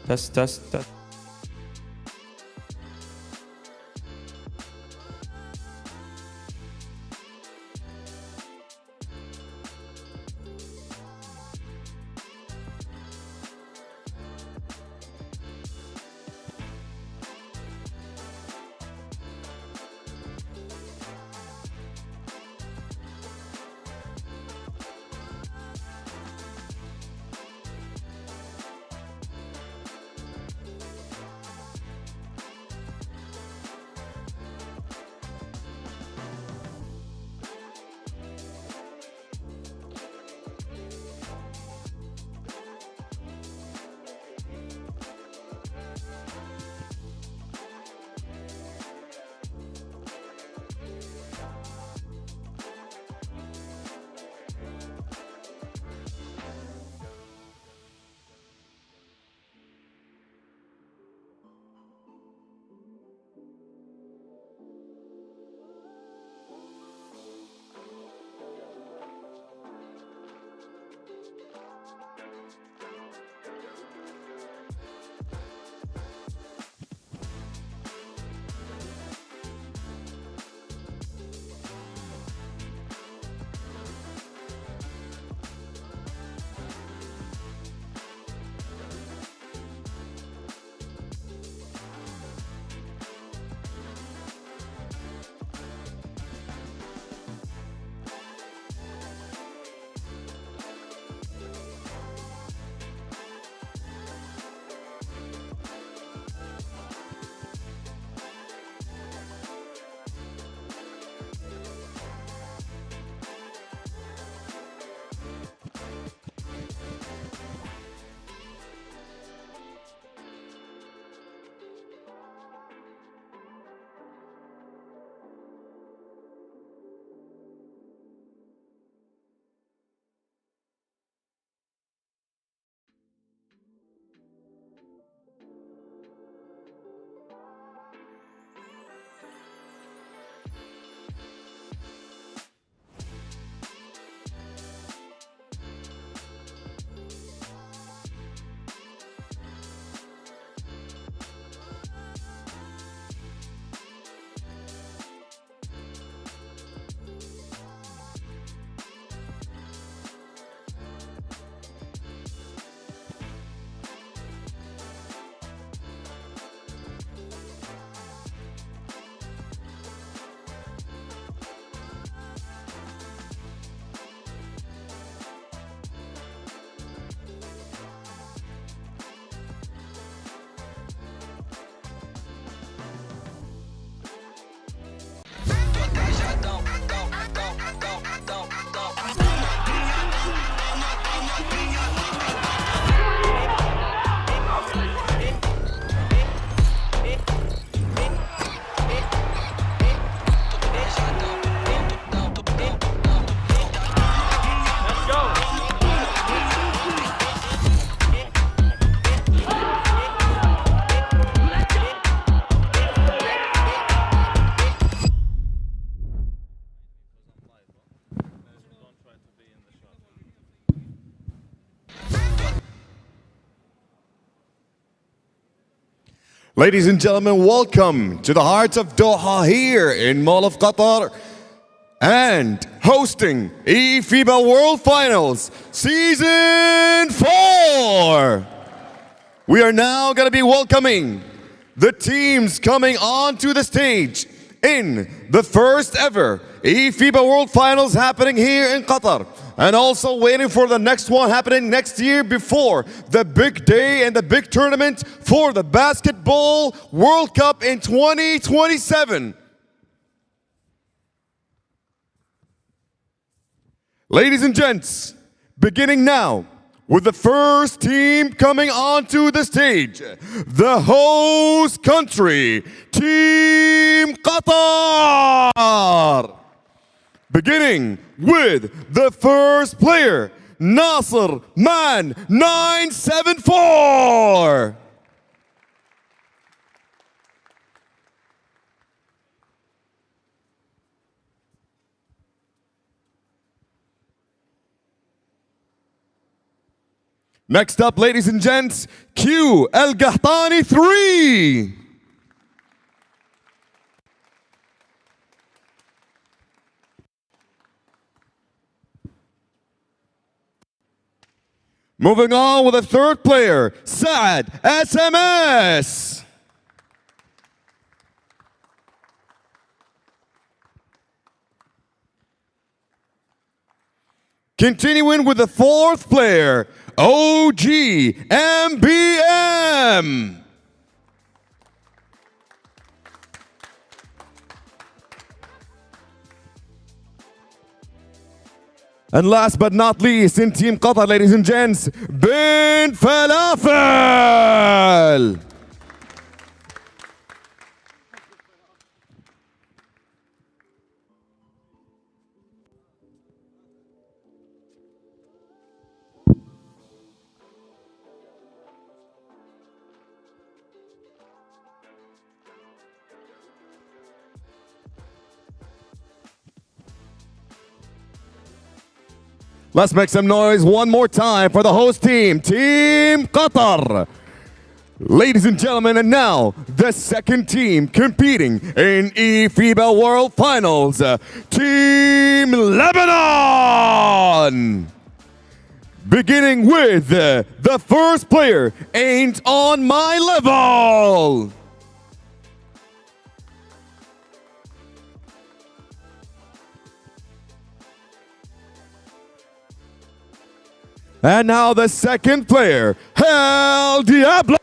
Test, test, test. Ladies and gentlemen, welcome to the heart of Doha here in Mall of Qatar and hosting eFIBA World Finals Season 4. We are now going to be welcoming the teams coming onto the stage in the first ever eFIBA World Finals happening here in Qatar. And also waiting for the next one happening next year before the big day and the big tournament for the Basketball World Cup in 2027. Ladies and gents, beginning now with the first team coming onto the stage, the host country, Team Qatar. Beginning with the first player, Nasser Man 974. Next up, ladies and gents, Q El Gahtani 3. Moving on with the third player, Saad SMS. Continuing with the fourth player, OG MBM. And last but not least, in Team Qatar, ladies and gents, Bin Falafel. Let's make some noise one more time for the host team, Team Qatar. Ladies and gentlemen, and now the second team competing in eFIBA World Finals, Team Lebanon. Beginning with the first player, Ain't On My Level. And now the second player, El Diablo.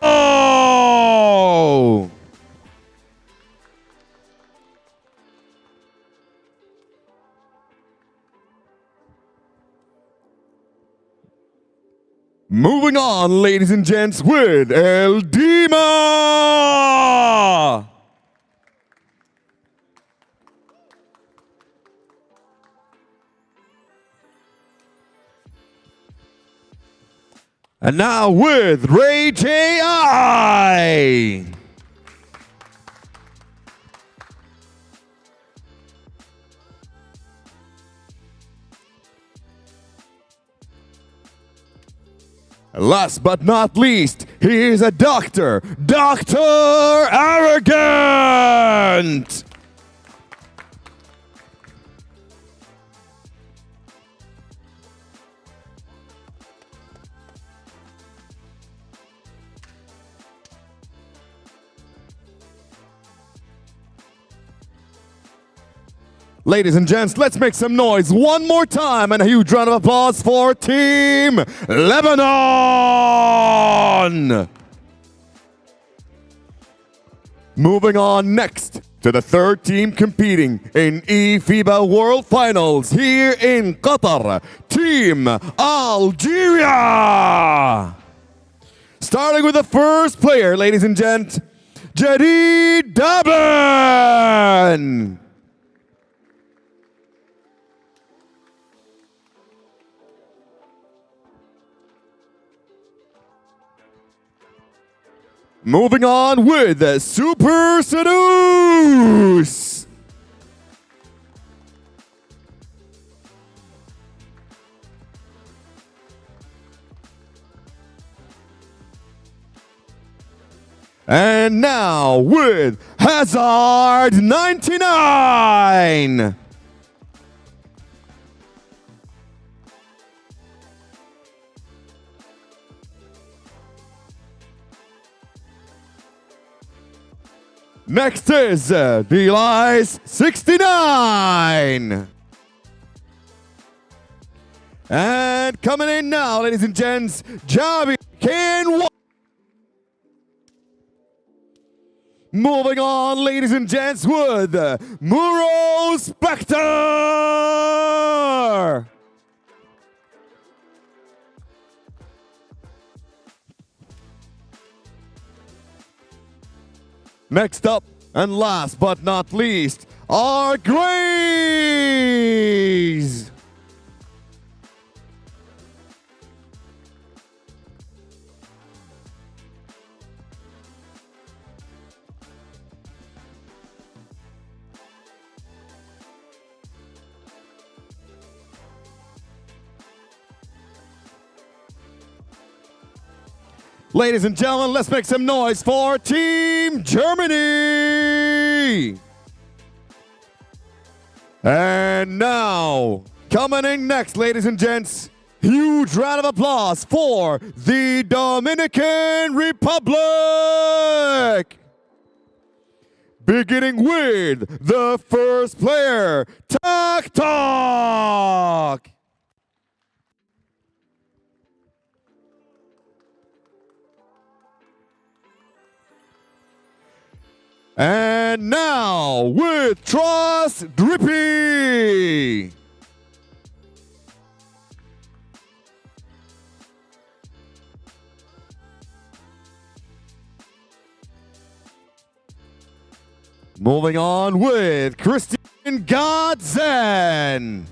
Moving on, ladies and gents, with El Dima. And now with Ray J.I. Last but not least, he is a doctor, Dr. Arrogant. Ladies and gents, let's make some noise one more time and a huge round of applause for Team Lebanon! Moving on next to the third team competing in eFIBA World Finals here in Qatar, Team Algeria! Starting with the first player, ladies and gents, Jadid Daban! Moving on with Super Seduce. And now with Hazard 99. Next is Delice 69. And coming in now, ladies and gents, Javi Ken. Moving on, ladies and gents, with Muro Spectre. Next up, and last but not least, our Grays. Ladies and gentlemen, let's make some noise for Team Germany! And now, coming in next, ladies and gents, huge round of applause for the Dominican Republic! Beginning with the first player, TikTok! And now with Tarass Drippy. Moving on with Christian Godzen.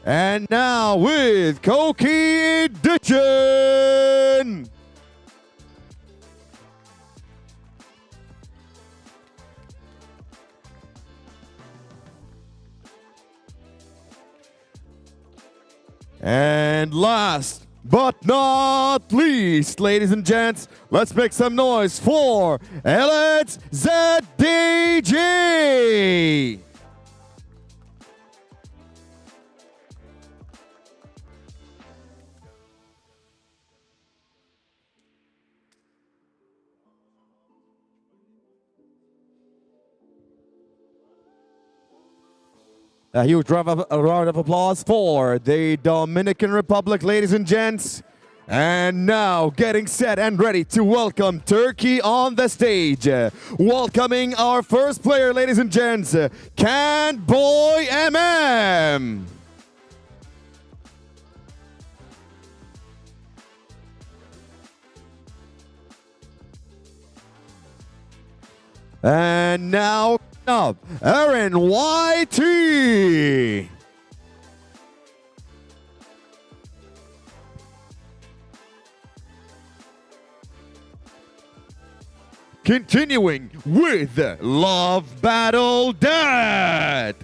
And now with Koki Edition. And last but not least, ladies and gents, let's make some noise for Elliot ZDG. A huge round of applause for the Dominican Republic, ladies and gents. And now getting set and ready to welcome Turkey on the stage. Welcoming our first player, ladies and gents, Can Boy MM. And now up, Aaron YT. Continuing with Love Battle Dad.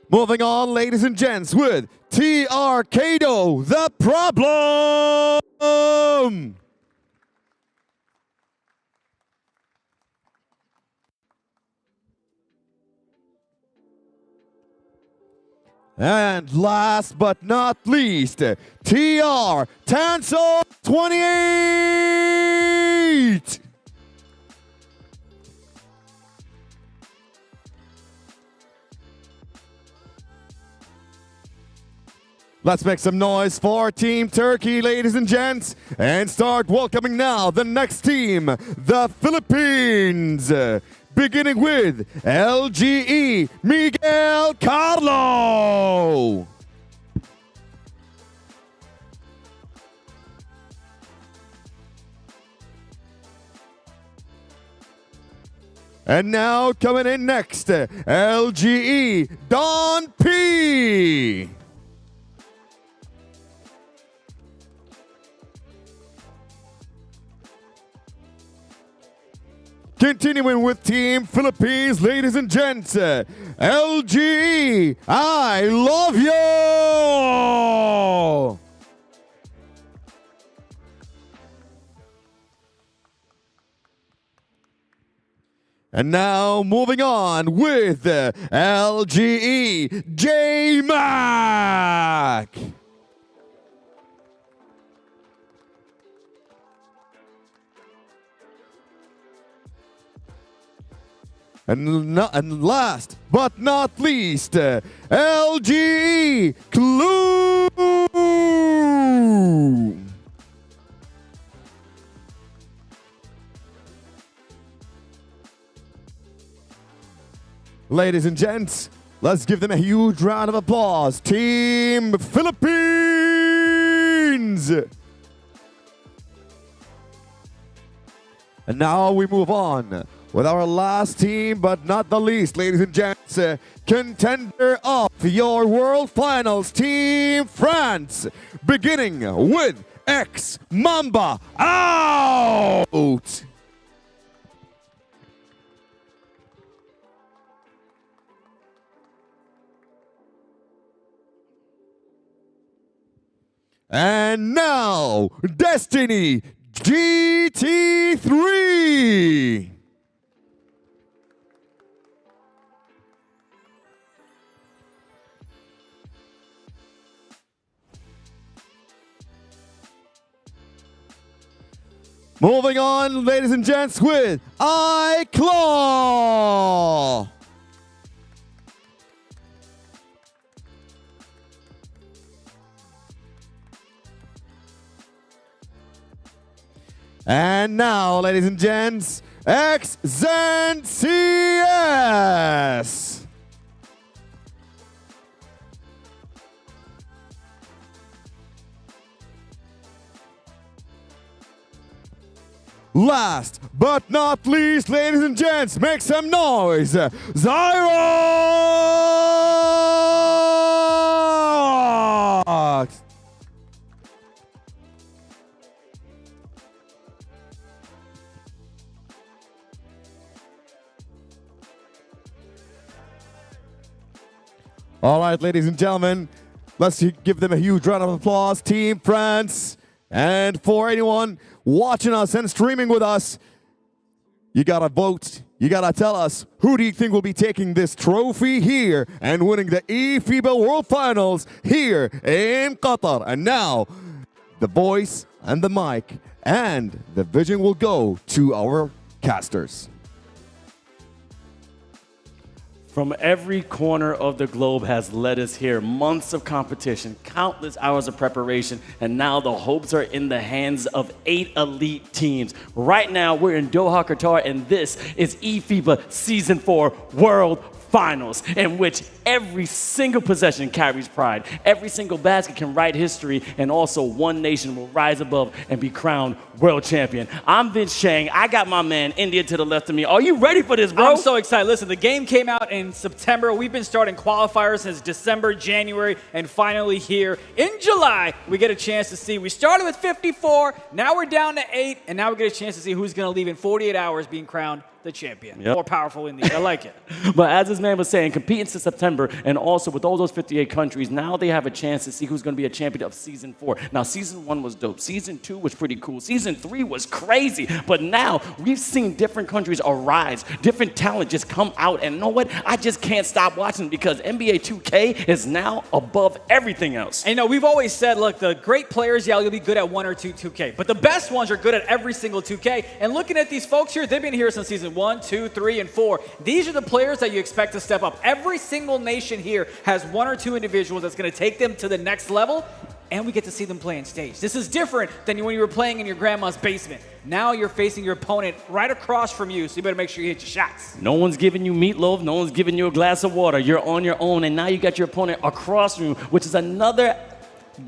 Moving on, ladies and gents, with T. Arcado, The Problem. And last but not least, TR Tanso 28. Let's make some noise for Team Turkey, ladies and gents, and start welcoming now the next team, the Philippines. Beginning with LGE Miguel Carlo. And now coming in next, LGE Don P. Continuing with Team Philippines, ladies and gents, LGE, I love you! And now moving on with LGE, J-Mac! And last but not least, LGE Clue! Ladies and gents, let's give them a huge round of applause. Team Philippines! And now we move on with our last team, but not the least, ladies and gents, contender of your World Finals, Team France, beginning with Mamba out. And now, Destiny GT3. Moving on, ladies and gents, with iClaw. And now, ladies and gents, XZenCS. Last but not least, ladies and gents, make some noise, Zyrox. All right, ladies and gentlemen, let's give them a huge round of applause, Team France. And for anyone watching us and streaming with us, you gotta vote. You gotta tell us, who do you think will be taking this trophy here and winning the eFIBA World Finals here in Qatar? And now, the voice and the mic and the vision will go to our casters. From every corner of the globe has led us here. Months of competition, countless hours of preparation, and now the hopes are in the hands of 8 elite teams. Right now, we're in Doha, Qatar, and this is eFIBA Season 4 World Finals, in which every single possession carries pride. Every single basket can write history, and also one nation will rise above and be crowned world champion. I'm Vince Chang. I got my man India to the left of me. Are you ready for this, bro? I'm so excited. Listen, the game came out in September. We've been starting qualifiers since December, January, and finally here in July, we get a chance to see. We started with 54, now we're down to 8, and now we get a chance to see who's going to leave in 48 hours being crowned the champion. Yep. More powerful in the I like it. But as this man was saying, competing since September, and also with all those 58 countries, now they have a chance to see who's going to be a champion of Season 4. Now, Season 1 was dope. Season 2 was pretty cool. Season 3 was crazy. But now, we've seen different countries arise, different talent just come out, and you know what? I just can't stop watching because NBA 2K is now above everything else. And you know, we've always said, look, the great players, yeah, you'll be good at 1 or 2 2K, but the best ones are good at every single 2K. And looking at these folks here, they've been here since Season 1, 2, 3, and 4. These are the players that you expect to step up. Every single nation here has 1 or 2 individuals that's going to take them to the next level, and we get to see them play on stage. This is different than when you were playing in your grandma's basement. Now you're facing your opponent right across from you, so you better make sure you hit your shots. No one's giving you meatloaf, no one's giving you a glass of water. You're on your own, and now you got your opponent across from you, which is another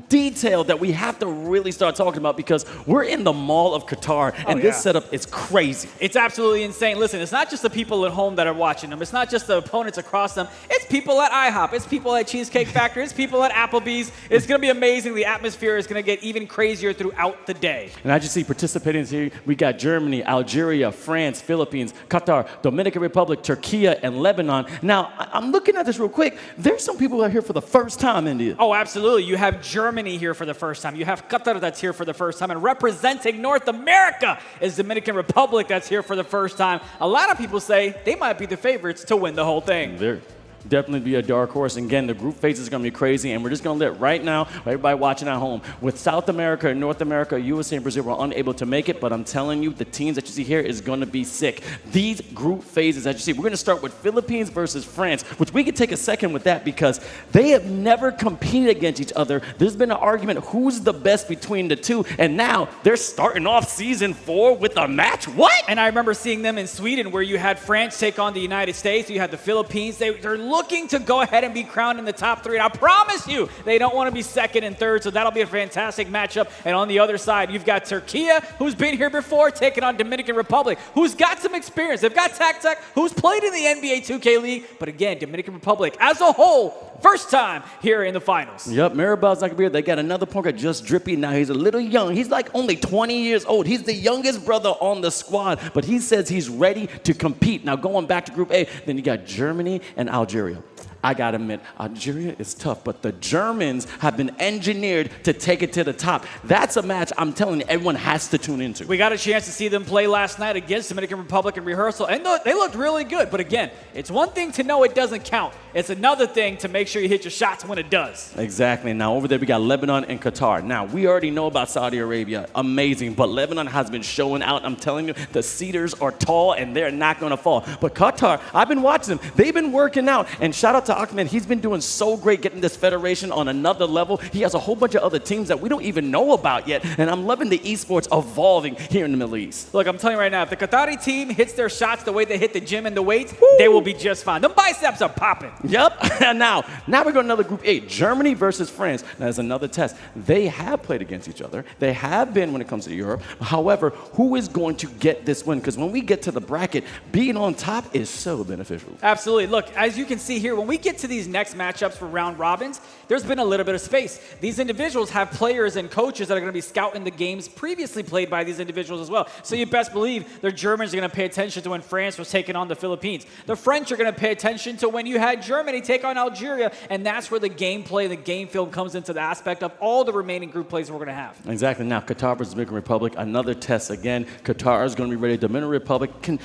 detail that we have to really start talking about because we're in the Mall of Qatar, and this setup is crazy. It's absolutely insane. Listen, it's not just the people at home that are watching them. It's not just the opponents across them. It's people at IHOP. It's people at Cheesecake Factory. It's people at Applebee's. It's going to be amazing. The atmosphere is going to get even crazier throughout the day. And I just see participating here, we got Germany, Algeria, France, Philippines, Qatar, Dominican Republic, Turkey, and Lebanon. Now, I'm looking at this real quick. There's some people that are here for the first time, India. Oh, absolutely. You have Germany here for the first time. You have Qatar that's here for the first time. And representing North America is Dominican Republic that's here for the first time. A lot of people say they might be the favorites to win the whole thing. They're definitely be a dark horse. And again, the group phase is going to be crazy, and we're just going to let right now, everybody watching at home, with South America and North America, USA and Brazil were unable to make it, but I'm telling you, the teams that you see here is going to be sick. These group phases that you see, we're going to start with Philippines versus France, which we could take a second with that because they have never competed against each other. There's been an argument who's the best between the two, and now they're starting off Season 4 with a match. What? And I remember seeing them in Sweden where you had France take on the United States, you had the Philippines. They're looking to go ahead and be crowned in the top 3. And I promise you, they don't want to be second and third, so that'll be a fantastic matchup. And on the other side, you've got Türkiye, who's been here before, taking on Dominican Republic, who's got some experience. They've got TACTEC, who's played in the NBA 2K League, but again, Dominican Republic as a whole, first time here in the finals. Yep, Mirabal's not gonna be here. They got another point guard, just Drippy. Now he's a little young. He's like only 20 years old. He's the youngest brother on the squad, but he says he's ready to compete. Now going back to Group A, then you got Germany and Algeria. I gotta admit, Algeria is tough, but the Germans have been engineered to take it to the top. That's a match I'm telling you, everyone has to tune into. We got a chance to see them play last night against Dominican Republic in rehearsal, and they looked really good. But again, it's one thing to know it doesn't count. It's another thing to make sure you hit your shots when it does. Exactly. Now over there we got Lebanon and Qatar. Now we already know about Saudi Arabia, amazing, but Lebanon has been showing out. I'm telling you, the cedars are tall and they're not gonna fall. But Qatar, I've been watching them. They've been working out, and shout out to Ahmed. He's been doing so great getting this federation on another level. He has a whole bunch of other teams that we don't even know about yet, and I'm loving the esports evolving here in the Middle East. Look, I'm telling you right now, if the Qatari team hits their shots the way they hit the gym and the weights, they will be just fine. The biceps are popping. Yep. now we're going to another Group 8, Germany versus France. Now, there's another test. They have played against each other. They have been when it comes to Europe. However, who is going to get this win? Because when we get to the bracket, being on top is so beneficial. Absolutely. Look, as you can see here, when we get to these next matchups for round robins, there's been a little bit of space. These individuals have players and coaches that are going to be scouting the games previously played by these individuals as well. So you best believe the Germans are going to pay attention to when France was taking on the Philippines. The French are going to pay attention to when you had Germany take on Algeria, and that's where the gameplay, the game film comes into the aspect of all the remaining group plays we're going to have. Exactly. Now, Qatar versus Dominican Republic, another test again. Qatar is going to be ready. Dominican Republic can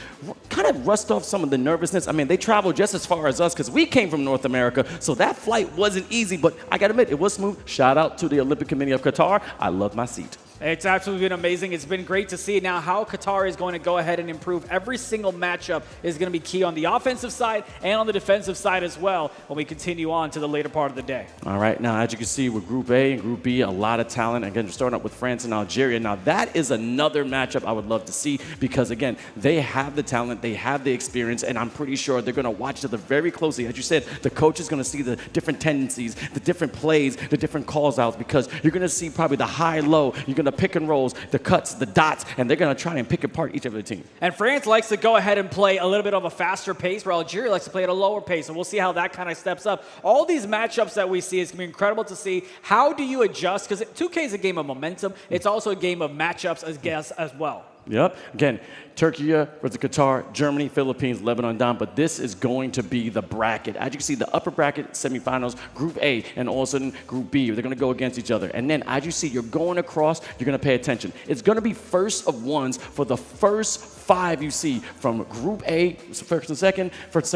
kind of rust off some of the nervousness. I mean, they traveled just as far as us because we came from North America, so that flight wasn't easy, but I got to admit, it was smooth. Shout out to the Olympic Committee of Qatar. I love my seat. It's absolutely been amazing. It's been great to see now how Qatar is going to go ahead and improve. Every single matchup is going to be key on the offensive side and on the defensive side as well when we continue on to the later part of the day. All right, now as you can see with Group A and Group B, a lot of talent. Again, we're starting up with France and Algeria. Now that is another matchup I would love to see because again, they have the talent, they have the experience, and I'm pretty sure they're going to watch each other very closely. As you said, the coach is going to see the different tendencies, the different plays, the different calls outs because you're going to see probably the high-low, you're going to pick and rolls, the cuts, the dots, and they're going to try and pick apart each of the team. And France likes to go ahead and play a little bit of a faster pace, where Algeria likes to play at a lower pace, and we'll see how that kind of steps up. All these matchups that we see, it's going to be incredible to see. How do you adjust? Because 2K is a game of momentum. It's also a game of matchups as well. Yep. Again, Türkiye versus Qatar, Germany, Philippines, Lebanon down. But this is going to be the bracket. As you can see, the upper bracket semifinals, Group A, and also Group B. They're going to go against each other. And then, as you see, you're going across, you're going to pay attention. It's going to be first of ones for the first 5 you see from Group A, first and second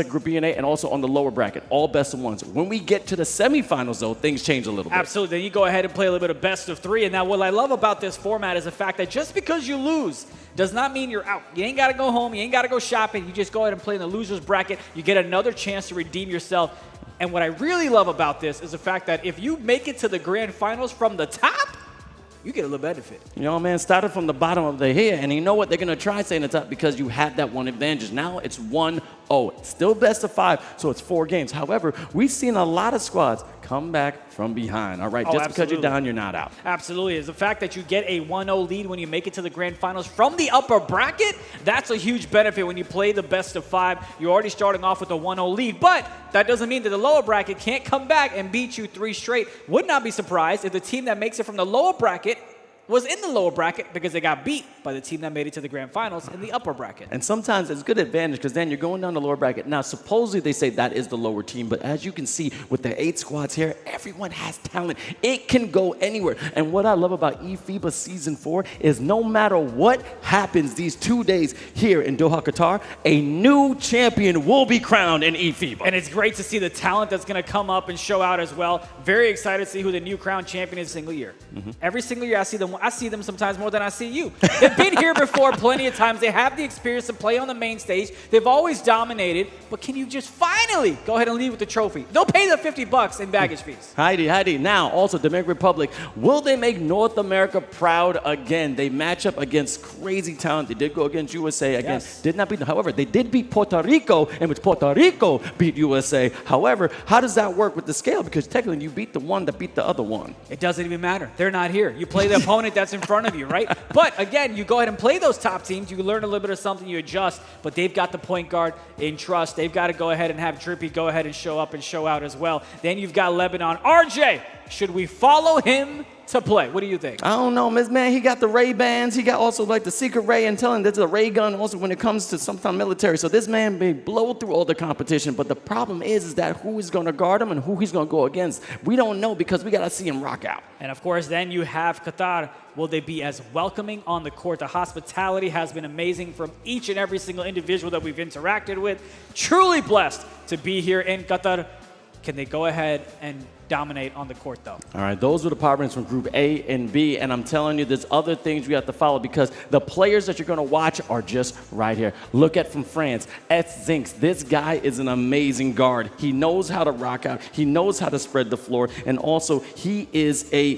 Group B and A, and also on the lower bracket, all best of ones. When we get to the semifinals, though, things change a little bit. Absolutely. Then you go ahead and play a little bit of best of 3. And now what I love about this format is the fact that just because you lose does not mean you're out. You ain't got to go home. You ain't got to go shopping. You just go ahead and play in the loser's bracket. You get another chance to redeem yourself. And what I really love about this is the fact that if you make it to the grand finals from the top, you get a little benefit. You know, man, started from the bottom of the hair, and you know what? They're going to try staying at the top because you have that one advantage. Now it's 1-0. Still best of 5, so it's 4 games. However, we've seen a lot of squads come back from behind. All right, just because you're down, you're not out. Absolutely. It's the fact that you get a 1-0 lead when you make it to the grand finals from the upper bracket, that's a huge benefit when you play the best of 5. You're already starting off with a 1-0 lead, but that doesn't mean that the lower bracket can't come back and beat you 3 straight. Would not be surprised if the team that makes it from the lower bracket was in the lower bracket because they got beat by the team that made it to the grand finals in the upper bracket. And sometimes it's good advantage because then you're going down the lower bracket. Now, supposedly they say that is the lower team, but as you can see with the 8 squads here, everyone has talent. It can go anywhere. And what I love about eFIBA Season 4 is no matter what happens these 2 days here in Doha, Qatar, a new champion will be crowned in eFIBA. And it's great to see the talent that's going to come up and show out as well. Very excited to see who the new crowned champion is single year. Every single year I see them I see them sometimes more than I see you. They've been here before plenty of times. They have the experience to play on the main stage. They've always dominated. But can you just finally go ahead and leave with the trophy? They'll pay the $50 in baggage fees. Heidi. Now, also, Dominican Republic, will they make North America proud again? They match up against crazy talent. They did go against USA again. Yes. Did not beat them. However, they did beat Puerto Rico, in which Puerto Rico beat USA. However, how does that work with the scale? Because technically, you beat the one that beat the other one. It doesn't even matter. They're not here. You play the opponent that's in front of you, right? But again, you go ahead and play those top teams. You learn a little bit of something, you adjust. But they've got the point guard in trust. They've got to go ahead and have Drippy go ahead and show up and show out as well. Then you've got Lebanon. RJ, should we follow him to play? What do you think? I don't know, man. He got the Ray-Bans. He got also like the secret ray and telling there's a ray gun also when it comes to sometimes military. So this man may blow through all the competition, but the problem is that who is going to guard him and who he's going to go against. We don't know because we got to see him rock out. And of course, then you have Qatar. Will they be as welcoming on the court? The hospitality has been amazing from each and every single individual that we've interacted with. Truly blessed to be here in Qatar. Can they go ahead and dominate on the court, though? All right, those were the power rankings from Group A and B, and I'm telling you, there's other things we have to follow because the players that you're going to watch are just right here. Look at from France, Zinks. This guy is an amazing guard. He knows how to rock out. He knows how to spread the floor, and also he is a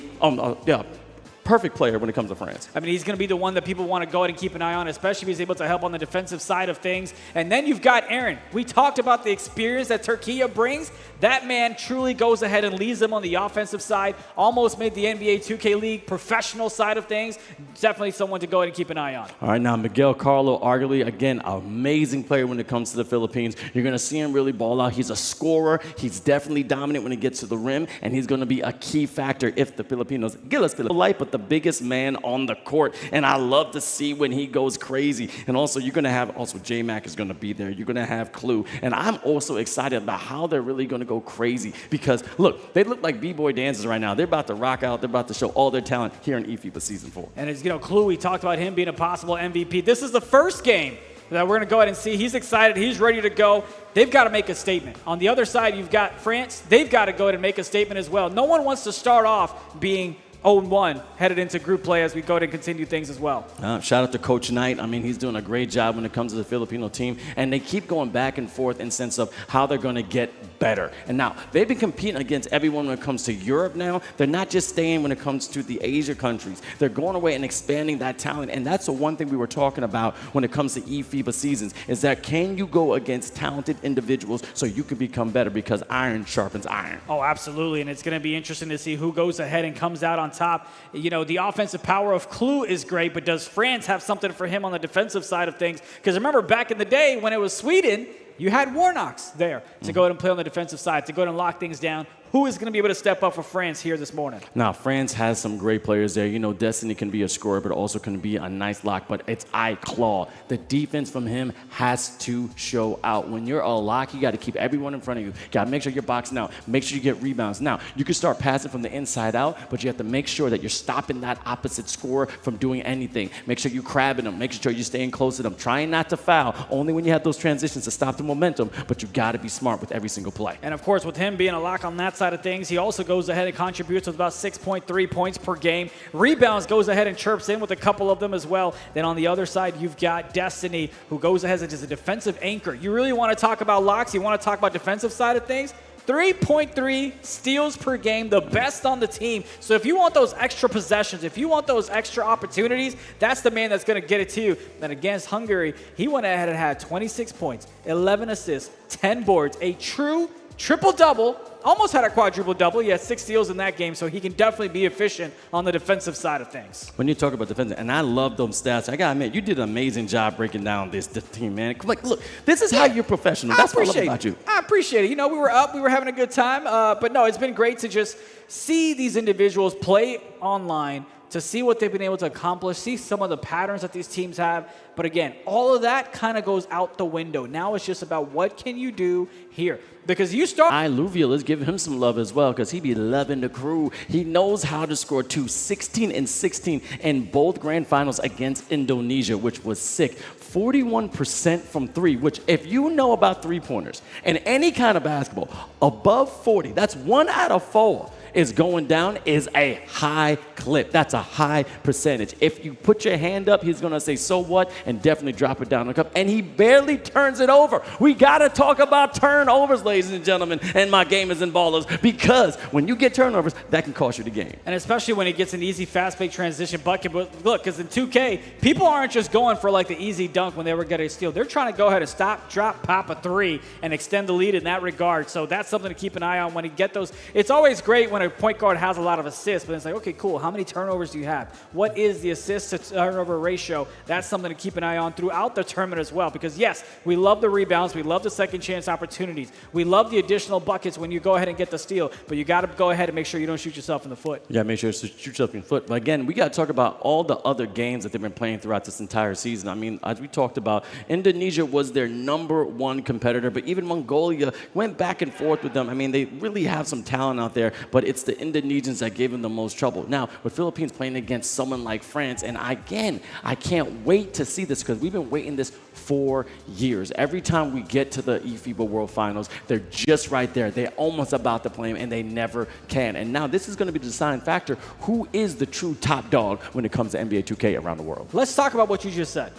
perfect player when it comes to France. I mean, he's going to be the one that people want to go ahead and keep an eye on, especially if he's able to help on the defensive side of things. And then you've got Aaron. We talked about the experience that Türkiye brings. That man truly goes ahead and leads them on the offensive side. Almost made the NBA 2K League professional side of things. Definitely someone to go ahead and keep an eye on. All right, now Miguel Carlo, arguably, again, amazing player when it comes to the Philippines. You're going to see him really ball out. He's a scorer. He's definitely dominant when he gets to the rim, and he's going to be a key factor if the Filipinos give us the light, but the biggest man on the court. And I love to see when he goes crazy. And also, you're going to have, J-Mac is going to be there. You're going to have Clue. And I'm also excited about how they're really going to go crazy because, look, they look like B-boy dancers right now. They're about to rock out. They're about to show all their talent here in eFIBA Season 4. And as Clue, we talked about him being a possible MVP. This is the first game that we're going to go ahead and see. He's excited. He's ready to go. They've got to make a statement. On the other side, you've got France. They've got to go ahead and make a statement as well. No one wants to start off being 0-1 headed into group play as we go to continue things as well. Shout out to Coach Knight. I mean, he's doing a great job when it comes to the Filipino team. And they keep going back and forth in sense of how they're going to get better. And now, they've been competing against everyone when it comes to Europe now. They're not just staying when it comes to the Asia countries. They're going away and expanding that talent. And that's the one thing we were talking about when it comes to eFIBA seasons, is that can you go against talented individuals so you can become better because iron sharpens iron. Oh, absolutely. And it's going to be interesting to see who goes ahead and comes out on top. The offensive power of Clue is great, but does France have something for him on the defensive side of things? Because remember, back in the day when it was Sweden, you had Warnocks there to go ahead and play on the defensive side, to go ahead and lock things down. Who is going to be able to step up for France here this morning? Now, France has some great players there. Destiny can be a scorer, but also can be a nice lock, but it's Claw. The defense from him has to show out. When you're a lock, you got to keep everyone in front of you. You got to make sure you're boxing out. Make sure you get rebounds. Now, you can start passing from the inside out, but you have to make sure that you're stopping that opposite scorer from doing anything. Make sure you're crabbing them. Make sure you're staying close to them. Trying not to foul, only when you have those transitions to stop the momentum, but you got to be smart with every single play. And, of course, with him being a lock on that side of things, he also goes ahead and contributes with about 6.3 points per game. Rebounds, goes ahead and chirps in with a couple of them as well. Then on the other side, you've got Destiny, who goes ahead as a defensive anchor. You really want to talk about locks, you want to talk about defensive side of things. 3.3 steals per game, the best on the team. So if you want those extra possessions, if you want those extra opportunities, that's the man that's going to get it to you. Then against Hungary, he went ahead and had 26 points, 11 assists, 10 boards, a true triple-double. Almost had a quadruple-double. He had 6 steals in that game, so he can definitely be efficient on the defensive side of things. When you talk about defense, and I love those stats, I got to admit, you did an amazing job breaking down this team, man. Look, this is how you're professional. That's what I love about you. I appreciate it. We were up. We were having a good time. But no, it's been great to just see these individuals play online, to see what they've been able to accomplish, see some of the patterns that these teams have. But again, all of that kind of goes out the window. Now it's just about what can you do here. Because you start... Luviel, let's give him some love as well, because he be loving the crew. He knows how to score 16 and 16 in both grand finals against Indonesia, which was sick. 41% from 3, which if you know about three-pointers in any kind of basketball, above 40, that's 1 out of 4. is going down is a high clip. That's a high percentage. If you put your hand up, he's going to say, so what? And definitely drop it down the cup. And he barely turns it over. We got to talk about turnovers, ladies and gentlemen, and my gamers and ballers, because when you get turnovers, that can cost you the game. And especially when he gets an easy fast break transition bucket. But look, because in 2K, people aren't just going for like the easy dunk when they were getting a steal. They're trying to go ahead and stop, drop, pop a three and extend the lead in that regard. So that's something to keep an eye on when he get those. It's always great when a point guard has a lot of assists, but it's like, okay, cool. How many turnovers do you have? What is the assist to turnover ratio? That's something to keep an eye on throughout the tournament as well. Because yes, we love the rebounds. We love the second chance opportunities. We love the additional buckets when you go ahead and get the steal, but you got to go ahead and make sure you don't shoot yourself in the foot. Yeah, make sure you shoot yourself in the foot. But again, we got to talk about all the other games that they've been playing throughout this entire season. I mean, as we talked about, Indonesia was their #1 competitor, but even Mongolia went back and forth with them. I mean, they really have some talent out there, but it's the Indonesians that gave them the most trouble. Now, with Philippines playing against someone like France, and again, I can't wait to see this because we've been waiting this for years. Every time we get to the eFIBA World Finals, they're just right there. They're almost about to play them, and they never can. And now this is going to be the deciding factor. Who is the true top dog when it comes to NBA 2K around the world? Let's talk about what you just said.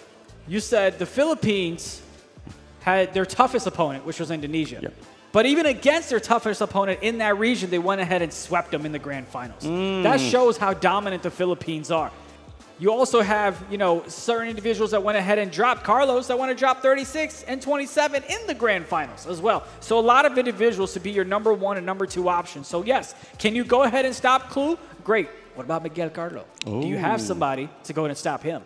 You said the Philippines had their toughest opponent, which was Indonesia. Yep. But even against their toughest opponent in that region, they went ahead and swept them in the grand finals. That shows how dominant the Philippines are. You also have, certain individuals that went ahead and dropped Carlos that want to drop 36 and 27 in the grand finals as well. So a lot of individuals to be your #1 and #2 option. So yes, can you go ahead and stop Clue? Great. What about Miguel Carlo? Ooh. Do you have somebody to go ahead and stop him?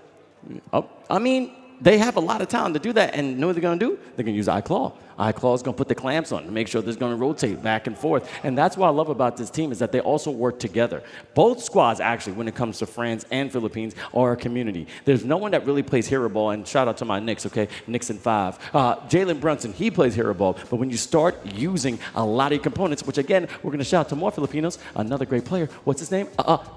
Oh, I mean, they have a lot of talent to do that, and know what they're going to do? They're going to use iClaw. iClaw is going to put the clamps on to make sure they're going to rotate back and forth. And that's what I love about this team is that they also work together. Both squads, actually, when it comes to France and Philippines, are a community. There's no one that really plays hero ball, and shout out to my Knicks, okay? Knicks in 5. Jalen Brunson, he plays hero ball. But when you start using a lot of your components, which, again, we're going to shout out to more Filipinos, another great player. What's his name?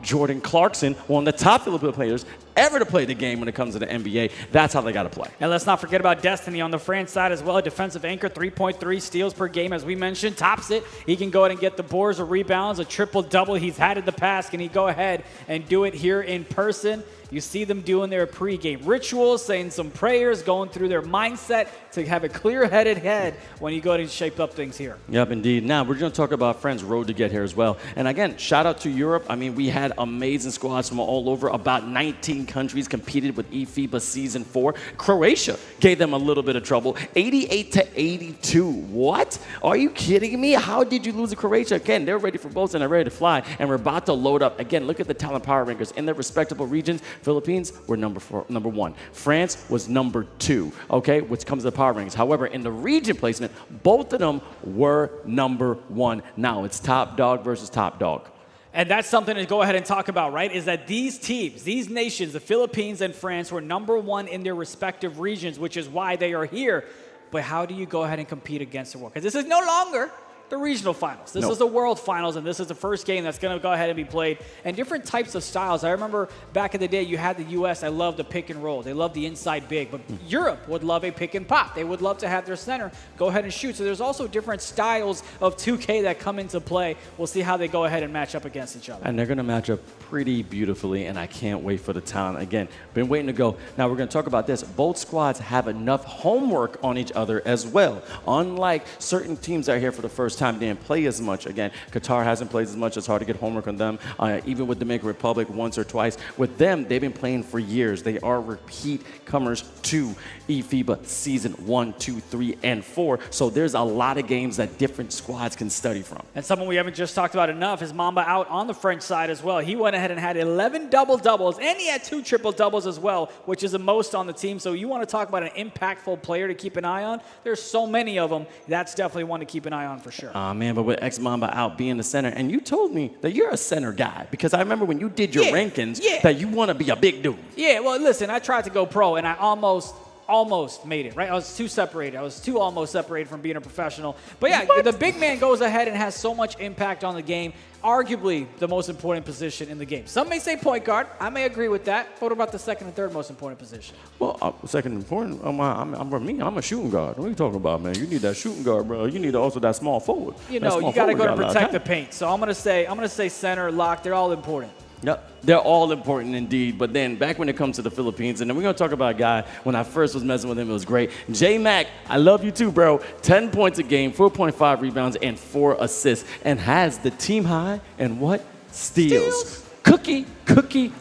Jordan Clarkson, one of the top Filipino players ever to play the game when it comes to the NBA. That's how they got to play. And let's not forget about Destiny on the France side as well. A defensive anchor, 3.3 steals per game, as we mentioned, tops it. He can go ahead and get the boards or rebounds, a triple-double he's had in the past. Can he go ahead and do it here in person? You see them doing their pregame rituals, saying some prayers, going through their mindset to have a clear-headed head when you go ahead and shape up things here. Yep, indeed. Now, we're going to talk about France' road to get here as well. And again, shout out to Europe. I mean, we had amazing squads from all over. About 19 countries competed with eFIBA Season 4. Croatia gave them a little bit of trouble. 88-82. What? Are you kidding me? How did you lose to Croatia? Again, they're ready for boats and they're ready to fly. And we're about to load up. Again, look at the talent power rankers in their respectable regions. Philippines were number 1. France was number 2, okay, which comes to the power rankings. However, in the region placement, both of them were number 1. Now it's top dog versus top dog. And that's something to go ahead and talk about, right? Is that these teams, these nations, the Philippines and France, were number 1 in their respective regions, which is why they are here. But how do you go ahead and compete against the world? Because this is no longer the regional finals. This is the world finals, and this is the first game that's going to go ahead and be played. And different types of styles. I remember back in the day, you had the U.S. I loved the pick and roll. They loved the inside big. But Europe would love a pick and pop. They would love to have their center go ahead and shoot. So there's also different styles of 2K that come into play. We'll see how they go ahead and match up against each other. And they're going to match up pretty beautifully, and I can't wait for the talent. Again, been waiting to go. Now we're going to talk about this. Both squads have enough homework on each other as well. Unlike certain teams that are here for the first time, they didn't play as much. Again, Qatar hasn't played as much. It's hard to get homework on them. Even with Dominican Republic once or twice. With them, they've been playing for years. They are repeat comers to eFIBA Season 1, 2, 3, and 4. So there's a lot of games that different squads can study from. And someone we haven't just talked about enough is Mamba out on the French side as well. He went ahead and had 11 double-doubles, and he had 2 triple-doubles as well, which is the most on the team. So you want to talk about an impactful player to keep an eye on? There's so many of them. That's definitely one to keep an eye on for sure. Man, but with X-Mamba out being the center, and you told me that you're a center guy, because I remember when you did your rankings that you want to be a big dude. Yeah, well, listen, I tried to go pro, and I almost almost made it, right? I was too separated. I was too almost separated from being a professional. But yeah, the big man goes ahead and has so much impact on the game. Arguably the most important position in the game. Some may say point guard. I may agree with that. What about the second and third most important position? Well, second important, for me, I'm a shooting guard. What are you talking about, man? You need that shooting guard, bro. You need also that small forward. You know, you got to go to protect the paint. So I'm gonna say center, lock. They're all important. Yep, they're all important indeed. But then back when it comes to the Philippines, and then we're going to talk about a guy, when I first was messing with him, it was great. J-Mac, I love you too, bro. 10 points a game, 4.5 rebounds, and 4 assists, and has the team high and what? Steals. Cookie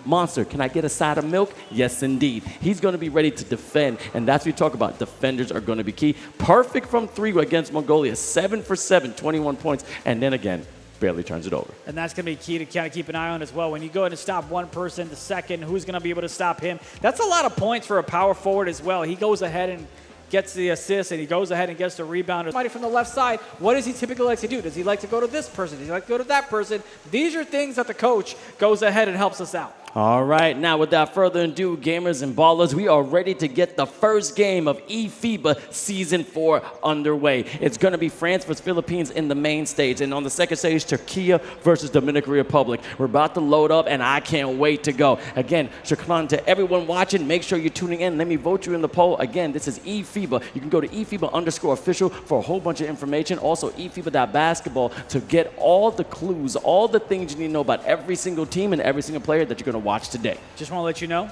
monster. Can I get a side of milk? Yes, indeed. He's going to be ready to defend, and that's what we talk about. Defenders are going to be key. Perfect from 3 against Mongolia. 7 for 7, 21 points, and then again, barely turns it over. And that's going to be key to kind of keep an eye on as well. When you go ahead and stop one person, the second, who's going to be able to stop him? That's a lot of points for a power forward as well. He goes ahead and gets the assist, and he goes ahead and gets the rebound. Somebody from the left side, what does he typically like to do? Does he like to go to this person? Does he like to go to that person? These are things that the coach goes ahead and helps us out. All right, now without further ado, gamers and ballers, we are ready to get the first game of eFIBA Season 4 underway. It's going to be France versus Philippines in the main stage, and on the second stage, Türkiye versus Dominican Republic. We're about to load up, and I can't wait to go. Again, shukran to everyone watching. Make sure you're tuning in. Let me vote you in the poll. Again, this is eFIBA. You can go to eFIBA_official for a whole bunch of information. Also, eFIBA.basketball to get all the clues, all the things you need to know about every single team and every single player that you're going to watch today. Just want to let you know,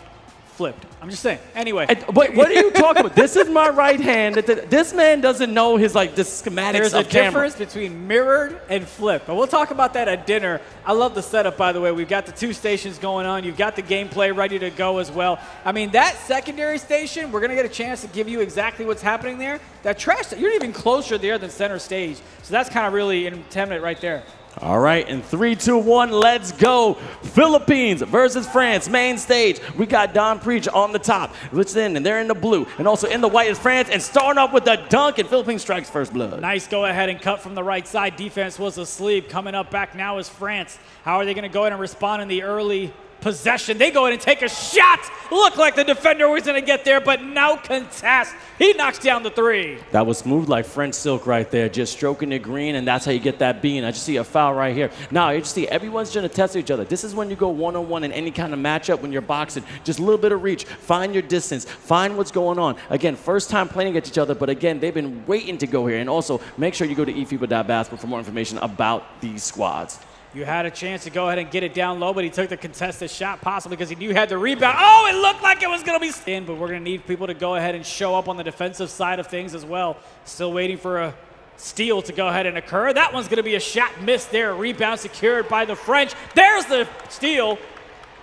flipped. I'm just saying. Anyway. Wait, what are you talking about? This is my right hand. This man doesn't know his the schematics There's of a camera. difference between mirrored and flipped. But we'll talk about that at dinner. I love the setup, by the way. We've got the 2 stations going on. You've got the gameplay ready to go as well. I mean, that secondary station, we're going to get a chance to give you exactly what's happening there. That trash, you're even closer there than center stage. So that's kind of really intimate right there. All right, in 3, 2, 1, let's go. Philippines versus France, main stage. We got Don Preach on the top. Listen, and they're in the blue. And also in the white is France, and starting off with the dunk, and Philippines strikes first blood. Nice go ahead and cut from the right side. Defense was asleep. Coming up back now is France. How are they going to go ahead and respond in the early possession? They go ahead and take a shot. Looked like the defender was going to get there, but no contest. He knocks down the 3. That was smooth like French silk right there, just stroking it green, and that's how you get that bean. I just see a foul right here. Now, you just see everyone's going to test each other. This is when you go one-on-one in any kind of matchup when you're boxing. Just a little bit of reach. Find your distance. Find what's going on. Again, first time playing against each other, but again, they've been waiting to go here. And also, make sure you go to eFIBA.basketball for more information about these squads. You had a chance to go ahead and get it down low, but he took the contested shot possibly because he knew he had the rebound. Oh, it looked like it was going to be in, but we're going to need people to go ahead and show up on the defensive side of things as well. Still waiting for a steal to go ahead and occur. That one's going to be a shot missed there. Rebound secured by the French. There's the steal.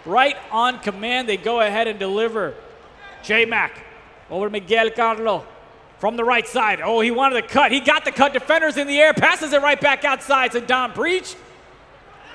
Right on command, they go ahead and deliver. J-Mac over to Miguel Carlo from the right side. Oh, he wanted the cut. He got the cut. Defenders in the air. Passes it right back outside to Don Breach.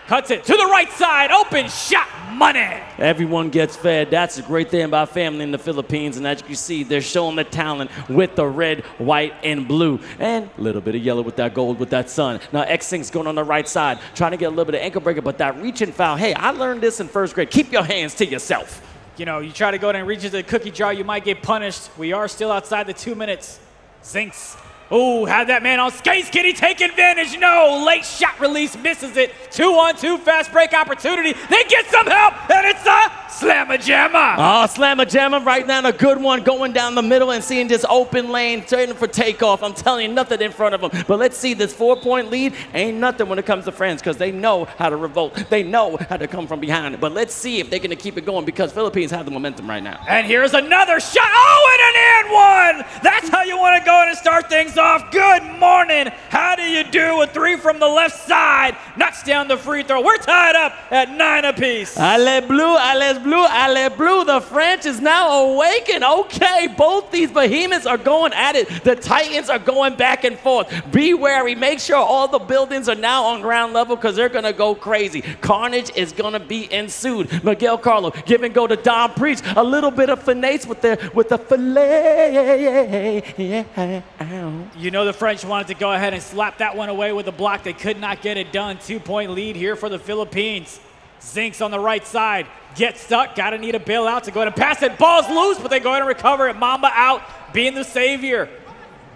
Cuts it to the right side. Open shot. Money. Everyone gets fed. That's a great thing about family in the Philippines. And as you can see, they're showing the talent with the red, white, and blue. And a little bit of yellow with that gold with that sun. Now, X-Sync's going on the right side, trying to get a little bit of ankle breaker, but that reach and foul. Hey, I learned this in first grade. Keep your hands to yourself. You know, you try to go down and reach into the cookie jar, you might get punished. We are still outside the 2 minutes. Zinks. Oh, had that man on skates. Can he take advantage? No. Late shot release, misses it. 2-on-2 fast break opportunity. They get some help, and it's a slamma-jamma. Oh, slamma-jamma right now. A good one going down the middle and seeing this open lane, turning for takeoff. I'm telling you, nothing in front of them. But let's see, this 4-point lead ain't nothing when it comes to France because they know how to revolt. They know how to come from behind. But let's see if they're going to keep it going because Philippines have the momentum right now. And here's another shot. Oh, and an and one. That's how you want to go in and start things off. Good morning. How do you do? A 3 from the left side. Knocks down the free throw. We're tied up at 9 apiece. Allez bleu, allez bleu, allez bleu. The French is now awakened. Okay, both these behemoths are going at it. The Titans are going back and forth. Be wary. Make sure all the buildings are now on ground level because they're going to go crazy. Carnage is going to be ensued. Miguel Carlo give and go to Don Preach. A little bit of finesse with the fillet. You know the French wanted to go ahead and slap that one away with a block. They could not get it done. 2-point lead here for the Philippines. Zinks on the right side. Get stuck. Gotta need a bailout to go ahead and pass it. Ball's loose, but they go ahead and recover it. Mamba out, being the savior.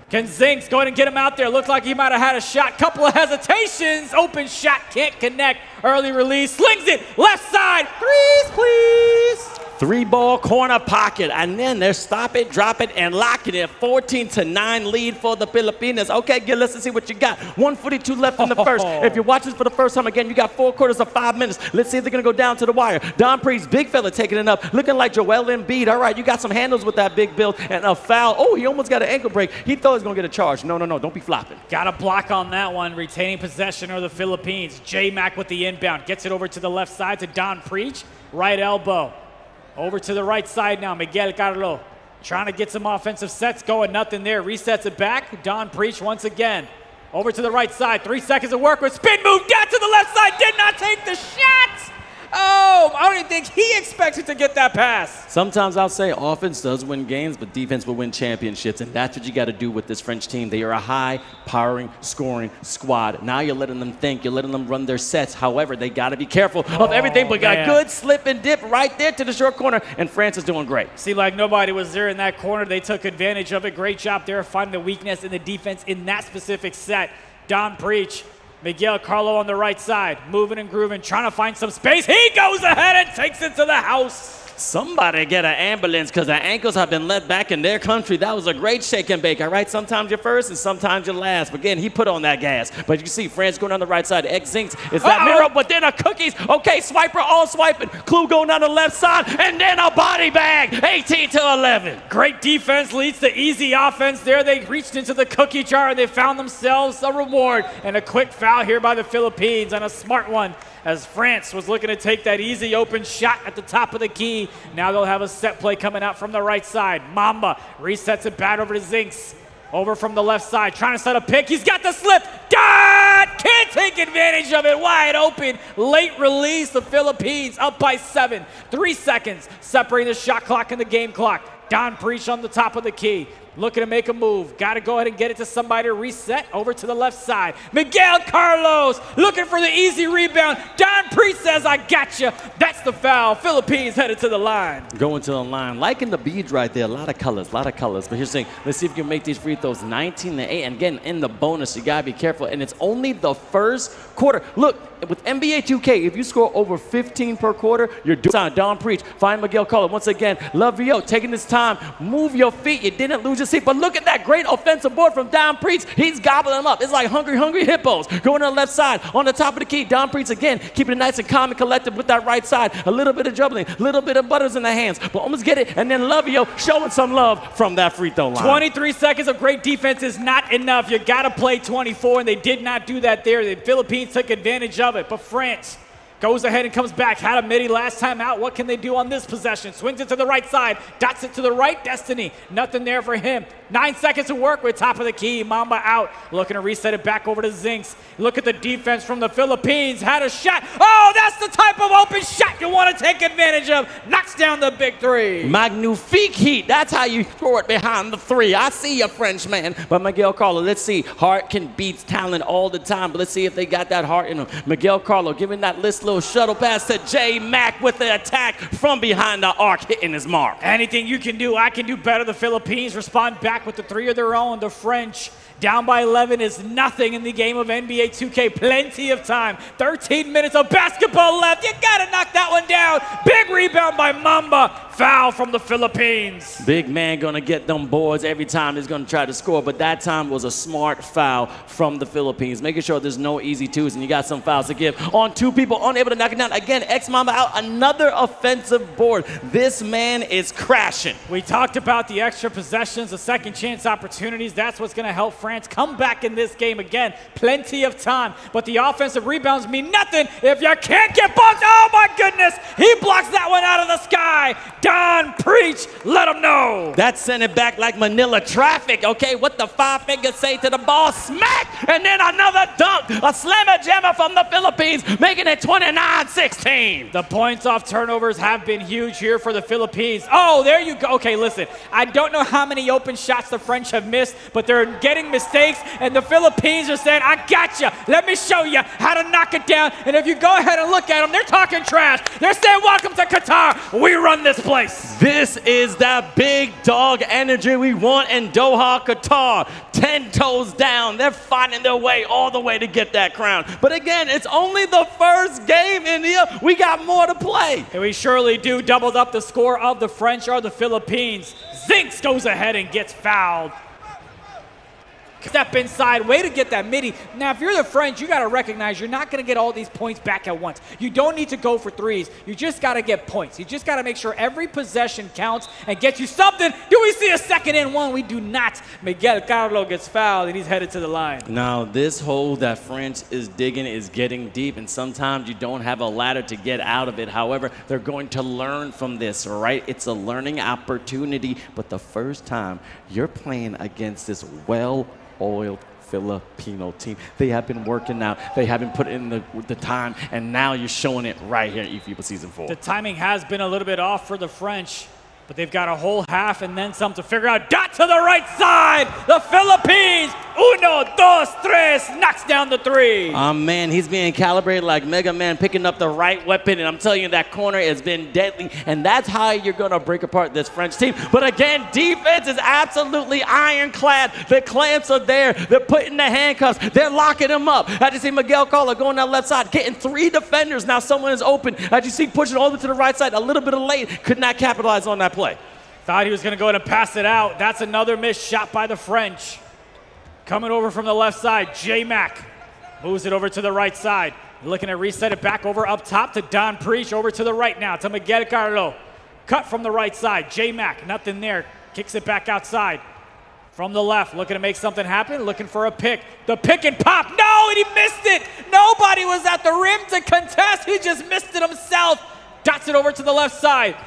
Can Zinks go ahead and get him out there? Looked like he might have had a shot. Couple of hesitations. Open shot, can't connect. Early release, slings it. Left side. Threes, please. 3-ball corner pocket, and then they're stop it, drop it, and locking it. 14-9 lead for the Filipinos. Okay, Gil, let's see what you got. 1:42 left in the first. If you're watching this for the first time, again, you got 4 quarters of 5 minutes. Let's see if they're going to go down to the wire. Don Priest, big fella, taking it up, looking like Joel Embiid. All right, you got some handles with that big build, and a foul. Oh, he almost got an ankle break. He thought he was going to get a charge. No, don't be flopping. Got a block on that one. Retaining possession of the Philippines. J-Mac with the inbound. Gets it over to the left side to Don Priest. Right elbow. Over to the right side now, Miguel Carlo. Trying to get some offensive sets going, nothing there. Resets it back, Don Priest once again. Over to the right side, 3 seconds of work with spin move down to the left side, did not take the shot! Oh, I don't even think he expected to get that pass. Sometimes I'll say offense does win games, but defense will win championships, and that's what you got to do with this French team. They are a high-powering, scoring squad. Now you're letting them think, you're letting them run their sets. However, they got to be careful of everything, but got a good slip and dip right there to the short corner, and France is doing great. See, like nobody was there in that corner. They took advantage of it. Great job there finding the weakness in the defense in that specific set. Don Priest. Miguel Carlo on the right side, moving and grooving, trying to find some space. He goes ahead and takes it to the house. Somebody get an ambulance because their ankles have been let back in their country. That was a great shake and bake, all right? Sometimes you're first and sometimes you're last. But again, he put on that gas. But you see France going on the right side. X-Zinks is that mirror, but then a cookies. Okay, swiper all swiping. Clue going on the left side, and then a body bag. 18-11. Great defense leads to easy offense there. They reached into the cookie jar and they found themselves a reward. And a quick foul here by the Philippines, and a smart one, as France was looking to take that easy open shot at the top of the key. Now they'll have a set play coming out from the right side. Mamba resets it back over to Zinks. Over from the left side, trying to set a pick. He's got the slip. Dot! Can't take advantage of it. Wide open. Late release. The Philippines up by 7. 3 seconds separating the shot clock and the game clock. Don Priest on the top of the key. Looking to make a move. Got to go ahead and get it to somebody to reset over to the left side. Miguel Carlos looking for the easy rebound. Don Priest says, I got you. That's the foul. Philippines headed to the line. Going to the line. Liking the beads right there. A lot of colors. But here's the thing. Let's see if you can make these free throws. 19-8. And again, in the bonus, you got to be careful. And it's only the first quarter. Look, with NBA 2K, if you score over 15 per quarter, you're doing time. Don Priest, find Miguel Carlo. Once again, Lovio taking his time. Move your feet. You didn't lose your seat. But look at that great offensive board from Don Priest. He's gobbling them up. It's like hungry hippos. Going to the left side. On the top of the key, Don Priest again, keeping it nice and calm and collected with that right side. A little bit of dribbling, a little bit of butters in the hands. But almost get it. And then Lovio showing some love from that free throw line. 23 seconds of great defense is not enough. You got to play 24, and they did not do that there. The Philippines took advantage of it. But France goes ahead and comes back. Had a midi last time out. What can they do on this possession? Swings it to the right side. Dots it to the right. Destiny. Nothing there for him. 9 seconds to work with. Top of the key. Mamba out. Looking to reset it back over to Zinks. Look at the defense from the Philippines. Had a shot. Oh, that's the type of open shot you want to take advantage of. Knocks down the big three. Magnifique heat. That's how you throw it behind the three. I see you, Frenchman. But Miguel Carlo, let's see. Heart can beat talent all the time. But let's see if they got that heart in them. Miguel Carlo giving that little shuttle pass to J-Mac with the attack from behind the arc, hitting his mark. Anything you can do, I can do better. The Philippines respond back with the 3 of their own. The French down by 11 is nothing in the game of NBA 2K. Plenty of time. 13 minutes of basketball left. You gotta knock that one down. Big rebound by Mamba. Foul from the Philippines. Big man gonna get them boards every time he's gonna try to score, but that time was a smart foul from the Philippines, making sure there's no easy twos and you got some fouls to give on 2 people, unable to knock it down. Again, X-Mamba out, another offensive board. This man is crashing. We talked about the extra possessions, the second chance opportunities. That's what's gonna help France come back in this game. Again, plenty of time, but the offensive rebounds mean nothing if you can't get bumped. Oh my goodness, he blocks that one out of the sky. Don Preach, let them know. That sent it back like Manila traffic, okay? What the five fingers say to the ball? Smack! And then another dunk. A slammer jammer from the Philippines, making it 29-16. The points off turnovers have been huge here for the Philippines. Oh, there you go. Okay, listen. I don't know how many open shots the French have missed, but they're getting mistakes, and the Philippines are saying, I got you. Let me show you how to knock it down. And if you go ahead and look at them, they're talking trash. They're saying, welcome to Qatar. We run this place. This is that big dog energy we want in Doha, Qatar. 10 toes down. They're finding their way all the way to get that crown. But again, it's only the first game, India. We got more to play. And we surely do. Doubled up the score of the French or the Philippines. Zinks goes ahead and gets fouled. Step inside, way to get that midi. Now, if you're the French, you got to recognize you're not going to get all these points back at once. You don't need to go for threes. You just got to get points. You just got to make sure every possession counts and get you something. Do we see a second and one? We do not. Miguel Carlo gets fouled, and he's headed to the line. Now, this hole that French is digging is getting deep, and sometimes you don't have a ladder to get out of it. However, they're going to learn from this, all right? It's a learning opportunity, but the first time you're playing against this well-oiled Filipino team. They have been working out. They have been putting in the time, and now you're showing it right here in eFIBA Season 4. The timing has been a little bit off for the French, but they've got a whole half and then some to figure out. Dot to the right side. The Philippines. 1, 2, 3. Knocks down the three. Oh, man, he's being calibrated like Mega Man, picking up the right weapon. And I'm telling you, that corner has been deadly. And that's how you're going to break apart this French team. But again, defense is absolutely ironclad. The clamps are there. They're putting the handcuffs. They're locking them up. As you see Miguel Carlo going down left side, getting 3 defenders. Now someone is open. As you see, pushing all the way to the right side, a little bit of late. Could not capitalize on that play. Thought he was going to go ahead and pass it out. That's another missed shot by the French. Coming over from the left side, J-Mac moves it over to the right side. Looking to reset it back over up top to Don Preach. Over to the right now to Miguel Carlo. Cut from the right side. J-Mac, nothing there. Kicks it back outside. From the left, looking to make something happen. Looking for a pick. The pick and pop. No, and he missed it. Nobody was at the rim to contest. He just missed it himself. Dots it over to the left side.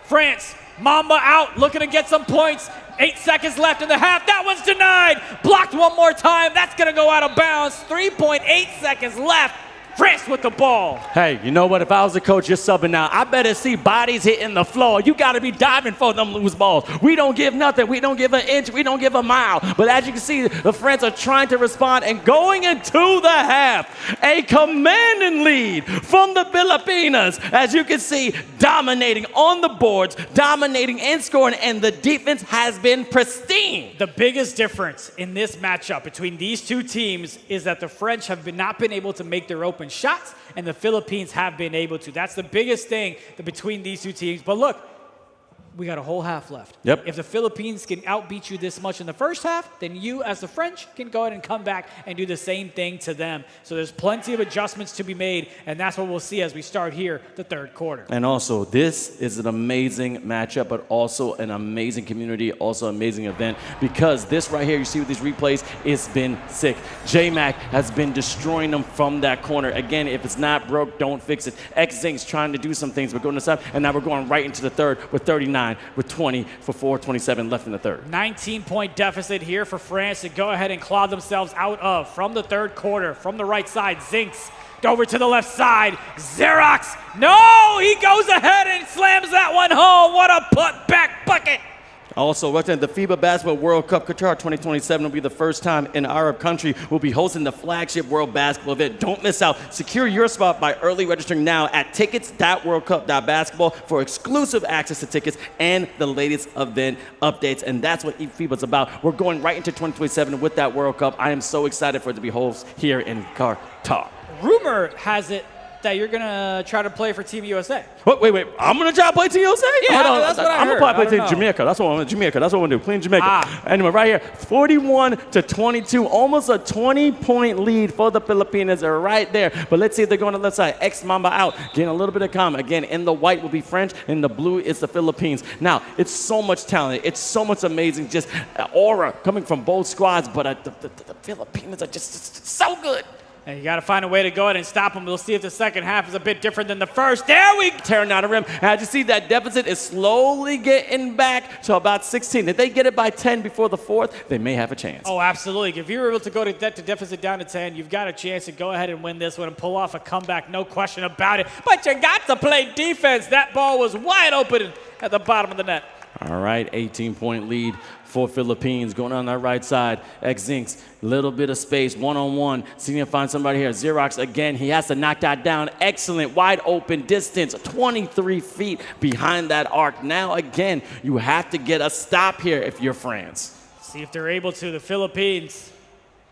France. Mamba out, looking to get some points. 8 seconds left in the half. That one's denied. Blocked one more time. That's going to go out of bounds. 3.8 seconds left. France with the ball. Hey, you know what? If I was a coach, you're subbing now. I better see bodies hitting the floor. You got to be diving for them loose balls. We don't give nothing. We don't give an inch. We don't give a mile. But as you can see, the French are trying to respond and going into the half. A commanding lead from the Filipinas. As you can see, dominating on the boards, dominating and scoring, and the defense has been pristine. The biggest difference in this matchup between these two teams is that the French have not been able to make their open shots, and the Philippines have been able to. That's the biggest thing between these two teams. But look, we got a whole half left. Yep. If the Philippines can outbeat you this much in the first half, then you, as the French, can go ahead and come back and do the same thing to them. So there's plenty of adjustments to be made, and that's what we'll see as we start here the third quarter. And also, this is an amazing matchup, but also an amazing community, also an amazing event, because this right here, you see with these replays, it's been sick. J-Mac has been destroying them from that corner. Again, if it's not broke, don't fix it. X-Zink's trying to do some things, but going to side, and now we're going right into the third with 39. With 20 for 4:27 left in the third. 19-point deficit here for France to go ahead and claw themselves out of from the third quarter. From the right side, Zinks over to the left side. Xerox, no, he goes ahead and slams that one home. What a put-back bucket. Also, the FIBA Basketball World Cup Qatar 2027 will be the first time an Arab country will be hosting the flagship World Basketball event. Don't miss out. Secure your spot by early registering now at TICKETS.WORLDCUP.BASKETBALL for exclusive access to tickets and the latest event updates. And that's what eFIBA is about. We're going right into 2027 with that World Cup. I am so excited for it to be hosted here in Qatar. Rumor has it that you're going to try to play for Team USA. Wait. I'm going to try to play Team USA? Yeah, that's what I heard. I'm going to play Team Jamaica. That's what I want to do. Jamaica. That's what I want to do. Playing Jamaica. Anyway, right here, 41-22. Almost a 20-point lead for the Filipinos. They're right there. But let's see if they're going to the left side. Ex-Mamba out. Getting a little bit of calm. Again, in the white will be French. In the blue is the Philippines. Now, it's so much talent. It's so much amazing. Just aura coming from both squads. But the Filipinos are just so good. And you got to find a way to go ahead and stop them. We'll see if the second half is a bit different than the first. There we go. Tearing out a rim. As you see, that deficit is slowly getting back to about 16. If they get it by 10 before the fourth, they may have a chance. Oh, absolutely. If you're able to go to deficit down to 10, you've got a chance to go ahead and win this one and pull off a comeback, no question about it. But you got to play defense. That ball was wide open at the bottom of the net. All right, 18-point lead for Philippines. Going on that right side, Zinks, little bit of space, one-on-one. See him find somebody here. Xerox again, he has to knock that down. Excellent, wide open distance, 23 feet behind that arc. Now again, you have to get a stop here if you're France. See if they're able to. The Philippines,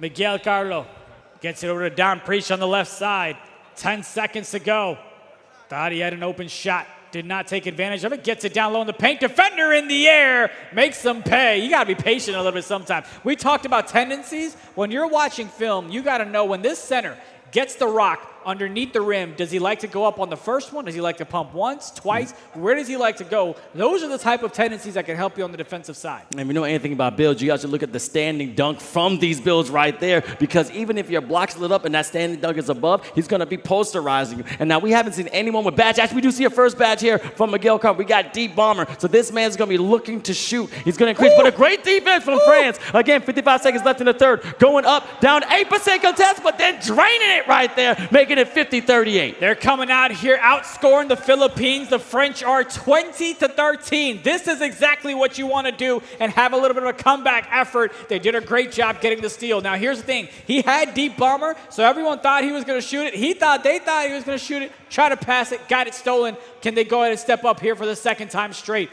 Miguel Carlo gets it over to Don Preach on the left side. 10 seconds to go. Thought he had an open shot. Did not take advantage of it. Gets it down low in the paint. Defender in the air. Makes them pay. You got to be patient a little bit sometimes. We talked about tendencies. When you're watching film, you got to know when this center gets the rock underneath the rim, does he like to go up on the first one? Does he like to pump once, twice? Where does he like to go? Those are the type of tendencies that can help you on the defensive side. And if you know anything about builds, you guys should look at the standing dunk from these builds right there, because even if your block's lit up and that standing dunk is above, he's going to be posterizing you. And now we haven't seen anyone with badge. Actually, we do see a first badge here from Miguel Carlo. We got deep bomber. So this man's going to be looking to shoot. He's going to increase, but a great defense from France. Again, 55 seconds left in the third. Going up, down 8% contest, but then draining it right there, making it 50-38. They're coming out here, outscoring the Philippines. The French are 20-13. This is exactly what you want to do and have a little bit of a comeback effort. They did a great job getting the steal. Now, here's the thing. He had deep bomber, so everyone thought he was going to shoot it. They thought he was going to shoot it, try to pass it, got it stolen. Can they go ahead and step up here for the second time straight?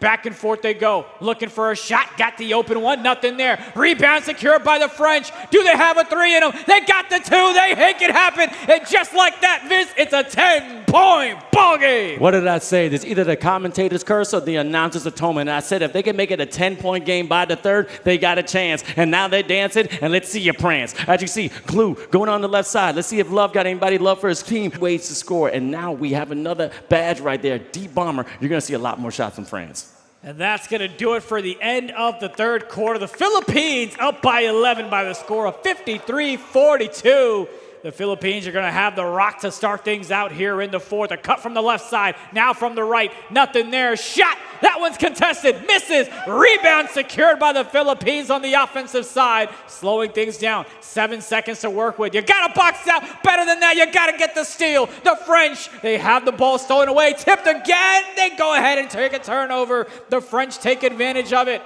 Back and forth they go, looking for a shot, got the open one, nothing there. Rebound secured by the French. Do they have a three in them? They got the two, they make it happen. And just like that, Vince, it's a 10-point ball game. What did I say? There's either the commentator's curse or the announcer's atonement. And I said if they can make it a 10-point game by the third, they got a chance. And now they're dancing, and let's see you prance. As you see, Glue going on the left side. Let's see if Love got anybody love for his team. Ways to score, and now we have another badge right there, deep bomber. You're going to see a lot more shots from France. And that's going to do it for the end of the third quarter. The Philippines up by 11 by the score of 53-42. The Philippines are going to have the rock to start things out here in the fourth. A cut from the left side, now from the right. Nothing there. Shot. That one's contested. Misses. Rebound secured by the Philippines on the offensive side. Slowing things down. 7 seconds to work with. You got to box out. Better than that, you got to get the steal. The French, they have the ball stolen away. Tipped again. They go ahead and take a turnover. The French take advantage of it.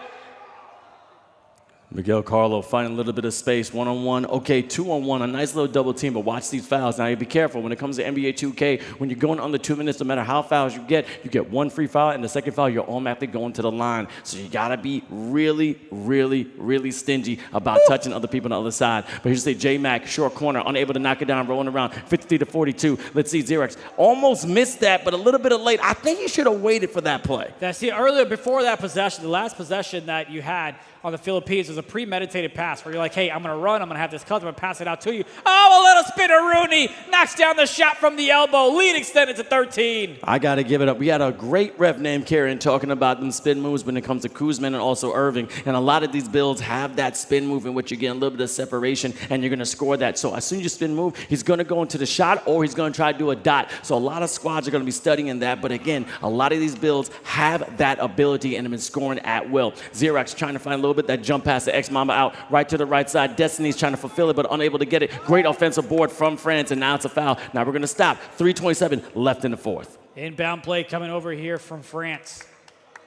Miguel Carlo finding a little bit of space, one-on-one. Okay, two-on-one, a nice little double team, but watch these fouls. Now, you be careful when it comes to NBA 2K. When you're going under 2 minutes, no matter how fouls you get one free foul, and the second foul, you're automatically going to the line. So you got to be really, really, really stingy about touching other people on the other side. But here's say J-Mac, short corner, unable to knock it down, rolling around, 53-42. Let's see, Xerox almost missed that, but a little bit of late. I think he should have waited for that play. See, earlier, before that possession, the last possession that you had on the Philippines was a premeditated pass where you're like, hey, I'm going to run, I'm going to have this cut, I'm going to pass it out to you. Oh, a little spinner-rooney knocks down the shot from the elbow. Lead extended to 13. I got to give it up. We had a great ref named Karen talking about them spin moves when it comes to Kuzman and also Irving. And a lot of these builds have that spin move in which you get a little bit of separation and you're going to score that. So as soon as you spin move, he's going to go into the shot or he's going to try to do a dot. So a lot of squads are going to be studying that. But again, a lot of these builds have that ability and have been scoring at will. Xerox trying to find a little bit that jump pass to X-Mama out right to the right side. Destiny's trying to fulfill it but unable to get it. Great offensive board from France, and now it's a foul. Now we're going to stop. 3:27 left in the fourth. Inbound play coming over here from France.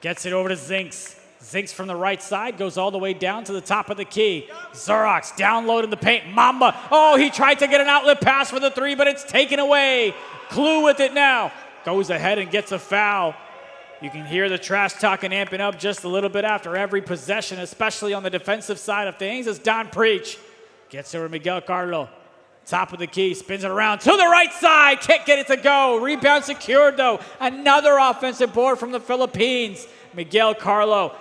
Gets it over to Zinks. Zinks from the right side goes all the way down to the top of the key. Xerox down low in the paint. Mamba. Oh, he tried to get an outlet pass for the three, but it's taken away. Clue with it now. Goes ahead and gets a foul. You can hear the trash talking amping up just a little bit after every possession, especially on the defensive side of things, as Don Preach gets over Miguel Carlo. Top of the key, spins it around to the right side. Can't get it to go. Rebound secured, though. Another offensive board from the Philippines. Miguel Carlo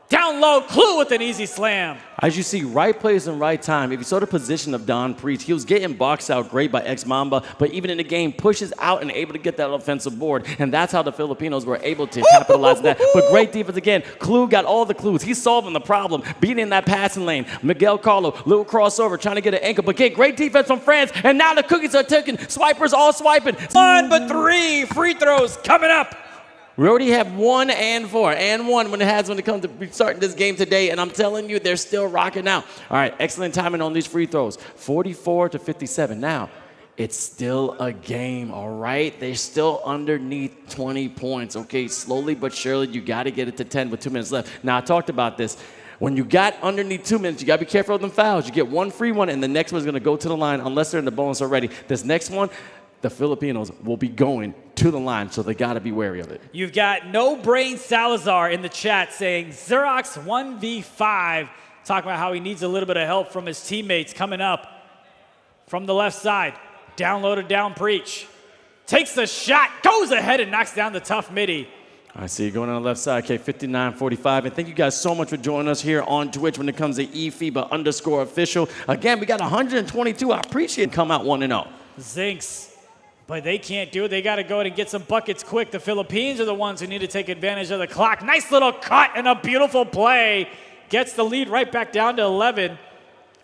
Down low, Clue with an easy slam. As you see, right place and right time. If you saw the position of Don Preach, he was getting boxed out great by ex-Mamba, but even in the game, pushes out and able to get that offensive board, and that's how the Filipinos were able to capitalize on that. But great defense again. Clue got all the clues. He's solving the problem, beating in that passing lane. Miguel Carlo, little crossover, trying to get an ankle, but again, great defense from France, and now the cookies are ticking. Swipers all swiping. 1 but 3 free throws coming up. We already have 1 and 4 and 1 when it comes to starting this game today, and I'm telling you, they're still rocking out. All right, excellent timing on these free throws. 44 to 57. Now, it's still a game, all right? They're still underneath 20 points, okay? Slowly but surely, you got to get it to 10 with 2 minutes left. Now, I talked about this. When you got underneath 2 minutes, you got to be careful of them fouls. You get 1 free one, and the next one's going to go to the line unless they're in the bonus already. This next one, the Filipinos will be going to the line, so they got to be wary of it. You've got No Brain Salazar in the chat saying Xerox 1v5, talking about how he needs a little bit of help from his teammates coming up from the left side. Down low to down Preach. Takes the shot, goes ahead and knocks down the tough midi. I see you going on the left side, okay, 59-45. And thank you guys so much for joining us here on Twitch when it comes to eFIBA_official. Again, we got 122. I appreciate it. Come out 1-0. Zinks. But they can't do it. They got to go ahead and get some buckets quick. The Philippines are the ones who need to take advantage of the clock. Nice little cut and a beautiful play. Gets the lead right back down to 11.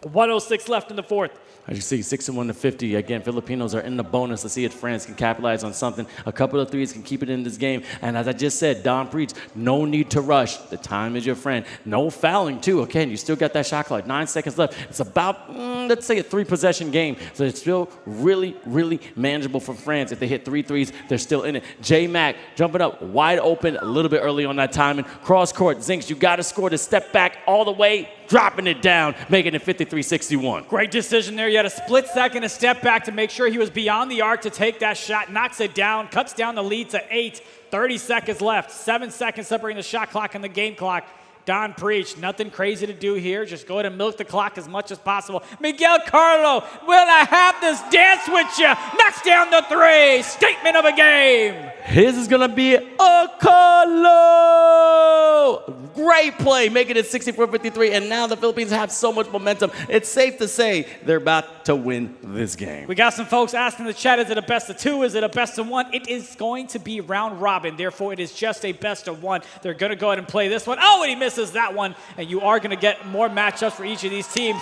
1:06 left in the fourth. As you see, 61 to 50. Again, Filipinos are in the bonus. Let's see if France can capitalize on something. A couple of threes can keep it in this game. And as I just said, Don Preach, no need to rush. The time is your friend. No fouling, too. Again, you still got that shot clock. 9 seconds left. It's about, let's say, a 3-possession game. So it's still really, really manageable for France. If they hit 3 threes, they're still in it. J-Mac jumping up wide open a little bit early on that timing. Cross court. Zinks, you got to score to step back all the way, dropping it down, making it 53-61. Great decision there. You had a split second, a step back to make sure he was beyond the arc to take that shot, knocks it down, cuts down the lead to 8. 30 seconds left. 7 seconds separating the shot clock and the game clock. Don Preach, nothing crazy to do here. Just go ahead and milk the clock as much as possible. Miguel Carlo, will I have this dance with you? Knocks down the 3. Statement of a game. His is going to be a Carlo. Great play, making it 64-53. And now the Philippines have so much momentum. It's safe to say they're about to win this game. We got some folks asking in the chat, is it a best of 2? Is it a best of 1? It is going to be round robin. Therefore, it is just a best of 1. They're going to go ahead and play this one. Oh, and he misses that one. And you are going to get more matchups for each of these teams.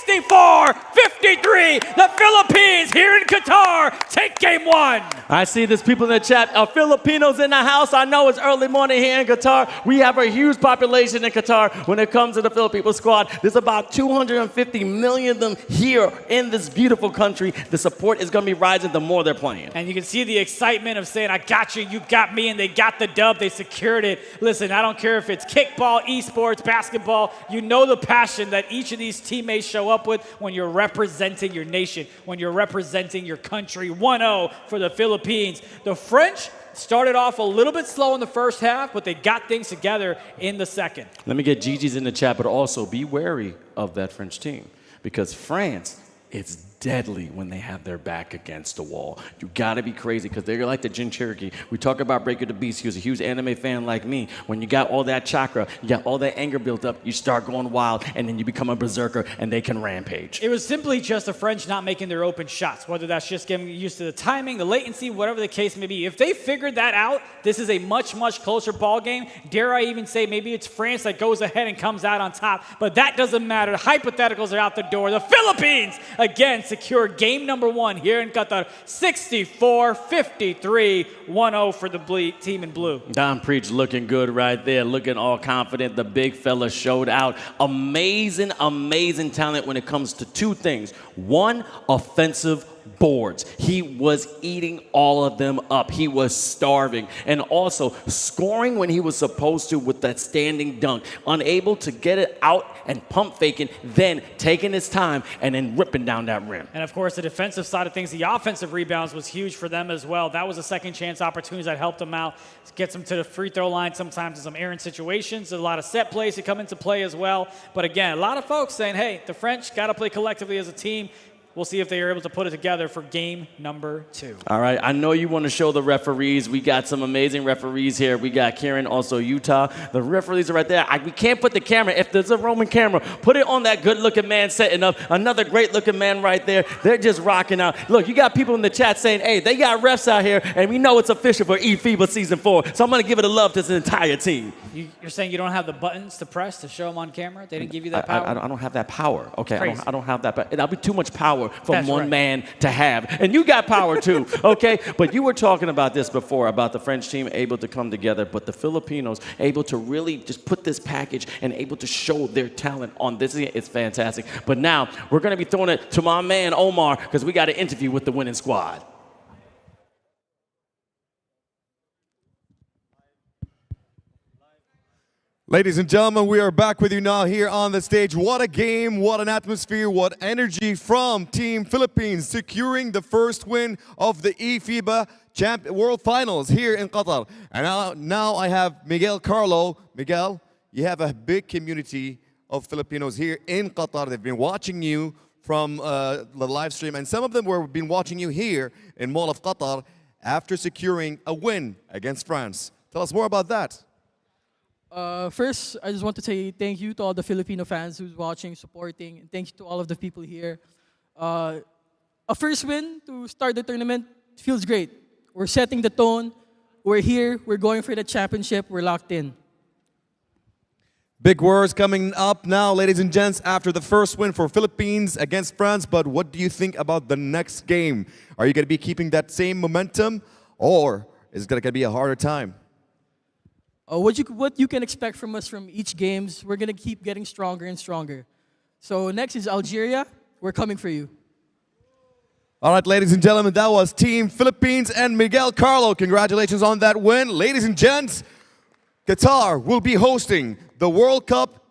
64-53. The Philippines here in Qatar take game 1. I see there's people in the chat. Filipinos in the house. I know it's early morning here in Qatar. We have a huge population in Qatar when it comes to the Filipino squad. There's about 250 million of them here in this beautiful country. The support is going to be rising the more they're playing. And you can see the excitement of saying, I got you, you got me, and they got the dub. They secured it. Listen, I don't care if it's kickball, esports, basketball. You know the passion that each of these teammates show up with when you're representing your nation, when you're representing your country. 1-0 for the Philippines. The French started off a little bit slow in the first half, but they got things together in the second. Let me get Gigi's in the chat, but also be wary of that French team because France, it's deadly when they have their back against the wall. You gotta be crazy because they're like the Jin Cherokee. We talk about Breaker the Beast. He was a huge anime fan like me. When you got all that chakra, you got all that anger built up, you start going wild, and then you become a berserker, and they can rampage. It was simply just the French not making their open shots, whether that's just getting used to the timing, the latency, whatever the case may be. If they figured that out, this is a much, much closer ball game. Dare I even say maybe it's France that goes ahead and comes out on top, but that doesn't matter. Hypotheticals are out the door. The Philippines, again, secure game number 1 here in Qatar. 64-53, 1-0 for the team in blue. Don Preach looking good right there, looking all confident. The big fella showed out. Amazing, amazing talent when it comes to 2 things. 1, offensive boards. He was eating all of them up. He was starving. And also scoring when he was supposed to with that standing dunk. Unable to get it out and pump faking, then taking his time and then ripping down that rim. And of course, the defensive side of things, the offensive rebounds was huge for them as well. That was a second chance opportunity that helped them out. Gets them to the free throw line sometimes in some errant situations. There's a lot of set plays that come into play as well. But again, a lot of folks saying, hey, the French got to play collectively as a team. We'll see if they are able to put it together for game number 2. All right, I know you want to show the referees. We got some amazing referees here. We got Kieran, also Utah. The referees are right there. We can't put the camera. If there's a Roman camera, put it on that good-looking man setting up. Another great-looking man right there. They're just rocking out. Look, you got people in the chat saying, hey, they got refs out here, and we know it's official for eFIBA Season 4. So I'm going to give it a love to this entire team. You're saying you don't have the buttons to press to show them on camera? They didn't give you that power? I don't have that power, okay? I don't have that power. That'll be too much power for That's one right. man to have. And you got power too, okay? But you were talking about this before, about the French team able to come together, but the Filipinos able to really just put this package and able to show their talent on this. It's fantastic. But now we're going to be throwing it to my man Omar because we got an interview with the winning squad. Ladies and gentlemen, we are back with you now here on the stage. What a game, what an atmosphere, what energy from Team Philippines securing the first win of the eFIBA World Finals here in Qatar. And now I have Miguel Carlo. Miguel, you have a big community of Filipinos here in Qatar. They've been watching you from the live stream, and some of them have been watching you here in Mall of Qatar after securing a win against France. Tell us more about that. First, I just want to say thank you to all the Filipino fans who's watching, supporting, and thank you to all of the people here. A first win to start the tournament feels great. We're setting the tone. We're here. We're going for the championship. We're locked in. Big words coming up now, ladies and gents, after the first win for Philippines against France. But what do you think about the next game? Are you going to be keeping that same momentum, or is it going to be a harder time? What you can expect from us from each games, we're going to keep getting stronger and stronger. So next is Algeria. We're coming for you. All right, ladies and gentlemen, that was Team Philippines and Miguel Carlo. Congratulations on that win. Ladies and gents, Qatar will be hosting the World Cup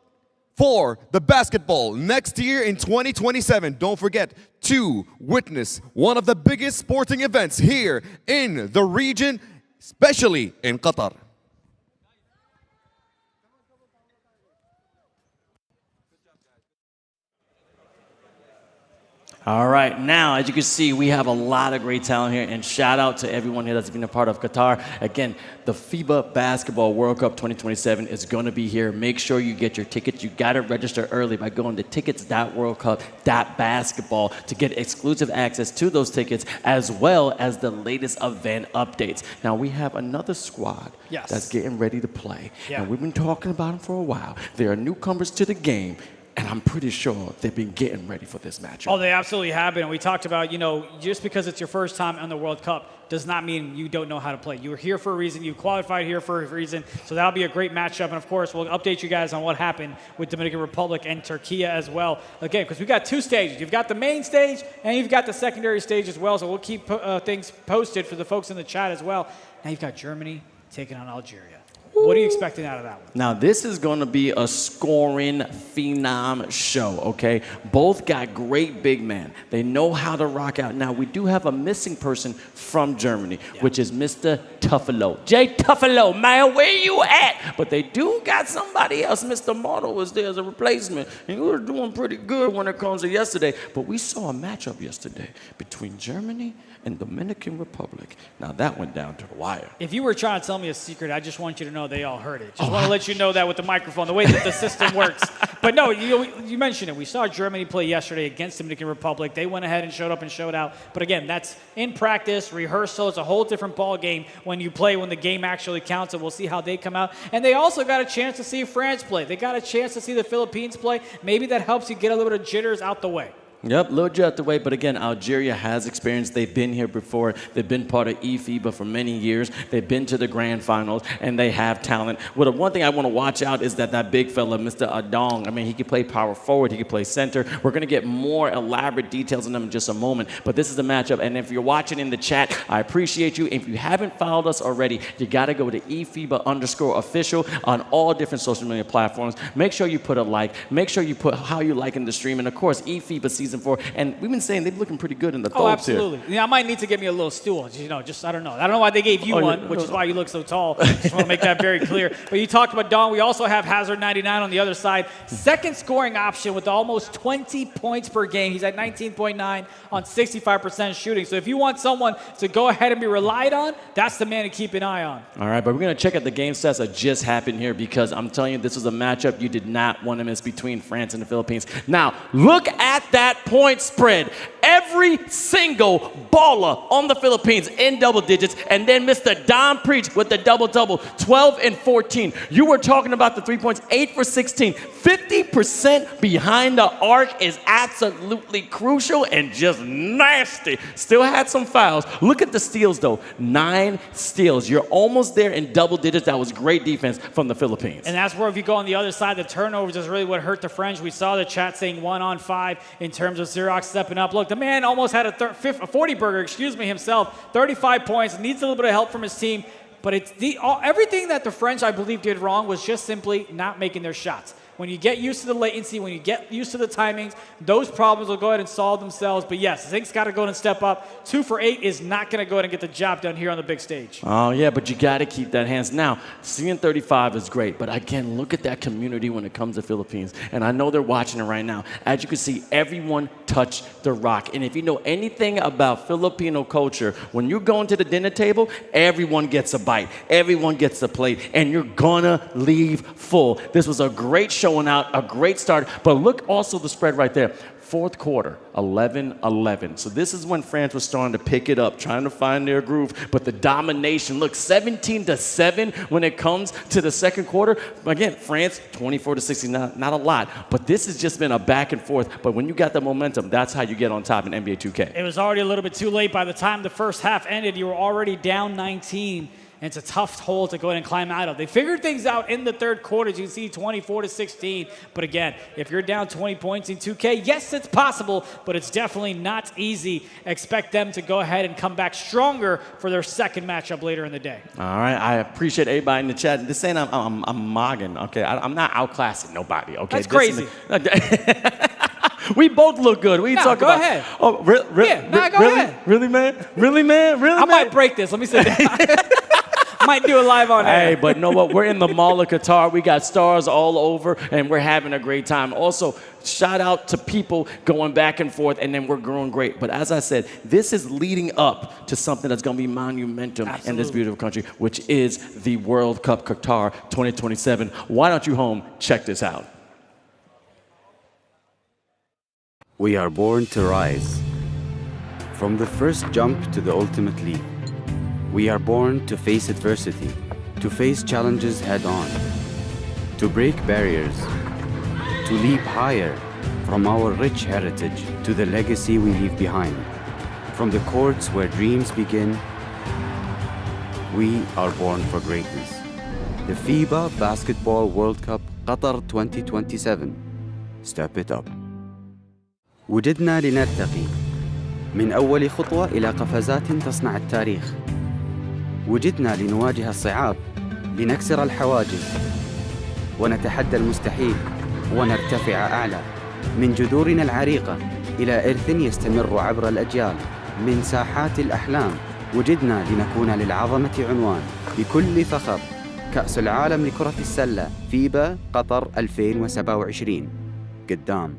for the basketball next year in 2027. Don't forget to witness one of the biggest sporting events here in the region, especially in Qatar. All right, now, as you can see, we have a lot of great talent here, and shout out to everyone here that's been a part of Qatar. Again, the FIBA Basketball World Cup 2027 is going to be here. Make sure you get your tickets. You got to register early by going to TICKETS.WORLDCUP.BASKETBALL to get exclusive access to those tickets, as well as the latest event updates. Now, we have another squad that's getting ready to play, and we've been talking about them for a while. They are newcomers to the game. And I'm pretty sure they've been getting ready for this matchup. Oh, they absolutely have been. And we talked about, you know, just because it's your first time on the World Cup does not mean you don't know how to play. You were here for a reason. You qualified here for a reason. So that'll be a great matchup. And, of course, we'll update you guys on what happened with Dominican Republic and Türkiye as well. Again, because we've got two stages. You've got the main stage, and you've got the secondary stage as well. So we'll keep things posted for the folks in the chat as well. Now you've got Germany taking on Algeria. What are you expecting out of that one? Now, this is going to be a scoring phenom show, okay? Both got great big men. They know how to rock out. Now, we do have a missing person from Germany, which is Mr. Tuffalo. Jay Tuffalo, man, where you at? But they do got somebody else. Mr. Marto was there as a replacement. And he was doing pretty good when it comes to yesterday. But we saw a matchup yesterday between Germany and Dominican Republic. Now, that went down to the wire. If you were trying to tell me a secret, I just want you to know they all heard it. Just want to let you know that with the microphone, the way that the system works. But no, you mentioned it. We saw Germany play yesterday against Dominican Republic. They went ahead and showed up and showed out. But again, that's in practice, rehearsal. It's a whole different ball game when you play, when the game actually counts. And we'll see how they come out. And they also got a chance to see France play. They got a chance to see the Philippines play. Maybe that helps you get a little bit of jitters out the way. Yep, little jet the way, but again, Algeria has experience. They've been here before. They've been part of eFIBA for many years. They've been to the grand finals, and they have talent. Well, the one thing I want to watch out is that big fella, Mr. Adong. I mean, he can play power forward. He can play center. We're going to get more elaborate details on them in just a moment, but this is the matchup, and if you're watching in the chat, I appreciate you. If you haven't followed us already, you got to go to eFIBA_official on all different social media platforms. Make sure you put a like. Make sure you put how you liking the stream, and of course, eFIBA Season season 4. And we've been saying they're looking pretty good in the Oh, throws absolutely. here. Yeah, I might need to get me a little stool. You know, just I don't know. I don't know why they gave you one, which is why you look so tall. Just want to make that very clear. But you talked about Don. We also have Hazard 99 on the other side. Second scoring option with almost 20 points per game. He's at 19.9 on 65% shooting. So if you want someone to go ahead and be relied on, that's the man to keep an eye on. All right, but we're going to check out the game stats that just happened here because I'm telling you, this was a matchup you did not want to miss between France and the Philippines. Now, look at that point spread. Every single baller on the Philippines in double digits, and then Mr. Don Preach with the double-double, 12 and 14. You were talking about the 3 points, 8 for 16. 50% behind the arc is absolutely crucial and just nasty. Still had some fouls. Look at the steals, though. 9 steals. You're almost there in double digits. That was great defense from the Philippines. And that's where if you go on the other side, the turnovers is really what hurt the French. We saw the chat saying 1-on-5 in terms of Xerox stepping up. Look, the man almost had a 40-burger, himself. 35 points. Needs a little bit of help from his team. But it's everything that the French, I believe, did wrong was just simply not making their shots. When you get used to the latency, when you get used to the timings, those problems will go ahead and solve themselves. But yes, Zink's got to go ahead and step up. 2 for 8 is not going to go ahead and get the job done here on the big stage. Oh, yeah, but you got to keep that hands. Now, seeing 35 is great, but again, look at that community when it comes to Philippines. And I know they're watching it right now. As you can see, everyone touched the rock. And if you know anything about Filipino culture, when you're going to the dinner table, everyone gets a bite. Everyone gets a plate, and you're going to leave full. This was a great showing out, a great start. But look also the spread right there. Fourth quarter, 11-11. So this is when France was starting to pick it up, trying to find their groove. But the domination, look, 17-7 when it comes to the second quarter. Again, France, 24-16, not a lot. But this has just been a back and forth. But when you got the momentum, that's how you get on top in NBA 2K. It was already a little bit too late. By the time the first half ended, you were already down 19. And it's a tough hole to go ahead and climb out of. They figured things out in the third quarter. As you can see, 24-16. But again, if you're down 20 points in 2K, yes, it's possible, but it's definitely not easy. Expect them to go ahead and come back stronger for their second matchup later in the day. All right, I appreciate everybody in the chat. This ain't I'm mogging, okay? I'm not outclassing nobody, okay? That's crazy. We both look good. We talk about. Go ahead. Oh, Go ahead. Really, man? Really, man? Really, I might break this. Let me sit down. Might do it live on air. Hey, but know what? We're in the Mall of Qatar. We got stars all over, and we're having a great time. Also, shout out to people going back and forth, and then we're growing great. But as I said, this is leading up to something that's going to be monumental in this beautiful country, which is the World Cup Qatar 2027. Why don't you home check this out? We are born to rise. From the first jump to the ultimate leap. We are born to face adversity, to face challenges head on, to break barriers, to leap higher from our rich heritage to the legacy we leave behind. From the courts where dreams begin, we are born for greatness. The FIBA Basketball World Cup Qatar 2027. Step it up. وجدنا لنرتقي من أول خطوة إلى قفزات تصنع التاريخ. وجدنا لنواجه الصعاب، لنكسر الحواجز ونتحدى المستحيل ونرتفع أعلى من جذورنا العريقة إلى إرث يستمر عبر الأجيال. من ساحات الأحلام وجدنا لنكون للعظمة عنوان بكل فخر. كأس العالم لكرة السلة فيبا قطر 2027 قدام.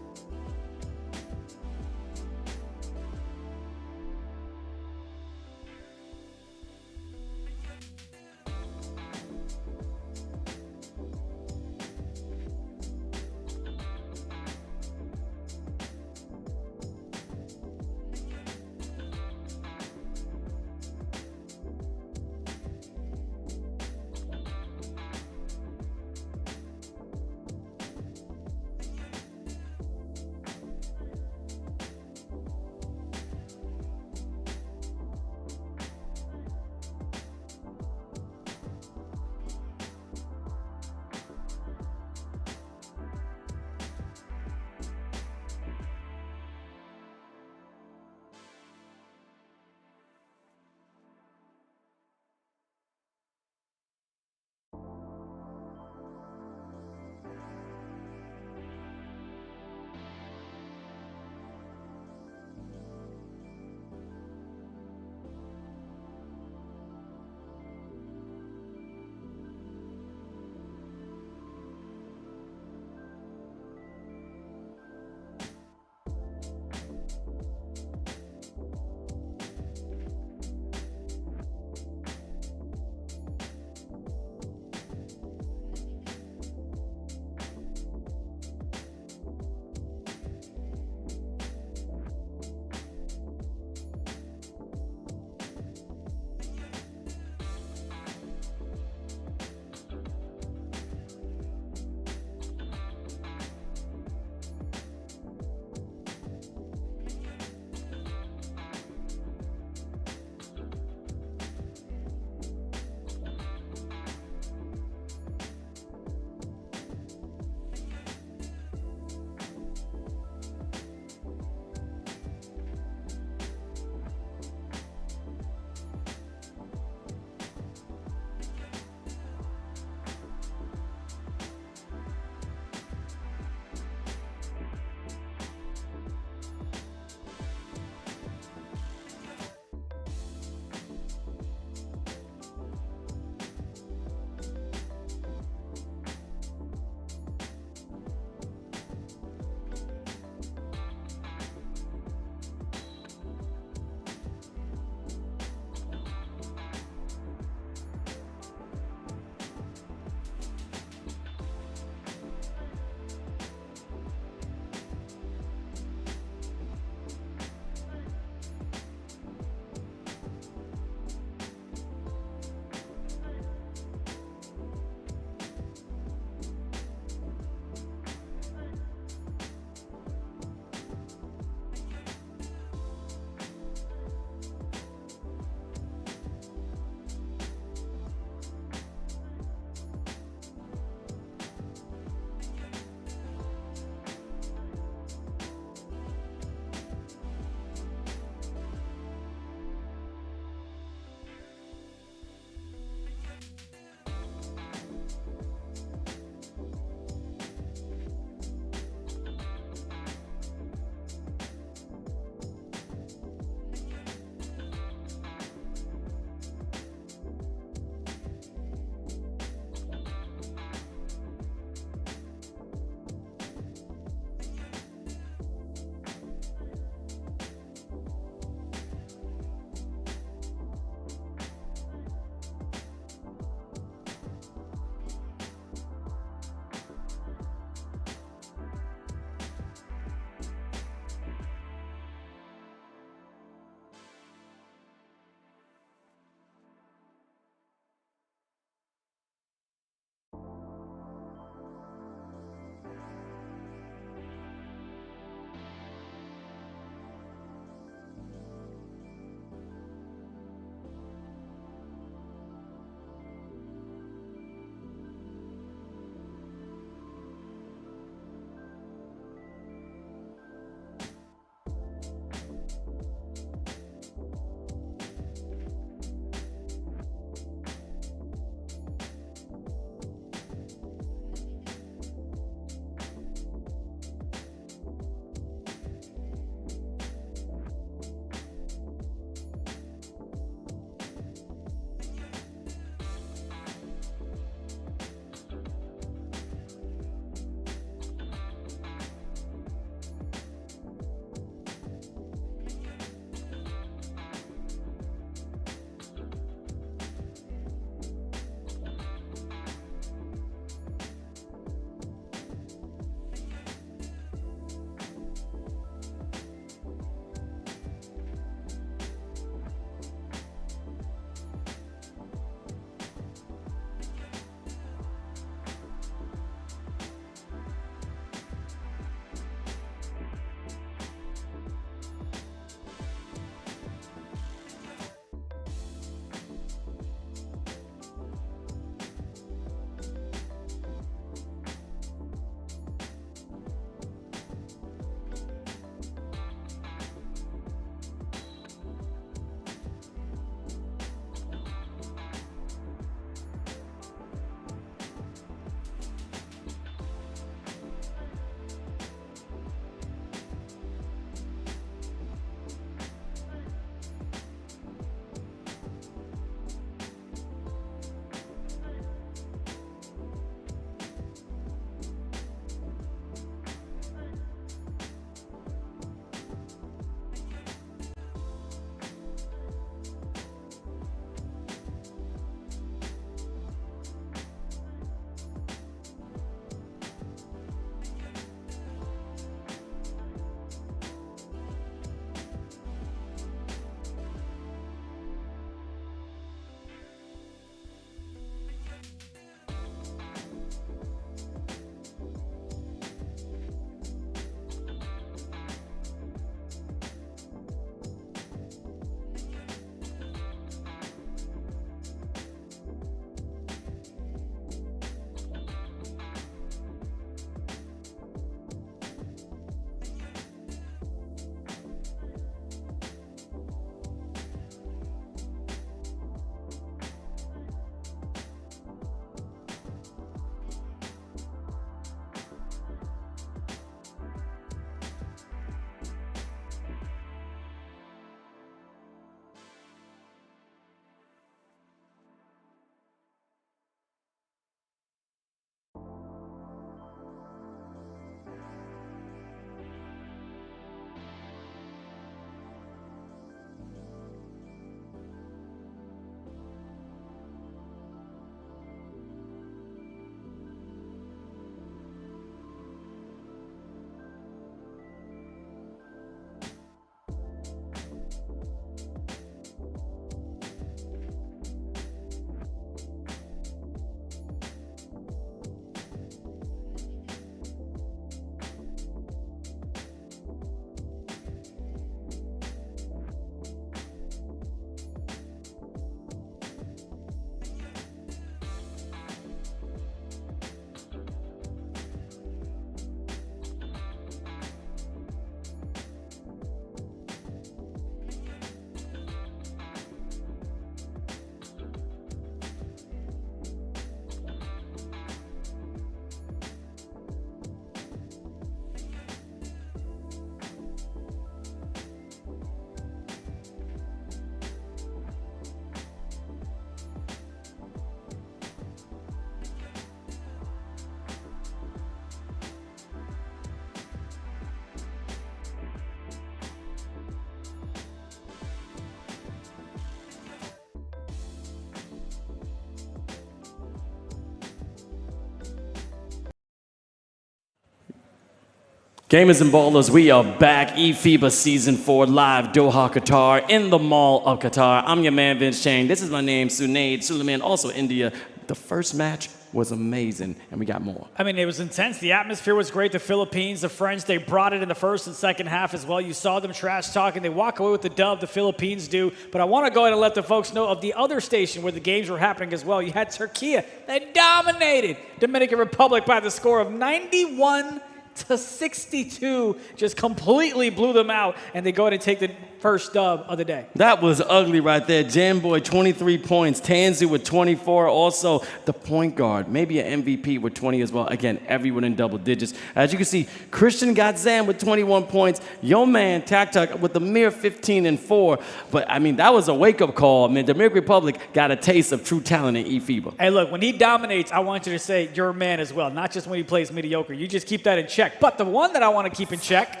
Gamers and ballers, we are back. eFIBA Season 4 live, Doha, Qatar, in the Mall of Qatar. I'm your man, Vince Chang. This is my name, Zunaid, Suleman, also India. The first match was amazing, and we got more. I mean, it was intense. The atmosphere was great. The Philippines, the French, they brought it in the first and second half as well. You saw them trash talking. They walk away with the dub. The Philippines do. But I want to go ahead and let the folks know of the other station where the games were happening as well. You had Türkiye. They dominated Dominican Republic by the score of 91-62, just completely blew them out, and they go ahead and take the first dub of the day. That was ugly right there. Jamboy, 23 points. Tanzu with 24. Also, the point guard, maybe an MVP with 20 as well. Again, everyone in double digits. As you can see, Christian got Zam with 21 points. Yo man, Tak with a mere 15 and 4. But, I mean, that was a wake-up call. I mean, the Dominican Republic got a taste of true talent in eFIBA. Hey, look, when he dominates, I want you to say you're a man as well, not just when he plays mediocre. You just keep that in check. But the one that I want to keep in check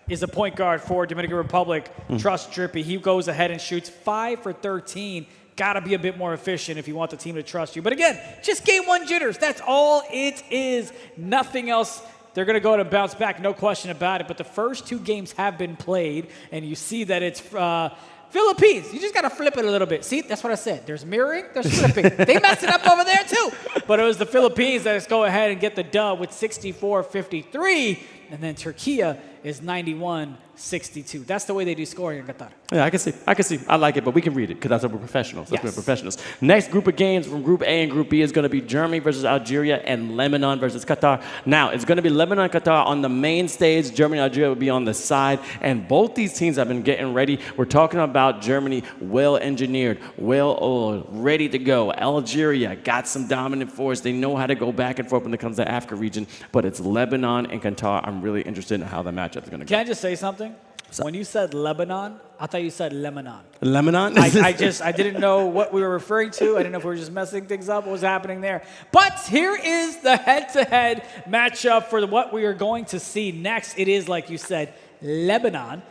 is the point guard for Dominican Republic, Trust Drippy. He goes ahead and shoots 5 for 13. Got to be a bit more efficient if you want the team to trust you. But again, just game one jitters. That's all it is. Nothing else. They're going to go ahead and bounce back, no question about it. But the first 2 games have been played, and you see that it's Philippines. You just got to flip it a little bit. See, that's what I said. There's mirroring, there's flipping. They messed it up over there too. But it was the Philippines that just go ahead and get the dub with 64-53. And then Türkiye is 91-62. That's the way they do scoring in Qatar. Yeah, I can see. I like it, but we can read it because that's what we're professionals. We're professionals. Next group of games from Group A and Group B is going to be Germany versus Algeria and Lebanon versus Qatar. Now, it's going to be Lebanon and Qatar on the main stage. Germany and Algeria will be on the side. And both these teams have been getting ready. We're talking about Germany, well-engineered, well-oiled, ready to go. Algeria got some dominant force. They know how to go back and forth when it comes to the Africa region. But it's Lebanon and Qatar. I'm really interested in how the matchup is going to go. Can I just say something? When you said Lebanon, I thought you said Lebanon. Lebanon? I didn't know what we were referring to. I didn't know if we were just messing things up, what was happening there. But here is the head-to-head matchup for what we are going to see next. It is, like you said, Lebanon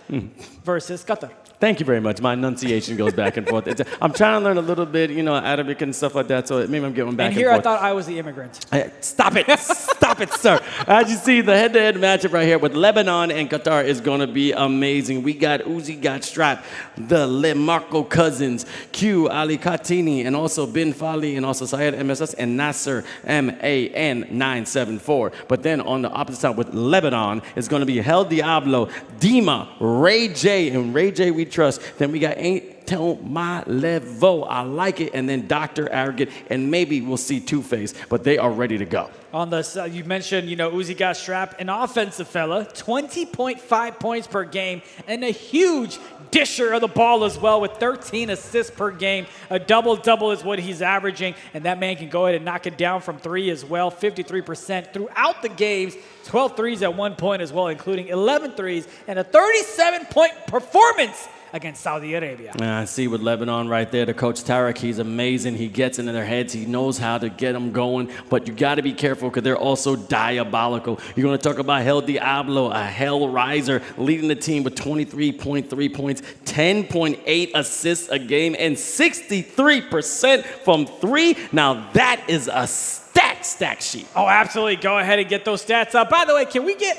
versus Qatar. Thank you very much. My enunciation goes back and forth. I'm trying to learn a little bit, Arabic and stuff like that, so maybe I'm getting back and forth. And here I thought I was the immigrant. Stop it. Stop it, sir. As you see, the head-to-head matchup right here with Lebanon and Qatar is going to be amazing. We got Uzi got strapped, the LeMarco cousins, Q, Ali Khatini, and also Bin Fali, and also Syed MSS, and Nasser MAN974. But then on the opposite side with Lebanon, it's going to be Hel Diablo, Dima, Ray J, and Ray J we trust. Then we got Ain't Tell My Levo. I like it. And then Dr. Arrogant. And maybe we'll see Two-Face. But they are ready to go. On the you mentioned, Uzi got strapped, an offensive fella, 20.5 points per game, and a huge disher of the ball as well with 13 assists per game. A double-double is what he's averaging, and that man can go ahead and knock it down from 3 as well, 53% throughout the games, 12 threes at one point as well, including 11 threes, and a 37-point performance against Saudi Arabia. I see with Lebanon right there, the coach Tarass, he's amazing. He gets into their heads. He knows how to get them going. But you got to be careful because they're also diabolical. You're going to talk about Hel Diablo, a hell riser, leading the team with 23.3 points, 10.8 assists a game, and 63% from 3. Now that is a stat sheet. Oh, absolutely. Go ahead and get those stats up. By the way, can we get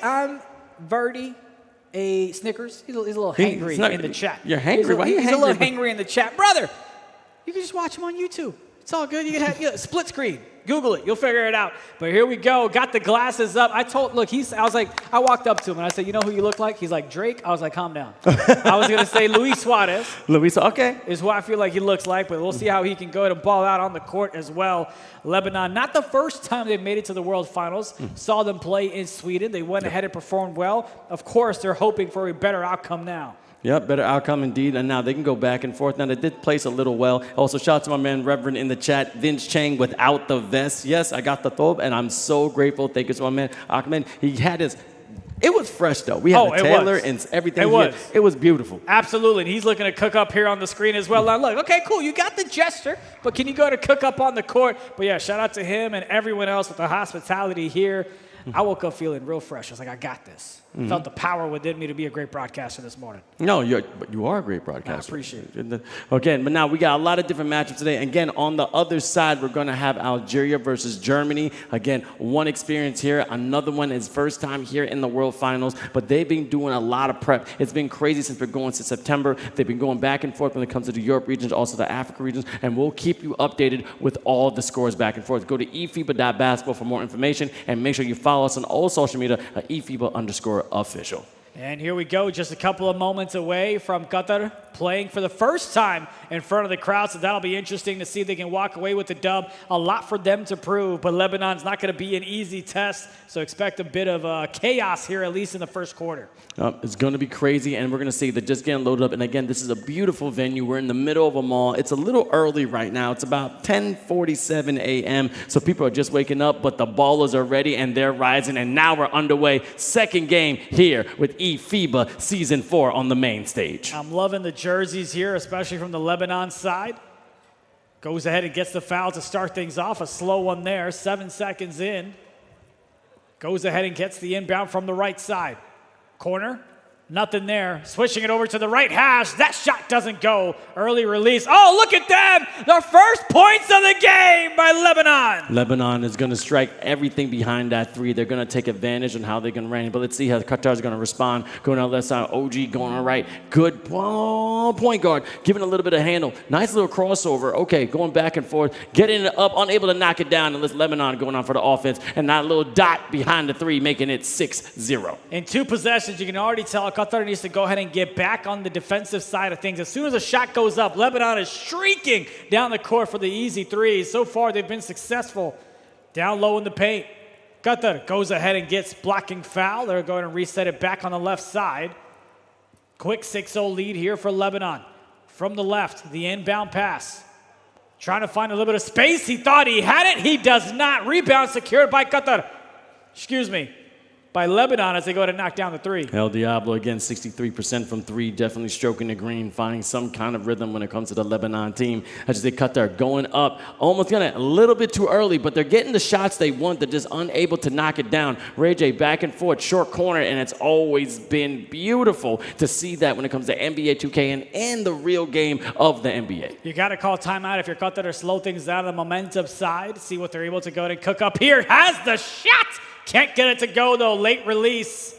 Verdi a Snickers? He's a little hangry in the chat. You're hangry? Why are you hangry? He's a little hangry in the chat. Brother, you can just watch him on YouTube. It's all good. You can have split screen. Google it. You'll figure it out. But here we go. Got the glasses up. I walked up to him and I said, you know who you look like? He's like, Drake? I was like, calm down. I was going to say Luis Suarez. Okay. Is who I feel like he looks like, but we'll see how he can go ahead and ball out on the court as well. Lebanon, not the first time they've made it to the World Finals. Saw them play in Sweden. They went ahead and performed well. Of course, they're hoping for a better outcome now. Yep, better outcome indeed. And now they can go back and forth. Now, they did place a little well. Also, shout out to my man, Reverend, in the chat, Vince Chang, without the vest. Yes, I got the thobe, and I'm so grateful. Thank you to my man, Ahmed. He had his... It was fresh, though. We had a Taylor and everything. It was beautiful. Absolutely. And he's looking to cook up here on the screen as well. Now, look, okay, cool. You got the gesture, but can you go to cook up on the court? But, yeah, shout out to him and everyone else with the hospitality here. I woke up feeling real fresh. I was like, I got this. felt the power within me to be a great broadcaster this morning. No, you are a great broadcaster. I appreciate it. Okay, but now we got a lot of different matchups today. Again, on the other side, we're going to have Algeria versus Germany. Again, one experience here. Another one is first time here in the World Finals, but they've been doing a lot of prep. It's been crazy since we're going to September. They've been going back and forth when it comes to the Europe regions, also the Africa regions, and we'll keep you updated with all the scores back and forth. Go to eFIBA.basketball for more information, and make sure you follow us on all social media at eFIBA_official. And here we go, just a couple of moments away from Qatar playing for the first time in front of the crowd, so that'll be interesting to see if they can walk away with the dub. A lot for them to prove, but Lebanon's not going to be an easy test, so expect a bit of chaos here, at least in the first quarter. It's going to be crazy, and we're going to see they're just getting loaded up. And again, this is a beautiful venue. We're in the middle of a mall. It's a little early right now. It's about 10:47 a.m., so people are just waking up, but the ballers are ready, and they're rising, and now we're underway. Second game here with eFIBA Season 4 on the main stage. I'm loving the jerseys here, especially from the Lebanon side. Goes ahead and gets the foul to start things off. A slow one there, 7 seconds in. Goes ahead and gets the inbound from the right side. Corner, nothing there. Switching it over to the right hash. That shot doesn't go. Early release. Oh, look at them! The first points of the game by Lebanon. Lebanon is going to strike everything behind that three. They're going to take advantage on how they can rain. But let's see how Qatar is going to respond. Going on the left side, OG going on right. Good point guard, giving a little bit of handle. Nice little crossover. Okay, going back and forth, getting it up, unable to knock it down. And let's Lebanon going on for the offense. And that little dot behind the three, making it 6-0. In 2 possessions, you can already tell Qatar needs to go ahead and get back on the defensive side of things. As soon as a shot goes up, Lebanon is shrieking down the court for the easy threes. So far, they've been successful. Down low in the paint. Qatar goes ahead and gets blocking foul. They're going to reset it back on the left side. Quick 6-0 lead here for Lebanon. From the left, the inbound pass. Trying to find a little bit of space. He thought he had it. He does not. Rebound secured by Qatar. By Lebanon as they go to knock down the three. El Diablo, again, 63% from three, definitely stroking the green, finding some kind of rhythm when it comes to the Lebanon team. As they cut there, going up, almost getting it a little bit too early, but they're getting the shots they want. They're just unable to knock it down. Ray J back and forth, short corner, and it's always been beautiful to see that when it comes to NBA 2K and the real game of the NBA. You got to call timeout if you're Qatar to slow things down on the momentum side, see what they're able to go and cook up here. Has the shot! Can't get it to go, though. Late release.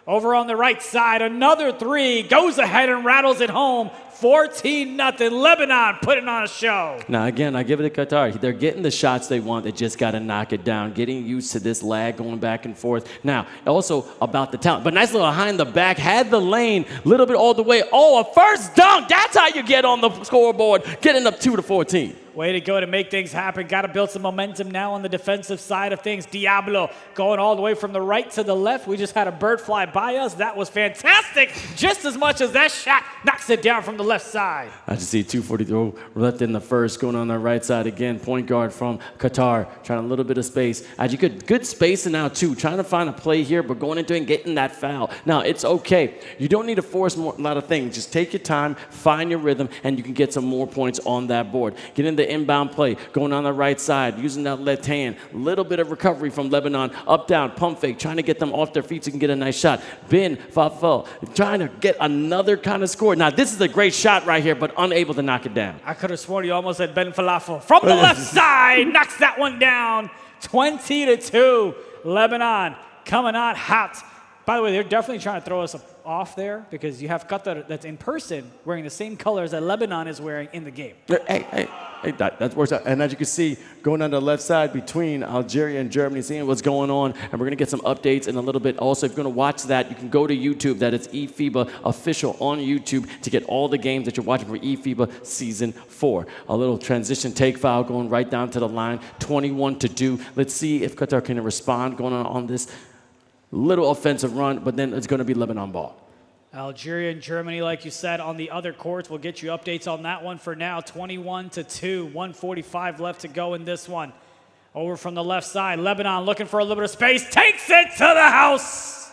Over on the right side, another three. Goes ahead and rattles it home. 14-0. Lebanon putting on a show. Now, again, I give it to Qatar. They're getting the shots they want. They just got to knock it down. Getting used to this lag going back and forth. Now, also about the talent. But nice little behind the back. Had the lane. Little bit all the way. Oh, a first dunk. That's how you get on the scoreboard. Getting up 2-14. Way to go to make things happen. Got to build some momentum now on the defensive side of things. Diablo going all the way from the right to the left. We just had a bird fly by us. That was fantastic. Just as much as that shot knocks it down from the left side. I just see 2:43 left in the first. Going on the right side again. Point guard from Qatar. Trying a little bit of space. As you could, good spacing now too. Trying to find a play here, but going into it and getting that foul. Now, it's okay. You don't need to force a lot of things. Just take your time, find your rhythm, and you can get some more points on that board. Get in the inbound play, going on the right side, using that left hand. Little bit of recovery from Lebanon. Up, down, pump fake, trying to get them off their feet so you can get a nice shot. Bin Fafel, trying to get another kind of score. Now, this is a great shot right here, but unable to knock it down. I could have sworn you almost said Ben Falafel. From the left side, knocks that one down. 20-2. Lebanon coming out hot. By the way, they're definitely trying to throw us off there because you have Qatar that's in person wearing the same colors that Lebanon is wearing in the game. Hey, that works out. And as you can see, going on the left side between Algeria and Germany, seeing what's going on, and we're going to get some updates in a little bit. Also, if you're going to watch that, you can go to YouTube. That is eFIBA official on YouTube to get all the games that you're watching for eFIBA Season 4. A little transition take foul going right down to the line, 21-2. Let's see if Qatar can respond going on this little offensive run, but then it's going to be Lebanon ball. Algeria and Germany, like you said, on the other courts. We'll get you updates on that one for now. 21-2, 1:45 left to go in this one. Over from the left side, Lebanon looking for a little bit of space, takes it to the house.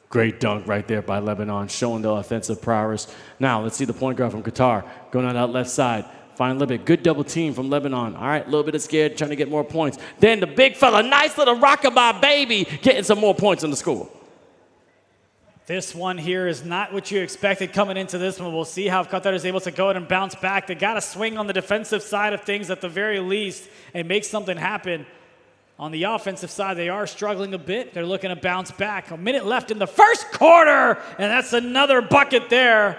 Great dunk right there by Lebanon, showing the offensive prowess. Now, let's see the point guard from Qatar going on that left side. Find a little bit. Good double team from Lebanon. All right, a little bit of scared, trying to get more points. Then the big fella, nice little rockabye baby, getting some more points on the score. This one here is not what you expected coming into this one. We'll see how Qatar is able to go ahead and bounce back. They got to swing on the defensive side of things at the very least and make something happen. On the offensive side, they are struggling a bit. They're looking to bounce back. A minute left in the first quarter, and that's another bucket there.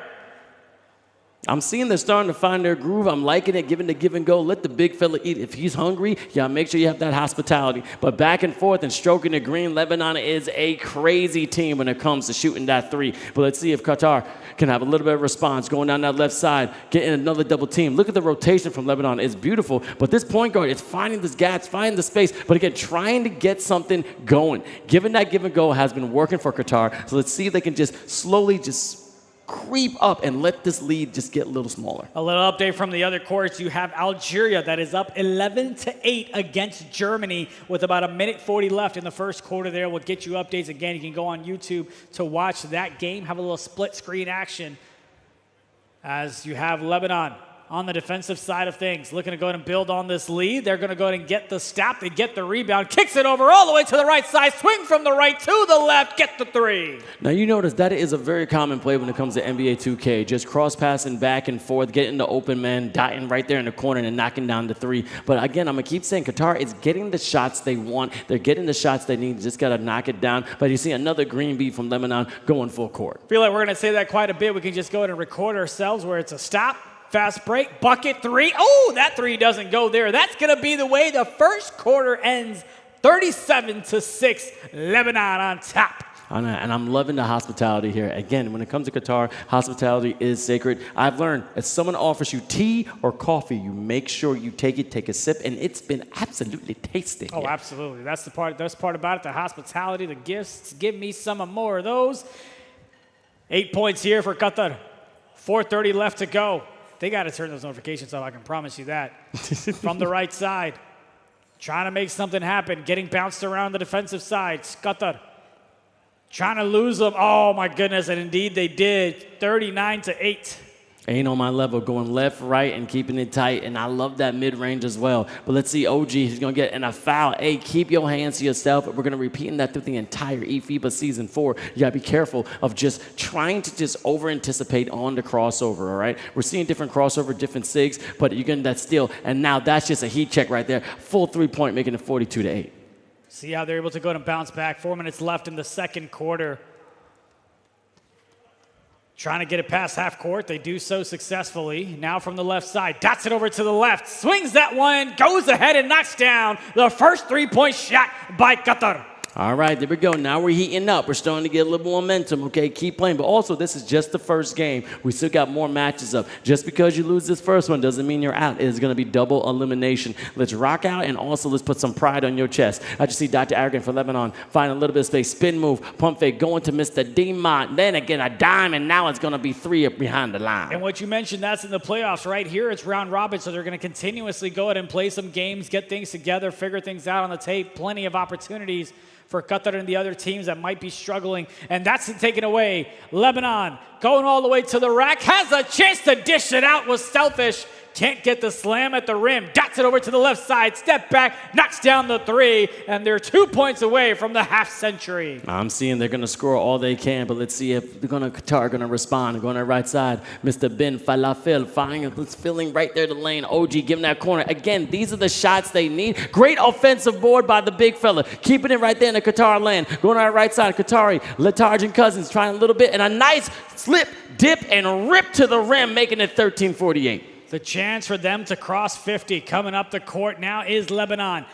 I'm seeing they're starting to find their groove. I'm liking it, giving the give and go. Let the big fella eat. If he's hungry, yeah, make sure you have that hospitality. But back and forth and stroking the green, Lebanon is a crazy team when it comes to shooting that three. But let's see if Qatar can have a little bit of response going down that left side, getting another double team. Look at the rotation from Lebanon. It's beautiful. But this point guard is finding this gaps, finding the space, but again, trying to get something going. Giving that give and go has been working for Qatar. So let's see if they can just slowly creep up and let this lead just get a little smaller. A little update from the other courts. You have Algeria that is up 11-8 against Germany with about a minute 40 left in the first quarter there. We'll get you updates. Again, you can go on YouTube to watch that game. Have a little split screen action as you have Lebanon on the defensive side of things, looking to go ahead and build on this lead. They're going to go ahead and get the stop. They get the rebound, kicks it over all the way to the right side, swing from the right to the left, get the three. Now, you notice that is a very common play when it comes to NBA 2K, just cross-passing back and forth, getting the open man, dotting right there in the corner and knocking down the three. But again, I'm going to keep saying Qatar is getting the shots they want. They're getting the shots they need. Just got to knock it down. But you see another green beat from Lebanon going full court. I feel like we're going to say that quite a bit. We can just go ahead and record ourselves where it's a stop. Fast break, bucket three. Oh, that three doesn't go there. That's going to be the way the first quarter ends. 37-6, Lebanon on top. And I'm loving the hospitality here. Again, when it comes to Qatar, hospitality is sacred. I've learned if someone offers you tea or coffee, you make sure you take it, take a sip, and it's been absolutely tasty. Oh, absolutely. That's the part about it, the hospitality, the gifts. Give me some more of those. 8 points here for Qatar. 4:30 left to go. They got to turn those notifications off, I can promise you that. From the right side, trying to make something happen, getting bounced around the defensive side. Qatar trying to lose them. Oh, my goodness, and indeed they did. 39-8. Ain't on my level, going left, right, and keeping it tight, and I love that mid-range as well. But let's see, OG, he's going to get in a foul. Hey, keep your hands to yourself. We're going to repeat that through the entire eFIBA Season 4. You got to be careful of just trying to just over-anticipate on the crossover, all right? We're seeing different crossover, different SIGs, but you're getting that steal, and now that's just a heat check right there. Full three-point, making it 42-8. See how they're able to go and bounce back. 4 minutes left in the second quarter. Trying to get it past half court. They do so successfully. Now from the left side. Dots it over to the left. Swings that one. Goes ahead and knocks down the first three-point shot by Qatar. All right, there we go. Now we're heating up. We're starting to get a little momentum, okay? Keep playing. But also, this is just the first game. We still got more matches up. Just because you lose this first one doesn't mean you're out. It is going to be double elimination. Let's rock out, and also let's put some pride on your chest. I just see Dr. Aragon for Lebanon find a little bit of space. Spin move, pump fake, going to Mr. Demont. Then again, a dime, and now it's going to be three up behind the line. And what you mentioned, that's in the playoffs. Right here, it's round robin, so they're going to continuously go ahead and play some games, get things together, figure things out on the tape. Plenty of opportunities for Qatar and the other teams that might be struggling. And that's taken away. Lebanon going all the way to the rack. Has a chance to dish it out. Was selfish. Can't get the slam at the rim. Dots it over to the left side. Step back. Knocks down the three. And they're 2 points away from the half century. I'm seeing they're going to score all they can, but let's see if Qatar are going to respond. Going to the right side. Mr. Ben Falafel filling right there the lane. OG giving that corner. Again, these are the shots they need. Great offensive board by the big fella. Keeping it right there in the Qatar land. Going to the right side. Qatari, Letarge and Cousins trying a little bit. And a nice slip, dip, and rip to the rim, making it 13-48. The chance for them to cross 50 coming up the court now is Lebanon.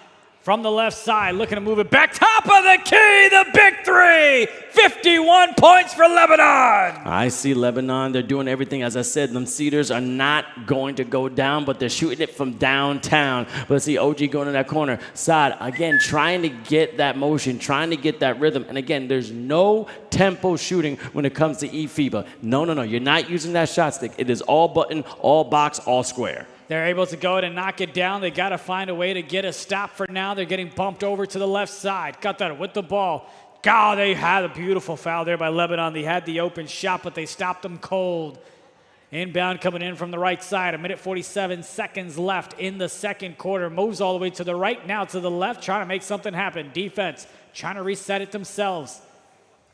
From the left side, looking to move it back. Top of the key, the big three. 51 points for Lebanon. I see Lebanon. They're doing everything. As I said, them Cedars are not going to go down, but they're shooting it from downtown. But let's see OG going in that corner. Side, again, trying to get that motion, trying to get that rhythm. And again, there's no tempo shooting when it comes to eFIBA. No. You're not using that shot stick. It is all button, all box, all square. They're able to go ahead and knock it down. They got to find a way to get a stop for now. They're getting bumped over to the left side. Qatar with the ball. God, they had a beautiful foul there by Lebanon. They had the open shot, but they stopped them cold. Inbound coming in from the right side. A minute 47 seconds left in the second quarter. Moves all the way to the right, now to the left, trying to make something happen. Defense trying to reset it themselves.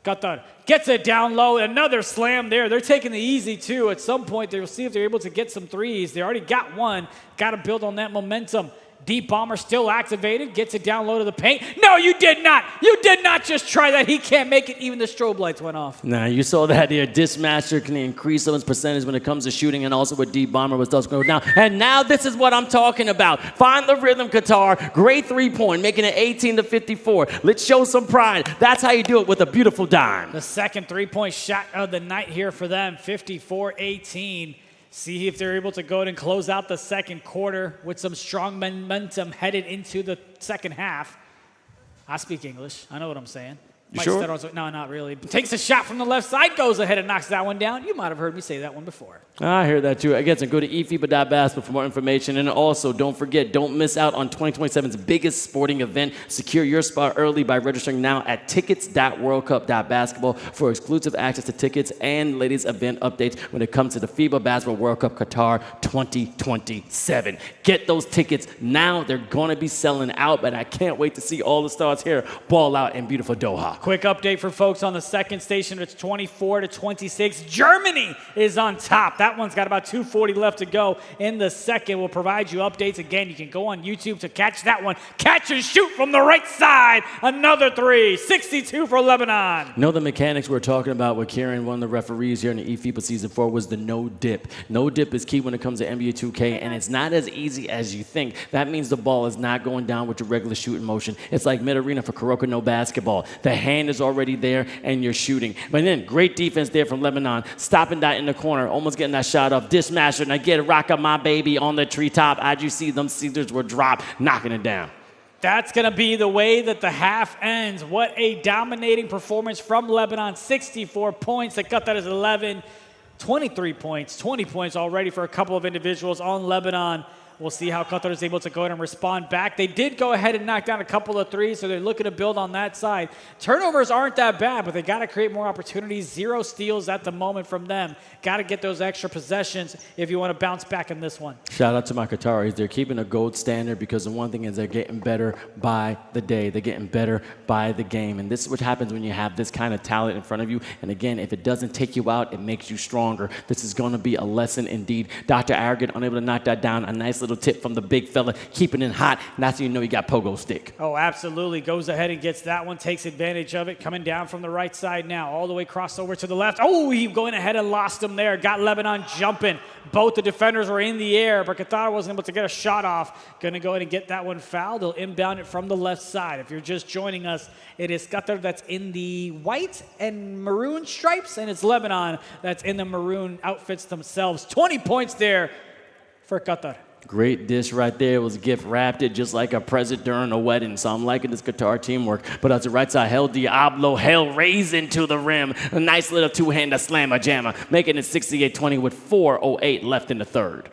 Qatar gets it down low. Another slam there. They're taking the easy two. At some point, they'll see if they're able to get some threes. They already got one. Got to build on that momentum. Deep bomber still activated. Gets it down low to the paint. No, you did not. You did not just try that. He can't make it. Even the strobe lights went off. Nah, you saw that there. Dismaster can increase someone's percentage when it comes to shooting, and also with Deep Bomber was thus going down. And now this is what I'm talking about. Find the rhythm, Qatar. Great three-point, making it 18-54. Let's show some pride. That's how you do it with a beautiful dime. The second three-point shot of the night here for them, 54-18. See if they're able to go ahead and close out the second quarter with some strong momentum headed into the second half. I speak English. I know what I'm saying. You sure? No, not really. Takes a shot from the left side, goes ahead and knocks that one down. You might have heard me say that one before. I hear that too. Again, so go to eFIBA.basketball for more information. And also, don't forget, don't miss out on 2027's biggest sporting event. Secure your spot early by registering now at TICKETS.WORLDCUP.BASKETBALL for exclusive access to tickets and latest event updates when it comes to the FIBA Basketball World Cup Qatar 2027. Get those tickets now. They're going to be selling out, but I can't wait to see all the stars here ball out in beautiful Doha. Quick update for folks on the second station. It's 24-26. Germany is on top. That one's got about 2:40 left to go in the second. We'll provide you updates. Again, you can go on YouTube to catch that one. Catch and shoot from the right side. Another three. 62 for Lebanon. Know the mechanics we're talking about with Kieran, one of the referees here in the eFIBA Season 4, was the no dip. No dip is key when it comes to NBA 2K, and it's not as easy as you think. That means the ball is not going down with your regular shooting motion. It's like mid-arena for Kuroko no basketball. The hand is already there, and you're shooting. But then, great defense there from Lebanon. Stopping that in the corner, almost getting that shot off. Dismaster, and I get it, rock up my baby on the treetop. As you see, them Caesars were dropped, knocking it down. That's going to be the way that the half ends. What a dominating performance from Lebanon. 64 points. They cut that as 11. 23 points. 20 points already for a couple of individuals on Lebanon. We'll see how Qatar is able to go ahead and respond back. They did go ahead and knock down a couple of threes, so they're looking to build on that side. Turnovers aren't that bad, but they got to create more opportunities. 0 steals at the moment from them. Got to get those extra possessions if you want to bounce back in this one. Shout out to my Qataris. They're keeping a gold standard because the one thing is they're getting better by the day. They're getting better by the game. And this is what happens when you have this kind of talent in front of you. And again, if it doesn't take you out, it makes you stronger. This is going to be a lesson indeed. Dr. Arrogant unable to knock that down. A nice little tip from the big fella, keeping it hot, and that's how you know you got pogo stick. Oh, absolutely. Goes ahead and gets that one, takes advantage of it, coming down from the right side now, all the way crossed over to the left. Oh, he going ahead and lost him there. Got Lebanon jumping. Both the defenders were in the air, but Qatar wasn't able to get a shot off. Going to go ahead and get that one fouled. They'll inbound it from the left side. If you're just joining us, it is Qatar that's in the white and maroon stripes, and it's Lebanon that's in the maroon outfits themselves. 20 points there for Qatar. Great dish right there. It was gift wrapped it just like a present during a wedding. So I'm liking this Qatar teamwork. But as the right side, El Diablo, hell raising to the rim. A nice little two-hander slammer jammer, making it 68-20 with 4:08 left in the third.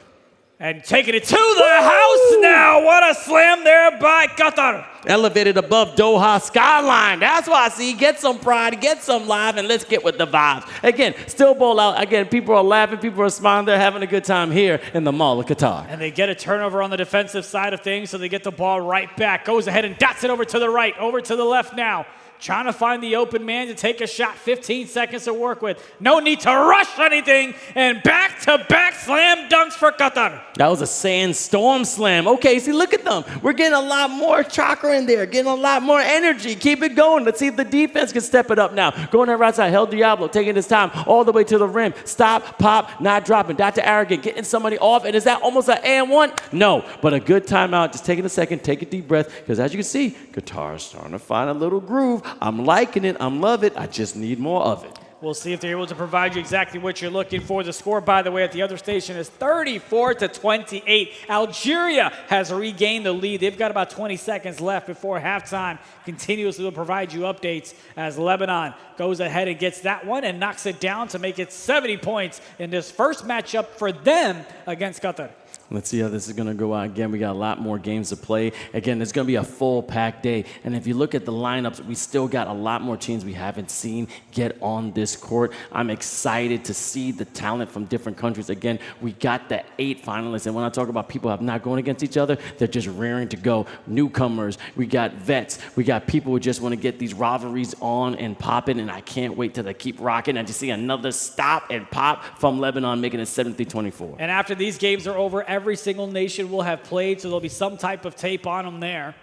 And taking it to the house now. What a slam there by Qatar. Elevated above Doha skyline. That's why I see. Get some pride, get some live, and let's get with the vibes. Again, still ball out. Again, people are laughing, people are smiling. They're having a good time here in the Mall of Qatar. And they get a turnover on the defensive side of things, so they get the ball right back. Goes ahead and dots it over to the right, over to the left now. Trying to find the open man to take a shot. 15 seconds to work with. No need to rush anything. And back-to-back slam dunks for Qatar. That was a sandstorm slam. Okay, see, look at them. We're getting a lot more chakra in there, getting a lot more energy. Keep it going. Let's see if the defense can step it up now. Going to the right side, El Diablo, taking his time all the way to the rim. Stop, pop, not dropping. Dr. Arrogant getting somebody off. And is that almost an and one? No, but a good timeout. Just taking a second, take a deep breath. Because as you can see, Qatar is starting to find a little groove. I'm liking it. I'm loving it. I just need more of it. We'll see if they're able to provide you exactly what you're looking for. The score, by the way, at the other station is 34-28. Algeria has regained the lead. They've got about 20 seconds left before halftime. Continuously will provide you updates as Lebanon goes ahead and gets that one and knocks it down to make it 70 points in this first matchup for them against Qatar. Let's see how this is going to go out. Again, we got a lot more games to play. Again, it's going to be a full-packed day. And if you look at the lineups, we still got a lot more teams we haven't seen get on this court. I'm excited to see the talent from different countries. Again, we got the 8 finalists. And when I talk about people have not going against each other, they're just raring to go. Newcomers, we got vets, we got people who just want to get these rivalries on and popping. And I can't wait till they keep rocking. I just see another stop and pop from Lebanon, making it 73-24. And after these games are over, every single nation will have played, so there'll be some type of tape on them there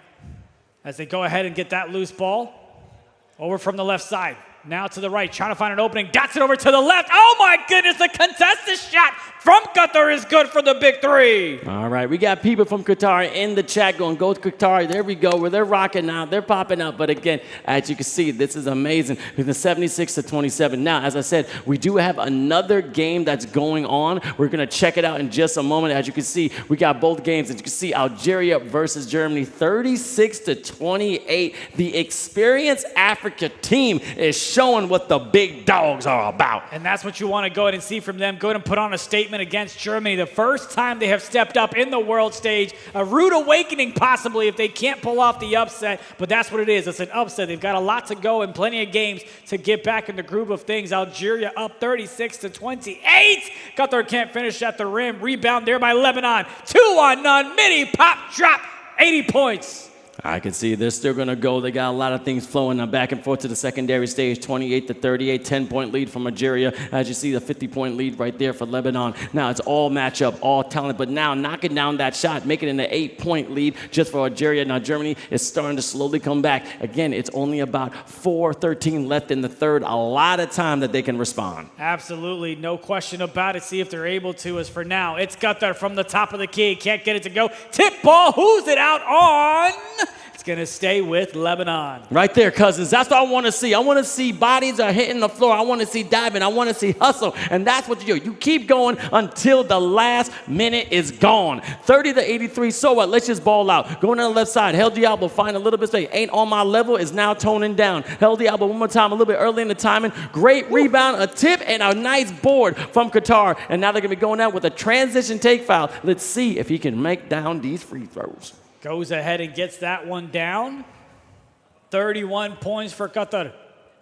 as they go ahead and get that loose ball over from the left side. Now to the right, trying to find an opening, dots it over to the left. Oh my goodness, the contested shot from Qatar is good for the big 3. All right, we got people from Qatar in the chat going, go to Qatar. There we go, where they're rocking now, they're popping up. But again, as you can see, this is amazing. With the 76-27. Now, as I said, we do have another game that's going on. We're gonna check it out in just a moment. As you can see, we got both games. As you can see, Algeria versus Germany, 36-28. The experienced Africa team is showing what the big dogs are about. And that's what you want to go ahead and see from them. Go ahead and put on a statement against Germany. The first time they have stepped up in the world stage. A rude awakening possibly if they can't pull off the upset, but that's what it is. It's an upset. They've got a lot to go and plenty of games to get back in the groove of things. Algeria up 36-28. Qatar can't finish at the rim. Rebound there by Lebanon. 2-on-none. Mini pop drop. 80 points. I can see they're still going to go. They got a lot of things flowing back and forth to the secondary stage, 28-38, 10-point lead from Algeria. As you see, the 50-point lead right there for Lebanon. Now it's all matchup, all talent, but now knocking down that shot, making it an 8-point lead just for Algeria. Now Germany is starting to slowly come back. Again, it's only about 4:13 left in the third. A lot of time that they can respond. Absolutely, no question about it. See if they're able to. As for now, it's Qatar from the top of the key. Can't get it to go. Tip ball, who's it out on? It's going to stay with Lebanon. Right there, cousins. That's what I want to see. I want to see bodies are hitting the floor. I want to see diving. I want to see hustle. And that's what you do. You keep going until the last minute is gone. 30-83. So what? Let's just ball out. Going on the left side. El Diablo find a little bit space. Ain't on my level. Is now toning down. El Diablo one more time. A little bit early in the timing. Great rebound, a tip, and a nice board from Qatar. And now they're going to be going out with a transition take foul. Let's see if he can make down these free throws. Goes ahead and gets that one down. 31 points for Qatar.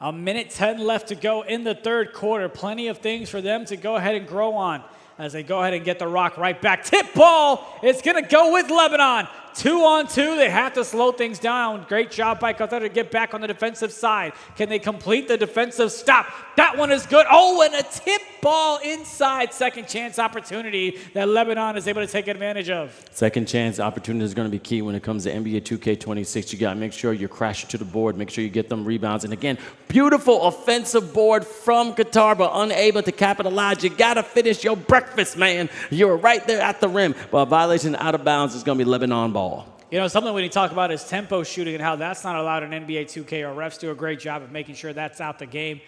1:10 left to go in the third quarter. Plenty of things for them to go ahead and grow on as they go ahead and get the rock right back. Tip ball. It's going to go with Lebanon. 2-on-2. They have to slow things down. Great job by Qatar to get back on the defensive side. Can they complete the defensive stop? That one is good. Oh, and a tip ball inside. Second chance opportunity that Lebanon is able to take advantage of. Second chance opportunity is going to be key when it comes to NBA 2K26. You got to make sure you're crashing to the board. Make sure you get them rebounds. And again, beautiful offensive board from Qatar, but unable to capitalize. You got to finish your breakfast, man. You're right there at the rim. But a violation out of bounds is going to be Lebanon ball. You know, something when you talk about is tempo shooting and how that's not allowed in NBA 2K. Our refs do a great job of making sure that's out the game.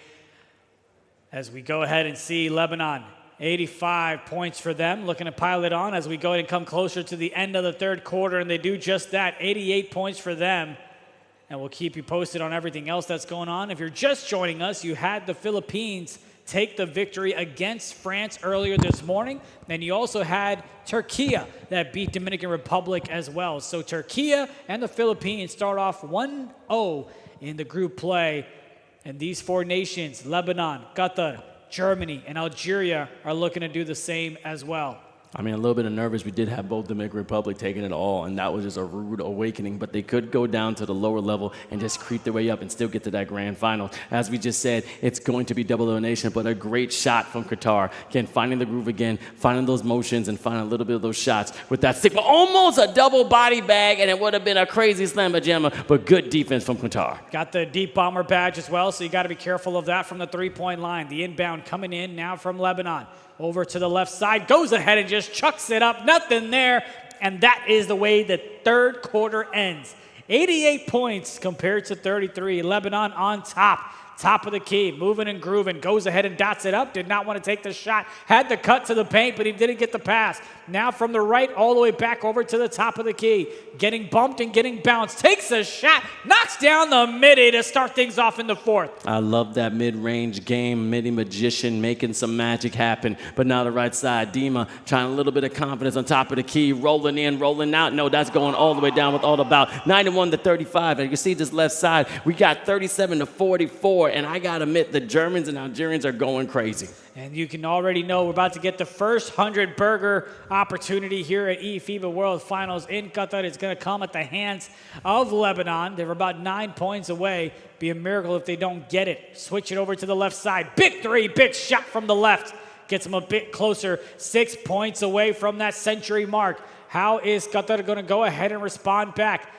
As we go ahead and see Lebanon, 85 points for them, looking to pile it on as we go ahead and come closer to the end of the third quarter, and they do just that, 88 points for them. And we'll keep you posted on everything else that's going on. If you're just joining us, you had the Philippines take the victory against France earlier this morning. And you also had Türkiye that beat Dominican Republic as well. So Türkiye and the Philippines start off 1-0 in the group play. And these four nations, Lebanon, Qatar, Germany, and Algeria, are looking to do the same as well. I mean, a little bit of nervous. We did have both Dominican Republic taking it all, and that was just a rude awakening. But they could go down to the lower level and just creep their way up and still get to that grand final. As we just said, it's going to be double elimination, but a great shot from Qatar. Again, finding the groove again, finding those motions, and finding a little bit of those shots with that stick. But almost a double body bag, and it would have been a crazy slammer jammer, but good defense from Qatar. Got the deep bomber badge as well, so you got to be careful of that from the three-point line. The inbound coming in now from Lebanon. Over to the left side, goes ahead and just chucks it up. Nothing there. And that is the way the third quarter ends. 88 points compared to 33. Lebanon on top. Top of the key, moving and grooving. Goes ahead and dots it up. Did not want to take the shot. Had the cut to the paint, but he didn't get the pass. Now from the right all the way back over to the top of the key. Getting bumped and getting bounced. Takes a shot. Knocks down the midi to start things off in the fourth. I love that mid-range game. Midi magician making some magic happen. But now the right side. Dima trying a little bit of confidence on top of the key. Rolling in, rolling out. No, that's going all the way down with all about 91-35. And you can see this left side. We got 37-44. And I got to admit, the Germans and Algerians are going crazy. And you can already know we're about to get the first 100-burger opportunity here at eFIBA World Finals in Qatar. It's going to come at the hands of Lebanon. They're about 9 points away. Be a miracle if they don't get it. Switch it over to the left side. Big three, big shot from the left. Gets them a bit closer. 6 points away from that century mark. How is Qatar going to go ahead and respond back?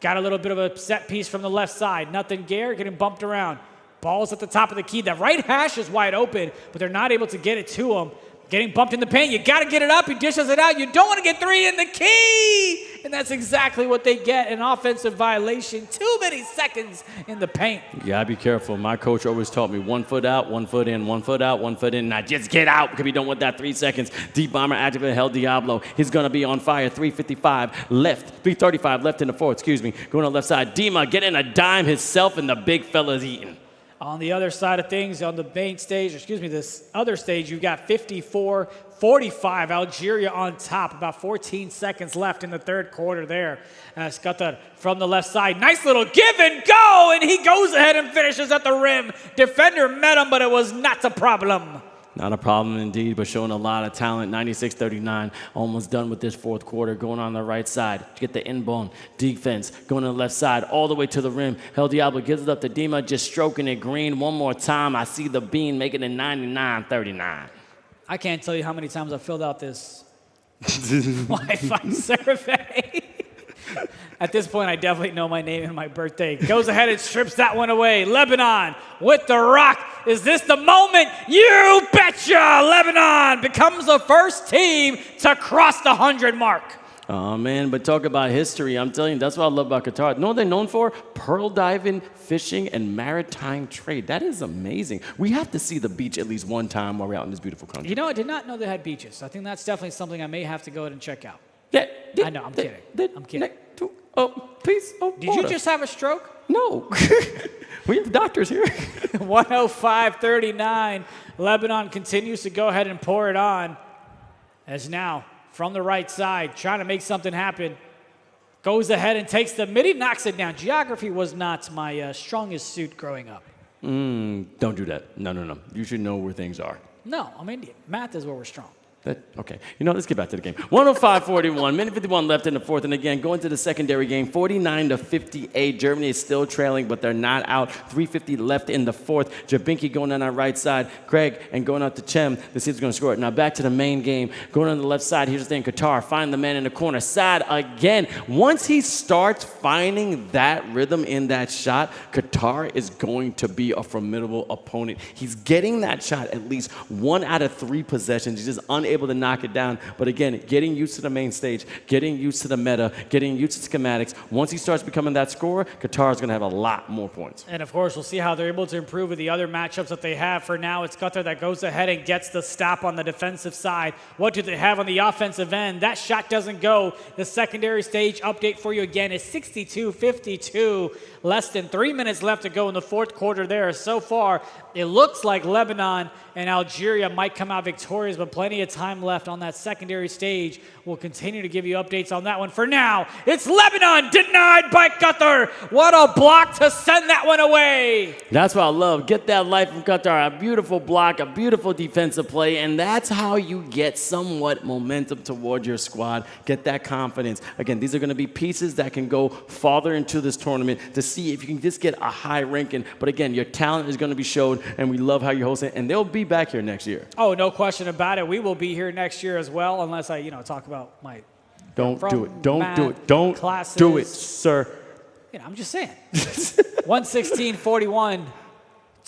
Got a little bit of a set piece from the left side. Nothing Gare getting bumped around. Ball's at the top of the key. That right hash is wide open, but they're not able to get it to him. Getting bumped in the paint. You got to get it up. He dishes it out. You don't want to get three in the key. And that's exactly what they get. An offensive violation. Too many seconds in the paint. You got to be careful. My coach always taught me 1 foot out, 1 foot in, 1 foot out, 1 foot in. Now just get out because we don't want that 3 seconds. Deep bomber activated El Diablo. He's going to be on fire. 3:55 left. 3:35 left in the fourth. Excuse me. Going on the left side. Dima getting a dime himself and the big fella's eating. On the other side of things, on the main stage, this other stage, you've got 54-45, Algeria on top. About 14 seconds left in the third quarter there. As Qatar from the left side. Nice little give and go, and he goes ahead and finishes at the rim. Defender met him, but it was not a problem. Not a problem indeed, but showing a lot of talent. 96-39, almost done with this fourth quarter. Going on the right side to get the inbound defense. Going to the left side all the way to the rim. El Diablo gives it up to Dima, just stroking it green. One more time, I see the bean making it 99-39. I can't tell you how many times I filled out this Wi-Fi survey. At this point, I definitely know my name and my birthday. Goes ahead and strips that one away. Lebanon with the rock. Is this the moment? You betcha! Lebanon becomes the first team to cross the 100 mark. Oh, man, but talk about history. I'm telling you, that's what I love about Qatar. You know what they're known for? Pearl diving, fishing, and maritime trade. That is amazing. We have to see the beach at least one time while we're out in this beautiful country. You know, I did not know they had beaches. I think that's definitely something I may have to go ahead and check out. Yeah, I know, I'm kidding. I'm kidding. Oh, please. Oh, did you just have a stroke? No. We have doctors here. 105-39. Lebanon continues to go ahead and pour it on. As now, from the right side, trying to make something happen. Goes ahead and takes the midi, knocks it down. Geography was not my strongest suit growing up. Don't do that. No. You should know where things are. No, I'm Indian. Math is where we're strong. Okay. You know, let's get back to the game. 105-41, minute 51 left in the fourth. And again, going to the secondary game, 49-58. Germany is still trailing, but they're not out. 3:50 left in the fourth. Jabinki going on our right side. Craig and going out to Chem. This team's going to score it. Now back to the main game. Going on the left side, here's the thing. Qatar, find the man in the corner. Saad again. Once he starts finding that rhythm in that shot, Qatar is going to be a formidable opponent. He's getting that shot at least 1 out of 3 possessions. He's just unable to knock it down. But again, getting used to the main stage, getting used to the meta, getting used to schematics. Once he starts becoming that scorer, Qatar is going to have a lot more points. And of course, we'll see how they're able to improve with the other matchups that they have. For now, it's Qatar that goes ahead and gets the stop on the defensive side. What do they have on the offensive end? That shot doesn't go. The secondary stage update for you again is 62-52. Less than 3 minutes left to go in the fourth quarter there. So far, it looks like Lebanon and Algeria might come out victorious, but plenty of time left on that secondary stage. We'll continue to give you updates on that one. For now, it's Lebanon denied by Qatar. What a block to send that one away. That's what I love. Get that life from Qatar. A beautiful block, a beautiful defensive play, and that's how you get somewhat momentum toward your squad. Get that confidence. Again, these are going to be pieces that can go farther into this tournament to see if you can just get a high ranking. But again, your talent is going to be shown, and we love how you're hosting, and they'll be back here next year. Oh, no question about it. We will be here next year as well, unless I, talk about my Don't do it. Don't do it. Don't classes. do it, sir. I'm just saying. 116-41.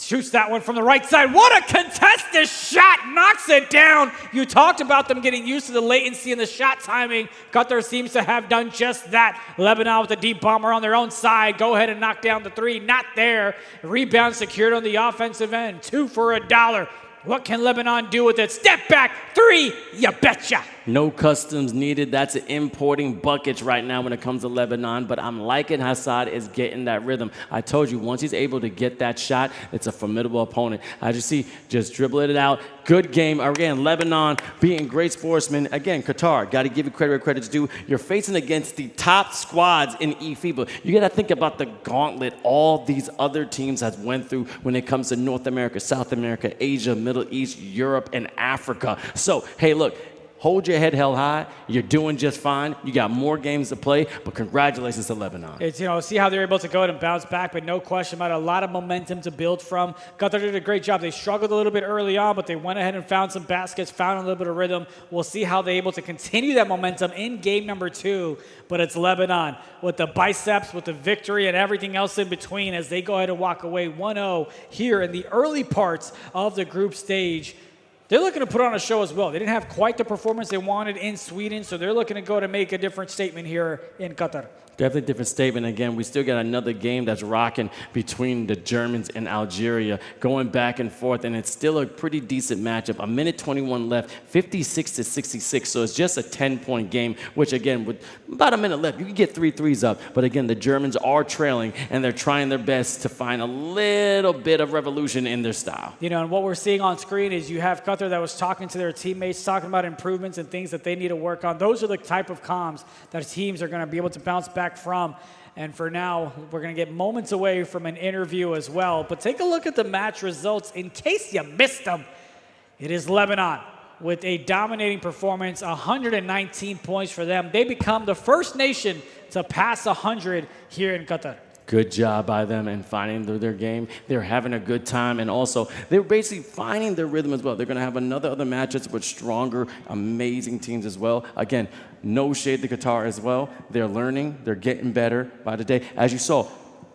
Shoots that one from the right side. What a contested shot. Knocks it down. You talked about them getting used to the latency and the shot timing. Qatar seems to have done just that. Lebanon with a deep bomber on their own side. Go ahead and knock down the three. Not there. Rebound secured on the offensive end. $2 for $1. What can Lebanon do with it? Step back. 3. You betcha. No customs needed. That's importing buckets right now when it comes to Lebanon. But I'm liking Hassad is getting that rhythm. I told you, once he's able to get that shot, it's a formidable opponent. As you see, just dribbling it out. Good game. Again, Lebanon being great sportsmen. Again, Qatar, got to give you credit where credit's due. You're facing against the top squads in eFIBA. You got to think about the gauntlet all these other teams have went through when it comes to North America, South America, Asia, Middle East, Europe, and Africa. So, hey, look. Hold your head held high. You're doing just fine. You got more games to play, but congratulations to Lebanon. It's, see how they're able to go ahead and bounce back, but no question about it, a lot of momentum to build from. Qatar did a great job. They struggled a little bit early on, but they went ahead and found some baskets, found a little bit of rhythm. We'll see how they're able to continue that momentum in game number 2, but it's Lebanon with the biceps, with the victory, and everything else in between as they go ahead and walk away 1-0 here in the early parts of the group stage. They're looking to put on a show as well. They didn't have quite the performance they wanted in Sweden, so they're looking to go to make a different statement here in Qatar. Definitely a different statement. Again, we still got another game that's rocking between the Germans and Algeria, going back and forth, and it's still a pretty decent matchup. A minute 21 left, 56-66, so it's just a 10-point game, which, again, with about a minute left, you can get 3 threes up. But, again, the Germans are trailing, and they're trying their best to find a little bit of revolution in their style. And what we're seeing on screen is you have Qatar that was talking to their teammates, talking about improvements and things that they need to work on. Those are the type of comms that teams are going to be able to bounce back from. And for now, we're going to get moments away from an interview as well. But take a look at the match results in case you missed them. It is Lebanon with a dominating performance, 119 points for them. They become the first nation to pass 100 here in Qatar. Good job by them in finding their game. They're having a good time, and also they're basically finding their rhythm as well. They're going to have other matchups with stronger, amazing teams as well. Again, no shade to Qatar as well. They're learning. They're getting better by the day. As you saw,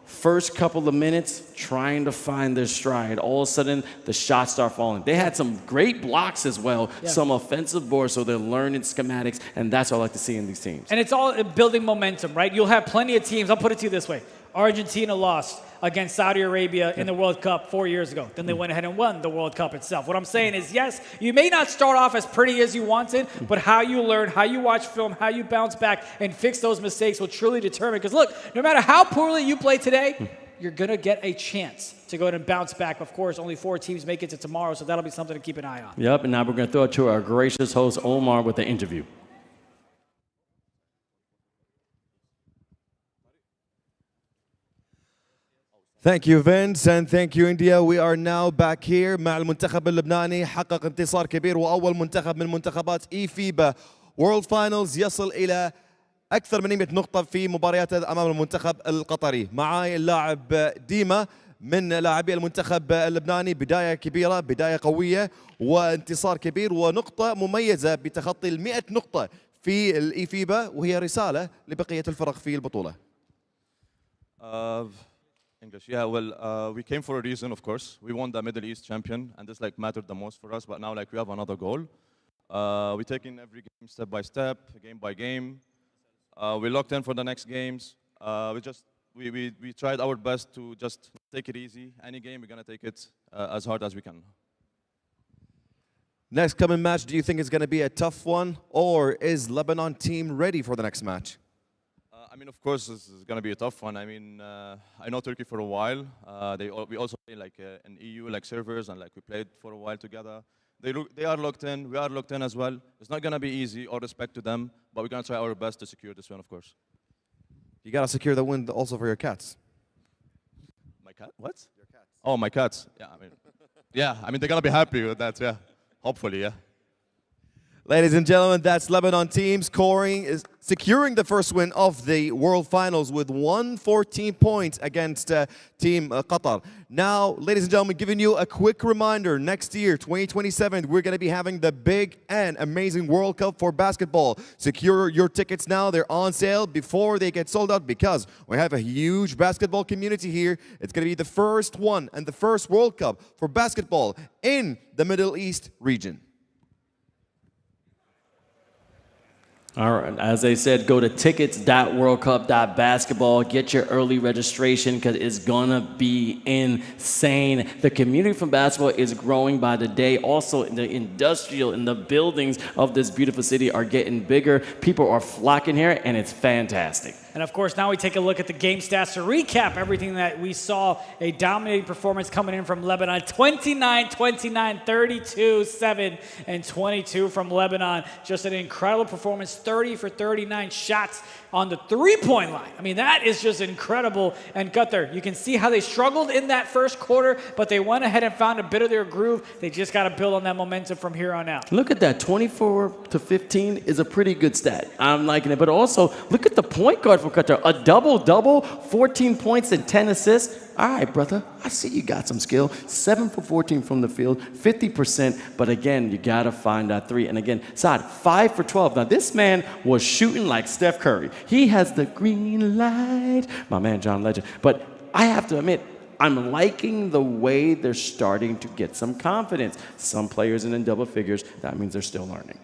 first couple of minutes trying to find their stride. All of a sudden, the shots start falling. They had some great blocks as well, some offensive boards, so they're learning schematics, and that's what I like to see in these teams. And it's all building momentum, right? You'll have plenty of teams. I'll put it to you this way. Argentina lost against Saudi Arabia in the World Cup 4 years ago. Then they went ahead and won the World Cup itself. What I'm saying is, yes, you may not start off as pretty as you wanted, but how you learn, how you watch film, how you bounce back and fix those mistakes will truly determine. Because look, no matter how poorly you play today, you're going to get a chance to go ahead and bounce back. Of course, only 4 teams make it to tomorrow, so that'll be something to keep an eye on. Yep, and now we're going to throw it to our gracious host, Omar, with the interview. Thank you, Vince, and thank you, India. We are now back here مع المنتخب اللبناني حقق انتصار كبير وأول منتخب من منتخبات eFIBA World Finals يصل إلى أكثر من 100 نقطة في مبارياته أمام المنتخب القطري. معاي اللاعب ديما من لاعبي المنتخب اللبناني. بداية كبيرة، بداية قوية وانتصار كبير ونقطة مميزة بتخطي 100 نقطة في eFIBA، وهي رسالة لبقية الفرق في البطولة. English, yeah. Well, we came for a reason, of course. We won the Middle East champion, and this mattered the most for us. But now, we have another goal. We take in every game step by step, game by game. We locked in for the next games. We tried our best to just take it easy. Any game, we're gonna take it as hard as we can. Next coming match, do you think is going to be a tough one, or is Lebanon team ready for the next match? Of course, this is going to be a tough one. I know Turkey for a while. We also play in EU servers, and we played for a while together. They are locked in. We are locked in as well. It's not going to be easy. All respect to them, but we're going to try our best to secure this win, of course. You got to secure the win also for your cats. My cat? What? Your cats. Oh, my cats. Yeah, they're going to be happy with that. Yeah, hopefully, yeah. Ladies and gentlemen, that's Lebanon team securing the first win of the World Finals with 114 points against Team Qatar. Now, ladies and gentlemen, giving you a quick reminder, next year, 2027, we're going to be having the big and amazing World Cup for basketball. Secure your tickets now. They're on sale before they get sold out because we have a huge basketball community here. It's going to be the first one and the first World Cup for basketball in the Middle East region. All right, as I said, go to tickets.worldcup.basketball. Get your early registration because it's going to be insane. The community from basketball is growing by the day. Also, the industrial and the buildings of this beautiful city are getting bigger. People are flocking here, and it's fantastic. And of course, now we take a look at the game stats to recap everything that we saw. A dominating performance coming in from Lebanon. 29, 29, 32, 7, and 22 from Lebanon. Just an incredible performance. 30 for 39 shots on the three-point line. I mean, that is just incredible. And Qatar, you can see how they struggled in that first quarter, but they went ahead and found a bit of their groove. They just got to build on that momentum from here on out. Look at that. 24 to 15 is a pretty good stat. I'm liking it. But also, look at the point guard for Qatar. A double-double, 14 points and 10 assists. All right, brother, I see you got some skill. 7 for 14 from the field, 50%. But again, you got to find that three. And again, Saad, 5 for 12. Now, this man was shooting like Steph Curry. He has the green light. My man, John Legend. But I have to admit, I'm liking the way they're starting to get some confidence. Some players in double figures, that means they're still learning.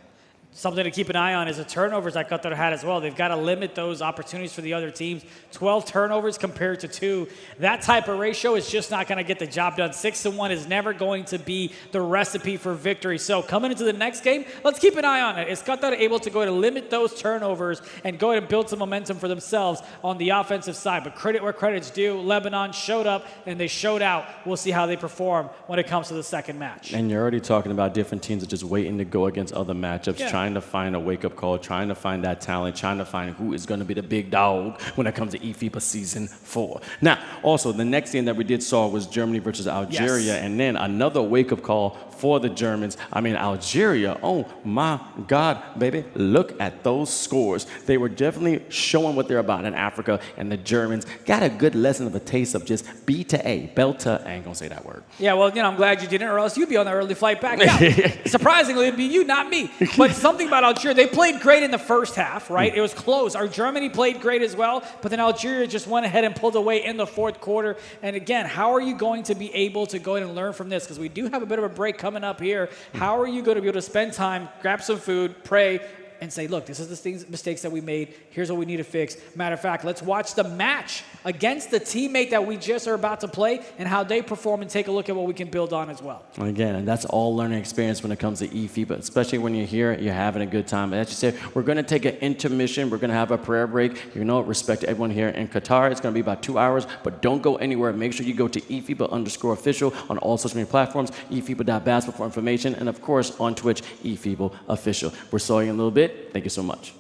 Something to keep an eye on is the turnovers that Qatar had as well. They've got to limit those opportunities for the other teams. 12 turnovers compared to 2. That type of ratio is just not going to get the job done. 6-1 is never going to be the recipe for victory. So coming into the next game, let's keep an eye on it. Is Qatar able to go ahead and limit those turnovers and go ahead and build some momentum for themselves on the offensive side? But credit where credit's due. Lebanon showed up and they showed out. We'll see how they perform when it comes to the second match. And you're already talking about different teams that just waiting to go against other matchups, trying to find a wake-up call, trying to find that talent, trying to find who is going to be the big dog when it comes to eFIBA Season 4. Now, also, the next game that we saw was Germany versus Algeria, and then another wake-up call for the Germans. I mean, Algeria, oh my God, baby, look at those scores. They were definitely showing what they're about in Africa, and the Germans got a good lesson of a taste of just B to A, Belta, I ain't gonna say that word. Yeah, well, I'm glad you didn't, or else you'd be on the early flight back now. Surprisingly, it'd be you, not me. But something about Algeria, they played great in the first half, right? It was close. Our Germany played great as well, but then Algeria just went ahead and pulled away in the fourth quarter. And again, how are you going to be able to go ahead and learn from this? Because we do have a bit of a break coming up here. How are you going to be able to spend time, grab some food, pray, and say, look, this is the mistakes that we made. Here's what we need to fix. Matter of fact, let's watch the match against the teammate that we just are about to play and how they perform and take a look at what we can build on as well. Again, and that's all learning experience when it comes to eFIBA, especially when you're here, you're having a good time. As you said, we're going to take an intermission. We're going to have a prayer break. Respect to everyone here in Qatar. It's going to be about 2 hours, but don't go anywhere. Make sure you go to eFIBA_official on all social media platforms, eFIBA.basketball for information, and of course on Twitch, eFIBA official. We're sorry in a little bit. Thank you so much.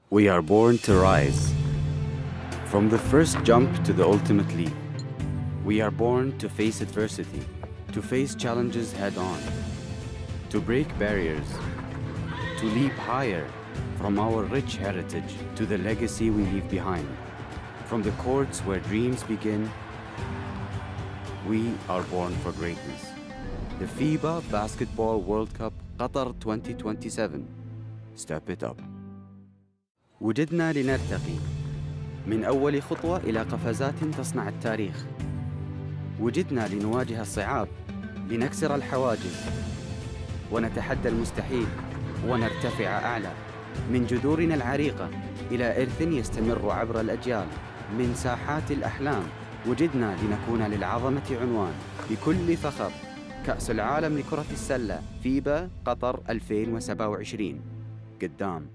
We are born to rise. From the first jump to the ultimate leap. We are born to face adversity, to face challenges head on, to break barriers, to leap higher from our rich heritage to the legacy we leave behind. From the courts where dreams begin, we are born for greatness. The FIBA Basketball World Cup Qatar 2027. Step it up. وجدنا لنرتقي من أول خطوة إلى قفزات تصنع التاريخ. وجدنا لنواجه الصعاب، لنكسر الحواجز ونتحدى المستحيل ونرتفع أعلى من جذورنا العريقة إلى إرث يستمر عبر الأجيال. من ساحات الأحلام وجدنا لنكون للعظمة عنوان بكل فخر. كأس العالم لكرة السلة فيبا قطر 2027 قدام.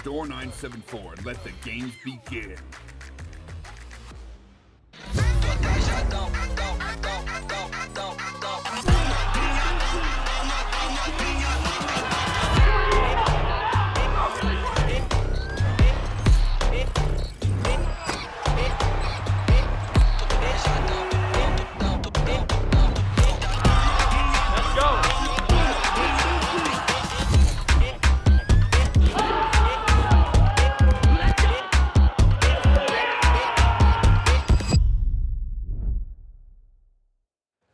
Door 974 and let the games begin.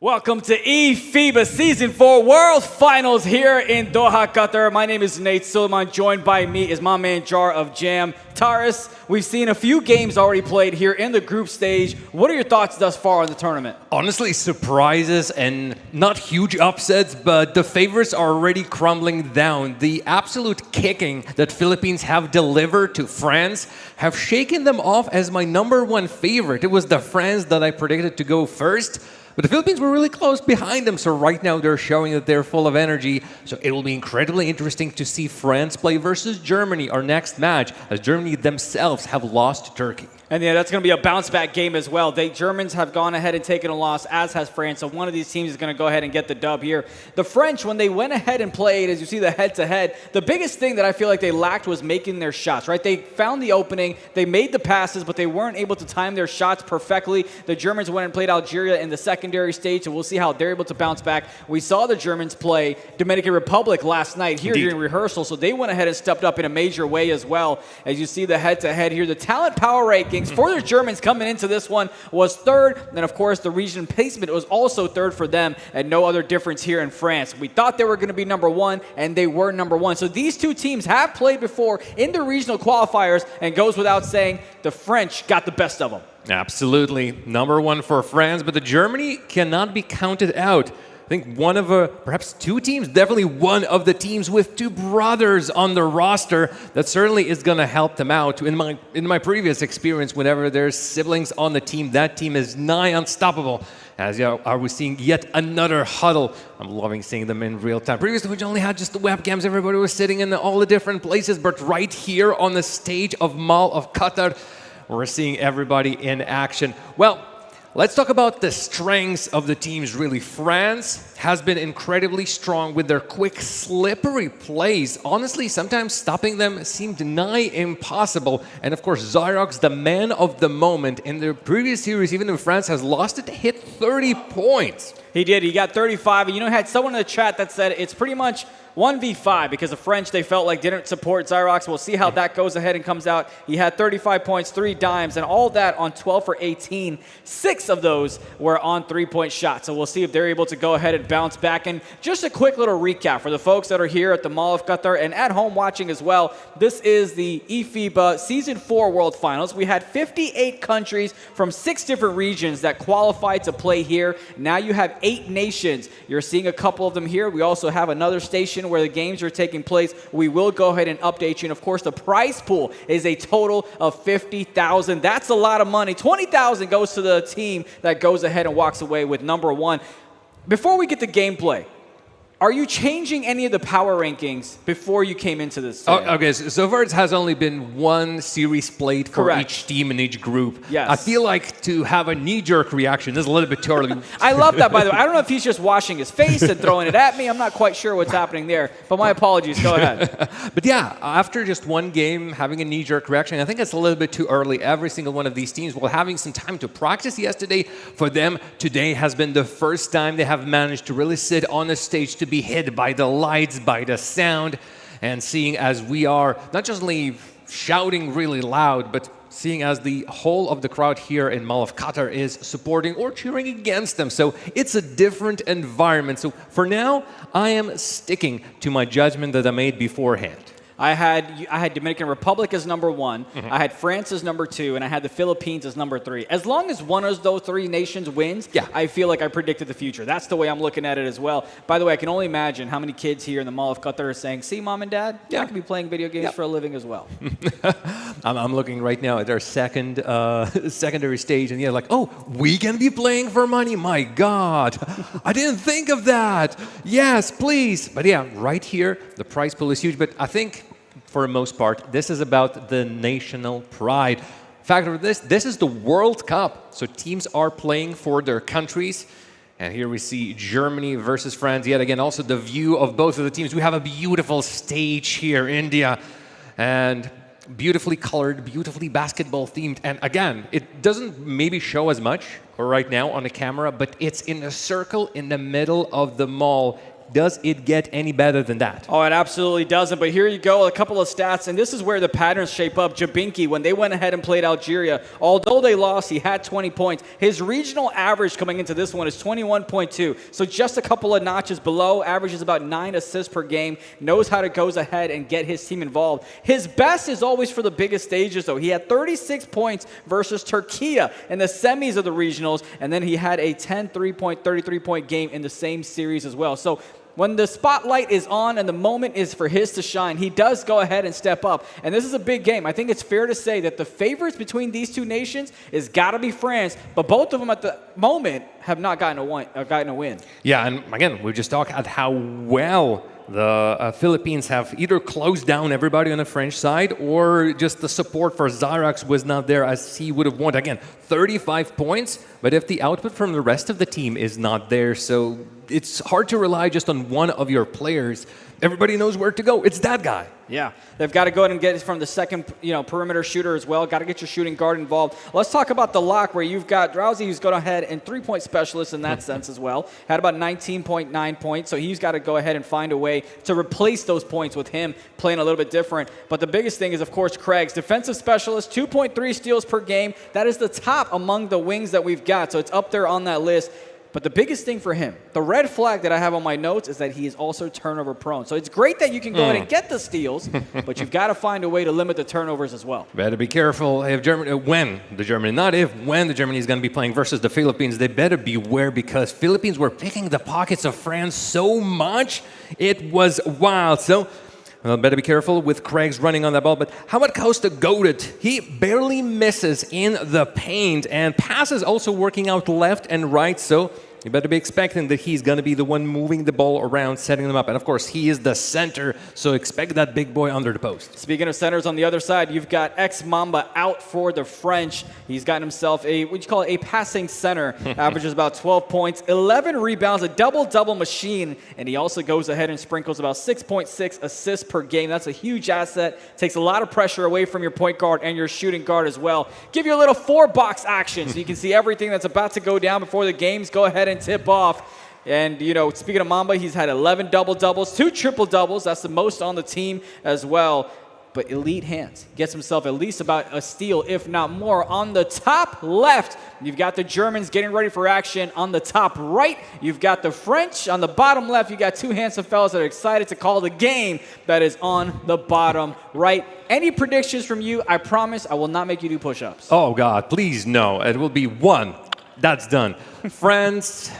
Welcome to eFIBA Season 4 World Finals here in Doha, Qatar. My name is Zunaid. Suleman. Joined by me is my man Jar of Jam, Tarass. We've seen a few games already played here in the group stage. What are your thoughts thus far on the tournament? Honestly, surprises and not huge upsets, but the favorites are already crumbling down. The absolute kicking that Philippines have delivered to France have shaken them off as my #1 favorite. It was the France that I predicted to go first. But the Philippines were really close behind them, so right now they're showing that they're full of energy. So it will be incredibly interesting to see France play versus Germany, our next match, as Germany themselves have lost to Turkey. And yeah, that's going to be a bounce-back game as well. Germans have gone ahead and taken a loss, as has France. So one of these teams is going to go ahead and get the dub here. The French, when they went ahead and played, as you see the head-to-head, the biggest thing that I feel like they lacked was making their shots, right? They found the opening, they made the passes, but they weren't able to time their shots perfectly. The Germans went and played Algeria in the secondary stage, so we'll see how they're able to bounce back. We saw the Germans play Dominican Republic last night here during rehearsal, so they went ahead and stepped up in a major way as well. As you see the head-to-head here, the talent power rankings for the Germans coming into this one was third, and of course the region placement was also third for them, and no other difference here in France. We thought they were going to be #1, and they were #1. So these two teams have played before in the regional qualifiers, and goes without saying, the French got the best of them. Absolutely. #1 for France, but the Germany cannot be counted out. I think one of perhaps two teams, definitely one of the teams with two brothers on the roster, that certainly is going to help them out. In my previous experience, whenever there's siblings on the team, that team is nigh unstoppable. As you know, are we seeing yet another huddle? I'm loving seeing them in real time. Previously, we only had just the webcams. Everybody was sitting in all the different places, but right here on the stage of Mall of Qatar, we're seeing everybody in action. Well, let's talk about the strengths of the teams, really. France has been incredibly strong with their quick, slippery plays. Honestly, sometimes stopping them seemed nigh impossible. And of course, Zyrox, the man of the moment. In the previous series, even though France has lost it, hit 30 points. He did. He got 35. And, had someone in the chat that said it's pretty much 1v5 because the French, they felt like didn't support Zyrox. We'll see how that goes ahead and comes out. He had 35 points, 3 dimes, and all that on 12 for 18. 6 of those were on 3-point shots. So we'll see if they're able to go ahead and bounce back. And just a quick little recap for the folks that are here at the Mall of Qatar and at home watching as well. This is the eFIBA Season 4 World Finals. We had 58 countries from 6 different regions that qualified to play here. Now you have 8 nations. You're seeing a couple of them here. We also have another station where the games are taking place. We will go ahead and update you. And of course, the prize pool is a total of $50,000. That's a lot of money. $20,000 goes to the team that goes ahead and walks away with #1. Before we get to gameplay, are you changing any of the power rankings before you came into this? Okay, so far it has only been one series played for each team in each group. Yes. I feel like to have a knee-jerk reaction is a little bit too early. I love that, by the way. I don't know if he's just washing his face and throwing it at me. I'm not quite sure what's happening there, but my apologies. Go ahead. But yeah, after just one game, having a knee-jerk reaction, I think it's a little bit too early. Every single one of these teams, while having some time to practice yesterday, for them, today has been the first time they have managed to really sit on the stage to be hit by the lights, by the sound, and seeing as we are not just only shouting really loud, but seeing as the whole of the crowd here in Mall of Qatar is supporting or cheering against them. So it's a different environment. So for now, I am sticking to my judgment that I made beforehand. I had Dominican Republic as #1, I had France as #2, and I had the Philippines as #3. As long as one of those 3 nations wins, I feel like I predicted the future. That's the way I'm looking at it as well. By the way, I can only imagine how many kids here in the Mall of Qatar are saying, "See, Mom and Dad, I can be playing video games for a living as well." I'm looking right now at our secondary stage, and like, oh, we can be playing for money? My God, I didn't think of that. Yes, please. But yeah, right here, the prize pool is huge. But I think for the most part. This is about the national pride. Fact of this is the World Cup, so teams are playing for their countries. And here we see Germany versus France. Yet again, also the view of both of the teams. We have a beautiful stage here, India, and beautifully colored, beautifully basketball themed. And again, it doesn't maybe show as much right now on the camera, but it's in a circle in the middle of the mall. Does it get any better than that? Oh, it absolutely doesn't. But here you go, a couple of stats, and this is where the patterns shape up. Jabinki, when they went ahead and played Algeria, although they lost, he had 20 points. His regional average coming into this one is 21.2. So just a couple of notches below, averages about 9 assists per game, knows how to go ahead and get his team involved. His best is always for the biggest stages, though. He had 36 points versus Türkiye in the semis of the regionals, and then he had a 10 3-point, 33-point game in the same series as well. So when the spotlight is on and the moment is for his to shine, he does go ahead and step up. And this is a big game. I think it's fair to say that the favorites between these two nations is got to be France, but both of them at the moment have not gotten a win. Yeah, and again, we just talked about how well the Philippines have either closed down everybody on the French side or just the support for Zyrox was not there as he would have wanted. Again, 35 points, but if the output from the rest of the team is not there, so it's hard to rely just on one of your players. Everybody knows where to go. It's that guy. Yeah, they've got to go ahead and get it from the second, perimeter shooter as well. Got to get your shooting guard involved. Let's talk about the lock where you've got Drowsy, who's going ahead and three-point specialist in that sense as well. Had about 19.9 points, so he's got to go ahead and find a way to replace those points with him playing a little bit different. But the biggest thing is, of course, Craig's defensive specialist, 2.3 steals per game. That is the top among the wings that we've got, so it's up there on that list. But the biggest thing for him, the red flag that I have on my notes is that he is also turnover prone. So it's great that you can go ahead and get the steals, but you've got to find a way to limit the turnovers as well. Better be careful if Germany, when the Germany is going to be playing versus the Philippines, they better beware because Philippines were picking the pockets of France so much. It was wild. So better be careful with Craig's running on that ball. But how about Costa Goated? He barely misses in the paint and passes also working out left and right. So you better be expecting that he's going to be the one moving the ball around, setting them up. And, of course, he is the center, so expect that big boy under the post. Speaking of centers, on the other side, you've got ex-Mamba out for the French. He's gotten himself a passing center, averages about 12 points, 11 rebounds, a double-double machine, and he also goes ahead and sprinkles about 6.6 assists per game. That's a huge asset. Takes a lot of pressure away from your point guard and your shooting guard as well. Give you a little 4-box action so you can see everything that's about to go down before the games go ahead and tip off. And, speaking of Mamba, he's had 11 double-doubles, 2 triple-doubles. That's the most on the team as well. But elite hands. Gets himself at least about a steal, if not more. On the top left, you've got the Germans getting ready for action. On the top right, you've got the French. On the bottom left, you've got 2 handsome fellas that are excited to call the game that is on the bottom right. Any predictions from you? I promise I will not make you do push-ups. Oh, God, please no. It will be 1. That's done. France,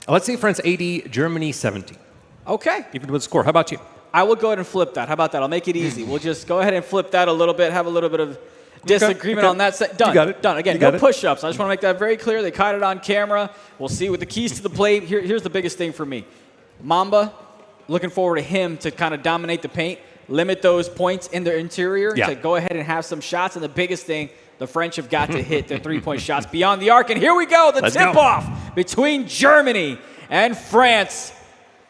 let's say France 80, Germany 70. Okay. Even with the score. How about you? I will go ahead and flip that. How about that? I'll make it easy. We'll just go ahead and flip that a little bit, have a little bit of disagreement on that. Done. You got it. Done. Again, no push-ups. I just want to make that very clear. They caught it on camera. We'll see with the keys to the plate. Here's the biggest thing for me. Mamba, looking forward to him to kind of dominate the paint, limit those points in the interior, to go ahead and have some shots. And the biggest thing, the French have got to hit their 3-point shots beyond the arc. And here we go, the tip-off between Germany and France.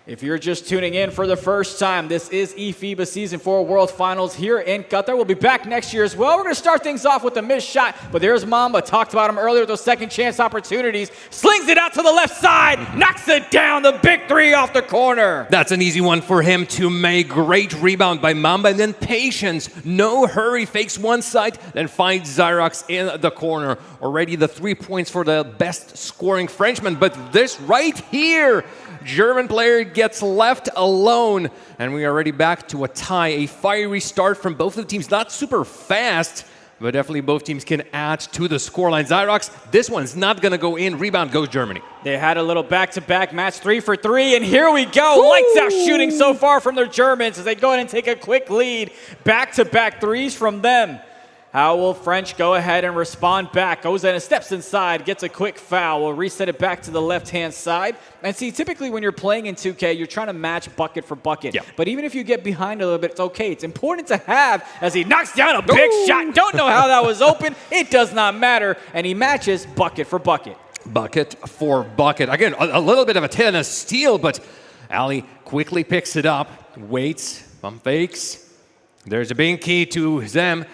If you're just tuning in for the first time, this is eFIBA Season 4 World Finals here in Qatar. We'll be back next year as well. We're going to start things off with a missed shot, but there's Mamba. Talked about him earlier with those second chance opportunities. Slings it out to the left side, knocks it down, the big 3 off the corner. That's an easy one for him to make. Great rebound by Mamba, and then patience. No hurry, fakes one side, then finds Zyrox in the corner. Already the 3 points for the best scoring Frenchman, but this right here, German player gets left alone, and we are already back to a tie. A fiery start from both of the teams. Not super fast, but definitely both teams can add to the scoreline. Zyrox, this one's not going to go in. Rebound goes Germany. They had a little back-to-back match, 3 for 3, and here we go. Woo! Lights out shooting so far from their Germans as they go ahead and take a quick lead. Back-to-back threes from them. How will French go ahead and respond back? Goes in and steps inside, gets a quick foul. We'll reset it back to the left-hand side. And see, typically when you're playing in 2K, you're trying to match bucket for bucket. Yeah. But even if you get behind a little bit, it's okay. It's important to have as he knocks down a big shot. Don't know how that was open. It does not matter. And he matches bucket for bucket. Bucket for bucket. Again, a little bit of a tennis steal, but Ali quickly picks it up, waits, pump fakes. There's a binky to them.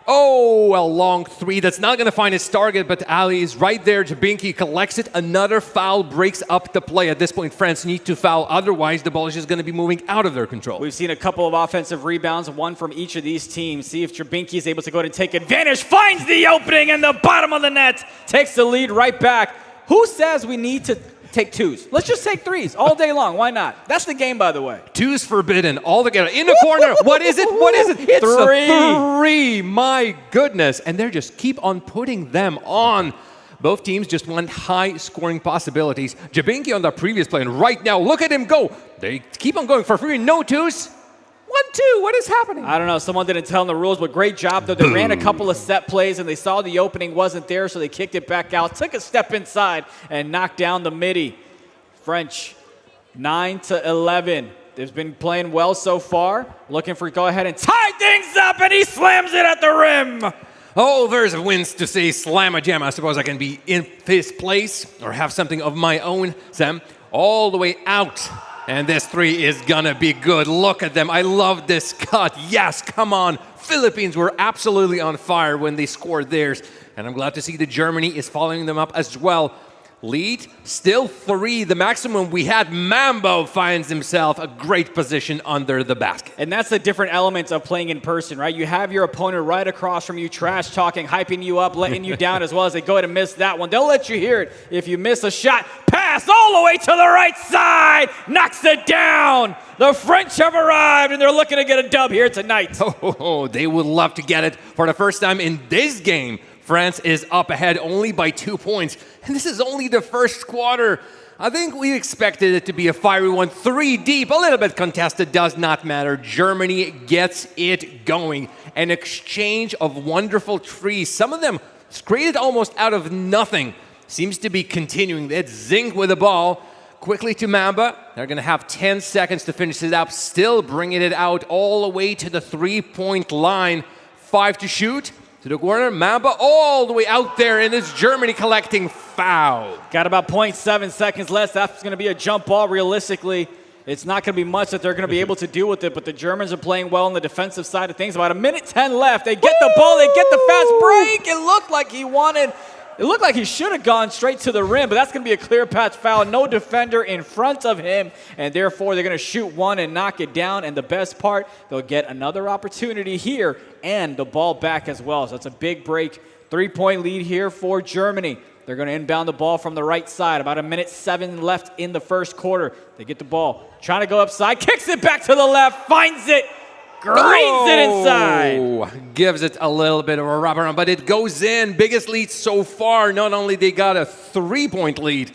Oh, a long three. That's not going to find its target, but Ali is right there. Jabinki collects it. Another foul breaks up the play. At this point, France need to foul. Otherwise, the ball is just going to be moving out of their control. We've seen a couple of offensive rebounds, one from each of these teams. See if Jabinki is able to go ahead and take advantage. Finds the opening in the bottom of the net. Takes the lead right back. Who says we need to take twos? Let's just take threes all day long. Why not? That's the game, by the way. Twos forbidden all together. In the corner. What is it? What is it? It's a three. My goodness. And they just keep on putting them on. Both teams just want high scoring possibilities. Jabinki on the previous play, and right now, look at him go. They keep on going for free. No twos. 1-2. What is happening? I don't know. Someone didn't tell them the rules, but great job, though. They ran a couple of set plays, and they saw the opening wasn't there, so they kicked it back out, took a step inside, and knocked down the midi. French, 9-11. They've been playing well so far. Looking for go ahead and tie things up, and he slams it at the rim. Oh, there's a wins to say slam a jam. I suppose I can be in this place or have something of my own, Sam. All the way out. And this three is gonna be good. Look at them. I love this cut. Yes, come on. Philippines were absolutely on fire when they scored theirs. And I'm glad to see that Germany is following them up as well. Lead, still 3, the maximum we had. Mambo finds himself a great position under the basket. And that's the different elements of playing in person, right? You have your opponent right across from you, trash talking, hyping you up, letting you down, as well as they go ahead and miss that one. They'll let you hear it if you miss a shot. Pass all the way to the right side, knocks it down. The French have arrived, and they're looking to get a dub here tonight. Oh, they would love to get it for the first time in this game. France is up ahead only by 2 points. And this is only the first quarter. I think we expected it to be a fiery one. 3 deep, a little bit contested, does not matter. Germany gets it going. An exchange of wonderful trees. Some of them created almost out of nothing. Seems to be continuing. It's Zink with the ball. Quickly to Mamba. They're going to have 10 seconds to finish it up. Still bringing it out all the way to the 3-point line. 5 to shoot. To the corner, Mamba all the way out there, and it's Germany collecting foul. Got about 0.7 seconds left. That's going to be a jump ball. Realistically, it's not going to be much that they're going to be able to do with it, but the Germans are playing well on the defensive side of things. About 1:10 left. They get the ball. They get the fast break. It looked like he wanted... It looked like he should have gone straight to the rim, but that's going to be a clear patch foul. No defender in front of him, and therefore they're going to shoot one and knock it down. And the best part, they'll get another opportunity here and the ball back as well. So it's a big break. 3-point lead here for Germany. They're going to inbound the ball from the right side. About 1:07 left in the first quarter. They get the ball, trying to go upside, kicks it back to the left, finds it. Greens it inside. Gives it a little bit of a wraparound, but it goes in. Biggest lead so far. Not only they got a 3-point lead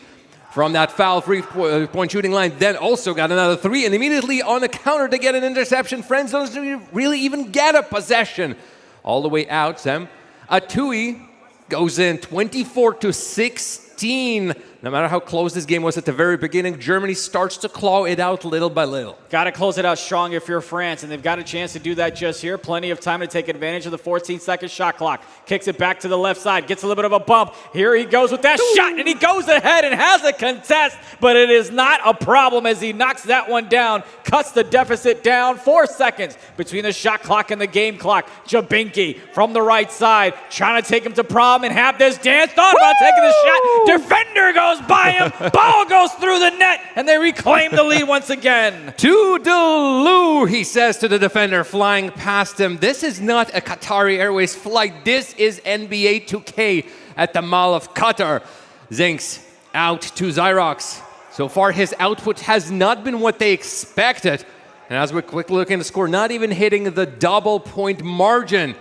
from that foul 3-point shooting line, then also got another 3, and immediately on the counter they get an interception. Friends don't really even get a possession. All the way out, Sam. Atui goes in 24-16. No matter how close this game was at the very beginning, Germany starts to claw it out little by little. Got to close it out strong if you're France, and they've got a chance to do that just here. Plenty of time to take advantage of the 14-second shot clock. Kicks it back to the left side, gets a little bit of a bump. Here he goes with that shot, and he goes ahead and has a contest, but it is not a problem as he knocks that one down, cuts the deficit down. 4 seconds between the shot clock and the game clock. Jabinki from the right side, trying to take him to prom and have this dance. Thought about taking the shot. Defender goes by him. Ball goes through the net, and they reclaim the lead once again. Toodaloo, he says to the defender, flying past him. This is not a Qatari Airways flight. This is NBA 2K at the Mall of Qatar. Zinks out to Xyrox. So far, his output has not been what they expected. And as we quick look in the score, not even hitting the double-point margin.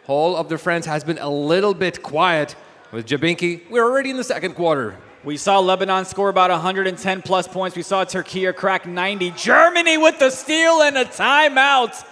All of the friends has been a little bit quiet. With Jabinki, we're already in the second quarter. We saw Lebanon score about 110 plus points. We saw Türkiye crack 90. Germany with the steal and a timeout.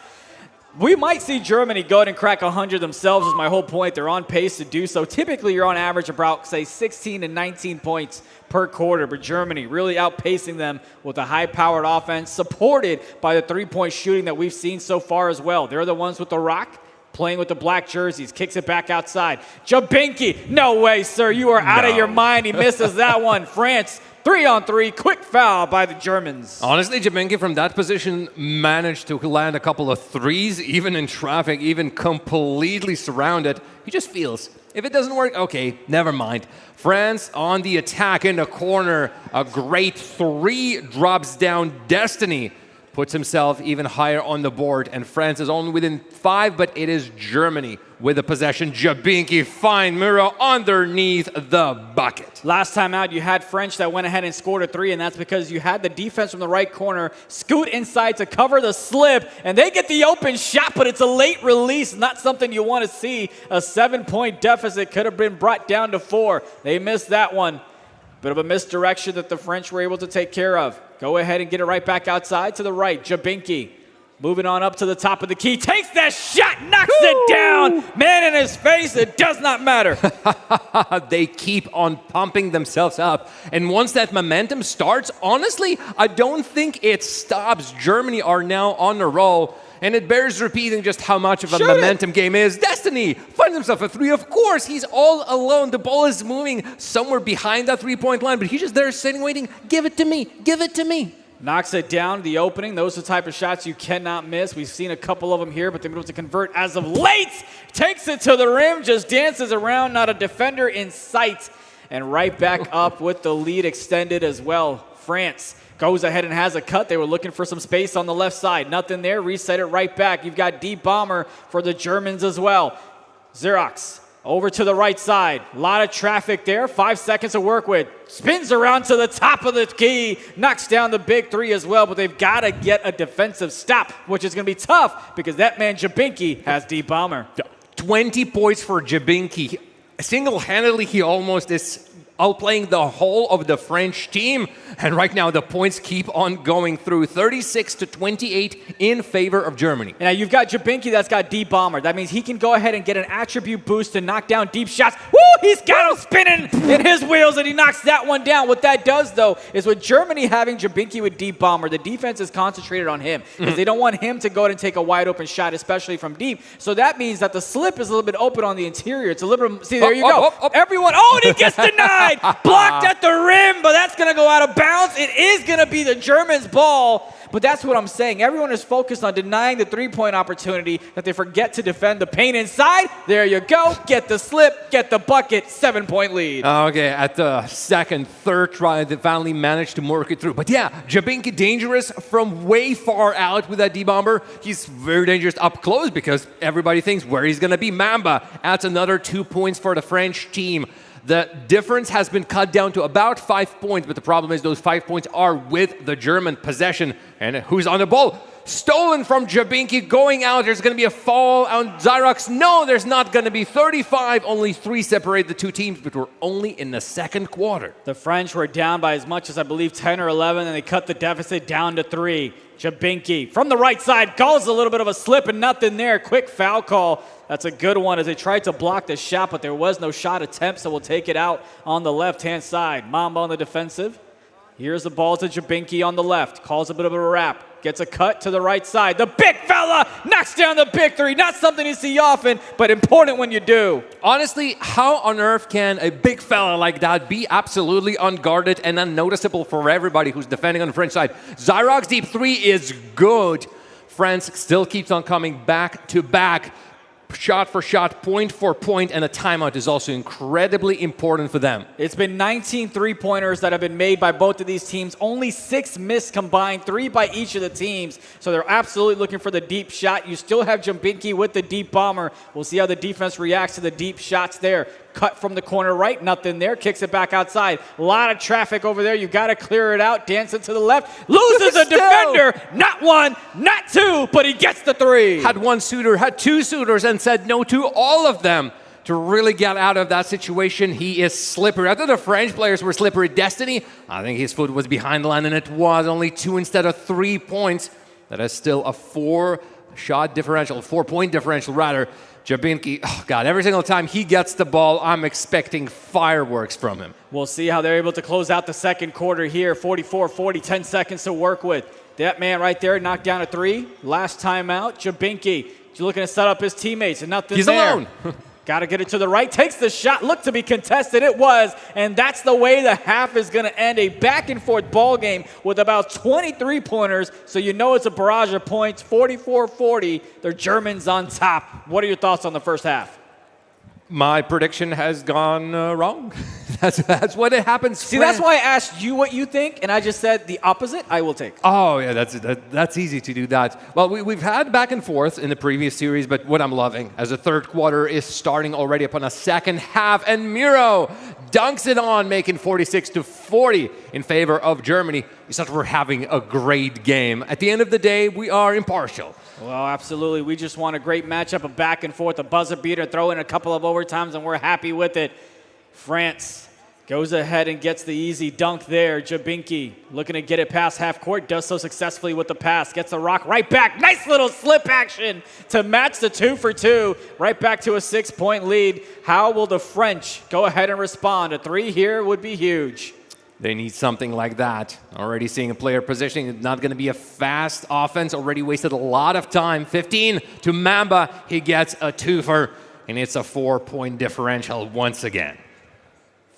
We might see Germany go ahead and crack 100 themselves is my whole point. They're on pace to do so. Typically, you're on average about, say, 16 to 19 points per quarter, but Germany really outpacing them with a high-powered offense supported by the three-point shooting that we've seen so far as well. They're the ones with the rock, playing with the black jerseys, kicks it back outside. Jabinki, no way, sir. You are out of your mind. He misses that one. France, 3-on-3, quick foul by the Germans. Honestly, Jabinki from that position managed to land a couple of threes, even in traffic, even completely surrounded. He just feels, if it doesn't work, okay, never mind. France on the attack in the corner. A great three drops down. Destiny puts himself even higher on the board, and France is only within 5, but it is Germany with the possession. Jabinki, fine mirror underneath the bucket. Last time out, you had French that went ahead and scored a three, and that's because you had the defense from the right corner scoot inside to cover the slip, and they get the open shot, but it's a late release, not something you want to see. A 7-point deficit could have been brought down to 4. They missed that one. Bit of a misdirection that the French were able to take care of. Go ahead and get it right back outside to the right. Jabinki moving on up to the top of the key. Takes that shot, knocks it down. Man in his face, it does not matter. They keep on pumping themselves up. And once that momentum starts, honestly, I don't think it stops. Germany are now on the roll. And it bears repeating just how much of a momentum game is. Destiny finds himself a three. Of course, he's all alone. The ball is moving somewhere behind that three-point line, but he's just there sitting, waiting. Give it to me. Give it to me. Knocks it down, the opening. Those are the type of shots you cannot miss. We've seen a couple of them here, but they're able to convert as of late. Takes it to the rim, just dances around, not a defender in sight. And right back up with the lead extended as well. France goes ahead and has a cut. They were looking for some space on the left side. Nothing there. Reset it right back. You've got deep bomber for the Germans as well. Xerox over to the right side. A lot of traffic there. 5 seconds to work with. Spins around to the top of the key. Knocks down the big three as well, but they've got to get a defensive stop, which is going to be tough because that man Jabinki has deep bomber. 20 points for Jabinki. Single-handedly, he almost is outplaying the whole of the French team. And right now, the points keep on going through. 36-28 in favor of Germany. Now, you've got Jabinki that's got deep bomber. That means he can go ahead and get an attribute boost to knock down deep shots. Woo! He's got him spinning in his wheels, and he knocks that one down. What that does, though, is with Germany having Jabinki with deep bomber, the defense is concentrated on him because they don't want him to go ahead and take a wide open shot, especially from deep. So that means that the slip is a little bit open on the interior. It's a little bit, see, there you go. Everyone, and he gets denied. Blocked at the rim, but that's going to go out of bounds. It is going to be the Germans' ball, but that's what I'm saying. Everyone is focused on denying the three-point opportunity that they forget to defend the paint inside. There you go. Get the slip, get the bucket, 7-point lead. Okay, at the second, third try, they finally managed to work it through. But yeah, Jabinki dangerous from way far out with that D-bomber. He's very dangerous up close because everybody thinks where he's going to be. Mamba adds another 2 points for the French team. The difference has been cut down to about 5 points, but the problem is those 5 points are with the German possession. And who's on the ball? Stolen from Jabinki, going out. There's going to be a foul on Xerox. No, there's not going to be. 35, only 3 separate the two teams, but we're only in the second quarter. The French were down by as much as, I believe, 10 or 11, and they cut the deficit down to 3. Jabinki from the right side calls a little bit of a slip and nothing there. Quick foul call. That's a good one as they tried to block the shot, but there was no shot attempt, so we'll take it out on the left-hand side. Mamba on the defensive. Here's the ball to Jabinki on the left. Calls a bit of a wrap. Gets a cut to the right side. The big fella knocks down the big three. Not something you see often, but important when you do. Honestly, how on earth can a big fella like that be absolutely unguarded and unnoticeable for everybody who's defending on the French side? Xerox deep three is good. France still keeps on coming back to back. Shot for shot, point for point, and a timeout is also incredibly important for them. It's been 19 three-pointers that have been made by both of these teams. Only 6 missed combined, 3 by each of the teams. So they're absolutely looking for the deep shot. You still have Jabinki with the deep bomber. We'll see how the defense reacts to the deep shots there. Cut from the corner right, nothing there. Kicks it back outside. A lot of traffic over there. You've got to clear it out. Dance it to the left. Loses a defender. Not 1, not 2, but he gets the 3. Had 1 suitor, had 2 suitors, and said no to all of them to really get out of that situation. He is slippery. I thought the French players were slippery. Destiny, I think his foot was behind the line, and it was only 2 instead of 3 points. That is still a 4 shot differential, 4-point differential rather. Jabinki, oh God, every single time he gets the ball, I'm expecting fireworks from him. We'll see how they're able to close out the second quarter here. 44-40, 10 seconds to work with. That man right there knocked down a three. Last time out, Jabinki. He's looking to set up his teammates, and nothing there. He's alone. Got to get it to the right. Takes the shot. Looked to be contested. It was. And that's the way the half is going to end. A back-and-forth ball game with about 23 pointers. So you know it's a barrage of points. 44-40. The Germans on top. What are your thoughts on the first half? My prediction has gone wrong. That's what it happens. See, that's why I asked you what you think, and I just said the opposite I will take. Oh, yeah, that's easy to do that. Well, we've had back and forth in the previous series, but what I'm loving as the third quarter is starting already upon a second half, and Miro dunks it on, making 46-40 in favor of Germany. It's like we're having a great game. At the end of the day, we are impartial. Well, absolutely. We just want a great matchup, a back and forth, a buzzer beater, throw in a couple of overtimes, and we're happy with it. France goes ahead and gets the easy dunk there. Jabinki looking to get it past half court, does so successfully with the pass, gets the rock right back. Nice little slip action to match the 2 for 2. Right back to a 6-point lead. How will the French go ahead and respond? A 3 here would be huge. They need something like that. Already seeing a player positioning. It's not going to be a fast offense. Already wasted a lot of time. 15 to Mamba. He gets a twofer, and it's a 4-point differential once again.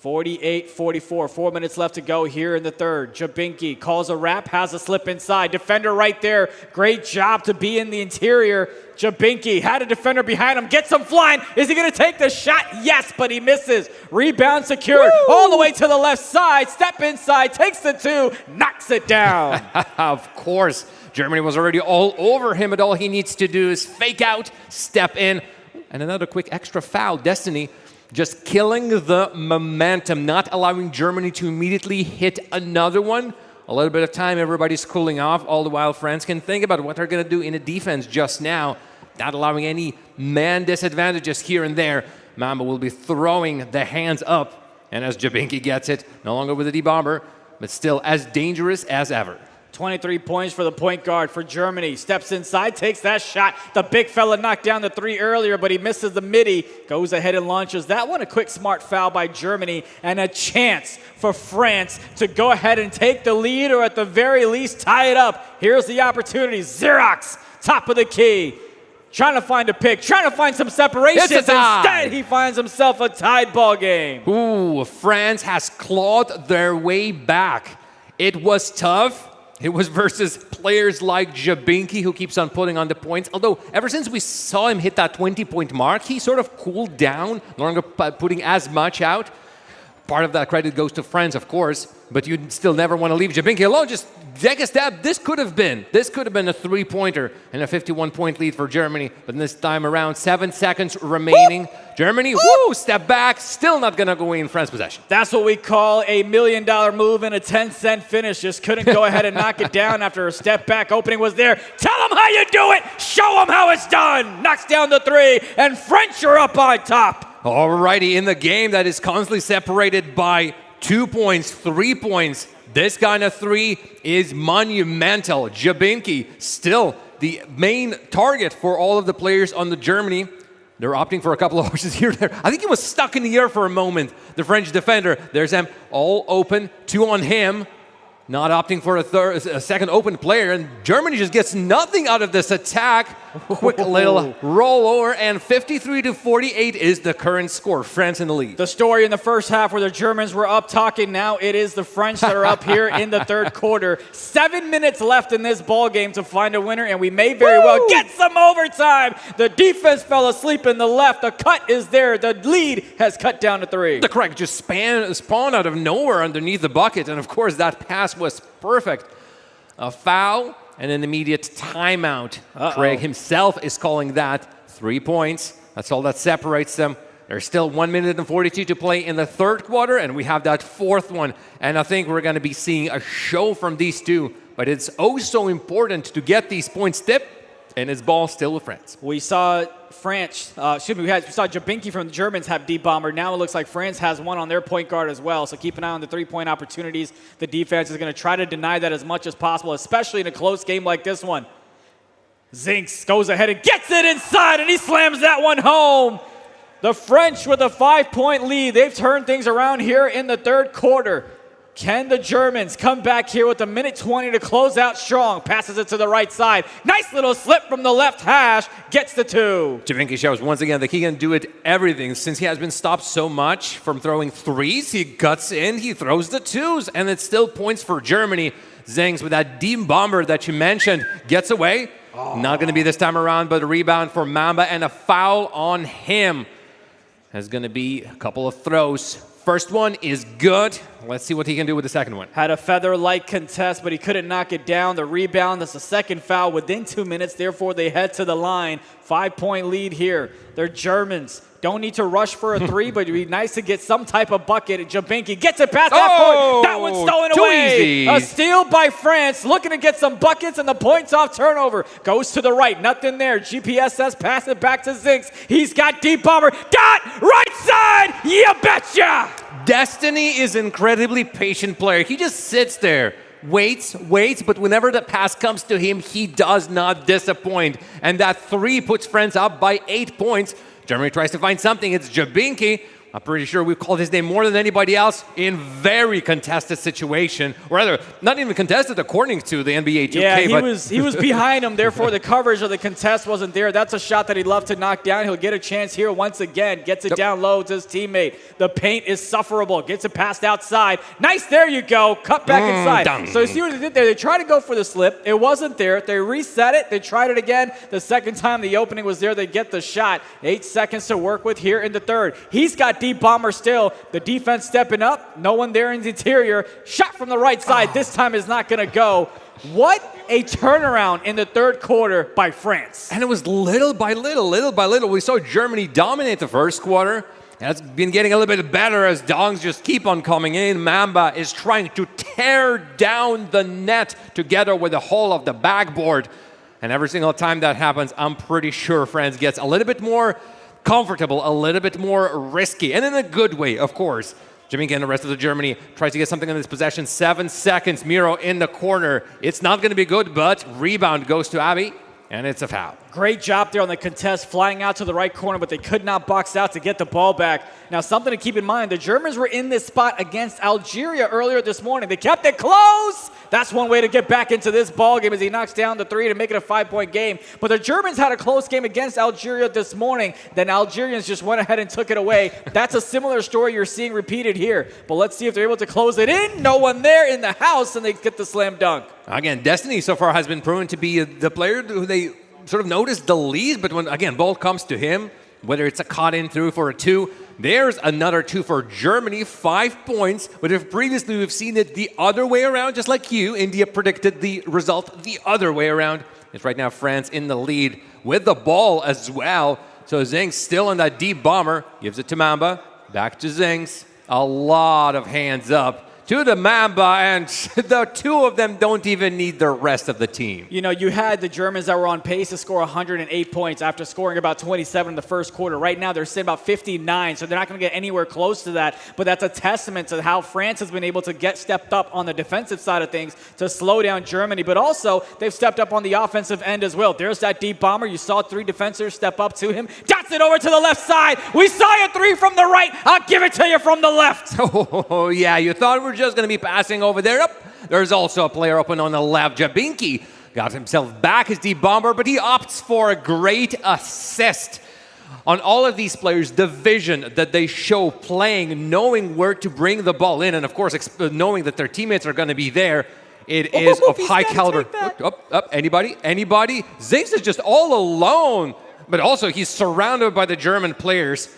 48-44, 4 minutes left to go here in the third. Jabinki calls a wrap, has a slip inside. Defender right there. Great job to be in the interior. Jabinki had a defender behind him, gets him flying. Is he going to take the shot? Yes, but he misses. Rebound secured. Woo! All the way to the left side. Step inside, takes the 2, knocks it down. Of course. Germany was already all over him, but all he needs to do is fake out, step in, and another quick extra foul. Destiny just killing the momentum, not allowing Germany to immediately hit another one. A little bit of time, everybody's cooling off, all the while France can think about what they're going to do in the defense just now, not allowing any man disadvantages here and there. Mamba will be throwing the hands up, and as Jabinki gets it, no longer with a D-bomber, but still as dangerous as ever. 23 points for the point guard for Germany. Steps inside, takes that shot. The big fella knocked down the 3 earlier, but he misses the midi. Goes ahead and launches that one. A quick, smart foul by Germany, and a chance for France to go ahead and take the lead, or at the very least tie it up. Here's the opportunity. Xerox, top of the key. Trying to find a pick, trying to find some separation. Instead, he finds himself a tied ball game. Ooh, France has clawed their way back. It was tough. It was versus players like Jabinki, who keeps on putting on the points. Although, ever since we saw him hit that 20-point mark, he sort of cooled down, no longer putting as much out. Part of that credit goes to France, of course, but you still never want to leave Jabinki alone. Just take a step. This could have been a 3-pointer and a 51-point lead for Germany. But this time around, 7 seconds remaining. Woo! Germany, woo, step back. Still not going to go in France possession. That's what we call a $1 million move and a 10-cent finish. Just couldn't go ahead and knock it down after a step back opening was there. Tell them how you do it. Show them how it's done. Knocks down the 3, and French are up on top. Alrighty, in the game that is constantly separated by 2 points, 3 points, this kind of 3 is monumental. Jabinki, still the main target for all of the players on the Germany. They're opting for a couple of horses here and there. I think he was stuck in the air for a moment, the French defender. There's them all open, 2 on him. Not opting for a second open player, and Germany just gets nothing out of this attack. Quick little rollover, and 53-48 is the current score. France in the lead. The story in the first half where the Germans were up talking, now it is the French that are up here in the third quarter. 7 minutes left in this ball game to find a winner, and we may very well get some overtime. The defense fell asleep in the left. The cut is there. The lead has cut down to 3. The Craig just spawned out of nowhere underneath the bucket, and of course that pass was perfect. A foul and an immediate timeout. Craig himself is calling that 3 points. That's all that separates them. There's still 1 minute and 42 to play in the third quarter, and we have that fourth one. And I think we're going to be seeing a show from these two. But it's oh so important to get these points tipped, and it's ball still with France. We saw France, we saw Jabinki from the Germans have D-bomber. Now it looks like France has one on their point guard as well. So keep an eye on the 3-point opportunities. The defense is going to try to deny that as much as possible, especially in a close game like this one. Zinks goes ahead and gets it inside, and he slams that one home. The French with a 5-point lead. They've turned things around here in the third quarter. Can the Germans come back here with a minute 20 to close out strong? Passes it to the right side. Nice little slip from the left hash. Gets the 2. Javinki shows once again that he can do it everything. Since he has been stopped so much from throwing threes, he guts in, he throws the 2s, and it's still points for Germany. Zinks with that deep bomber that you mentioned gets away. Not going to be this time around, but a rebound for Mamba and a foul on him. There's going to be a couple of throws. First one is good. Let's see what he can do with the second one. Had a feather-like contest, but he couldn't knock it down. The rebound, that's the second foul within 2 minutes. Therefore, they head to the line. 5-point lead here. They're Germans. Don't need to rush for a 3, but it'd be nice to get some type of bucket. Jabinki gets it past that point. That one's stolen away. Easy. A steal by France. Looking to get some buckets, and the points off turnover. Goes to the right. Nothing there. GPS says pass it back to Zinks. He's got deep bomber. Dot! Right side! You betcha! Destiny is an incredibly patient player. He just sits there, waits, but whenever the pass comes to him, he does not disappoint. And that 3 puts France up by 8 points. Germany tries to find something. It's Jabinki. I'm pretty sure we've called his name more than anybody else in very contested situation. Or rather, not even contested according to the NBA 2K. Yeah, he was behind him. Therefore, the coverage of the contest wasn't there. That's a shot that he'd love to knock down. He'll get a chance here once again. Gets it down low to his teammate. The paint is sufferable. Gets it passed outside. Nice, there you go. Cut back inside. Done. So you see what they did there? They tried to go for the slip. It wasn't there. They reset it. They tried it again. The second time the opening was there, they get the shot. 8 seconds to work with here in the third. He's got deep bomber still. The defense stepping up. No one there in the interior. Shot from the right side. This time is not going to go. What a turnaround in the third quarter by France. And it was little by little. We saw Germany dominate the first quarter. And it's been getting a little bit better as dongs just keep on coming in. Mamba is trying to tear down the net together with the whole of the backboard. And every single time that happens, I'm pretty sure France gets a little bit more comfortable, a little bit more risky, and in a good way, of course. Jimmy and the rest of the Germany tries to get something in this possession. 7 seconds, Miro in the corner. It's not going to be good, but rebound goes to Abby, and it's a foul. Great job there on the contest, flying out to the right corner, but they could not box out to get the ball back. Now, something to keep in mind, the Germans were in this spot against Algeria earlier this morning. They kept it close. That's one way to get back into this ball game as he knocks down the 3 to make it a 5-point game. But the Germans had a close game against Algeria this morning. Then Algerians just went ahead and took it away. That's a similar story you're seeing repeated here. But let's see if they're able to close it in. No one there in the house, and they get the slam dunk. Again, Destiny so far has been proven to be the player who they sort of notice the least, but when, again, ball comes to him, whether it's a cut in through for a 2, there's another 2 for Germany, 5 points. But if previously we've seen it the other way around, just like you, India predicted the result the other way around. It's right now France in the lead with the ball as well. So Zinks still on that deep bomber, gives it to Mamba, back to Zinks. A lot of hands up to the Mamba, and the 2 of them don't even need the rest of the team. You know, you had the Germans that were on pace to score 108 points after scoring about 27 in the first quarter. Right now, they're sitting about 59, so they're not going to get anywhere close to that. But that's a testament to how France has been able to get stepped up on the defensive side of things to slow down Germany. But also, they've stepped up on the offensive end as well. There's that deep bomber. You saw 3 defenders step up to him. Dots it over to the left side. We saw you 3 from the right. I'll give it to you from the left. Oh, yeah, you thought we were just going to be passing over there. There's also a player open on the left. Jabinki got himself back his deep bomber, but he opts for a great assist. On all of these players, the vision that they show playing, knowing where to bring the ball in, and of course, knowing that their teammates are going to be there, it is of high caliber. Anybody? Zinks is just all alone, but also he's surrounded by the German players.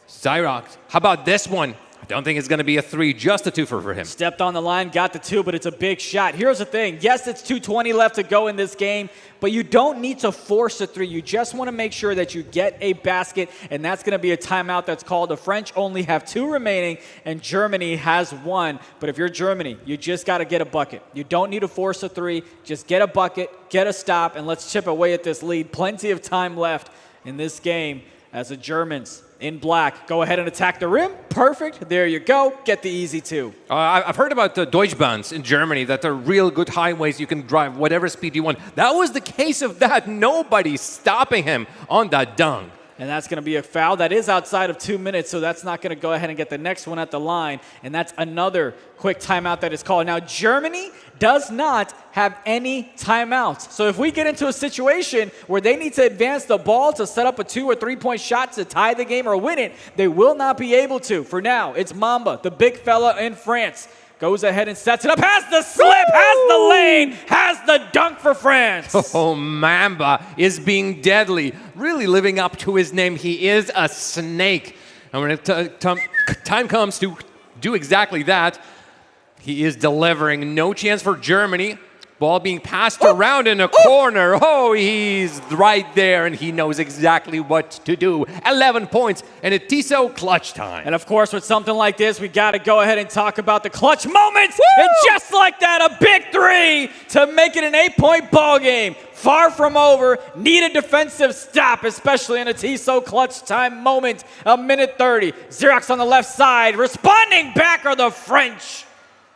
Zyrox, how about this one? I don't think it's going to be a 3, just a 2 for him. Stepped on the line, got the 2, but it's a big shot. Here's the thing. Yes, it's 2:20 left to go in this game, but you don't need to force a 3. You just want to make sure that you get a basket, and that's going to be a timeout that's called. The French only have 2 remaining, and Germany has 1. But if you're Germany, you just got to get a bucket. You don't need to force a 3. Just get a bucket, get a stop, and let's chip away at this lead. Plenty of time left in this game as the Germans in black go ahead and attack the rim. Perfect. There you go. Get the easy 2. I've heard about the Deutschbahns in Germany, that they're real good highways. You can drive whatever speed you want. That was the case of that. Nobody's stopping him on that dunk. And that's going to be a foul. That is outside of 2 minutes, so that's not going to go ahead and get the next one at the line. And that's another quick timeout that is called. Now, Germany does not have any timeouts. So if we get into a situation where they need to advance the ball to set up a 2 or 3 point shot to tie the game or win it, they will not be able to. For now, it's Mamba, the big fella in France. Goes ahead and sets it up, has the slip, has the lane, has the dunk for France. Oh, Mamba is being deadly, really living up to his name. He is a snake. And when time comes to do exactly that, he is delivering. No chance for Germany. Ball being passed around in a corner. Oh, he's right there, and he knows exactly what to do. 11 points, and a Tissot clutch time. And of course, with something like this, we got to go ahead and talk about the clutch moments. And just like that, a big 3 to make it an 8-point ball game. Far from over. Need a defensive stop, especially in a Tissot clutch time moment. A minute 30. Xerox on the left side. Responding back are the French.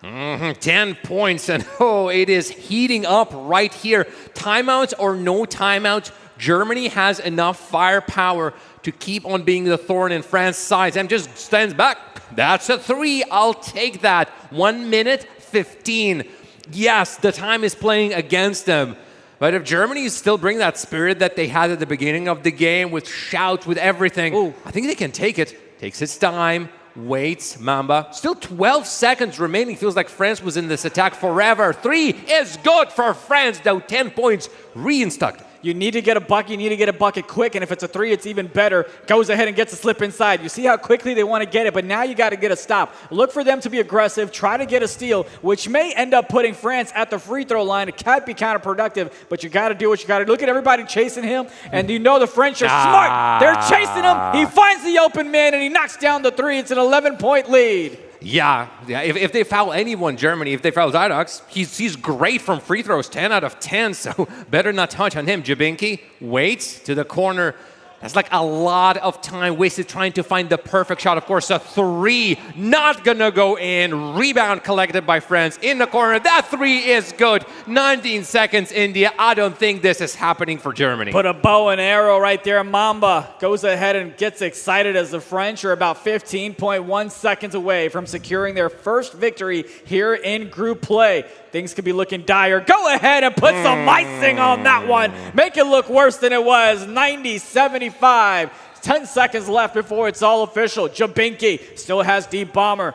10 points, and oh, it is heating up right here. Timeouts or no timeouts, Germany has enough firepower to keep on being the thorn in France's side. And just stands back. That's a 3. I'll take that. 1 minute 15. Yes, the time is playing against them. But if Germany still bring that spirit that they had at the beginning of the game with shouts, with everything, I think they can take it. Takes its time. Waits, Mamba. Still 12 seconds remaining. Feels like France was in this attack forever. 3 is good for France, though 10 points reinstacked. You need to get a bucket. You need to get a bucket quick. And if it's a 3, it's even better. Goes ahead and gets a slip inside. You see how quickly they want to get it, but now you got to get a stop. Look for them to be aggressive. Try to get a steal, which may end up putting France at the free throw line. It can't be counterproductive, but you got to do what you got to do. Look at everybody chasing him, and you know the French are smart. They're chasing him. He finds the open man, and he knocks down the 3. It's an 11-point lead. Yeah. If they foul anyone, Germany, if they foul Zydox, he's great from free throws, 10 out of 10, so better not touch on him. Jabinki waits to the corner. That's like a lot of time wasted trying to find the perfect shot. Of course, a 3 not gonna go in. Rebound collected by France in the corner. That 3 is good. 19 seconds, India. I don't think this is happening for Germany. Put a bow and arrow right there. Mamba goes ahead and gets excited as the French are about 15.1 seconds away from securing their first victory here in group play. Things could be looking dire. Go ahead and put some icing on that one. Make it look worse than it was. 90-75. 10 seconds left before it's all official. Jabinki still has deep bomber.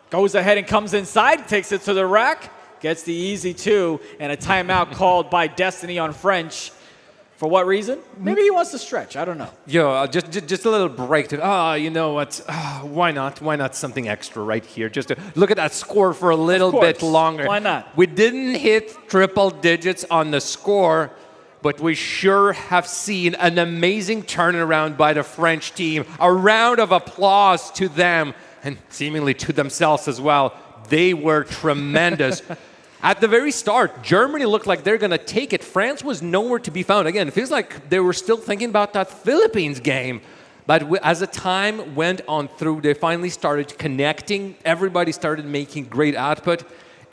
Goes ahead and comes inside, takes it to the rack, gets the easy 2, and a timeout called by Destiny on French. For what reason? Maybe he wants to stretch. I don't know. Yo, just a little break to, you know what? Why not? Why not something extra right here? Just to look at that score for a little bit longer. Why not? We didn't hit triple digits on the score, but we sure have seen an amazing turnaround by the French team. A round of applause to them and seemingly to themselves as well. They were tremendous. At the very start, Germany looked like they're going to take it. France was nowhere to be found. Again, it feels like they were still thinking about that Philippines game. But as the time went on through, they finally started connecting. Everybody started making great output.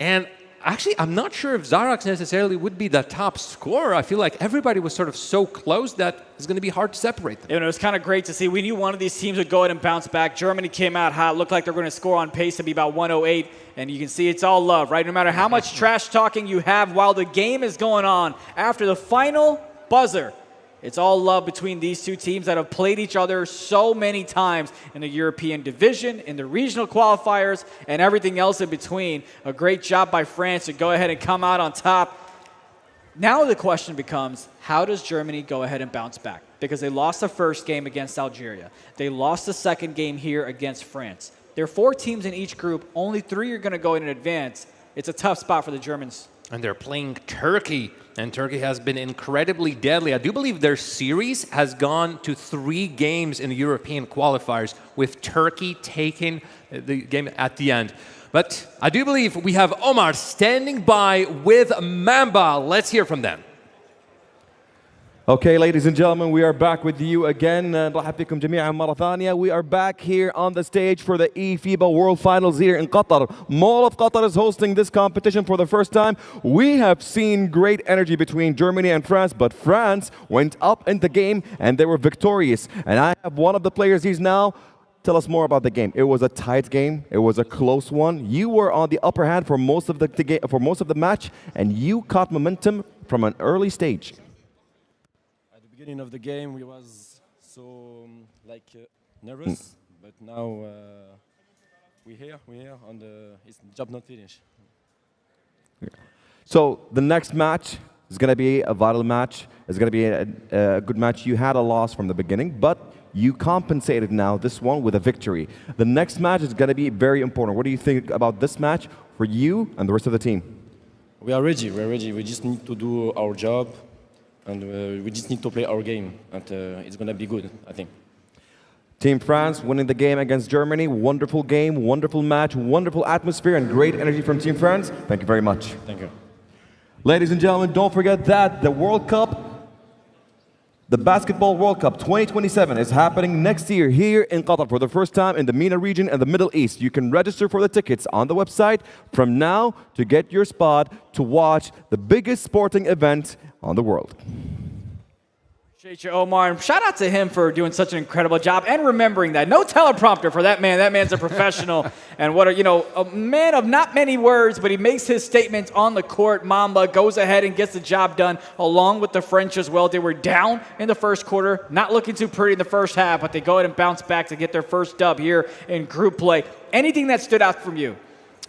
And actually, I'm not sure if Xerox necessarily would be the top scorer. I feel like everybody was sort of so close that it's going to be hard to separate them. You know, it was kind of great to see. We knew one of these teams would go ahead and bounce back. Germany came out hot. Looked like they're going to score on pace to be about 108. And you can see it's all love, right? No matter how much trash talking you have while the game is going on, after the final buzzer, it's all love between these two teams that have played each other so many times in the European division, in the regional qualifiers, and everything else in between. A great job by France to go ahead and come out on top. Now the question becomes, how does Germany go ahead and bounce back? Because they lost the first game against Algeria. They lost the second game here against France. There are 4 teams in each group. Only 3 are going to go in advance. It's a tough spot for the Germans. And they're playing Turkey, and Turkey has been incredibly deadly. I do believe their series has gone to 3 games in the European qualifiers, with Turkey taking the game at the end. But I do believe we have Omar standing by with Mamba. Let's hear from them. Okay, ladies and gentlemen, we are back with you again. نرحب بكم جميعا مرة ثانية. We are back here on the stage for the eFIBA World Finals here in Qatar. Mall of Qatar is hosting this competition for the first time. We have seen great energy between Germany and France, but France went up in the game and they were victorious. And I have one of the players. He's now. Tell us more about the game. It was a tight game. It was a close one. You were on the upper hand for most of the match, and you caught momentum from an early stage. Beginning of the game, we was so nervous, but now we're here, and it's job not finished. So the next match is going to be a vital match. It's going to be a good match. You had a loss from the beginning, but you compensated now this one with a victory. The next match is going to be very important. What do you think about this match for you and the rest of the team? We are ready. We're ready. We just need to do our job. And we just need to play our game, and it's going to be good, I think. Team France winning the game against Germany. Wonderful game, wonderful match, wonderful atmosphere, and great energy from Team France. Thank you very much. Thank you. Ladies and gentlemen, don't forget that the World Cup, the Basketball World Cup 2027 is happening next year here in Qatar for the first time in the MENA region and the Middle East. You can register for the tickets on the website from now to get your spot to watch the biggest sporting event on the world. Appreciate you, Omar, and shout out to him for doing such an incredible job and remembering that. No teleprompter for that man. That man's a professional and a man of not many words, but he makes his statements on the court. Mamba goes ahead and gets the job done along with the French as well. They were down in the first quarter, not looking too pretty in the first half, but they go ahead and bounce back to get their first dub here in group play. Anything that stood out from you?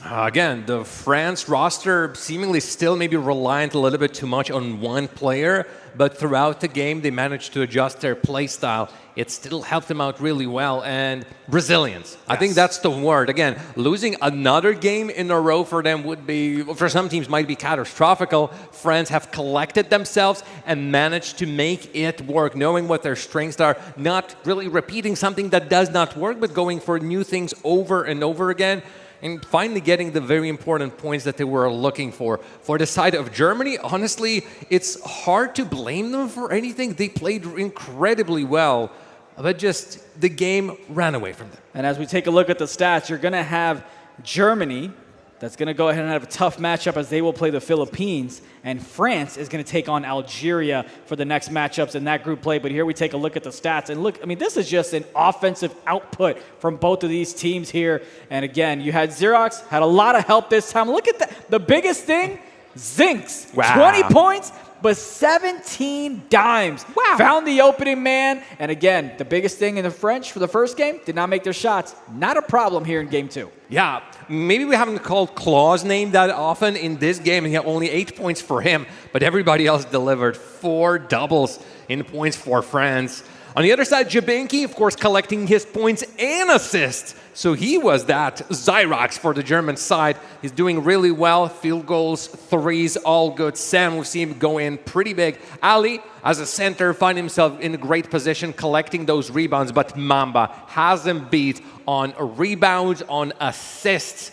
Again, the France roster seemingly still maybe reliant a little bit too much on one player, but throughout the game they managed to adjust their play style. It still helped them out really well, and resilience. Yes. I think that's the word. Again, losing another game in a row for them would be, for some teams, might be catastrophical. France have collected themselves and managed to make it work, knowing what their strengths are, not really repeating something that does not work, but going for new things over and over again. And finally getting the very important points that they were looking for. For the side of Germany, honestly, it's hard to blame them for anything. They played incredibly well, but just the game ran away from them. And as we take a look at the stats, you're going to have Germany that's going to go ahead and have a tough matchup as they will play the Philippines, and France is going to take on Algeria for the next matchups in that group play. But here we take a look at the stats, and look, I mean, this is just an offensive output from both of these teams here. And again, you had Xerox, had a lot of help this time. Look at that. The biggest thing, Zinks, wow. 20 points, but 17 dimes. Wow. Found the opening man. And again, the biggest thing in the French for the first game, did not make their shots. Not a problem here in game 2. Yeah, maybe we haven't called Claw's name that often in this game, and he had only 8 points for him, but everybody else delivered 4 doubles in points for France. On the other side, Jabenki, of course, collecting his points and assists. So he was that Xerox for the German side. He's doing really well. Field goals, threes, all good. Sam, we've seen him go in pretty big. Ali, as a center, find himself in a great position collecting those rebounds. But Mamba has him beat on rebounds, on assists.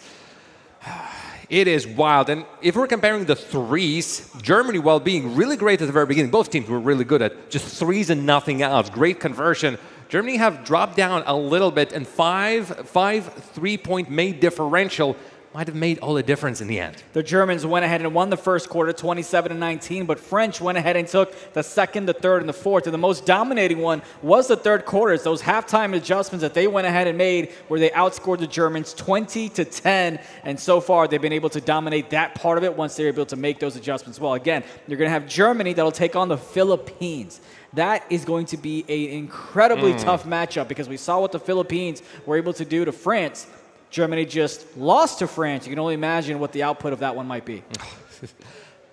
It is wild. And if we're comparing the threes, Germany, while being really great at the very beginning, both teams were really good at just threes and nothing else. Great conversion. Germany have dropped down a little bit, and five 3-point made differential might have made all the difference in the end. The Germans went ahead and won the first quarter, 27-19, but French went ahead and took the second, the third, and the fourth. And the most dominating one was the third quarter. It's those halftime adjustments that they went ahead and made where they outscored the Germans 20-10. And so far, they've been able to dominate that part of it once they're able to make those adjustments. Well, again, you're going to have Germany that'll take on the Philippines. That is going to be an incredibly tough matchup because we saw what the Philippines were able to do to France. Germany just lost to France. You can only imagine what the output of that one might be.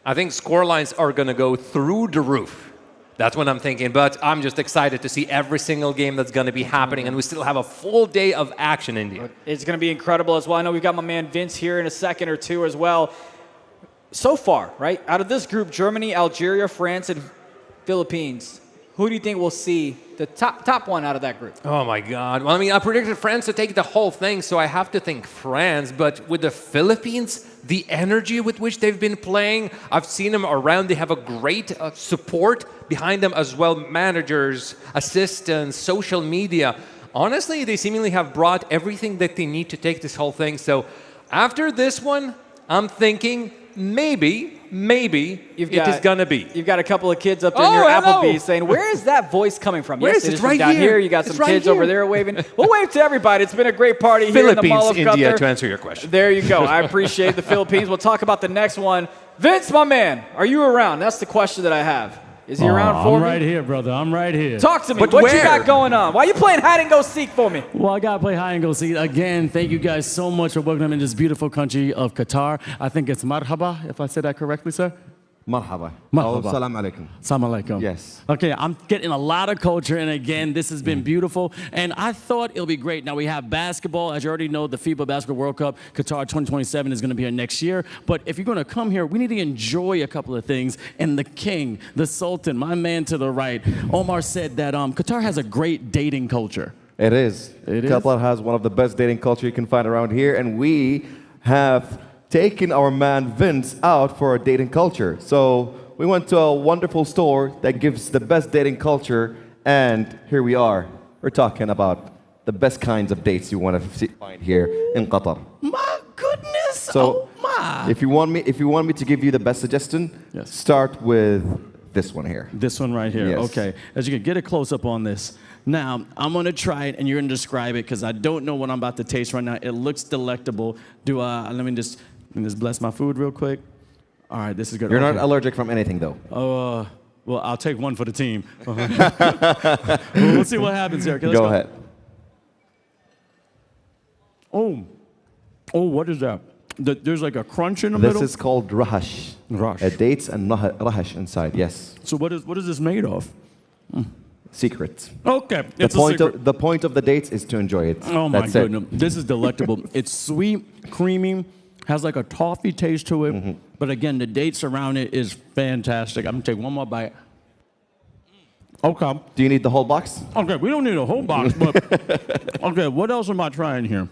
I think score lines are going to go through the roof. That's what I'm thinking. But I'm just excited to see every single game that's going to be happening. And we still have a full day of action in here. It's going to be incredible as well. I know we've got my man Vince here in a second or two as well. So far, right, out of this group, Germany, Algeria, France, and Philippines, who do you think will see the top one out of that group? Oh my God. Well, I mean, I predicted France to take the whole thing, so I have to think France. But with the Philippines, the energy with which they've been playing, I've seen them around. They have a great support behind them as well. Managers, assistants, social media. Honestly, they seemingly have brought everything that they need to take this whole thing. So after this one, I'm thinking maybe it is gonna be. You've got a couple of kids up there in your Applebee's saying, where is that voice coming from? Where yes, is it? it is Right from down here. here. You got It's some right kids here. over there waving. We'll wave to everybody. It's been a great party here in the Mall of Philippines, India, Qatar. to answer your question. There you go. I appreciate the Philippines. We'll talk about the next one. Vince, my man, are you around? That's the question that I have. Is he around for I'm me? right here, brother. I'm right here. Talk to me. But what where? you got going on? Why are you playing hide and go seek for me? Well, I got to play hide and go seek. Again, thank you guys so much for welcoming me in this beautiful country of Qatar. I think it's marhaba, if I said that correctly, sir. Marhaba. Marhaba. Oh, salam alaikum. Salam alaikum. Yes. Okay, I'm getting a lot of culture, and again, this has been beautiful, and I thought it'll be great. Now, we have basketball. As you already know, the FIBA Basketball World Cup, Qatar 2027 is going to be here next year, but if you're going to come here, we need to enjoy a couple of things, and the king, the sultan, my man to the right, Omar said that Qatar has a great dating culture. It is. It is? Qatar has one of the best dating culture you can find around here, and we have taken our man Vince out for a dating culture. So we went to a wonderful store that gives the best dating culture, and here we are. We're talking about the best kinds of dates you want to find here in Qatar. My goodness! So oh my! if you want me to give you the best suggestion, Yes. start with this one here. This one right here. Yes. Okay. As you can get a close up on this. Now, I'm going to try it, and you're going to describe it because I don't know what I'm about to taste right now. It looks delectable. Let me just bless my food real quick. All right, this is good. You're Okay. not allergic from anything, though. Well, I'll take one for the team. Well, we'll see what happens here. Okay, let's Go ahead. Oh, what is that? There's like a crunch in the This middle? is called rahash. Rahash. Dates and rahash inside, yes. So what is this made of? Secret. Okay, The it's a point, secret. the point of the dates is to enjoy it. Oh my That's goodness, It. this is delectable. It's sweet, creamy, has like a toffee taste to it. Mm-hmm. But again, the dates around it is fantastic. I'm gonna take one more bite. Okay. Do you need the whole box? Okay, we don't need a whole box, but okay, what else am I trying here?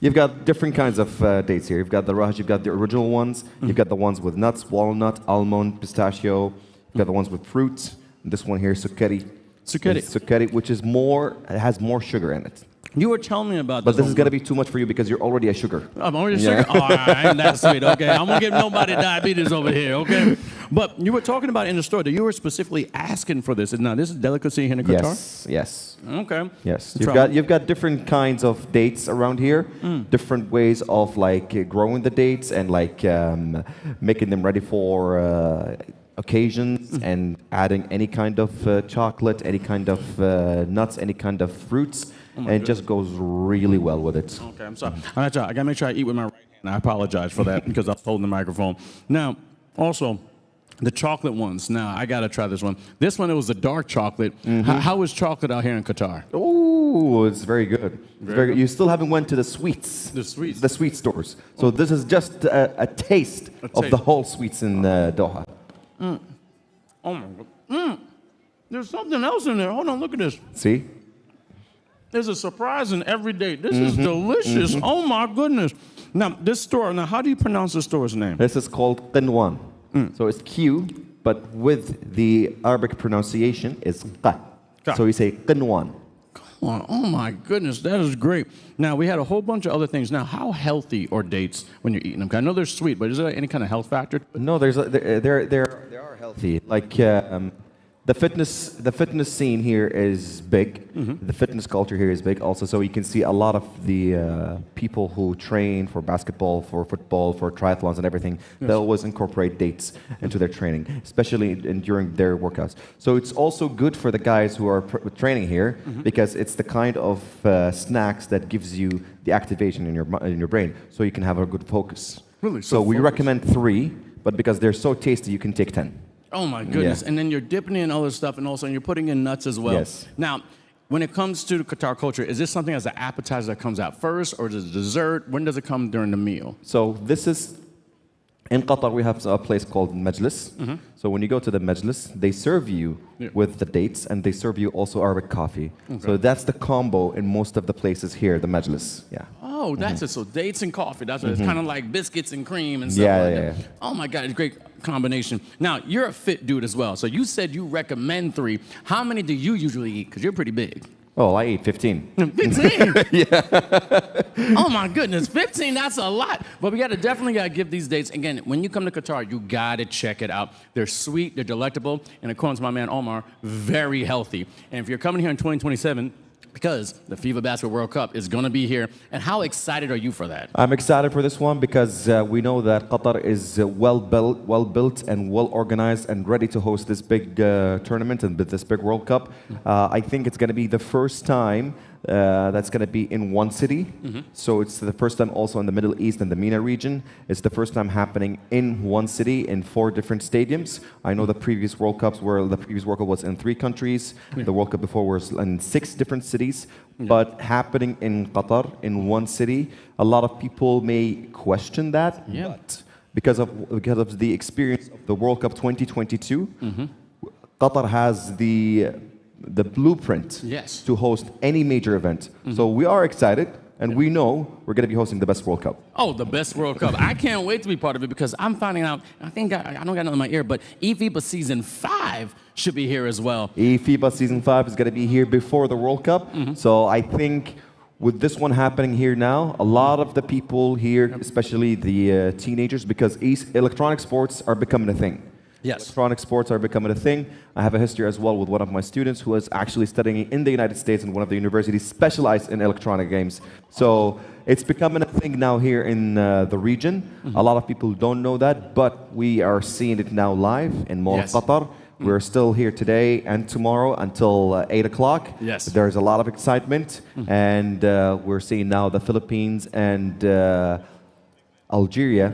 You've got different kinds of dates here. You've got the rahash, you've got the original ones, you've got the ones with nuts, walnut, almond, pistachio, you've got the ones with fruit. This one here, sukkari. Sukkari. It's sukkari, which is it has more sugar in it. You were telling me about But this. this is one. going to be too much for you because you're already a sugar. I'm already Yeah. sugar. Oh, I ain't that sweet. Okay, I'm gonna give nobody diabetes over here. Okay, but you were talking about in the store that you were specifically asking for this. Now, this is delicacy here in Qatar. Yes. Okay. Yes, Try. you've got different kinds of dates around here, different ways of like growing the dates and like making them ready for occasions and adding any kind of chocolate, any kind of nuts, any kind of fruits, and it just goes really well with it. Okay, I'm sorry. I gotta make sure I eat with my right hand. I apologize for that because I was holding the microphone. Now, also, the chocolate ones. Now, I gotta try this one. This one, it was the dark chocolate. How is chocolate out here in Qatar? Oh, it's very good. It's very good. You still haven't went to the sweets. The sweets. The sweet stores. So this is just a taste of the taste. whole sweets in Doha. Oh my god. There's something else in there. Hold on, look at this. See? There's a surprise in every day. This is delicious. Oh my goodness. Now, this store, how do you pronounce the store's name? This is called qinwan. So it's Q, but with the Arabic pronunciation is qa. Qa. So you say qinwan. Oh my goodness, that is great. Now, we had a whole bunch of other things. Now, how healthy are dates when you're eating them? 'Cause I know they're sweet, but is there any kind of health factor? No, they are healthy. Like the fitness scene here is big. The fitness culture here is big also. So you can see a lot of the people who train for basketball, for football, for triathlons and everything. They always incorporate dates into their training, especially during their workouts. So it's also good for the guys who are training here because it's the kind of snacks that gives you the activation in your brain, so you can have a good focus. Really? So we recommend 3, but because they're so tasty, you can take 10. Oh my goodness. Yeah. And then you're dipping in other stuff and also you're putting in nuts as well. Yes. Now, when it comes to the Qatar culture, is this something as an appetizer that comes out first or is it a dessert? When does it come during the meal? So this is In Qatar, we have a place called Majlis. So when you go to the Majlis, they serve you with the dates, and they serve you also Arabic coffee. So that's the combo in most of the places here, the Majlis. Yeah. Oh, that's it. So dates and coffee. That's what it's kind of like biscuits and cream and stuff like that. Oh my God, it's a great combination. Now, you're a fit dude as well. So you said you recommend 3. How many do you usually eat? Because you're pretty big. Oh, I eat 15. 15? Oh my goodness, 15, that's a lot. But we definitely got to give these dates. Again, when you come to Qatar, you got to check it out. They're sweet, they're delectable, and according to my man Omar, very healthy. And if you're coming here in 2027, because the FIBA Basketball World Cup is going to be here. And how excited are you for that? I'm excited for this one because we know that Qatar is well built and well organized and ready to host this big tournament and this big World Cup. I think it's going to be the first time that's going to be in one city. So it's the first time also in the Middle East and the MENA region. It's the first time happening in one city in 4 different stadiums. I know the previous World Cup was in 3 countries. The World Cup before was in 6 different cities. But happening in Qatar in one city, a lot of people may question that. But because of the experience of the World Cup 2022, Qatar has the blueprint to host any major event. So we are excited, and we know we're going to be hosting the best World Cup. Oh, the best World Cup. I can't wait to be part of it because I'm finding out, I think I don't got nothing in my ear, but eFIBA Season 5 should be here as well. eFIBA Season 5 is going to be here before the World Cup. So I think with this one happening here now, a lot of the people here, especially the teenagers, because electronic sports are becoming a thing. Electronic sports are becoming a thing. I have a history as well with one of my students who is actually studying in the United States in one of the universities specialized in electronic games. So it's becoming a thing now here in the region. A lot of people don't know that, but we are seeing it now live in Mall of Qatar. We're still here today and tomorrow until 8 o'clock. There's a lot of excitement, and we're seeing now the Philippines and Algeria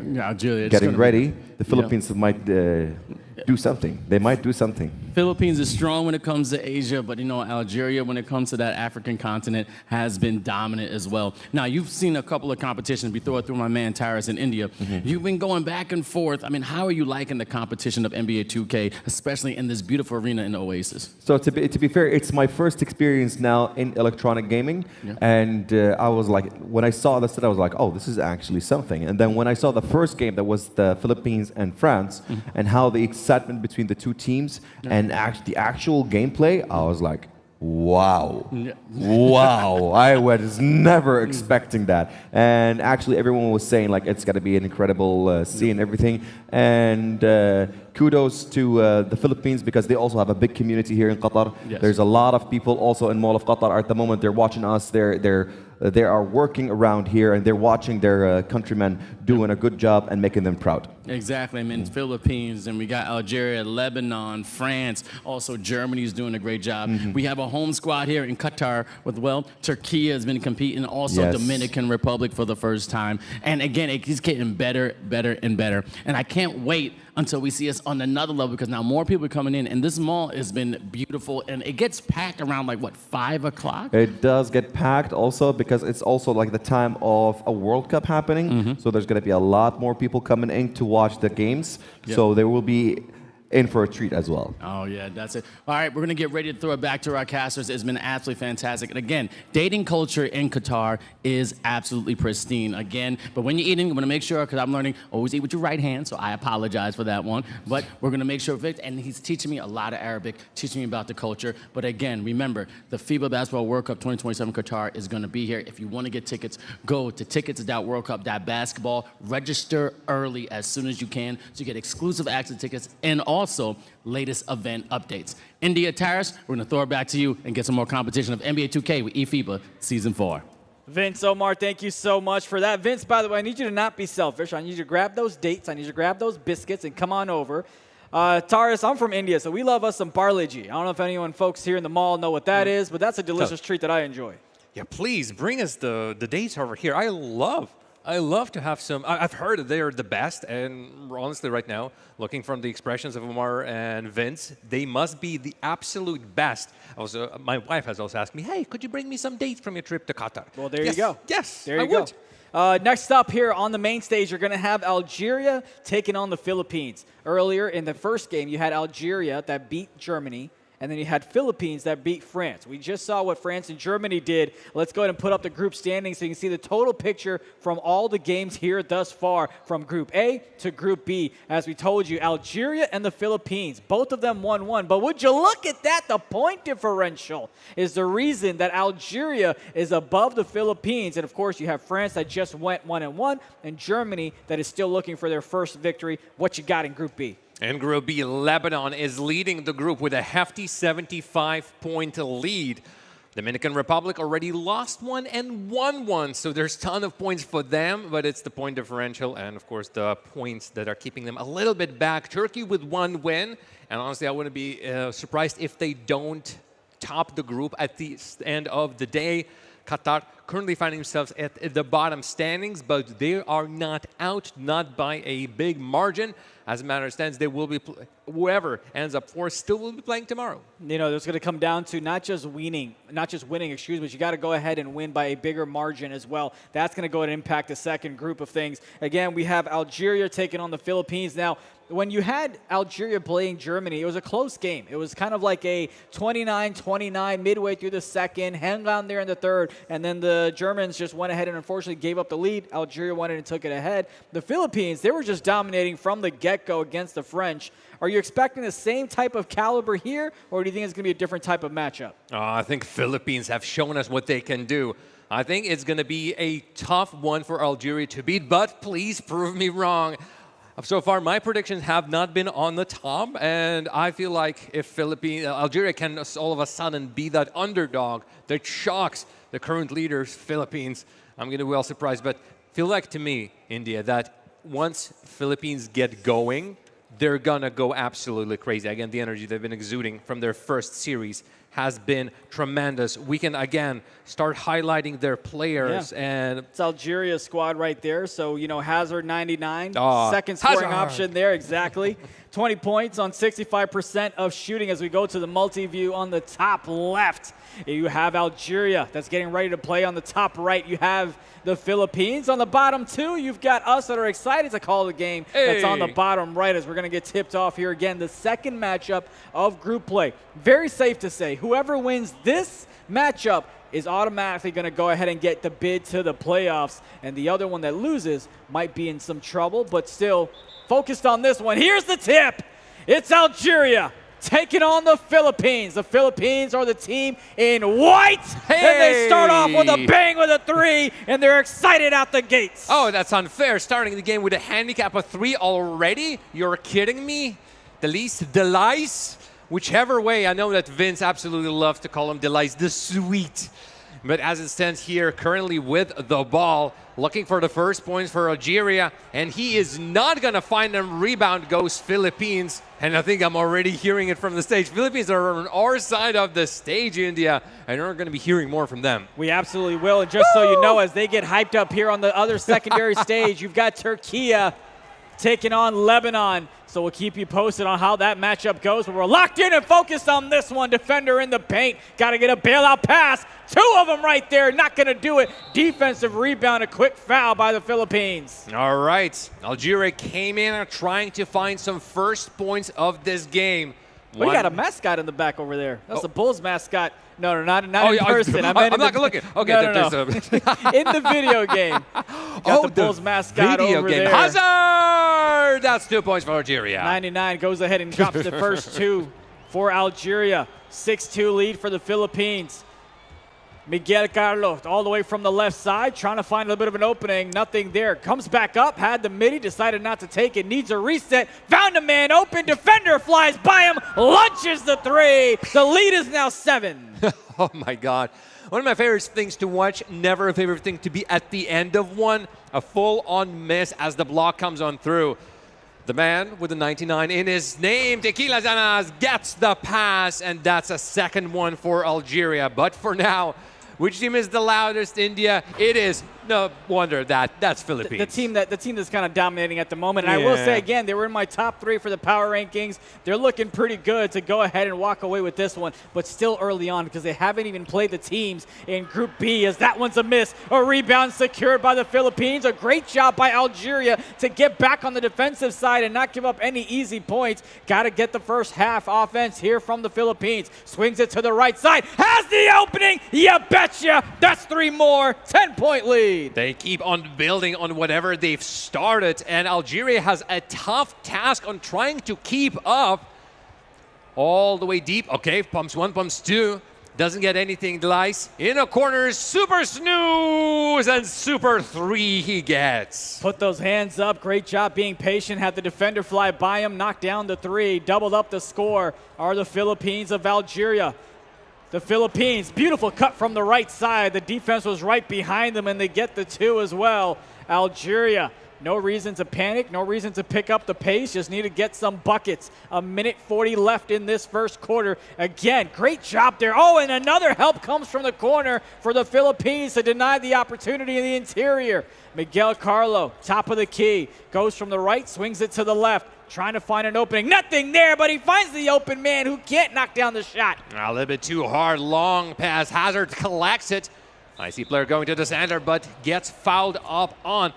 getting ready. The Philippines might do something. They might do something. Philippines is strong when it comes to Asia, but you know, Algeria, when it comes to that African continent, has been dominant as well. Now, you've seen a couple of competitions. We throw it through my man Tarass in India. You've been going back and forth. I mean, how are you liking the competition of NBA 2K, especially in this beautiful arena in the Oasis? So to be fair, it's my first experience now in electronic gaming, and I was like, when I saw this, I was like, oh, this is actually something. And then when I saw the first game, that was the Philippines and France, and how the excitement between the 2 teams and the actual gameplay, I was like, wow. Wow. I was never expecting that. And actually everyone was saying like it's going to be an incredible scene and everything. And kudos to the Philippines because they also have a big community here in Qatar. There's a lot of people also in Mall of Qatar at the moment. They're watching us. They are working around here and they're watching their countrymen doing a good job and making them proud. Exactly. I mean, Philippines, and we got Algeria, Lebanon, France, also Germany's doing a great job. We have a home squad here in Qatar with, well, Turkey has been competing, also Dominican Republic for the first time. And again, it keeps getting better, better, and better. And I can't wait until we see us on another level because now more people are coming in. And this mall has been beautiful. And it gets packed around like, what, 5 o'clock? It does get packed also because it's also like the time of a World Cup happening. So there's going to be a lot more people coming in to watch the games. So there will be in for a treat as well. Oh, yeah, that's it. All right, we're going to get ready to throw it back to our casters. It's been absolutely fantastic. And again, dating culture in Qatar is absolutely pristine. Again, but when you're eating, you want to make sure, because I'm learning, always eat with your right hand, so I apologize for that one. But we're going to make sure, and he's teaching me a lot of Arabic, teaching me about the culture. But again, remember, the FIBA Basketball World Cup 2027 Qatar is going to be here. If you want to get tickets, go to TICKETS.WORLDCUP.BASKETBALL. Register early as soon as you can so you get exclusive access to tickets and also latest event updates. India, Tarass, we're going to throw it back to you and get some more competition of NBA 2K with eFIBA Season 4. Vince, Omar, thank you so much for that. Vince, by the way, I need you to not be selfish. I need you to grab those dates. I need you to grab those biscuits and come on over. Tarass, I'm from India, so we love us some Parle-G. I don't know if anyone folks here in the mall know what that is, but that's a delicious treat that I enjoy. Yeah, please bring us the dates over here. I love I love to have some. I've heard that they are the best, and honestly, right now, looking from the expressions of Omar and Vince, they must be the absolute best. Also, my wife has also asked me, "Hey, could you bring me some dates from your trip to Qatar?" Well, there you go. Yes, there you I would. go. Next up here on the main stage, you're going to have Algeria taking on the Philippines. Earlier in the first game, you had Algeria that beat Germany. And then you had Philippines that beat France. We just saw what France and Germany did. Let's go ahead and put up the group standings so you can see the total picture from all the games here thus far from Group A to Group B. As we told you, Algeria and the Philippines, both of them 1-1. But would you look at that? The point differential is the reason that Algeria is above the Philippines. And, of course, you have France that just went 1-1 and Germany that is still looking for their first victory. What you got in Group B? In Group B, Lebanon is leading the group with a hefty 75-point lead. Dominican Republic already lost one and won one, so there's a ton of points for them, but it's the point differential and, of course, the points that are keeping them a little bit back. Turkey with one win, and honestly, I wouldn't be surprised if they don't top the group at the end of the day. Qatar currently finding themselves at the bottom standings, but they are not out, not by a big margin. As a matter of stands, they will be, whoever ends up fourth still will be playing tomorrow. You know, it's going to come down to not just winning, but you got to go ahead and win by a bigger margin as well. That's going to go and impact the second group of things. Again, we have Algeria taking on the Philippines. Now, when you had Algeria playing Germany, it was a close game. It was kind of like a 29-29 midway through the second, hang on there in the third, and then the Germans just went ahead and unfortunately gave up the lead. Algeria went in and took it ahead. The Philippines, they were just dominating from the get-go against the French. Are you expecting the same type of caliber here, or do you think it's going to be a different type of matchup? I think Philippines have shown us what they can do. I think it's going to be a tough one for Algeria to beat, but please prove me wrong. So far, my predictions have not been on the top, and I feel like if Algeria can all of a sudden be that underdog that shocks the current leaders, Philippines, I'm going to be well surprised. But feel like to me, India, that once Philippines get going, they're going to go absolutely crazy. Again, the energy they've been exuding from their first series has been tremendous. We can, again, start highlighting their players. Yeah. And it's Algeria's squad right there. So, you know, Hazard 99, second Hazard. scoring option there, exactly. 20 points on 65% of shooting as we go to the multi-view on the top left. You have Algeria that's getting ready to play on the top right. You have the Philippines on the bottom two. You've got us that are excited to call the game that's on the bottom right as we're going to get tipped off here again. The second matchup of group play. Very safe to say, whoever wins this matchup is automatically going to go ahead and get the bid to the playoffs. And the other one that loses might be in some trouble, but still focused on this one. Here's the tip. It's Algeria taking on the Philippines. The Philippines are the team in white. Hey! And they start off with a bang with a three, and they're excited out the gates. oh, that's unfair. Starting the game with a handicap of 3 already? You're kidding me? The lice? Whichever way, I know that Vince absolutely loves to call them the lice, the sweet. But as it stands here, currently with the ball, looking for the first points for Algeria, and he is not going to find them. Rebound goes Philippines, and I think I'm already hearing it from the stage. Philippines are on our side of the stage, India, and we're going to be hearing more from them. We absolutely will, and just so you know, as they get hyped up here on the other secondary stage, you've got Türkiye taking on Lebanon. So we'll keep you posted on how that matchup goes. But we're locked in and focused on this one. Defender in the paint. Got to get a bailout pass. 2 of them right there. Not going to do it. Defensive rebound. A quick foul by the Philippines. All right. Algeria came in trying to find some first points of this game. We got a mascot in the back over there. That's the Bulls mascot. No, not in yeah, person. I'm not looking. Okay, no. In the video game. Got the Bulls mascot over there. Hazard! That's 2 points for Algeria. 99 goes ahead and drops the first 2 for Algeria. 6-2 lead for the Philippines. Miguel Carlos all the way from the left side, trying to find a little bit of an opening. Nothing there. Comes back up, had the midi, decided not to take it. Needs a reset. Found a man open. Defender flies by him. Lunches the 3. The lead is now 7. Oh, my God. One of my favorite things to watch, never a favorite thing to be at the end of one. A full-on miss as the block comes on through. The man with the 99 in his name, Tequila Zanas, gets the pass, and that's a second one for Algeria. But for now, which team is the loudest, India? It is No wonder that's Philippines. The team that's kind of dominating at the moment. And I will say again, they were in my top 3 for the power rankings. They're looking pretty good to go ahead and walk away with this one, but still early on because they haven't even played the teams in Group B, as that one's a miss. A rebound secured by the Philippines. A great job by Algeria to get back on the defensive side and not give up any easy points. Got to get the first half offense here from the Philippines. Swings it to the right side. Has the opening. You betcha. That's 3 more. 10-point lead. They keep on building on whatever they've started, and Algeria has a tough task on trying to keep up all the way deep. Okay, pumps 1, pumps 2. Doesn't get anything. Delice in a corner, super snooze, and super 3 he gets. Put those hands up. Great job being patient. Had the defender fly by him, knocked down the 3. Doubled up the score are the Philippines of Algeria. The Philippines, beautiful cut from the right side. The defense was right behind them, and they get the 2 as well. Algeria, no reason to panic, no reason to pick up the pace. Just need to get some buckets. 1:40 left in this first quarter. Again, great job there. Oh, and another help comes from the corner for the Philippines to deny the opportunity in the interior. Miguel Carlo, top of the key, goes from the right, swings it to the left. Trying to find an opening. Nothing there, but he finds the open man who can't knock down the shot. A little bit too hard. Long pass. Hazard collects it. I see player going to the center, but gets fouled up on.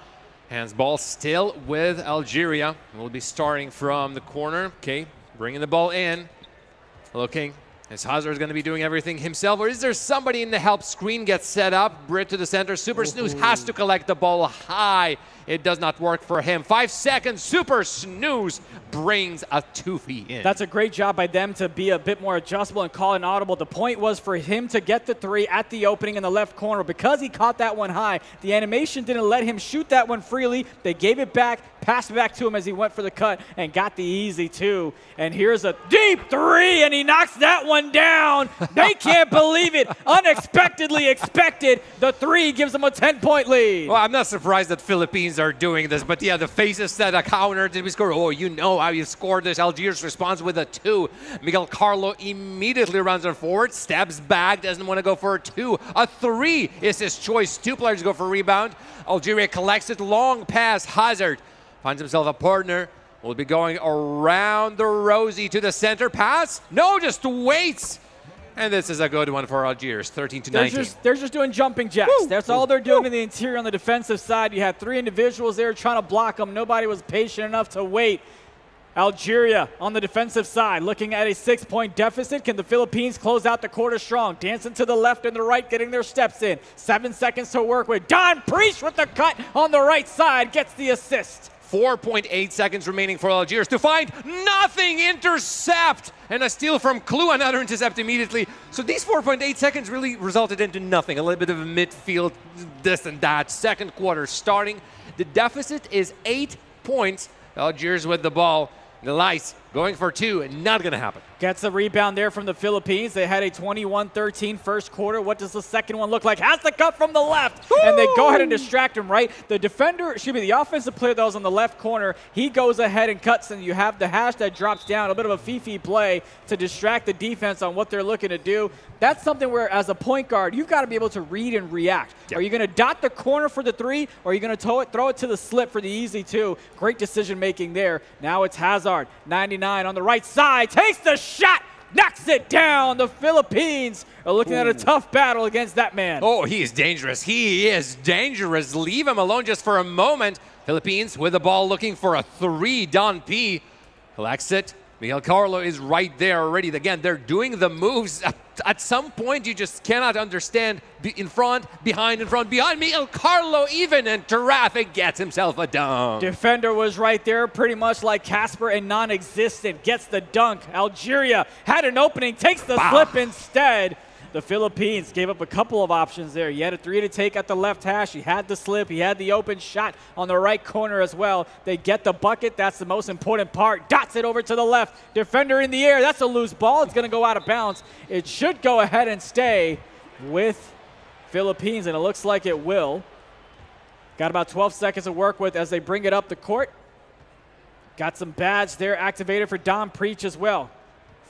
Handsball still with Algeria. We'll be starting from the corner. Okay, bringing the ball in. Looking. Is Hazard going to be doing everything himself, or is there somebody in the help screen gets set up? Brit to the center. Super Snooze has to collect the ball high. It does not work for him. 5 seconds. Super Snooze brings a 2-feet in. That's a great job by them to be a bit more adjustable and call an audible. The point was for him to get the 3 at the opening in the left corner. Because he caught that one high, the animation didn't let him shoot that one freely. They gave it back, passed it back to him as he went for the cut, and got the easy 2. And here's a deep 3, and he knocks that one down. They can't believe it. Unexpectedly expected. The 3 gives them a 10-point lead. Well, I'm not surprised that Philippines are doing this, but yeah, the faces said a counter. Did we score? Oh, you know how you scored this. Algiers responds with a 2. Miguel Carlo immediately runs it forward, steps back, doesn't want to go for a 2. A 3 is his choice. 2 players go for rebound. Algeria collects it. Long pass. Hazard finds himself a partner. Will be going around the Rosie to the center. Pass? No, just waits. And this is a good one for Algiers, 13-19. They're just doing jumping jacks. That's all they're doing in the interior on the defensive side. You had 3 individuals there trying to block them. Nobody was patient enough to wait. Algeria on the defensive side looking at a 6-point deficit. Can the Philippines close out the quarter strong? Dancing to the left and the right, getting their steps in. 7 seconds to work with. Don Preach with the cut on the right side gets the assist. 4.8 seconds remaining for Algiers to find nothing. Intercept and a steal from Klou, another intercept immediately. So these 4.8 seconds really resulted into nothing. A little bit of a midfield, this and that. Second quarter starting. The deficit is 8 points. Algiers with the ball. The Lice going for 2, not going to happen. Gets the rebound there from the Philippines. They had a 21-13 first quarter. What does the second one look like? Has the cut from the left, and they go ahead and distract him, right? The defender, the offensive player that was on the left corner, he goes ahead and cuts, and you have the hash that drops down, a bit of a Fifi play to distract the defense on what they're looking to do. That's something where, as a point guard, you've got to be able to read and react. Yep. Are you going to dot the corner for the 3, or are you going to throw it to the slip for the easy 2? Great decision-making there. Now it's Hazard, 99 on the right side, takes the shot, knocks it down. The Philippines are looking at a tough battle against that man. Oh, he is dangerous. He is dangerous. Leave him alone just for a moment. Philippines with the ball looking for a 3. Don P collects it. Miguel Carlo is right there already. Again, they're doing the moves. At some point, you just cannot understand. In front, behind, in front, behind. Miguel Carlo even, and Tarass gets himself a dunk. Defender was right there, pretty much like Casper and non-existent. Gets the dunk. Algeria had an opening, takes the slip instead. The Philippines gave up a couple of options there. He had a 3 to take at the left hash. He had the slip. He had the open shot on the right corner as well. They get the bucket. That's the most important part. Dots it over to the left. Defender in the air. That's a loose ball. It's going to go out of bounds. It should go ahead and stay with Philippines, and it looks like it will. Got about 12 seconds to work with as they bring it up the court. Got some badge there activated for Don Preach as well.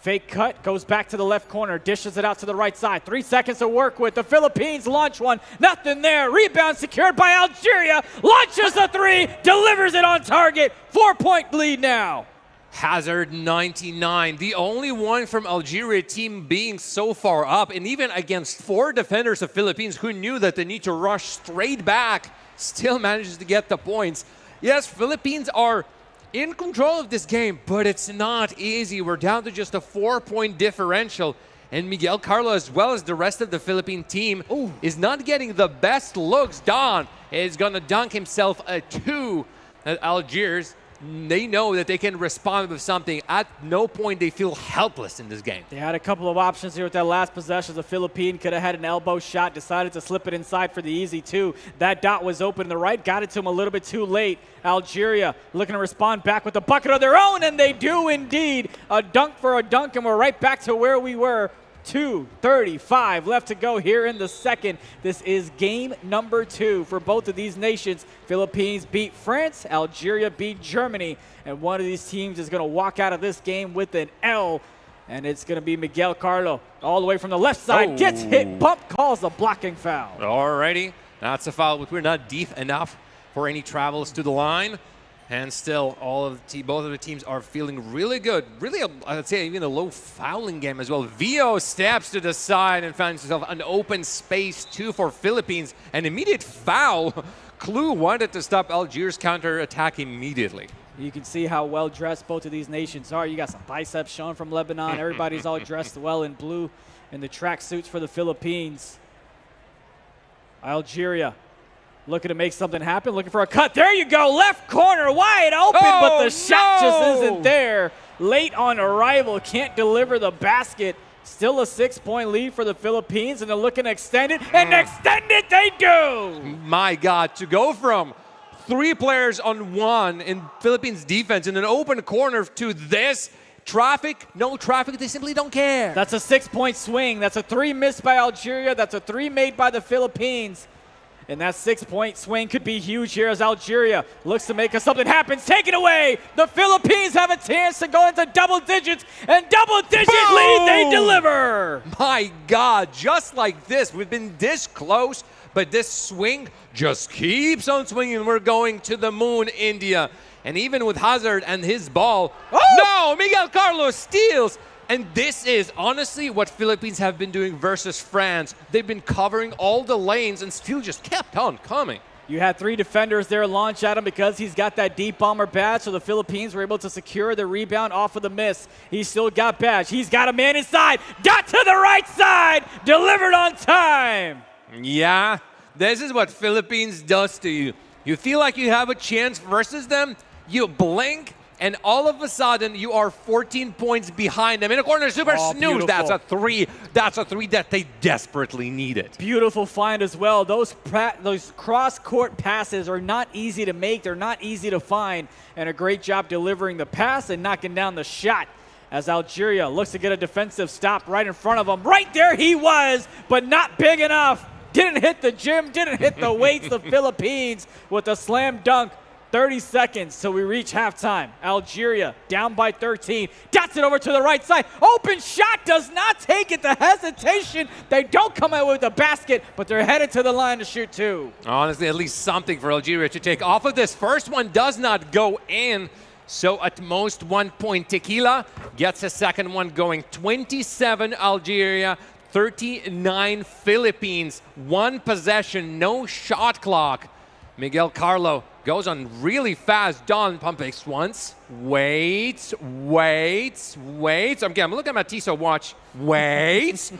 Fake cut, goes back to the left corner, dishes it out to the right side. 3 seconds to work with. The Philippines launch one, nothing there. Rebound secured by Algeria. Launches a three, delivers it on target. 4-point lead now. Hazard 99, the only one from Algeria team being so far up, and even against 4 defenders of Philippines who knew that they need to rush straight back, still manages to get the points. Yes, Philippines are in control of this game, but it's not easy. We're down to just a 4-point differential, and Miguel Carlo, as well as the rest of the Philippine team, is not getting the best looks. Don is going to dunk himself a 2 at Algiers. They know that they can respond with something. At no point they feel helpless in this game. They had a couple of options here with that last possession. The Philippine could have had an elbow shot, decided to slip it inside for the easy 2. That dot was open to the right, got it to him a little bit too late. Algeria looking to respond back with a bucket of their own, and they do indeed. A dunk for a dunk, and we're right back to where we were. 2:35 left to go here in the second. This is game number 2 for both of these nations. Philippines beat France, Algeria beat Germany, and one of these teams is going to walk out of this game with an L, and it's going to be Miguel Carlo all the way from the left side. Gets hit, bump, calls a blocking foul. Alrighty, that's a foul. We're not deep enough for any travels to the line. And still, both of the teams are feeling really good. Really, I'd say even a low fouling game as well. Vio steps to the side and finds himself an open space, 2 for Philippines. An immediate foul. Clue wanted to stop Algiers' counter-attack immediately. You can see how well-dressed both of these nations are. You got some biceps showing from Lebanon. Everybody's all dressed well in blue in the track suits for the Philippines. Algeria looking to make something happen, looking for a cut. There you go, left corner, wide open, but the shot just isn't there. Late on arrival, can't deliver the basket. Still a 6-point lead for the Philippines, and they're looking to extend it, and extend it they do! My God, to go from 3 players on 1 in Philippines defense in an open corner to this, traffic, no traffic, they simply don't care. That's a 6-point swing. That's a 3 missed by Algeria. That's a 3 made by the Philippines. And that 6-point swing could be huge here as Algeria looks to make something happen. Take it away. The Philippines have a chance to go into double digits, and double-digit lead they deliver. My God, just like this, we've been this close, but this swing just keeps on swinging. We're going to the moon, India. And even with Hazard and his ball, no, Miguel Carlos steals. And this is honestly what Philippines have been doing versus France. They've been covering all the lanes and still just kept on coming. You had 3 defenders there launch at him because he's got that deep bomber badge, so the Philippines were able to secure the rebound off of the miss. He's still got badge. He's got a man inside. Dot to the right side. Delivered on time. Yeah, this is what Philippines does to you. You feel like you have a chance versus them, you blink, and all of a sudden, you are 14 points behind them. In a corner, super snooze. Beautiful. That's a 3. That's a 3 that they desperately needed. Beautiful find as well. Those cross-court passes are not easy to make. They're not easy to find. And a great job delivering the pass and knocking down the shot as Algeria looks to get a defensive stop right in front of him. Right there he was, but not big enough. Didn't hit the gym, didn't hit the weights. The Philippines with a slam dunk. 30 seconds till we reach halftime. Algeria down by 13. Dots it over to the right side. Open shot, does not take it. The hesitation. They don't come out with the basket, but they're headed to the line to shoot 2. Honestly, at least something for Algeria to take off of this. First one does not go in. So at most 1 point. Tequila gets a second one going. 27 Algeria, 39 Philippines. 1 possession, no shot clock. Miguel Carlo goes on really fast. Don pump fakes once. Waits. I'm looking at my Tissot watch. Waits.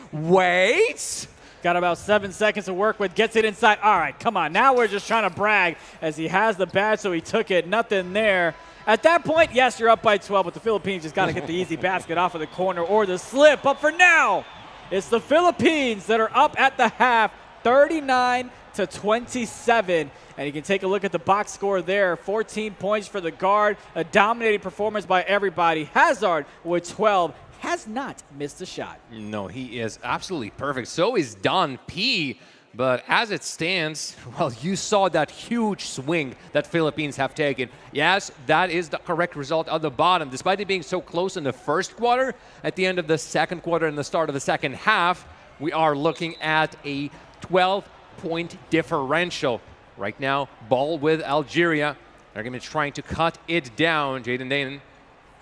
Got about 7 seconds to work with. Gets it inside. All right, come on. Now we're just trying to brag as he has the badge, so he took it. Nothing there. At that point, yes, you're up by 12, but the Philippines just got to get the easy basket off of the corner or the slip. But for now, it's the Philippines that are up at the half, 39-27. And you can take a look at the box score there. 14 points for the guard. A dominating performance by everybody. Hazard with 12 has not missed a shot. No, he is absolutely perfect. So is Don P But as it stands, well, you saw that huge swing that Philippines have taken. Yes, that is the correct result at the bottom. Despite it being so close in the first quarter, at the end of the second quarter and the start of the second half, we are looking at a 12-point differential. Right now, ball with Algeria. They're going to be trying to cut it down. Jaden Danon,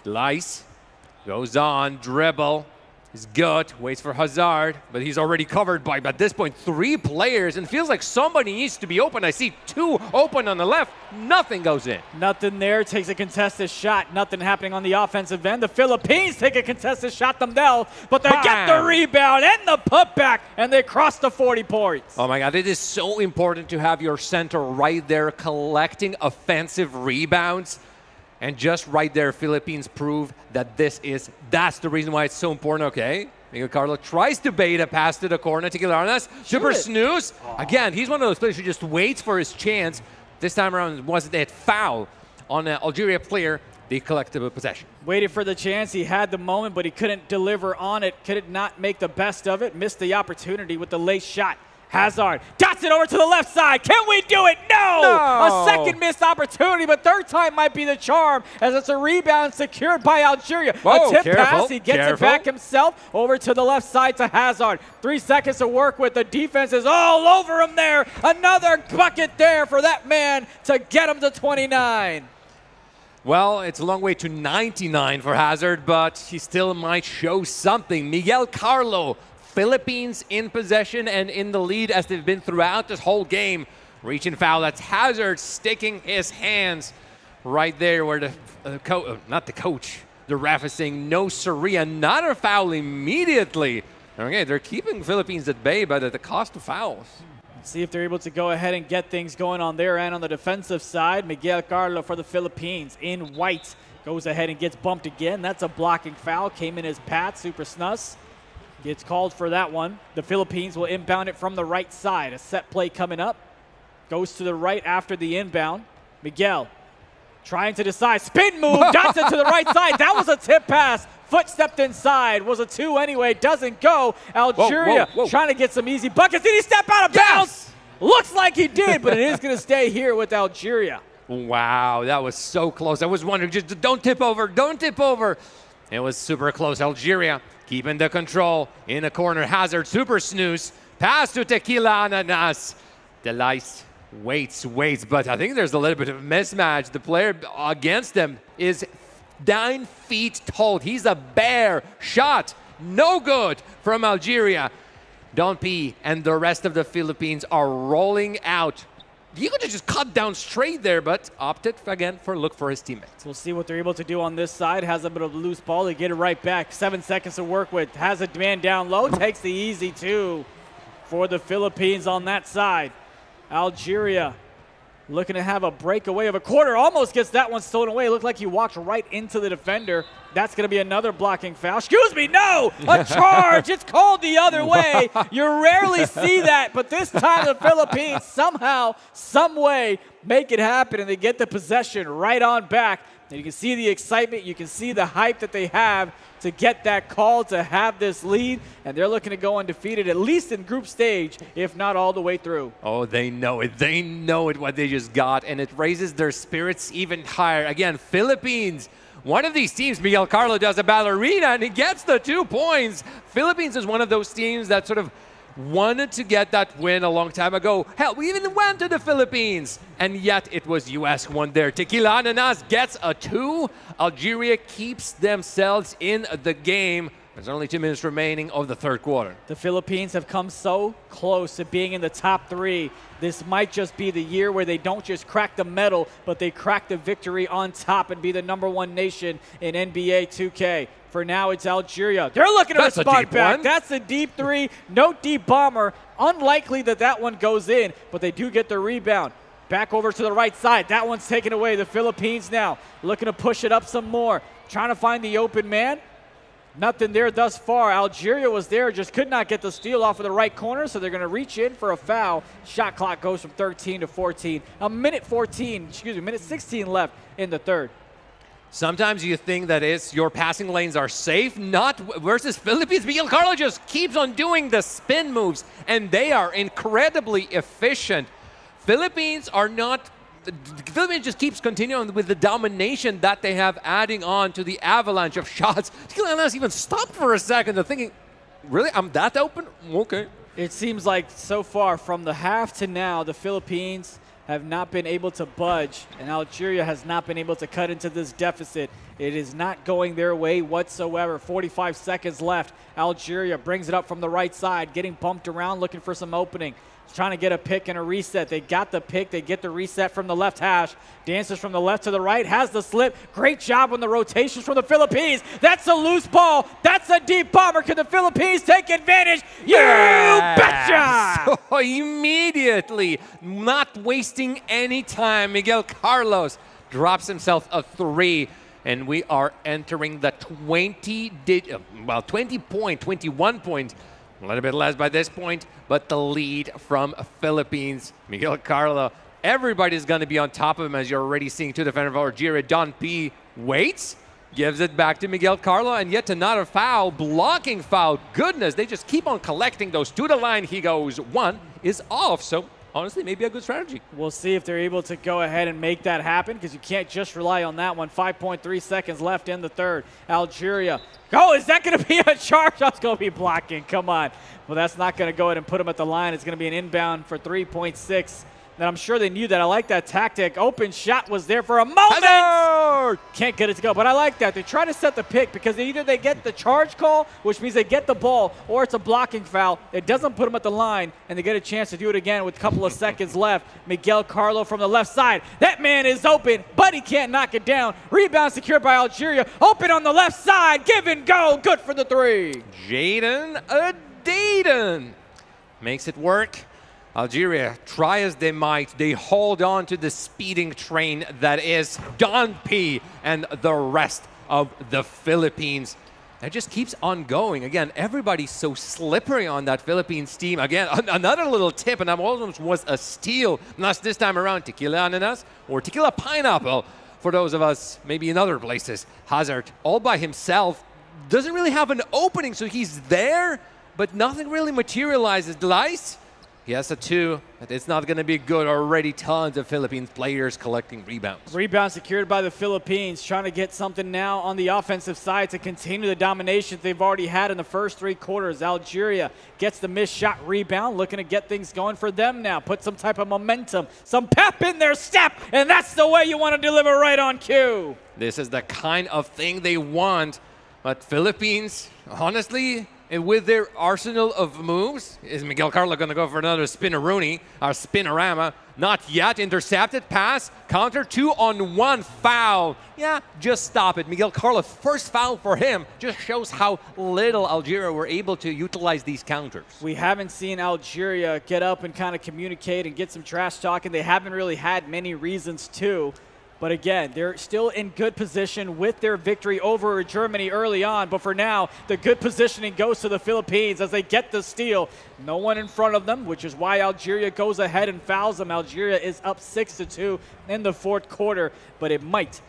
Lice, goes on, dribble. He's good, waits for Hazard, but he's already covered by, at this point, 3 players, and feels like somebody needs to be open. I see 2 open on the left. Nothing goes in. Nothing there. Takes a contested shot. Nothing happening on the offensive end. The Philippines take a contested shot themselves, but they get the rebound and the putback, and they cross the 40 points. Oh my God, it is so important to have your center right there collecting offensive rebounds. And just right there, Philippines prove that that's the reason why it's so important, okay? Miguel Carlo tries to bait a pass to the corner to Tarass. Super snooze. Again, he's one of those players who just waits for his chance. This time around, wasn't it foul on an Algeria player? They collected a possession. Waited for the chance. He had the moment, but he couldn't deliver on it. Could not make the best of it. Missed the opportunity with the late shot. Hazard dots it over to the left side. Can we do it? No! A second missed opportunity, but third time might be the charm as it's a rebound secured by Algeria. Whoa, a tip pass. He gets it back himself over to the left side to Hazard. 3 seconds to work with. The defense is all over him there. Another bucket there for that man to get him to 29. Well, it's a long way to 99 for Hazard, but he still might show something. Miguel Carlo, Philippines in possession and in the lead as they've been throughout this whole game. Reaching foul, that's Hazard sticking his hands right there where the ref is saying no siree, another foul immediately. Okay, they're keeping Philippines at bay, but at the cost of fouls. Let's see if they're able to go ahead and get things going on their end on the defensive side. Miguel Carlo for the Philippines in white goes ahead and gets bumped again. That's a blocking foul. Came in as Pat, super snus. Gets called for that one. The Philippines will inbound it from the right side. A set play coming up. Goes to the right after the inbound. Miguel trying to decide. Spin move. Dots it to the right side. That was a tip pass. Foot stepped inside. Was a 2 anyway. Doesn't go. Algeria trying to get some easy buckets. Did he step out of bounds? Looks like he did, but it is going to stay here with Algeria. Wow, that was so close. I was wondering, just don't tip over. Don't tip over. It was super close. Algeria keeping the control in the corner. Hazard, super snooze. Pass to Tequila Ananas. Delice waits, but I think there's a little bit of a mismatch. The player against them is 9 feet tall. He's a bear. Shot, no good from Algeria. Don P and the rest of the Philippines are rolling out. He could have just cut down straight there, but opted again for look for his teammates. We'll see what they're able to do on this side. Has a bit of a loose ball. They get it right back. 7 seconds to work with. Has a man down low. Takes the easy 2 for the Philippines on that side. Algeria looking to have a breakaway of a quarter. Almost gets that one stolen away. Looked like he walked right into the defender. That's going to be another blocking foul. Excuse me, no! A charge! It's called the other way. You rarely see that, but this time the Philippines somehow, some way, make it happen, and they get the possession right on back. And you can see the excitement. You can see the hype that they have to get that call, to have this lead, and they're looking to go undefeated, at least in group stage, if not all the way through. Oh, they know it. They know it, what they just got, and it raises their spirits even higher. Again, Philippines, one of these teams, Miguel Carlo does a ballerina, and he gets the 2 points. Philippines is one of those teams that sort of wanted to get that win a long time ago. Hell, we even went to the Philippines, and yet it was U.S. who won there. Tequila Ananas gets a 2. Algeria keeps themselves in the game. There's only 2 minutes remaining of the third quarter. The Philippines have come so close to being in the top 3. This might just be the year where they don't just crack the medal, but they crack the victory on top and be the #1 nation in NBA 2K. For now, it's Algeria. They're looking to respond back. That's a deep 3. No deep bomber. Unlikely that that one goes in, but they do get the rebound. Back over to the right side. That one's taken away. The Philippines now looking to push it up some more. Trying to find the open man. Nothing there thus far. Algeria was there, just could not get the steal off of the right corner, so they're going to reach in for a foul. Shot clock goes from 13 to 14. Minute 16 left in the third. Sometimes you think that your passing lanes are safe, not versus Philippines. Miguel Carlo just keeps on doing the spin moves, and they are incredibly efficient. Philippines just keeps continuing with the domination that they have, adding on to the avalanche of shots. Suleman even stopped for a second, thinking, really, I'm that open? Okay. It seems like so far from the half to now, the Philippines have not been able to budge, and Algeria has not been able to cut into this deficit. It is not going their way whatsoever. 45 seconds left. Algeria brings it up from the right side, getting bumped around, looking for some opening. Trying to get a pick and a reset. They got the pick. They get the reset from the left hash. Dances from the left to the right. Has the slip. Great job on the rotations from the Philippines. That's a loose ball. That's a deep bomber. Can the Philippines take advantage? Yes. You betcha! So immediately, not wasting any time, Miguel Carlos drops himself a 3. And we are entering the 21 point. A little bit less by this point, but the lead from Philippines. Miguel Carlo, everybody's going to be on top of him, as you're already seeing. Two defenders of Algeria. Don P waits, gives it back to Miguel Carlo, and yet another foul, blocking foul. Goodness, they just keep on collecting those to the line. He goes, 1 is off. So honestly, maybe a good strategy. We'll see if they're able to go ahead and make that happen, because you can't just rely on that one. 5.3 seconds left in the third. Algeria. Oh, is that going to be a charge? That's going to be blocking. Come on. Well, that's not going to go ahead and put them at the line. It's going to be an inbound for 3.6. And I'm sure they knew that. I like that tactic. Open shot was there for a moment. Hazard! Can't get it to go, but I like that. They try to set the pick, because either they get the charge call, which means they get the ball, or it's a blocking foul. It doesn't put them at the line, and they get a chance to do it again with a couple of seconds left. Miguel Carlo from the left side. That man is open, but he can't knock it down. Rebound secured by Algeria. Open on the left side. Give and go. Good for the 3. Jaden Adaden makes it work. Algeria, try as they might, they hold on to the speeding train that is Don P and the rest of the Philippines. It just keeps on going. Again, everybody's so slippery on that Philippines team. Again, another little tip, and that almost was a steal. Not this time around, tequila ananas or tequila pineapple for those of us maybe in other places. Hazard, all by himself, doesn't really have an opening, so he's there, but nothing really materializes. Delice? He has a 2, but it's not going to be good. Already tons of Philippines players collecting rebounds. Rebound secured by the Philippines, trying to get something now on the offensive side to continue the domination they've already had in the first 3 quarters. Algeria gets the missed shot rebound, looking to get things going for them now. Put some type of momentum, some pep in their step, and that's the way you want to deliver right on cue. This is the kind of thing they want, but Philippines, honestly, and with their arsenal of moves, is Miguel Carlo going to go for another spinneroonie, or spinorama? Not yet. Intercepted pass, counter, 2-on-1 foul. Yeah, just stop it. Miguel Carlo, first foul for him, just shows how little Algeria were able to utilize these counters. We haven't seen Algeria get up and kind of communicate and get some trash talking. They haven't really had many reasons to. But again, they're still in good position with their victory over Germany early on. But for now, the good positioning goes to the Philippines as they get the steal. No one in front of them, which is why Algeria goes ahead and fouls them. Algeria is up 6-2 in the 4th quarter. But it might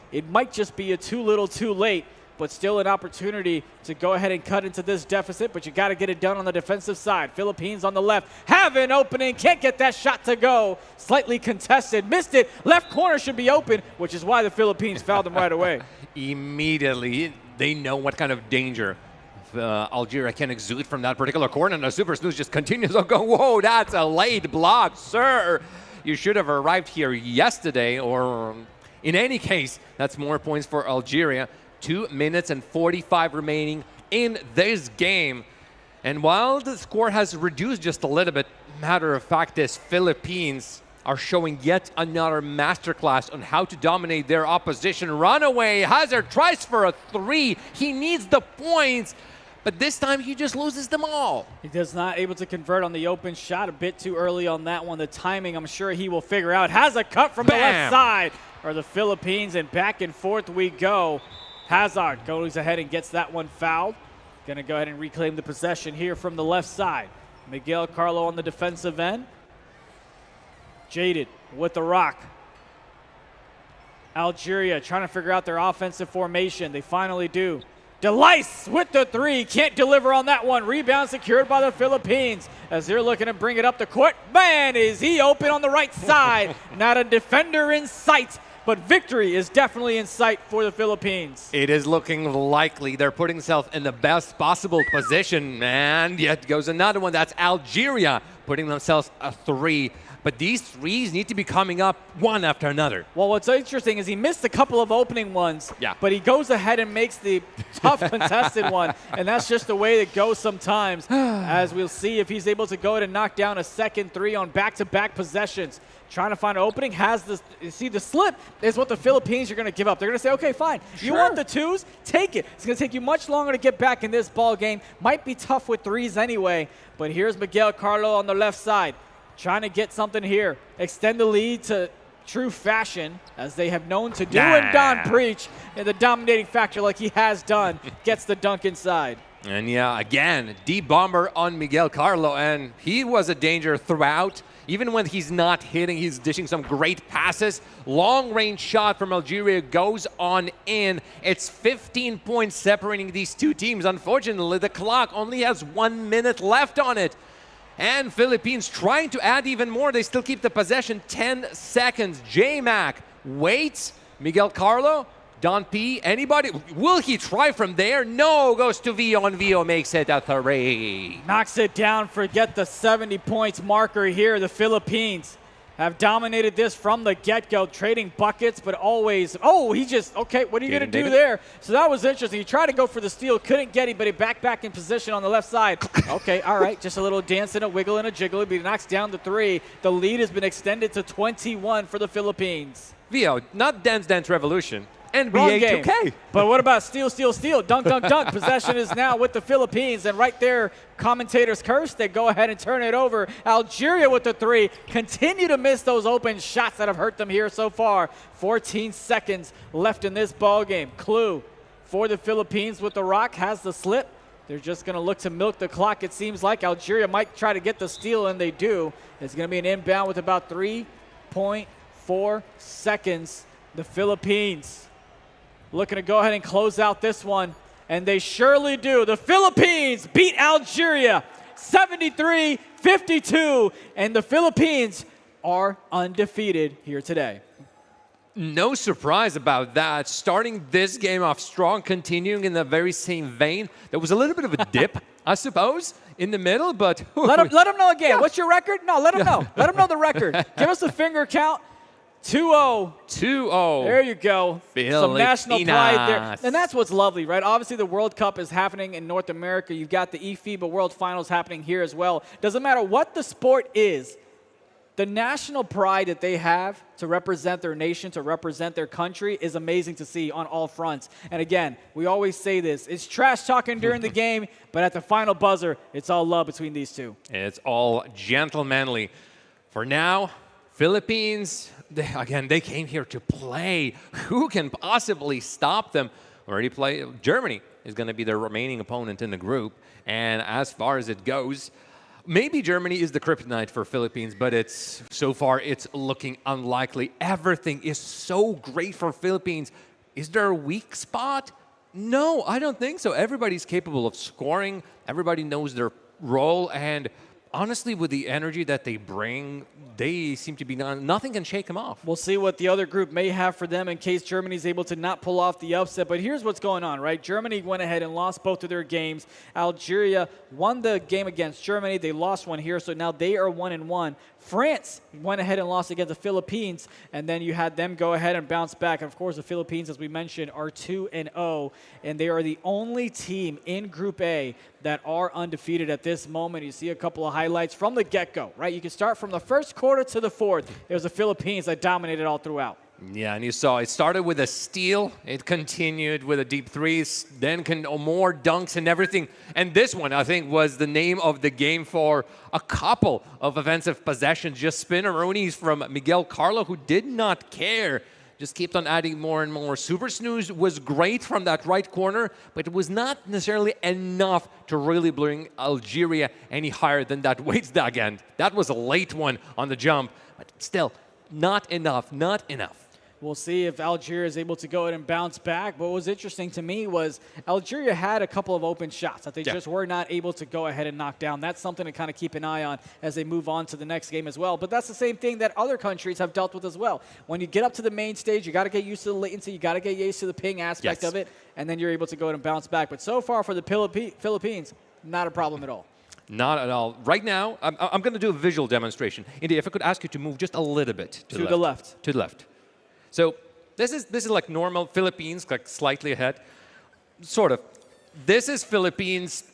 just be a too little too late. But still an opportunity to go ahead and cut into this deficit. But you got to get it done on the defensive side. Philippines on the left have an opening. Can't get that shot to go. Slightly contested. Missed it. Left corner should be open, which is why the Philippines fouled them right away. Immediately, they know what kind of danger Algeria can exude from that particular corner. And the Super Snooze just continues on going, whoa, that's a late block, sir. You should have arrived here yesterday, or in any case, that's more points for Algeria. 2 minutes and 45 remaining in this game. And while the score has reduced just a little bit, matter of fact, this Philippines are showing yet another masterclass on how to dominate their opposition. Runaway, Hazard tries for a 3. He needs the points, but this time he just loses them all. He does not able to convert on the open shot. A bit too early on that one. The timing, I'm sure he will figure out. Has a cut from the left side for the Philippines, and back and forth we go. Hazard goes ahead and gets that one fouled. Going to go ahead and reclaim the possession here from the left side. Miguel Carlo on the defensive end. Jaded with the rock. Algeria trying to figure out their offensive formation. They finally do. Delice with the three. Can't deliver on that one. Rebound secured by the Philippines as they're looking to bring it up the court. Man, is he open on the right side. Not a defender in sight, but victory is definitely in sight for the Philippines. It is looking likely. They're putting themselves in the best possible position. And yet goes another one. That's Algeria putting themselves a three. But these threes need to be coming up one after another. Well, what's interesting is he missed a couple of opening ones, yeah, but he goes ahead and makes the tough contested one, and that's just the way it goes sometimes, as we'll see if he's able to go ahead and knock down a second three on back-to-back possessions. Trying to find an opening, has this, you see the slip is what the Philippines are going to give up. They're going to say, okay, fine, you want the twos? Take it. It's going to take you much longer to get back in this ball game. Might be tough with threes anyway, but here's Miguel Carlo on the left side. Trying to get something here. Extend the lead to true fashion, as they have known to do. And Don Preach, in the dominating factor like he has done, gets the dunk inside. And yeah, again, deep bomber on Miguel Carlo, and he was a danger throughout. Even when he's not hitting, he's dishing some great passes. Long-range shot from Algeria goes on in. It's 15 points separating these two teams. Unfortunately, the clock only has 1 minute left on it. And Philippines trying to add even more. They still keep the possession. 10 seconds. J-Mac waits. Miguel Carlo, Don P, anybody? Will he try from there? No, goes to Vio, and Vio makes it a three. Knocks it down, forget the 70 points marker here. The Philippines have dominated this from the get-go, trading buckets, but always, oh, he just, okay, what are you going to do there? So that was interesting. He tried to go for the steal, couldn't get it, but he back in position on the left side. Okay, all right, just a little dance and a wiggle and a jiggle, but he knocks down the three. The lead has been extended to 21 for the Philippines. Vio, not Dance Revolution. Wrong NBA game. 2K. But what about steal, dunk, dunk? Possession is now with the Philippines, and right there, commentators curse. They go ahead and turn it over. Algeria with the three. Continue to miss those open shots that have hurt them here so far. 14 seconds left in this ball game. Clue for the Philippines with the rock has the slip. They're just going to look to milk the clock, it seems like. Algeria might try to get the steal, and they do. It's going to be an inbound with about 3.4 seconds. The Philippines looking to go ahead and close out this one, and they surely do. The Philippines beat Algeria 73-52, and the Philippines are undefeated here today. No surprise about that. Starting this game off strong, continuing in the very same vein. There was a little bit of a dip, I suppose, in the middle, but... Let him know again. Yeah. What's your record? No, let him know. Let him know the record. Give us a finger count. 2-0. 2-0. There you go. Some national pride there. And that's what's lovely, right? Obviously, the World Cup is happening in North America. You've got the eFIBA World Finals happening here as well. Doesn't matter what the sport is, the national pride that they have to represent their nation, to represent their country, is amazing to see on all fronts. And again, we always say this. It's trash talking during the game, but at the final buzzer, it's all love between these two. It's all gentlemanly. For now, Philippines... They came here to play. Who can possibly stop them? Already play. Germany is going to be their remaining opponent in the group. And as far as it goes, maybe Germany is the kryptonite for Philippines, but so far it's looking unlikely. Everything is so great for Philippines. Is there a weak spot? No, I don't think so. Everybody's capable of scoring. Everybody knows their role, and honestly, with the energy that they bring, they seem to be nothing can shake them off. We'll see what the other group may have for them in case Germany's able to not pull off the upset. But here's what's going on, right? Germany went ahead and lost both of their games. Algeria won the game against Germany. They lost one here, so now they are 1-1. France went ahead and lost against the Philippines, and then you had them go ahead and bounce back. And of course, the Philippines, as we mentioned, are 2-0, and they are the only team in Group A that are undefeated at this moment. You see a couple of highlights from the get-go, right? You can start from the first quarter to the fourth. It was the Philippines that dominated all throughout. Yeah, and you saw it started with a steal. It continued with a deep threes, then more dunks and everything. And this one, I think, was the name of the game for a couple of offensive possessions. Just spin-a-roonies from Miguel Carlo, who did not care. Just kept on adding more and more. Super Snooze was great from that right corner, but it was not necessarily enough to really bring Algeria any higher than that Waitsdag end. That was a late one on the jump, but still, not enough, not enough. We'll see if Algeria is able to go ahead and bounce back. But what was interesting to me was Algeria had a couple of open shots that they just were not able to go ahead and knock down. That's something to kind of keep an eye on as they move on to the next game as well. But that's the same thing that other countries have dealt with as well. When you get up to the main stage, you got to get used to the latency. You got to get used to the ping aspect of it. And then you're able to go ahead and bounce back. But so far for the Philippines, not a problem at all. Not at all. Right now, I'm going to do a visual demonstration. Indy, if I could ask you to move just a little bit to the left. To the left. So this is like normal Philippines, like slightly ahead. Sort of. This is Philippines.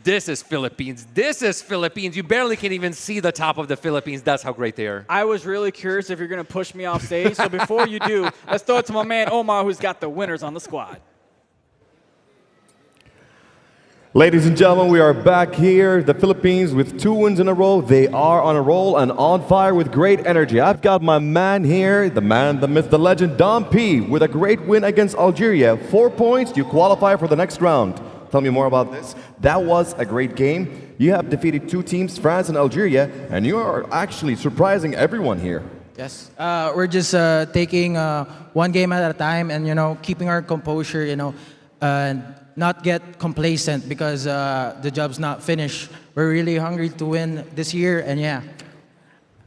This is Philippines. This is Philippines. You barely can even see the top of the Philippines. That's how great they are. I was really curious if you're going to push me off stage. So before you do, let's throw it to my man Omar, who's got the winners on the squad. Ladies and gentlemen, we are back here. The Philippines with 2 wins in a row. They are on a roll and on fire with great energy. I've got my man here, the man, the myth, the legend, Dom P, with a great win against Algeria. 4 points, you qualify for the next round. Tell me more about this. That was a great game. You have defeated 2 teams, France and Algeria, and you are actually surprising everyone here. Yes, we're just taking one game at a time and, keeping our composure, and not get complacent because the job's not finished. We're really hungry to win this year, and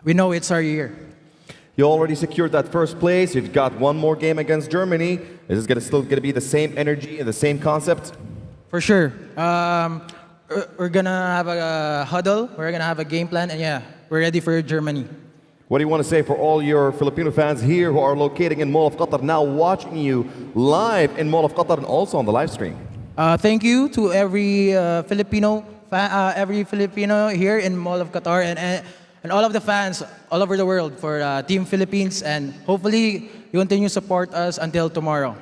we know it's our year. You already secured that first place. You've got one more game against Germany. Is this still going to be the same energy and the same concept? For sure. We're going to have a huddle. We're going to have a game plan, and we're ready for Germany. What do you want to say for all your Filipino fans here who are locating in Mall of Qatar, now watching you live in Mall of Qatar and also on the live stream? Thank you to every Filipino here in Mall of Qatar and all of the fans all over the world for Team Philippines, and hopefully you continue to support us until tomorrow.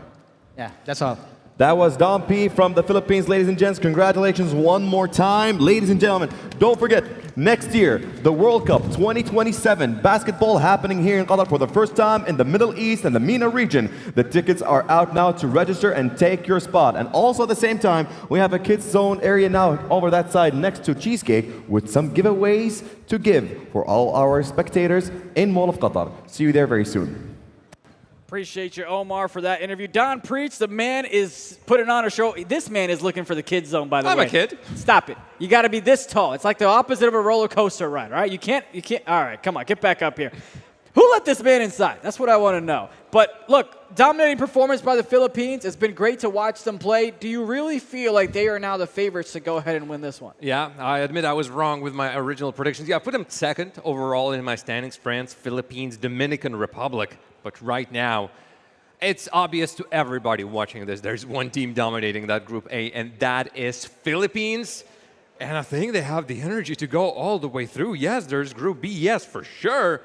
Yeah, that's all. That was Dom P from the Philippines, ladies and gents. Congratulations one more time. Ladies and gentlemen, don't forget, next year, the World Cup 2027 basketball happening here in Qatar for the first time in the Middle East and the MENA region. The tickets are out now to register and take your spot. And also at the same time, we have a kids zone area now over that side next to Cheesecake with some giveaways to give for all our spectators in Mall of Qatar. See you there very soon. Appreciate you, Omar, for that interview. Don Preach, the man is putting on a show. This man is looking for the kids zone, by the way. I'm a kid. Stop it. You got to be this tall. It's like the opposite of a roller coaster ride, all right? You can't. All right, come on, get back up here. Who let this man inside? That's what I want to know. But look, dominating performance by the Philippines. It's been great to watch them play. Do you really feel like they are now the favorites to go ahead and win this one? Yeah, I admit I was wrong with my original predictions. Yeah, I put them second overall in my standings. France, Philippines, Dominican Republic. But right now, it's obvious to everybody watching this. There's one team dominating that Group A, and that is Philippines. And I think they have the energy to go all the way through. Yes, there's Group B, yes, for sure.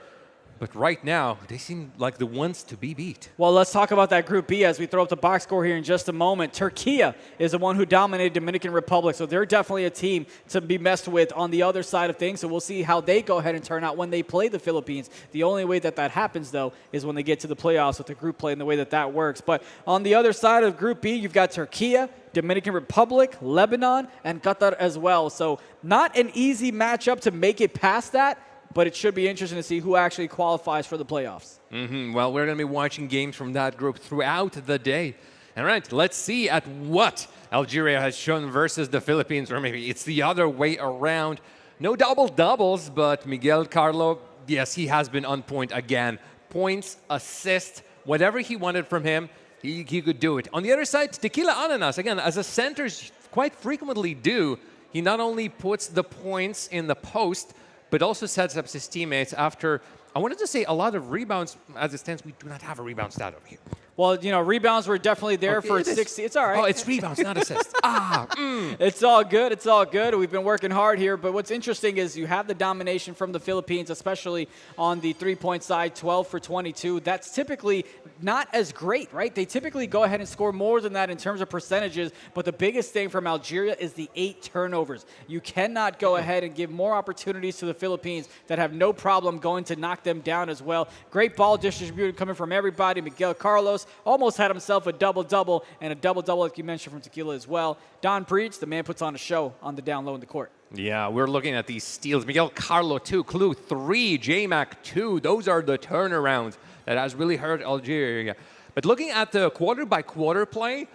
But right now, they seem like the ones to be beat. Well, let's talk about that Group B as we throw up the box score here in just a moment. Türkiye is the one who dominated Dominican Republic, so they're definitely a team to be messed with on the other side of things. So we'll see how they go ahead and turn out when they play the Philippines. The only way that happens, though, is when they get to the playoffs with the group play and the way that works. But on the other side of Group B, you've got Türkiye, Dominican Republic, Lebanon, and Qatar as well. So not an easy matchup to make it past that, but it should be interesting to see who actually qualifies for the playoffs. Well, we're going to be watching games from that group throughout the day. All right, let's see at what Algeria has shown versus the Philippines, or maybe it's the other way around. No double-doubles, but Miguel Carlo, yes, he has been on point again. Points, assists, whatever he wanted from him, he could do it. On the other side, Tequila Ananas, again, as the centers quite frequently do, he not only puts the points in the post, but also sets up his teammates after, I wanted to say, a lot of rebounds. As it stands, we do not have a rebound stat over here. Well, rebounds were definitely there for 60. It's all right. Oh, it's rebounds, not assists. It's all good. It's all good. We've been working hard here. But what's interesting is you have the domination from the Philippines, especially on the three-point side, 12 for 22. That's typically not as great, right? They typically go ahead and score more than that in terms of percentages. But the biggest thing from Algeria is the 8 turnovers. You cannot go ahead and give more opportunities to the Philippines that have no problem going to knock them down as well. Great ball distribution coming from everybody. Miguel Carlos almost had himself a double-double, and a double-double, like you mentioned, from Tequila as well. Don Preach, the man puts on a show on the down low in the court. Yeah, we're looking at these steals. Miguel Carlo, 2. Clue, 3. J-Mac, 2. Those are the turnarounds. that has really hurt Algeria. But looking at the quarter-by-quarter play,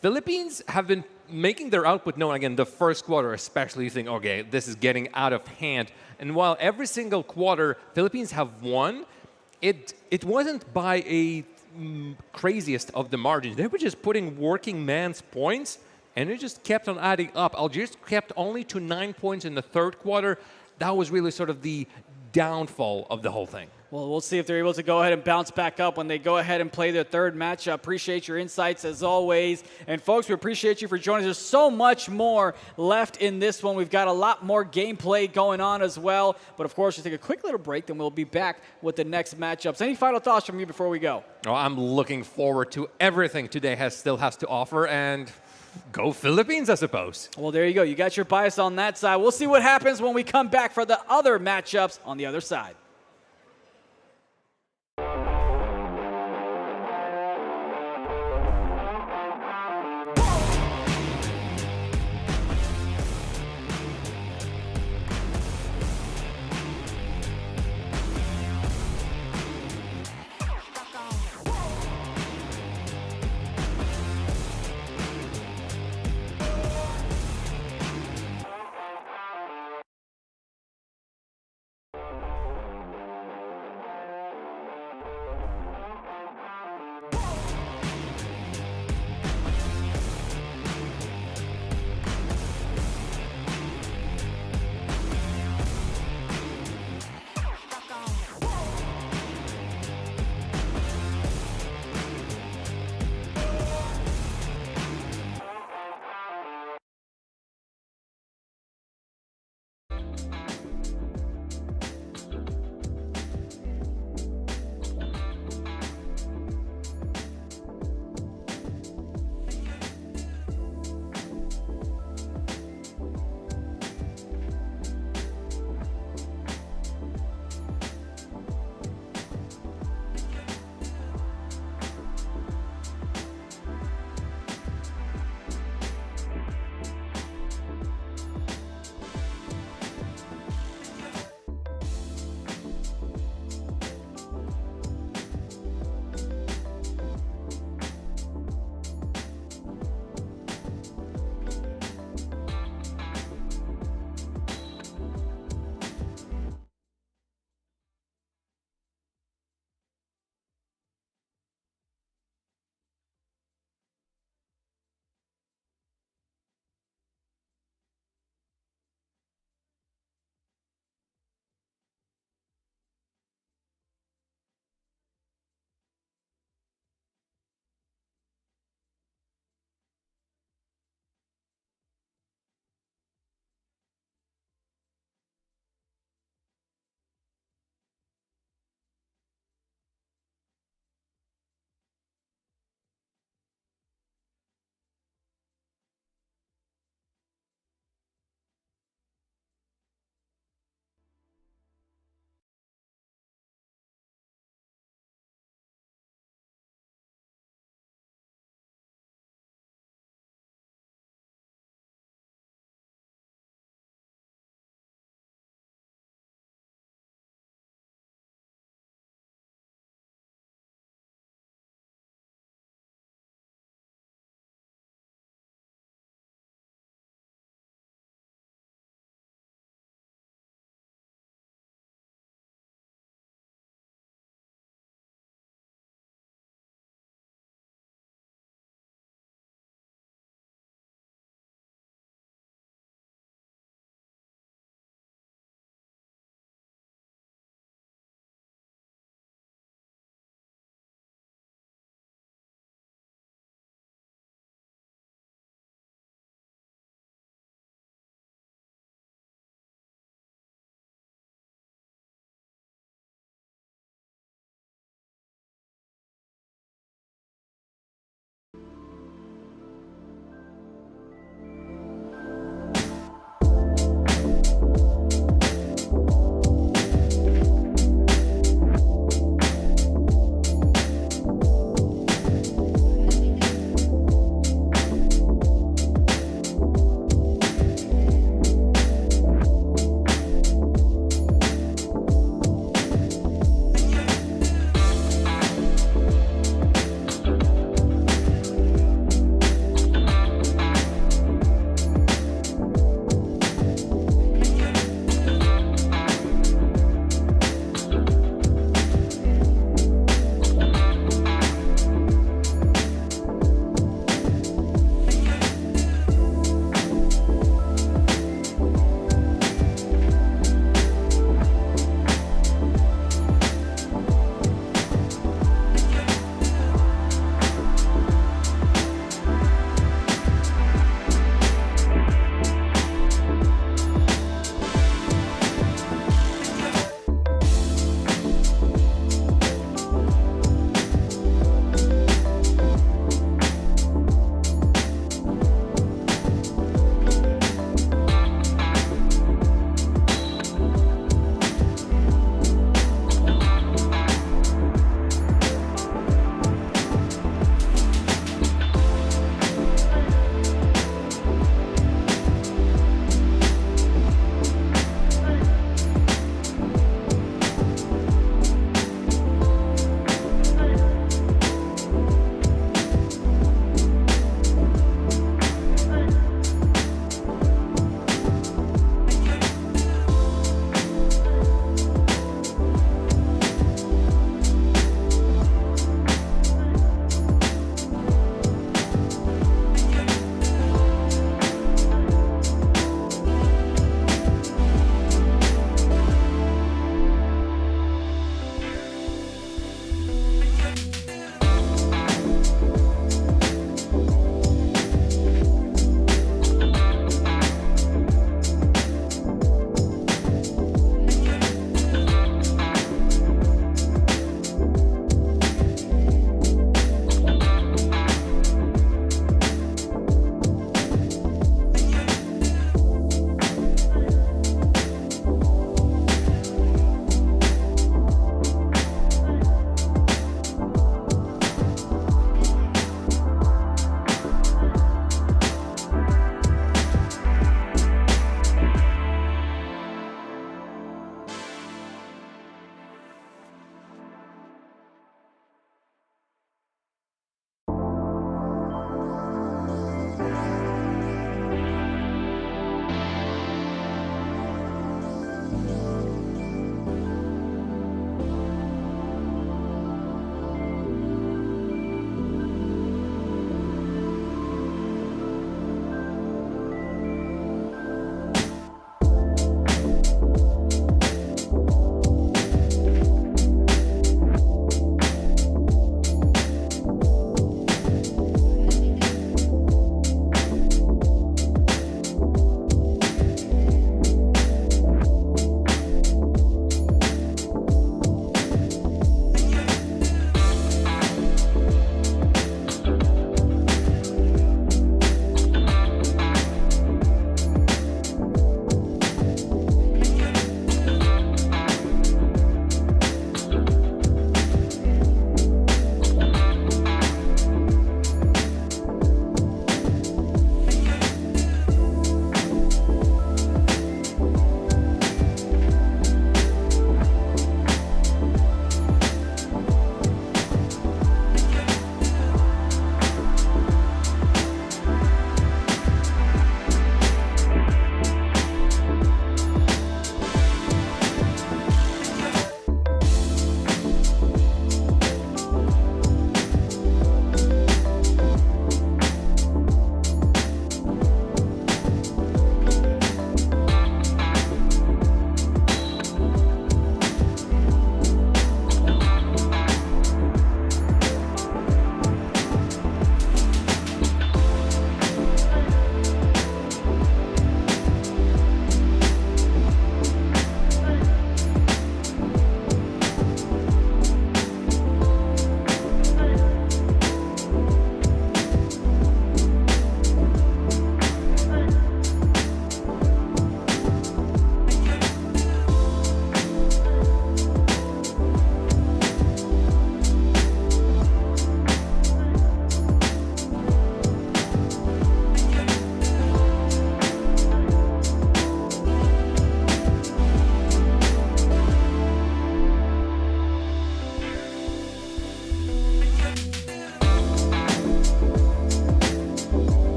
Philippines have been making their output known. Again, the first quarter especially, you think, okay, this is getting out of hand. And while every single quarter Philippines have won, it wasn't by a craziest of the margins. They were just putting working man's points, and it just kept on adding up. Algeria kept only to 9 points in the third quarter. That was really sort of the downfall of the whole thing. Well, we'll see if they're able to go ahead and bounce back up when they go ahead and play their third match. I appreciate your insights as always. And folks, we appreciate you for joining us. There's so much more left in this one. We've got a lot more gameplay going on as well. But of course, we'll take a quick little break, then we'll be back with the next matchups. Any final thoughts from you before we go? Oh, I'm looking forward to everything today still has to offer, and go Philippines, I suppose. Well, there you go. You got your bias on that side. We'll see what happens when we come back for the other matchups on the other side.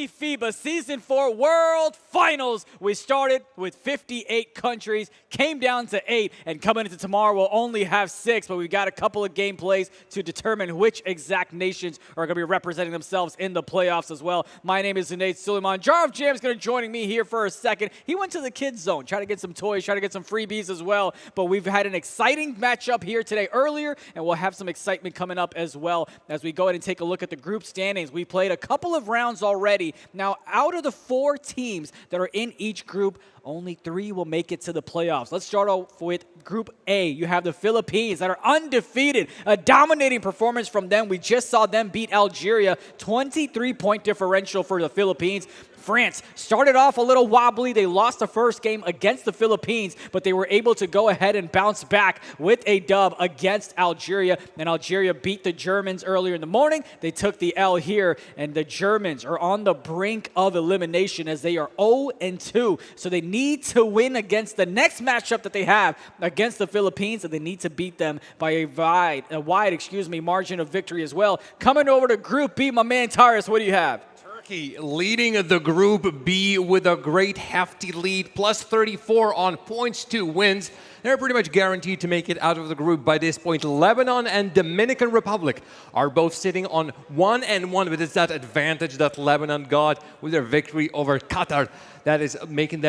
eFIBA Season 4 World Finals. We started with 58 countries, came down to 8, and coming into tomorrow we'll only have 6, but we've got a couple of game plays to determine which exact nations are going to be representing themselves in the playoffs as well. My name is Zunaid Suleman. Jar of Jam is going to join me here for a second. He went to the kids zone, try to get some toys, try to get some freebies as well, but we've had an exciting matchup here today earlier, and we'll have some excitement coming up as well as we go ahead and take a look at the group standings. We played a couple of rounds already. Now, out of the 4 teams that are in each group, only 3 will make it to the playoffs. Let's start off with Group A. You have the Philippines that are undefeated. A dominating performance from them. We just saw them beat Algeria. 23-point differential for the Philippines. France started off a little wobbly. They lost the first game against the Philippines, but they were able to go ahead and bounce back with a dub against Algeria. And Algeria beat the Germans earlier in the morning. They took the L here, and the Germans are on the brink of elimination as they are 0-2. So they need to win against the next matchup that they have against the Philippines, and they need to beat them by a wide margin of victory as well. Coming over to Group B, my man Tarass, what do you have? Turkey leading the Group B with a great hefty lead, plus 34 on points to wins. They're pretty much guaranteed to make it out of the group by this point. Lebanon and Dominican Republic are both sitting on 1-1, but it's that advantage that Lebanon got with their victory over Qatar that is putting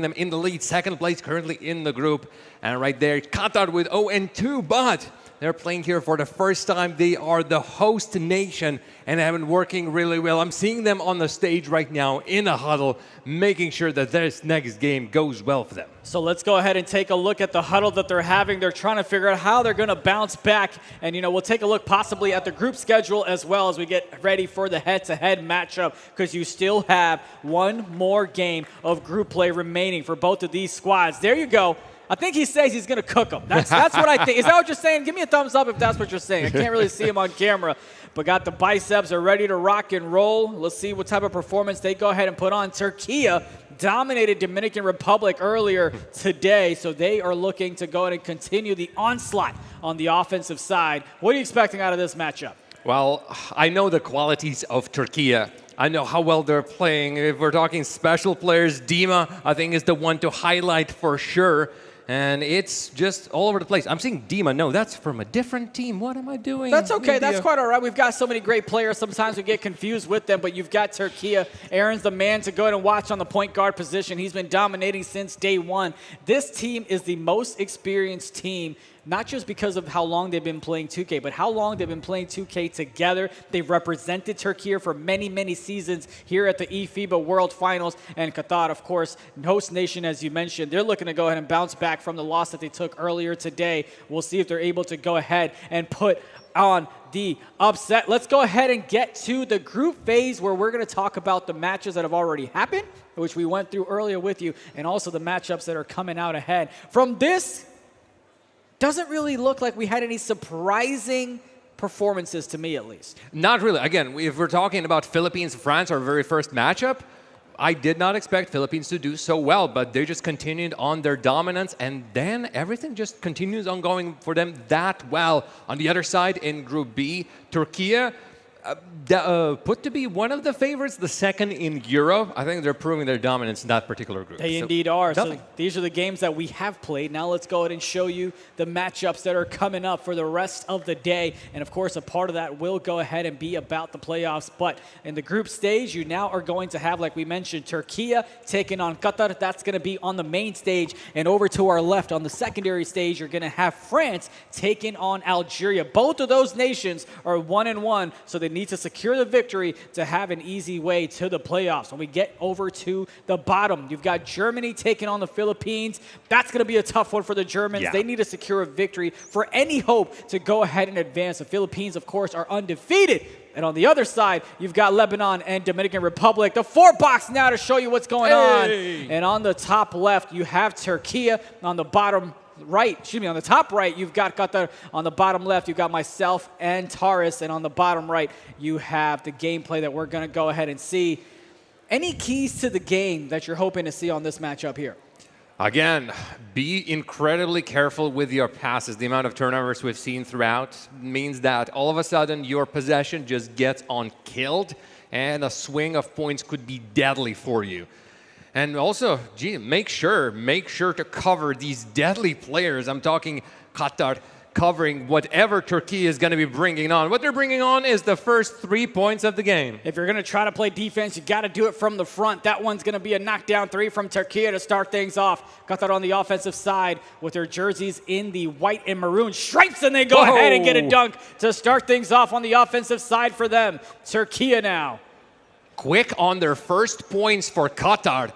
them in the lead. Second place currently in the group. And right there, Qatar with 0-2, but they're playing here for the first time. They are the host nation and have been working really well. I'm seeing them on the stage right now in a huddle, making sure that this next game goes well for them. So let's go ahead and take a look at the huddle that they're having. They're trying to figure out how they're going to bounce back. And, we'll take a look possibly at the group schedule as well as we get ready for the head-to-head matchup, because you still have one more game of group play remaining for both of these squads. There you go. I think he says he's going to cook them. That's what I think. Is that what you're saying? Give me a thumbs up if that's what you're saying. I can't really see him on camera, but got the biceps are ready to rock and roll. Let's see what type of performance they go ahead and put on. Türkiye dominated Dominican Republic earlier today, so they are looking to go ahead and continue the onslaught on the offensive side. What are you expecting out of this matchup? Well, I know the qualities of Türkiye. I know how well they're playing. If we're talking special players, Dima, I think, is the one to highlight for sure. And it's just all over the place. I'm seeing Dima. No, that's from a different team. What am I doing? That's okay. That's quite all right. We've got so many great players. Sometimes we get confused with them, but you've got Türkiye. Aaron's the man to go ahead and watch on the point guard position. He's been dominating since day one. This team is the most experienced team, not just because of how long they've been playing 2K, but how long they've been playing 2K together. They've represented Türkiye for many, many seasons here at the eFIBA World Finals. And Qatar, of course, host nation, as you mentioned, they're looking to go ahead and bounce back from the loss that they took earlier today. We'll see if they're able to go ahead and put on the upset. Let's go ahead and get to the group phase where we're going to talk about the matches that have already happened, which we went through earlier with you, and also the matchups that are coming out ahead. From this, doesn't really look like we had any surprising performances, to me at least. Not really. Again, if we're talking about Philippines-France, our very first matchup, I did not expect Philippines to do so well, but they just continued on their dominance, and then everything just continues on going for them that well. On the other side, in Group B, Türkiye, put to be one of the favorites, the second in Europe. I think they're proving their dominance in that particular group. They indeed are. So these are the games that we have played. Now let's go ahead and show you the matchups that are coming up for the rest of the day. And of course, a part of that will go ahead and be about the playoffs. But in the group stage, you now are going to have, like we mentioned, Türkiye taking on Qatar. That's going to be on the main stage. And over to our left on the secondary stage, you're going to have France taking on Algeria. Both of those nations are 1-1, so they need to secure the victory to have an easy way to the playoffs. When we get over to the bottom, you've got Germany taking on the Philippines. That's going to be a tough one for the Germans. Yeah. They need to secure a victory for any hope to go ahead and advance. The Philippines, of course, are undefeated. And on the other side, you've got Lebanon and Dominican Republic. The 4-box now to show you what's going on. And on the top left, you have Türkiye. On the bottom right, on the top right, you've got Qatar. On the bottom left, you've got myself and Tarass. And on the bottom right, you have the gameplay that we're going to go ahead and see. Any keys to the game that you're hoping to see on this matchup here? Again, be incredibly careful with your passes. The amount of turnovers we've seen throughout means that all of a sudden your possession just gets on killed. and a swing of points could be deadly for you. And also, make sure to cover these deadly players. I'm talking Qatar covering whatever Turkey is going to be bringing on. What they're bringing on is the first 3 points of the game. If you're going to try to play defense, you got to do it from the front. That one's going to be a knockdown 3 from Turkey to start things off. Qatar on the offensive side with their jerseys in the white and maroon stripes, and they go ahead and get a dunk to start things off on the offensive side for them. Turkey now. Quick on their first points for Qatar.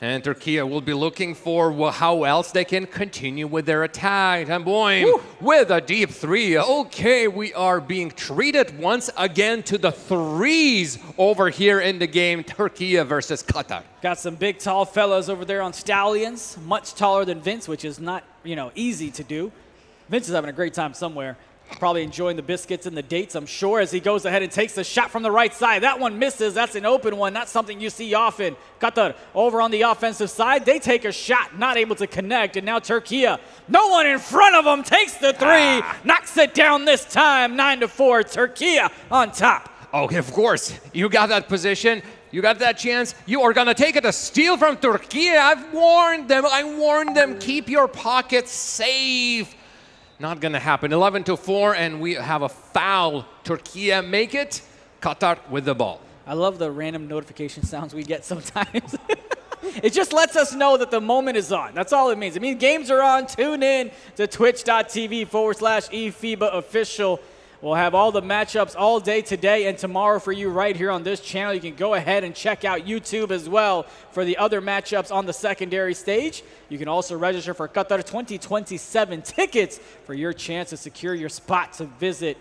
And Turkey will be looking for how else they can continue with their attack. And Boym with a deep 3. Okay, we are being treated once again to the threes over here in the game. Turkey versus Qatar. Got some big, tall fellas over there on Stallions. Much taller than Vince, which is not, easy to do. Vince is having a great time somewhere. Probably enjoying the biscuits and the dates, I'm sure, as he goes ahead and takes the shot from the right side. That one misses. That's an open one. Not something you see often. Qatar over on the offensive side. They take a shot, not able to connect. And now Turkey, no one in front of them, takes the 3. Knocks it down this time. 9-4. Turkey on top. Okay, of course. You got that position. You got that chance. You are going to take it. A steal from Turkey. I've warned them. I warned them. Keep your pockets safe. Not going to happen. 11-4, and we have a foul. Turkey make it. Qatar with the ball. I love the random notification sounds we get sometimes. It just lets us know that the moment is on. That's all it means. It means games are on. Tune in to twitch.tv/eFIBA official. We'll have all the matchups all day today and tomorrow for you right here on this channel. You can go ahead and check out YouTube as well for the other matchups on the secondary stage. You can also register for Qatar 2027 tickets for your chance to secure your spot to visit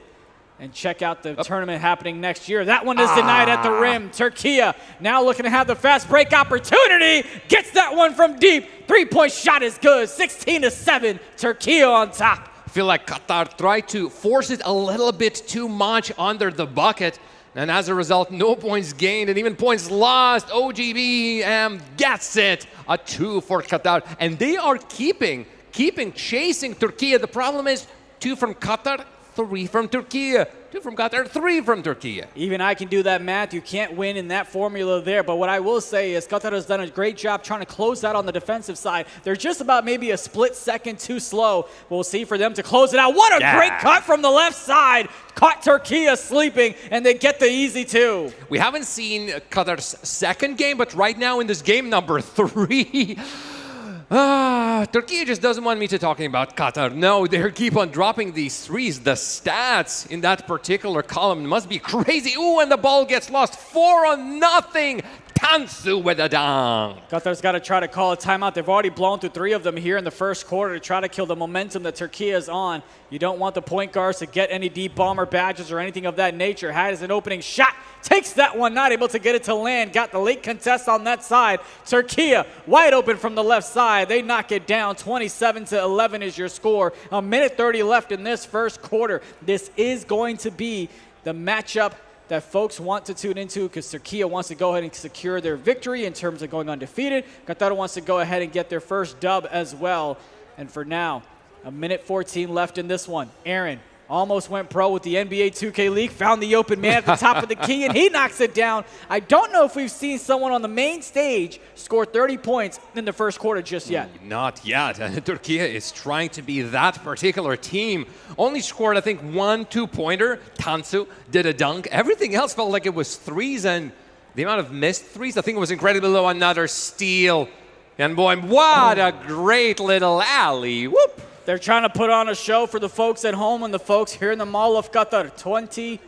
and check out the tournament happening next year. That one is denied at the rim. Turkey now looking to have the fast break opportunity. Gets that one from deep. 3-point shot is good. 16-7. Turkey on top. Feel like Qatar tried to force it a little bit too much under the bucket, and as a result, no points gained and even points lost. OGB gets it. A 2 for Qatar, and they are chasing Turkey. The problem is 2 from Qatar, 3 from Turkey. 2 from Qatar, 3 from Turkey. Even I can do that math. You can't win in that formula there. But what I will say is Qatar has done a great job trying to close out on the defensive side. They're just about maybe a split second too slow. We'll see for them to close it out. What a great cut from the left side. Caught Turkey sleeping, and they get the easy 2. We haven't seen Qatar's second game, but right now in this game number 3, Turkey just doesn't want me to talking about Qatar. No, they keep on dropping these threes. The stats in that particular column must be crazy. Ooh, and the ball gets lost. 4-0. Tansu with a dunk. Qatar's got to try to call a timeout. They've already blown through 3 of them here in the first quarter to try to kill the momentum that Turkey is on. You don't want the point guards to get any deep bomber badges or anything of that nature. Has an opening shot. Takes that one, not able to get it to land. Got the late contest on that side. Turkey wide open from the left side. They knock it down. 27-11 is your score. 1:30 left in this first quarter. This is going to be the matchup that folks want to tune into because Turkey wants to go ahead and secure their victory in terms of going undefeated. Qatar wants to go ahead and get their first dub as well. And for now, 1:14 left in this one. Aaron almost went pro with the NBA 2K League, found the open man at the top of the key, and he knocks it down. I don't know if we've seen someone on the main stage score 30 points in the first quarter just yet. Not yet. Turkey is trying to be that particular team. Only scored, I think, 1 2-pointer. Tansu did a dunk. Everything else felt like it was threes, and the amount of missed threes, I think it was incredibly low. Another steal. And boy, what a great little alley. Whoop. They're trying to put on a show for the folks at home and the folks here in the Mall of Qatar. 20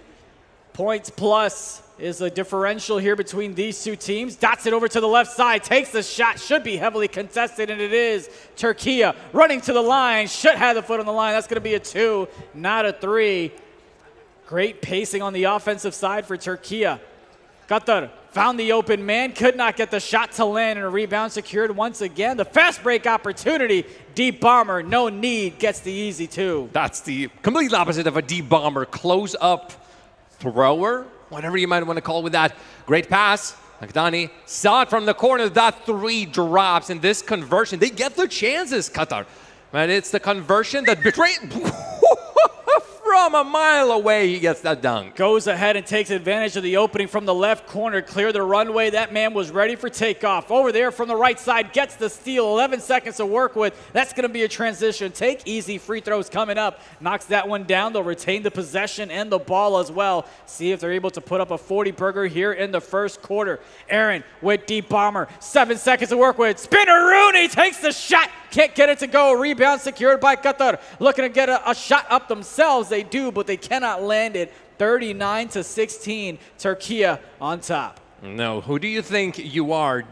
points plus is the differential here between these two teams. Dots it over to the left side, takes the shot, should be heavily contested, and it is. Turkey running to the line, should have the foot on the line. That's going to be a 2, not a 3. Great pacing on the offensive side for Turkey. Qatar found the open man, could not get the shot to land, and a rebound secured once again. The fast break opportunity, deep bomber, no need, gets the easy 2. That's the complete opposite of a deep bomber. Close up thrower, whatever you might want to call it with that. Great pass. Magdani saw it from the corner. That 3 drops, and this conversion, they get the chances, Qatar. And it's the conversion that betrayed from a mile away, he gets that dunk. Goes ahead and takes advantage of the opening from the left corner. Clear the runway. That man was ready for takeoff. Over there from the right side, gets the steal. 11 seconds to work with. That's going to be a transition. Take easy free throws coming up. Knocks that one down. They'll retain the possession and the ball as well. See if they're able to put up a 40-burger here in the first quarter. Aaron with deep bomber. 7 seconds to work with. Spinner Rooney takes the shot. Can't get it to go. Rebound secured by Qatar. Looking to get a shot up themselves. They do, but they cannot land it. 39-16. Türkiye on top. No, who do you think you are?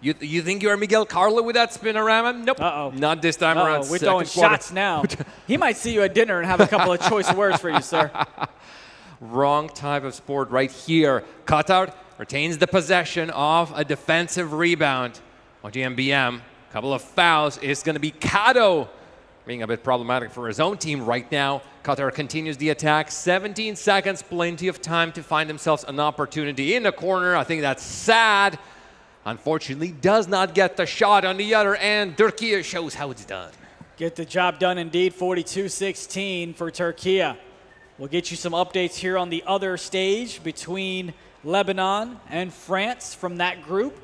You think you're Miguel Carlo with that spinorama? Nope. Uh-oh. Not this time around. We're throwing shots now. He might see you at dinner and have a couple of choice words for you, sir. Wrong type of sport right here. Qatar retains the possession of a defensive rebound. GMBM, couple of fouls. It's going to be Kato being a bit problematic for his own team right now. Qatar continues the attack. 17 seconds, plenty of time to find themselves an opportunity in the corner. I think that's sad. Unfortunately, does not get the shot on the other end. Türkiye shows how it's done. Get the job done indeed. 42-16 for Türkiye. We'll get you some updates here on the other stage between Lebanon and France from that group.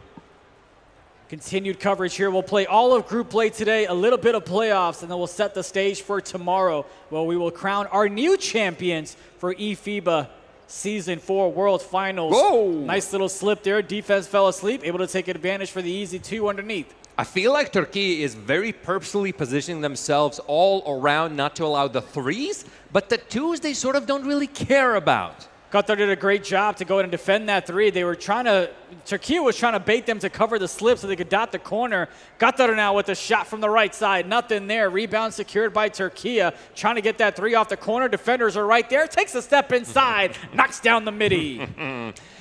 Continued coverage here. We'll play all of group play today, a little bit of playoffs, and then we'll set the stage for tomorrow, where we will crown our new champions for eFIBA Season 4 World Finals. Whoa. Nice little slip there. Defense fell asleep, able to take advantage for the easy two underneath. I feel like Türkiye is very purposely positioning themselves all around not to allow the threes, but the twos they sort of don't really care about. Qatar did a great job to go ahead and defend that three. They were Türkiye was trying to bait them to cover the slip so they could dot the corner. Qatar now with a shot from the right side. Nothing there. Rebound secured by Türkiye. Trying to get that three off the corner. Defenders are right there. Takes a step inside. Knocks down the midi.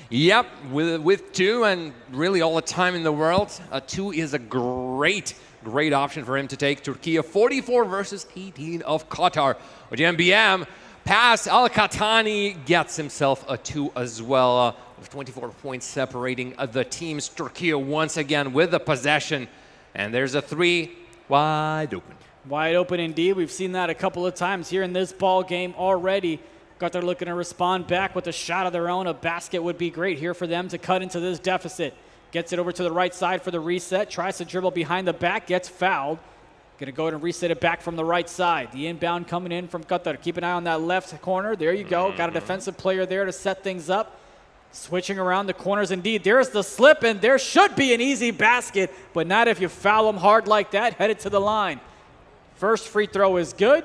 Yep, with two and really all the time in the world, a two is a great option for him to take. Türkiye 44 versus 18 of Qatar. GMBM pass, Al-Khatani gets himself a two as well, with 24 points separating the teams. Türkiye once again with the possession, and there's a three wide open. Wide open indeed. We've seen that a couple of times here in this ball game already. Qatar looking to respond back with a shot of their own. A basket would be great here for them to cut into this deficit. Gets it over to the right side for the reset. Tries to dribble behind the back. Gets fouled. Going to go ahead and reset it back from the right side. The inbound coming in from Qatar. Keep an eye on that left corner. There you go. Got a defensive player there to set things up. Switching around the corners indeed. There's the slip, and there should be an easy basket, but not if you foul them hard like that. Headed to the line. First free throw is good.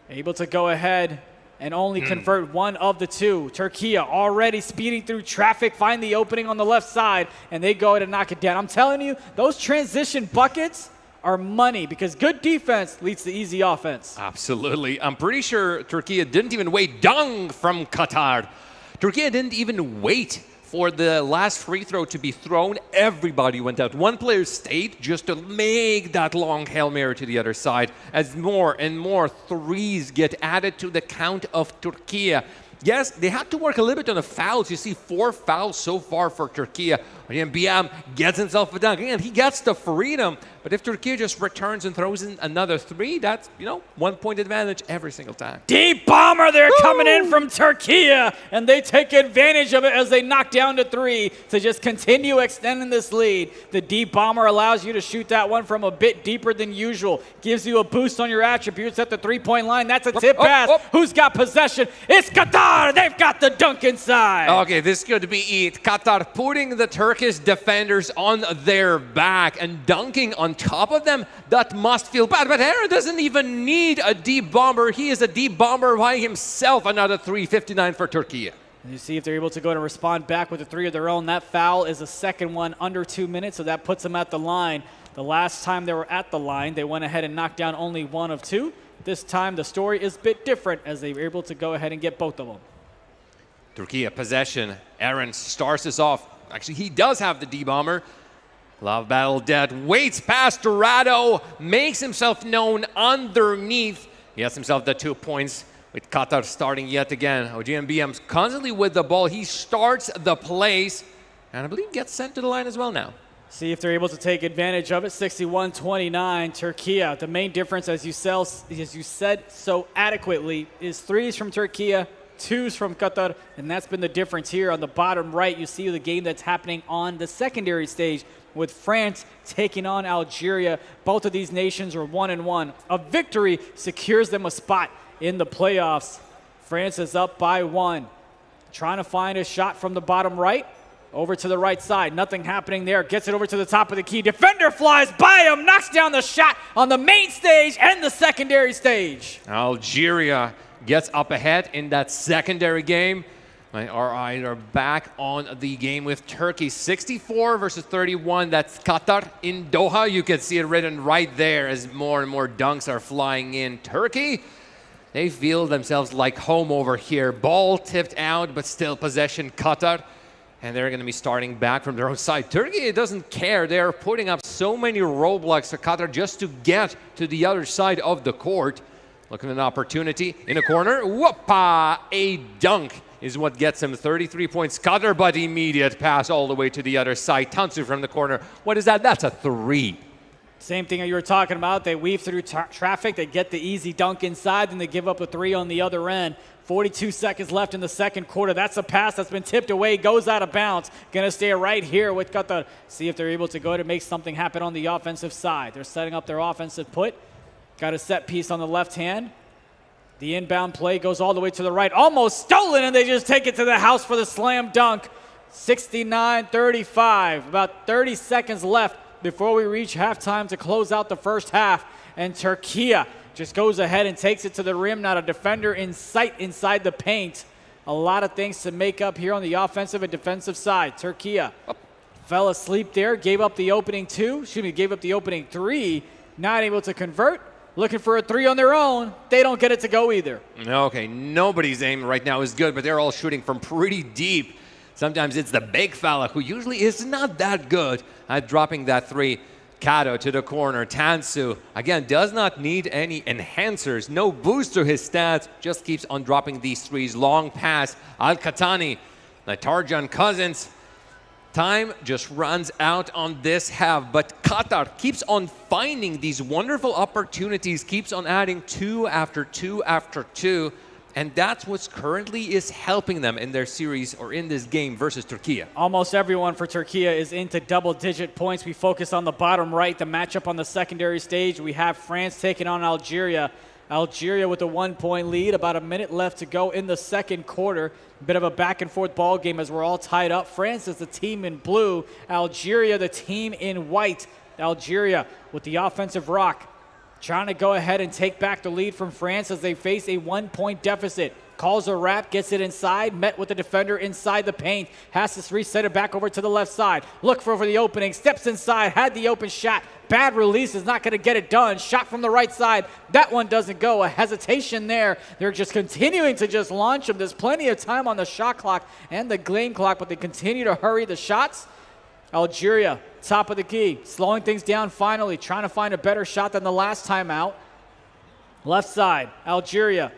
Able to go ahead and only convert one of the two. Türkiye already speeding through traffic, find the opening on the left side, and they go ahead and knock it down. I'm telling you, those transition buckets are money because good defense leads to easy offense. Absolutely. I'm pretty sure Türkiye didn't even wait. Dunk from Qatar. Türkiye didn't even wait for the last free throw to be thrown. Everybody went out. One player stayed just to make that long Hail Mary to the other side as more and more threes get added to the count of Türkiye. Yes, they had to work a little bit on the fouls. You see 4 fouls so far for Türkiye. Biam gets himself a dunk. Again, he gets the freedom, but if Türkiye just returns and throws in another 3, that's, 1 point advantage every single time. Deep bomber there coming in from Türkiye, and they take advantage of it as they knock down to 3 to just continue extending this lead. The deep bomber allows you to shoot that one from a bit deeper than usual. Gives you a boost on your attributes at the 3-point line. That's a tip pass. Who's got possession? It's Qatar. They've got the dunk inside. Okay, this is going to be it. Qatar putting the Turkish defenders on their back and dunking on top of them. That must feel bad. But Aaron doesn't even need a deep bomber. He is a deep bomber by himself. Another 3:59 for Türkiye. And you see if they're able to go and respond back with a 3 of their own. That foul is the second one under 2 minutes, so that puts them at the line. The last time they were at the line, they went ahead and knocked down only 1 of 2. This time, the story is a bit different as they were able to go ahead and get both of them. Türkiye possession. Aaron starts us off. Actually, he does have the D-bomber. Love battle dead. Waits past Dorado. Makes himself known underneath. He has himself the 2 points with Qatar starting yet again. GMBM's constantly with the ball. He starts the plays. And I believe gets sent to the line as well now. See if they're able to take advantage of it. 61-29, Turkey. The main difference, as you said so adequately, is 3s from Turkey, 2s from Qatar, and that's been the difference here. On the bottom right, you see the game that's happening on the secondary stage with France taking on Algeria. Both of these nations are 1-1. A victory secures them a spot in the playoffs. France is up by 1. Trying to find a shot from the bottom right. Over to the right side. Nothing happening there. Gets it over to the top of the key. Defender flies by him. Knocks down the shot on the main stage and the secondary stage. Algeria gets up ahead in that secondary game. Our eyes are back on the game with Turkey. 64 versus 31. That's Qatar in Doha. You can see it written right there as more and more dunks are flying in. Turkey, they feel themselves like home over here. Ball tipped out, but still possession Qatar. And they're going to be starting back from their own side. Turkey doesn't care. They're putting up so many roadblocks for Qatar just to get to the other side of the court. Looking at an opportunity in a corner. Whoopa! A dunk is what gets him 33 points. Qatar, but immediate pass all the way to the other side. Tansu from the corner. What is that? That's a 3. Same thing you were talking about. They weave through traffic. They get the easy dunk inside, then they give up a 3 on the other end. 42 seconds left in the second quarter. That's a pass that's been tipped away, goes out of bounds. Gonna stay right here with Qatar. See if they're able to go to make something happen on the offensive side. They're setting up their offensive put. Got a set piece on the left hand. The inbound play goes all the way to the right. Almost stolen, and they just take it to the house for the slam dunk. 69-35. About 30 seconds left before we reach halftime to close out the first half. And Turkey just goes ahead and takes it to the rim. Not a defender in sight inside the paint. A lot of things to make up here on the offensive and defensive side. Turkey fell asleep there, gave up the opening 2. Gave up the opening 3. Not able to convert. Looking for a 3 on their own. They don't get it to go either. Okay, nobody's aim right now is good, but they're all shooting from pretty deep. Sometimes it's the big fella who usually is not that good at dropping that 3. Kato to the corner. Tansu, again, does not need any enhancers. No boost to his stats. Just keeps on dropping these 3s. Long pass. Al-Khatani. Tarjan Cousins. Time just runs out on this half, but Qatar keeps on finding these wonderful opportunities, keeps on adding 2 after 2 after 2, and that's what's currently is helping them in their series or in this game versus Turkey. Almost everyone for Turkey is into double-digit points. We focus on the bottom right, the matchup on the secondary stage. We have France taking on Algeria. Algeria with a 1-point lead, about a minute left to go in the second quarter. A bit of a back-and-forth ball game as we're all tied up. France is the team in blue. Algeria, the team in white. Algeria with the offensive rock, trying to go ahead and take back the lead from France as they face a 1-point deficit. Calls a wrap, gets it inside, met with the defender inside the paint. Has to reset it back over to the left side. Look for the opening, steps inside, had the open shot. Bad release, is not gonna get it done. Shot from the right side, that one doesn't go. A hesitation there. They're just continuing to just launch them. There's plenty of time on the shot clock and the game clock, but they continue to hurry the shots. Algeria, top of the key, slowing things down finally, trying to find a better shot than the last time out. Left side, Algeria.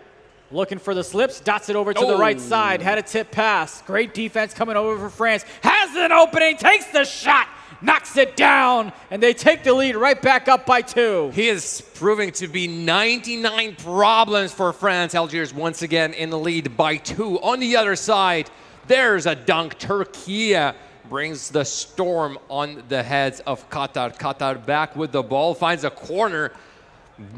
Looking for the slips, dots it over to the right side, had a tip pass. Great defense coming over for France. Has an opening, takes the shot, knocks it down, and they take the lead right back up by 2. He is proving to be 99 problems for France. Algiers once again in the lead by 2. On the other side, there's a dunk. Turkey brings the storm on the heads of Qatar. Qatar back with the ball, finds a corner.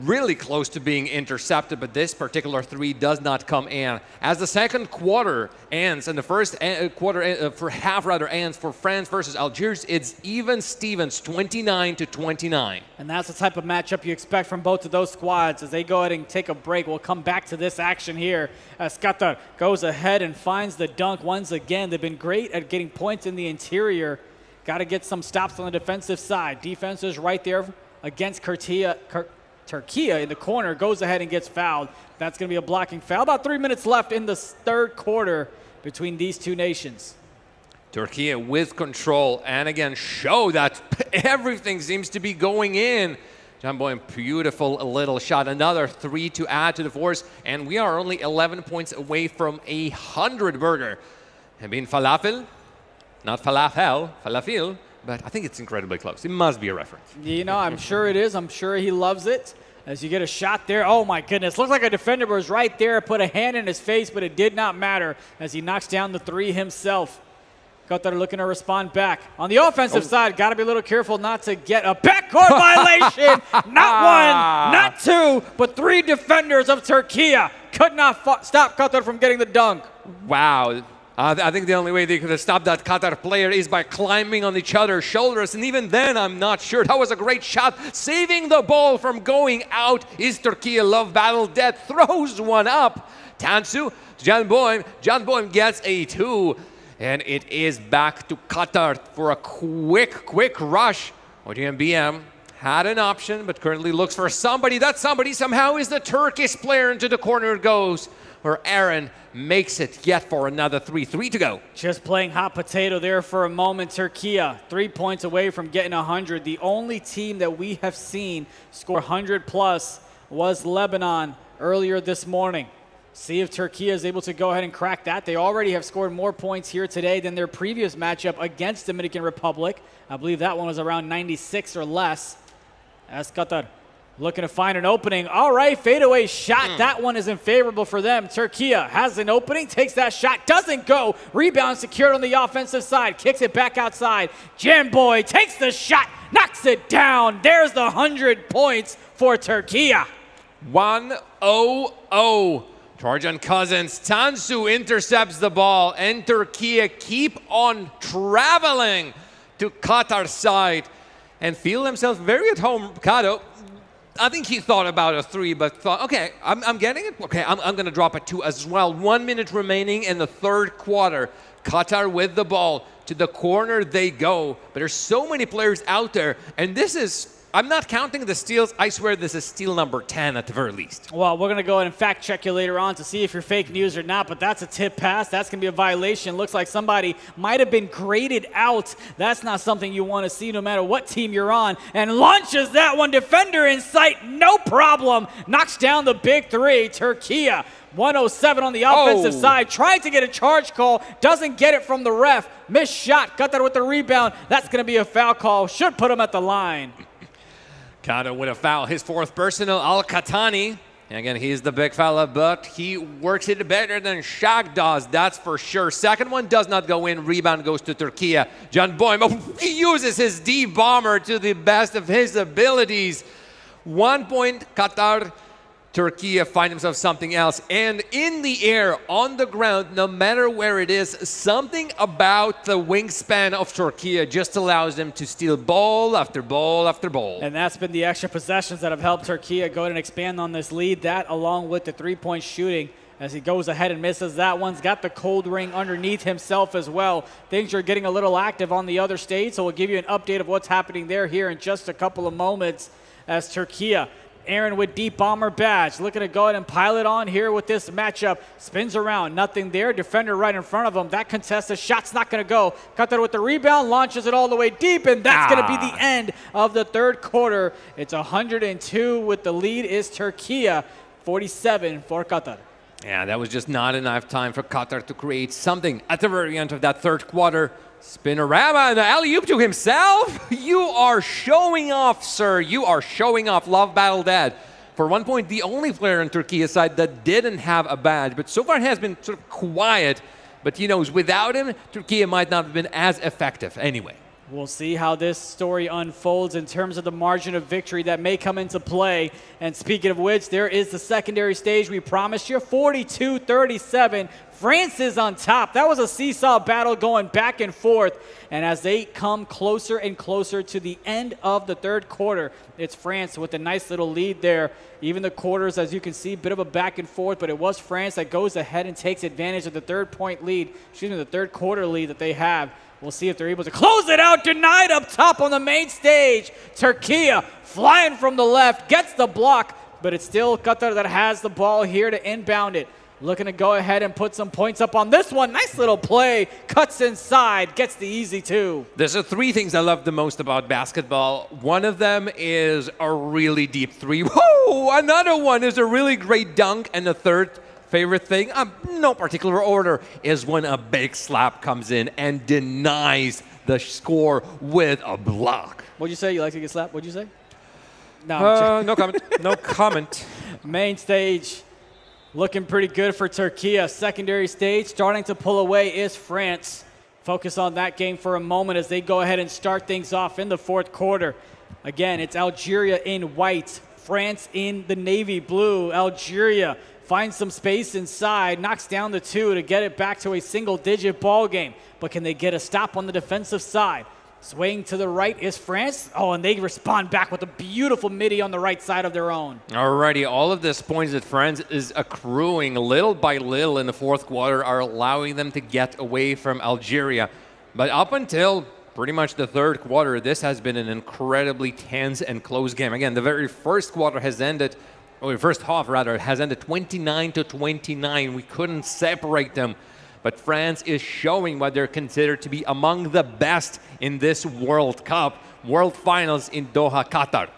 Really close to being intercepted, but this particular 3 does not come in. As the second quarter ends, and the first quarter for half rather ends for France versus Algiers, it's even Stevens, 29-29. And that's the type of matchup you expect from both of those squads as they go ahead and take a break. We'll come back to this action here as Qatar goes ahead and finds the dunk once again. They've been great at getting points in the interior. Got to get some stops on the defensive side. Defense is right there against Turkey in the corner, goes ahead and gets fouled. That's going to be a blocking foul. About 3 minutes left in the third quarter between these two nations. Turkey with control, and again, show that everything seems to be going in. John Boyne, beautiful little shot. Another 3 to add to the force, and we are only 11 points away from 100 burger. Habin Falafel, not falafel, falafel, but I think it's incredibly close. It must be a reference. You know, I'm sure it is. I'm sure he loves it. As you get a shot there. Oh, my goodness. Looks like a defender was right there, put a hand in his face, but it did not matter as he knocks down the three himself. Qatar looking to respond back. On the offensive side, got to be a little careful not to get a backcourt violation. Not one, not two, but three defenders of Türkiye could not stop Qatar from getting the dunk. Wow. I think the only way they could have stopped that Qatar player is by climbing on each other's shoulders. And even then, I'm not sure. That was a great shot. Saving the ball from going out is Türkiye. Love battle dead. Throws one up. Tansu, Can Boym. Can Boym gets a two. And it is back to Qatar for a quick rush. OGMBM had an option, but currently looks for somebody. That somebody somehow is the Turkish player. Into the corner it goes, where Aaron makes it yet for another 3 to go. Just playing hot potato there for a moment. Türkiye 3 points away from getting 100. The only team that we have seen score 100 plus was Lebanon earlier this morning. See if Türkiye is able to go ahead and crack that. They already have scored more points here today than their previous matchup against Dominican Republic. I believe that one was around 96 or less. As Qatar looking to find an opening. All right, fadeaway shot. That one isn't favorable for them. Türkiye has an opening, takes that shot, doesn't go. Rebound secured on the offensive side, kicks it back outside. Can Boym takes the shot, knocks it down. There's the 100 points for Türkiye. 1-0-0. Georgian Cousins. Tansu intercepts the ball, and Türkiye keep on traveling to Qatar's side and feel themselves very at home. Kado, I think he thought about a three, but thought, okay, I'm getting it. Okay, I'm going to drop a two as well. 1 minute remaining in the third quarter. Qatar with the ball. To the corner they go. But there's so many players out there, and this is, I'm not counting the steals. I swear this is steal number 10 at the very least. Well, we're going to go ahead and fact check you later on to see if you're fake news or not, but that's a tip pass. That's going to be a violation. Looks like somebody might have been graded out. That's not something you want to see no matter what team you're on. And launches that one. Defender in sight. No problem. Knocks down the big three. Türkiye 107 on the offensive side. Tried to get a charge call. Doesn't get it from the ref. Missed shot. Qatar with the rebound. That's going to be a foul call. Should put him at the line. Kado with a foul, his fourth personal, Al-Khatani. And again, he's the big fella, but he works it better than Shaq does, that's for sure. Second one does not go in, rebound goes to Türkiye. Can Boym, he uses his D-bomber to the best of his abilities. 1 point, Qatar. Türkiye find themselves something else. And in the air, on the ground, no matter where it is, something about the wingspan of Türkiye just allows them to steal ball after ball after ball. And that's been the extra possessions that have helped Türkiye go ahead and expand on this lead. That along with the three-point shooting as he goes ahead and misses that one's got the cold ring underneath himself as well. Things are getting a little active on the other stage, so we'll give you an update of what's happening there here in just a couple of moments as Türkiye. Aaron with deep bomber badge, looking to go ahead and pile it on here with this matchup. Spins around, nothing there. Defender right in front of him. That contested shot's not going to go. Qatar with the rebound, launches it all the way deep, and that's going to be the end of the third quarter. It's 102 with the lead is Türkiye, 47 for Qatar. Yeah, that was just not enough time for Qatar to create something at the very end of that third quarter. Spinorama and the alley-oop to himself. You are showing off, sir. You are showing off. Love battle dad. For 1 point, the only player on Türkiye's side that didn't have a badge, but so far has been sort of quiet. But he knows without him, Türkiye might not have been as effective anyway. We'll see how this story unfolds in terms of the margin of victory that may come into play. And speaking of which, there is the secondary stage we promised you, 42-37. France is on top. That was a seesaw battle going back and forth. And as they come closer and closer to the end of the third quarter, it's France with a nice little lead there. Even the quarters, as you can see, a bit of a back and forth, but it was France that goes ahead and takes advantage of the third quarter lead that they have. We'll see if they're able to close it out. Denied up top on the main stage. Türkiye flying from the left, gets the block, but it's still Qatar that has the ball here to inbound it. Looking to go ahead and put some points up on this one. Nice little play. Cuts inside. Gets the easy two. There's three things I love the most about basketball. One of them is a really deep three. Whoa! Another one is a really great dunk. And the third favorite thing, no particular order, is when a big slap comes in and denies the score with a block. What'd you say? You like to get slapped? What'd you say? No, no comment. No comment. Main stage looking pretty good for Türkiye. Secondary stage starting to pull away is France. Focus on that game for a moment as they go ahead and start things off in the fourth quarter. Again, it's Algeria in white, France in the navy blue. Algeria finds some space inside, knocks down the 2 to get it back to a single-digit ball game. But can they get a stop on the defensive side? Swaying to the right is France. Oh, and they respond back with a beautiful midi on the right side of their own. Alrighty, all of this points that France is accruing little by little in the fourth quarter are allowing them to get away from Algeria. But up until pretty much the third quarter, this has been an incredibly tense and close game. Again, the very first quarter has ended, or the first half rather, has ended 29-29. We couldn't separate them. But France is showing what they're considered to be among the best in this World Cup, World Finals in Doha, Qatar.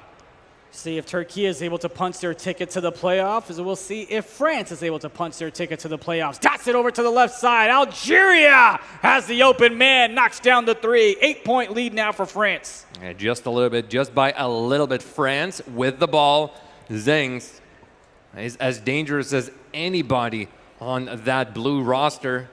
See if Türkiye is able to punch their ticket to the playoffs, as we'll see if France is able to punch their ticket to the playoffs. Dots it over to the left side. Algeria has the open man, knocks down the 3. 8-point lead now for France. And just a little bit, just by a little bit, France with the ball. Zings is as dangerous as anybody on that blue roster.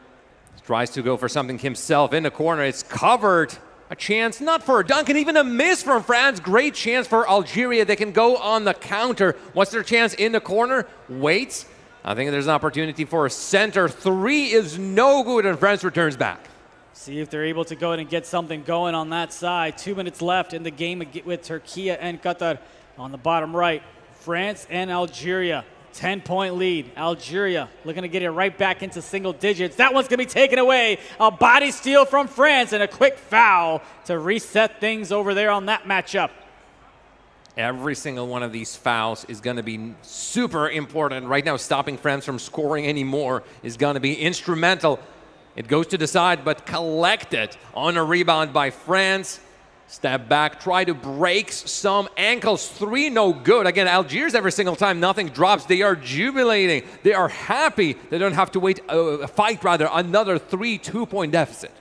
Tries to go for something himself in the corner. It's covered. A chance, not for a dunk, and even a miss from France. Great chance for Algeria. They can go on the counter. What's their chance in the corner? Waits. I think there's an opportunity for a center. 3 is no good, and France returns back. See if they're able to go ahead and get something going on that side. 2 minutes left in the game with Türkiye and Qatar. On the bottom right, France and Algeria. 10-point lead. Algeria looking to get it right back into single digits. That one's going to be taken away. A body steal from France and a quick foul to reset things over there on that matchup. Every single one of these fouls is going to be super important. Right now, stopping France from scoring anymore is going to be instrumental. It goes to the side, but collected on a rebound by France. Step back, try to break some ankles. 3 no good. Again, Algiers every single time nothing drops. They are jubilating. They are happy. They don't have to fight another 3 2-point deficit.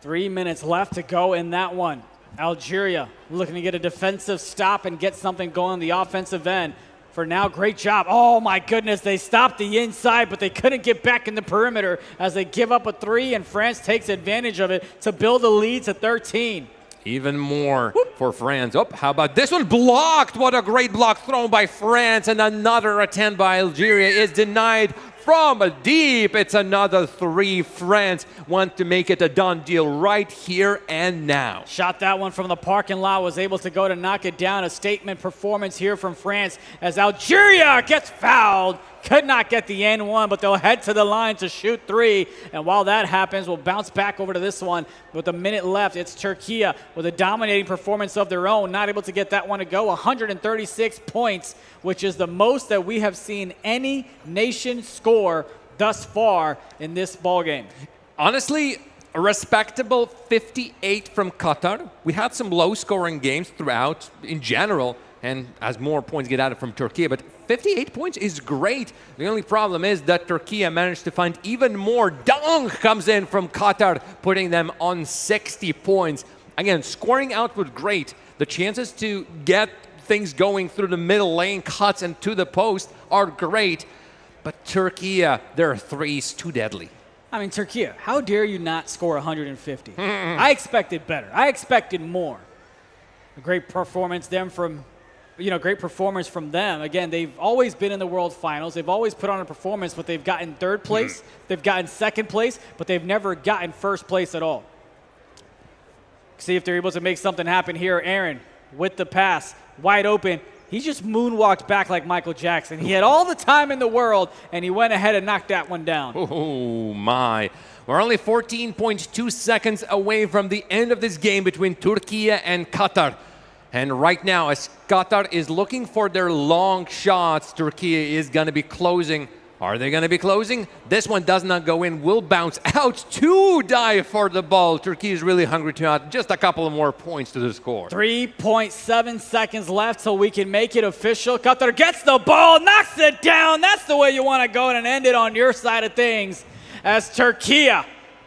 3 minutes left to go in that one. Algeria looking to get a defensive stop and get something going on the offensive end. For now, great job. Oh my goodness, they stopped the inside, but they couldn't get back in the perimeter as they give up a 3, and France takes advantage of it to build a lead to 13. Even more for France. Oh, how about this one? Blocked. What a great block thrown by France. And another attempt by Algeria is denied from deep. It's another 3. France want to make it a done deal right here and now. Shot that one from the parking lot, was able to go to knock it down. A statement performance here from France as Algeria gets fouled. Could not get the N1, but they'll head to the line to shoot 3. And while that happens, we'll bounce back over to this one. With a minute left, it's Türkiye with a dominating performance of their own. Not able to get that one to go. 136 points, which is the most that we have seen any nation score thus far in this ballgame. Honestly, a respectable 58 from Qatar. We had some low-scoring games throughout in general, and as more points get added from Türkiye, but 58 points is great. The only problem is that Türkiye managed to find even more. Dunk comes in from Qatar, putting them on 60 points. Again, scoring output great. The chances to get things going through the middle lane, cuts and to the post are great. But Türkiye, their 3's too deadly. I mean, Türkiye, how dare you not score 150? I expected better. I expected more. A great performance great performance from them. Again, they've always been in the World Finals. They've always put on a performance, but they've gotten 3rd place. They've gotten 2nd place, but they've never gotten 1st place at all. See if they're able to make something happen here. Aaron with the pass, wide open. He just moonwalked back like Michael Jackson. He had all the time in the world, and he went ahead and knocked that one down. Oh, my. We're only 14.2 seconds away from the end of this game between Türkiye and Qatar. And right now, as Qatar is looking for their long shots, Türkiye is going to be closing Are they going to be closing? This one does not go in, will bounce out to die for the ball. Turkey is really hungry to add just a couple of more points to the score. 3.7 seconds left so we can make it official. Qatar gets the ball, knocks it down. That's the way you want to go and end it on your side of things as Turkey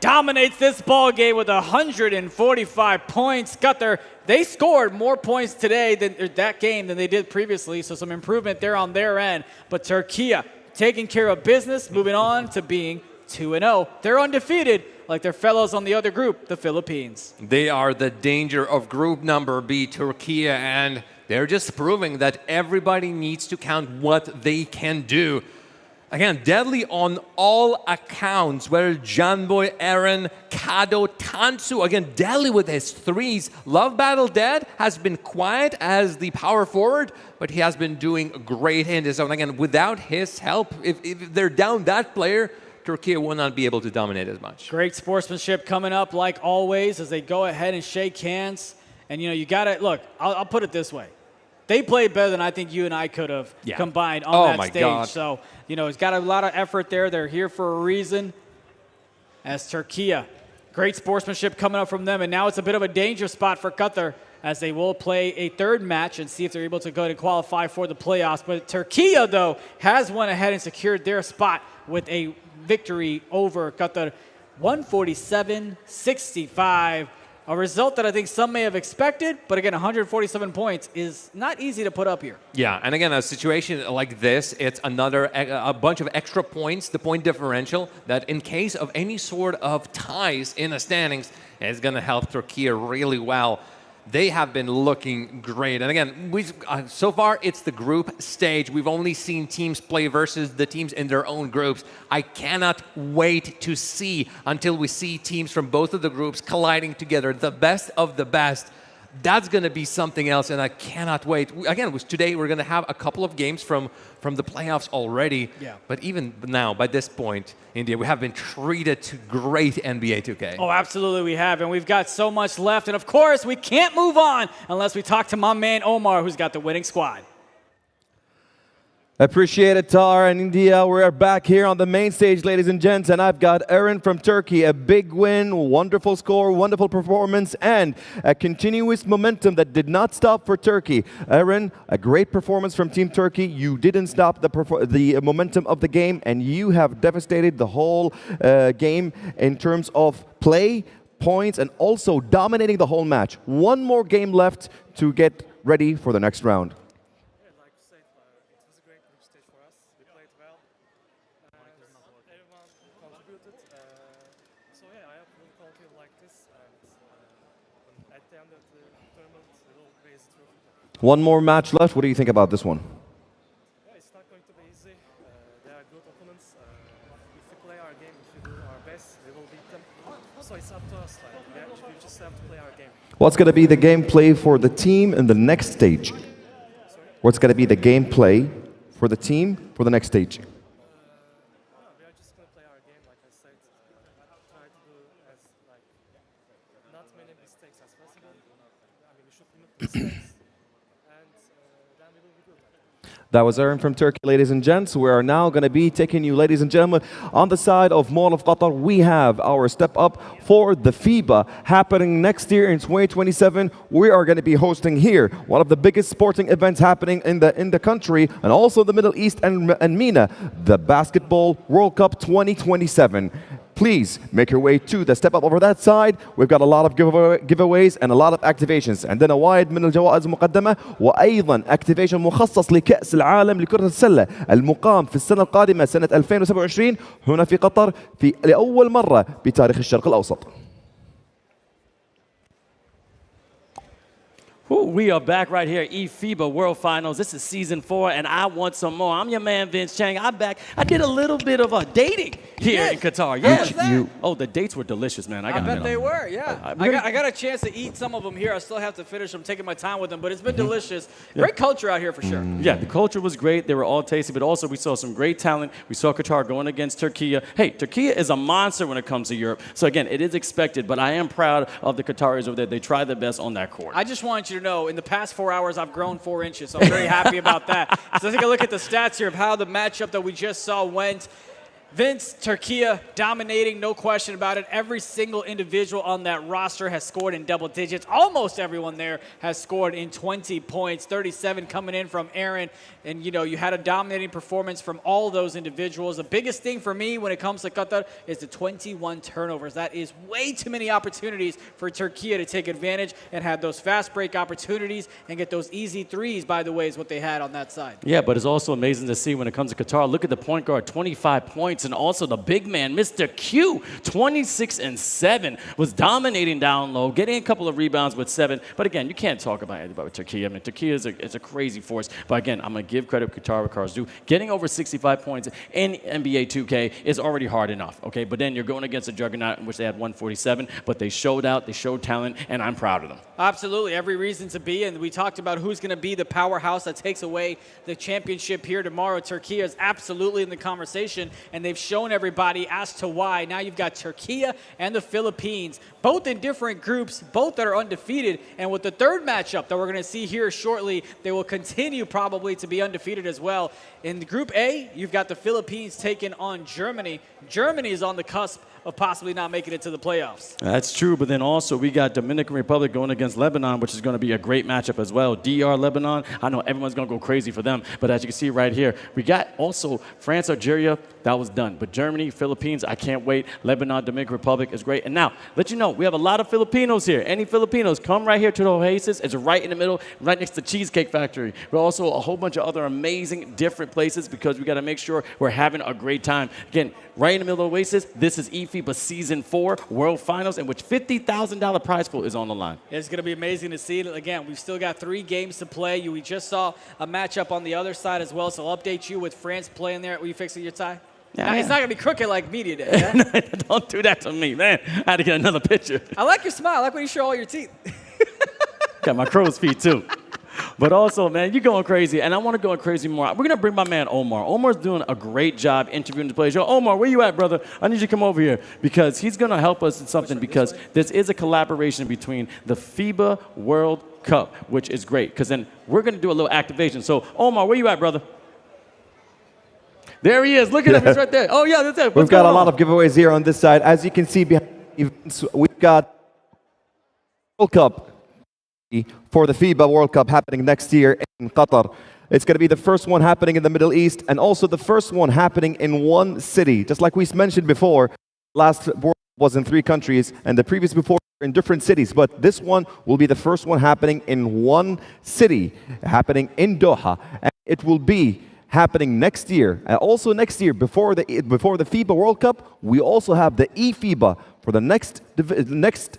dominates this ball game with 145 points. Qatar, they scored more points today than that game than they did previously, so some improvement there on their end. But Turkey taking care of business, moving on to being 2-0. They're undefeated like their fellows on the other group, the Philippines. They are the danger of group number B, Turkey, and they're just proving that everybody needs to count what they can do. Again, deadly on all accounts, whether Janboy, Aaron, Kado, Tansu, again, deadly with his threes. Love Battle Dead has been quiet as the power forward, but he has been doing great in his own. Again, without his help, if they're down that player, Turkey will not be able to dominate as much. Great sportsmanship coming up like always as they go ahead and shake hands. And, you know, you got to, look, I'll put it this way. They played better than I think you and I could have combined on that stage. God. So, you know, it's got a lot of effort there. They're here for a reason. As Turkey, great sportsmanship coming up from them. And now it's a bit of a danger spot for Qatar as they will play a third match and see if they're able to go and qualify for the playoffs. But Turkey, though, has went ahead and secured their spot with a victory over Qatar, 147-65. A result that I think some may have expected, but again, 147 points is not easy to put up here. Yeah, and again, a situation like this, it's a bunch of extra points, the point differential, that in case of any sort of ties in the standings, is going to help Turkey really well. They have been looking great. And again, so far, it's the group stage. We've only seen teams play versus the teams in their own groups. I cannot wait to see until we see teams from both of the groups colliding together, the best of the best. That's going to be something else, and I cannot wait. Again, today we're going to have a couple of games from the playoffs already. Yeah. But even now, by this point, India, we have been treated to great NBA 2K. Oh, absolutely we have, and we've got so much left. And of course, we can't move on unless we talk to my man Omar, who's got the winning squad. Appreciate it, Tar and India. We're back here on the main stage, ladies and gents, and I've got Aaron from Turkey. A big win, wonderful score, wonderful performance, and a continuous momentum that did not stop for Turkey. Aaron, a great performance from Team Turkey. You didn't stop the momentum of the game, and you have devastated the whole game in terms of play, points, and also dominating the whole match. One more game left to get ready for the next round. One more match left. What do you think about this one? Yeah, it's not going to be easy. They are good opponents. If we play our game, if we do our best, we will beat them. So it's up to us. We just have to play our game. What's going to be the gameplay for the team in the next stage? What's going to be the gameplay for the team for the next stage? We are just going to play our game, like I said. Try to do as not many mistakes as possible. I mean, we should limit mistakes. That was Aaron from Turkey, ladies and gents. We are now going to be taking you, ladies and gentlemen, on the side of Mall of Qatar. We have our step up for the FIBA happening next year in 2027. We are going to be hosting here one of the biggest sporting events happening in the country and also the Middle East and MENA, the Basketball World Cup 2027. Please make your way to the step up over that side. We've got a lot of giveaways and a lot of activations. عندنا وايد من الجوائز مقدمة وأيضا activation مخصص لكأس العالم لكرة السلة المقام في السنة القادمة سنة 2027 هنا في قطر لأول مرة بتاريخ الشرق الأوسط. We are back right here, eFIBA World Finals. This is season 4, and I want some more. I'm your man, Vince Chang. I'm back. I did a little bit of dating here in Qatar. Yeah. Oh, the dates were delicious, man. I bet they were, yeah. I got a chance to eat some of them here. I still have to finish them, taking my time with them, but it's been delicious. Great culture out here for sure. Yeah, the culture was great. They were all tasty, but also we saw some great talent. We saw Qatar going against Turkey. Hey, Turkey is a monster when it comes to Europe. So again, it is expected, but I am proud of the Qataris over there. They tried their best on that court. I just want you to you to know, in the past 4 hours, I've grown 4 inches, so I'm very happy about that. So take a look at the stats here of how the matchup that we just saw went. Vince, Türkiye dominating, no question about it. Every single individual on that roster has scored in double digits. Almost everyone there has scored in 20 points, 37 coming in from Aaron. And, you know, you had a dominating performance from all those individuals. The biggest thing for me when it comes to Qatar is the 21 turnovers. That is way too many opportunities for Türkiye to take advantage and have those fast break opportunities and get those easy threes, by the way, is what they had on that side. Yeah, but it's also amazing to see when it comes to Qatar. Look at the point guard, 25 points. And also the big man, Mr. Q, 26 and 7, was dominating down low, getting a couple of rebounds with 7. But again, you can't talk about anybody with Türkiye. I mean, Türkiye is a crazy force. But again, I'm going to give credit to Qatar where Qatar's due. Getting over 65 points in NBA 2K is already hard enough, okay? But then you're going against a juggernaut in which they had 147, but they showed out, they showed talent, and I'm proud of them. Absolutely, every reason to be. And we talked about who's going to be the powerhouse that takes away the championship here tomorrow. Türkiye is absolutely in the conversation, and they've shown everybody as to why. Now you've got Türkiye and the Philippines, both in different groups, both that are undefeated. And with the third matchup that we're going to see here shortly, they will continue probably to be undefeated as well. In Group A, you've got the Philippines taking on Germany. Germany is on the cusp of possibly not making it to the playoffs. That's true, but then also we got Dominican Republic going against Lebanon, which is going to be a great matchup as well. DR Lebanon, I know everyone's going to go crazy for them, but as you can see right here, we got also France, Algeria, that was done. But Germany, Philippines, I can't wait. Lebanon, Dominican Republic is great. And now, let you know, we have a lot of Filipinos here. Any Filipinos, come right here to the Oasis. It's right in the middle, right next to Cheesecake Factory. But also a whole bunch of other amazing different places because we got to make sure we're having a great time. Again, right in the middle of Oasis, this is eFIBA Season 4 World Finals, in which $50,000 prize pool is on the line. It's going to be amazing to see it. Again, we've still got 3 games to play. We just saw a matchup on the other side as well, so I'll update you with France playing there. Were you fixing your tie? Yeah, It's not going to be crooked like media day, yeah? Don't do that to me, man. I had to get another picture. I like your smile. I like when you show all your teeth. Got my crow's feet, too. But also, man, you're going crazy, and I want to go crazy more. We're going to bring my man Omar. Omar's doing a great job interviewing the players. Yo, Omar, where you at, brother? I need you to come over here because he's going to help us in something because this is a collaboration between the FIBA World Cup, which is great because then we're going to do a little activation. So, Omar, where you at, brother? There he is. Look at him. He's right there. Oh, yeah, that's it. We've got a lot of giveaways here on this side. As you can see behind events, we've got World Cup for the FIBA World Cup happening next year in Qatar. It's going to be the first one happening in the Middle East and also the first one happening in one city. Just like we mentioned before, last World Cup was in 3 countries and the previous before in different cities. But this one will be the first one happening in one city, happening in Doha. And it will be happening next year. Also next year, before the FIBA World Cup, we also have the eFIBA for the next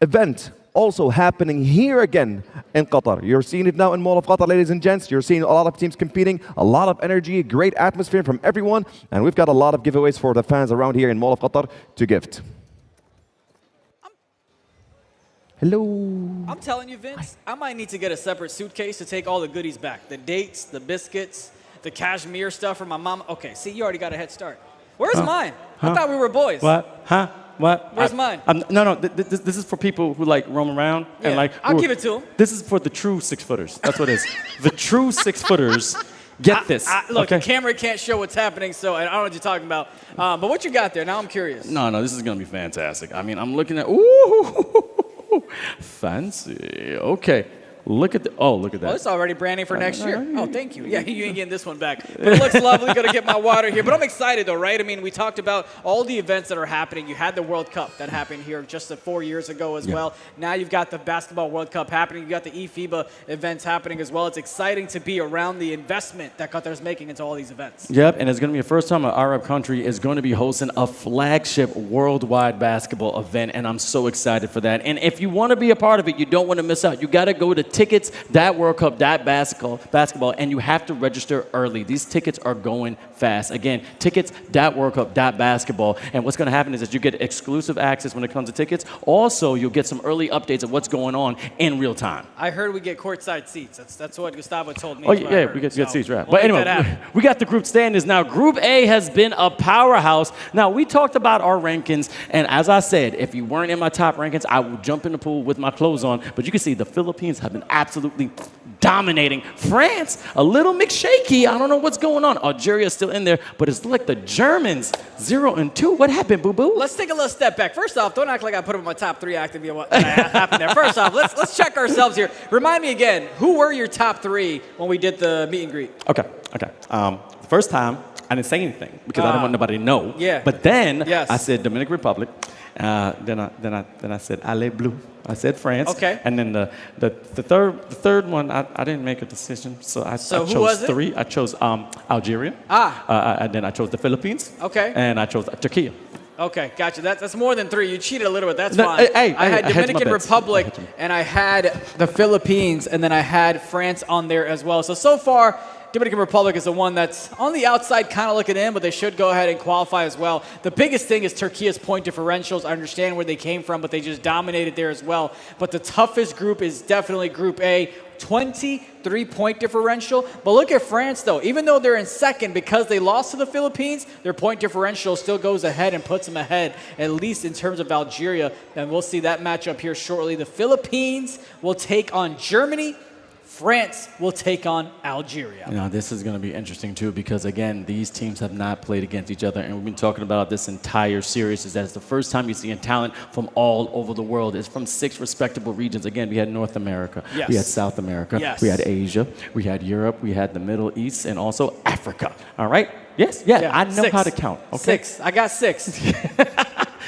event also happening here again in Qatar. You're seeing it now in Mall of Qatar, ladies and gents. You're seeing a lot of teams competing, a lot of energy, great atmosphere from everyone, and we've got a lot of giveaways for the fans around here in Mall of Qatar to gift. Hello. I'm telling you, Vince, I might need to get a separate suitcase to take all the goodies back. The dates, the biscuits, the cashmere stuff for my mom. Okay, see, you already got a head start. Where's mine? I thought we were boys. What? Huh? What? Where's mine? No. This is for people who like roam around and like. I'll give it to them. This is for the true 6-footers. That's what it is. The true 6-footers get this. Look, okay? the camera can't show what's happening, so I don't know what you're talking about. But what you got there? Now I'm curious. No, this is gonna be fantastic. I mean, I'm looking at. Ooh, fancy. Okay. Look at that. Oh, it's already branding for next year. Oh, thank you. Yeah, you ain't getting this one back. But it looks lovely. Going to get my water here. But I'm excited, though, right? I mean, we talked about all the events that are happening. You had the World Cup that happened here just 4 years ago as well. Now you've got the Basketball World Cup happening. You've got the eFIBA events happening as well. It's exciting to be around the investment that Qatar is making into all these events. Yep, and it's going to be the first time an Arab country is going to be hosting a flagship worldwide basketball event, and I'm so excited for that. And if you want to be a part of it, you don't want to miss out. You got to go to tickets.worldcup.basketball, and you have to register early. These tickets are going fast. Again, tickets.worldcup.basketball. And what's going to happen is that you get exclusive access when it comes to tickets. Also, you'll get some early updates of what's going on in real time. I heard we get courtside seats. That's what Gustavo told me. Oh, yeah, we get seats, right. We'll But anyway, we got the group standings now. Group A has been a powerhouse. Now, we talked about our rankings, and as I said, if you weren't in my top rankings, I would jump in the pool with my clothes on. But you can see the Philippines have been absolutely dominating. France, a little mixed shaky. I don't know what's going on. Algeria is still in there, but it's like the Germans, 0-2. What happened, boo-boo? Let's take a little step back. First off, don't act like I put them in my top 3 actively what happened there. First off, let's check ourselves here. Remind me again, who were your top 3 when we did the meet and greet? Okay. The first time, I didn't say anything because I didn't want nobody to know. Yeah. But then Yes. I said Dominican Republic. Then I said Allez Bleu. I said France. Okay. And then the third one, I didn't make a decision, so I chose who was it? 3. I chose Algeria. And then I chose the Philippines. Okay. And I chose Turkey. Okay, gotcha. That's more than 3. You cheated a little bit. That's fine. I had hedged my Dominican bets. Republic, and I had the Philippines, and then I had France on there as well. So far, Dominican Republic is the one that's on the outside kind of looking in, but they should go ahead and qualify as well. The biggest thing is Turkey's point differentials. I understand where they came from, but they just dominated there as well. But the toughest group is definitely Group A. 23-point differential. But look at France, though. Even though they're in second, because they lost to the Philippines, their point differential still goes ahead and puts them ahead, at least in terms of Algeria. And we'll see that matchup here shortly. The Philippines will take on Germany. France will take on Algeria. Now, this is going to be interesting, too, because, again, these teams have not played against each other, and we've been talking about this entire series, is that it's the first time you're seeing talent from all over the world. It's from 6 respectable regions. Again, we had North America. Yes. We had South America. Yes. We had Asia. We had Europe. We had the Middle East, and also Africa. All right? Yes? Yeah, I know 6. how to count. Okay? 6. I got 6.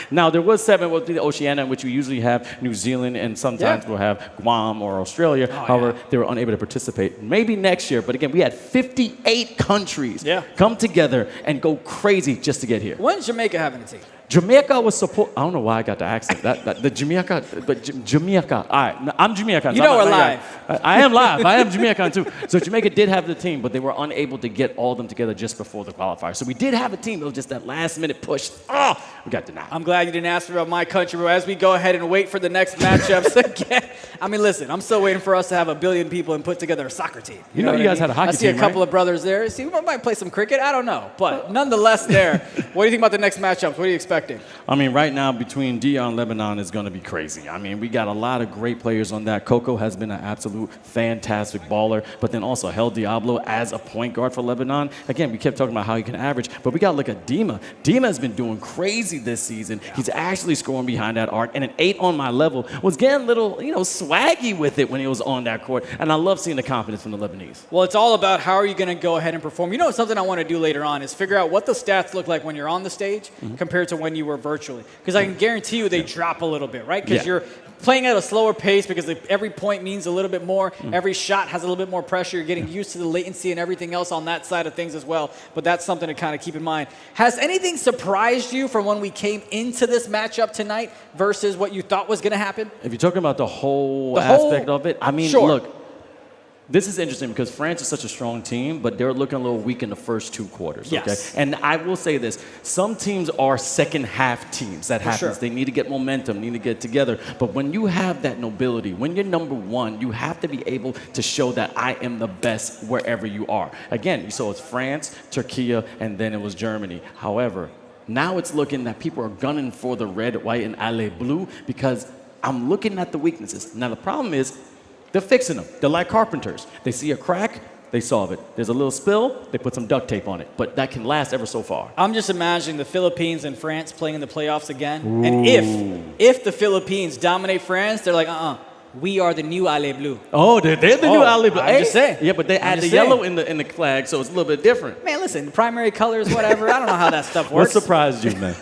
Now, there was 7 with the Oceania, which we usually have New Zealand, and sometimes we'll have Guam or Australia. However, they were unable to participate. Maybe next year, but again, we had 58 countries come together and go crazy just to get here. When's Jamaica having a team? Jamaica was supposed. I don't know why I got the accent. The Jamaica, but Jamaica. All right, no, I'm Jamaican. You know we're live. I am live. I am Jamaican too. So Jamaica did have the team, but they were unable to get all of them together just before the qualifier. So we did have a team. It was just that last minute push. Oh, we got denied. I'm glad you didn't ask me about my country, but as we go ahead and wait for the next matchups again. I mean, listen, I'm still waiting for us to have 1 billion people and put together a soccer team. You know, you guys had a hockey team, I see a couple of brothers there. See, we might play some cricket. I don't know, but nonetheless, there. What do you think about the next matchups? What are you expecting? I mean, right now, between Dion and Lebanon is going to be crazy. I mean, we got a lot of great players on that. Coco has been an absolute fantastic baller, but then also Hel Diablo as a point guard for Lebanon. Again, we kept talking about how he can average, but we got to look at Dima. Dima has been doing crazy this season. He's actually scoring behind that arc, and an 8 on my level was getting a little, swaggy with it when he was on that court, and I love seeing the confidence from the Lebanese. Well, it's all about how are you going to go ahead and perform. You know, something I want to do later on is figure out what the stats look like when you're on the stage compared to when you were virtually. Because I can guarantee you they drop a little bit, right? Because you're playing at a slower pace because every point means a little bit more. Every shot has a little bit more pressure. You're getting used to the latency and everything else on that side of things as well. But that's something to kind of keep in mind. Has anything surprised you from when we came into this matchup tonight versus what you thought was going to happen? If you're talking about the whole aspect of it, I mean, look, this is interesting because France is such a strong team, but they're looking a little weak in the first 2 quarters. Okay? And I will say this. Some teams are second half teams. That happens. They need to get momentum, need to get together. But when you have that nobility, when you're number 1, you have to be able to show that I am the best wherever you are. Again, you saw it's France, Turkey, and then it was Germany. However, now it's looking that people are gunning for the red, white, and allez blue because I'm looking at the weaknesses. Now, the problem is, they're fixing them. They're like carpenters. They see a crack, they solve it. There's a little spill, they put some duct tape on it. But that can last ever so far. I'm just imagining the Philippines and France playing in the playoffs again. And if the Philippines dominate France, they're like, we are the new allez bleu. Oh, they're the new allez bleu. I'm just saying. Yeah, but they add the yellow in the flag, so it's a little bit different. Man, listen, primary colors, whatever. I don't know how that stuff works. What surprised you, man?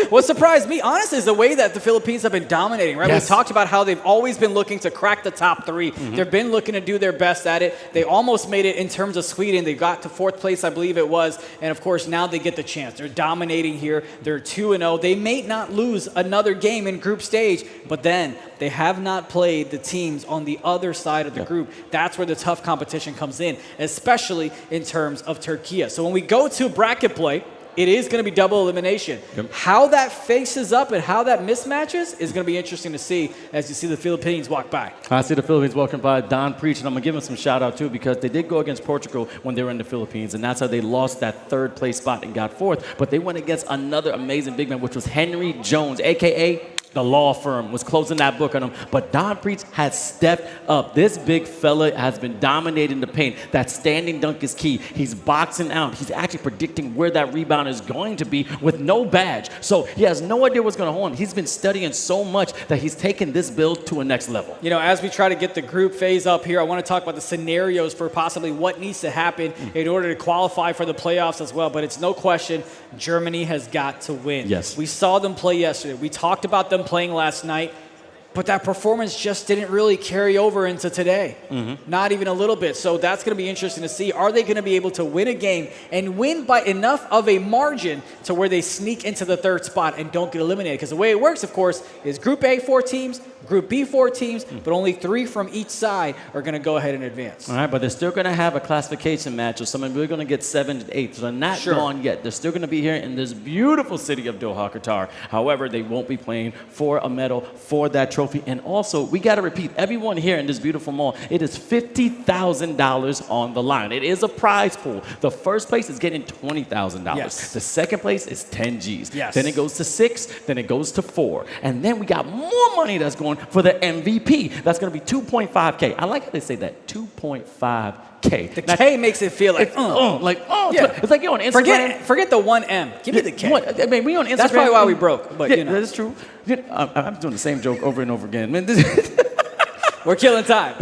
What surprised me, honestly, is the way that the Philippines have been dominating, right? Yes. We've talked about how they've always been looking to crack the top 3. They've been looking to do their best at it. They almost made it in terms of Sweden. They got to 4th place, I believe it was. And of course, now they get the chance. They're dominating here. They're 2-0. They may not lose another game in group stage, but then they have not played the teams on the other side of the group. That's where the tough competition comes in, especially in terms of Türkiye. So when we go to bracket play, it is going to be double elimination. How that faces up and how that mismatches is going to be interesting to see as you see the Philippines walk by. I see the Philippines walking by. Don Preach, and I'm going to give him some shout out too because they did go against Portugal when they were in the Philippines, and that's how they lost that 3rd place spot and got 4th. But they went against another amazing big man, which was Henry Jones, a.k.a. the law firm, was closing that book on him. But Don Preach has stepped up. This big fella has been dominating the paint. That standing dunk is key. He's boxing out. He's actually predicting where that rebound is going to be with no badge. So he has no idea what's going to hold him. He's been studying so much that he's taken this build to a next level. You know, as we try to get the group phase up here, I want to talk about the scenarios for possibly what needs to happen in order to qualify for the playoffs as well. But it's no question, Germany has got to win. Yes. We saw them play yesterday. We talked about them playing last night. But that performance just didn't really carry over into today. Not even a little bit. So that's going to be interesting to see. Are they going to be able to win a game and win by enough of a margin to where they sneak into the 3rd spot and don't get eliminated? Because the way it works, of course, is Group A, 4 teams, Group B, 4 teams, but only 3 from each side are going to go ahead and advance. All right, but they're still going to have a classification match, so some of them are going to get 7th and 8th. So they're not gone yet. They're still going to be here in this beautiful city of Doha, Qatar. However, they won't be playing for a medal, for that trophy. And also, we got to repeat, everyone here in this beautiful mall, it is $50,000 on the line. It is a prize pool. The 1st place is getting $20,000. Yes. The 2nd place is 10 G's. Yes. Then it goes to 6, then it goes to 4. And then we got more money that's going for the MVP. That's going to be 2.5K. I like how they say that, 2.5K. The K makes it feel like, it's like you're on Instagram. Forget the 1M. Give me the K. I mean, we on Instagram. That's probably why we broke. But you know, that's true. I'm doing the same joke over and over again. Man, we're killing time.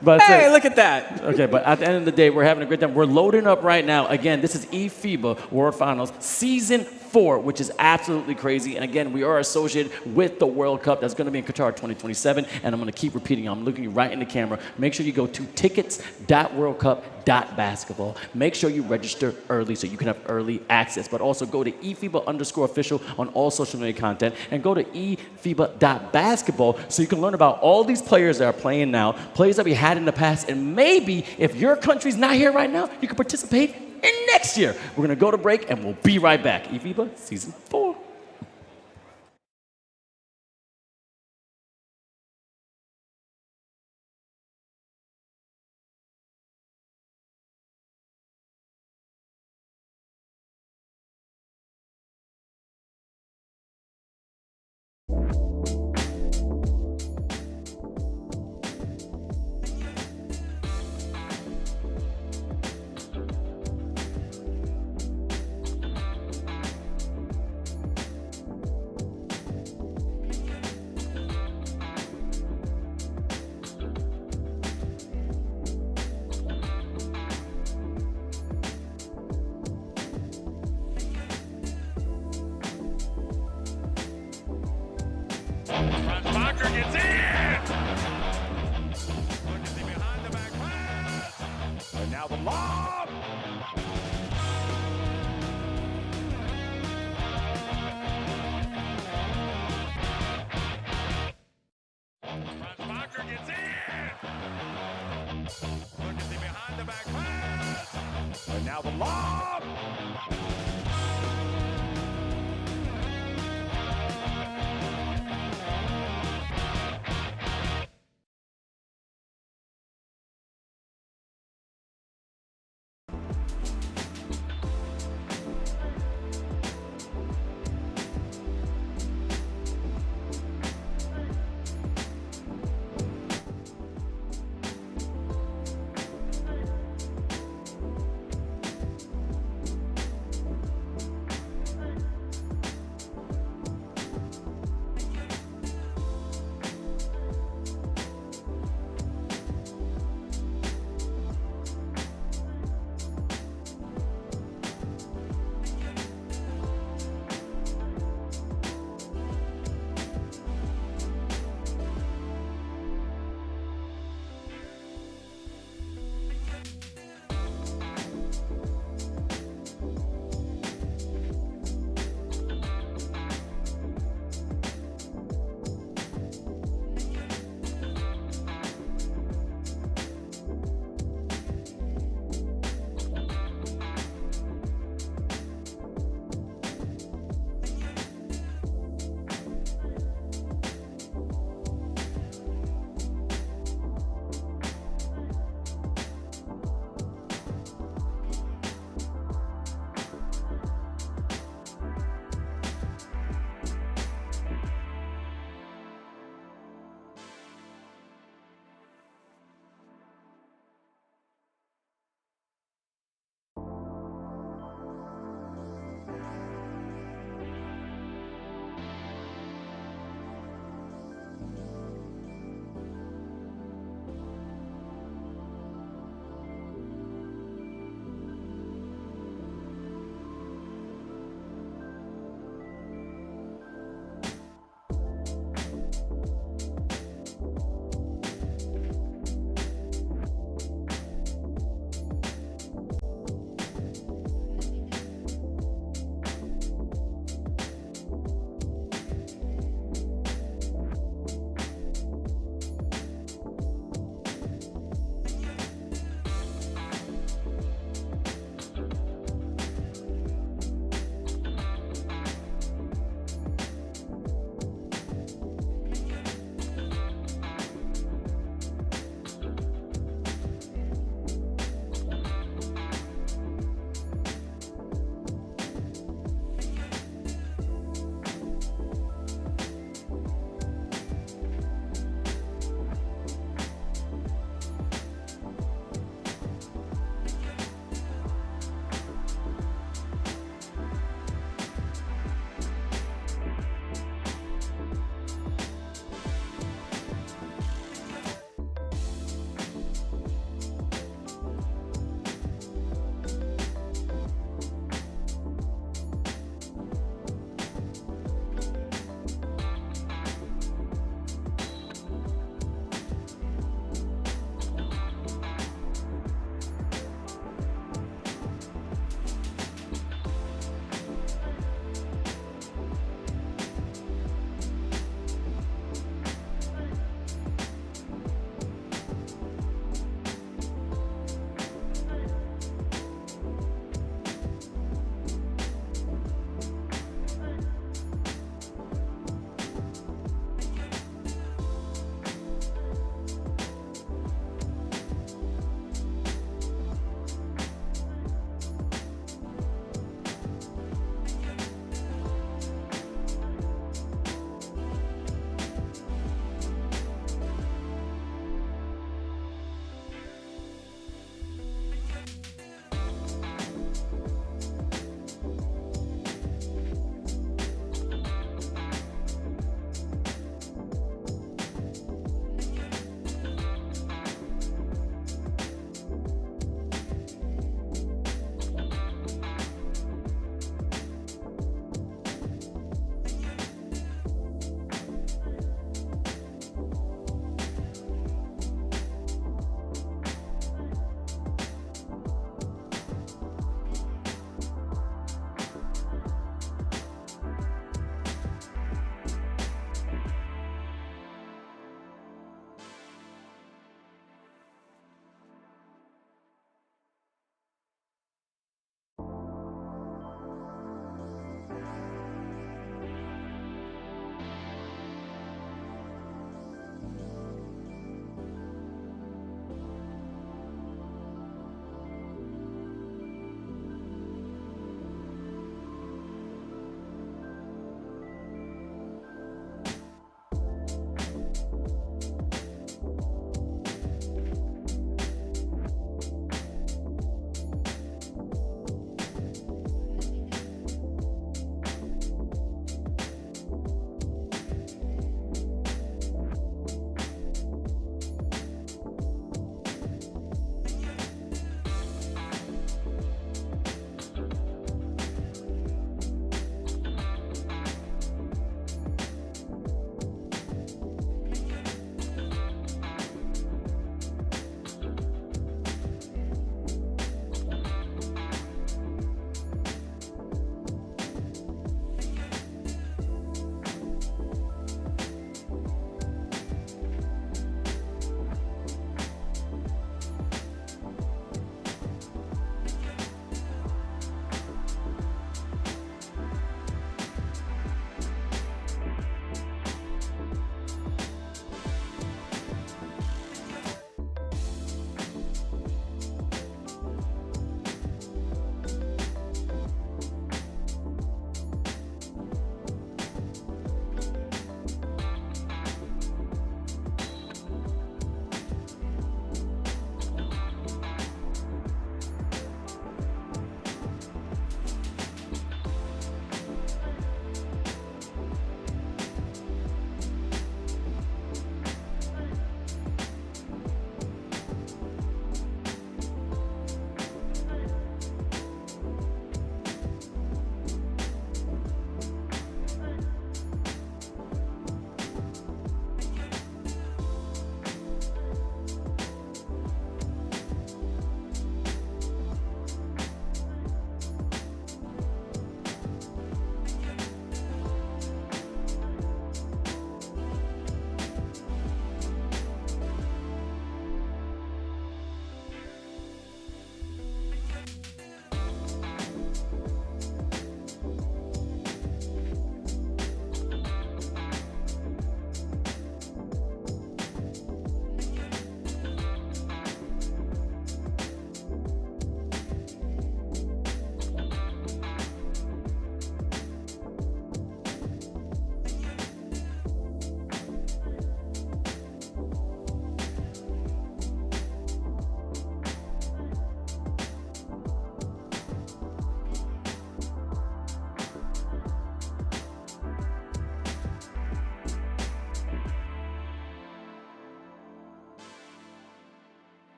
But hey, look at that. Okay, but at the end of the day, we're having a great time. We're loading up right now. Again, this is eFIBA World Finals Season 4, which is absolutely crazy. And again, we are associated with the World Cup that's going to be in Qatar 2027. And I'm going to keep repeating, I'm looking right in the camera. Make sure you go to TICKETS.WORLDCUP.BASKETBALL. Make sure you register early so you can have early access. But also go to eFIBA_official on all social media content. And go to eFIBA.basketball so you can learn about all these players that are playing now, players that we had in the past. And maybe if your country's not here right now, you can participate in next year. We're going to go to break and we'll be right back. eFIBA Season 4. Barker gets in! Looking behind the back pass. And now the lob. Barker gets in! Looking behind the back pass. And now the lob.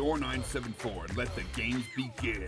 door 974 and let the games begin.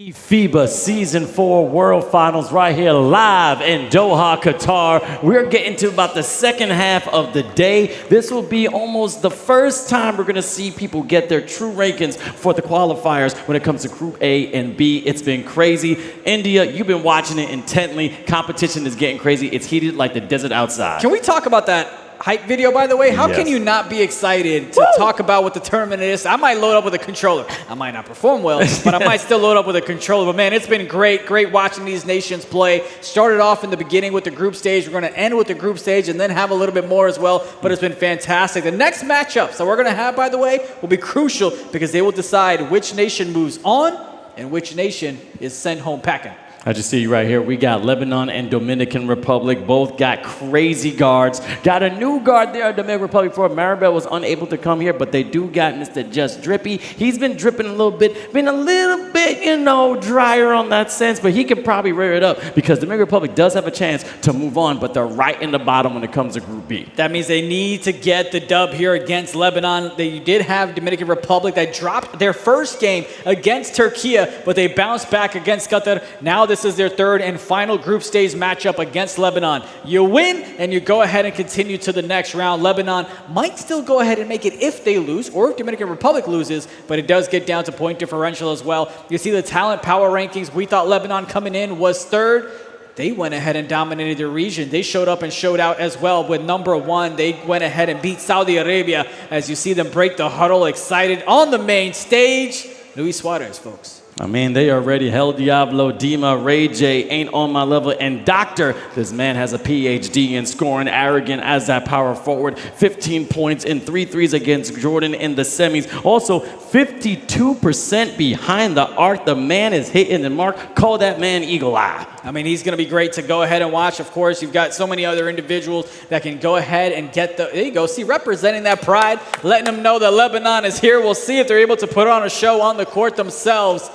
eFIBA Season 4 World Finals right here live in Doha, Qatar. We're getting to about the second half of the day. This will be almost the first time we're going to see people get their true rankings for the qualifiers when it comes to Group A and B. It's been crazy. India, you've been watching it intently. Competition is getting crazy. It's heated like the desert outside. Can we talk about that hype video, by the way? How can you not be excited to talk about what the tournament is? I might load up with a controller. I might not perform well, but I might still load up with a controller. But man, it's been great watching these nations play. Started off in the beginning with the group stage. We're going to end with the group stage and then have a little bit more as well, but it's been fantastic. The next matchups that we're going to have, by the way, will be crucial because they will decide which nation moves on and which nation is sent home packing. I just see you right here. We got Lebanon and Dominican Republic. Both got crazy guards. Got a new guard there at Dominican Republic for Maribel was unable to come here, but they do got Mr. Just Drippy. He's been dripping a little bit, been a little bit, you know, drier on that sense, but he can probably rear it up because Dominican Republic does have a chance to move on, but they're right in the bottom when it comes to Group B. That means they need to get the dub here against Lebanon. They did have Dominican Republic that dropped their first game against Türkiye, but they bounced back against Qatar. Now this is their third and final group stage matchup against Lebanon. You win and you go ahead and continue to the next round. Lebanon might still go ahead and make it if they lose or if Dominican Republic loses, but it does get down to point differential as well. You see the talent power rankings. We thought Lebanon coming in was third. They went ahead and dominated their region. They showed up and showed out as well with number one. They went ahead and beat Saudi Arabia as you see them break the huddle, excited on the main stage. Luis Suarez, folks. I mean, they are ready. Hell Diablo, Dima, Ray J, ain't on my level. And Doctor, this man has a PhD in scoring, arrogant as that power forward. 15 points and 3 threes against Jordan in the semis. Also, 52% behind the arc. The man is hitting the mark. Call that man Eagle Eye. I mean, he's going to be great to go ahead and watch. Of course, you've got so many other individuals that can go ahead and get the, there you go, see, representing that pride, letting them know that Lebanon is here. We'll see if they're able to put on a show on the court themselves.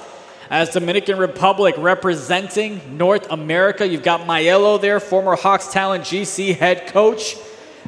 As Dominican Republic representing North America, you've got Maiello there, former Hawks Talent GC head coach.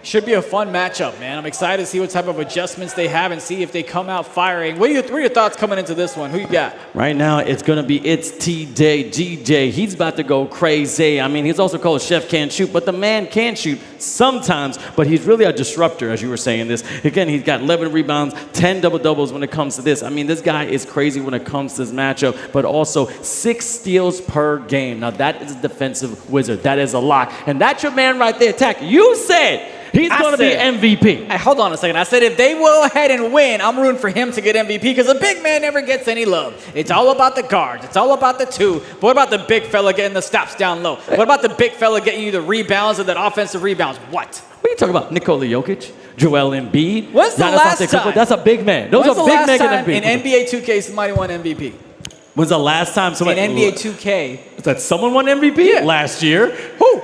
Should be a fun matchup, man. I'm excited to see what type of adjustments they have and see if they come out firing. What are your thoughts coming into this one? Who you got? Right now, it's going to be It's T-Day, GJ. He's about to go crazy. I mean, he's also called Chef Can't Shoot, but the man can shoot sometimes, but he's really a disruptor, as you were saying this. Again, he's got 11 rebounds, 10 double-doubles when it comes to this. I mean, this guy is crazy when it comes to this matchup, but also 6 steals per game. Now, that is a defensive wizard. That is a lock. And that's your man right there, Tack. You said he's going to be MVP. Hey, hold on a second. I said if they go ahead and win, I'm rooting for him to get MVP because a big man never gets any love. It's all about the guards. It's all about the two. But what about the big fella getting the stops down low? What about the big fella getting you the rebounds and that offensive rebounds? What? What are you talking about? Nikola Jokic? Joel Embiid? When's the last time? That's a big man. Those are big men getting MVP. In NBA 2K, somebody won MVP. When's the last time somebody... In NBA 2K. That someone won MVP? Yeah. Last year? Who?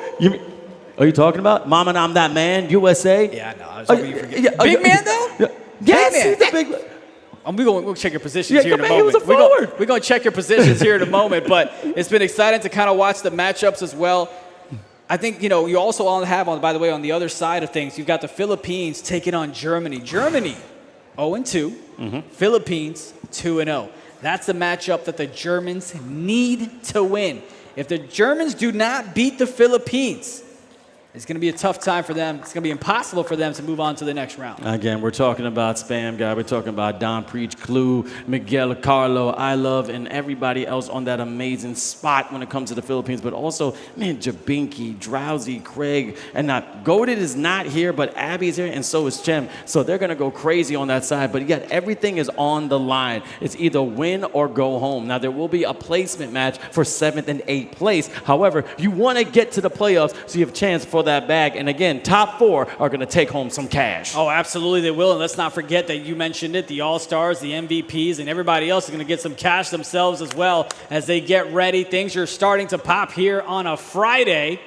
Are you talking about Mom and I'm That Man, USA? Yeah, no. I was hoping you forget. Big man, though? Yes, big man. he's a big man. We'll check your positions here in a moment. He was a forward. We're going to check your positions here in a moment, but it's been exciting to kind of watch the matchups as well. I think, you know, you also have, by the way, on the other side of things, you've got the Philippines taking on Germany. Germany, 0-2. Philippines, 2-0. That's the matchup that the Germans need to win. If the Germans do not beat the Philippines, It's going to be a tough time for them. It's going to be impossible for them to move on to the next round. Again, we're talking about Spam Guy. We're talking about Don Preach, Clue, Miguel, Carlo, I Love, and everybody else on that amazing spot when it comes to the Philippines. But also, man, Jabinki, Drowsy, Craig, and not Goated is not here, but Abby's here, and so is Chem. So they're going to go crazy on that side. But yet, everything is on the line. It's either win or go home. Now, there will be a placement match for 7th and 8th place. However, you want to get to the playoffs so you have a chance for that bag. And again, top 4 are going to take home some cash. Oh, absolutely they will. And let's not forget that you mentioned it, the All-Stars, the MVPs, and everybody else is going to get some cash themselves as well as they get ready. Things are starting to pop here on a Friday.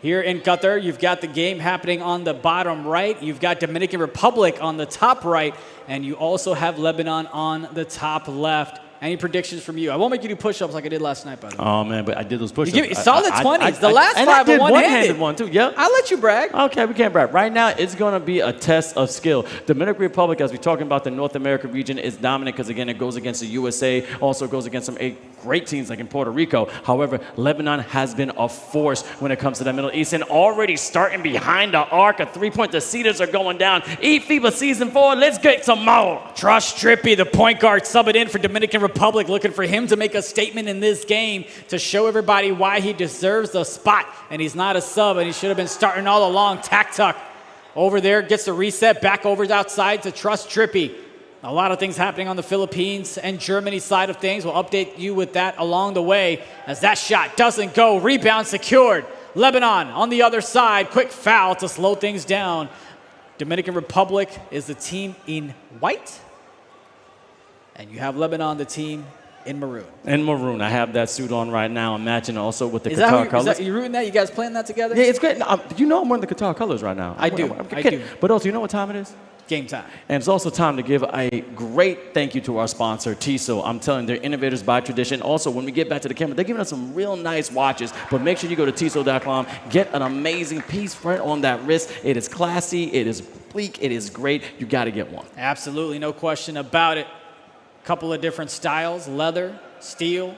Here in Qatar, you've got the game happening on the bottom right. You've got Dominican Republic on the top right. And you also have Lebanon on the top left. Any predictions from you? I won't make you do push-ups like I did last night, by the way. Oh, man, but I did those push-ups. You give me solid 20s. The last and 5 I did were one-handed one, too. Yep. I'll let you brag. Okay, we can't brag. Right now, it's going to be a test of skill. Dominican Republic, as we're talking about the North America region, is dominant because, again, it goes against the USA, also goes against some great teams like in Puerto Rico. However, Lebanon has been a force when it comes to the Middle East, and already starting behind the arc, a three-point. The Cedars are going down. eFIBA Season 4, let's get some more. Trust Trippy, the point guard, subbing in for Dominican Republic, looking for him to make a statement in this game to show everybody why he deserves the spot. And he's not a sub, and he should have been starting all along. Tuck over there gets the reset, back over outside to Trust Trippy. A lot of things happening on the Philippines and Germany side of things. We'll update you with that along the way as that shot doesn't go. Rebound secured. Lebanon on the other side. Quick foul to slow things down. Dominican Republic is the team in white. And you have Lebanon, the team in maroon. In maroon. I have that suit on right now. I'm matching also with the Is Qatar colors. Is that, you rooting that? You guys playing that together? Yeah, it's great. You know I'm wearing the Qatar colors right now. I do. But also, you know what time it is? Game time. And it's also time to give a great thank you to our sponsor, Tissot. I'm telling you, they're innovators by tradition. Also, when we get back to the camera, they're giving us some real nice watches. But make sure you go to Tissot.com, get an amazing piece print on that wrist. It is classy. It is sleek. It is great. You got to get one. Absolutely. No question about it. Couple of different styles, leather, steel.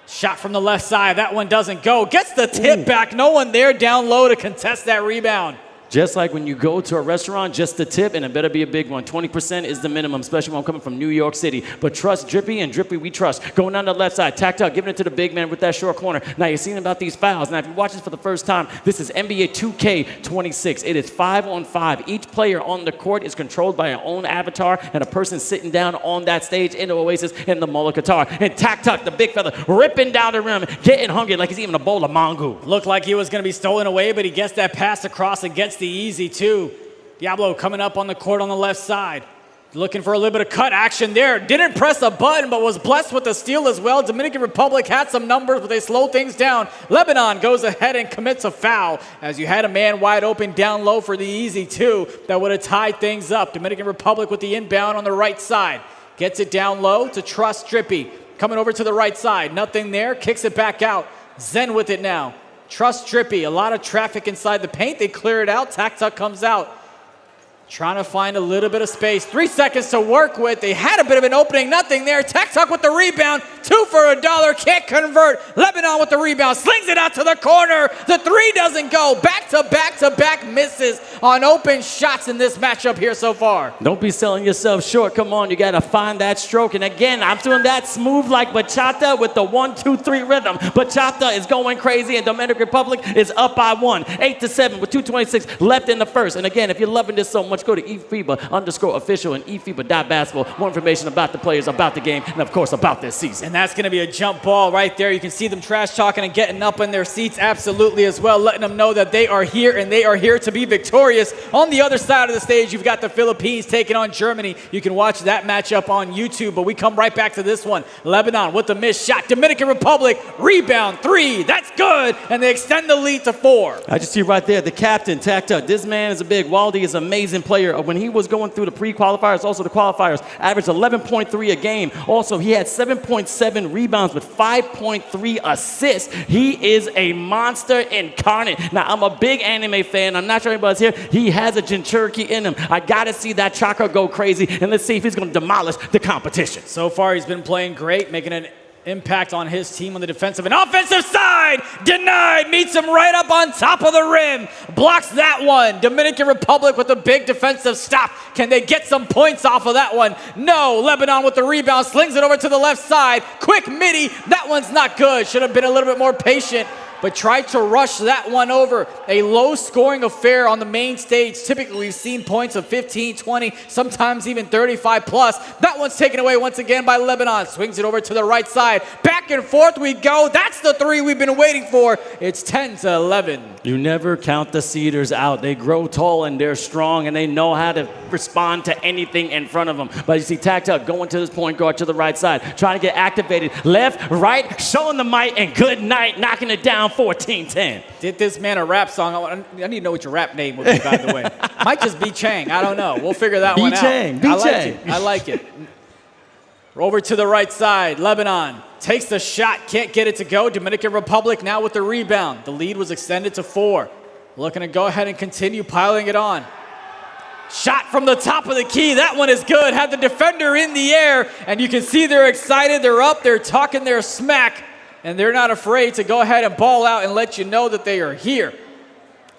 Shot from the left side. That one doesn't go. Gets the tip back. No one there down low to contest that rebound. Just like when you go to a restaurant, just the tip, and it better be a big one. 20% is the minimum, especially when I'm coming from New York City. But trust Drippy, and Drippy we trust. Going down the left side, tacked out, giving it to the big man with that short corner. Now, you're seeing about these fouls. Now, if you watch this for the first time, this is NBA 2K26. It is 5-on-5. Each player on the court is controlled by an own avatar and a person sitting down on that stage in the Oasis in the Mall of Qatar. And Tuck, the big fella, ripping down the rim, getting hungry like he's eating a bowl of mango. Looked like he was going to be stolen away, but he gets that pass across and gets the easy two. Diablo coming up on the court on the left side. Looking for a little bit of cut action there. Didn't press a button, but was blessed with the steal as well. Dominican Republic had some numbers, but they slow things down. Lebanon goes ahead and commits a foul as you had a man wide open down low for the easy two that would have tied things up. Dominican Republic with the inbound on the right side. Gets it down low to Trust Drippy. Coming over to the right side. Nothing there. Kicks it back out. Zen with it now. Trust Drippy. A lot of traffic inside the paint. They clear it out. Tuck comes out. Trying to find a little bit of space. 3 seconds to work with. They had a bit of an opening. Nothing there. Tuck with the rebound. 2 for $1. Can't convert. Lebanon with the rebound. Slings it out to the corner. The three doesn't go. Back-to-back misses on open shots in this matchup here so far. Don't be selling yourself short. Come on, you got to find that stroke. And again, I'm doing that smooth like bachata with the 1-2-3 rhythm. Bachata is going crazy, and Dominican Republic is up by 1. 8-7 with 2:26 left in the first. And again, if you're loving this so much, go to eFIBA_official and eFIBA.basketball. More information about the players, about the game, and of course about this season. And that's going to be a jump ball right there. You can see them trash talking and getting up in their seats absolutely as well, letting them know that they are here and they are here to be victorious. On the other side of the stage, you've got the Philippines taking on Germany. You can watch that matchup on YouTube, but we come right back to this one. Lebanon with the missed shot. Dominican Republic, rebound, 3. That's good, and they extend the lead to 4. I just see right there the captain, tacked up. This man is a big. Waldy is an amazing player. When he was going through the pre-qualifiers, also the qualifiers, averaged 11.3 a game. Also, he had 7.7 rebounds with 5.3 assists. He is a monster incarnate. Now, I'm a big anime fan. I'm not sure anybody's here. He has a Jinchuriki in him. I got to see that Chaka go crazy, and let's see if he's going to demolish the competition. So far, he's been playing great, making an Impact on his team on the defensive and offensive side. Denied. Meets him right up on top of the rim. Blocks that one. Dominican Republic with a big defensive stop. Can they get some points off of that one? No. Lebanon with the rebound. Slings it over to the left side. Quick midi. That one's not good. Should have been a little bit more patient, but tried to rush that one over. A low-scoring affair on the main stage. Typically, we've seen points of 15, 20, sometimes even 35 plus. That one's taken away once again by Lebanon. Swings it over to the right side. Back and forth we go. That's the three we've been waiting for. It's 10-11. You never count the Cedars out. They grow tall and they're strong and they know how to respond to anything in front of them. But you see TACTUC going to this point guard to the right side, trying to get activated. Left, right, showing the might, and good night, knocking it down 14-10. Did this man a rap song? I need to know what your rap name would be, by the way. Might just be Chang. I don't know. We'll figure that one out. Chang. I like it. I like it. Over to the right side. Lebanon takes the shot. Can't get it to go. Dominican Republic now with the rebound. The lead was extended to 4. Looking to go ahead and continue piling it on. Shot from the top of the key. That one is good. Had the defender in the air. And you can see they're excited. They're up. They're talking their smack. And they're not afraid to go ahead and ball out and let you know that they are here.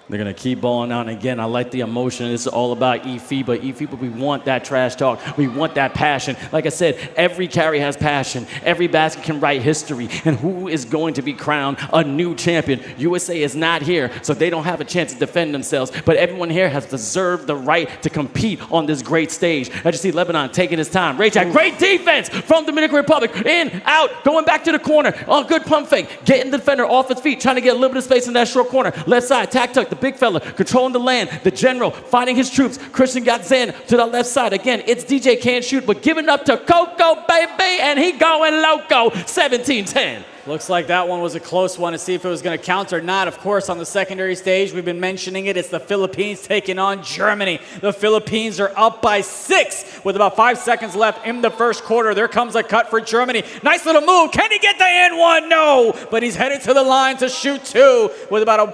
They're going to keep balling out. And again, I like the emotion. This is all about eFIBA. eFIBA, we want that trash talk. We want that passion. Like I said, every carry has passion. Every basket can write history. And who is going to be crowned a new champion? USA is not here, so they don't have a chance to defend themselves. But everyone here has deserved the right to compete on this great stage. I just see Lebanon taking his time. Ray Jack, great defense from Dominican Republic. In, out, going back to the corner. Oh, good pump fake. Getting the defender off his feet, trying to get a little bit of space in that short corner. Left side, TACTUC, the big fella, controlling the land. The general, finding his troops. Christian got Zen to the left side. Again, it's DJ can't shoot, but giving up to Coco, baby, and he going loco. 17-10. Looks like that one was a close one to see if it was going to count or not. Of course, on the secondary stage, we've been mentioning it. It's the Philippines taking on Germany. The Philippines are up by 6 with about 5 seconds left in the first quarter. There comes a cut for Germany. Nice little move. Can he get the and one? No, but he's headed to the line to shoot 2 with about a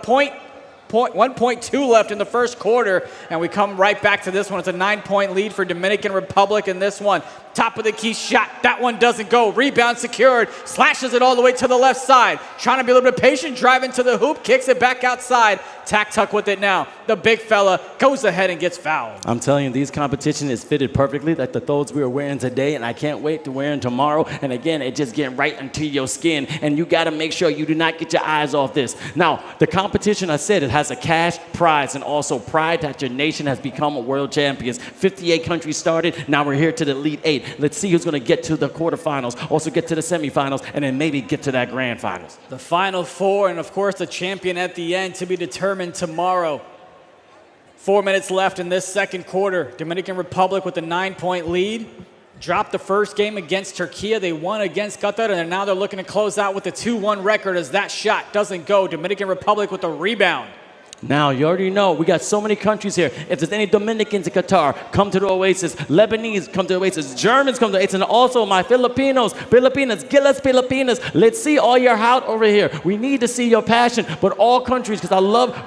1.2 left in the first quarter, and we come right back to this one. It's a 9-point lead for Dominican Republic in this one. Top of the key shot. That one doesn't go. Rebound secured. Slashes it all the way to the left side. Trying to be a little bit patient. Driving to the hoop. Kicks it back outside. TACTUC with it now. The big fella goes ahead and gets fouled. I'm telling you, these competition is fitted perfectly like the clothes we are wearing today, and I can't wait to wear them tomorrow. And again, it just getting right into your skin, and you got to make sure you do not get your eyes off this. Now, the competition, I said, it has a cash prize and also pride that your nation has become a world champions. 58 countries started. Now we're here to the Elite 8. Let's see who's going to get to the quarterfinals, also get to the semifinals, and then maybe get to that grand finals. The Final Four, and of course the champion at the end to be determined tomorrow. 4 minutes left in this second quarter. Dominican Republic with a 9-point lead. Dropped the first game against Türkiye. They won against Qatar, and now they're looking to close out with a 2-1 record as that shot doesn't go. Dominican Republic with a rebound. Now, you already know, we got so many countries here. If there's any Dominicans in Qatar, come to the Oasis. Lebanese, come to the Oasis. Germans, come to the Oasis. And also my Filipinos, Gilas Filipinas. Let's see all your heart over here. We need to see your passion. But all countries, because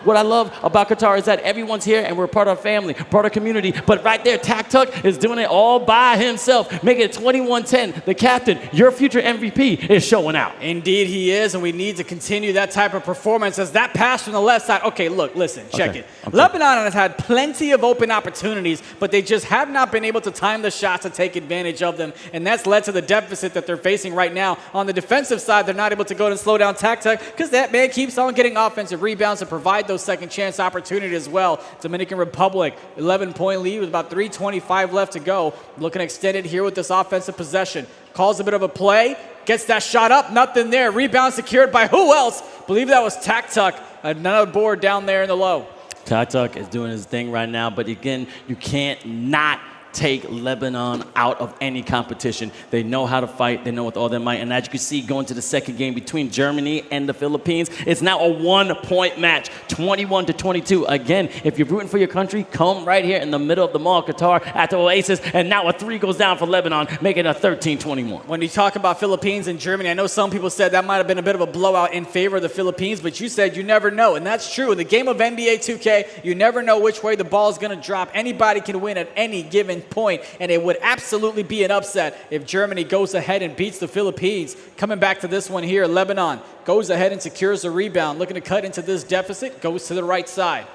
what I love about Qatar is that everyone's here and we're part of our family, part of the community. But right there, TACTUC is doing it all by himself. Making it 21-10. The captain, your future MVP, is showing out. Indeed he is, and we need to continue that type of performance as that pass from the left side. Okay, look. Listen, check it. Okay. Lebanon has had plenty of open opportunities, but they just have not been able to time the shots to take advantage of them, and that's led to the deficit that they're facing right now. On the defensive side, they're not able to go and slow down TACTUC because that man keeps on getting offensive rebounds to provide those second chance opportunities as well. Dominican Republic, 11-point lead with about 3:25 left to go. Looking to extend it here with this offensive possession. Calls a bit of a play, gets that shot up, nothing there. Rebound secured by who else? Believe that was TACTUC. Another board down there in the low. TACTUC is doing his thing right now, but again, you can't not take Lebanon out of any competition. They know how to fight. They know with all their might. And as you can see, going to the second game between Germany and the Philippines, it's now a 1-point match, 21-22. Again, if you're rooting for your country, come right here in the middle of the mall, Qatar, at the Oasis. And now a 3 goes down for Lebanon, making it a 13-21. When you talk about Philippines and Germany, I know some people said that might have been a bit of a blowout in favor of the Philippines, but you said you never know. And that's true. In the game of NBA 2K, you never know which way the ball is going to drop. Anybody can win at any given significant point, and it would absolutely be an upset if Germany goes ahead and beats the Philippines. Coming back to this one here, Lebanon goes ahead and secures the rebound, looking to cut into this deficit, goes to the right side,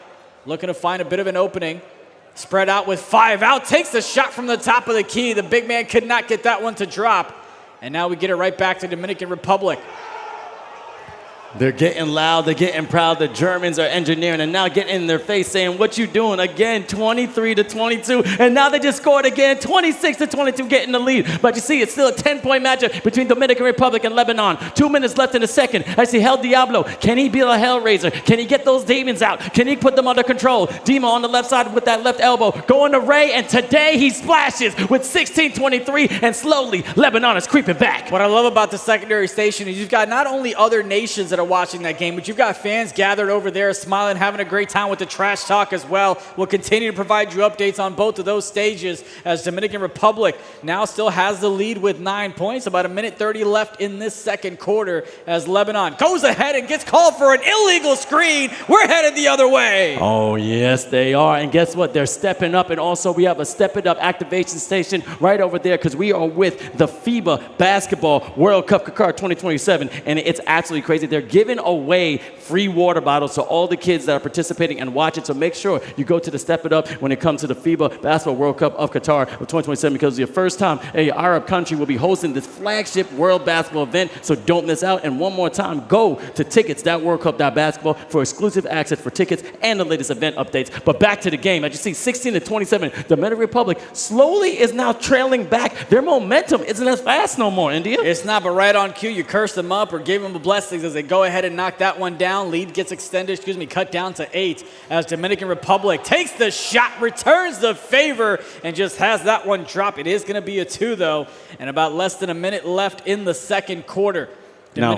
looking to find a bit of an opening. Spread out with 5 out, takes the shot from the top of the key. The big man could not get that one to drop. And now we get it right back to Dominican Republic. They're getting loud, they're getting proud. The Germans are engineering and now getting in their face saying, what you doing? Again, 23-22. And now they just scored again, 26-22, getting the lead. But you see, it's still a 10-point matchup between Dominican Republic and Lebanon. 2 minutes left in the second. I see El Diablo. Can he be a Hellraiser? Can he get those demons out? Can he put them under control? Dima on the left side with that left elbow. Going to Ray, and today he splashes with 16-23, and slowly Lebanon is creeping back. What I love about the secondary station is you've got not only other nations that are watching that game, but you've got fans gathered over there smiling, having a great time with the trash talk as well. We'll continue to provide you updates on both of those stages as Dominican Republic now still has the lead with 9 points. About 1:30 left in this second quarter as Lebanon goes ahead and gets called for an illegal screen. We're headed the other way. Oh, yes, they are. And guess what? They're stepping up. And also we have a Step It Up activation station right over there because we are with the FIBA Basketball World Cup Qatar 2027. And it's absolutely crazy. They're giving away free water bottles to all the kids that are participating and watching. So make sure you go to the Step It Up when it comes to the FIBA Basketball World Cup of Qatar of 2027 because it's the first time an Arab country will be hosting this flagship world basketball event. So don't miss out. And one more time, go to TICKETS.WORLDCUP.BASKETBALL for exclusive access for tickets and the latest event updates. But back to the game. As you see, 16-27, the Dominican Republic slowly is now trailing back. Their momentum isn't as fast no more, India. It's not, but right on cue, you curse them up or give them the blessings as they go ahead and knock that one down. Lead gets extended, cut down to 8 as Dominican Republic takes the shot, returns the favor, and just has that one drop. It is going to be a 2, though, and about less than a minute left in the second quarter. Go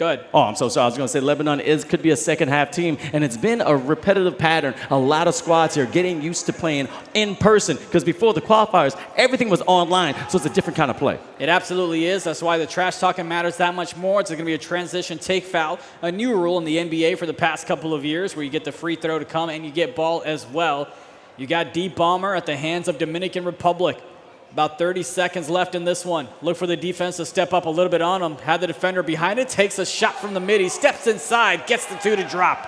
ahead. Oh, I'm so sorry. I was going to say Lebanon could be a second-half team, and it's been a repetitive pattern. A lot of squads here getting used to playing in person because before the qualifiers, everything was online, so it's a different kind of play. It absolutely is. That's why the trash talking matters that much more. It's going to be a transition take foul, a new rule in the NBA for the past couple of years where you get the free throw to come and you get ball as well. You got deep bomber at the hands of Dominican Republic. About 30 seconds left in this one. Look for the defense to step up a little bit on him. Had the defender behind it, takes a shot from the mid. He steps inside, gets the 2 to drop.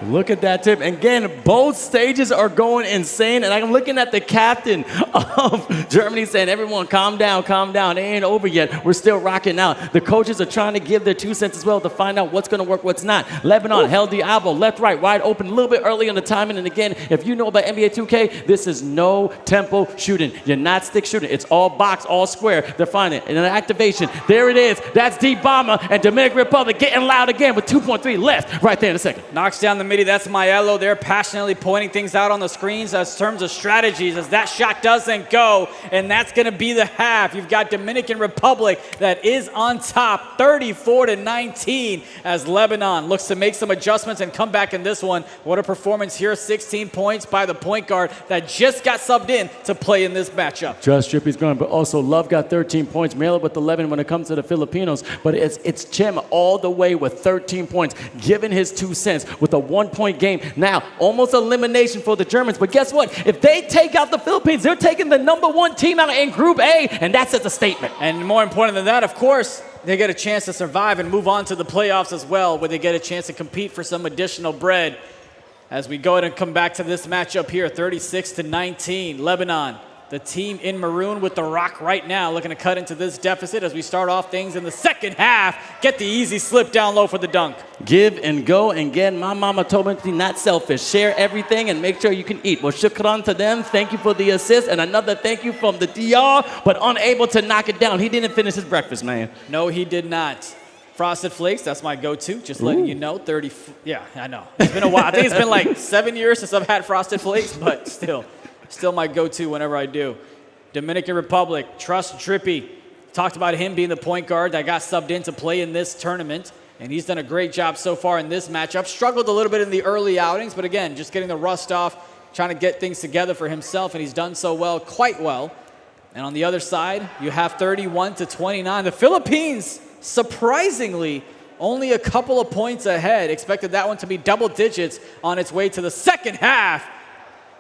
Look at that tip. Again, both stages are going insane. And I'm looking at the captain of Germany saying, everyone calm down, calm down. It ain't over yet. We're still rocking out. The coaches are trying to give their 2 cents as well to find out what's going to work, what's not. Lebanon, El Diablo, left, right, wide open, a little bit early in the timing. And again, if you know about NBA 2K, this is no tempo shooting. You're not stick shooting. It's all box, all square. They're finding it. And an activation. There it is. That's deep bomber. And Dominican Republic getting loud again with 2.3 left right there in a second. Knocks down the midi. That's Maelo. They're passionately pointing things out on the screens as terms of strategies as that shot doesn't go, and that's going to be the half. You've got Dominican Republic that is on top 34-19 as Lebanon looks to make some adjustments and come back in this one. What a performance here. 16 points by the point guard that just got subbed in to play in this matchup. Just Trippy's gone, but also Love got 13 points. Melo with 11 when it comes to the Filipinos, but it's Chim all the way with 13 points, giving his 2 cents with a 1-point game. Now, almost elimination for the Germans. But guess what? If they take out the Philippines, they're taking the #1 team out in Group A, and that's a statement. And more important than that, of course, they get a chance to survive and move on to the playoffs as well, where they get a chance to compete for some additional bread. As we go ahead and come back to this matchup here, 36-19, Lebanon. The team in maroon with the rock right now looking to cut into this deficit as we start off things in the second half. Get the easy slip down low for the dunk. Give and go. And again, my mama told me to be not selfish. Share everything and make sure you can eat. Well, shukran to them. Thank you for the assist. And another thank you from the DR, but unable to knock it down. He didn't finish his breakfast, man. No, he did not. Frosted Flakes, that's my go-to. Just letting you know, yeah, I know. It's been a while. I think it's been like 7 years since I've had Frosted Flakes, but still my go-to whenever I do. Dominican Republic, trust Drippy. Talked about him being the point guard that got subbed in to play in this tournament, and he's done a great job so far in this matchup. Struggled a little bit in the early outings, but again, just getting the rust off, trying to get things together for himself, and he's done so well, quite well. And on the other side, you have 31-29. The Philippines, surprisingly, only a couple of points ahead. Expected that one to be double digits on its way to the second half.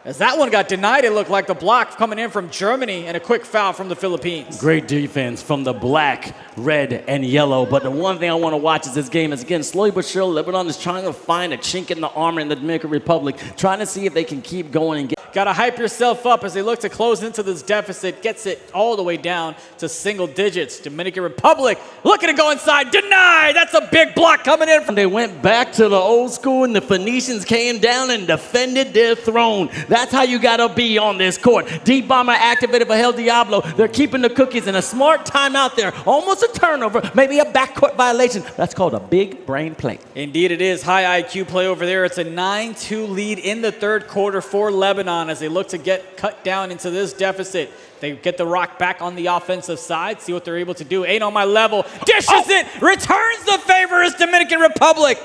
As that one got denied, it looked like the block coming in from Germany and a quick foul from the Philippines. Great defense from the black, red, and yellow. But the one thing I want to watch is this game is, again, slowly but surely, Lebanon is trying to find a chink in the armor in the Dominican Republic, trying to see if they can keep going and get. Got to hype yourself up as they look to close into this deficit. Gets it all the way down to single digits. Dominican Republic looking to go inside. Denied! That's a big block coming in. They went back to the old school, and the Phoenicians came down and defended their throne. That's how you got to be on this court. Deep bomber activated for El Diablo. They're keeping the cookies in a smart timeout there. Almost a turnover, maybe a backcourt violation. That's called a big brain play. Indeed it is. High IQ play over there. It's a 9-2 lead in the third quarter for Lebanon as they look to get cut down into this deficit. They get the rock back on the offensive side, see what they're able to do. Ain't on my level. Dishes it, returns the favor is Dominican Republic.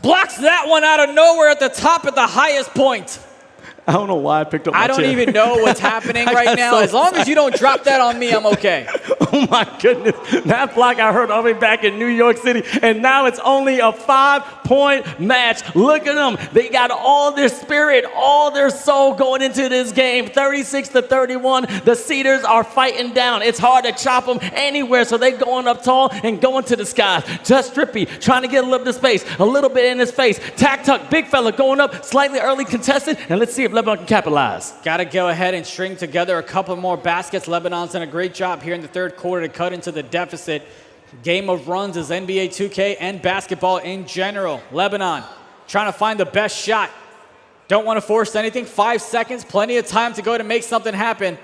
Blocks that one out of nowhere at the top at the highest point. I don't know why I picked up my I don't chair. even know what's happening right now. As long as you don't drop that on me, I'm okay. Oh my goodness. That block I heard all the way back in New York City, and now it's only a 5-point match. Look at them. They got all their spirit, all their soul going into this game. 36-31. The Cedars are fighting down. It's hard to chop them anywhere, so they're going up tall and going to the skies. Just Drippy trying to get a little bit of space, a little bit in his face. Tack Tuck, big fella going up, slightly early contested, and let's see if Lebanon can capitalize. Got to go ahead and string together a couple more baskets. Lebanon's done a great job here in the third quarter to cut into the deficit. Game of runs is NBA 2K and basketball in general. Lebanon trying to find the best shot. Don't want to force anything. 5 seconds, plenty of time to go to make something happen.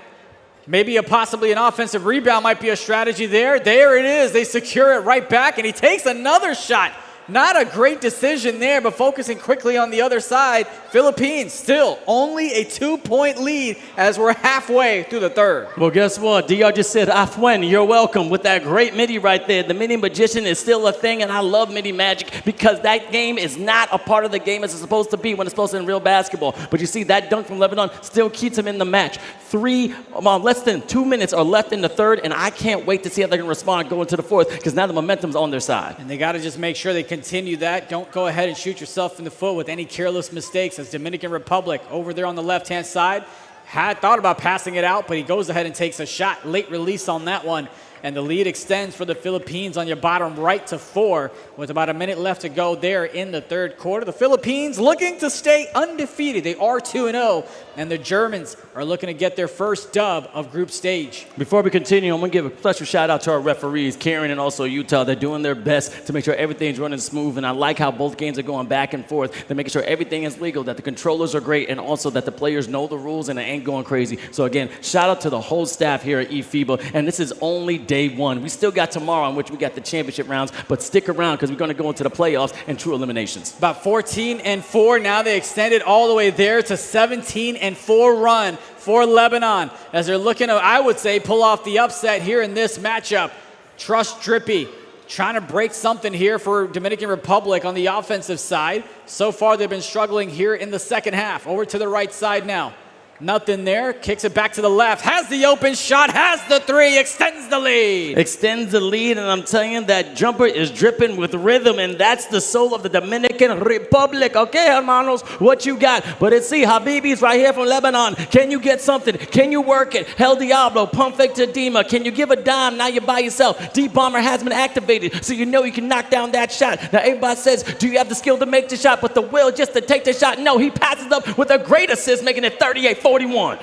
Maybe possibly an offensive rebound might be a strategy there. There it is. They secure it right back, and he takes another shot. Not a great decision there, but focusing quickly on the other side. Philippines still only a 2-point lead as we're halfway through the third. Well, guess what? DR just said, Afwen, you're welcome with that great MIDI right there. The MIDI Magician is still a thing, and I love MIDI Magic because that game is not a part of the game as it's supposed to be when it's supposed to be in real basketball. But you see, that dunk from Lebanon still keeps him in the match. Less than 2 minutes are left in the third, and I can't wait to see how they're going to respond going to the fourth because now the momentum's on their side. And they got to just make sure they continue that. Don't go ahead and shoot yourself in the foot with any careless mistakes as Dominican Republic over there on the left-hand side had thought about passing it out, but he goes ahead and takes a shot. Late release on that one. And the lead extends for the Philippines on your bottom right to 4 with about a minute left to go there in the third quarter. The Philippines looking to stay undefeated. They are 2-0, and the Germans are looking to get their first dub of group stage. Before we continue, I'm going to give a special shout out to our referees, Karen and also Utah. They're doing their best to make sure everything's running smooth, and I like how both games are going back and forth. They're making sure everything is legal, that the controllers are great, and also that the players know the rules and they ain't going crazy. So again, shout out to the whole staff here at eFIBA, and this is only day one. We still got tomorrow in which we got the championship rounds, but stick around because we're going to go into the playoffs and true eliminations. About 14-4. Now they extended all the way there to 17-4 run for Lebanon as they're looking to, I would say, pull off the upset here in this matchup. Trust Drippy trying to break something here for Dominican Republic on the offensive side. So far, they've been struggling here in the second half. Over to the right side now. Nothing there. Kicks it back to the left. Has the open shot. Has the three. Extends the lead. Extends the lead, and I'm telling you, that jumper is dripping with rhythm, and that's the soul of the Dominican Republic. Okay, hermanos, what you got? But let's see, Habibi's right here from Lebanon. Can you get something? Can you work it? El Diablo, pump fake to Dima. Can you give a dime? Now you're by yourself. Deep bomber has been activated, so you know you can knock down that shot. Now everybody says, do you have the skill to make the shot, but the will just to take the shot? No, he passes up with a great assist, making it 38-41.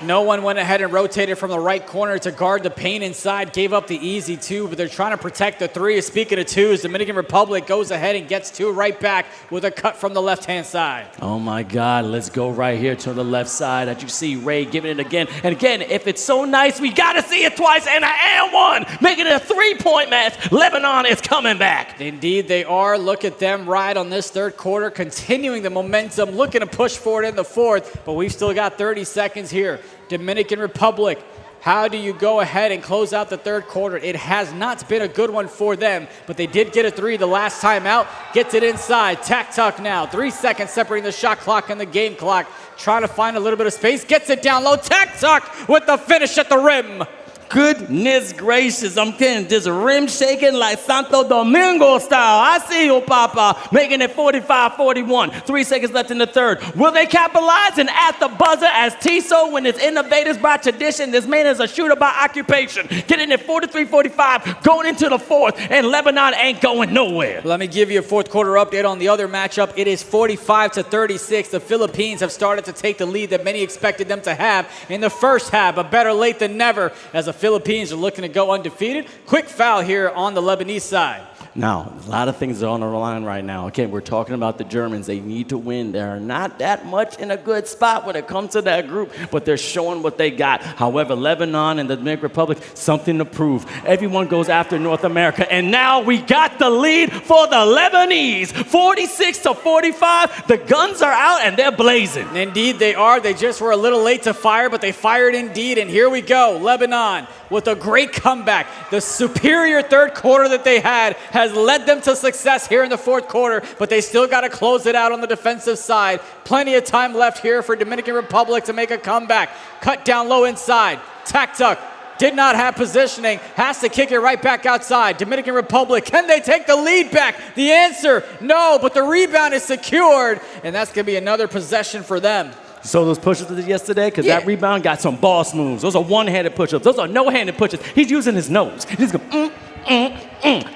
No one went ahead and rotated from the right corner to guard the paint inside. Gave up the easy 2, but they're trying to protect the 3. Speaking of 2s, Dominican Republic goes ahead and gets 2 right back with a cut from the left-hand side. Oh my God, let's go right here to the left side. As you see Ray giving it again. And again, if it's so nice, we got to see it twice and one, making it a 3-point match. Lebanon is coming back. Indeed, they are. Look at them ride on this third quarter, continuing the momentum, looking to push forward in the fourth, but we've still got 30 seconds here. Dominican Republic, how do you go ahead and close out the third quarter? It has not been a good one for them, but they did get a 3 the last time out. Gets it inside. Tack Tuck now. 3 seconds separating the shot clock and the game clock. Trying to find a little bit of space. Gets it down low. Tack Tuck with the finish at the rim. Goodness gracious, I'm getting this rim shaking like Santo Domingo style. I see you, Papa, making it 45-41. 3 seconds left in the third. Will they capitalize? And at the buzzer, as Tiso, when it's innovators by tradition, this man is a shooter by occupation. Getting it 43-45, going into the fourth, and Lebanon ain't going nowhere. Let me give you a fourth quarter update on the other matchup. It is 45-36. The Philippines have started to take the lead that many expected them to have in the first half, but better late than never as the Philippines are looking to go undefeated. Quick foul here on the Lebanese side. Now, a lot of things are on the line right now. Okay, we're talking about the Germans. They need to win. They're not that much in a good spot when it comes to that group, but they're showing what they got. However, Lebanon and the Dominican Republic, something to prove. Everyone goes after North America, and now we got the lead for the Lebanese. 46-45. The guns are out, and they're blazing. Indeed, they are. They just were a little late to fire, but they fired indeed, and here we go. Lebanon with a great comeback. The superior third quarter that they had has led them to success here in the fourth quarter, but they still got to close it out on the defensive side. Plenty of time left here for Dominican Republic to make a comeback. Cut down low inside. TikTok did not have positioning, has to kick it right back outside. Dominican Republic, can they take the lead back? The answer, no, but the rebound is secured, and that's going to be another possession for them. So those push-ups yesterday, because that rebound got some boss moves. Those are one-handed push-ups. Those are no-handed push-ups. He's using his nose. He's going,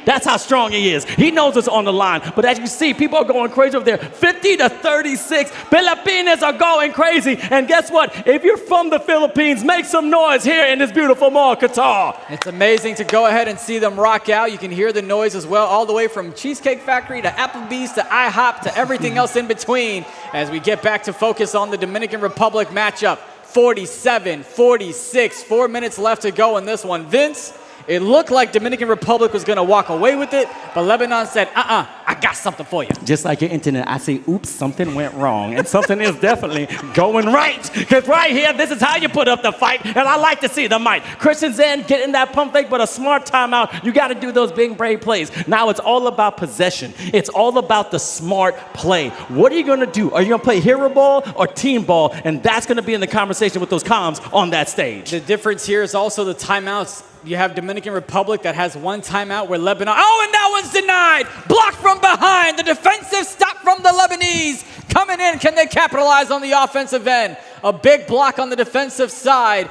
That's how strong he is. He knows it's on the line. But as you see, people are going crazy over there. 50-36. Philippines are going crazy. And guess what? If you're from the Philippines, make some noise here in this beautiful mall, Qatar. It's amazing to go ahead and see them rock out. You can hear the noise as well, all the way from Cheesecake Factory to Applebee's to IHOP to everything else in between as we get back to focus on the Dominican Republic matchup. 47-46. 4 minutes left to go in this one. Vince, it looked like Dominican Republic was going to walk away with it, but Lebanon said, I got something for you. Just like your internet, I say, oops, something went wrong. And something is definitely going right. Because right here, this is how you put up the fight. And I like to see the might. Christian Zen getting that pump fake, but a smart timeout. You got to do those big, brave plays. Now it's all about possession. It's all about the smart play. What are you going to do? Are you going to play hero ball or team ball? And that's going to be in the conversation with those comms on that stage. The difference here is also the timeouts. You have Dominican Republic that has one timeout where Lebanon, and that one's denied. Blocked from behind. The defensive stop from the Lebanese. Coming in, can they capitalize on the offensive end? A big block on the defensive side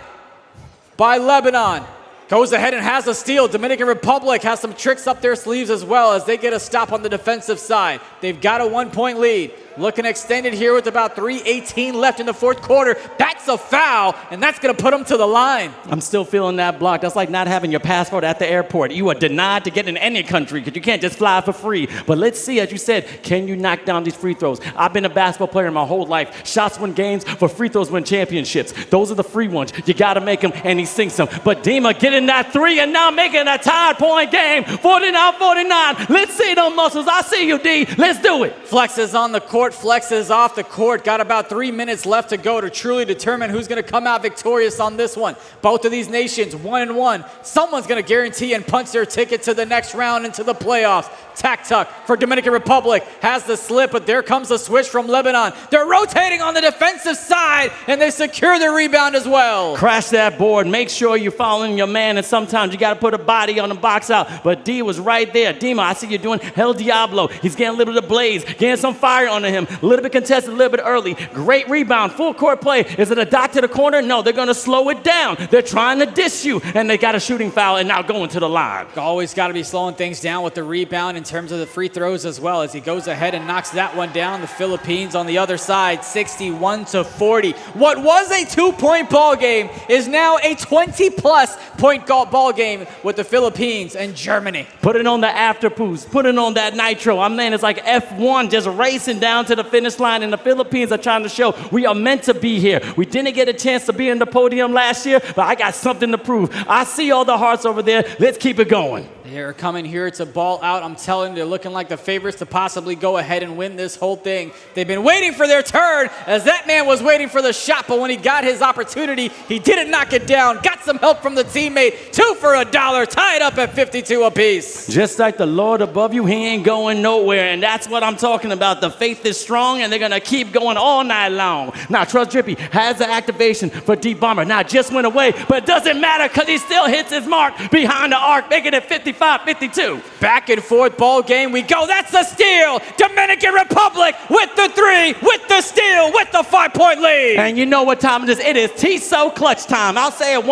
by Lebanon. Goes ahead and has a steal. Dominican Republic has some tricks up their sleeves as well as they get a stop on the defensive side. They've got a 1-point lead. Looking extended here with about 3:18 left in the fourth quarter. That's a foul, and that's going to put them to the line. I'm still feeling that block. That's like not having your passport at the airport. You are denied to get in any country because you can't just fly for free. But let's see, as you said, can you knock down these free throws? I've been a basketball player my whole life. Shots win games, but free throws win championships. Those are the free ones. You got to make them, and he sinks them. But Dima getting that three and now making a tied-point game. 49-49. Let's see those muscles. I see you, D. Let's do it. Flexes on the court. Flexes off the court. Got about 3 minutes left to go to truly determine who's going to come out victorious on this one. Both of these nations 1-1. Someone's going to guarantee and punch their ticket to the next round into the playoffs. TikTok for Dominican Republic has the slip, but there comes a switch from Lebanon. They're rotating on the defensive side, and they secure the rebound as well. Crash that board. Make sure you're following your man, and sometimes you got to put a body on the box out. But D was right there. Dima, I see you doing El Diablo. He's getting a little bit of blaze, getting some fire under him. A little bit contested, a little bit early. Great rebound. Full court play. Is it a dot to the corner? No, they're going to slow it down. They're trying to diss you, and they got a shooting foul and now going to the line. Always got to be slowing things down with the rebound in terms of the free throws as well as he goes ahead and knocks that one down. The Philippines on the other side, 61-40. What was a 2-point ball game is now a 20-plus point ball game with the Philippines and Germany. Put it on the after boost. Put it on that nitro. I mean, it's like F1 just racing down to the finish line, and the Philippines are trying to show we are meant to be here. We didn't get a chance to be in the podium last year, but I got something to prove. I see all the hearts over there. Let's keep it going. They're coming here to ball out. I'm telling you, they're looking like the favorites to possibly go ahead and win this whole thing. They've been waiting for their turn as that man was waiting for the shot, but when he got his opportunity, he didn't knock it down. Got some help from the teammate. 2 for $1. Tied up at 52 apiece. Just like the Lord above you, he ain't going nowhere, and that's what I'm talking about. The faith is strong, and they're going to keep going all night long. Now, Trust Drippy has the activation for Deep Bomber. Now, it just went away, but it doesn't matter because he still hits his mark behind the arc, making it 55-52. Back and forth ball game we go. That's the steal. Dominican Republic with the 3, with the steal, with the 5-point lead. And you know what time it is? It is T-So clutch time. I'll say it one.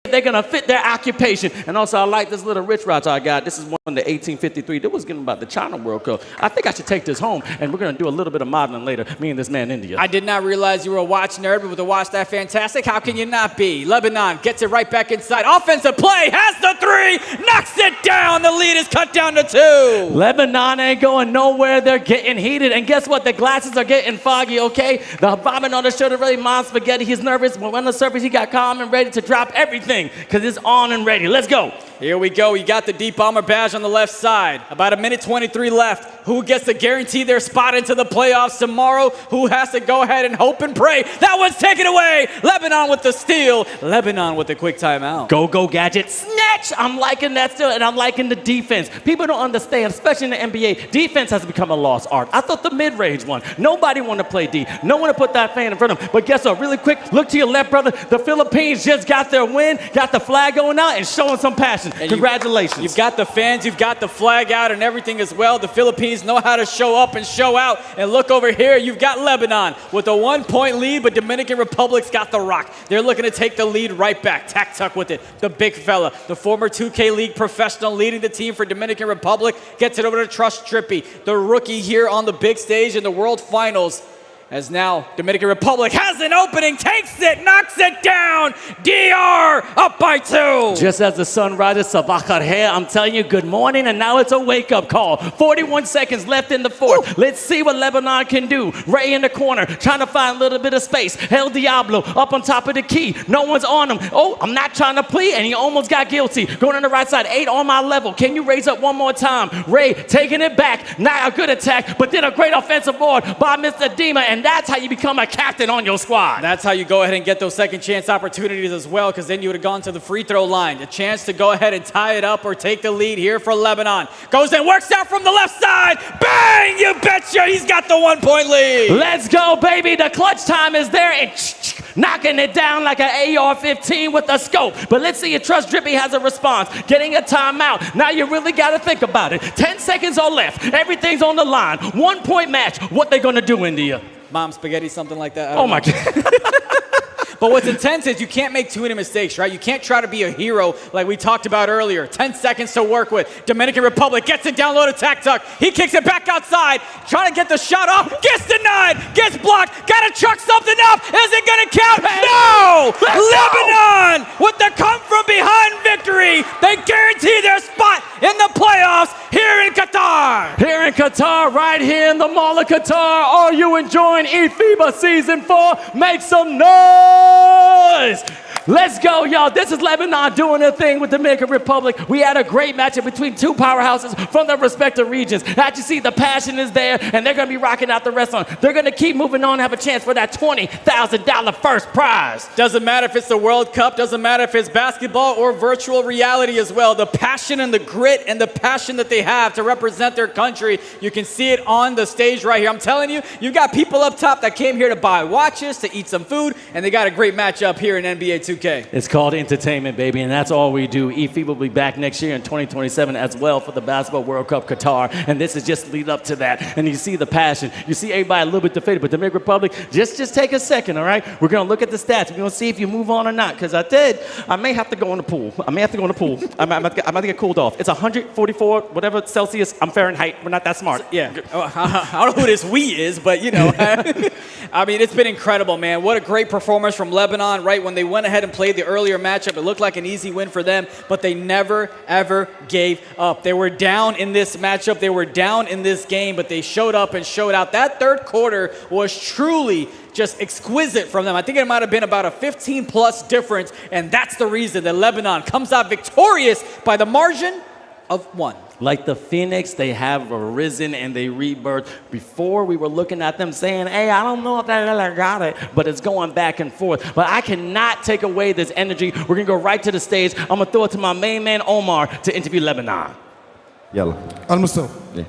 They're going to fit their occupation. And also, I like this little Rich Rods I got. This is one of the 1853. That was given about the China World Cup. I think I should take this home, and we're going to do a little bit of modeling later, me and this man, India. I did not realize you were a watch nerd, but with the watch that fantastic, how can you not be? Lebanon gets it right back inside. Offensive play, has the 3, knocks it down. The lead is cut down to 2. Lebanon ain't going nowhere. They're getting heated. And guess what? The glasses are getting foggy, okay? The vomit on the shoulder really mom spaghetti. He's nervous. When on the surface, he got calm and ready to drop everything because it's on and ready. Let's go. Here we go. You got the Deep Bomber badge on the left side. About a minute 23 left. Who gets to guarantee their spot into the playoffs tomorrow? Who has to go ahead and hope and pray? That one's taken away. Lebanon with the steal. Lebanon with the quick timeout. Go, go, Gadget. Snatch. I'm liking that still, and I'm liking the defense. People don't understand, especially in the NBA, defense has become a lost art. I thought the mid-range one. Nobody wanted to play D. No one to put that fan in front of them. But guess what? Really quick, look to your left, brother. The Philippines just got their win, got the flag going out, and showing some passion. And congratulations. You've got the fans, you've got the flag out and everything as well. The Philippines know how to show up and show out. And look over here, you've got Lebanon with a 1-point lead, but Dominican Republic's got the rock. They're looking to take the lead right back. Tuck with it. The big fella, the former 2K League professional leading the team for Dominican Republic, gets it over to Trust Drippy, the rookie here on the big stage in the World Finals. As now Dominican Republic has an opening, takes it, knocks it down. DR up by 2. Just as the sun rises, Sabah khair, I'm telling you, good morning, and now it's a wake-up call. 41 seconds left in the fourth. Let's see what Lebanon can do. Ray in the corner, trying to find a little bit of space. El Diablo up on top of the key. No one's on him. Oh, I'm not trying to plead, and he almost got guilty. Going on the right side, 8 on my level. Can you raise up one more time? Ray taking it back. Not a good attack, but then a great offensive board by Mr. Dima, and that's how you become a captain on your squad. That's how you go ahead and get those second chance opportunities as well, because then you would have gone to the free throw line. A chance to go ahead and tie it up or take the lead here for Lebanon. Goes and works out from the left side. Bang! You betcha! He's got the 1-point lead. Let's go, baby. The clutch time is there, and knocking it down like an AR-15 with a scope. But let's see if Trust Drippy has a response. Getting a timeout. Now you really got to think about it. 10 seconds are left. Everything's on the line. 1-point match. What they going to do, India? Mom spaghetti, something like that. Oh, my God. But what's intense is you can't make too many mistakes, right? You can't try to be a hero like we talked about earlier. 10 seconds to work with. Dominican Republic gets it down low to Tuck. He kicks it back outside. Trying to get the shot off. Gets denied. Gets blocked. Got to chuck something up. Is it going to count? No! Lebanon with the come-from-behind victory. They guarantee their spot in the playoffs here in Qatar. Here in Qatar, right here in the Mall of Qatar. Are you enjoying eFIBA Season 4? Make some noise! Let's go, y'all. This is Lebanon doing their thing with the Dominican Republic. We had a great matchup between two powerhouses from their respective regions. As you see, the passion is there, and they're going to be rocking out the rest on. They're going to keep moving on and have a chance for that $20,000 first prize. Doesn't matter if it's the World Cup. Doesn't matter if it's basketball or virtual reality as well. The passion and the grit and the passion that they have to represent their country, you can see it on the stage right here. I'm telling you, you've got people up top that came here to buy watches, to eat some food, and they got a great matchup here in NBA 2K. It's called entertainment, baby, and that's all we do. eFIBA will be back next year in 2027 as well for the Basketball World Cup Qatar, and this is just lead up to that. And you see the passion. You see everybody a little bit defeated, but the Dominican Republic, just take a second, all right? We're going to look at the stats. We're going to see if you move on or not, because I may have to go in the pool. I might have to get cooled off. It's 144, whatever Celsius. I'm Fahrenheit. We're not that smart. Yeah. I don't know who this we is, but, you know. I mean, it's been incredible, man. What a great performance from Lebanon, right? When they went ahead ahead and played the earlier matchup. It looked like an easy win for them, but they never, ever gave up. They were down in this matchup. They were down in this game, but they showed up and showed out. That third quarter was truly just exquisite from them. I think it might have been about a 15-plus difference, and that's the reason that Lebanon comes out victorious by the margin of 1. Like the phoenix, they have arisen and they rebirth. Before, we were looking at them saying, hey, I don't know if that really got it, but it's going back and forth. But I cannot take away this energy. We're going to go right to the stage. I'm going to throw it to my main man, Omar, to interview Lebanon. Yalla. Al-Mustafa. Yeah.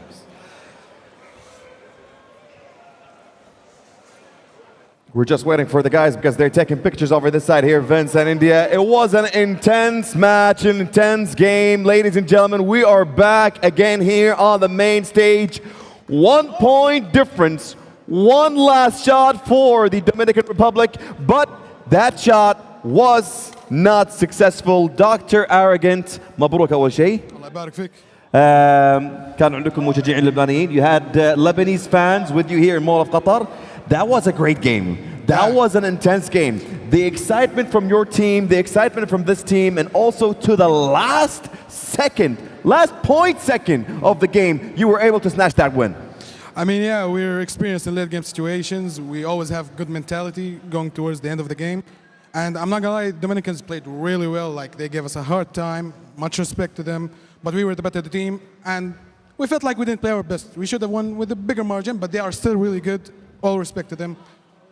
We're just waiting for the guys because they're taking pictures over this side here, Vince and India. It was an intense match, an intense game. Ladies and gentlemen, we are back again here on the main stage. 1 point difference, one last shot for the Dominican Republic, but that shot was not successful. Dr. Arrogant, مبروك أول شيء. الله يبارك فيك. كان عندكم مشجعين لبنانيين. You had Lebanese fans with you here in Mall of Qatar. That was a great game. That was an intense game. The excitement from your team, the excitement from this team, and also to the last point second of the game, you were able to snatch that win. I mean, yeah, we're experienced in late game situations. We always have good mentality going towards the end of the game. And I'm not gonna lie, Dominicans played really well. Like, they gave us a hard time. Much respect to them. But we were the better team. And we felt like we didn't play our best. We should have won with a bigger margin, but they are still really good. All respect to them.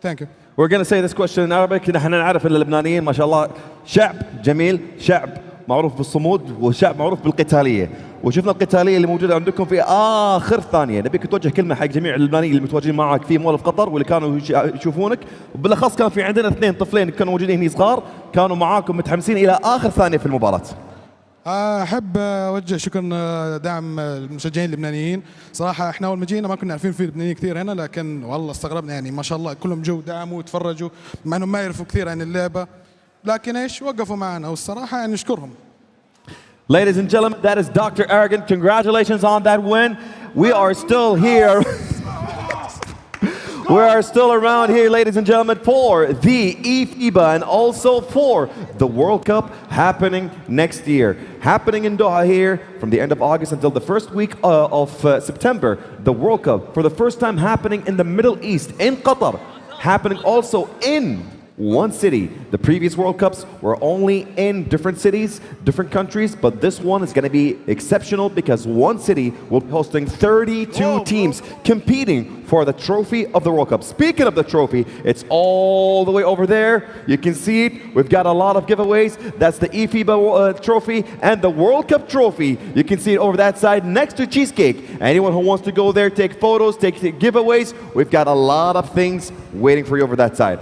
Thank you. We're going to say this question in Arabic. نحن نعرف ان اللبنانيين ما شاء الله شعب جميل، شعب معروف بالصمود وشعب معروف بالقتاليه، وشفنا القتاليه اللي موجوده عندكم في اخر ثانيه. نبيك توجه كلمه حق جميع اللبنانيين اللي متواجدين معك في مول في قطر واللي كانوا يشوفونك، وبالاخص كان في عندنا 2 طفلين كانوا موجودين هنا صغار كانوا معاكم متحمسين الى اخر ثانيه في المباراه. احب اوجه شكرا دعم المشجعين اللبنانيين. صراحه احنا اول ما جينا ما كنا عارفين في لبنانيين كثير هنا، لكن والله استغربنا يعني ما شاء الله كلهم جو دعموا وتفرجوا مع انهم ما يعرفوا كثير عن اللعبه، لكن ايش وقفوا معنا والصراحه يعني نشكرهم. Ladies and gentlemen, that is Dr. Arrogant. Congratulations on that win. We are still here. We are still around here, ladies and gentlemen, for the eFIBA and also for the World Cup happening next year. Happening in Doha here from the end of August until the first week of September. The World Cup, for the first time happening in the Middle East, in Qatar. Happening also in one city. The previous World Cups were only in different cities, different countries, but this one is going to be exceptional because one city will be hosting 32 teams competing for the trophy of the World Cup. Speaking of the trophy, it's all the way over there. You can see it. We've got a lot of giveaways. That's the eFIBA trophy and the World Cup trophy. You can see it over that side next to Cheesecake. Anyone who wants to go there, take photos, take giveaways, we've got a lot of things waiting for you over that side.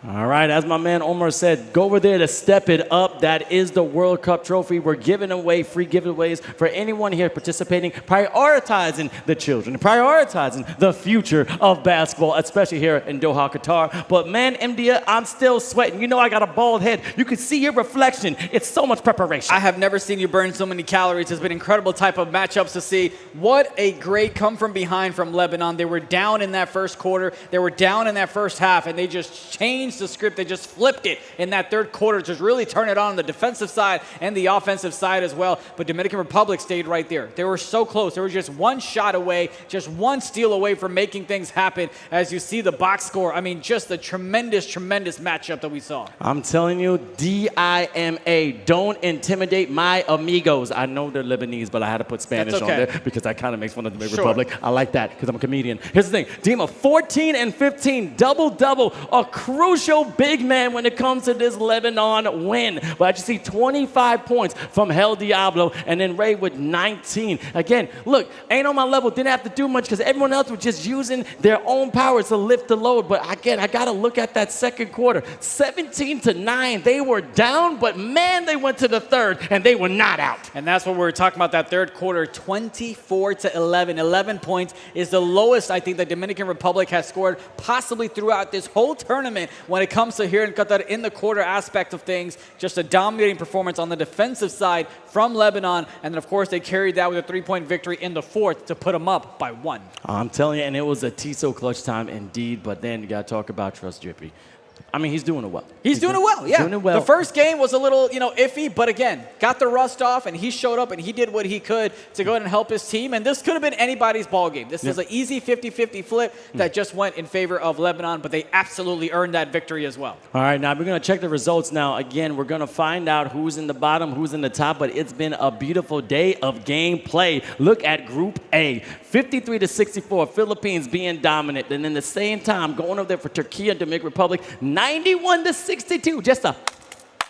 All right, as my man Omar said, go over there to step it up. That is the World Cup trophy. We're giving away free giveaways for anyone here participating, prioritizing the children, prioritizing the future of basketball, especially here in Doha, Qatar. But man, India, I'm still sweating. You know I got a bald head. You can see your reflection. It's so much preparation. I have never seen you burn so many calories. It's been incredible type of matchups to see. What a great come from behind from Lebanon. They were down in that first quarter. They were down in that first half, and they just changed the script. They just flipped it in that third quarter, just really turn it on the defensive side and the offensive side as well. But Dominican Republic stayed right there. They were so close. They were just one shot away, just one steal away from making things happen. As you see the box score, I mean, just a tremendous, tremendous matchup that we saw. I'm telling you, DIMA, don't intimidate my amigos. I know they're Lebanese, but I had to put Spanish on there because that kind of makes fun of the Dominican Republic. I like that because I'm a comedian. Here's the thing, Dima, 14 and 15, double-double, a crucial big man when it comes to this Lebanon win. But I just see 25 points from Hel Diablo and then Ray with 19. Again, look, ain't on my level, didn't have to do much because everyone else was just using their own powers to lift the load. But again, I got to look at that second quarter. 17-9, they were down, but man, they went to the third and they were not out. And that's what we were talking about, that third quarter, 24-11. 11 points is the lowest I think the Dominican Republic has scored possibly throughout this whole tournament when it comes to here in Qatar in the quarter aspect of things. Just a dominating performance on the defensive side from Lebanon. And then, of course, they carried that with a three-point victory in the fourth to put them up by 1. I'm telling you, and it was a Tiso clutch time indeed. But then you got to talk about Trust Drippy. I mean, he's doing it well. He's doing it well, yeah. Doing it well. The first game was a little, iffy, but again, got the rust off, and he showed up, and he did what he could to go ahead and help his team. And this could have been anybody's ball game. This is an easy 50-50 flip that just went in favor of Lebanon, but they absolutely earned that victory as well. All right, now we're going to check the results now. Again, we're going to find out who's in the bottom, who's in the top, but it's been a beautiful day of game play. Look at Group A, 53-64, Philippines being dominant, and in the same time, going over there for Turkey and Dominican Republic, 91-62, just a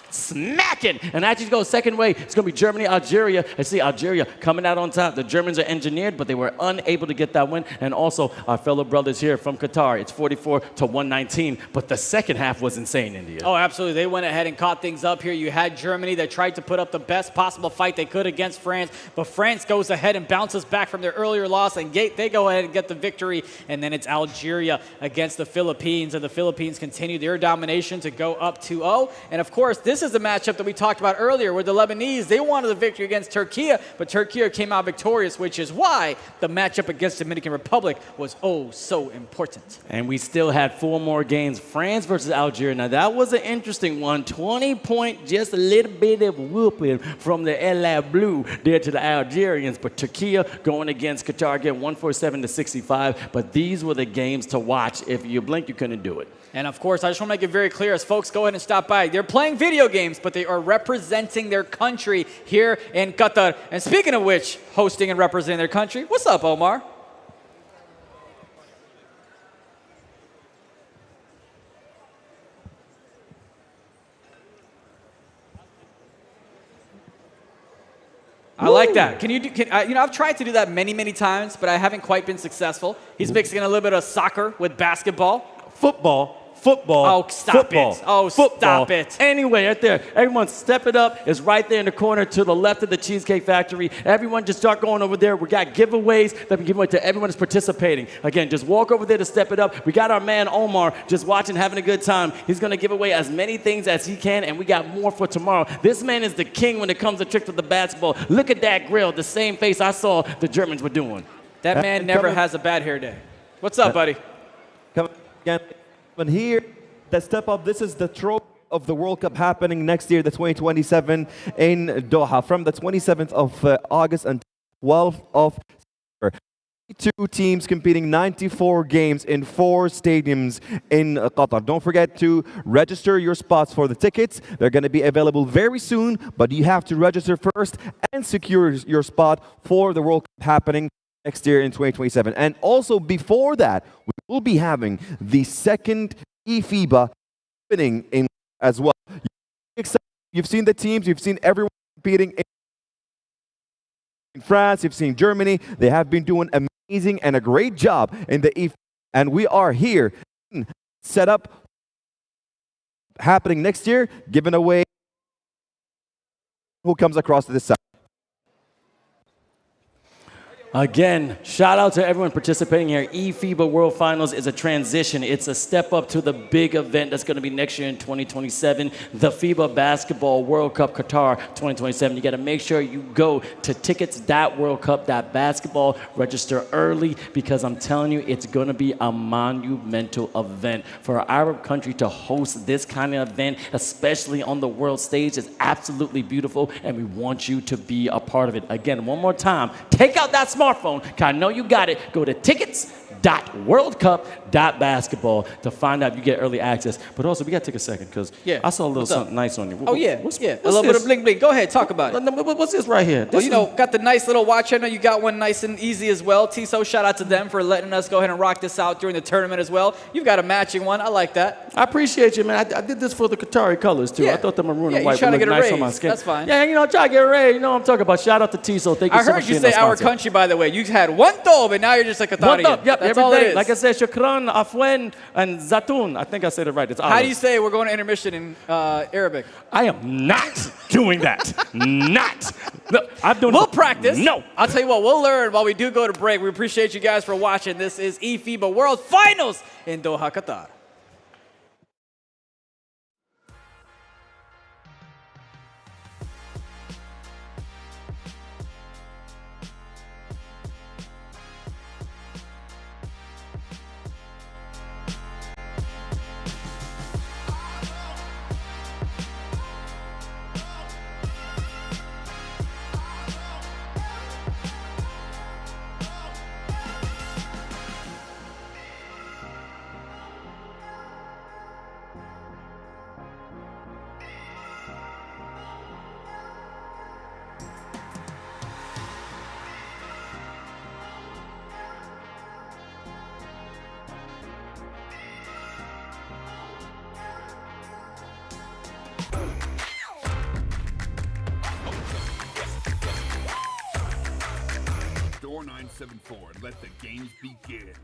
smacking. And actually goes second way. It's going to be Germany, Algeria. I see Algeria coming out on top. The Germans are engineered, but they were unable to get that win. And also our fellow brothers here from Qatar. It's 44-119, but the second half was insane, India. Oh, absolutely. They went ahead and caught things up here. You had Germany that tried to put up the best possible fight they could against France, but France goes ahead and bounces back from their earlier loss, and they go ahead and get the victory. And then it's Algeria against the Philippines, and the Philippines continue their domination to go up 2-0. And of course, this is the matchup that we talked about earlier where the Lebanese, they wanted the victory against Turkey, but Turkey came out victorious, which is why the matchup against Dominican Republic was oh so important. And we still had 4 more games. France versus Algeria. Now, that was an interesting one. 20-point, just a little bit of whooping from the El Blue there to the Algerians. But Turkey going against Qatar again, 147-65. But these were the games to watch. If you blink, you couldn't do it. And of course, I just want to make it very clear as folks go ahead and stop by. They're playing video games, but they are representing their country here in Qatar. And speaking of which, hosting and representing their country, what's up, Omar? I like that. Can you do? I've tried to do that many, many times, but I haven't quite been successful. He's mixing a little bit of soccer with basketball. Football. Oh, stop it. Oh, stop it. Anyway, right there. Everyone step it up. It's right there in the corner to the left of the Cheesecake Factory. Everyone just start going over there. We got giveaways that we give away to everyone that's participating. Again, just walk over there to step it up. We got our man Omar just watching, having a good time. He's going to give away as many things as he can, and we got more for tomorrow. This man is the king when it comes to tricks with the basketball. Look at that grill, the same face I saw the Germans were doing. That man never has a bad hair day. What's up, buddy? Come again. And here, the step up, this is the trophy of the World Cup happening next year, the 2027 in Doha, from the 27th of August until 12th of September. 2 teams competing 94 games in 4 stadiums in Qatar. Don't forget to register your spots for the tickets. They're going to be available very soon, but you have to register first and secure your spot for the World Cup happening next year in 2027. And also before that, we will be having the second eFIBA happening in as well. You've seen the teams, you've seen everyone competing in France, you've seen Germany. They have been doing amazing and a great job in the eFIBA. And we are here set up happening next year, giving away who comes across to this side. Again, shout out to everyone participating here. eFIBA World Finals is a transition. It's a step up to the big event that's going to be next year in 2027, the FIBA Basketball World Cup Qatar 2027. You got to make sure you go to TICKETS.WORLDCUP.BASKETBALL. Register early because I'm telling you, it's going to be a monumental event. For our Arab country to host this kind of event, especially on the world stage, is absolutely beautiful, and we want you to be a part of it. Again, one more time, take out that smartphone, because I know you got it. Go to tickets.worldcup.basketball to find out if you get early access. But also, we got to take a second because I saw a little something nice on you. Oh, yeah. What's a little bit of bling bling. Go ahead, talk about it. What's this right here? Well, got the nice little watch. I know you got one nice and easy as well. Tiso, shout out to them for letting us go ahead and rock this out during the tournament as well. You've got a matching one. I like that. I appreciate you, man. I did this for the Qatari colors, too. Yeah. I thought the maroon and white would look get nice raise. on my skin. That's fine. Yeah, try to get a raise. You know what I'm talking about. Shout out to Tiso. Thank you so much. I heard you say our country, by the way. You had one thob, and now you're just a Qatari. Yep, That's every all day. it is. Like I said, shukran, afwan, and zatoon. I think I said it right. It's How do you say we're going to intermission in Arabic? I am not doing that. Not. No, I'm doing We'll practice. No. I'll tell you what, we'll learn while we do go to break. We appreciate you guys for watching. This is eFIBA World Finals in Doha, Qatar. Door 974 and let the games begin.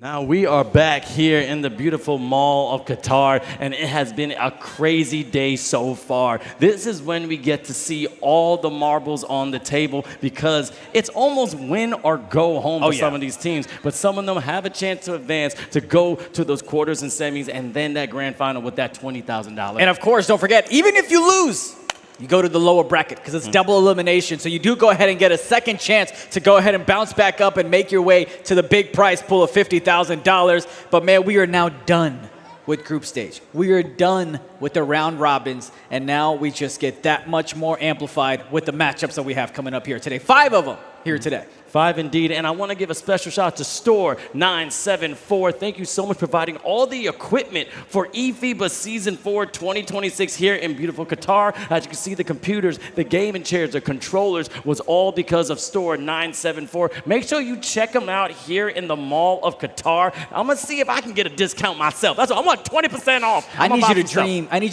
Now we are back here in the beautiful Mall of Qatar, and it has been a crazy day so far. This is when we get to see all the marbles on the table because it's almost win or go home for some of these teams, but some of them have a chance to advance to go to those quarters and semis and then that grand final with that $20,000. And of course, don't forget, even if you lose, you go to the lower bracket because it's double elimination. So you do go ahead and get a second chance to go ahead and bounce back up and make your way to the big prize pool of $50,000. But man, we are now done with group stage. We are done with the round robins. And now we just get that much more amplified with the matchups that we have coming up here today. 5 of them here today. 5 indeed, and I want to give a special shout out to Store 974. Thank you so much for providing all the equipment for eFIBA Season 4 2026 here in beautiful Qatar. As you can see, the computers, the gaming chairs, the controllers was all because of Store 974. Make sure you check them out here in the Mall of Qatar. I'm going to see if I can get a discount myself. That's what I want, 20% off. I need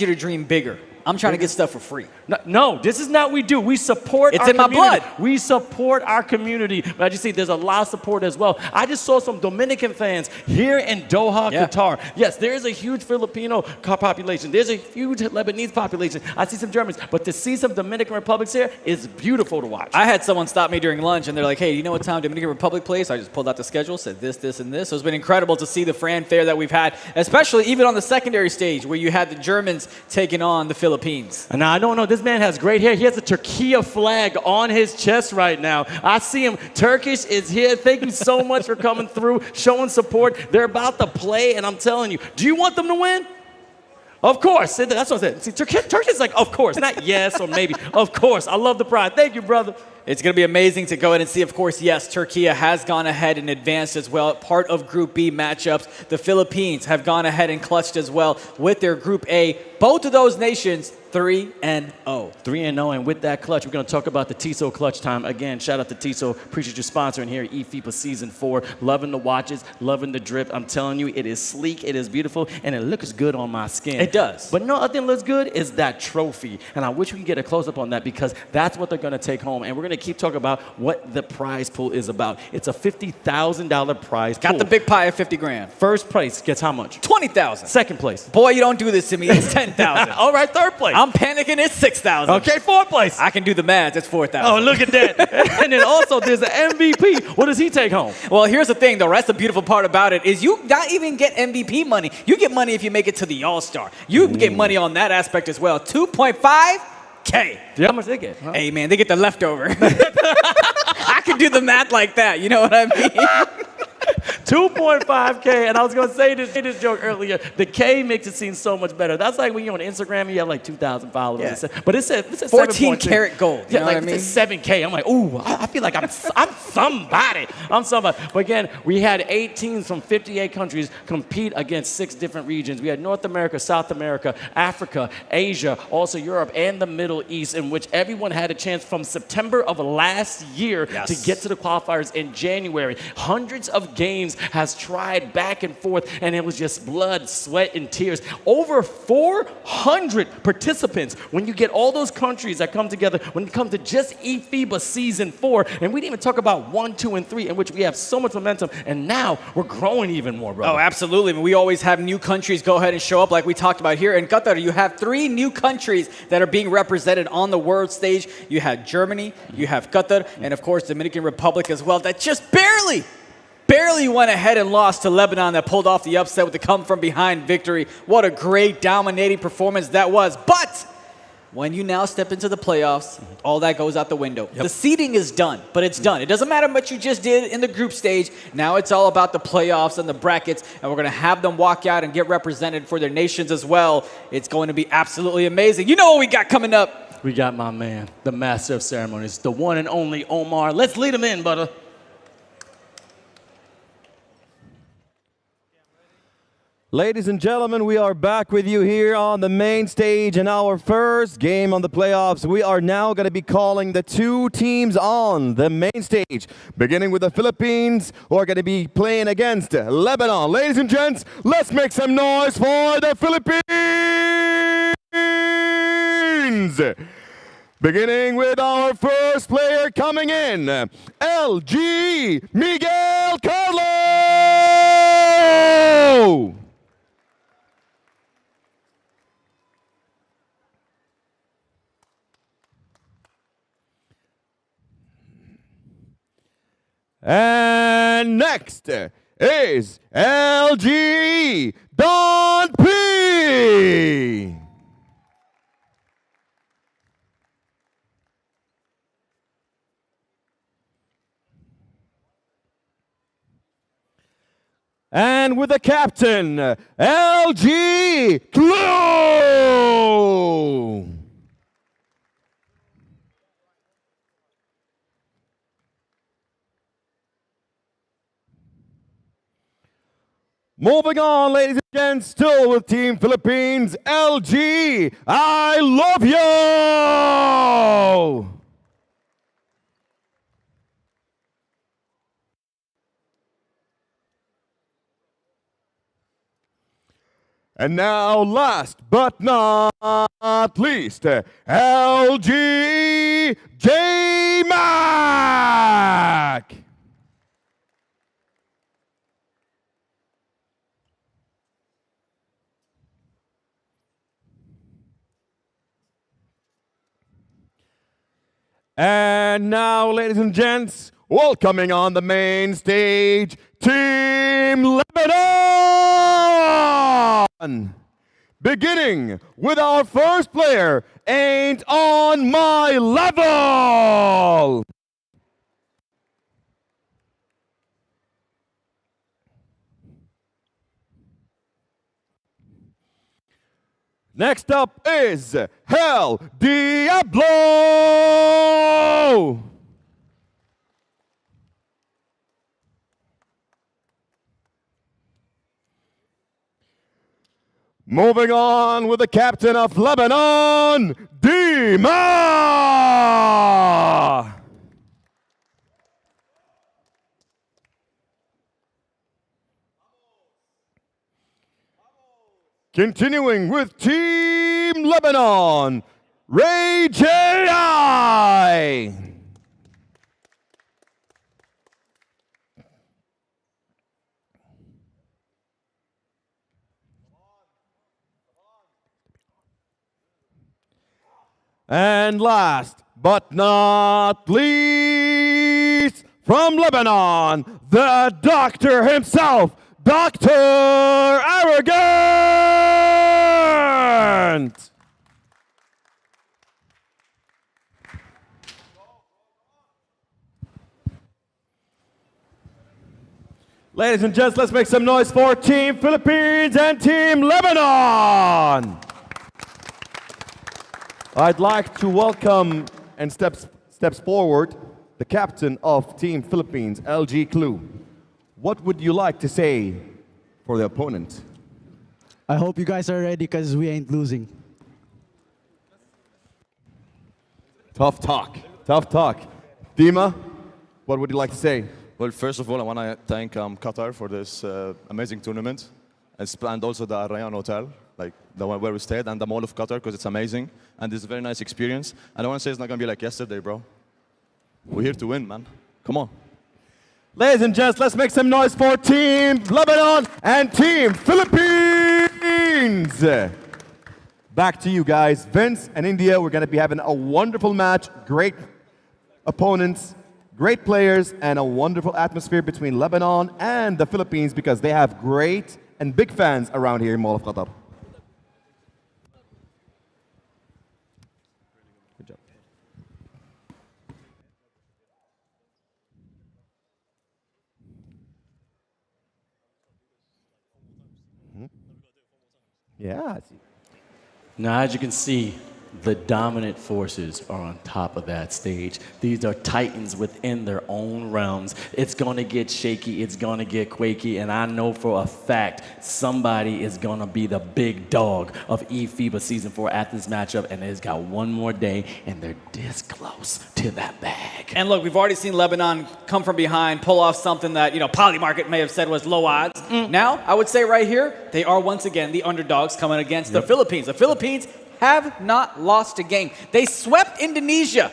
you to dream bigger. I'm trying to get stuff for free. No, this is not what we do. We support our community. It's in my blood. We support our community. But as you see, there's a lot of support as well. I just saw some Dominican fans here in Doha, Qatar. Yes, there is a huge Filipino population. There's a huge Lebanese population. I see some Germans. But to see some Dominican Republics here is beautiful to watch. I had someone stop me during lunch, and they're like, hey, you know what time Dominican Republic plays? I just pulled out the schedule, said this, this, and this. So it's been incredible to see the fanfare that we've had, especially even on the secondary stage where you had the Germans taking on the Philippines. And now, I don't know, this man has great hair. He has the Türkiye flag on his chest right now. I see him. Turkish is here. Thank you so much for coming through, showing support. They're about to play, and I'm telling you, do you want them to win? Of course. That's what I said. See, Turkey's like, of course. Not yes or maybe. Of course. I love the pride. Thank you, brother. It's going to be amazing to go ahead and see. Of course, yes, Türkiye has gone ahead and advanced as well. Part of Group B matchups. The Philippines have gone ahead and clutched as well with their Group A. Both of those nations 3-0. 3-0, and with that clutch, we're going to talk about the TISO clutch time. Again, shout out to TISO. Appreciate you sponsoring here at eFIBA Season 4. Loving the watches, loving the drip. I'm telling you, it is sleek, it is beautiful, and it looks good on my skin. It does. But no other thing looks good is that trophy, and I wish we could get a close-up on that because that's what they're going to take home, and we're going to keep talking about what the prize pool is about. It's a $50,000 prize pool. Got the big pie of 50 grand. First place gets how much? 20,000. Second place. Boy, you don't do this to me. It's 10,000. All right, third place. I'm panicking. It's 6,000. Okay, fourth place. I can do the math. It's 4,000. Oh, look at that. And then also there's the MVP. What does he take home? Well, here's the thing, though. That's the beautiful part about it is you not even get MVP money. You get money if you make it to the All-Star. You get money on that aspect as well. 2.5K. Yeah, how much they get? Huh? Hey, man, they get the leftover. I can do the math like that. You know what I mean? 2.5K, and I was going to say this joke earlier. The K makes it seem so much better. That's like when you're on Instagram, you have like 2,000 followers. Yeah. But it said 14 karat gold. Yeah, like it said 7K. I'm like, ooh, I feel like I'm somebody. I'm somebody. But again, we had 8 teams from 58 countries compete against 6 different regions. We had North America, South America, Africa, Asia, also Europe, and the Middle East, in which everyone had a chance from September of last year to get to the qualifiers in January. Hundreds of games has tried back and forth, and it was just blood, sweat, and tears. Over 400 participants when you get all those countries that come together when it comes to just eFIBA Season 4. And we didn't even talk about 1, 2, and 3, in which we have so much momentum, and now we're growing even more, brother. Oh, absolutely. We always have new countries go ahead and show up like we talked about here in Qatar. You have 3 new countries that are being represented on the world stage. You have Germany, you have Qatar, and of course Dominican Republic as well, that just barely went ahead and lost to Lebanon, that pulled off the upset with the come-from-behind victory. What a great dominating performance that was. But when you now step into the playoffs, all that goes out the window. The seeding is done, but it's done. It doesn't matter what you just did in the group stage. Now it's all about the playoffs and the brackets, and we're going to have them walk out and get represented for their nations as well. It's going to be absolutely amazing. You know what we got coming up? We got my man, the master of ceremonies, the one and only Omar. Let's lead him in, brother. Ladies and gentlemen, we are back with you here on the main stage in our first game on the playoffs. We are now going to be calling the 2 teams on the main stage, beginning with the Philippines, who are going to be playing against Lebanon. Ladies and gents, let's make some noise for the Philippines! Beginning with our first player coming in, LG Miguel Carlos! And next is LG Don P. And with the captain, LG Clue. Moving on, ladies and gents, still with Team Philippines, LG, I love you! And now, last but not least, LG J-Mac! And now, ladies and gents, welcoming on the main stage, Team Lebanon! Beginning with our first player, Ain't On My Level! Next up is Hell Diablo! Moving on with the captain of Lebanon, Dima! Continuing with Team Lebanon, Ray J.I. And last but not least, from Lebanon, the doctor himself, Dr. Arrogant! Ladies and gents, let's make some noise for Team Philippines and Team Lebanon! I'd like to welcome and steps forward the captain of Team Philippines, LG Clue. What would you like to say for the opponent? I hope you guys are ready because we ain't losing. Tough talk, tough talk. Dima, what would you like to say? Well, first of all, I want to thank Qatar for this amazing tournament, and also the Al Rayyan Hotel, like the one where we stayed, and the Mall of Qatar, because it's amazing, and it's a very nice experience. And I want to say it's not going to be like yesterday, bro. We're here to win, man. Come on. Ladies and gents, let's make some noise for Team Lebanon and Team Philippines. Back to you guys. Vince and India, we're going to be having a wonderful match. Great opponents, great players, and a wonderful atmosphere between Lebanon and the Philippines because they have great and big fans around here in Mall of Qatar. Good job. Yeah. I see. Now, as you can see, the dominant forces are on top of that stage. These are titans within their own realms. It's going to get shaky. It's going to get quaky. And I know for a fact somebody is going to be the big dog of eFIBA Season 4 at this matchup. And it's got one more day, and they're this close to that bag. And look, we've already seen Lebanon come from behind, pull off something that, Polymarket may have said was low odds. Now, I would say right here, they are once again the underdogs coming against the Philippines. The Philippines have not lost a game. They swept Indonesia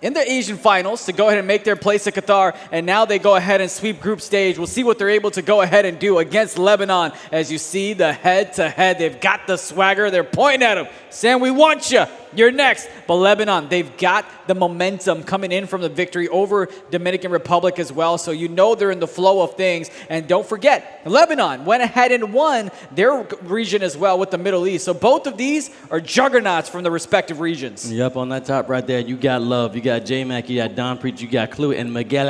in the Asian finals to go ahead and make their place at Qatar, and now they go ahead and sweep group stage. We'll see what they're able to go ahead and do against Lebanon. As you see the head-to-head, they've got the swagger. They're pointing at them, saying, we want you. You're next. But Lebanon, they've got the momentum coming in from the victory over Dominican Republic as well. So you know they're in the flow of things. And don't forget, Lebanon went ahead and won their region as well with the Middle East. So both of these are juggernauts from the respective regions. Yep, on that top right there, you got Love, you got J-Mac, you got Don Preach, you got Clue, and Miguel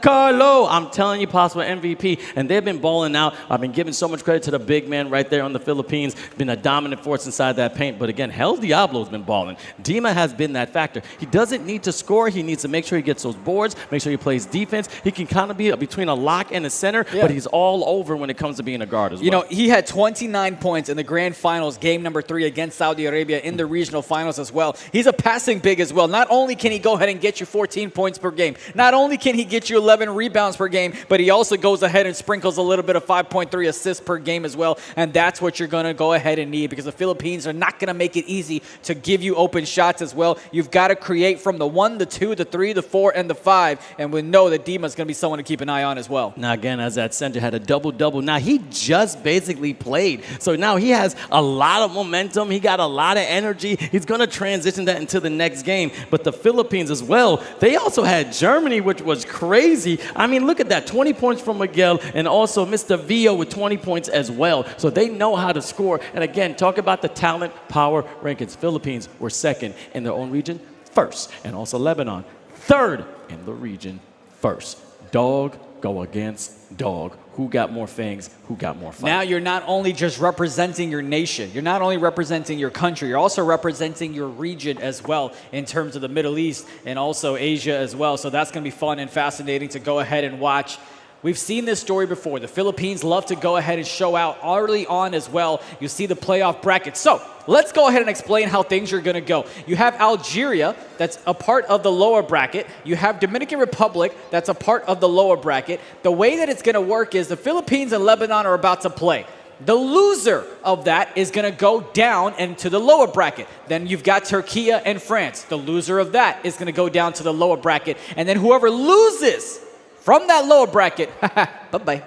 Carlo. I'm telling you, possible MVP. And they've been balling out. I've been giving so much credit to the big man right there on the Philippines. Been a dominant force inside that paint. But again, Hell Diablo's been balling. Dima has been that factor. He doesn't need to score. He needs to make sure he gets those boards, make sure he plays defense. He can kind of be between a lock and a center, but he's all over when it comes to being a guard as well. You know, he had 29 points in the grand finals, game number 3 against Saudi Arabia in the regional finals as well. He's a passing big as well. Not only can he go ahead and get you 14 points per game, not only can he get you 11 rebounds per game, but he also goes ahead and sprinkles a little bit of 5.3 assists per game as well. And that's what you're going to go ahead and need, because the Philippines are not going to make it easy to give you open shots as well. You've got to create from the 1, the 2, the 3, the 4, and the 5. And we know that Dima's going to be someone to keep an eye on as well. Now, again, as that center had a double-double. Now, he just basically played. So now he has a lot of momentum. He got a lot of energy. He's going to transition that into the next game. But the Philippines as well, they also had Germany, which was crazy. I mean, look at that. 20 points from Miguel, and also Mr. Vio with 20 points as well. So they know how to score. And again, talk about the talent power rankings. Philippines were second in their own region, first. And also Lebanon, third in the region, first. Dog go against dog. Who got more fangs? Who got more fight? Now you're not only just representing your nation, you're not only representing your country, you're also representing your region as well in terms of the Middle East and also Asia as well. So that's going to be fun and fascinating to go ahead and watch. We've seen this story before. The Philippines love to go ahead and show out early on as well. You see the playoff bracket. So let's go ahead and explain how things are going to go. You have Algeria, that's a part of the lower bracket. You have Dominican Republic, that's a part of the lower bracket. The way that it's going to work is the Philippines and Lebanon are about to play. The loser of that is going to go down into the lower bracket. Then you've got Turkey and France. The loser of that is going to go down to the lower bracket. And then whoever loses from that lower bracket, bye-bye.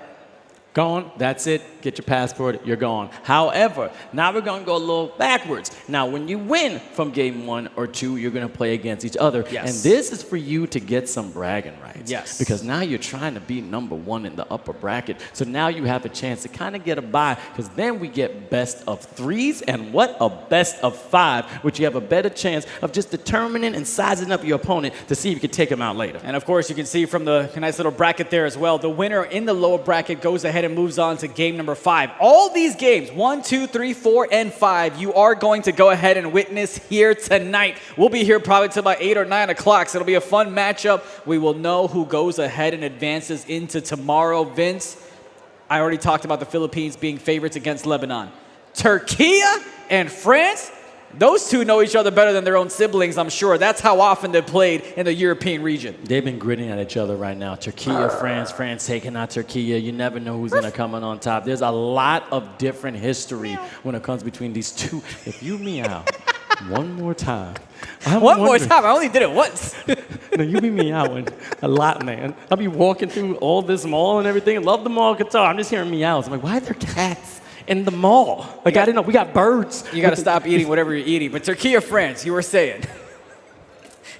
Gone. That's it. Get your passport. You're gone. However, now we're going to go a little backwards. Now, when you win from game 1 or 2, you're going to play against each other. Yes. And this is for you to get some bragging rights. Yes. Because now you're trying to be number 1 in the upper bracket. So now you have a chance to kind of get a bye, because then we get best of 3s and what? A best of 5, which you have a better chance of just determining and sizing up your opponent to see if you can take him out later. And of course, you can see from the nice little bracket there as well, the winner in the lower bracket goes ahead and moves on to game number 5. All these games, 1, 2, 3, 4, and 5, you are going to go ahead and witness here tonight. We'll be here probably till about 8 or 9 o'clock, so it'll be a fun matchup. We will know who goes ahead and advances into tomorrow. Vince, I already talked about the Philippines being favorites against Lebanon. Turkey and France, those two know each other better than their own siblings, I'm sure. That's how often they've played in the European region. They've been gritting at each other right now. Turkey, France, France taking out Turkey. You never know who's going to come in on top. There's a lot of different history when it comes between these two. If you meow one more time. One more time? I only did it once. No, you be meowing a lot, man. I'll be walking through all this mall and everything. Love the mall, Qatar. I'm just hearing meows. I'm like, why are there cats in the mall? Like, I didn't know. We got birds. You got to stop eating whatever you're eating. But Turkey or France, you were saying.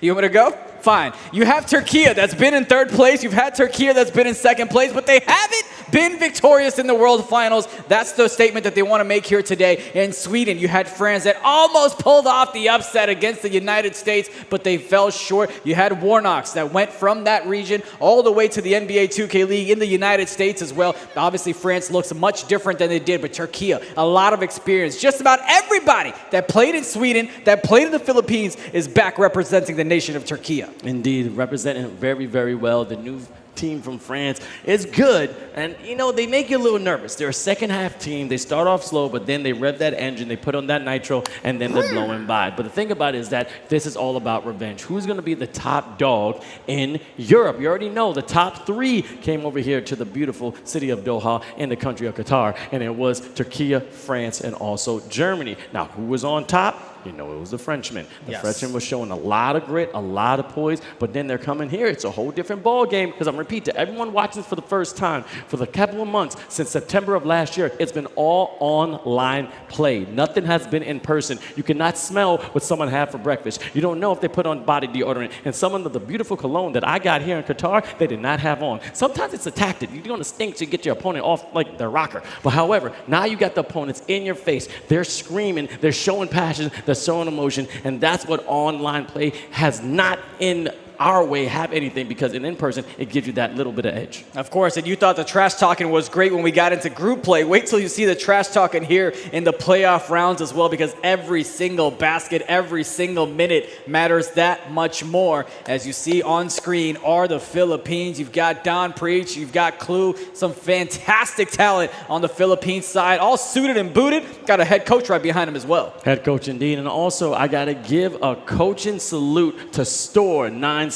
You want me to go? Fine. You have Turkey that's been in 3rd place. You've had Turkey that's been in 2nd place, but they haven't been victorious in the World Finals. That's the statement that they want to make here today. In Sweden, you had France that almost pulled off the upset against the United States, but they fell short. You had Warnox that went from that region all the way to the NBA 2K League in the United States as well. Obviously, France looks much different than they did, but Turkey, a lot of experience. Just about everybody that played in Sweden, that played in the Philippines, is back representing the nation of Turkey. Indeed, representing very, very well. The new team from France is good, and you know, they make you a little nervous. They're a second half team. They start off slow, but then they rev that engine, they put on that nitro, and then they're blowing by. But the thing about it is that this is all about revenge. Who's going to be the top dog in Europe? You already know the top 3 came over here to the beautiful city of Doha in the country of Qatar, and it was Turkey, France, and also Germany. Now, who was on top? You know it was a Frenchman. The Yes. Frenchman was showing a lot of grit, a lot of poise, but then they're coming here. It's a whole different ball game because I'm repeat to everyone watching this for the first time, for the couple of months since September of last year, it's been all online play. Nothing has been in person. You cannot smell what someone had for breakfast. You don't know if they put on body deodorant. And some of the beautiful cologne that I got here in Qatar, they did not have on. Sometimes it's a tactic. You're going to stink to get your opponent off like their rocker. But however, now you got the opponents in your face. They're screaming. They're showing passion. They're showing emotion. And that's what online play has not in our way have anything, because in person, it gives you that little bit of edge. Of course, and you thought the trash talking was great when we got into group play. Wait till you see the trash talking here in the playoff rounds as well, because every single basket, every single minute matters that much more. As you see on screen are the Philippines. You've got Don Preach, you've got Clue, some fantastic talent on the Philippines side, all suited and booted. Got a head coach right behind him as well. Head coach indeed. And also, I got to give a coaching salute to Store 974,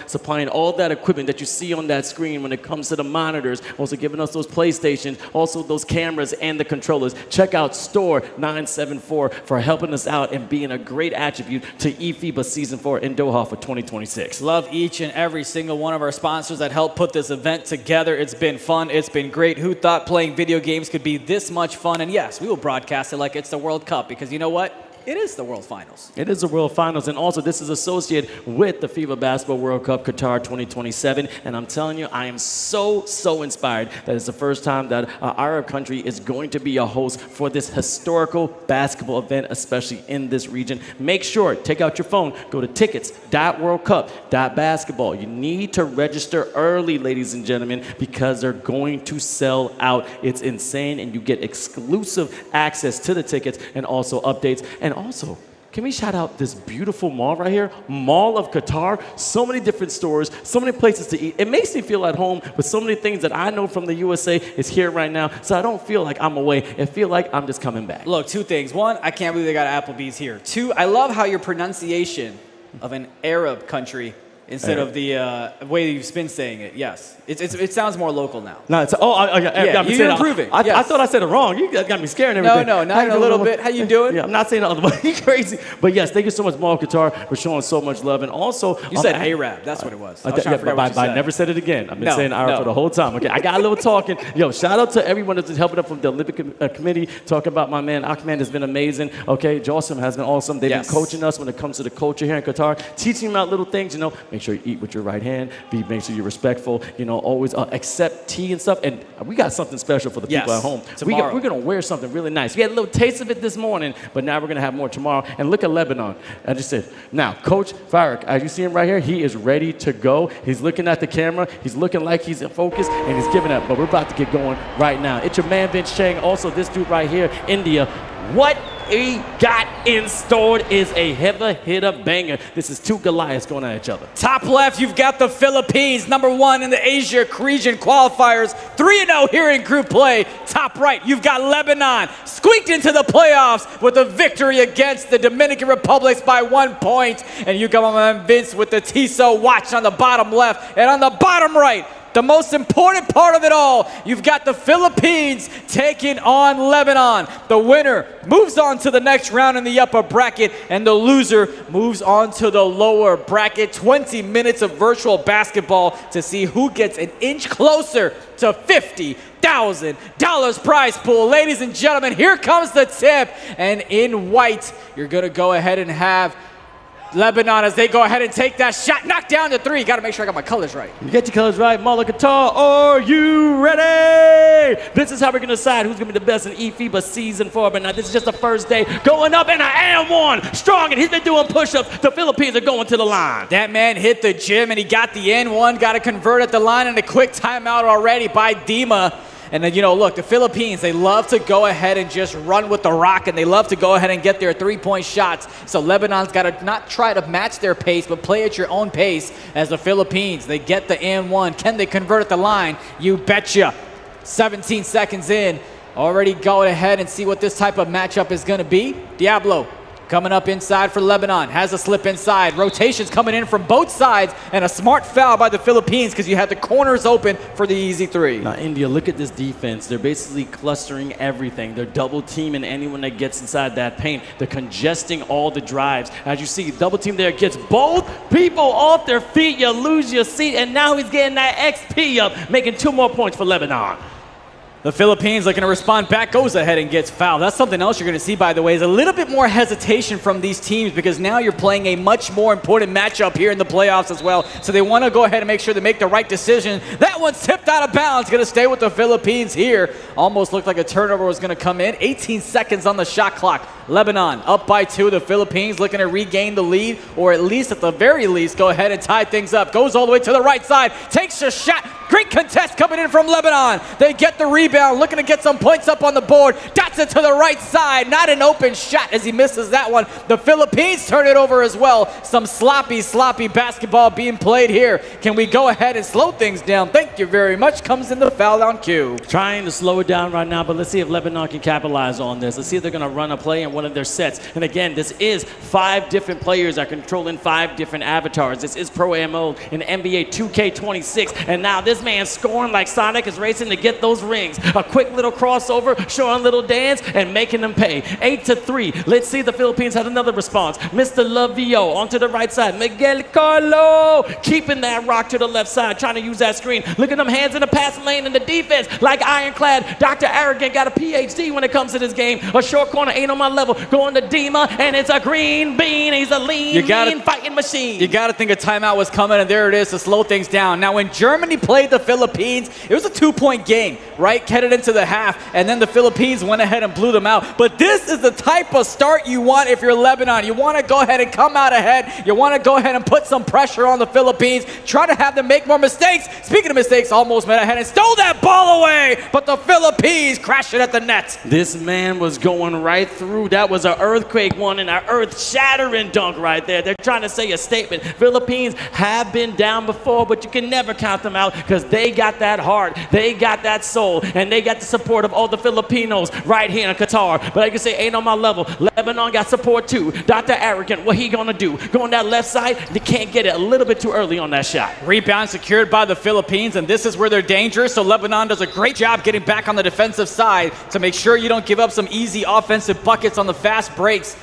supplying all that equipment that you see on that screen when it comes to the monitors, also giving us those PlayStations, also those cameras and the controllers. Check out Store 974 for helping us out and being a great attribute to eFIBA Season 4 in Doha for 2026. Love each and every single one of our sponsors that helped put this event together. It's been fun. It's been great. Who thought playing video games could be this much fun? And yes, we will broadcast it like it's the World Cup, because you know what? It is the World Finals. It is the World Finals, and also this is associated with the FIBA Basketball World Cup Qatar 2027. And I'm telling you, I am so inspired that it's the first time that an Arab country is going to be a host for this historical basketball event, especially in this region. Make sure, take out your phone, go to tickets.worldcup.basketball. You need to register early, ladies and gentlemen, because they're going to sell out. It's insane, and you get exclusive access to the tickets and also updates. And also, can we shout out this beautiful mall right here? Mall of Qatar. So many different stores, so many places to eat. It makes me feel at home with so many things that I know from the USA is here right now. So I don't feel like I'm away. I feel like I'm just coming back. Look, two things. One, I can't believe they got Applebee's here. Two, I love how your pronunciation of an Arab country instead of the way you've been saying it. Yes. It sounds more local now. No, it's, you're improving. I thought I said it wrong. You got me scared and everything. No, not in a little bit. How you doing? Yeah, I'm not saying the other way. You're crazy. But yes, thank you so much, Mall of Qatar, for showing so much love. And also, you said Arab. That's what it was. I never said it again. I've been saying Arab for the whole time. Okay, I got a little talking. Yo, shout out to everyone that's helping up from the Olympic Committee. Talking about my man Ahmed has been amazing. Okay, Jocelyn has been awesome. They've been coaching us when it comes to the culture here in Qatar, teaching them out little things. You know, make sure you eat with your right hand. Make sure you're respectful. You know, always accept tea and stuff. And we got something special for the people at home. We're going to wear something really nice. We had a little taste of it this morning, but now we're going to have more tomorrow. And look at Lebanon. I just said, now, Coach Farrak, as you see him right here, he is ready to go. He's looking at the camera. He's looking like he's in focus, and he's giving up. But we're about to get going right now. It's your man, Vince Chang. Also, this dude right here, India. What he got in store is a heavy hitter banger. This is two Goliaths going at each other. Top left, you've got the Philippines, #1 in the Asia region qualifiers, 3-0 here in group play. Top right, you've got Lebanon, squeaked into the playoffs with a victory against the Dominican Republic by 1 point. And you got my man Vince with the TISO watch on the bottom left. And on the bottom right, the most important part of it all, you've got the Philippines taking on Lebanon. The winner moves on to the next round in the upper bracket, and the loser moves on to the lower bracket. 20 minutes of virtual basketball to see who gets an inch closer to $50,000 prize pool. Ladies and gentlemen, here comes the tip. And in white, you're going to go ahead and have Lebanon as they go ahead and take that shot. Knock down the three. Got to make sure I got my colors right. You get your colors right. Mall of Qatar, are you ready? This is how we're going to decide who's going to be the best in eFIBA Season 4. But now this is just the first day. Going up, and I am one. Strong, and he's been doing push-ups. The Philippines are going to the line. That man hit the gym, and he got the N1. Got to convert at the line, and a quick timeout already by Dima. And then, you know, look, the Philippines, they love to go ahead and just run with the rock, and they love to go ahead and get their three-point shots. So Lebanon's got to not try to match their pace, but play at your own pace as the Philippines. They get the N1. Can they convert at the line? You betcha. 17 seconds in. Already go ahead and see what this type of matchup is going to be. Diablo coming up inside for Lebanon. Has a slip inside. Rotations coming in from both sides, and a smart foul by the Philippines because you had the corners open for the easy three. Now, India, look at this defense. They're basically clustering everything. They're double teaming anyone that gets inside that paint. They're congesting all the drives. As you see, double team there gets both people off their feet. You lose your seat, and now he's getting that XP up, making 2 more points for Lebanon. The Philippines looking to respond back, goes ahead and gets fouled. That's something else you're going to see, by the way, is a little bit more hesitation from these teams because now you're playing a much more important matchup here in the playoffs as well. So they want to go ahead and make sure they make the right decision. That one's tipped out of bounds. Going to stay with the Philippines here. Almost looked like a turnover was going to come in. 18 seconds on the shot clock. Lebanon up by 2. The Philippines looking to regain the lead, or at least at the very least go ahead and tie things up. Goes all the way to the right side. Takes a shot. Great contest coming in from Lebanon. They get the rebound, looking to get some points up on the board. Dots it to the right side. Not an open shot as he misses that one. The Philippines turn it over as well. Some sloppy basketball being played here. Can we go ahead and slow things down? Thank you very much. Comes in the foul on cue. Trying to slow it down right now, but let's see if Lebanon can capitalize on this. Let's see if they're going to run a play in one of their sets. And again, this is 5 different players that are controlling 5 different avatars. This is Pro Am mode in NBA 2K26. And now this man scoring like Sonic is racing to get those rings. A quick little crossover, showing a little dance, and making them pay. 8-3. Let's see the Philippines had another response. Mr. Lavio onto the right side. Miguel Carlo keeping that rock to the left side, trying to use that screen. Look at them hands in the passing lane in the defense. Like ironclad. Dr. Arrogant got a PhD when it comes to this game. A short corner ain't on my level. Going to Dima, and it's a green bean. He's a lean fighting machine. You got to think a timeout was coming, and there it is to slow things down. Now, when Germany played the Philippines, it was a 2-point game, right? Headed into the half, and then the Philippines went ahead and blew them out. But this is the type of start you want if you're Lebanon. You want to go ahead and come out ahead. You want to go ahead and put some pressure on the Philippines. Try to have them make more mistakes. Speaking of mistakes, almost went ahead and stole that ball away, but the Philippines crashed it at the net. This man was going right through. That was an earthquake one and an earth-shattering dunk right there. They're trying to say a statement. Philippines have been down before, but you can never count them out because they got that heart, they got that soul, and they got the support of all the Filipinos right here in Qatar. But I can say, ain't on my level. Lebanon got support too. Dr. Arrogant, what he gonna do? Going that left side, they can't get it a little bit too early on that shot. Rebound secured by the Philippines, and this is where they're dangerous. So Lebanon does a great job getting back on the defensive side to make sure you don't give up some easy offensive buckets on the fast breaks.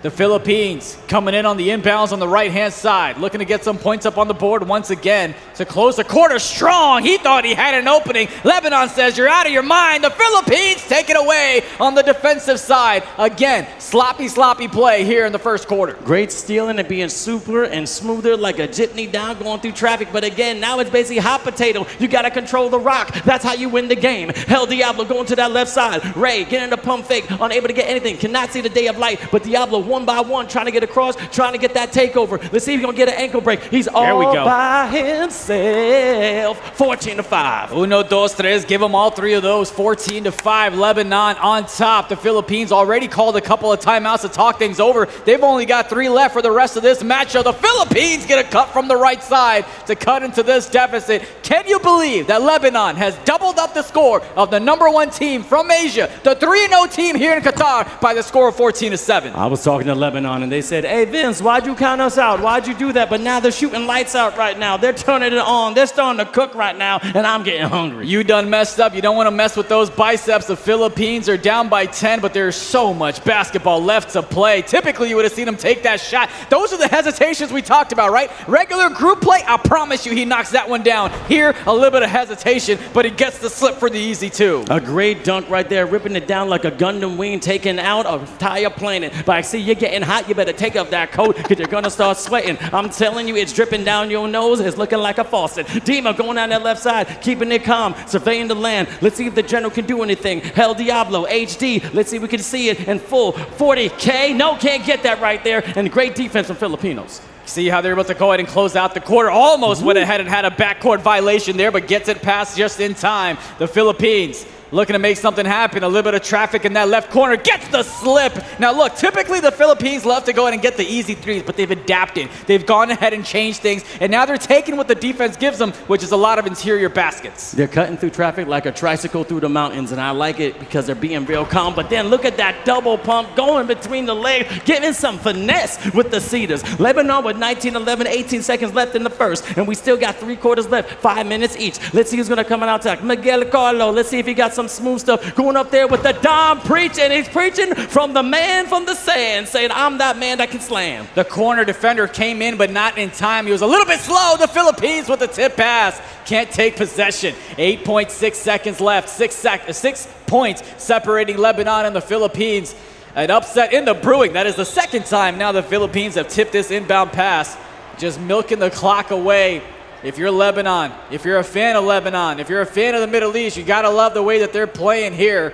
The Philippines coming in on the inbounds on the right-hand side, looking to get some points up on the board once again to close the quarter strong. He thought he had an opening. Lebanon says, you're out of your mind. The Philippines take it away on the defensive side. Again, sloppy play here in the first quarter. Great stealing and being super and smoother like a jitney down going through traffic. But again, now it's basically hot potato. You got to control the rock. That's how you win the game. Hell Diablo going to that left side. Ray getting the pump fake, unable to get anything. Cannot see the day of light, but Diablo one by one, trying to get across, trying to get that takeover. Let's see if he's going to get an ankle break. He's all by himself. 14-5. Uno, dos, tres. Give them all 3 of those. 14-5. Lebanon on top. The Philippines already called a couple of timeouts to talk things over. They've only got 3 left for the rest of this matchup. The Philippines get a cut from the right side to cut into this deficit. Can you believe that Lebanon has doubled up the score of the #1 team from Asia, the 3-0 team here in Qatar, by the score of 14-7? I was talking to Lebanon and they said, hey Vince, why'd you count us out? Why'd you do that? But now they're shooting lights out right now. They're turning it on. They're starting to cook right now, and I'm getting hungry. You done messed up. You don't want to mess with those biceps. The Philippines are down by 10, but there's so much basketball left to play. Typically, you would have seen him take that shot. Those are the hesitations we talked about, right? Regular group play, I promise you he knocks that one down. Here, a little bit of hesitation, but he gets the slip for the easy 2. A great dunk right there, ripping it down like a Gundam wing, taking out an entire planet. But I see you're getting hot. You better take off that coat because you're going to start sweating. I'm telling you, it's dripping down your nose. It's looking like a faucet. Dima going down that left side, keeping it calm, surveying the land. Let's see if the general can do anything. Hell Diablo, HD. Let's see if we can see it in full. 40K. No, can't get that right there. And great defense from Filipinos. See how they're able to go ahead and close out the quarter. Almost went ahead and had a backcourt violation there, but gets it past just in time. The Philippines looking to make something happen. A little bit of traffic in that left corner. Gets the slip. Now look, typically the Philippines love to go ahead and get the easy threes, but they've adapted. They've gone ahead and changed things, and now they're taking what the defense gives them, which is a lot of interior baskets. They're cutting through traffic like a tricycle through the mountains, and I like it because they're being real calm. But then look at that double pump going between the legs, getting some finesse with the Cedars. Lebanon with 19-11, 18 seconds left in the first, and we still got 3 quarters left, 5 minutes each. Let's see who's going to come out attack. Miguel Carlo, let's see if he got some smooth stuff going up there with the Dom preach, and he's preaching from the man from the sand, saying, I'm that man that can slam. The corner defender came in, but not in time. He was a little bit slow. The Philippines with the tip pass. Can't take possession. 8.6 seconds left. 6 points separating Lebanon and the Philippines. An upset in the brewing. That is the second time now the Philippines have tipped this inbound pass. Just milking the clock away. If you're Lebanon, if you're a fan of Lebanon, if you're a fan of the Middle East, you gotta love the way that they're playing here.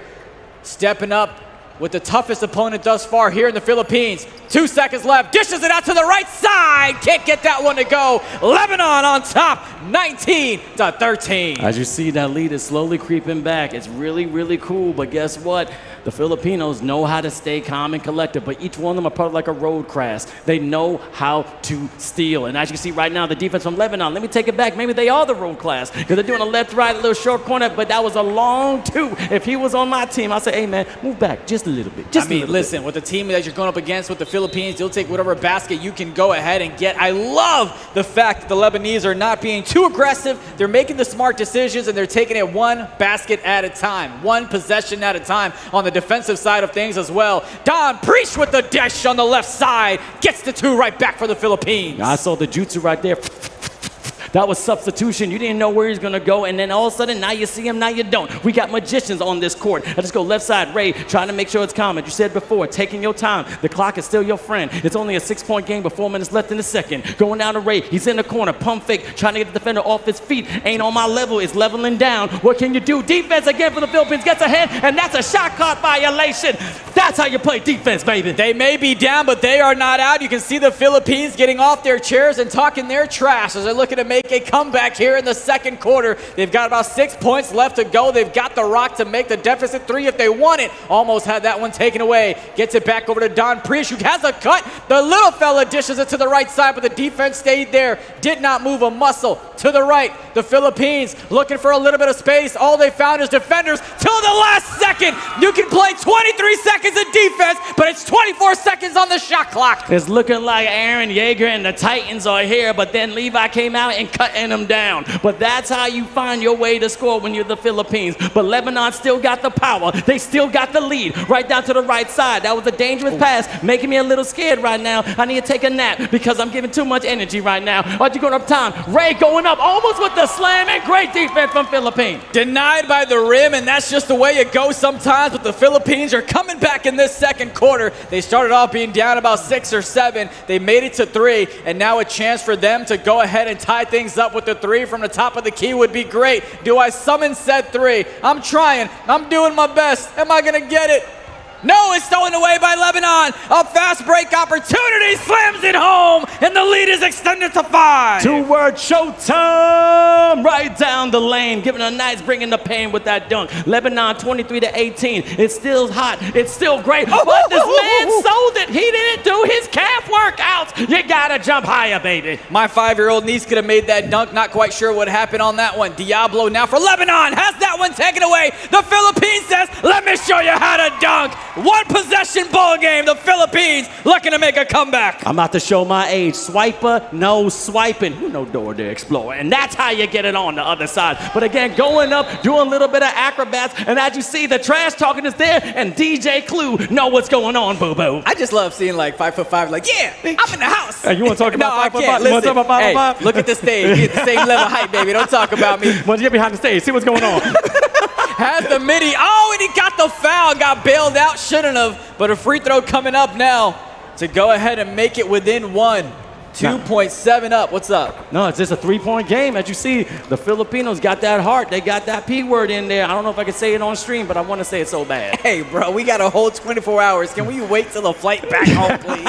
Stepping up with the toughest opponent thus far here in the Philippines. 2 seconds left, dishes it out to the right side. Can't get that one to go. Lebanon on top, 19-13. As you see, that lead is slowly creeping back. It's really, really cool, but guess what? The Filipinos know how to stay calm and collected, but each one of them are part of like a road crash. They know how to steal. And as you see right now, the defense from Lebanon, let me take it back. Maybe they are the road class because they're doing a left-right, little short corner, but that was a long 2. If he was on my team, I'd say, hey, man, move back just a little bit. Listen, with the team that you're going up against with the Philippines, you'll take whatever basket you can go ahead and get. I love the fact that the Lebanese are not being too aggressive. They're making the smart decisions, and they're taking it one basket at a time, one possession at a time on the defensive side of things as well. Don Preach with the dish on the left side. Gets the 2 right back for the Philippines. I saw the jutsu right there. That was substitution. You didn't know where he's going to go, and then all of a sudden, now you see him, now you don't. We got magicians on this court. I just go left side, Ray, trying to make sure it's calm. As you said before, taking your time. The clock is still your friend. It's only a 6-point game, but 4 minutes left in the second. Going down to Ray. He's in the corner, pump fake, trying to get the defender off his feet. Ain't on my level. It's leveling down. What can you do? Defense again for the Philippines. Gets ahead, and that's a shot clock violation. That's how you play defense, baby. They may be down, but they are not out. You can see the Philippines getting off their chairs and talking their trash as they're looking to make a comeback here in the second quarter. They've got about 6 points left to go. They've got the rock to make the deficit 3 if they want it. Almost had that one taken away. Gets it back over to Don Preach, who has a cut. The little fella dishes it to the right side, but the defense stayed there. Did not move a muscle. To the right, the Philippines looking for a little bit of space. All they found is defenders till the last second. You can play 23 seconds of defense, but it's 24 seconds on the shot clock. It's looking like Aaron Yeager and the Titans are here, but then Levi came out and cutting them down. But that's how you find your way to score when you're the Philippines. But Lebanon still got the power. They still got the lead right down to the right side. That was a dangerous pass, making me a little scared right now. I need to take a nap because I'm giving too much energy right now. Are you going up time? Ray going up almost with the slam, and great defense from Philippines. Denied by the rim, and that's just the way it goes sometimes, but the Philippines are coming back in this second quarter. They started off being down about 6 or 7. They made it to 3, and now a chance for them to go ahead and tie things up with the 3 from the top of the key would be great. Do I summon set 3? I'm trying. I'm doing my best. Am I going to get it? No, it's stolen away by Lebanon. A fast break opportunity, slams it home, and the lead is extended to 5. 2-word showtime right down the lane, giving a nice, bringing the pain with that dunk. Lebanon 23-18. It's still hot. It's still great. But this man sold it. He didn't do his calf workouts. You gotta jump higher, baby. My 5-year-old niece could have made that dunk. Not quite sure what happened on that one. Diablo now for Lebanon has that one taken away. The Philippines says, let me show you how to dunk. One possession ball game. The Philippines looking to make a comeback. I'm about to show my age. Swiper, no swiping. Who know Door to Explorer? And that's how you get it on the other side. But again, going up, doing a little bit of acrobats. And as you see, the trash talking is there. And DJ Clue know what's going on, boo-boo. I just love seeing like 5'5", like, yeah, I'm in the house. Hey, you want to talk about 5'5"? You want to talk about 5'5"? Hey, look at the stage. You're at the same level height, baby. Don't talk about me. Once you get behind the stage, see what's going on. Has the midi. Oh, and he got the foul. Got bailed out. Shouldn't have. But a free throw coming up now to go ahead and make it within 1. 2.7 up. What's up? No, it's just a 3-point game. As you see, the Filipinos got that heart. They got that P word in there. I don't know if I can say it on stream, but I want to say it so bad. Hey, bro, we got a whole 24 hours. Can we wait till the flight back home, please?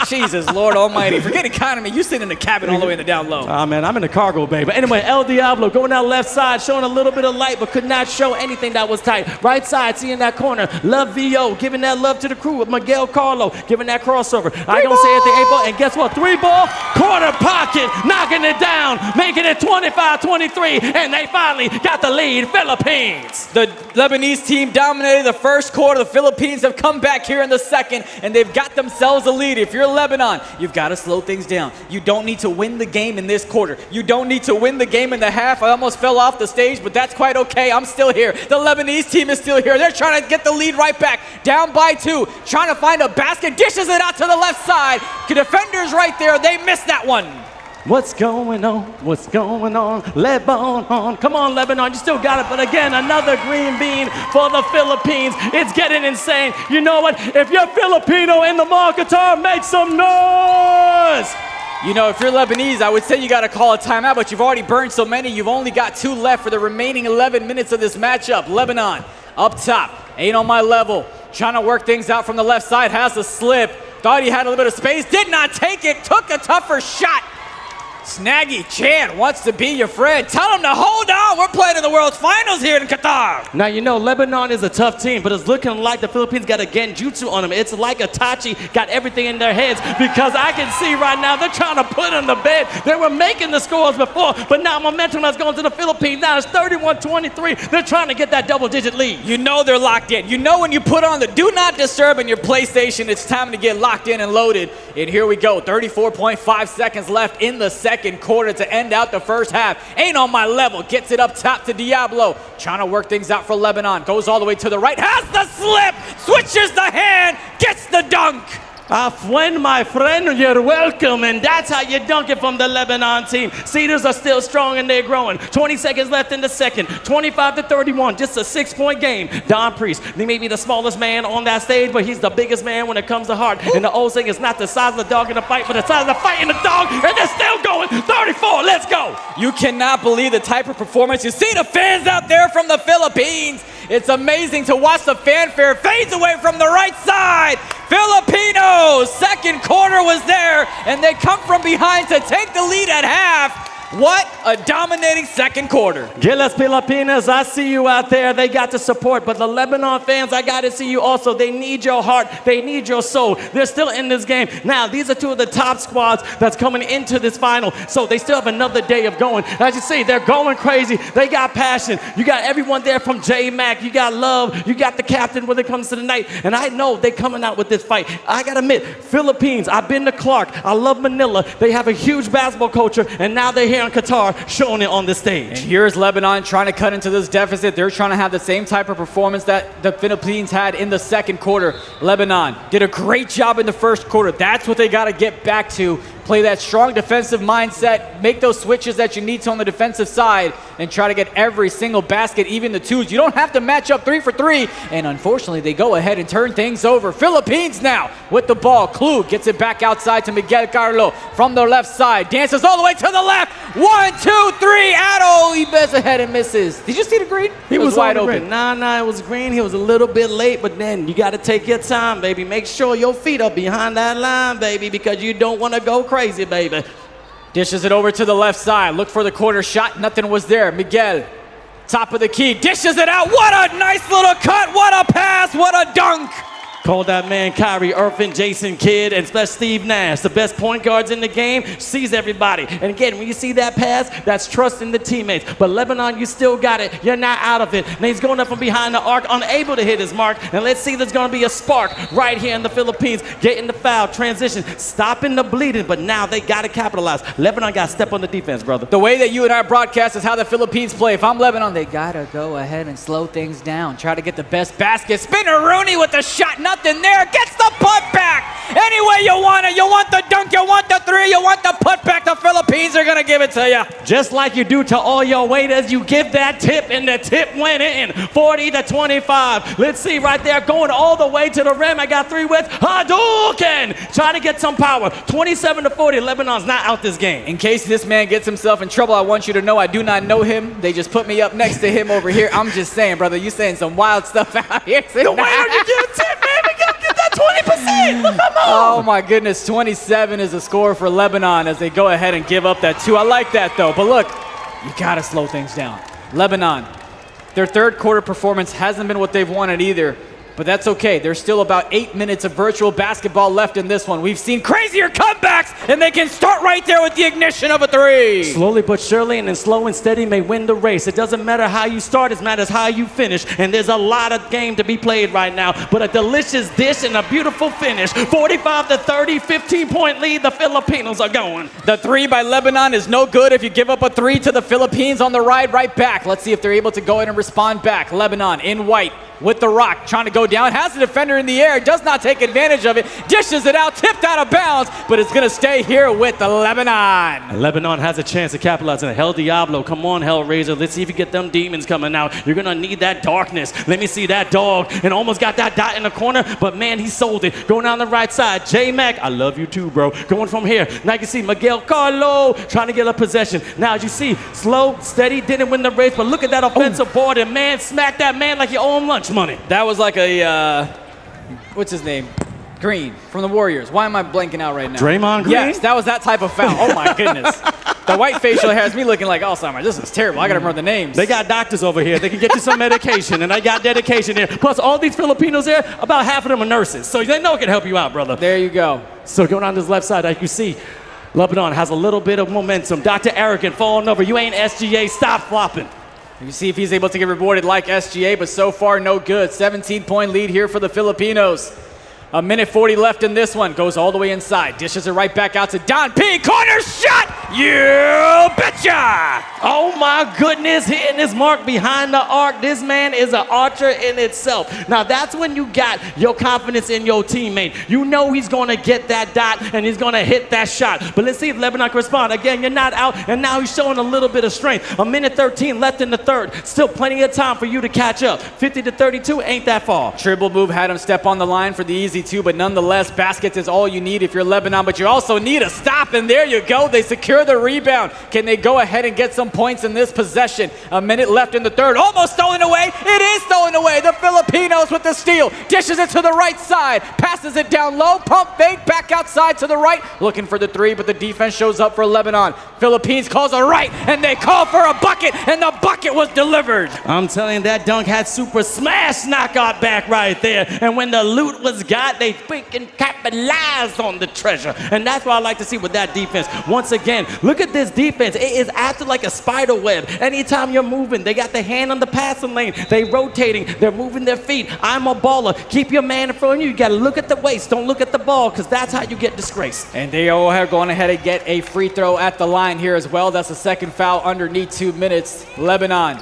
Jesus, Lord Almighty. Forget economy. You sit in the cabin all the way in the down low. Ah, man, I'm in the cargo bay. But anyway, El Diablo going out left side, showing a little bit of light, but could not show anything that was tight. Right side, seeing that corner. Love VO, giving that love to the crew with Miguel Carlo, giving that crossover. I don't say anything, 8-ball, and guess what? 3-ball, corner pocket, knocking it down, making it 25-23, and they finally got the lead, Philippines. The Lebanese team dominated the first quarter. The Philippines have come back here in the second, and they've got themselves a lead. If you're Lebanon, you've got to slow things down. You don't need to win the game in this quarter. You don't need to win the game in the half. I almost fell off the stage, but that's quite okay. I'm still here. The Lebanese team is still here. They're trying to get the lead right back, down by 2, trying to find a basket, dishes it out to the left side. Defenders right there, they missed that one. What's going on? What's going on? Lebanon. Come on, Lebanon. You still got it. But again, another green bean for the Philippines. It's getting insane. You know what? If you're Filipino in the mall, Qatar, make some noise. You know, if you're Lebanese, I would say you got to call a timeout, but you've already burned so many. You've only got 2 left for the remaining 11 minutes of this matchup. Lebanon up top, ain't on my level. Trying to work things out from the left side, has a slip. Thought he had a little bit of space, did not take it, took a tougher shot. Snaggy Chan wants to be your friend. Tell him to hold on. We're playing in the World's Finals here in Qatar. Now, you know, Lebanon is a tough team, but it's looking like the Philippines got a genjutsu on them. It's like Itachi got everything in their heads because I can see right now they're trying to put on the bed. They were making the scores before, but now momentum has gone to the Philippines. Now it's 31-23. They're trying to get that double-digit lead. You know they're locked in. You know when you put on the do not disturb in your PlayStation, it's time to get locked in and loaded. And here we go. 34.5 seconds left in the second quarter to end out the first half. Ain't on my level. Gets it up top to Diablo. Trying to work things out for Lebanon. Goes all the way to the right. Has the slip. Switches the hand. Gets the dunk. When my friend, you're welcome, and that's how you dunk it from the Lebanon team. Cedars are still strong and they're growing. 20 seconds left in the second, 25-31, just a 6-point game. Don Priest, he may be the smallest man on that stage, but he's the biggest man when it comes to heart. And the old saying is not the size of the dog in the fight, but the size of the fight in the dog, and they're still going. 34, let's go. You cannot believe the type of performance. You see the fans out there from the Philippines. It's amazing to watch the fanfare fades away from the right side. Filipinos, second quarter was there, and they come from behind to take the lead at half. What a dominating second quarter. Gilas Filipinas, I see you out there. They got the support, but the Lebanon fans, I got to see you also. They need your heart. They need your soul. They're still in this game. Now, these are 2 of the top squads that's coming into this final, so they still have another day of going. As you see, they're going crazy. They got passion. You got everyone there from J-Mac. You got love. You got the captain when it comes to the night, and I know they're coming out with this fight. I got to admit, Philippines, I've been to Clark. I love Manila. They have a huge basketball culture, and now they're here in Qatar showing it on the stage. And here's Lebanon trying to cut into this deficit. They're trying to have the same type of performance that the Philippines had in the second quarter. Lebanon did a great job in the first quarter. That's what they got to get back to. Play that strong defensive mindset, make those switches that you need to on the defensive side, and try to get every single basket, even the 2s. You don't have to match up 3 for 3, and unfortunately, they go ahead and turn things over. Philippines now with the ball. Klug gets it back outside to Miguel Carlo from the left side. Dances all the way to the left. 1, 2, 3. Addo, he bends ahead and misses. Did you see the green? He was wide open. open. Nah, it was green. He was a little bit late, but then you got to take your time, baby. Make sure your feet are behind that line, baby, because you don't want to go crazy, baby. Dishes it over to the left side. Look for the corner shot. Nothing was there. Miguel, top of the key, dishes it out. What a nice little cut. What a pass. What a dunk. Call that man Kyrie Irving, Jason Kidd, and especially Steve Nash, the best point guards in the game, sees everybody. And again, when you see that pass, that's trust in the teammates. But Lebanon, you still got it. You're not out of it. And he's going up from behind the arc, unable to hit his mark. And let's see, there's going to be a spark right here in the Philippines, getting the foul, transition, stopping the bleeding. But now they got to capitalize. Lebanon got to step on the defense, brother. The way that you and I broadcast is how the Philippines play. If I'm Lebanon, they got to go ahead and slow things down. Try to get the best basket. Spinner Rooney with the shot. Nothing there. Gets the put back. Any way you want it. You want the dunk, you want the three, you want the putback. The Philippines are going to give it to you. Just like you do to all your waiters, you give that tip, and the tip went in. 40-25. Let's see right there, going all the way to the rim. I got three with Hadouken. Trying to get some power. 27-40. Lebanon's not out this game. In case this man gets himself in trouble, I want you to know I do not know him. They just put me up next to him over here. I'm just saying, brother, you saying some wild stuff out here. The waiter, you give a tip, man. We gotta get that 20%. Come on. Oh my goodness, 27 is the score for Lebanon as they go ahead and give up that 2. I like that though, but look, you gotta slow things down. Lebanon, their third quarter performance hasn't been what they've wanted either, but that's okay. There's still about 8 minutes of virtual basketball left in this one. We've seen crazier comebacks, and they can start right there with the ignition of a 3. Slowly but surely, and then slow and steady may win the race. It doesn't matter how you start, it matters how you finish. And there's a lot of game to be played right now, but a delicious dish and a beautiful finish. 45-30, 15-point lead. The Filipinos are going. The 3 by Lebanon is no good if you give up a 3 to the Philippines on the ride right back. Let's see if they're able to go ahead and respond back. Lebanon in white with the rock, trying to go down, has the defender in the air, does not take advantage of it, dishes it out, tipped out of bounds, but it's going to stay here with the Lebanon. Lebanon has a chance to capitalize on it. Hell Diablo, come on, Hellraiser. Let's see if you get them demons coming out. You're going to need that darkness. Let me see that dog. And almost got that dot in the corner, but man, he sold it. Going down the right side, J-Mac, I love you too, bro. Going from here. Now you can see Miguel Carlo trying to get a possession. Now as you see, slow, steady, didn't win the race, but look at that offensive board, and man, smack that man like you owe him lunch money. That was like a, what's his name? Green from the Warriors. Why am I blanking out right now? Draymond Green? Yes, that was that type of foul. Oh my goodness. The white facial hair has me looking like Alzheimer's. This is terrible. I gotta remember the names. They got doctors over here. They can get you some medication, and I got dedication here. Plus, all these Filipinos there, about half of them are nurses. So they know it can help you out, brother. There you go. So going on this left side, like you see, Lebanon has a little bit of momentum. Dr. Arrogant falling over. You ain't SGA. Stop flopping. You see if he's able to get rewarded like SGA, but so far no good. 17-point lead here for the Filipinos. A minute 40 left in this one. Goes all the way inside. Dishes it right back out to Don P. Corner shot! You betcha! Oh my goodness, hitting his mark behind the arc. This man is an archer in itself. Now that's when you got your confidence in your teammate. You know he's gonna get that dot and he's gonna hit that shot. But let's see if Lebanon can respond. Again, you're not out, and now he's showing a little bit of strength. A minute 13 left in the third. Still plenty of time for you to catch up. 50-32 ain't that far. Triple move had him step on the line for the easy 2, but nonetheless, baskets is all you need if you're Lebanon, but you also need a stop, and there you go. They secure the rebound. Can they go ahead and get some points in this possession? A minute left in the third. Almost stolen away. It is stolen away. The Filipinos with the steal. Dishes it to the right side. Passes it down low. Pump fake. Back outside to the right. Looking for the 3, but the defense shows up for Lebanon. Philippines calls a right, and they call for a bucket, and the bucket was delivered. I'm telling you, that dunk had super smash knockout back right there. And when the loot was got, they freaking capitalized on the treasure. And that's what I like to see with that defense. Once again, look at this defense. It is acting like a spider web. Anytime you're moving, they got the hand on the passing lane. They rotating. They're moving their feet. I'm a baller. Keep your man in front of you. You got to look at the waist. Don't look at the ball, because that's how you get disgraced. And they all are going ahead and get a free throw at the line here as well. That's the second foul underneath 2 minutes. Lebanon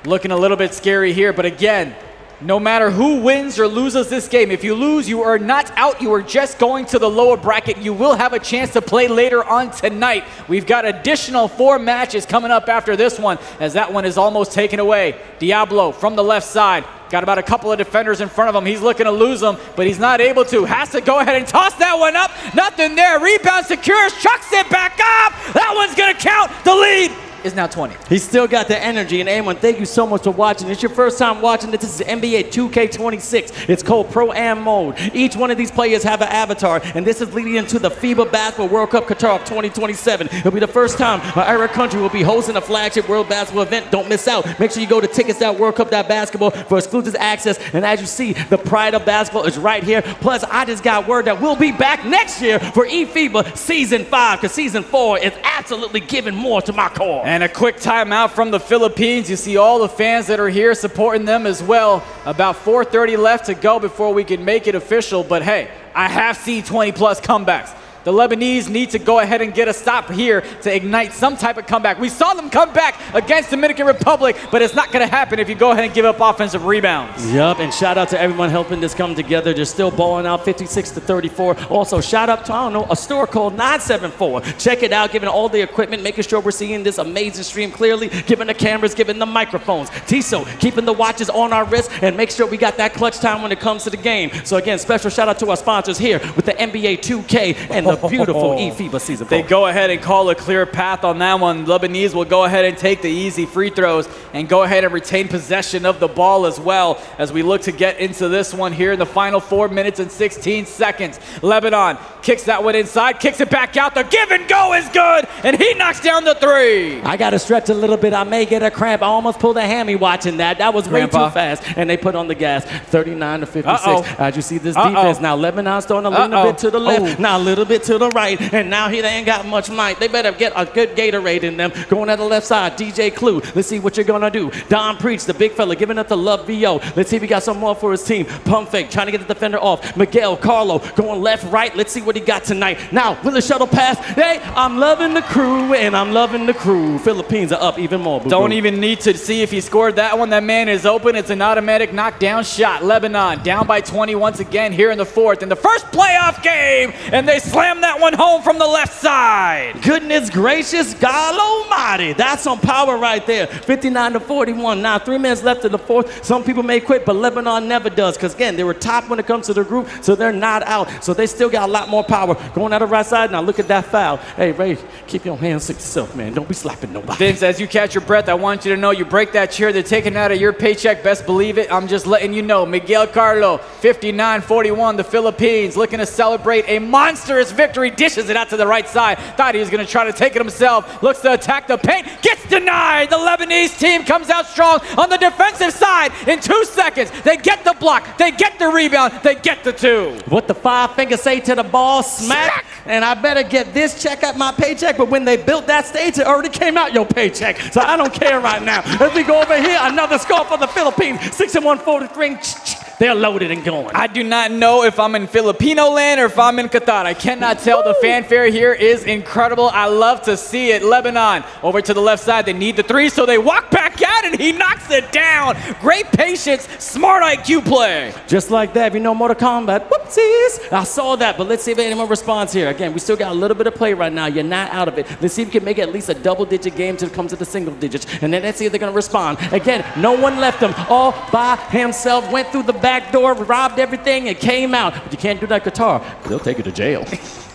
looking a little bit scary here, but again, no matter who wins or loses this game, if you lose, you are not out. You are just going to the lower bracket. You will have a chance to play later on tonight. We've got additional 4 matches coming up after this one, as that one is almost taken away. Diablo from the left side. Got about a couple of defenders in front of him. He's looking to lose them, but he's not able to. Has to go ahead and toss that one up. Nothing there. Rebound secures. Chucks it back up. That one's going to count. The lead is now 20. He's still got the energy. And anyone, thank you so much for watching. It's your first time watching this. This is NBA 2K26. It's called Pro-Am Mode. Each one of these players have an avatar, and this is leading into the FIBA Basketball World Cup Qatar 2027. It'll be the first time our country will be hosting a flagship World Basketball event. Don't miss out. Make sure you go to TICKETS.WORLDCUP.BASKETBALL for exclusive access. And as you see, the pride of basketball is right here. Plus, I just got word that we'll be back next year for eFIBA Season 5, because Season 4 is absolutely giving more to my core. And a quick timeout from the Philippines. You see all the fans that are here supporting them as well. About 4:30 left to go before we can make it official. But hey, I have seen 20-plus comebacks. The Lebanese need to go ahead and get a stop here to ignite some type of comeback. We saw them come back against Dominican Republic, but it's not going to happen if you go ahead and give up offensive rebounds. Yep, and shout out to everyone helping this come together. They're still balling out 56-34. Also, shout out to, I don't know, a store called 974. Check it out, giving all the equipment, making sure we're seeing this amazing stream clearly, giving the cameras, giving the microphones. Tiso, keeping the watches on our wrists, and make sure we got that clutch time when it comes to the game. So again, special shout out to our sponsors here with the NBA 2K and the beautiful eFIBA season. They go ahead and call a clear path on that one. Lebanese will go ahead and take the easy free throws and go ahead and retain possession of the ball as well as we look to get into this one here in the final 4 minutes and 16 seconds. Lebanon kicks that one inside, kicks it back out. The give and go is good, and he knocks down the three. I got to stretch a little bit. I may get a cramp. I almost pulled a hammy watching that. That was way too fast, and they put on the gas. 39-56. As you see this defense now, Lebanon's throwing a little bit to the left, now a little bit to the right, and now they ain't got much might. They better get a good Gatorade in them. Going at the left side, DJ Clue. Let's see what you're gonna do. Don Preach, the big fella, giving it to Love VO. Let's see if he got some more for his team. Pump fake, trying to get the defender off. Miguel Carlo going left, right. Let's see what he got tonight. Now with the shuttle pass. Hey, I'm loving the crew, and I'm loving the crew. Philippines are up even more. Don't even need to see if he scored that one. That man is open. It's an automatic knockdown shot. Lebanon down by 20 once again here in the fourth. In the first playoff game, and they slam that one home from the left side. Goodness gracious, God almighty. That's some power right there. 59-41. Now 3 minutes left in the fourth. Some people may quit, but Lebanon never does. Because again, they were top when it comes to the group, so they're not out. So they still got a lot more power. Going out the right side. Now look at that foul. Hey, Ray, keep your hands to yourself, man. Don't be slapping nobody. Vince, as you catch your breath, I want you to know you break that chair, they're taking it out of your paycheck. Best believe it. I'm just letting you know. Miguel Carlo, 59-41. The Philippines looking to celebrate a monstrous victory. Dishes it out to the right side. Thought he was going to try to take it himself. Looks to attack the paint. Gets denied. The Lebanese team comes out strong on the defensive side in 2 seconds. They get the block. They get the rebound. They get the two. What the 5 fingers say to the ball? Smack. And I better get this check at my paycheck. But when they built that stage, it already came out your paycheck. So I don't care right now. As we go over here, another score for the Philippines. 61-43. They're loaded and going. I do not know if I'm in Filipino land or if I'm in Qatar. I cannot tell. The fanfare here is incredible. I love to see it. Lebanon over to the left side. They need the three, so they walk back out, and he knocks it down. Great patience, smart IQ play. Just like that. If you know Mortal Kombat, whoopsies. I saw that, but let's see if anyone responds here. Again, we still got a little bit of play right now. You're not out of it. Let's see if we can make it at least a double-digit game till it comes to the single digits, and then let's see if they're going to respond. Again, no one left him all by himself. Went through the back door, robbed everything, and came out. But you can't do that Qatar. They'll take you to jail.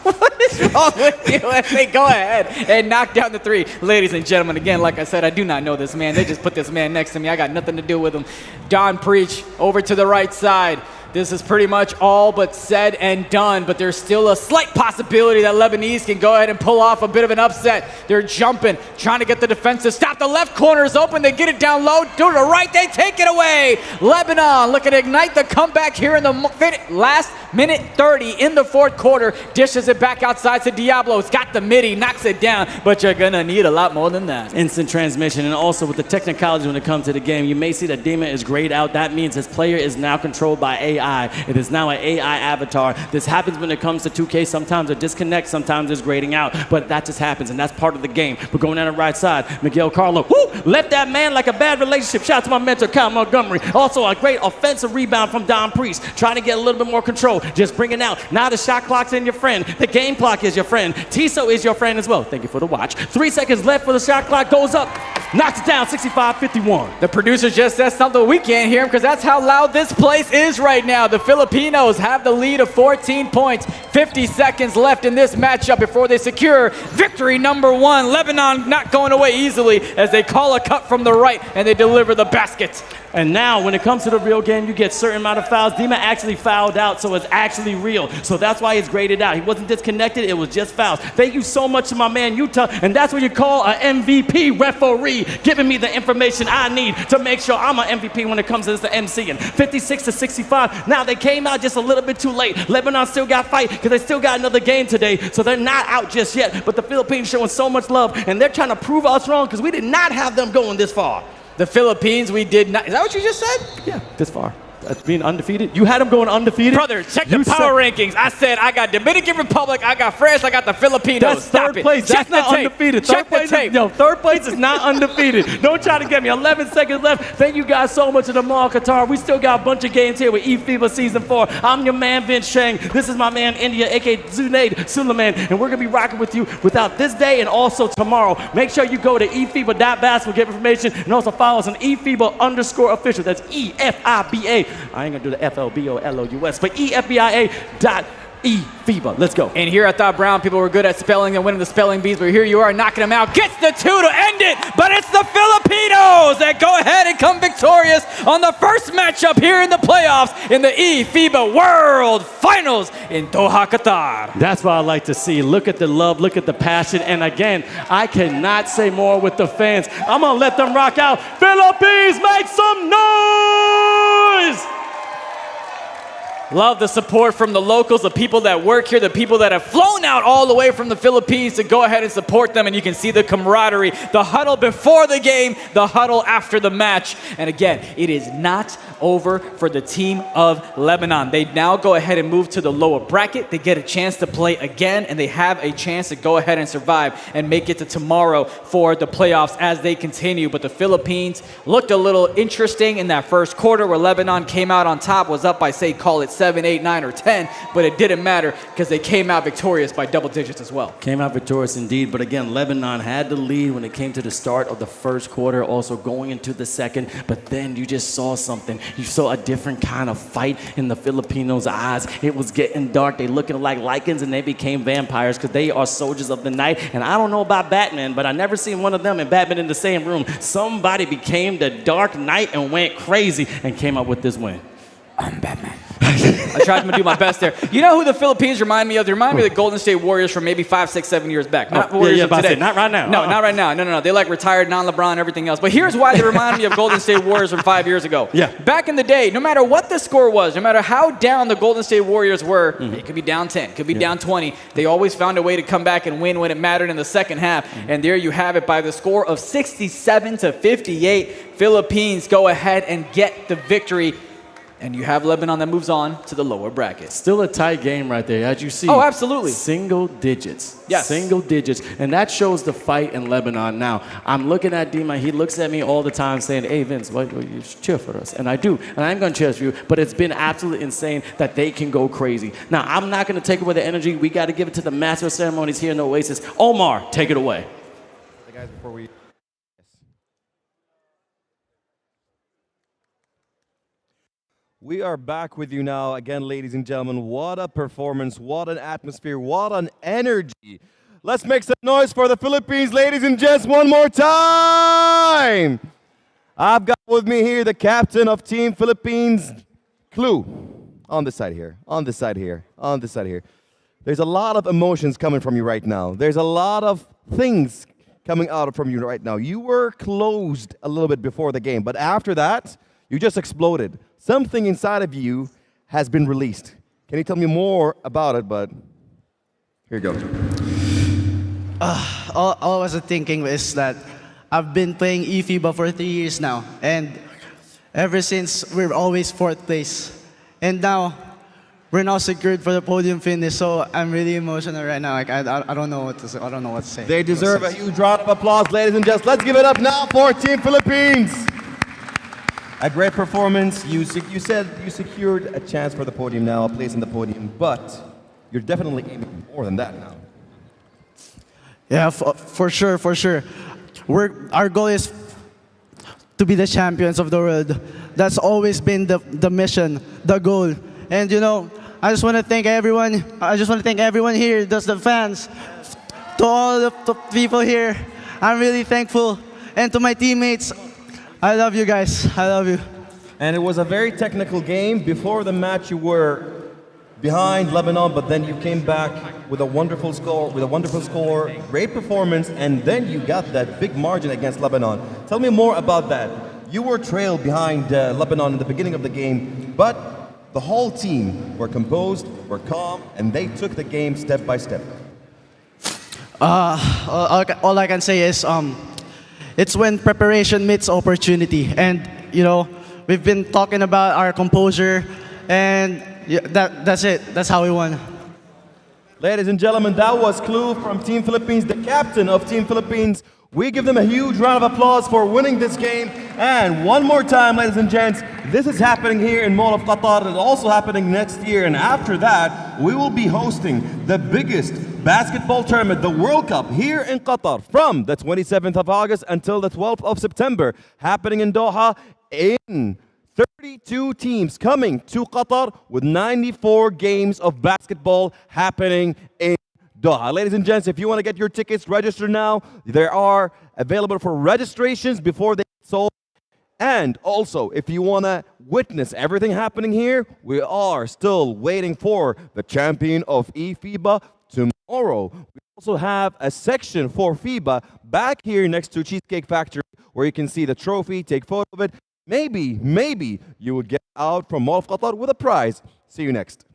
What is wrong with you? As they go ahead and knock down the three. Ladies and gentlemen, again, like I said, I do not know this man. They just put this man next to me. I got nothing to do with him. Don Preach over to the right side. This is pretty much all but said and done, but there's still a slight possibility that Lebanese can go ahead and pull off a bit of an upset. They're jumping, trying to get the defense to stop. The left corner is open. They get it down low. To the right, they take it away. Lebanon looking to ignite the comeback here in the last minute 30 in the fourth quarter. Dishes it back outside to Diablo. It's got the midi, knocks it down, but you're going to need a lot more than that. Instant transmission, and also with the technicality when it comes to the game, you may see that Demon is grayed out. That means his player is now controlled by AI. It is now an AI avatar. This happens when it comes to 2K. Sometimes a disconnect, sometimes there's grading out, but that just happens, and that's part of the game. We're going down the right side. Miguel Carlo, left that man like a bad relationship. Shout out to my mentor, Kyle Montgomery. Also a great offensive rebound from Don Priest, trying to get a little bit more control, just bringing out. Now the shot clock's in your friend. The game clock is your friend. Tiso is your friend as well. Thank you for the watch. 3 seconds left for the shot clock. Goes up, knocks it down, 65-51. The producer just said something. We can't hear him because that's how loud this place is right now. The Filipinos have the lead of 14 points. 50 seconds left in this matchup before they secure victory number 1. Lebanon not going away easily as they call a cut from the right and they deliver the basket. And now, when it comes to the real game, you get a certain amount of fouls. Dima actually fouled out, so it's actually real. So that's why it's graded out. He wasn't disconnected, it was just fouls. Thank you so much to my man, Utah. And that's what you call an MVP referee, giving me the information I need to make sure I'm an MVP when it comes to this MCing. 56-65. Now, they came out just a little bit too late. Lebanon still got fight because they still got another game today. So they're not out just yet. But the Philippines showing so much love, and they're trying to prove us wrong because we did not have them going this far. The Philippines, we did not. Is that what you just said? Yeah, this far. being undefeated? You had them going undefeated? Brother, check the power rankings. I said I got Dominican Republic, I got France, I got the Filipinos. That's third place. That's not undefeated. Check the tape. Third place is not undefeated. Don't try to get me. 11 seconds left. Thank you guys so much to the Mall Qatar. We still got a bunch of games here with eFIBA Season 4. I'm your man, Vince Chang. This is my man, India, a.k.a. Zunaid, Suleman. And we're going to be rocking with you without this day and also tomorrow. Make sure you go to eFIBA.BASKetball, get information, and also follow us on eFIBA_official. That's eFIBA. I ain't going to do the FLBOLOUS, but eFIBA. Let's go. And here I thought Brown people were good at spelling and winning the spelling bees, but here you are knocking them out. Gets the 2 to end it, but it's the Filipinos that go ahead and come victorious on the first matchup here in the playoffs in the eFIBA World Finals in Doha, Qatar. That's what I like to see. Look at the love, look at the passion, and again, I cannot say more with the fans. I'm gonna let them rock out. Philippines, make some noise! Love the support from the locals, the people that work here, the people that have flown out all the way from the Philippines to go ahead and support them. And you can see the camaraderie, the huddle before the game, the huddle after the match. And again, it is not over for the team of Lebanon. They now go ahead and move to the lower bracket. They get a chance to play again, and they have a chance to go ahead and survive and make it to tomorrow for the playoffs as they continue. But the Philippines looked a little interesting in that first quarter where Lebanon came out on top, was up by, say, call it 7, 8, 9, or 10, but it didn't matter because they came out victorious by double digits as well. Came out victorious indeed, but again, Lebanon had the lead when it came to the start of the first quarter, also going into the second, but then you just saw something. You saw a different kind of fight in the Filipinos' eyes. It was getting dark. They looking like lichens, and they became vampires because they are soldiers of the night. And I don't know about Batman, but I never seen one of them and Batman in the same room. Somebody became the Dark Knight and went crazy and came up with this win. I'm Batman. I tried to do my best there. You know who the Philippines remind me of? They remind me of the Golden State Warriors from maybe 5, 6, 7 years back. Not Warriors of today. Not right now. No, not right now. No. They like retired, non-LeBron, everything else. But here's why they remind me of Golden State Warriors from 5 years ago. Yeah. Back in the day, no matter what the score was, no matter how down the Golden State Warriors were, it could be down 10, could be down 20. They always found a way to come back and win when it mattered in the second half. And there you have it by the score of 67-58. Philippines go ahead and get the victory. And you have Lebanon that moves on to the lower bracket. Still a tight game right there, as you see. Oh, absolutely. Single digits. Yes. Single digits. And that shows the fight in Lebanon. Now, I'm looking at Dima. He looks at me all the time saying, hey, Vince, why you cheer for us? And I do. And I'm going to cheer for you. But it's been absolutely insane that they can go crazy. Now, I'm not going to take away the energy. We got to give it to the master of ceremonies here in the Oasis. Omar, take it away. Hey guys, before we... We are back with you now again, ladies and gentlemen. What a performance, what an atmosphere, what an energy. Let's make some noise for the Philippines, ladies and gents, one more time. I've got with me here the captain of Team Philippines, Clue. On this side here, on this side here, on this side here. There's a lot of emotions coming from you right now. There's a lot of things coming out from you right now. You were closed a little bit before the game, but after that, you just exploded. Something inside of you has been released. Can you tell me more about it? But here you go. All I was thinking is that I've been playing eFIBA for 3 years now, and ever since we're always fourth place, and now we're now secured for the podium finish. So I'm really emotional right now. Like I don't know what to say. I don't know what to say. They deserve a huge round of applause, ladies and gents. Let's give it up now for Team Philippines. A great performance. You said you secured a chance for the podium now, a place in the podium, but you're definitely aiming more than that now. Yeah, for sure, for sure. Our goal is to be the champions of the world. That's always been the mission, the goal. And you know, I just want to thank everyone. I just want to thank everyone here, just the fans, to all the people here. I'm really thankful, and to my teammates. I love you guys. I love you. And it was a very technical game. Before the match, you were behind Lebanon, but then you came back with a wonderful score, great performance, and then you got that big margin against Lebanon. Tell me more about that. You were trailed behind Lebanon in the beginning of the game, but the whole team were composed, were calm, and they took the game step by step. All I can say is it's when preparation meets opportunity, and you know, we've been talking about our composure, and yeah, that's it. That's how we won. Ladies and gentlemen, that was Clue from Team Philippines, the captain of Team Philippines. We give them a huge round of applause for winning this game. And one more time, ladies and gents, this is happening here in Mall of Qatar. It's also happening next year. And after that, we will be hosting the biggest basketball tournament, the World Cup, here in Qatar from the 27th of August until the 12th of September, happening in Doha in 32 teams coming to Qatar with 94 games of basketball happening in Doha. Ladies and gents, if you want to get your tickets, register now. They are available for registrations before they sold. And also, if you want to witness everything happening here, we are still waiting for the champion of eFIBA tomorrow. We also have a section for FIBA back here next to Cheesecake Factory where you can see the trophy, take photo of it. Maybe you would get out from Mall of Qatar with a prize. See you next.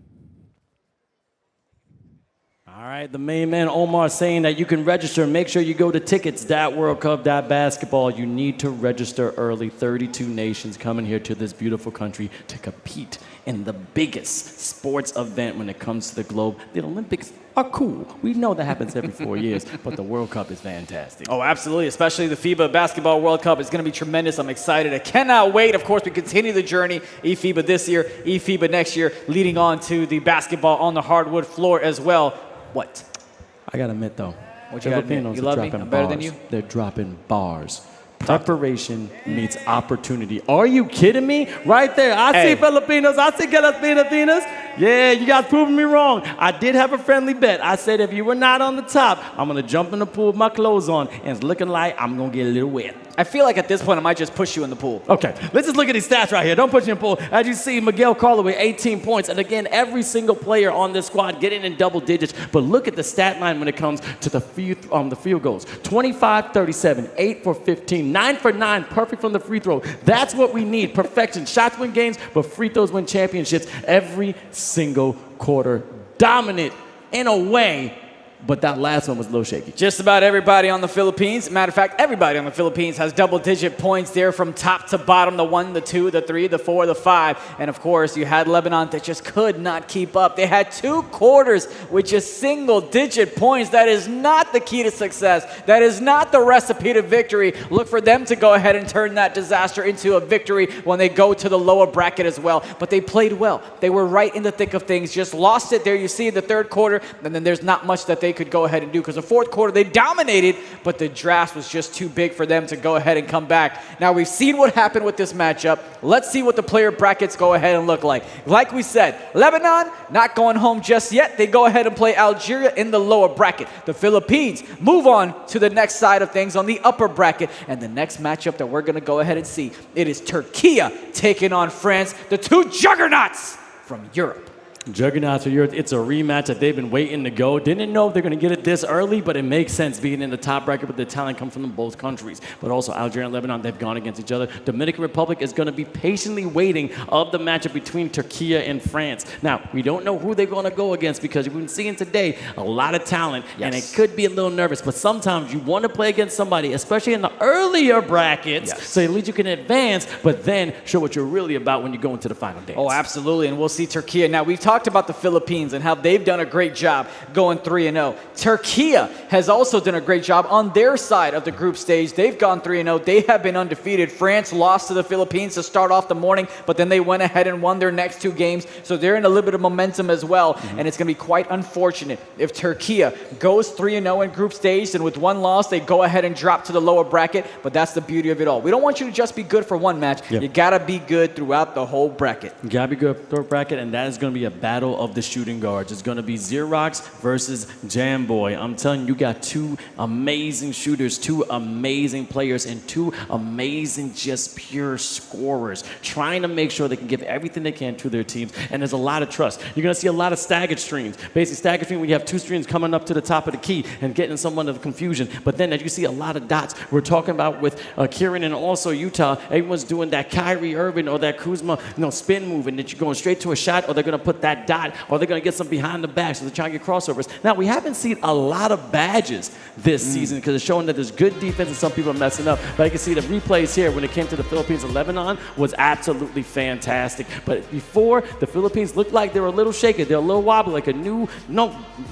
All right, the main man Omar saying that you can register. Make sure you go to TICKETS.WORLDCUP.BASKETBALL. You need to register early. 32 nations coming here to this beautiful country to compete in the biggest sports event when it comes to the globe. The Olympics are cool. We know that happens every 4 years, but the World Cup is fantastic. Oh, absolutely, especially the FIBA Basketball World Cup. It's going to be tremendous. I'm excited. I cannot wait. Of course, we continue the journey. eFIBA this year, eFIBA next year, leading on to the basketball on the hardwood floor as well. What? I gotta admit though, What you gotta admit? You love me? I'm better than you? They're dropping bars. Preparation meets opportunity. Are you kidding me? Right there. I see Filipinos. I see Filipinas. Yeah, you guys proving me wrong. I did have a friendly bet. I said if you were not on the top, I'm going to jump in the pool with my clothes on, and it's looking like I'm going to get a little wet. I feel like at this point I might just push you in the pool. Okay, let's just look at these stats right here. Don't push you in the pool. As you see, Miguel Carlo with 18 points. And again, every single player on this squad getting in double digits. But look at the stat line when it comes to the field goals. 25-37, 8 for 15, 9 for 9, perfect from the free throw. That's what we need, perfection. Shots win games, but free throws win championships every single quarter. Dominant in a way, but that last one was a little shaky. Just about everybody on the Philippines, matter of fact, everybody on the Philippines has double-digit points there from top to bottom, the 1, the 2, the 3, the 4, the 5. And of course, you had Lebanon that just could not keep up. They had 2 quarters with just single-digit points. That is not the key to success. That is not the recipe to victory. Look for them to go ahead and turn that disaster into a victory when they go to the lower bracket as well. But they played well. They were right in the thick of things. Just lost it there. You see in the third quarter, and then there's not much that they could go ahead and do because the fourth quarter they dominated, but the draft was just too big for them to go ahead and come back. Now we've seen what happened with this matchup. Let's see what the player brackets go ahead and look like. Like we said, Lebanon not going home just yet. They go ahead and play Algeria in the lower bracket. The Philippines move on to the next side of things on the upper bracket. And the next matchup that we're going to go ahead and see, it is Turkey taking on France, the 2 juggernauts from Europe. Juggernauts of Europe, it's a rematch that they've been waiting to go. Didn't know if they're going to get it this early, but it makes sense being in the top bracket, but the talent comes from both countries. But also Algeria and Lebanon, they've gone against each other. Dominican Republic is going to be patiently waiting of the matchup between Turkey and France. Now, we don't know who they're going to go against because we've been seeing today a lot of talent, and it could be a little nervous, but sometimes you want to play against somebody, especially in the earlier brackets, so at least you can advance, but then show what you're really about when you go into the final dance. Oh, absolutely, and we'll see Turkey. Now, we've talked about the Philippines and how they've done a great job going 3-0. Turkey has also done a great job on their side of the group stage. They've gone 3-0. They have been undefeated. France lost to the Philippines to start off the morning, but then they went ahead and won their next 2 games. So they're in a little bit of momentum as well, and it's going to be quite unfortunate if Turkey goes 3-0 in group stage, and with 1 loss, they go ahead and drop to the lower bracket, but that's the beauty of it all. We don't want you to just be good for 1 match. You got to be good throughout the whole bracket. You got to be good throughout the bracket, and that is going to be a battle of the shooting guards. It's going to be Xerox versus Jamboy. I'm telling you, you got 2 amazing shooters, 2 amazing players, and 2 amazing just pure scorers, trying to make sure they can give everything they can to their teams, and there's a lot of trust. You're going to see a lot of staggered streams. Basically, staggered stream when you have 2 streams coming up to the top of the key and getting someone of confusion, but then as you see a lot of dots, we're talking about with Kieran and also Utah, everyone's doing that Kyrie Irving or that Kuzma spin move, and that you're going straight to a shot, or they're going to put that that dot, or they're going to get some behind the back, so they're trying to get crossovers. Now, we haven't seen a lot of badges this season because it's showing that there's good defense and some people are messing up. But I can see the replays here when it came to the Philippines and Lebanon was absolutely fantastic. But before, the Philippines looked like they were a little shaky. They're a little wobbly, like a new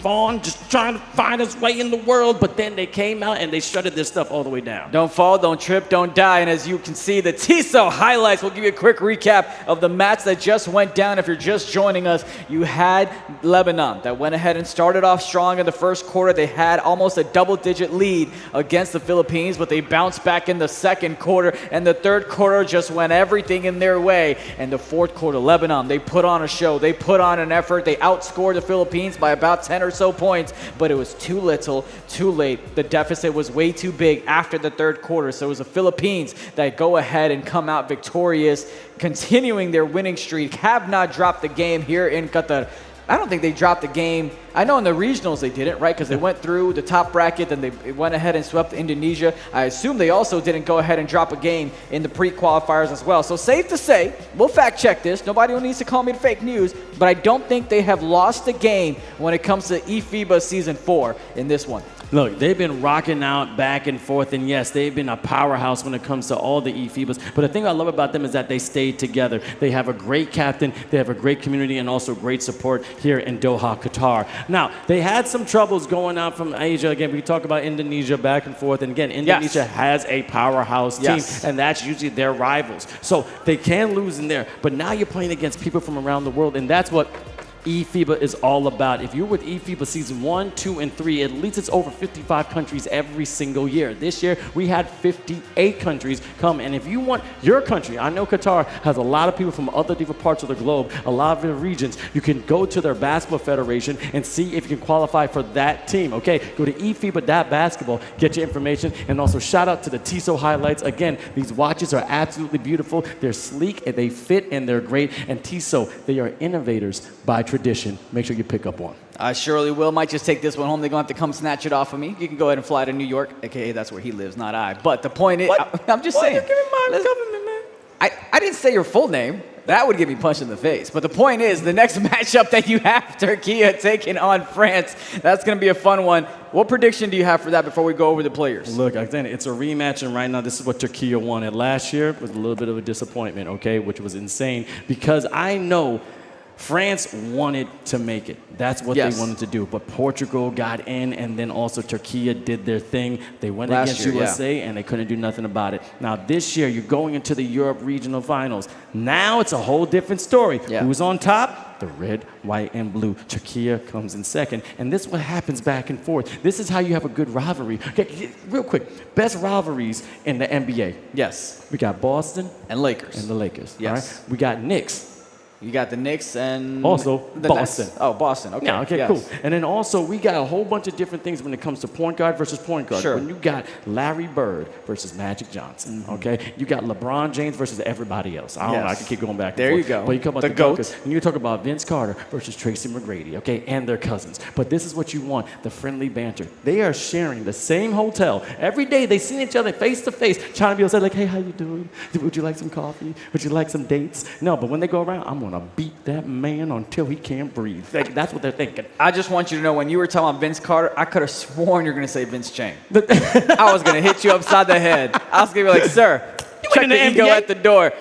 fawn just trying to find its way in the world. But then they came out and they shuttered their stuff all the way down. Don't fall, don't trip, don't die. And as you can see, the TISO highlights will give you a quick recap of the match that just went down. If you're just joining us, you had Lebanon that went ahead and started off strong in the first quarter. They had almost a double-digit lead against the Philippines, but they bounced back in the second quarter, and the third quarter just went everything in their way. And the fourth quarter, Lebanon, they put on a show. They put on an effort. They outscored the Philippines by about 10 or so points, but it was too little, too late. The deficit was way too big after the third quarter, so it was the Philippines that go ahead and come out victorious, continuing their winning streak, have not dropped the game here in Qatar. I don't think they dropped the game. I know in the regionals they didn't, right? Because they went through the top bracket, then they went ahead and swept Indonesia. I assume they also didn't go ahead and drop a game in the pre-qualifiers as well. So safe to say, we'll fact check this. Nobody needs to call me fake news, but I don't think they have lost a game when it comes to eFIBA Season 4 in this one. Look, they've been rocking out back and forth, and yes, they've been a powerhouse when it comes to all the eFIBAs. But the thing I love about them is that they stayed together. They have a great captain, they have a great community, and also great support here in Doha, Qatar. Now, they had some troubles going out from Asia. Again, we talk about Indonesia back and forth, and again, Indonesia has a powerhouse team, and that's usually their rivals. So they can lose in there, but now you're playing against people from around the world, and that's what eFIBA is all about. If you're with eFIBA Season 1, 2, and 3, at least it's over 55 countries every single year. This year, we had 58 countries come. And if you want your country, I know Qatar has a lot of people from other different parts of the globe, a lot of the regions. You can go to their basketball federation and see if you can qualify for that team, okay? Go to eFIBA.basketball, get your information, and also shout out to the TISO highlights. Again, these watches are absolutely beautiful. They're sleek, and they fit, and they're great. And TISO, they are innovators by tradition. Make sure you pick up one. I surely will. Might just take this one home. They're going to have to come snatch it off of me. You can go ahead and fly to New York, aka that's where he lives, not I. But the point is, I'm just saying. You're giving my government, man. I didn't say your full name. That would get me punched in the face. But the point is, the next matchup that you have, Turkey taking on France, that's going to be a fun one. What prediction do you have for that before we go over the players? Look, I think it's a rematch, and right now this is what Turkey wanted. Last year was a little bit of a disappointment, okay, which was insane, because I know France wanted to make it. That's what they wanted to do. But Portugal got in, and then also Turkey did their thing. They went against USA, and they couldn't do nothing about it. Now, this year, you're going into the Europe Regional Finals. Now it's a whole different story. Who's on top? The red, white, and blue. Turkey comes in second. And this is what happens back and forth. This is how you have a good rivalry. Okay, real quick, best rivalries in the NBA. Yes. We got Boston. And Lakers. And the Lakers. Yes. All right? We got Knicks. You got the Knicks and also the Boston. Nets. Oh, Boston. Okay. Yeah, okay, cool. And then also we got a whole bunch of different things when it comes to point guard versus point guard. When you got Larry Bird versus Magic Johnson, okay? You got LeBron James versus everybody else. I don't know, I can keep going back and forth. There you go. But you come about the GOAT. And you talk about Vince Carter versus Tracy McGrady, okay? And their cousins. But this is what you want, the friendly banter. They are sharing the same hotel. Every day they see each other face to face, trying to be able to say like, hey, how you doing? Would you like some coffee? Would you like some dates? No, but when they go around, I'm gonna beat that man until he can't breathe. That's what they're thinking. I just want you to know, when you were talking about Vince Carter, I could have sworn you're going to say Vince Chang. I was going to hit you upside the head. I was going to be like, sir, check the ego at the door.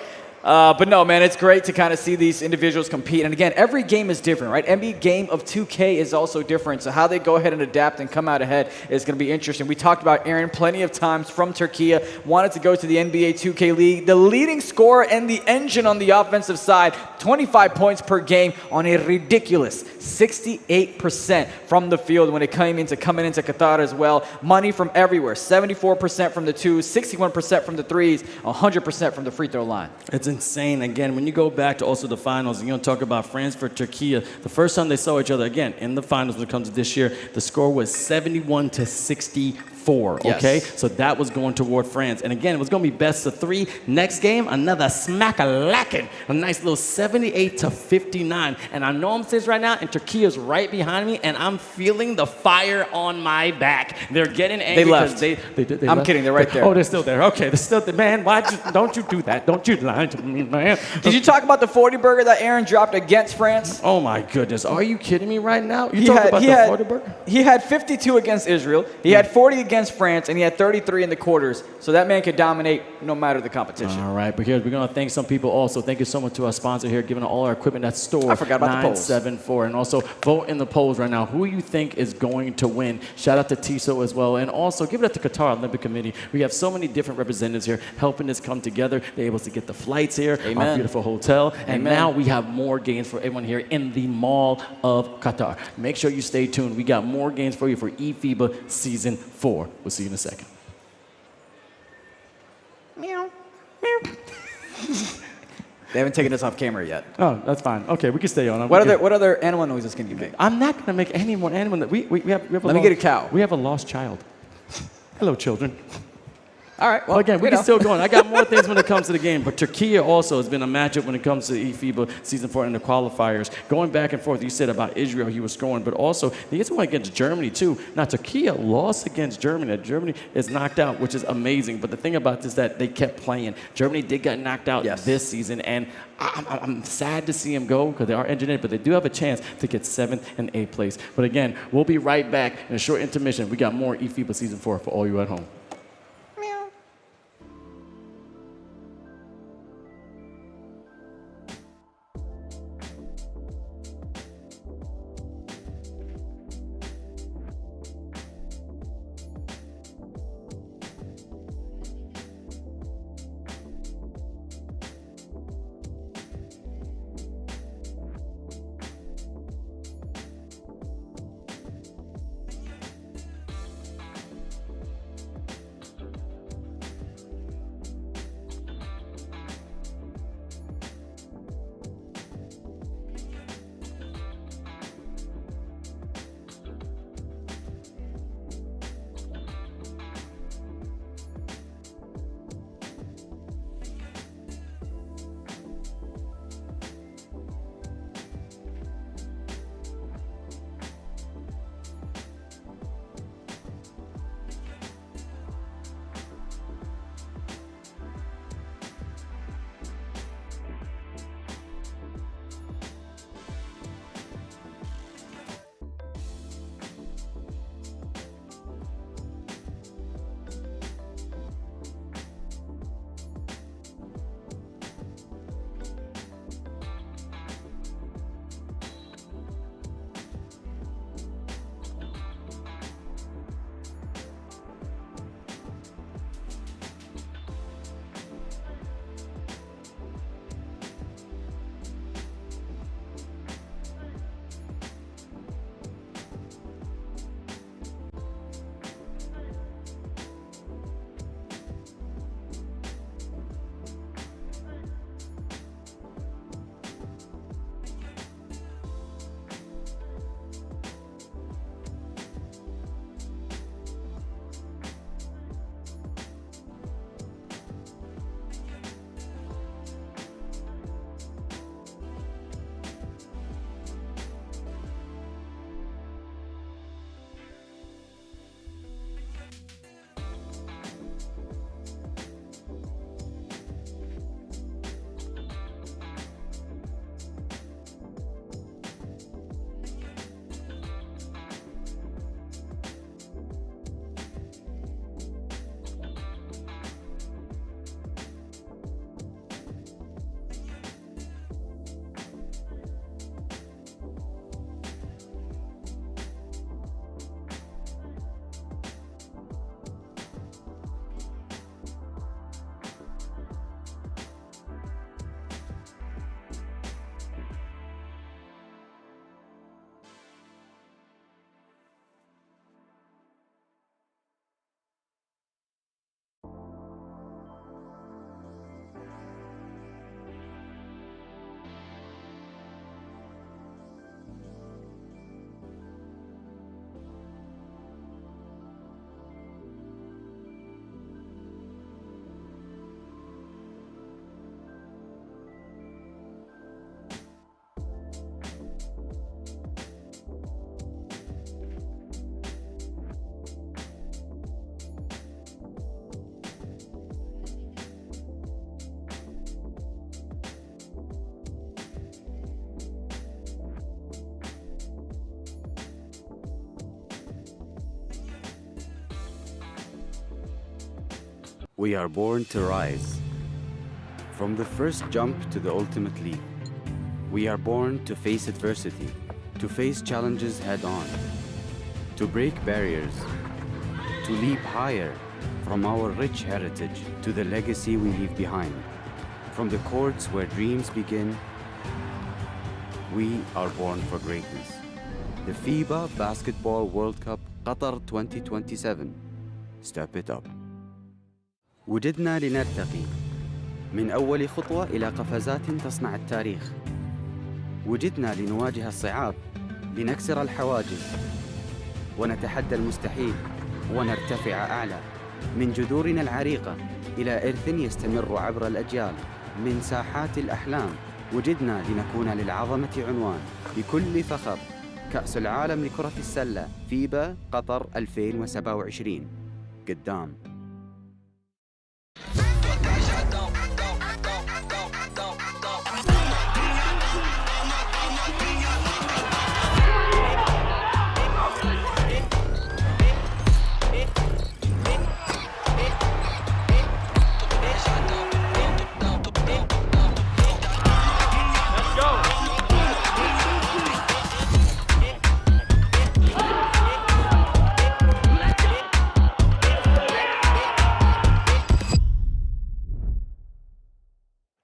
But no, man, it's great to kind of see these individuals compete. And again, every game is different, right? Every game of 2K is also different. So how they go ahead and adapt and come out ahead is going to be interesting. We talked about Aaron plenty of times from Turkey, wanted to go to the NBA 2K League. The leading scorer and the engine on the offensive side, 25 points per game on a ridiculous 68% from the field when it came into coming into Qatar as well. Money from everywhere, 74% from the twos, 61% from the threes, 100% from the free throw line. It's insane. Again, when you go back to also the finals, and you don't talk about France for Turkey, the first time they saw each other, again, in the finals when it comes to this year, the score was 71-65. 4, okay? Yes. So that was going toward France. And again, it was going to be best of 3. Next game, another smack-a-lackin'. A nice little 78-59. And I know I'm saying this right now, and Turkey is right behind me, and I'm feeling the fire on my back. They're getting angry. They left. They I'm left? kidding. They're right there. Oh, they're still there. Okay, they're still there. Man, don't you do that. Don't you lie to me, man. Did you talk about the 40 burger that Aaron dropped against France? Oh, my goodness. Are you kidding me right now? You talking about the 40 burger? He had 52 against Israel. He had 40 against France, and he had 33 in the quarters. So that man could dominate no matter the competition. All right, but here we're going to thank some people also. Thank you so much to our sponsor here, giving all our equipment at store. I forgot about the polls. 974. And also vote in the polls right now. Who you think is going to win? Shout out to TISO as well. And also give it up to Qatar Olympic Committee. We have so many different representatives here helping this come together. They're able to get the flights here, Amen. our beautiful hotel. And Amen. now we have more games for everyone here in the Mall of Qatar. Make sure you stay tuned. We got more games for you for eFIBA Season 4. We'll see you in a second. Meow. Meow. They haven't taken us off camera yet. Oh, that's fine. Okay, we can stay on. What other animal noises can you make? I'm not going to make any more animal. We have Let me get a cow. We have a lost child. Hello, children. All right. Well, again, we can still go on. I got more things when it comes to the game, but Turkey also has been a matchup when it comes to eFIBA Season 4 and the qualifiers. Going back and forth, you said about Israel, he was scoring, but also he gets one against Germany, too. Now, Turkey lost against Germany. Germany is knocked out, which is amazing, but the thing about this is that they kept playing. Germany did get knocked out this season, and I'm sad to see them go because they are engineered, but they do have a chance to get 7th and 8th place. But again, we'll be right back in a short intermission. We got more eFIBA Season 4 for all you at home. We are born to rise. From the first jump to the ultimate leap. We are born to face adversity, to face challenges head on, to break barriers, to leap higher from our rich heritage to the legacy we leave behind. From the courts where dreams begin, we are born for greatness. The FIBA Basketball World Cup Qatar 2027. Step it up. وجدنا لنرتقي من أول خطوة إلى قفزات تصنع التاريخ. وجدنا لنواجه الصعاب، لنكسر الحواجز ونتحدى المستحيل ونرتفع أعلى من جذورنا العريقة إلى إرث يستمر عبر الأجيال. من ساحات الأحلام وجدنا لنكون للعظمة عنوان بكل فخر. كأس العالم لكرة السلة فيبا قطر 2027 قدام.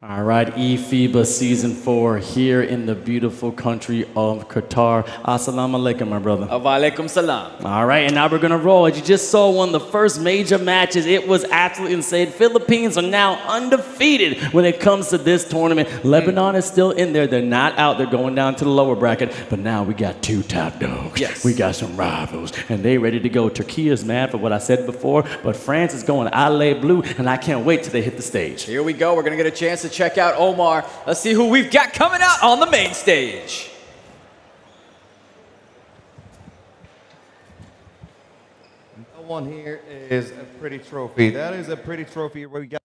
All right, eFIBA Season 4 here in the beautiful country of Qatar. Assalamu alaikum, my brother. Wa alaikum salam. All right, and now we're going to roll. As you just saw one of the first major matches, it was absolutely insane. Philippines are now undefeated when it comes to this tournament. Lebanon is still in there. They're not out. They're going down to the lower bracket. But now we got two top dogs. Yes. We got some rivals, and they ready to go. Turkey is mad for what I said before, but France is going Ale blue, and I can't wait till they hit the stage. Here we go. We're going to get a chance to check out Omar. Let's see who we've got coming out on the main stage. That one here is a pretty trophy. That is a pretty trophy where we got.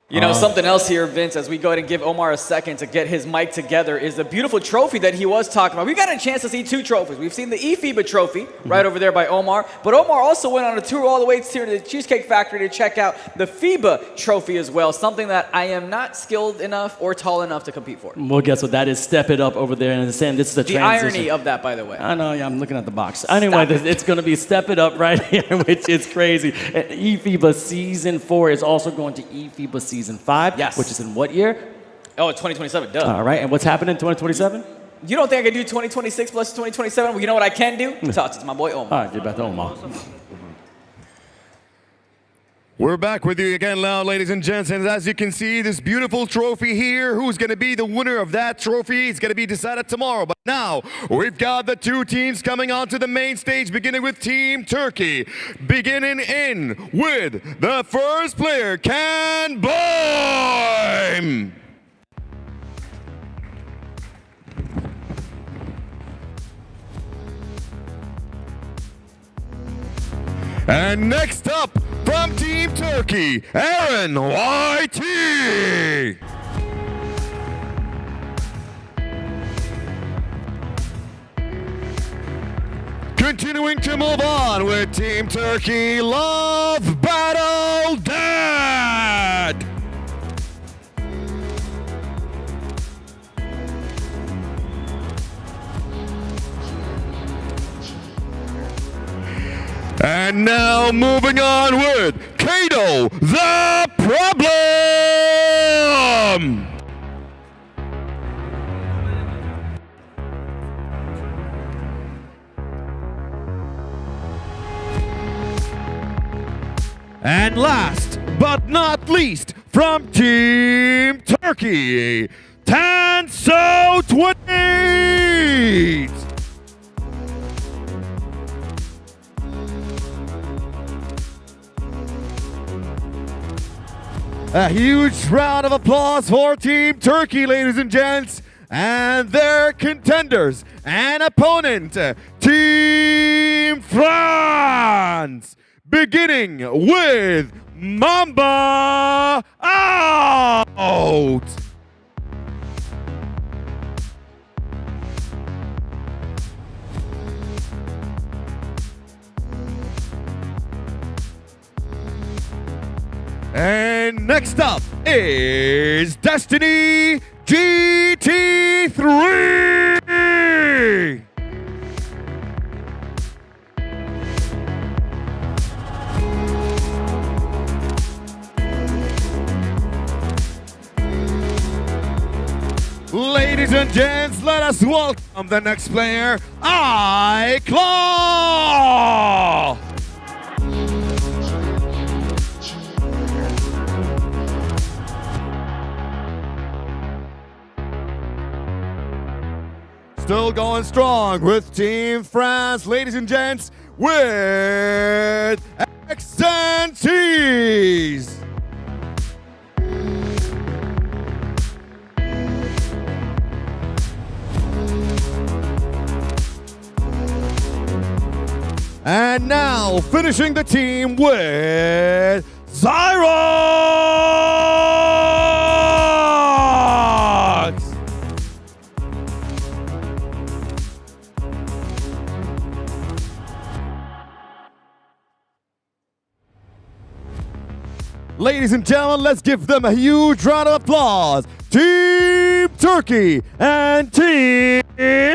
You know, something else here, Vince, as we go ahead and give Omar a second to get his mic together, is the beautiful trophy that he was talking about. We got a chance to see two trophies. We've seen the eFIBA trophy right over there by Omar, but Omar also went on a tour all the way to the Cheesecake Factory to check out the FIBA trophy as well, something that I am not skilled enough or tall enough to compete for. Well, guess what? That is Step It Up over there. And saying this is a The transition. irony of that, by the way. I know, yeah, I'm looking at the box. Anyway, it's going to be Step It Up right here, which is crazy. eFIBA Season 4 is also going to eFIBA Season 5. Yes. Which is in what year? Oh, 2027, duh. All right, and what's happening in 2027? You don't think I can do 2026 plus 2027? Well, you know what I can do? Talk to my boy Omar. All right, get back to Omar. We're back with you again now, ladies and gents, and as you can see, this beautiful trophy here, who's going to be the winner of that trophy is going to be decided tomorrow. But now, we've got the two teams coming onto the main stage, beginning with Team Turkey. Beginning in with the first player, Can Boym. And next up, from Team Turkey, Aaron YT. Continuing to move on with Team Turkey, Love Battle Dad. And now moving on with Kato, the Problem. And last but not least, from Team Turkey, Tanso Twins. A huge round of applause for Team Turkey, ladies and gents, and their contenders and opponent, Team France. beginning with Mamba Out. And next up is Destiny GT3. Ladies and gents, let us welcome the next player, iClaw. Still going strong with Team France, ladies and gents, with XNTs. And now finishing the team with Zyrox. Ladies and gentlemen, let's give them a huge round of applause. Team Turkey and Team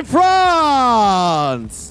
France.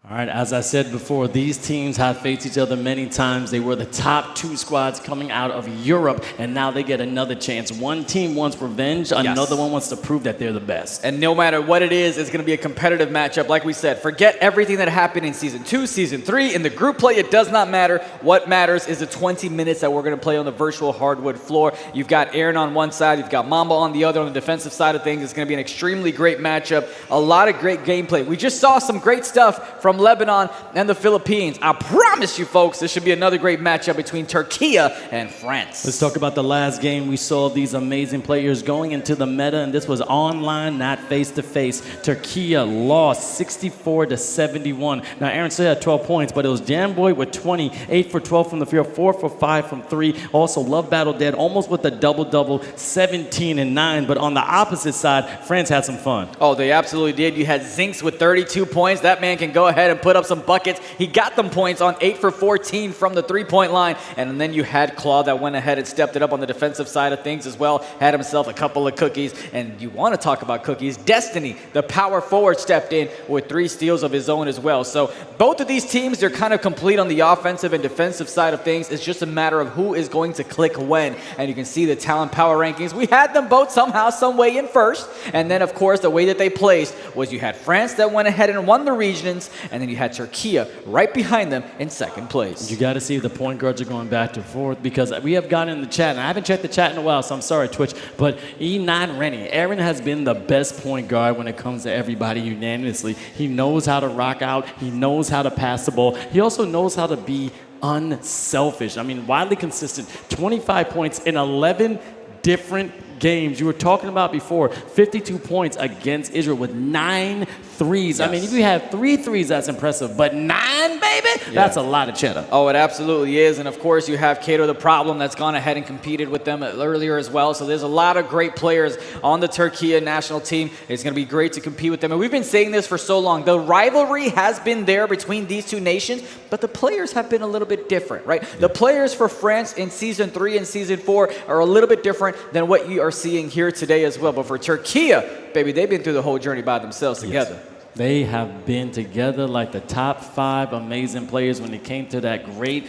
All right, as I said before, these teams have faced each other many times. They were the top two squads coming out of Europe, and now they get another chance. One team wants revenge, another one wants to prove that they're the best. And no matter what it is, it's going to be a competitive matchup. Like we said, forget everything that happened in Season 2, Season 3. In the group play, it does not matter. What matters is the 20 minutes that we're going to play on the virtual hardwood floor. You've got Aaron on one side, you've got Mamba on the other. On the defensive side of things, it's going to be an extremely great matchup. A lot of great gameplay. We just saw some great stuff from Lebanon and the Philippines. I promise you folks, this should be another great matchup between Turkey and France. Let's talk about the last game. We saw these amazing players going into the meta, and this was online, not face-to-face. Turkey lost 64-71. Now, Aaron still had 12 points, but it was Jamboy with 20, 8 for 12 from the field, 4 for 5 from 3. Also, Love Battle Dead almost with a double-double, 17 and 9. But on the opposite side, France had some fun. Oh, they absolutely did. You had Zinks with 32 points. That man can go ahead and put up some buckets. He got them points on 8 for 14 from the three-point line. And then you had Claw that went ahead and stepped it up on the defensive side of things as well. Had himself a couple of cookies. And you want to talk about cookies. Destiny, the power forward, stepped in with 3 steals of his own as well. So both of these teams, they're kind of complete on the offensive and defensive side of things. It's just a matter of who is going to click when. And you can see the talent power rankings. We had them both somehow, some way in first. And then, of course, the way that they placed was you had France that went ahead and won the regions. And then you had Turkey right behind them in second place. You got to see the point guards are going back and forth because we have gotten in the chat, and I haven't checked the chat in a while, so I'm sorry, Twitch, but E9 Rennie, Aaron has been the best point guard when it comes to everybody unanimously. He knows how to rock out. He knows how to pass the ball. He also knows how to be unselfish. I mean, widely consistent. 25 points in 11 different games. You were talking about before, 52 points against Israel with 9 threes. Yes. I mean, if you have 3 threes, that's impressive. But 9, baby, that's a lot of cheddar. Oh, it absolutely is. And of course, you have Kato the Problem that's gone ahead and competed with them earlier as well. So there's a lot of great players on the Turkey national team. It's going to be great to compete with them. And we've been saying this for so long. The rivalry has been there between these two nations, but the players have been a little bit different, right? The players for France in Season 3 and Season 4 are a little bit different than what you are seeing here today as well. But for Turkey, baby, they've been through the whole journey by themselves together. Yes. They have been together like the top 5 amazing players when it came to that great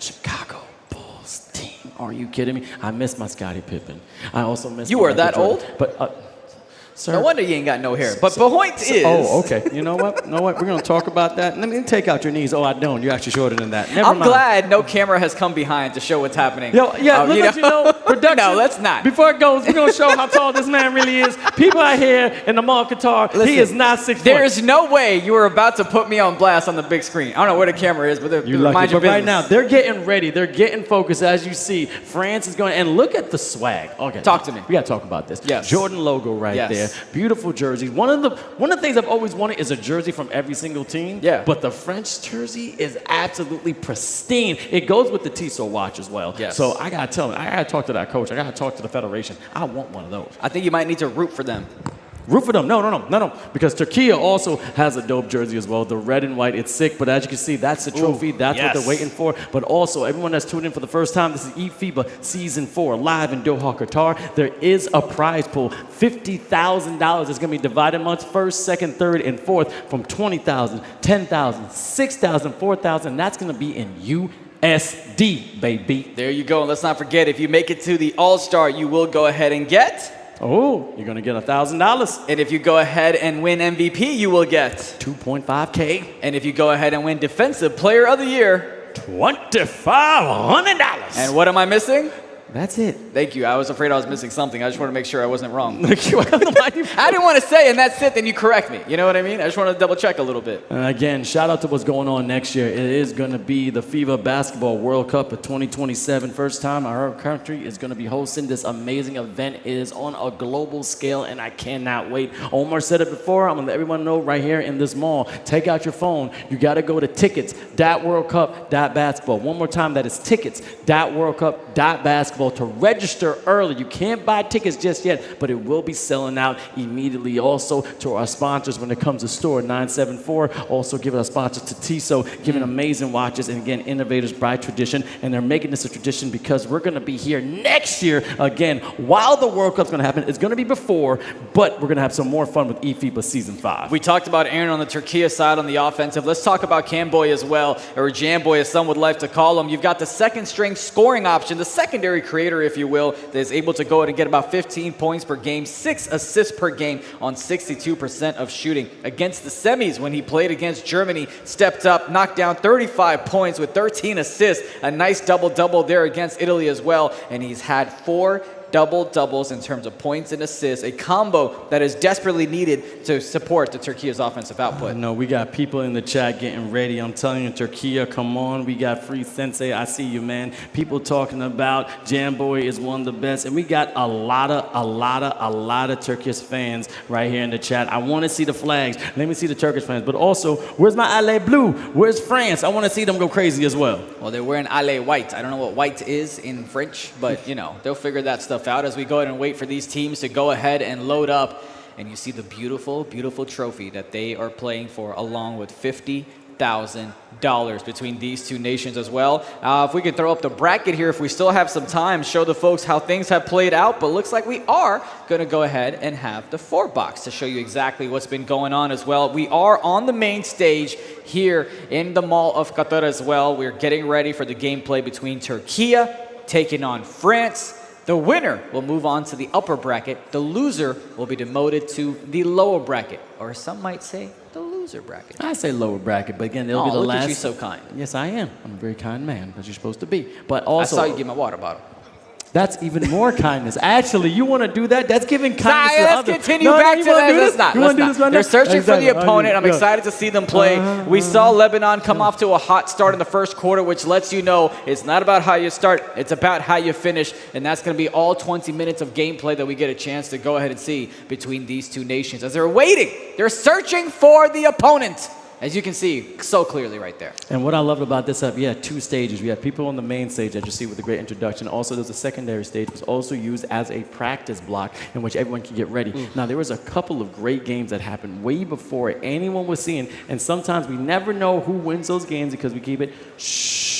Chicago Bulls team. Are you kidding me? I miss my Scottie Pippen. I also miss You my are that Jordan. old? But sir, no wonder you ain't got no hair. But the point is... Oh, okay. You know what? We're going to talk about that. Let me take out your knees. Oh, I don't. You're actually shorter than that. Never I'm mind. glad no camera has come behind to show what's happening. Yo, yeah, let you know, production. No, let's not. Before it goes, we're going to show how tall this man really is. People out here in the mall of Qatar, Listen, he is not 6 foot. There is no way you were about to put me on blast on the big screen. I don't know where the camera is, but You're lucky. But right now, they're getting ready. They're getting focused. As you see, France is going, and look at the swag. Okay. Talk to me. We got to talk about this. Yes. Jordan logo right there. there. Beautiful jerseys. One of the things I've always wanted is a jersey from every single team. Yeah. But the French jersey is absolutely pristine. It goes with the Tissot watch as well. Yes. So I gotta tell him, I gotta talk to that coach. I gotta talk to the federation. I want one of those. I think you might need to root for them. Root for them. No. Because Turkey also has a dope jersey as well. The red and white. It's sick. But as you can see, that's the trophy. That's what they're waiting for. But also, everyone that's tuned in for the first time, this is eFIBA Season 4 live in Doha, Qatar. There is a prize pool. $50,000 is going to be divided amongst first, second, third, and fourth from 20,000, 10,000, 6,000, 4,000. That's going to be in USD, baby. There you go. And let's not forget, if you make it to the All-Star, you will go ahead and get... Oh, you're going to get $1,000. And if you go ahead and win MVP, you will get $2.5K. And if you go ahead and win Defensive Player of the Year, $2,500. And what am I missing? That's it. Thank you. I was afraid I was missing something. I just want to make sure I wasn't wrong. I didn't want to say, and that's it, then you correct me. You know what I mean? I just want to double check a little bit. And again, shout out to what's going on next year. It is going to be the FIBA Basketball World Cup of 2027. First time our country is going to be hosting this amazing event. It is on a global scale, and I cannot wait. Omar said it before. I'm going to let everyone know right here in this mall. Take out your phone. You got to go to tickets.worldcup.basketball. One more time, that is tickets.worldcup.basketball. To register early. You can't buy tickets just yet, but it will be selling out immediately. Also, to our sponsors when it comes to Store 974, also giving our sponsors to Tissot, giving amazing watches, and again, innovators by tradition. And they're making this a tradition because we're going to be here next year again while the World Cup's going to happen. It's going to be before, but we're going to have some more fun with eFIBA Season 5. We talked about Aaron on the Turkey side on the offensive. Let's talk about Camboy as well, or Jamboy as some would like to call him. You've got the second string scoring option, the secondary creator, if you will, that is able to go ahead and get about 15 points per game, 6 assists per game on 62% of shooting. Against the semis, when he played against Germany, stepped up, knocked down 35 points with 13 assists, a nice double-double there against Italy as well, and he's had 4 double-doubles in terms of points and assists, a combo that is desperately needed to support the Turkey's offensive output. No, we got people in the chat getting ready. I'm telling you, Turkey, come on. We got Free Sensei. I see you, man. People talking about Jamboy is one of the best. And we got a lot of Turkish fans right here in the chat. I want to see the flags. Let me see the Turkish fans. But also, where's my Ale Bleu? Where's France? I want to see them go crazy as well. Well, they're wearing Ale white. I don't know what white is in French, but, you know, they'll figure that stuff out as we go ahead and wait for these teams to go ahead and load up. And you see the beautiful, beautiful trophy that they are playing for, along with $50,000 between these two nations as well. If we could throw up the bracket here, if we still have some time, show the folks how things have played out. But looks like we are going to go ahead and have the 4-box to show you exactly what's been going on as well. We are on the main stage here in the Mall of Qatar as well. We're getting ready for the gameplay between Turkey taking on France. The winner will move on to the upper bracket. The loser will be demoted to the lower bracket, or some might say the loser bracket. I say lower bracket, but again, they'll be the look last. At you so kind. Yes, I am. I'm a very kind man, as you're supposed to be. But also, I saw you give my water bottle. That's even more kindness. Actually, you want to do that? That's giving kindness to let's others. continue back to that. Let's not. They're searching for the Exactly. opponent. I'm excited to see them play. We saw Lebanon come off to a hot start in the first quarter, which lets you know it's not about how you start, it's about how you finish. And that's going to be all 20 minutes of gameplay that we get a chance to go ahead and see between these two nations. As they're waiting, they're searching for the opponent. As you can see so clearly right there. And what I loved about this, we had 2 stages. We had people on the main stage that you see with a great introduction. Also, there's a secondary stage, which was also used as a practice block in which everyone can get ready. Now, there was a couple of great games that happened way before anyone was seeing. And sometimes we never know who wins those games because we keep it shh.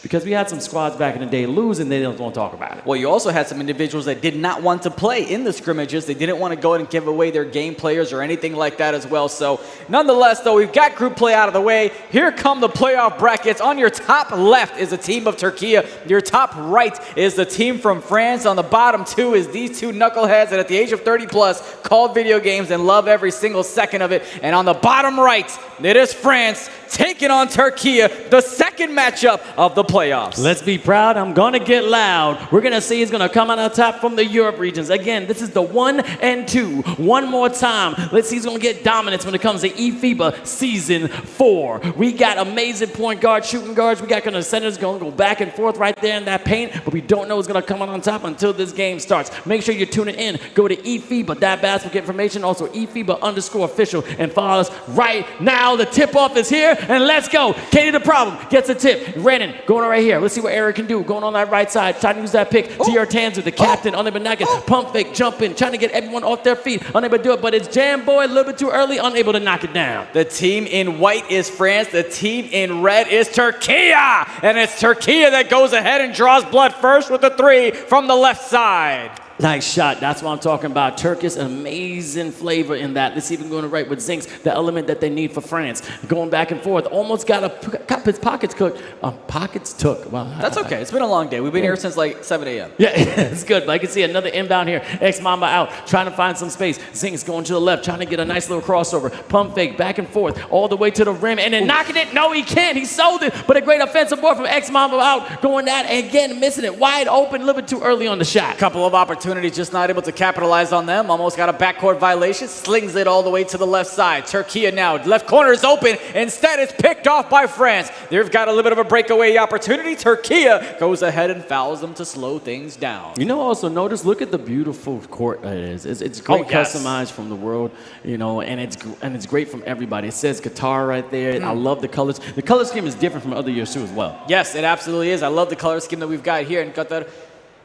Because we had some squads back in the day lose and they don't want to talk about it. Well, you also had some individuals that did not want to play in the scrimmages. They didn't want to go and give away their game players or anything like that as well. So nonetheless, though, we've got group play out of the way. Here come the playoff brackets. On your top left is the team of Turkey. Your top right is the team from France. On the bottom 2 is these 2 knuckleheads that at the age of 30 plus call video games and love every single second of it. And on the bottom right, it is France taking on Turkey, the second matchup of the playoffs. Let's be proud. I'm going to get loud. We're going to see who's going to come out on top from the Europe regions. Again, this is the 1 and 2. One more time. Let's see who's going to get dominance when it comes to eFIBA Season 4. We got amazing point guards, shooting guards. We got kind of centers going to go back and forth right there in that paint, but we don't know who's going to come out on top until this game starts. Make sure you're tuning in. Go to eFIBA, that basketball information, also eFIBA_official, and follow us right now. The tip-off is here, and let's go. Katie the Problem gets a tip. Renan going on right here. Let's see what Eric can do. Going on that right side, trying to use that pick. TR Tanzu, the captain, unable to knock it. Pump fake, jump in, trying to get everyone off their feet. Unable to do it, but it's Jam Boy a little bit too early, unable to knock it down. The team in white is France. The team in red is Turkey. And it's Turkey that goes ahead and draws blood first with the 3 from the left side. Nice shot. That's what I'm talking about. Turkish, amazing flavor in that. Let's see if we can go to right with Zinks, the element that they need for France. Going back and forth. Almost got his pockets cooked. Pockets took. Wow. That's okay. It's been a long day. We've been here since like 7 a.m. Yeah, it's good. But I can see another inbound here. Ex-Mamba out, trying to find some space. Zinks going to the left, trying to get a nice little crossover. Pump fake, back and forth, all the way to the rim, and then knocking it. No, he can't. He sold it. But a great offensive board from Ex-Mamba out. Going that, and again, missing it. Wide open, a little bit too early on the shot. Couple of opportunities, just not able to capitalize on them. Almost got a backcourt violation. Slings it all the way to the left side. Turkey now, left corner is open. Instead, it's picked off by France. They've got a little bit of a breakaway opportunity. Turkey goes ahead and fouls them to slow things down. You know, also notice, look at the beautiful court it is. It's great, customized from the world, you know, and it's great from everybody. It says Qatar right there. I love the colors. The color scheme is different from other years too as well. Yes, it absolutely is. I love the color scheme that we've got here in Qatar.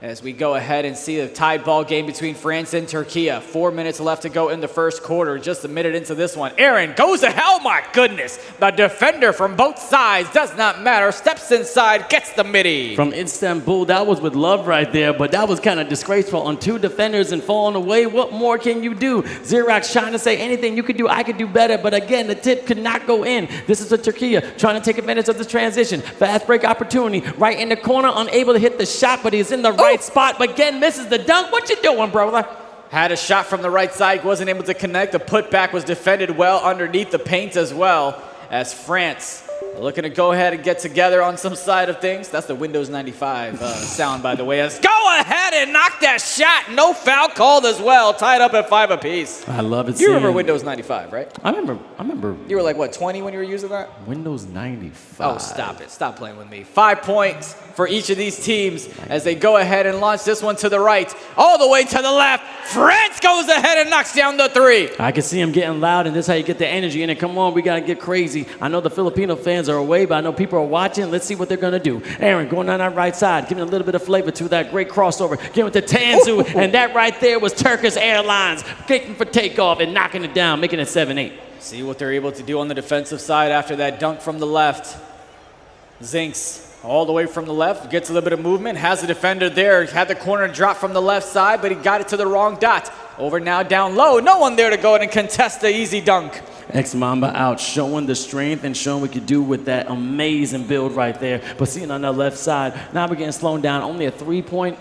As we go ahead and see the tied ball game between France and Turkey. 4 minutes left to go in the first quarter. Just a minute into this one. Aaron goes to hell, my goodness. The defender from both sides, does not matter. Steps inside, gets the midi. From Istanbul, that was with love right there, but that was kind of disgraceful on 2 defenders and falling away. What more can you do? Xerox trying to say anything you could do, I could do better, but again, the tip could not go in. This is a Turkey trying to take advantage of this transition. Fast break opportunity, right in the corner, unable to hit the shot, but he's in the right spot, but again misses the dunk. What you doing, brother? Had a shot from the right side, wasn't able to connect. The putback was defended well underneath the paint as well, as France looking to go ahead and get together on some side of things. That's the Windows 95 sound, by the way. Let's go ahead and knock that shot. No foul called as well. Tied up at 5 apiece. I love it. You remember Windows 95, right? I remember. You were like, what, 20 when you were using that? Windows 95. Oh, stop it. Stop playing with me. 5 points for each of these teams as they go ahead and launch this one to the right, all the way to the left. France goes ahead and knocks down the 3. I can see him getting loud, and this is how you get the energy in it. Come on, we got to get crazy. I know the Filipino fans are away, but I know people are watching. Let's see what they're going to do. Aaron going on that right side, giving a little bit of flavor to that great crossover. Giving it to Tanzu, and that right there was Turkish Airlines kicking for takeoff and knocking it down, making it 7-8. See what they're able to do on the defensive side after that dunk from the left. Zinks all the way from the left, gets a little bit of movement, has the defender there, had the corner drop from the left side, but he got it to the wrong dot. Over now, down low, no one there to go ahead and contest the easy dunk. Ex-Mamba out, showing the strength and showing what we could do with that amazing build right there. But seeing on the left side, now we're getting slowed down. Only a 3-point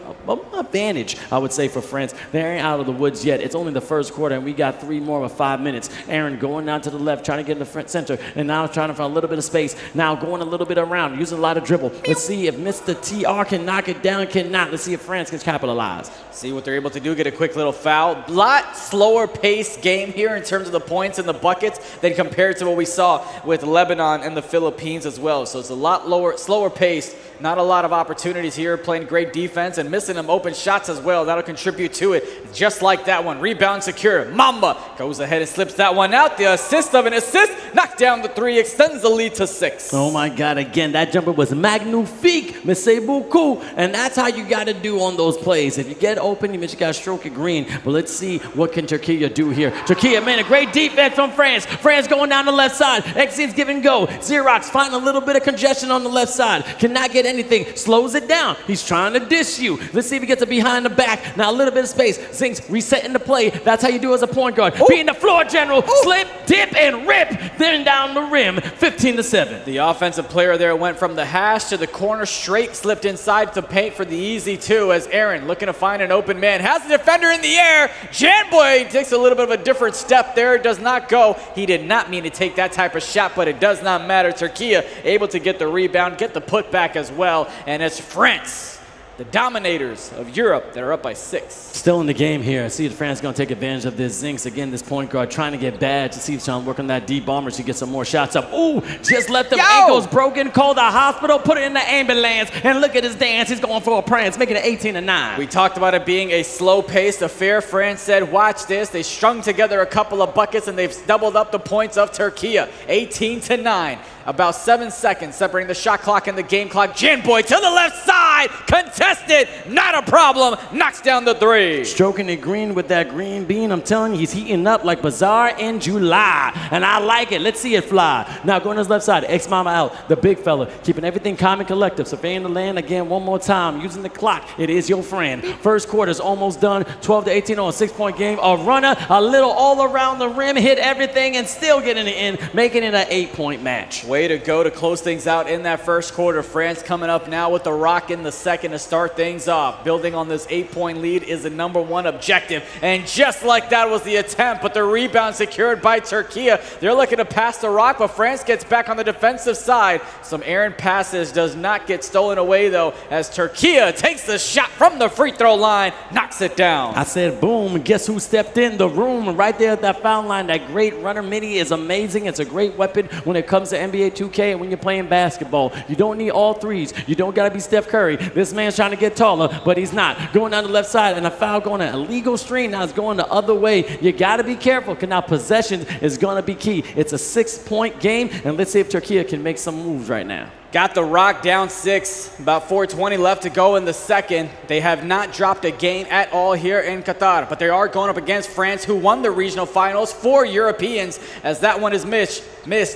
advantage, I would say, for France. They ain't out of the woods yet. It's only the first quarter, and we got 3 more of 5 minutes. Aaron going down to the left, trying to get in the front center, and now trying to find a little bit of space. Now going a little bit around, using a lot of dribble. Let's see if Mr. TR can knock it down, cannot. Let's see if France can capitalize. See what they're able to do, get a quick little foul. Lot slower paced game here in terms of the points and the buckets than compared to what we saw with Lebanon and the Philippines as well. So it's a lot slower paced. Not a lot of opportunities here, playing great defense and missing them open shots as well. That'll contribute to it, just like that one. Rebound secure. Mamba goes ahead and slips that one out. The assist of an assist, knocked down the 3, extends the lead to 6. Oh my God, again, that jumper was magnifique, merci beaucoup. And that's how you got to do on those plays. If you get open, you just got to stroke it green. But let's see what can Turkey do here. Turkey, man, a great defense from France. France going down the left side. Exits give and go. Xerox finding a little bit of congestion on the left side. Cannot get anything, slows it down. He's trying to dish you. Let's see if he gets it behind the back. Now a little bit of space. Zinks resetting the play. That's how you do as a point guard. Being the floor general, slip, dip, and rip, then down the rim, 15-7. The offensive player there went from the hash to the corner straight, slipped inside to paint for the easy two as Aaron looking to find an open man. Has the defender in the air. Janboy takes a little bit of a different step there. Does not go. He did not mean to take that type of shot, but it does not matter. Türkiye able to get the rebound, get the putback as well, and it's France, the dominators of Europe, that are up by 6. Still in the game here. I see if France going to take advantage of this. Zinks, again, this point guard trying to get bad to see if he's trying to work on that deep bomber to get some more shots up. Ooh, just left them ankles broken. Call the hospital, put it in the ambulance, and look at his dance. He's going for a prance, making it 18-9. We talked about it being a slow-paced affair. France said, watch this. They strung together a couple of buckets, and they've doubled up the points of Türkiye. 18-9. About 7 seconds separating the shot clock and the game clock. Janboy to the left side, contested, not a problem, knocks down the 3. Stroking it green with that green bean. I'm telling you, he's heating up like Bazaar in July, and I like it. Let's see it fly. Now going to his left side, X-Mama out, the big fella, keeping everything calm and collective, surveying the land again one more time, using the clock. It is your friend. First quarter's almost done, 12-18 on a 6-point game. A runner, a little all around the rim, hit everything, and still getting it in, making it an 8-point match. Way to go to close things out in that first quarter. France coming up now with the rock in the second to start things off. Building on this 8-point lead is the #1 objective. And just like that was the attempt, but the rebound secured by Türkiye. They're looking to pass the rock, but France gets back on the defensive side. Some errant passes, does not get stolen away though, as Türkiye takes the shot from the free throw line, knocks it down. I said boom, and guess who stepped in the room right there at that foul line. That great runner midi is amazing. It's a great weapon when it comes to NBA 2K and when you're playing basketball. You don't need all threes. You don't got to be Steph Curry. This man's trying to get taller, but he's not. Going down the left side, and a foul going an illegal screen. Now it's going the other way. You got to be careful, because now possession is going to be key. It's a 6-point game, and let's see if Türkiye can make some moves right now. Got the rock down 6, about 4:20 left to go in the second. They have not dropped a game at all here in Qatar, but they are going up against France, who won the regional finals, 4 Europeans, as that one is missed.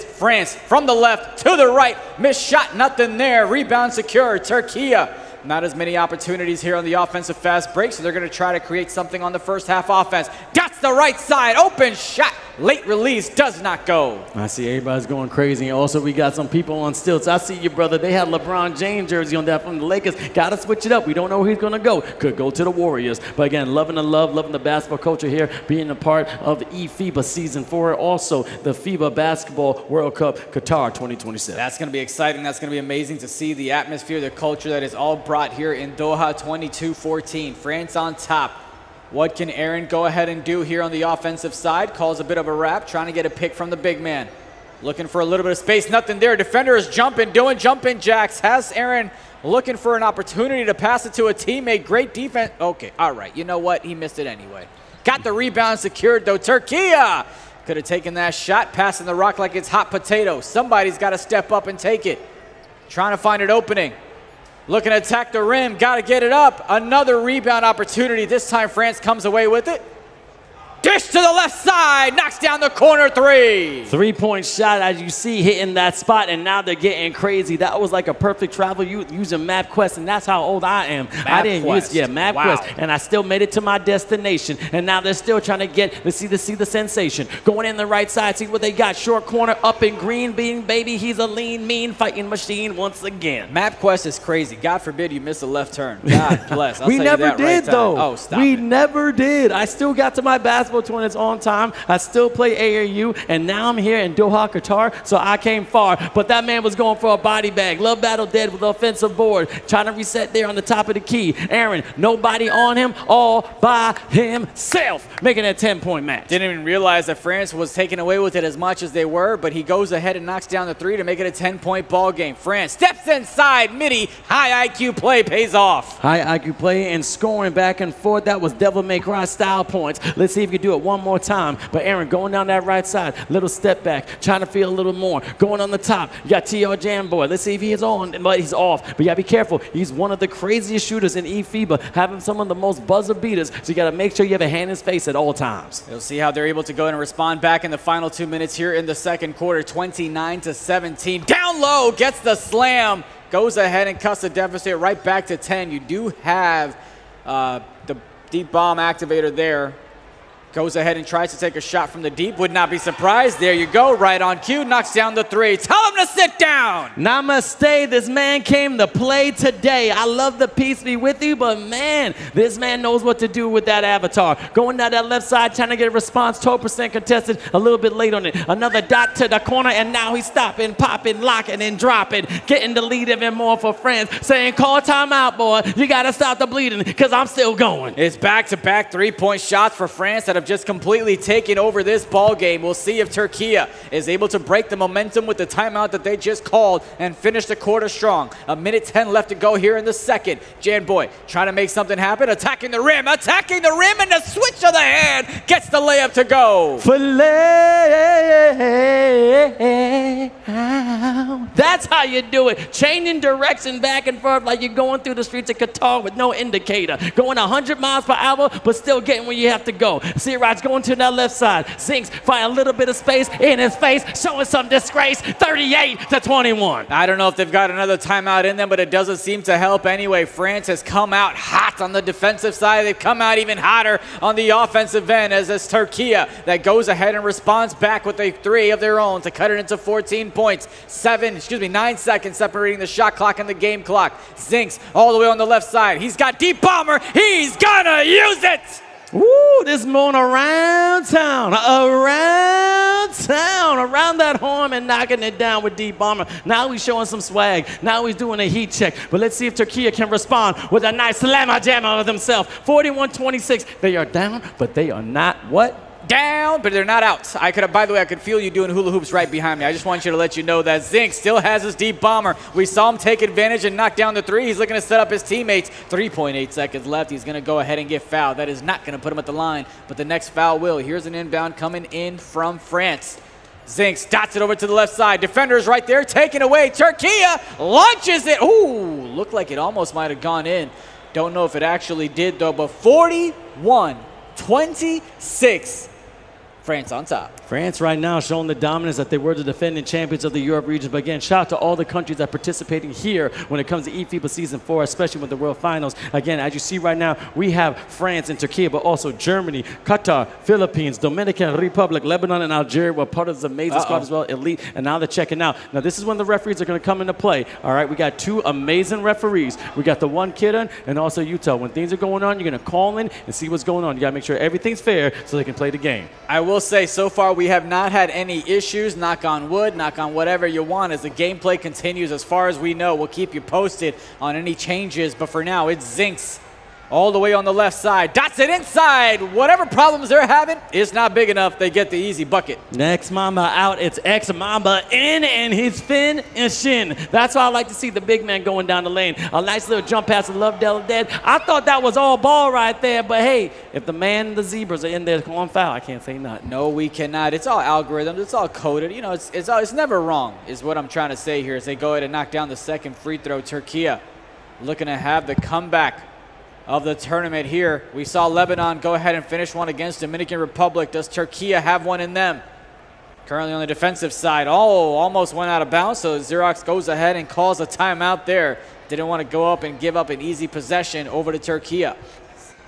France from the left to the right, missed shot, nothing there. Rebound secured, Türkiye. Not as many opportunities here on the offensive fast break, so they're going to try to create something on the first half offense. That's the right side, open shot. Late release does not go. I see everybody's going crazy. Also, we got some people on stilts. I see you, brother. They had LeBron James jersey on that from the Lakers. Got to switch it up. We don't know where he's going to go. Could go to the Warriors. But again, loving the love, loving the basketball culture here, being a part of eFIBA Season 4. Also, the FIBA Basketball World Cup Qatar 2027. That's going to be exciting. That's going to be amazing to see the atmosphere, the culture that is all brought here in Doha. 22-14. France on top. What can Aaron go ahead and do here on the offensive side? Calls a bit of a wrap, trying to get a pick from the big man. Looking for a little bit of space, nothing there. Defender is jumping, doing jumping jacks. Has Aaron looking for an opportunity to pass it to a teammate. Great defense. Okay, all right. You know what? He missed it anyway. Got the rebound secured, though. Türkiye could have taken that shot, passing the rock like it's hot potato. Somebody's got to step up and take it. Trying to find an opening. Looking to attack the rim, got to get it up. Another rebound opportunity. This time France comes away with it. Dish to the left side, knocks down the corner 3. 3-point shot, as you see, hitting that spot, and now they're getting crazy. That was like a perfect travel using MapQuest, and that's how old I am. I didn't use MapQuest, wow. And I still made it to my destination. And now they're still trying to get to see the sensation. Going in the right side, see what they got. Short corner up in green bean, baby. He's a lean, mean fighting machine once again. MapQuest is crazy. God forbid you miss a left turn. God bless. We never did, though. Oh, stop We it. never did. I still got to my basketball tournaments on time. I still play AAU, and now I'm here in Doha, Qatar, so I came far. But that man was going for a body bag. Love battle dead with the offensive board. Trying to reset there on the top of the key. Aaron, nobody on him, all by himself, making it a 10-point match. Didn't even realize that France was taking away with it as much as they were, but he goes ahead and knocks down the 3 to make it a 10-point ball game. France steps inside, midi, high IQ play pays off. High IQ play and scoring back and forth. That was Devil May Cry style points. Let's see if you can do it one more time. But Aaron going down that right side, little step back, trying to feel a little more. Going on the top, you got TR Jamboy. Let's see if he is on, but he's off. But you gotta be careful. He's one of the craziest shooters in eFIBA, having some of the most buzzer beaters. So you gotta make sure you have a hand in his face at all times. You'll see how they're able to go and respond back in the final 2 minutes here in the second quarter. 29-17. Down low, gets the slam. goes ahead and cuts the deficit right back to 10. You do have the deep bomb activator there. Goes ahead and tries to take a shot from the deep. Would not be surprised. There you go. Right on cue. Knocks down the three. Tell him to sit down. Namaste. This man came to play today. I love the peace be with you, but man, this man knows what to do with that avatar. Going down that left side, trying to get a response. 12% contested. A little bit late on it. Another dot to the corner, and now he's stopping, popping, locking, and dropping. Getting the lead even more for France. Saying, call timeout, boy. You got to stop the bleeding because I'm still going. It's back-to-back three-point shots for France that have just completely taken over this ball game. We'll see if Türkiye is able to break the momentum with the timeout that they just called and finish the quarter strong. 1:10 left to go here in the second. Jan Boy trying to make something happen, attacking the rim, and the switch of the hand gets the layup to go. That's how you do it. Changing direction back and forth like you're going through the streets of Qatar with no indicator. Going 100 miles per hour, but still getting where you have to go. Siraj's going to that left side. Zinks find a little bit of space in his face, showing some disgrace. 38-21. I don't know if they've got another timeout in them, but it doesn't seem to help anyway. France has come out hot on the defensive side. They've come out even hotter on the offensive end as it's Türkiye that goes ahead and responds back with a three of their own to cut it into 14 points. 9 seconds separating the shot clock and the game clock. Zinks all the way on the left side. He's got deep bomber. He's gonna use it. Woo, this moon around town, around that horn and knocking it down with deep bomber. Now he's showing some swag. Now he's doing a heat check. But let's see if Türkiye can respond with a nice slammer jammer of himself. 41-26. They are down, but they are not what? Down, but they're not out. By the way, I could feel you doing hula hoops right behind me. I just want you to let you know that Zink still has his deep bomber. We saw him take advantage and knock down the three. He's looking to set up his teammates. 3.8 seconds left. He's going to go ahead and get fouled. That is not going to put him at the line, but the next foul will. Here's an inbound coming in from France. Zinks dots it over to the left side. Defenders right there, taken away. Türkiye launches it. Ooh, looked like it almost might have gone in. Don't know if it actually did, though, but 41-26. France on top. France right now showing the dominance that they were the defending champions of the Europe region. But again, shout out to all the countries that are participating here when it comes to eFIBA Season 4, especially with the World Finals. Again, as you see right now, we have France and Türkiye, but also Germany, Qatar, Philippines, Dominican Republic, Lebanon, and Algeria were part of this amazing squad as well, elite, and now they're checking out. Now, this is when the referees are going to come into play. All right, we got two amazing referees. We got the one kid and also Utah. When things are going on, you're going to call in and see what's going on. You got to make sure everything's fair so they can play the game. I will say, so far, we have not had any issues, knock on wood, knock on whatever you want, as the gameplay continues. As far as we know, we'll keep you posted on any changes, but for now, it's Zinks all the way on the left side. Dots it inside. Whatever problems they're having, it's not big enough. They get the easy bucket. Next Mamba out, it's X Mamba in, and his fin and shin. That's why I like to see the big man going down the lane. A nice little jump pass to Love Del Dead. I thought that was all ball right there, but hey, if the man and the zebras are in there on foul, I can't say nothing. No, we cannot. It's all algorithms. It's all coded. You know, it's never wrong, is what I'm trying to say here, as they go ahead and knock down the second free throw. Türkiye looking to have the comeback of the tournament here. We saw Lebanon go ahead and finish one against Dominican Republic. Does Türkiye have one in them? Currently on the defensive side. Oh, almost went out of bounds, so Xerox goes ahead and calls a timeout there. Didn't want to go up and give up an easy possession over to Türkiye.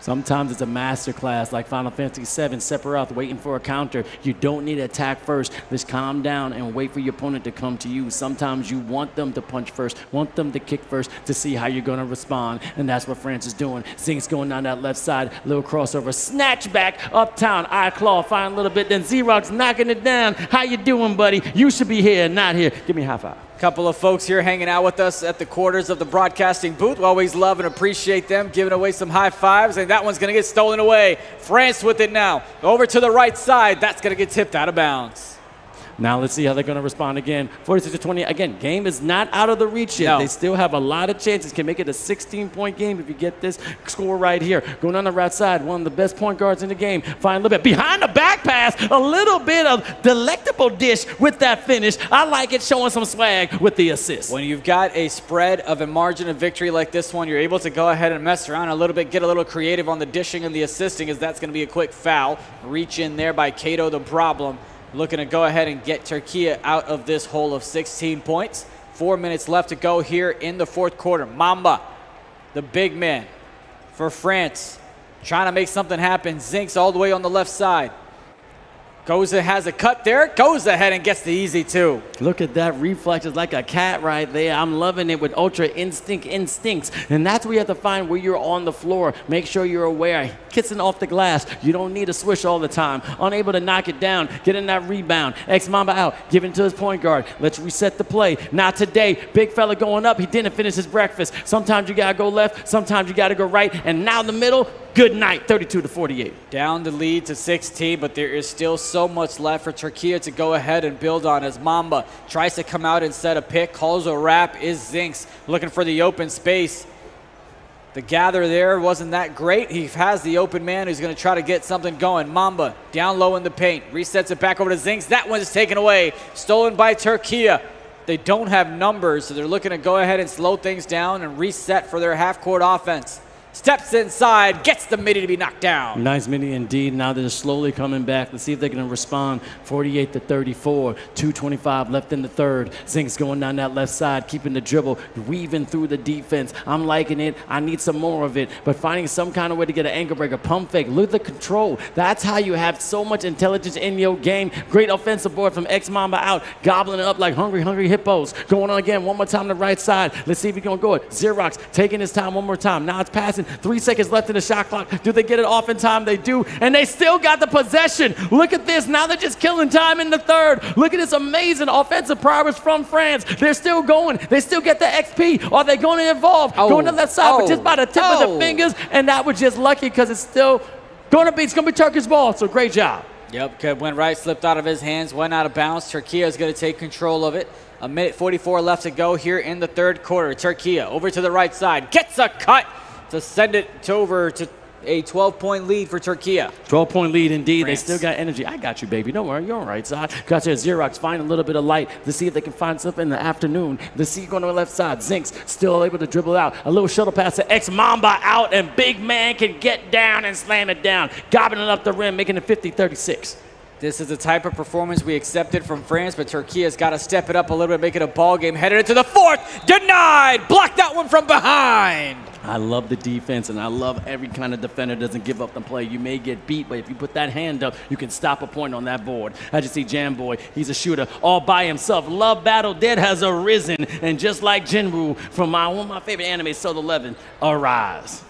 Sometimes it's a master class like Final Fantasy VII, Sephiroth waiting for a counter. You don't need to attack first. Just calm down and wait for your opponent to come to you. Sometimes you want them to punch first, want them to kick first to see how you're going to respond, and that's what France is doing. Zink's going down that left side, little crossover, snatch back, uptown, eye claw, find a little bit, then Xerox knocking it down. How you doing, buddy? You should be here, not here. Give me a high five. Couple of folks here hanging out with us at the quarters of the broadcasting booth. We always love and appreciate them, giving away some high fives, and that one's going to get stolen away. France with it now. Over to the right side. That's going to get tipped out of bounds. Now let's see how they're going to respond again. 46-20. Again, game is not out of the reach yet. No. They still have a lot of chances. Can make it a 16-point game if you get this score right here. Going on the right side, one of the best point guards in the game. Find a little bit behind the back pass. A little bit of delectable dish with that finish. I like it, showing some swag with the assist. When you've got a spread of a margin of victory like this one, you're able to go ahead and mess around a little bit, get a little creative on the dishing and the assisting, as that's going to be a quick foul. Reach in there by Kato the Problem. Looking to go ahead and get Türkiye out of this hole of 16 points. 4 minutes left to go here in the fourth quarter. Mamba, the big man for France, trying to make something happen. Zinks all the way on the left side. Goza has a cut there. Goes ahead and gets the easy two. Look at that reflexes like a cat right there. I'm loving it with ultra instincts. And that's where you have to find where you're on the floor. Make sure you're aware. Kissing off the glass. You don't need to swish all the time. Unable to knock it down. Getting that rebound. Mamba out. Giving to his point guard. Let's reset the play. Not today. Big fella going up. He didn't finish his breakfast. Sometimes you got to go left. Sometimes you got to go right. And now the middle. Good night, 32-48. Down the lead to 16, but there is still so much left for Türkiye to go ahead and build on as Mamba tries to come out and set a pick, calls a wrap, is Zinks looking for the open space. The gather there wasn't that great. He has the open man who's going to try to get something going. Mamba down low in the paint, resets it back over to Zinks. That one's taken away, stolen by Türkiye. They don't have numbers, so they're looking to go ahead and slow things down and reset for their half-court offense. Steps inside, gets the midi to be knocked down. Nice midi indeed. Now they're slowly coming back. Let's see if they can respond. 48-34, 2:25 left in the third. Zinks going down that left side, keeping the dribble, weaving through the defense. I'm liking it. I need some more of it. But finding some kind of way to get an ankle breaker, pump fake, look at the control. That's how you have so much intelligence in your game. Great offensive board from Mamba out, gobbling it up like hungry hippos. Going on again, one more time to the right side. Let's see if he's going to go it. Xerox taking his time one more time. Now it's passing. 3 seconds left in the shot clock. Do they get it off in time? They do. And they still got the possession. Look at this. Now they're just killing time in the third. Look at this amazing offensive progress from France. They're still going. They still get the XP. Are they going to evolve? Going to the left side, but just by the tip of the fingers. And that was just lucky because it's still going to be, it's going to be Turkish ball. So great job. Yep, went right, slipped out of his hands, went out of bounds. Türkiye is going to take control of it. 1:44 left to go here in the third quarter. Türkiye over to the right side. Gets a cut to send it over to a 12-point lead for Türkiye. 12-point lead indeed. France. They still got energy. I got you, baby. Don't worry. You're all right side. Got you. Xerox. Find a little bit of light to see if they can find something in the afternoon. The C going to the left side. Zinks still able to dribble out. A little shuttle pass to Mamba out, and big man can get down and slam it down. Gobbling it up the rim, making it 50-36. This is the type of performance we accepted from France, but Türkiye's got to step it up a little bit, make it a ball game. Headed into the fourth. Denied. Blocked that one from behind. I love the defense, and I love every kind of defender doesn't give up the play. You may get beat, but if you put that hand up, you can stop a point on that board. As you see Jamboy, he's a shooter all by himself. Love Battle Dead has arisen, and just like Jinwoo from one of my favorite anime, Soul 11, arise.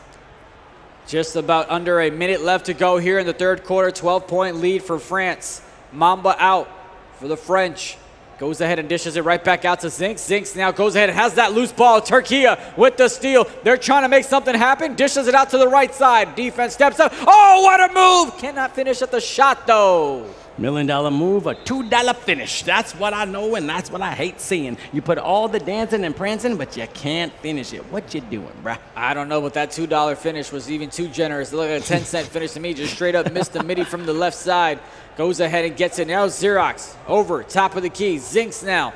Just about under a minute left to go here in the third quarter. 12-point lead for France. Mamba out for the French. Goes ahead and dishes it right back out to Zinks. Zinks now goes ahead and has that loose ball. Türkiye with the steal. They're trying to make something happen. Dishes it out to the right side. Defense steps up. Oh, what a move! Cannot finish at the shot, though. $1 million move, a $2 finish. That's what I know, and that's what I hate seeing. You put all the dancing and prancing, but you can't finish it. What you doing, bruh? I don't know, but that $2 finish was even too generous. Look at a 10-cent finish to me. Just straight up missed the midi from the left side. Goes ahead and gets it. Now Xerox over, top of the key. Zinks now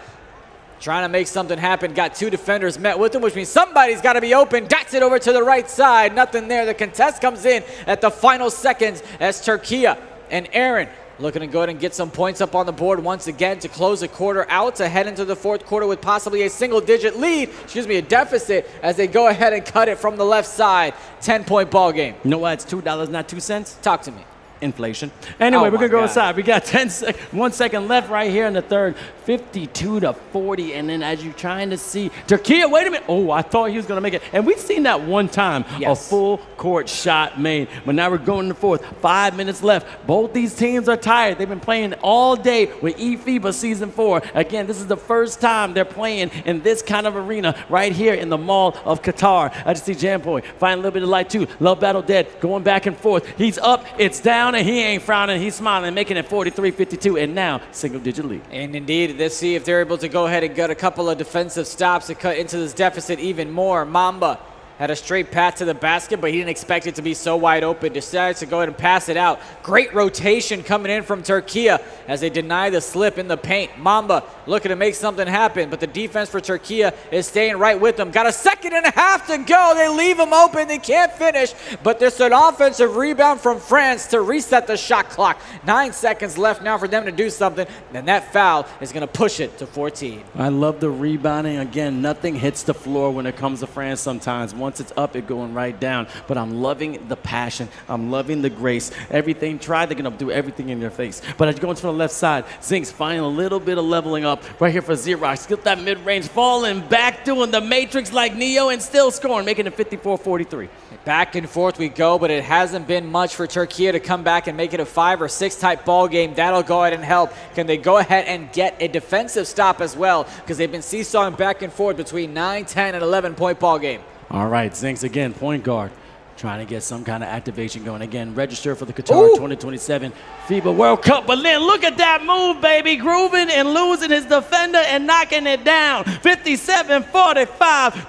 trying to make something happen. Got two defenders met with him, which means somebody's got to be open. Dots it over to the right side. Nothing there. The contest comes in at the final seconds as Türkiye and Aaron looking to go ahead and get some points up on the board once again to close the quarter out, to head into the fourth quarter with possibly a single-digit lead, a deficit, as they go ahead and cut it from the left side. 10-point ball game. You know why it's $2, not 2 cents? Talk to me. Inflation. Anyway, we're going to go inside. We got 1 second left right here in the third. 52-40. And then as you're trying to see, Türkiye, wait a minute. Oh, I thought he was going to make it. And we've seen that one time, a full court shot made. But now we're going to the fourth. 5 minutes left. Both these teams are tired. They've been playing all day with eFIBA Season 4. Again, this is the first time they're playing in this kind of arena right here in the Mall of Qatar. I just see Jamboy find a little bit of light too. Love Battle Dead going back and forth. He's up. It's down. And he ain't frowning, he's smiling, making it 43-52, and now single-digit lead. And indeed, let's see if they're able to go ahead and get a couple of defensive stops to cut into this deficit even more. Mamba had a straight path to the basket, but he didn't expect it to be so wide open. Decides to go ahead and pass it out. Great rotation coming in from Turkey as they deny the slip in the paint. Mamba looking to make something happen, but the defense for Turkey is staying right with them. Got a 2.5 to go. They leave him open. They can't finish, but there's an offensive rebound from France to reset the shot clock. 9 seconds left now for them to do something, and that foul is going to push it to 14. I love the rebounding. Again, nothing hits the floor when it comes to France sometimes. Once it's up, it's going right down. But I'm loving the passion. I'm loving the grace. Everything, they're going to do everything in their face. But as you go into the left side, Zinks finding a little bit of leveling up right here for Xerox. Skip that mid-range, falling back, doing the Matrix like Neo, and still scoring, making it 54-43. Back and forth we go, but it hasn't been much for Turkey to come back and make it a 5 or 6 type ball game. That'll go ahead and help. Can they go ahead and get a defensive stop as well? Because they've been seesawing back and forth between 9, 10, and 11-point ball game. All right, Zinks again, point guard. Trying to get some kind of activation going. Again, register for the Qatar 2027 FIBA World Cup. But then look at that move, baby. Grooving and losing his defender and knocking it down. 57-45,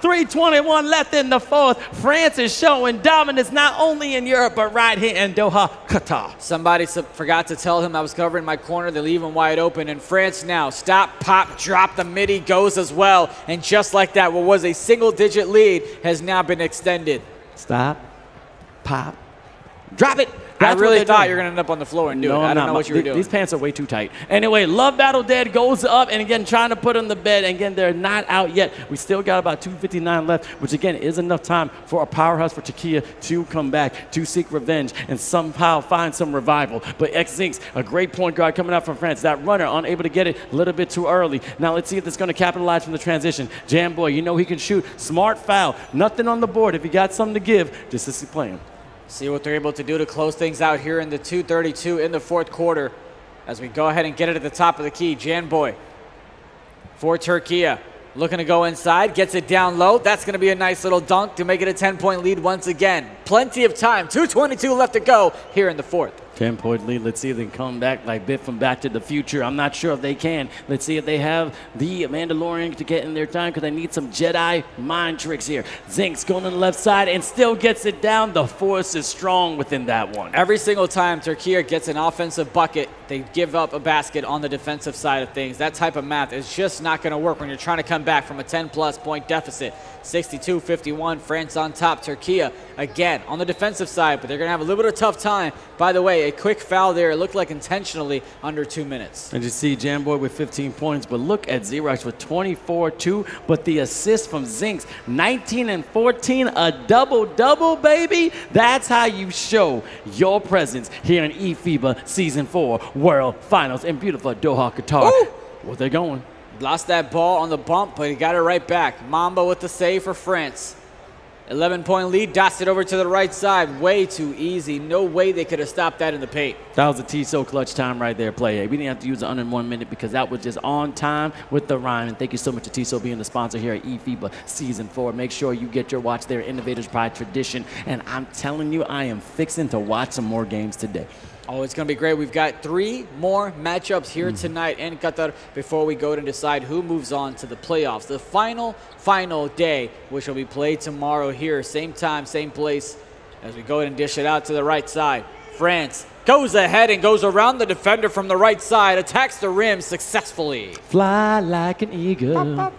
3:21 left in the fourth. France is showing dominance not only in Europe, but right here in Doha, Qatar. Somebody forgot to tell him I was covering my corner. They leave him wide open. And France now, stop, pop, drop. The midi goes as well. And just like that, what was a single-digit lead has now been extended. Stop. Pop. Drop it. I really thought you were going to end up on the floor and do it. I don't know what you were doing. These pants are way too tight. Anyway, Love Battle Dead goes up, and again, trying to put on the bed. And again, they're not out yet. We still got about 2:59 left, which again is enough time for a powerhouse for Turkey to come back, to seek revenge, and somehow find some revival. But X-Zinks, a great point guard coming out from France. That runner, unable to get it a little bit too early. Now let's see if it's going to capitalize from the transition. Jamboy, you know he can shoot. Smart foul. Nothing on the board. If you got something to give, just to play him. See what they're able to do to close things out here in the 2:32 in the fourth quarter as we go ahead and get it at the top of the key. Janboy for Turkey. Looking to go inside, gets it down low. That's going to be a nice little dunk to make it a 10-point lead once again. Plenty of time. 2:22 left to go here in the fourth. 10-point lead. Let's see if they can come back like Biff from Back to the Future. I'm not sure if they can. Let's see if they have the Mandalorian to get in their time because they need some Jedi mind tricks here. Zinks going on the left side and still gets it down. The force is strong within that one. Every single time Turkey gets an offensive bucket, they give up a basket on the defensive side of things. That type of math is just not going to work when you're trying to come back from a 10-plus point deficit. 62-51, France on top. Turkey again on the defensive side, but they're going to have a little bit of tough time. By the way, a quick foul there. It looked like intentionally under 2 minutes. And you see Jamboy with 15 points, but look at Xerox with 24-2. But the assist from Zinks, 19 and 14, a double-double, baby. That's how you show your presence here in eFIBA Season 4 World Finals in beautiful Doha, Qatar. Where they're going. Lost that ball on the bump, but he got it right back. Mamba with the save for France. 11-point lead, dots it over to the right side. Way too easy. No way they could have stopped that in the paint. That was a Tissot clutch time right there, play. We didn't have to use it under 1 minute because that was just on time with the rhyme. And thank you so much to Tissot being the sponsor here at eFIBA Season 4. Make sure you get your watch there, Innovators Pride Tradition. And I'm telling you, I am fixing to watch some more games today. Oh, it's going to be great. We've got 3 more matchups here tonight in Qatar before we go to decide who moves on to the playoffs. The final day, which will be played tomorrow here, same time, same place, as we go ahead and dish it out to the right side. France goes ahead and goes around the defender from the right side, attacks the rim successfully. Fly like an eagle. Pop, pop.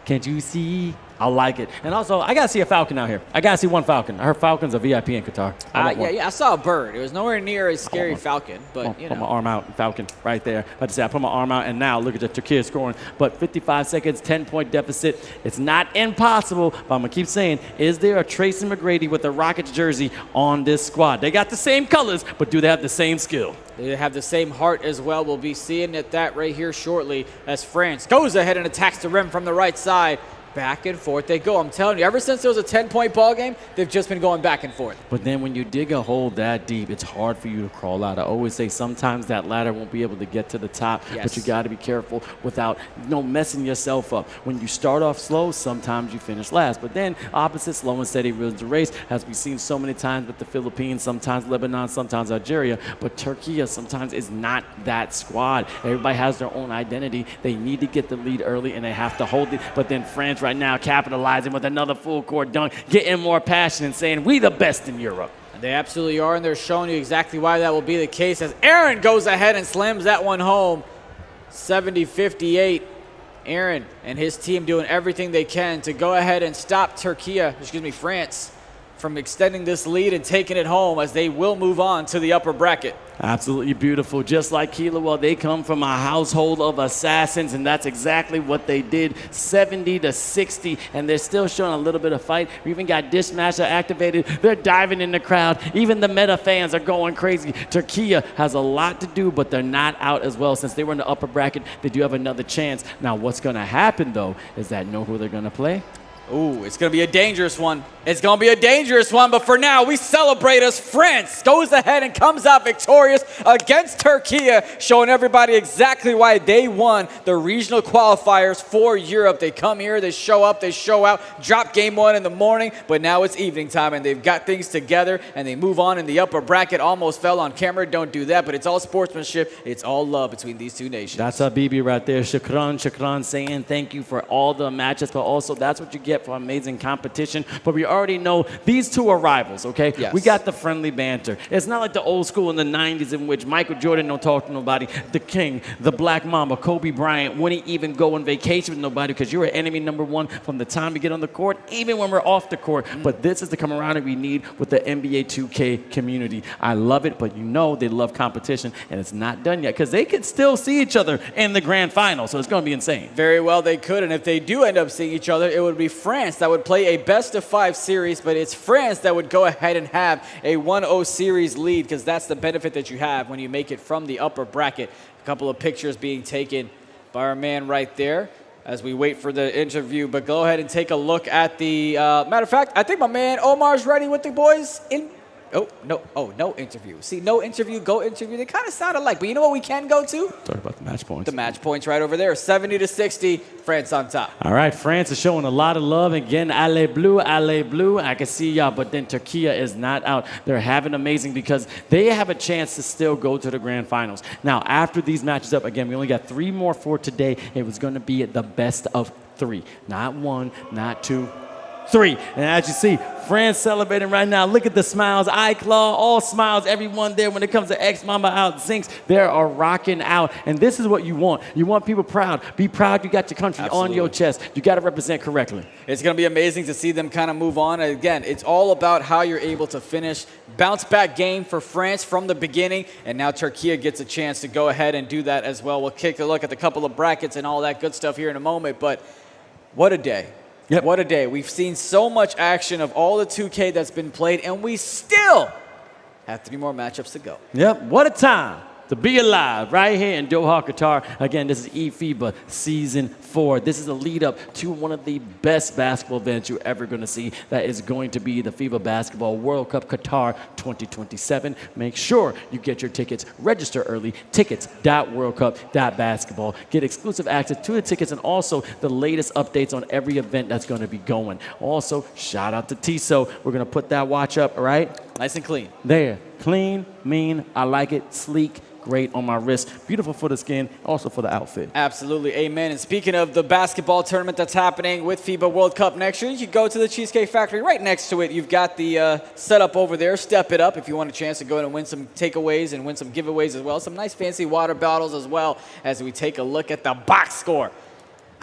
Can't you see? I like it. And also, I got to see a falcon out here. I got to see one falcon. I heard falcons are VIP in Qatar. Yeah, I saw a bird. It was nowhere near a scary falcon, but you know. Put my arm out, falcon, right there. Like I said, I put my arm out, and now look at the Turkey scoring. But 55 seconds, 10-point deficit. It's not impossible, but I'm going to keep saying, is there a Tracy McGrady with a Rockets jersey on this squad? They got the same colors, but do they have the same skill? They have the same heart as well. We'll be seeing that right here shortly as France goes ahead and attacks the rim from the right side. Back and forth they go. I'm telling you, ever since there was a 10-point ball game, they've just been going back and forth. But then when you dig a hole that deep, it's hard for you to crawl out. I always say sometimes that ladder won't be able to get to the top, but you got to be careful without messing yourself up. When you start off slow, sometimes you finish last. But then opposite, slow and steady wins the race, as we've seen so many times with the Philippines, sometimes Lebanon, sometimes Algeria. But Turkey sometimes is not that squad. Everybody has their own identity. They need to get the lead early, and they have to hold it. But then France crowds right now capitalizing with another full court dunk, getting more passion and saying, we the best in Europe. They absolutely are, and they're showing you exactly why that will be the case as Aaron goes ahead and slams that one home. 70-58. Aaron and his team doing everything they can to go ahead and stop France from extending this lead and taking it home as they will move on to the upper bracket. Absolutely beautiful. Just like Kila, they come from a household of assassins, and that's exactly what they did, 70-60, and they're still showing a little bit of fight. We even got Dishmasher activated. They're diving in the crowd. Even the Meta fans are going crazy. Turkey has a lot to do, but they're not out as well. Since they were in the upper bracket, they do have another chance. Now, what's going to happen, though, is that know who they're going to play? Ooh, it's going to be a dangerous one. It's going to be a dangerous one, but for now, we celebrate as France goes ahead and comes out victorious against Turkey, showing everybody exactly why they won the regional qualifiers for Europe. They come here, they show up, they show out, drop game one in the morning, but now it's evening time, and they've got things together, and they move on in the upper bracket. Almost fell on camera. Don't do that, but it's all sportsmanship. It's all love between these two nations. That's Habibi right there. Shukran, saying thank you for all the matches, but also that's what you get for amazing competition. But we already know these two are rivals, okay? Yes. We got the friendly banter. It's not like the old school in the 90s in which Michael Jordan don't talk to nobody, the king, the Black Mamba, Kobe Bryant wouldn't even go on vacation with nobody because you're enemy number one from the time we get on the court, even when we're off the court. But this is the camaraderie we need with the NBA 2K community. I love it, but you know they love competition, and it's not done yet because they could still see each other in the grand final, so it's going to be insane. Very well they could, and if they do end up seeing each other, it would be France that would play a best-of-5 series, but it's France that would go ahead and have a 1-0 series lead because that's the benefit that you have when you make it from the upper bracket. A couple of pictures being taken by our man right there as we wait for the interview, but go ahead and take a look at the, matter of fact, I think my man Omar's ready with the boys in. No interview. See, no interview, go interview. They kind of sound alike, but you know what we can go to? Talk about the match points. The match points right over there, 70-60, France on top. All right, France is showing a lot of love. Again, allez bleu, allez bleu. I can see y'all, but then Turkey is not out. They're having amazing because they have a chance to still go to the grand finals. Now, after these matches up, again, we only got 3 more for today. It was going to be the best of 3. Not 1, not 2, 3. And as you see, France celebrating right now. Look at the smiles. iClaw, all smiles. Everyone there when it comes to X Mamba out Zinks, they are rocking out. And this is what you want. You want people proud. Be proud you got your country on your chest. You got to represent correctly. It's going to be amazing to see them kind of move on. Again, it's all about how you're able to finish. Bounce back game for France from the beginning. And now Turkey gets a chance to go ahead and do that as well. We'll take a look at the couple of brackets and all that good stuff here in a moment. But what a day. Yep. What a day. We've seen so much action of all the 2K that's been played, and we still have 3 more matchups to go. Yep, what a time to be alive right here in Doha, Qatar. Again, this is eFIBA Season 4. This is a lead up to one of the best basketball events you're ever going to see. That is going to be the FIBA Basketball World Cup Qatar 2027. Make sure you get your tickets. Register early. TICKETS.WORLDCUP.BASKETBALL. Get exclusive access to the tickets and also the latest updates on every event that's going to be going. Also, shout out to Tiso. We're going to put that watch up, all right? Nice and clean. There. Clean, mean, I like it, sleek, great on my wrist, beautiful for the skin, also for the outfit. Absolutely, amen. And speaking of the basketball tournament that's happening with FIBA World Cup next year, you can go to the Cheesecake Factory right next to it. You've got the setup over there. Step it up if you want a chance to go in and win some takeaways and win some giveaways as well. Some nice fancy water bottles as well as we take a look at the box score.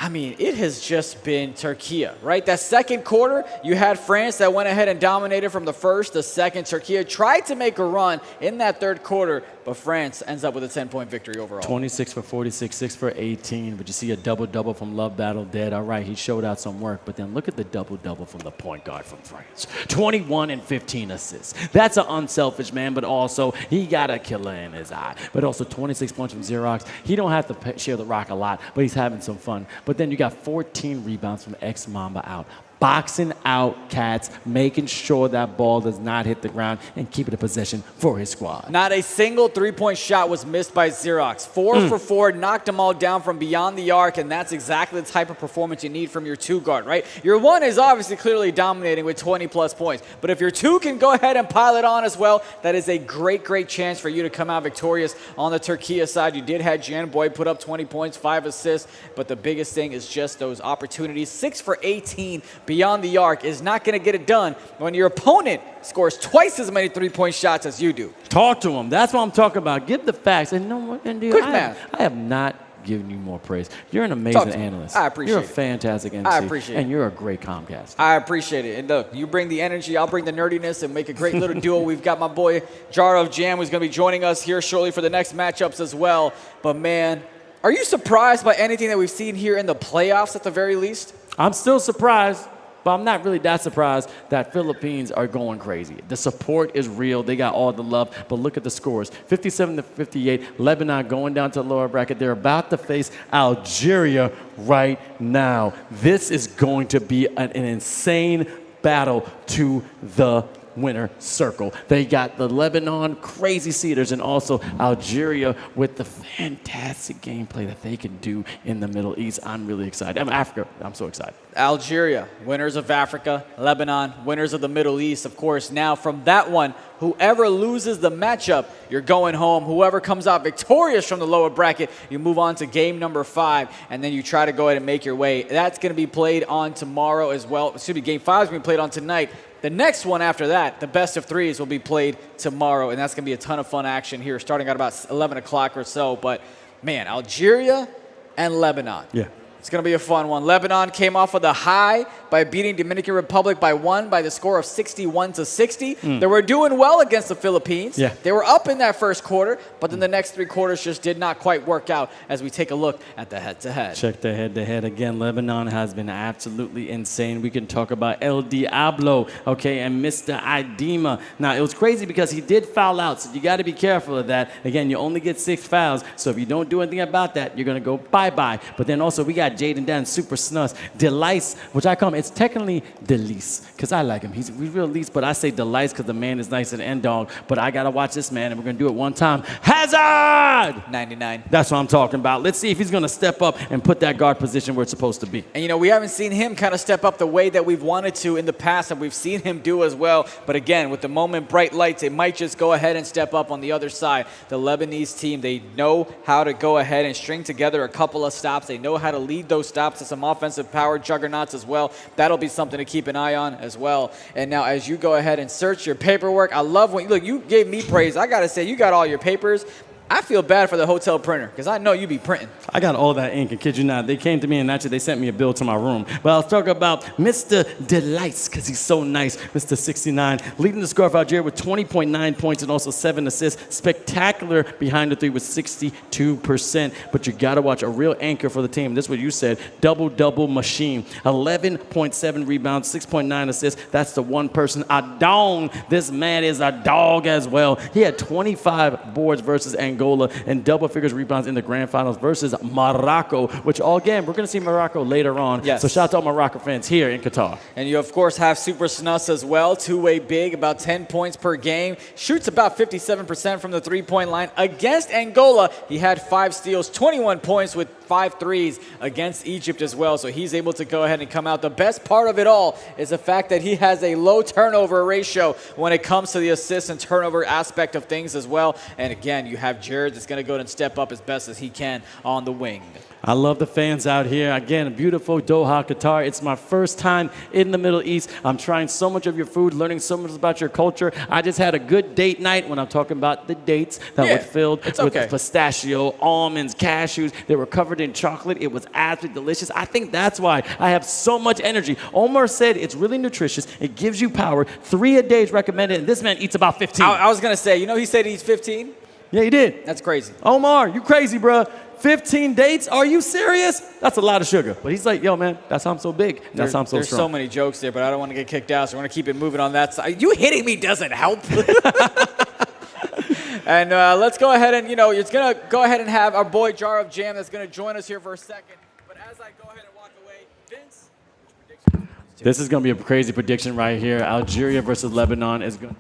I mean, it has just been Turkey, right? That second quarter, you had France that went ahead and dominated from the first. The second, Turkey tried to make a run in that third quarter, but France ends up with a 10-point victory overall. 26 for 46, 6 for 18. But you see a double-double from Love Battle Dead. All right, he showed out some work. But then look at the double-double from the point guard from France. 21 and 15 assists. That's an unselfish man, but also he got a killer in his eye. But also 26 points from Xerox. He don't have to share the rock a lot, but he's having some fun. But then you got 14 rebounds from X Mamba out. boxing out cats, making sure that ball does not hit the ground, and keeping the possession for his squad. Not a single three-point shot was missed by Xerox. 4 for 4, knocked them all down from beyond the arc, and that's exactly the type of performance you need from your 2 guard, right? Your 1 is obviously clearly dominating with 20-plus points, but if your 2 can go ahead and pile it on as well, that is a great, great chance for you to come out victorious on the Türkiye side. You did have Jan Boy put up 20 points, 5 assists, but the biggest thing is just those opportunities. 6 for 18 beyond the arc is not going to get it done when your opponent scores twice as many three-point shots as you do. Talk to him. That's what I'm talking about. Give the facts. And you know what, India? Quick math. I have not given you more praise. You're an amazing analyst. I appreciate You're it. a fantastic MC. I appreciate it. And you're a great Comcast. I appreciate it. And look, you bring the energy, I'll bring the nerdiness and make a great little duo. We've got my boy Jar of Jam who's going to be joining us here shortly for the next matchups as well. But man, are you surprised by anything that we've seen here in the playoffs at the very least? I'm still surprised, but I'm not really that surprised that Philippines are going crazy. The support is real. They got all the love, but look at the scores. 57-58, Lebanon going down to the lower bracket. They're about to face Algeria right now. This is going to be an insane battle to the winner circle. They got the Lebanon crazy Cedars and also Algeria with the fantastic gameplay that they can do in the Middle East. I'm really excited. I'm Africa. I'm so excited. Algeria, winners of Africa. Lebanon, winners of the Middle East. Of course, now from that one, whoever loses the matchup, you're going home. Whoever comes out victorious from the lower bracket, you move on to game number 5, and then you try to go ahead and make your way. That's going to be played on tomorrow as well. Excuse me, game 5 is going to be played on tonight. The next one after that, the best of 3s, will be played tomorrow, and that's going to be a ton of fun action here starting at about 11 o'clock or so. But, man, Algeria and Lebanon. Yeah. It's going to be a fun one. Lebanon came off of the high by beating Dominican Republic by 1 by the score of 61-60. They were doing well against the Philippines. Yeah. They were up in that first quarter, but then the next 3 quarters just did not quite work out as we take a look at the head-to-head. Check the head-to-head again. Lebanon has been absolutely insane. We can talk about El Diablo, okay, and Mr. Idema. Now, it was crazy because he did foul out, so you got to be careful of that. Again, you only get 6 fouls, so if you don't do anything about that, you're going to go bye-bye. But then also, we got Jaden Dan, Super Snus, Delice, which I call him, it's technically Delice, because I like him. He's real Delice, but I say Delice because the man is nice and end dog. But I got to watch this man, and we're going to do it one time. Hazard! 99. That's what I'm talking about. Let's see if he's going to step up and put that guard position where it's supposed to be. And, you know, we haven't seen him kind of step up the way that we've wanted to in the past, and we've seen him do as well. But again, with the moment bright lights, it might just go ahead and step up on the other side. The Lebanese team, they know how to go ahead and string together a couple of stops. They know how to lead those stops to some offensive power juggernauts as well. That'll be something to keep an eye on as well. And now as you go ahead and search your paperwork, I love when, look, you gave me praise. I got to say, you got all your papers. I feel bad for the hotel printer because I know you be printing. I got all that ink, and kid you not, they came to me and actually they sent me a bill to my room. But I'll talk about Mr. Delice because he's so nice, Mr. 69, leading the score for Algeria with 20.9 points and also 7 assists. Spectacular behind the 3 with 62%. But you got to watch a real anchor for the team. This is what you said, double-double machine. 11.7 rebounds, 6.9 assists. That's the one person. Adong, this man is a dog as well. He had 25 boards versus Angola and double figures rebounds in the grand finals versus Morocco, which all again, we're going to see Morocco later on. Yes. So shout out to all Morocco fans here in Qatar. And you, of course, have Super Snus as well, two-way big, about 10 points per game. Shoots about 57% from the three-point line. Against Angola, he had 5 steals, 21 points with 5 threes against Egypt as well. So he's able to go ahead and come out. The best part of it all is the fact that he has a low turnover ratio when it comes to the assist and turnover aspect of things as well. And again, you have Jared that's going to go ahead and step up as best as he can on the wing. I love the fans out here. Again, beautiful Doha, Qatar. It's my first time in the Middle East. I'm trying so much of your food, learning so much about your culture. I just had a good date night when I'm talking about the dates that were filled with pistachio, almonds, cashews. They were covered in chocolate. It was absolutely delicious. I think that's why I have so much energy. Omar said it's really nutritious. It gives you power. 3 a day is recommended, and this man eats about 15. I was going to say, you know, he said he eats 15? Yeah, he did. That's crazy. Omar, you crazy, bro. 15 dates? Are you serious? That's a lot of sugar. But he's like, yo, man, that's how I'm so big. That's how I'm so There's strong. so many jokes there, but I don't want to get kicked out, so we're going to keep it moving on that side. You hitting me doesn't help. And let's go ahead and, you know, it's going to go ahead and have our boy Jar of Jam that's going to join us here for a second. But as I go ahead and walk away, Vince, This is going to be a crazy prediction right here. Algeria versus Lebanon is going.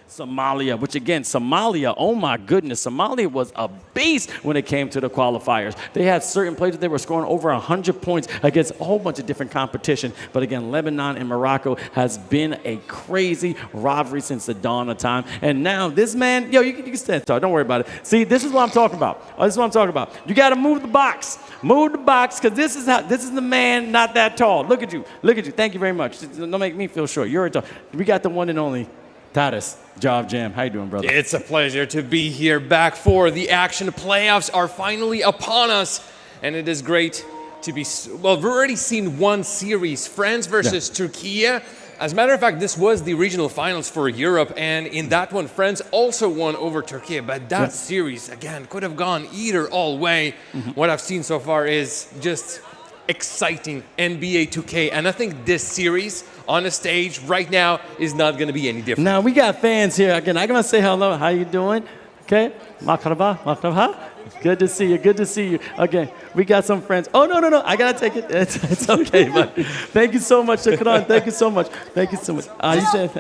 Somalia, which again, Somalia, oh my goodness, Somalia was a beast when it came to the qualifiers. They had certain players that they were scoring over 100 points against a whole bunch of different competition. But again, Lebanon and Morocco has been a crazy rivalry since the dawn of time. And now this man, yo, you can stand tall, don't worry about it. See, this is what I'm talking about. This is what I'm talking about. You got to move the box. Move the box, because this is the man not that tall. Look at you. Look at you. Thank you very much. Don't make me feel short. You're tall. We got the one and only Tarass, Job Jam. How you doing, brother? It's a pleasure to be here back for the action. Playoffs are finally upon us, and it is great to be, well, we've already seen one series, France versus Türkiye. As a matter of fact, this was the regional finals for Europe, and in that one, France also won over Türkiye, but that series, again, could have gone either all way. What I've seen so far is just exciting NBA 2K, and I think this series on the stage right now is not going to be any different. Now, we got fans here. Again, I'm going to say hello. How you doing? Okay. Marhaba, marhaba. Good to see you. Good to see you. Okay. We got some friends. Oh, no. I got to take it. It's okay, but thank you so much, Shukran. Thank you so much. Thank you so much. You said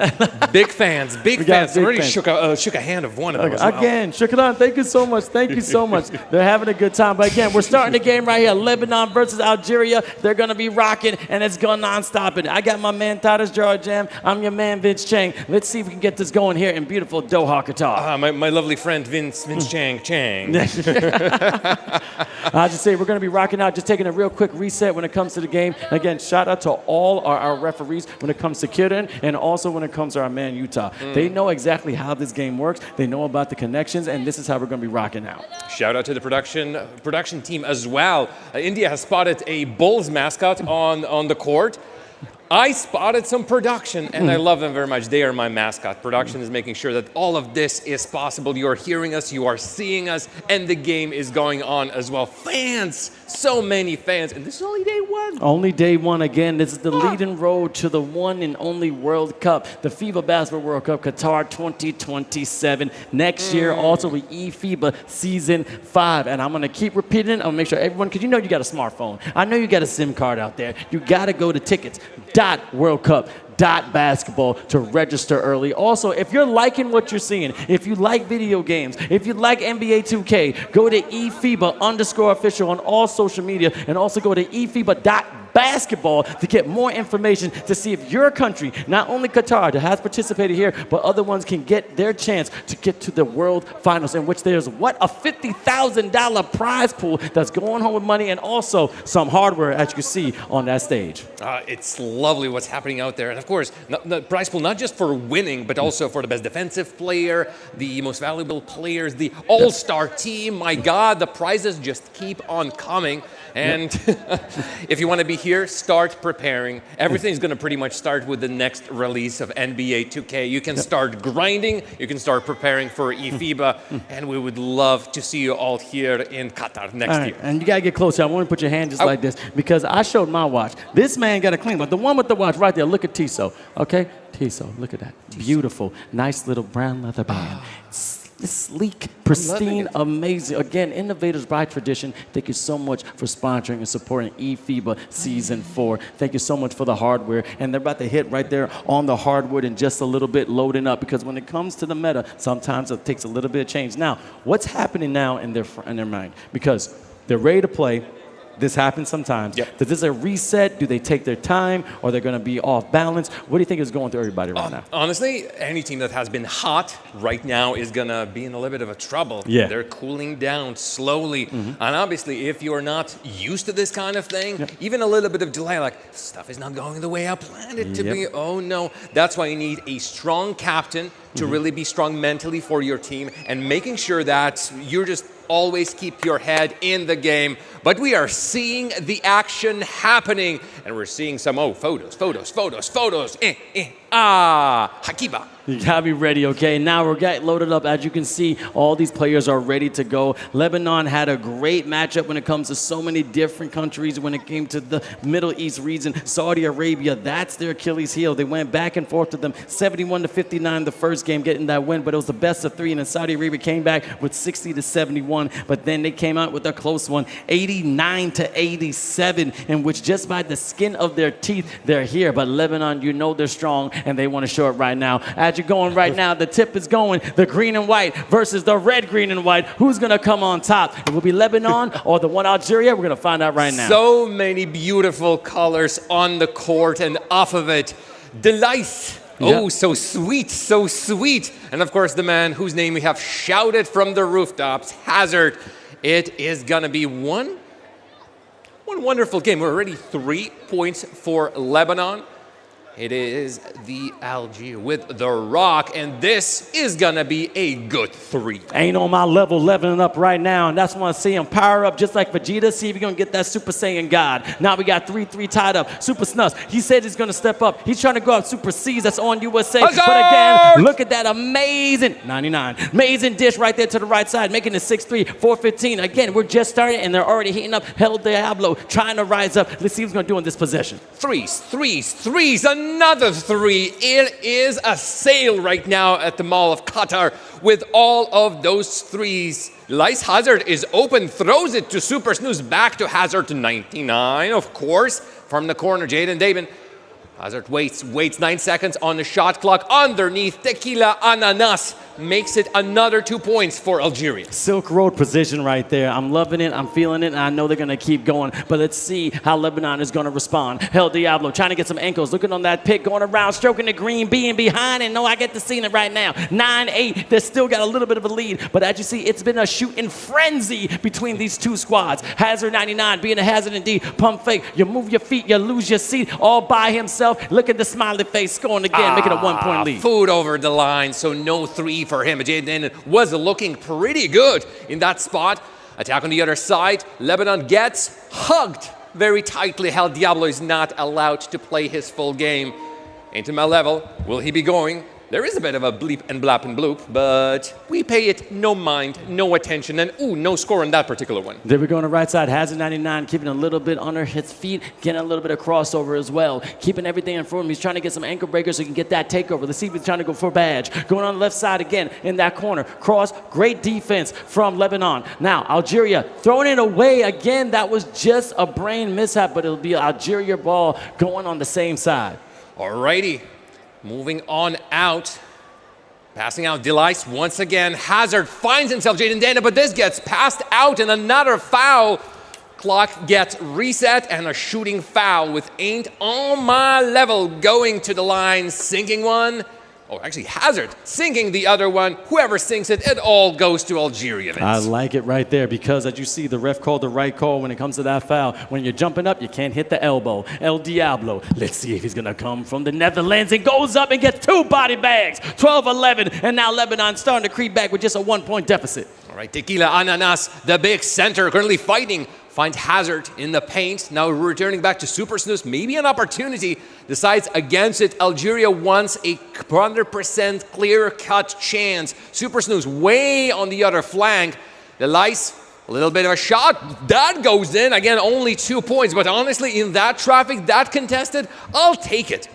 big fans. Big fans. Already shook a hand of one of them as well. Again, Shukran, thank you so much. Thank you so much. They're having a good time. But again, we're starting the game right here. Lebanon versus Algeria. They're going to be rocking, and it's going non-stop. I got my man, Tarass Jam. I'm your man, Vince Chang. Let's see if we can get this going here in beautiful Doha, Qatar. My lovely friend, Vince Chang. I just say we're going to be rocking out, just taking a real quick reset when it comes to the game. Again, shout out to all our referees when it comes to Kirin and also when it comes to our man Utah. They know exactly how this game works. They know about the connections, and this is how we're going to be rocking out. Shout out to the production team as well. India has spotted a Bulls mascot on the court. I spotted some production, and I love them very much. They are my mascot. Production is making sure that all of this is possible. You are hearing us, you are seeing us, and the game is going on as well. Fans, so many fans, and this is only day one. Only day one. Again, this is the leading road to the one and only World Cup, the FIBA Basketball World Cup, Qatar 2027. Next year, also with eFIBA Season 5. And I'm going to keep repeating it. I'm going to make sure everyone, because you know you got a smartphone. I know you got a SIM card out there. You got to go to TICKETS.WORLDCUP.BASKETBALL to register early. Also, if you're liking what you're seeing, if you like video games, if you like NBA 2K, go to eFIBA_official on all social media, and also go to eFIBA.basketball to get more information to see if your country, not only Qatar that has participated here, but other ones can get their chance to get to the World Finals, in which there's a $50,000 prize pool that's going home with money, and also some hardware, as you can see on that stage. It's lovely what's happening out there. And of course, the prize pool, not just for winning, but also for the best defensive player, the most valuable players, the all-star team. My God, the prizes just keep on coming. And if you want to be here, start preparing. Everything's going to pretty much start with the next release of NBA 2K. You can start grinding. You can start preparing for eFIBA. And we would love to see you all here in Qatar next year. And you got to get closer. I want to put your hand just like this, because I showed my watch. This man got a clean, but the one with the watch right there, look at Tissot, okay? Tissot, look at that. Beautiful, nice little brown leather band. Sleek, pristine, amazing. Again, innovators by tradition. Thank you so much for sponsoring and supporting eFIBA Season 4. Thank you so much for the hardware. And they're about to hit right there on the hardwood in just a little bit, loading up, because when it comes to the meta, sometimes it takes a little bit of change. Now, what's happening now in their mind? Because they're ready to play. This happens sometimes. Yep. Is this a reset? Do they take their time? Or they're going to be off balance? What do you think is going through everybody right now? Honestly, any team that has been hot right now is going to be in a little bit of a trouble. Yeah. They're cooling down slowly. And obviously, if you're not used to this kind of thing, even a little bit of delay, like, stuff is not going the way I planned it to be. Oh, no. That's why you need a strong captain to really be strong mentally for your team and making sure that you just always keep your head in the game. But we are seeing the action happening, and we're seeing some, photos. Hakiba. You gotta be ready, okay? Now we're getting loaded up. As you can see, all these players are ready to go. Lebanon had a great matchup when it comes to so many different countries. When it came to the Middle East region, Saudi Arabia, that's their Achilles heel. They went back and forth with them, 71-59 the first game, getting that win, but it was the best of 3, and then Saudi Arabia came back with 60-71, but then they came out with a close one, 89-87, in which just by the skin of their teeth, they're here. But Lebanon, you know they're strong, and they want to show it right now. As you're going right now, the tip is going, the green and white versus the red, green, and white. Who's going to come on top? It will be Lebanon or the one Algeria? We're going to find out right now. So many beautiful colors on the court and off of it. Delight. Oh, so sweet, so sweet. And of course, the man whose name we have shouted from the rooftops, Hazard. It is going to be one wonderful game. We're already 3 points for Lebanon. It is the Algiers with the rock, and this is gonna be a good 3. Ain't on my level, leveling up right now, and that's why I see him power up just like Vegeta. See if you're gonna get that Super Saiyan God. Now we got 3-3 tied up. Super Snus, he said he's gonna step up. He's trying to go out Super C's, that's on USA. Hazard! But again, look at that amazing 99. Amazing dish right there to the right side, making it 6-3, 4-15. Again, we're just starting, and they're already heating up. El Diablo trying to rise up. Let's see what's gonna do in this possession. Threes. Another 3. It is a sale right now at the Mall of Qatar with all of those 3s. Lice Hazard is open, throws it to Super Snooze, back to Hazard to 99, of course. From the corner, Jaden Daben. Hazard waits 9 seconds on the shot clock. Underneath, Tequila Ananas makes it another 2 points for Algeria. Silk Road position right there. I'm loving it. I'm feeling it. And I know they're going to keep going. But let's see how Lebanon is going to respond. El Diablo trying to get some ankles. Looking on that pick. Going around, stroking the green, being behind. And no, I get to see it right now. 9-8. They still got a little bit of a lead. But as you see, it's been a shooting frenzy between these two squads. Hazard 99 being a hazard indeed. Pump fake. You move your feet. You lose your seat all by himself. Look at the smiley face. Scoring again. Making a 1-point lead. Food over the line. So no 3 for him. Jaden was looking pretty good in that spot. Attack on the other side. Lebanon gets hugged very tightly. El Diablo is not allowed to play his full game. Into my level. Will he be going? There is a bit of a bleep and blap and bloop, but we pay it no mind, no attention, and no score on that particular one. There we go on the right side. Hazard 99 keeping a little bit under his feet, getting a little bit of crossover as well, keeping everything in front of him. He's trying to get some ankle breakers so he can get that takeover. Let's see if he's trying to go for a badge. Going on the left side again in that corner. Cross, great defense from Lebanon. Now, Algeria throwing it away again. That was just a brain mishap, but it'll be Algeria ball going on the same side. Alrighty. Moving on out. Passing out Delice once again. Hazard finds himself, Jaden Dana, but this gets passed out and another foul. Clock gets reset and a shooting foul with Ain't On My Level going to the line, sinking one. Oh, actually, Hazard sinking the other one. Whoever sinks it, it all goes to Algeria. Vince. I like it right there because, as you see, the ref called the right call when it comes to that foul. When you're jumping up, you can't hit the elbow. El Diablo, let's see if he's going to come from the Netherlands and goes up and gets 2 body bags. 12-11, and now Lebanon starting to creep back with just a 1-point deficit. All right, Tequila Ananas, the big center, currently fighting. Finds Hazard in the paint. Now returning back to Super Snooze. Maybe an opportunity. Decides against it. Algeria wants a 100% clear-cut chance. Super Snooze way on the other flank. The Lice, a little bit of a shot. That goes in. Again, only 2 points. But honestly, in that traffic, that contested, I'll take it.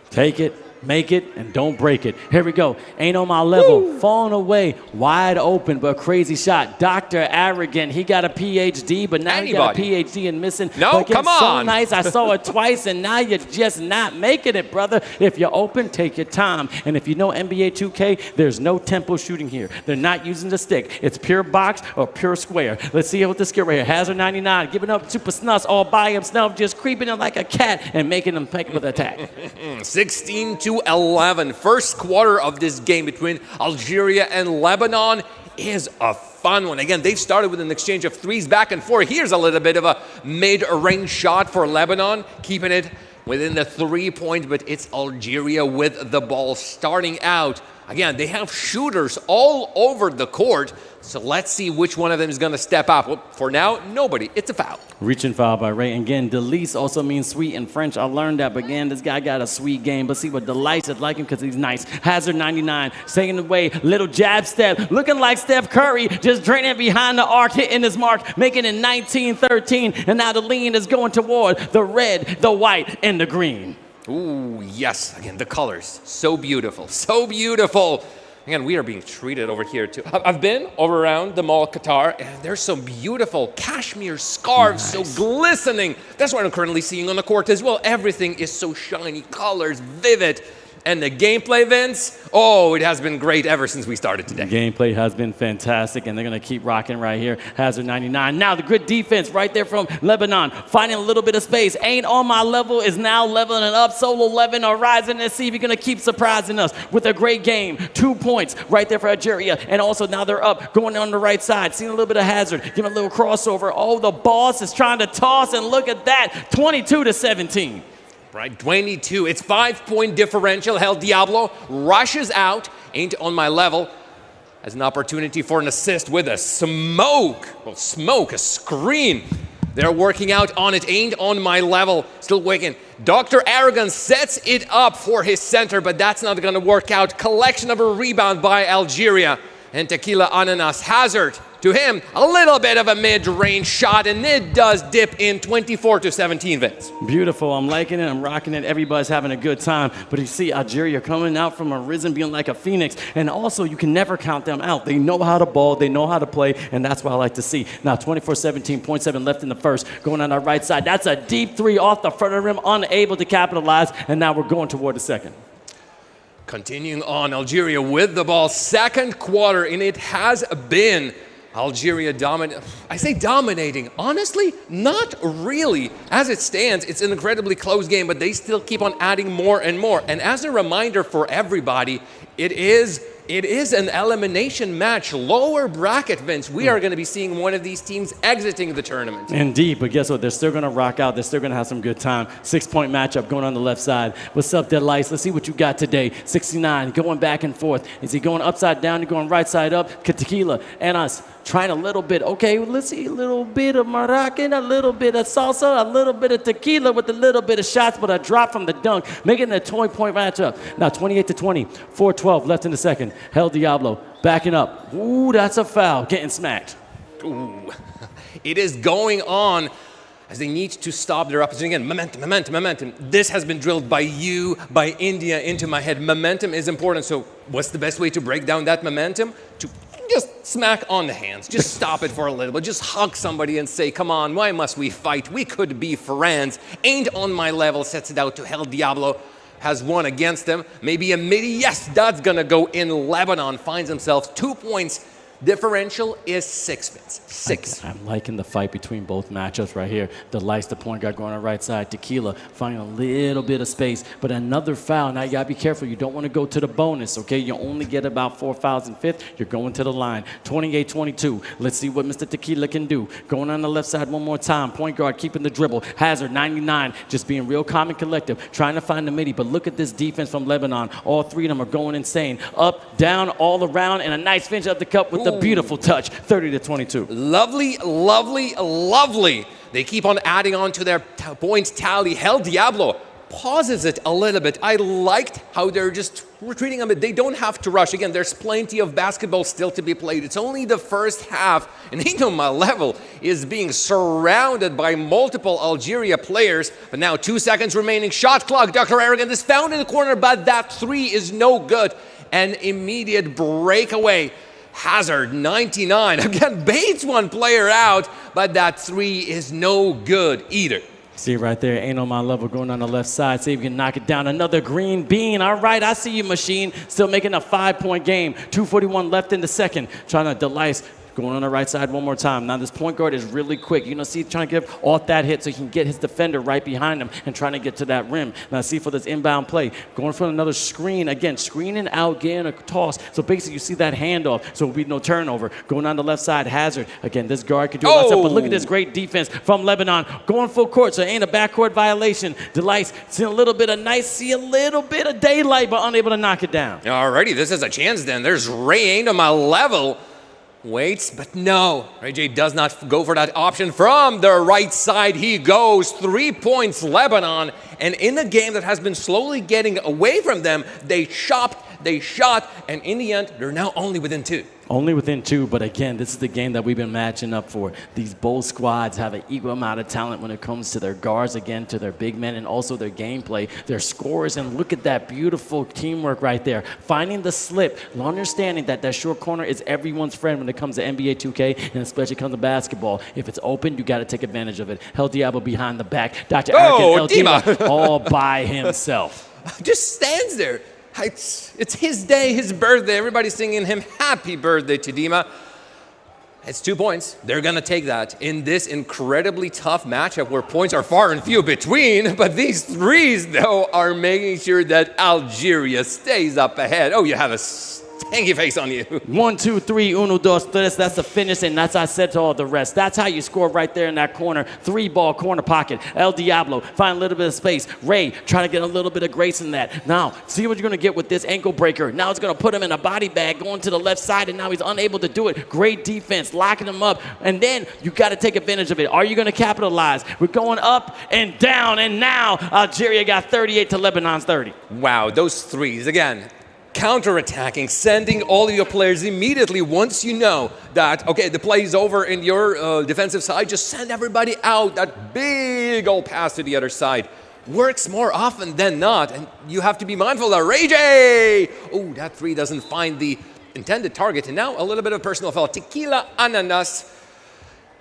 Take it. Make it and don't break it. Here we go. Ain't On My Level. Woo. Falling away. Wide open, but crazy shot. Dr. Arrogant. He got a PhD, but now he got a PhD in missing. No, come on. So nice. I saw it twice, and now you're just not making it, brother. If you're open, take your time. And if you know NBA 2K, there's no tempo shooting here. They're not using the stick. It's pure box or pure square. Let's see what this skill right here. Hazard 99 giving up Super Snus all by himself, just creeping in like a cat and making them pick with attack. 16-11. First quarter of this game between Algeria and Lebanon is a fun one. Again, they've started with an exchange of 3s back and forth. Here's a little bit of a mid-range shot for Lebanon, keeping it within the 3 points, but it's Algeria with the ball starting out. Again, they have shooters all over the court, so let's see which one of them is going to step up. Well, for now, nobody. It's a foul. Reaching foul by Ray. And again, Delice also means sweet in French. I learned that, but again, this guy got a sweet game. But see what Delice is like him because he's nice. Hazard 99, taking away, little jab step, looking like Steph Curry, just draining behind the arc, hitting his mark, making it 19-13. And now the lean is going toward the red, the white, and the green. Ooh, yes. Again, the colors. So beautiful. So beautiful. Again, we are being treated over here, too. I've been over around the Mall of Qatar, and there's some beautiful cashmere scarves, so glistening. That's what I'm currently seeing on the court as well. Everything is so shiny, colors, vivid. And the gameplay, Vince, oh, it has been great ever since we started today. The gameplay has been fantastic, and they're going to keep rocking right here. Hazard 99. Now the good defense right there from Lebanon, finding a little bit of space. Ain't on my level is now leveling up. Solo 11 are rising. Let's see if you're going to keep surprising us with a great game. 2 points right there for Algeria. And also now they're up, going on the right side. Seeing a little bit of Hazard, giving a little crossover. Oh, the boss is trying to toss, and look at that. 22-17. Right, 22. It's 5-point differential. El Diablo rushes out, ain't on my level. Has an opportunity for an assist with a smoke. Well, smoke, a screen. They're working out on it, ain't on my level. Still waiting. Dr. Arrogance sets it up for his center, but that's not going to work out. Collection of a rebound by Algeria. And Tequila Ananas Hazard. To him, a little bit of a mid-range shot, and it does dip in 24-17, Vince. Beautiful. I'm liking it. I'm rocking it. Everybody's having a good time. But you see Algeria coming out from a risen, being like a phoenix. And also, you can never count them out. They know how to ball. They know how to play. And that's what I like to see. Now, 24-17, 0.7 left in the first. Going on our right side. That's a deep three off the front of the rim. Unable to capitalize. And now we're going toward the second. Continuing on, Algeria with the ball. Second quarter, and it has been Algeria dominating. I say dominating. Honestly, not really. As it stands, it's an incredibly close game, but they still keep on adding more and more. And as a reminder for everybody, it is an elimination match. Lower bracket, Vince. We are going to be seeing one of these teams exiting the tournament. Indeed, but guess what? They're still going to rock out. They're still going to have some good time. 6-point matchup going on the left side. What's up, Delice? Let's see what you got today. 69, going back and forth. Is he going upside down? You're going right side up? Tequila and us trying a little bit. Okay, let's see a little bit of Moroccan, a little bit of salsa, a little bit of tequila with a little bit of shots, but a drop from the dunk, making it a 20-point matchup. Now 28-20, 4-12 left in the second. El Diablo backing up. Ooh, that's a foul. Getting smacked. Ooh. It is going on as they need to stop their opposition. Again, momentum. This has been drilled by you, by India, into my head. Momentum is important. So what's the best way to break down that momentum? To just smack on the hands. Just stop it for a little bit. Just hug somebody and say, come on, why must we fight? We could be friends. Ain't on my level. Sets it out to El Diablo. Has one against him. Maybe a midi. Yes, that's going to go in. Lebanon finds themselves 2 points. Differential is 6, Vince. 6. I'm liking the fight between both matchups right here. Delice, the point guard, going on the right side. Tequila finding a little bit of space, but another foul. Now you gotta be careful. You don't want to go to the bonus, okay? You only get about 4 fouls in fifth. You're going to the line. 28-22. Let's see what Mr. Tequila can do. Going on the left side one more time. Point guard keeping the dribble. Hazard 99, just being real calm and collective, trying to find the midi. But look at this defense from Lebanon. All three of them are going insane. Up, down, all around, and a nice finish up the cup with the beautiful touch, 30-22. Lovely. They keep on adding on to their points tally. El Diablo pauses it a little bit. I liked how they're just retreating them. They don't have to rush. Again, there's plenty of basketball still to be played. It's only the first half, and my level is being surrounded by multiple Algeria players. But now 2 seconds remaining. Shot clock. Dr. Arrogant is found in the corner, but that three is no good. An immediate breakaway. Hazard, 99. Again, baits one player out, but that three is no good either. See right there, ain't on my level, going on the left side. See if you can knock it down. Another green bean. All right, I see you, Machine. Still making a 5-point game. 2:41 left in the second. Trying to Delice going on the right side one more time. Now this point guard is really quick. You know, see, trying to give off that hit so he can get his defender right behind him and trying to get to that rim. Now see for this inbound play, going for another screen. Again, screening out, getting a toss. So basically you see that handoff, so it'll be no turnover. Going on the left side, Hazard. Again, this guard can do a lot of stuff, but look at this great defense from Lebanon. Going full court, so it ain't a backcourt violation. Delice, see a little bit of nice, see a little bit of daylight, but unable to knock it down. Alrighty, this is a chance then. There's Ray ain't on my level. Waits, but no. Ray J does not go for that option. From the right side, he goes. 3 points, Lebanon. And in a game that has been slowly getting away from them, they shot, and in the end, they're now only within 2. Only within 2, but again, this is the game that we've been matching up for. These both squads have an equal amount of talent when it comes to their guards, again, to their big men, and also their gameplay, their scores, and look at that beautiful teamwork right there. Finding the slip, understanding that that short corner is everyone's friend when it comes to NBA 2K, and especially comes to basketball. If it's open, you got to take advantage of it. El Diablo behind the back. Dr. El Dima all by himself. Just stands there. It's his day, his birthday. Everybody's singing him happy birthday to Dima. It's 2 points. They're going to take that in this incredibly tough matchup where points are far and few between. But these threes, though, are making sure that Algeria stays up ahead. Oh, you have a stanky face on you. 1, 2, 3, uno, dos, tres. That's the finish, and that's I said to all the rest. That's how you score right there in that corner. 3-ball corner pocket. El Diablo, find a little bit of space. Ray, trying to get a little bit of grace in that. Now, see what you're going to get with this ankle breaker. Now it's going to put him in a body bag going to the left side, and now he's unable to do it. Great defense, locking him up, and then you got to take advantage of it. Are you going to capitalize? We're going up and down, and now Algeria got 38 to Lebanon's 30. Wow, those threes, again, counter-attacking, sending all of your players immediately once you know that, okay, the play is over in your defensive side, just send everybody out. That big old pass to the other side works more often than not, and you have to be mindful that Ray J, oh, that three doesn't find the intended target, and now a little bit of personal foul. Tequila Ananas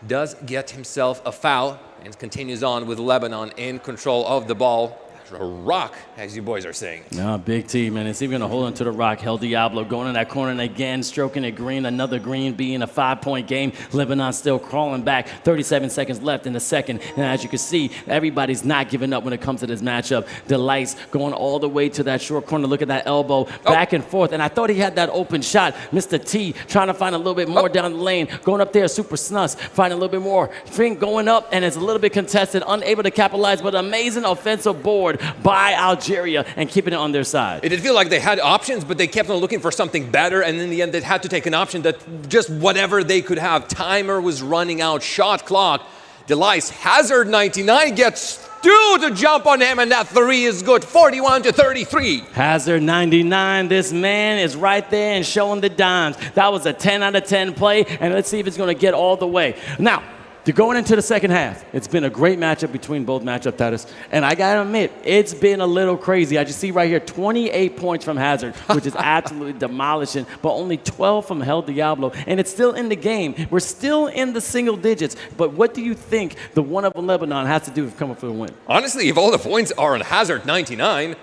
does get himself a foul and continues on with Lebanon in control of the ball. A rock, as you boys are saying. No, big team, and it's even going to hold on to the rock. El Diablo going in that corner and again, stroking it green. Another green being a 5-point game. Lebanon still crawling back. 37 seconds left in the second. And as you can see, everybody's not giving up when it comes to this matchup. Delice going all the way to that short corner. Look at that elbow. Back and forth. And I thought he had that open shot. Mr. T trying to find a little bit more down the lane. Going up there, super snus. Finding a little bit more. Fink going up, and it's a little bit contested. Unable to capitalize, but amazing offensive board by Algeria and keeping it on their side. It did feel like they had options, but they kept on looking for something better, and in the end, they had to take an option that just whatever they could have. Timer was running out, shot clock. Delice, Hazard 99 gets two to jump on him, and that three is good, 41 to 33. Hazard 99, this man is right there and showing the dimes. That was a 10 out of 10 play, and let's see if it's going to get all the way. Now, going into the second half, it's been a great matchup between both matchup Tarass, and I gotta admit, it's been a little crazy. I just see right here, 28 points from Hazard, which is absolutely demolishing, but only 12 from El Diablo, and it's still in the game. We're still in the single digits, but what do you think the one of Lebanon has to do with coming for the win? Honestly, if all the points are on Hazard 99,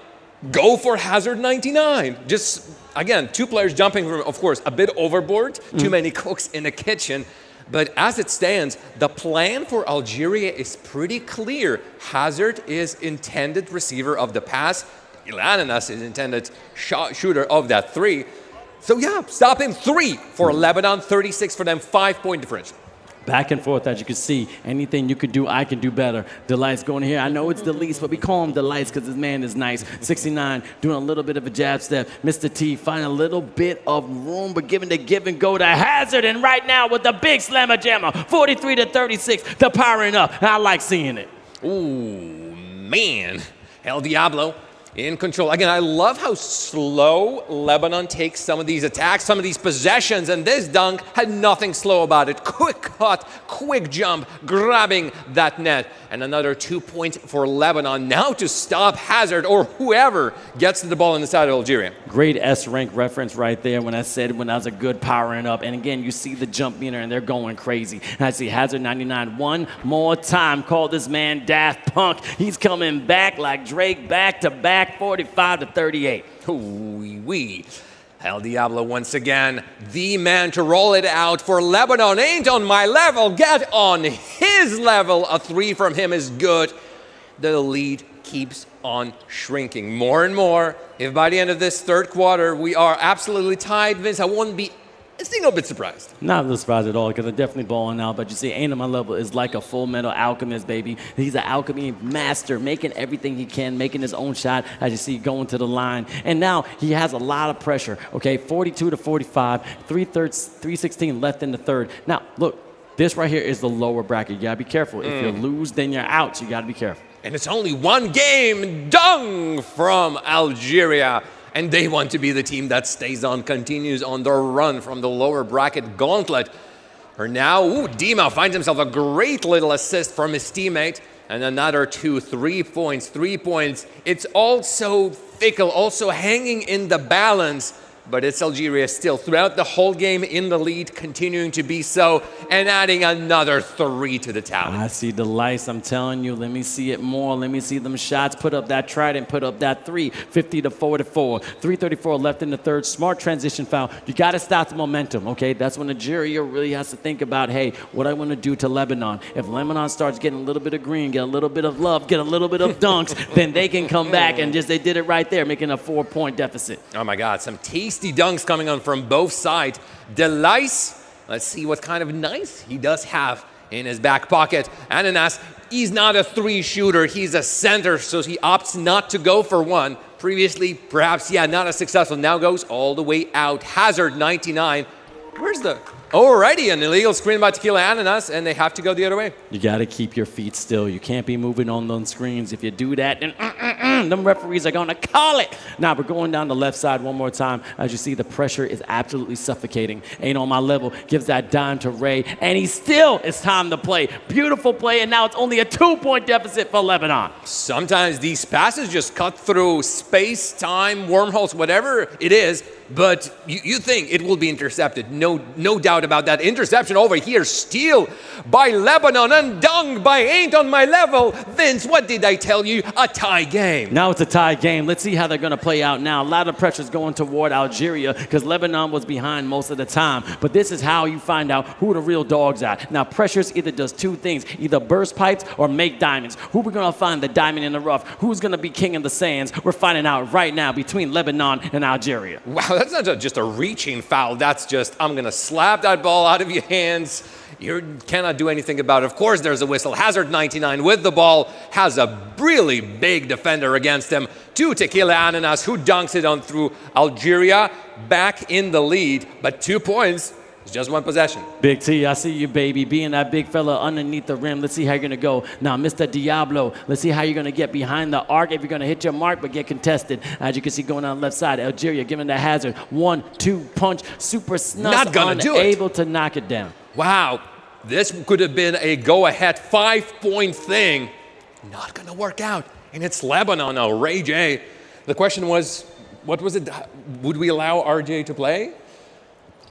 go for Hazard 99. Just, again, two players jumping from, of course, a bit overboard, too many cooks in the kitchen. But as it stands, the plan for Algeria is pretty clear. Hazard is intended receiver of the pass. Ilananas is intended shooter of that three. So yeah, stop him. 3 for Lebanon, 36 for them, 5-point differential. Back and forth, as you can see. Anything you can do, I can do better. Delice going here. I know it's the least, but we call him Delice because his man is nice. 69, doing a little bit of a jab step. Mr. T finding a little bit of room, but giving the give and go to Hazard. And right now with the big slammer jammer, 43 to 36, the powering up. I like seeing it. Ooh, man. El Diablo in control. Again, I love how slow Lebanon takes some of these attacks, some of these possessions, and this dunk had nothing slow about it. Quick cut, quick jump, grabbing that net. And another 2 points for Lebanon now to stop Hazard or whoever gets to the ball on the side of Algeria. Great S-rank reference right there when I said when that was a good powering up. And again, you see the jump meter and they're going crazy. And I see Hazard 99 one more time. Call this man Daft Punk. He's coming back like Drake, back to back, 45 to 38. Ooh-wee. El Diablo once again, the man to roll it out for Lebanon. Ain't on my level, get on his level. A three from him is good. The lead keeps on shrinking more and more. If by the end of this third quarter we are absolutely tied, Vince, I wouldn't be a single bit surprised. Not really surprised at all, because they're definitely balling out. But you see, Ain't on my level is like a full metal alchemist, baby. He's an alchemy master, making everything he can, making his own shot, as you see, going to the line. And now he has a lot of pressure, okay? 42 to 45, 3:16 left in the third. Now, look, this right here is the lower bracket. You got to be careful. If you lose, then you're out, so you got to be careful. And it's only one game, dung from Algeria. And they want to be the team that stays on, continues on their run from the lower bracket gauntlet. For now, Dima finds himself a great little assist from his teammate. And another 3 points, 3 points. It's also fickle, also hanging in the balance. But it's Algeria still throughout the whole game in the lead, continuing to be so, and adding another 3 to the tally. I see the lights, I'm telling you. Let me see it more. Let me see them shots. Put up that trident, put up that 3, 50 to 44. 3:34 left in the third. Smart transition foul. You got to stop the momentum, okay? That's when Algeria really has to think about, hey, what I want to do to Lebanon. If Lebanon starts getting a little bit of green, get a little bit of love, get a little bit of dunks, then they can come back and just, they did it right there, making a 4-point deficit. Oh my God, some tasty dunks coming on from both sides. Delice, let's see what kind of nice he does have in his back pocket. Ananas, he's not a 3 shooter, he's a center, so he opts not to go for one. Previously, perhaps, yeah, not as successful. Now goes all the way out. Hazard, 99. Where's the... Already an illegal screen by Tequila Ananas, and they have to go the other way. You got to keep your feet still. You can't be moving on those screens. If you do that, then them referees are going to call it. Now, we're going down the left side one more time. As you see, the pressure is absolutely suffocating. Ain't on my level. Gives that dime to Ray, and it's time to play. Beautiful play, and now it's only a 2-point deficit for Lebanon. Sometimes these passes just cut through space, time, wormholes, whatever it is, but you think it will be intercepted. No doubt about that. Interception over here. Steal by Lebanon and dung by Ain't on my level. Vince, what did I tell you? A tie game. Now it's a tie game. Let's see how they're going to play out now. A lot of pressure is going toward Algeria because Lebanon was behind most of the time. But this is how you find out who the real dogs are. Now, pressures either does 2 things. Either burst pipes or make diamonds. Who we're going to find the diamond in the rough? Who's going to be king of the sands? We're finding out right now between Lebanon and Algeria. Wow, that's not just a reaching foul. That's just, I'm going to slap that ball out of your hands. You cannot do anything about it. Of course, there's a whistle. Hazard, 99, with the ball, has a really big defender against him. To Tequila Ananas, who dunks it on through Algeria. Back in the lead, but 2 points. It's just one possession. Big T, I see you, baby. Being that big fella underneath the rim. Let's see how you're going to go. Now, Mr. Diablo, let's see how you're going to get behind the arc. If you're going to hit your mark, but get contested. As you can see going on the left side, Algeria giving the Hazard. 1-2 punch. Super snug. Not going to do it. Unable to knock it down. Wow. This could have been a go-ahead 5-point thing. Not going to work out. And it's Lebanon now. Ray J. The question was, what was it? Would we allow RJ to play?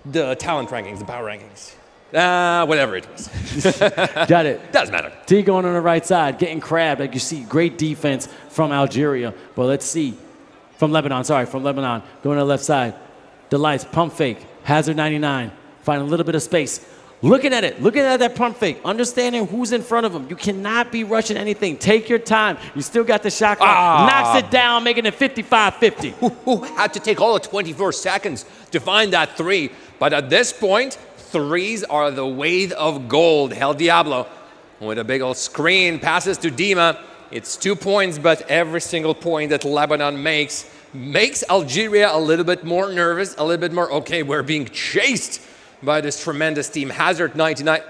The talent rankings, the power rankings. Whatever it was. Got it. Doesn't matter. T going on the right side, getting crabbed. Like you see, great defense from Algeria. But let's see. From Lebanon. Going to the left side. Delights, pump fake. Hazard 99. Find a little bit of space. Looking at it. Looking at that pump fake. Understanding who's in front of him. You cannot be rushing anything. Take your time. You still got the shot clock. Knocks it down, making it 55-50. Who had to take all of 24 seconds to find that 3. But at this point, 3s are the weight of gold. El Diablo with a big old screen. Passes to Dima. It's 2 points, but every single point that Lebanon makes Algeria a little bit more nervous, a little bit more, okay, we're being chased by this tremendous team. Hazard, 99,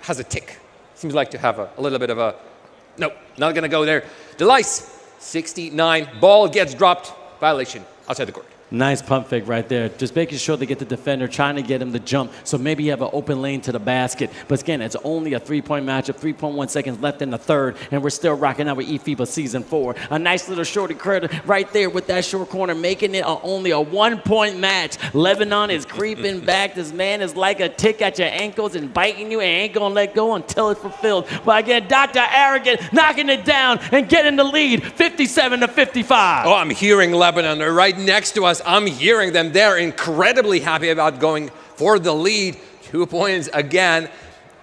has a tick. Seems like to have a little bit of a, nope, not going to go there. Delice, 69, ball gets dropped, violation outside the court. Nice pump fake right there. Just making sure they get the defender, trying to get him to jump. So maybe you have an open lane to the basket. But again, it's only a 3-point matchup, 3.1 seconds left in the third, and we're still rocking out with eFIBA Season 4. A nice little shorty credit right there with that short corner, making it only a 1-point match. Lebanon is creeping back. This man is like a tick at your ankles and biting you and ain't going to let go until it's fulfilled. But again, Dr. Arrogant knocking it down and getting the lead, 57-55. Oh, I'm hearing Lebanon right next to us. I'm hearing them. They're incredibly happy about going for the lead. 2 points again.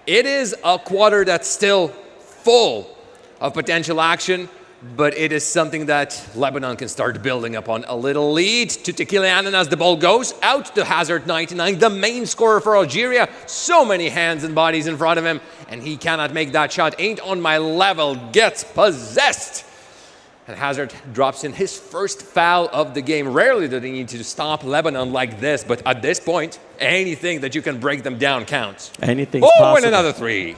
It is a quarter that's still full of potential action, but it is something that Lebanon can start building upon. A little lead to Tequila Ananas. The ball goes out to Hazard 99, the main scorer for Algeria. So many hands and bodies in front of him, and he cannot make that shot. Ain't on my level, gets possessed. And Hazard drops in his first foul of the game. Rarely do they need to stop Lebanon like this, but at this point, anything that you can break them down counts. Anything's possible. And another three.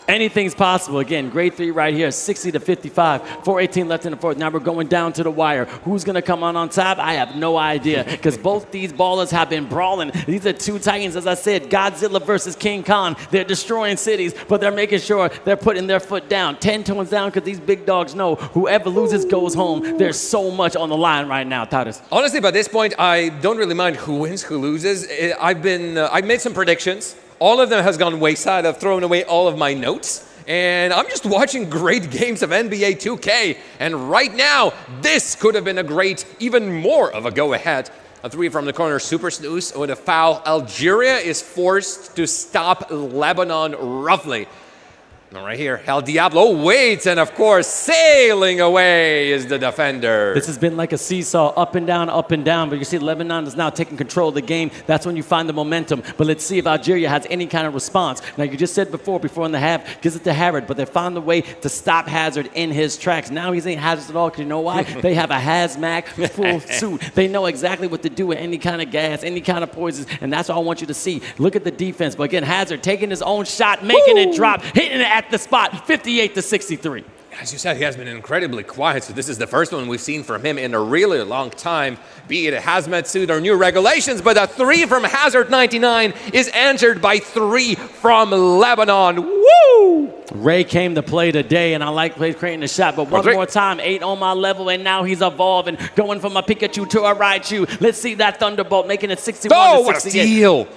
Anything's possible. Again, great three right here, 60-55, 4:18 left in the fourth. Now we're going down to the wire. Who's going to come on top? I have no idea, because both these ballers have been brawling. These are two Titans, as I said, Godzilla versus King Kong. They're destroying cities, but they're making sure they're putting their foot down. 10 tones down, because these big dogs know whoever loses goes home. There's so much on the line right now, Tarass. Honestly, by this point, I don't really mind who wins, who loses. I've made some predictions. All of them has gone wayside. I've thrown away all of my notes. And I'm just watching great games of NBA 2K. And right now, this could have been a great, even more of a go-ahead. A three from the corner, Super Snooze with a foul. Algeria is forced to stop Lebanon roughly. And right here, El Diablo waits, and of course, sailing away is the defender. This has been like a seesaw, up and down, but you see Lebanon is now taking control of the game. That's when you find the momentum. But let's see if Algeria has any kind of response. Now, you just said before in the half, gives it to Hazard, but they found a way to stop Hazard in his tracks. Now he's ain't hazardous at all, because you know why? They have a hazmat full suit. They know exactly what to do with any kind of gas, any kind of poisons, and that's all I want you to see. Look at the defense. But again, Hazard taking his own shot, making it drop, hitting it at the spot, 58-63. As you said, he has been incredibly quiet, so this is the first one we've seen from him in a really long time, be it a hazmat suit or new regulations, but a three from Hazard 99 is answered by three from Lebanon. Woo! Ray came to play today, and I like creating the shot, but one more time, 8 on my level, and now he's evolving, going from a Pikachu to a Raichu. Let's see that Thunderbolt, making it 61-68. Oh, what a steal!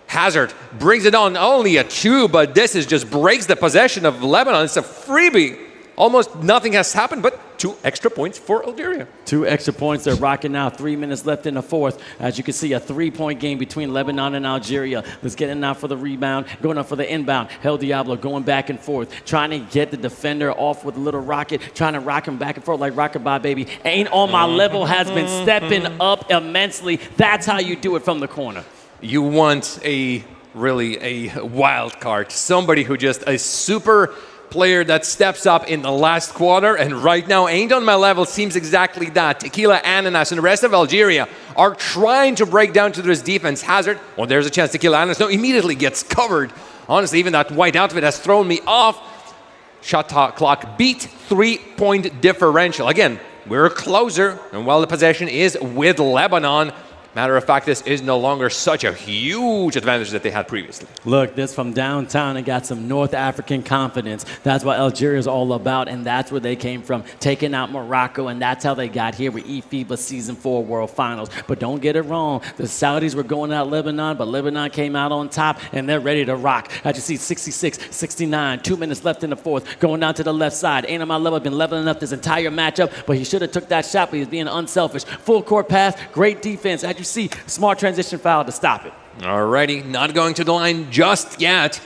Hazard brings it on, only a 2, but this is just breaks the possession of Lebanon. It's a freebie. Almost nothing has happened, but 2 extra points for Algeria. 2 extra points. They're rocking now. 3 minutes left in the fourth. As you can see, a 3-point game between Lebanon and Algeria. Let's get in now for the rebound, going up for the inbound. El Diablo going back and forth, trying to get the defender off with a little rocket, trying to rock him back and forth like Rockabye, baby. Ain't on my level has been stepping up immensely. That's how you do it from the corner. You want a wild card, somebody who just a super player that steps up in the last quarter, and right now ain't on my level seems exactly that. Tequila Ananas and the rest of Algeria are trying to break down to this defense. Hazard, well, there's a chance Tequila Ananas immediately gets covered. Honestly, even that white outfit has thrown me off. Shot clock beat, 3-point differential. Again, we're closer, and while the possession is with Lebanon, matter of fact, this is no longer such a huge advantage that they had previously. Look, this from downtown and got some North African confidence. That's what Algeria is all about, and that's where they came from, taking out Morocco, and that's how they got here with eFIBA Season 4 World Finals. But don't get it wrong. The Saudis were going out Lebanon, but Lebanon came out on top, and they're ready to rock. As you see, 66-69, 2 minutes left in the fourth, going down to the left side. Ain't on my level, been leveling up this entire matchup, but he should have took that shot, but he's being unselfish. Full court pass, great defense. As you see, smart transition foul to stop it. Alrighty, not going to the line just yet.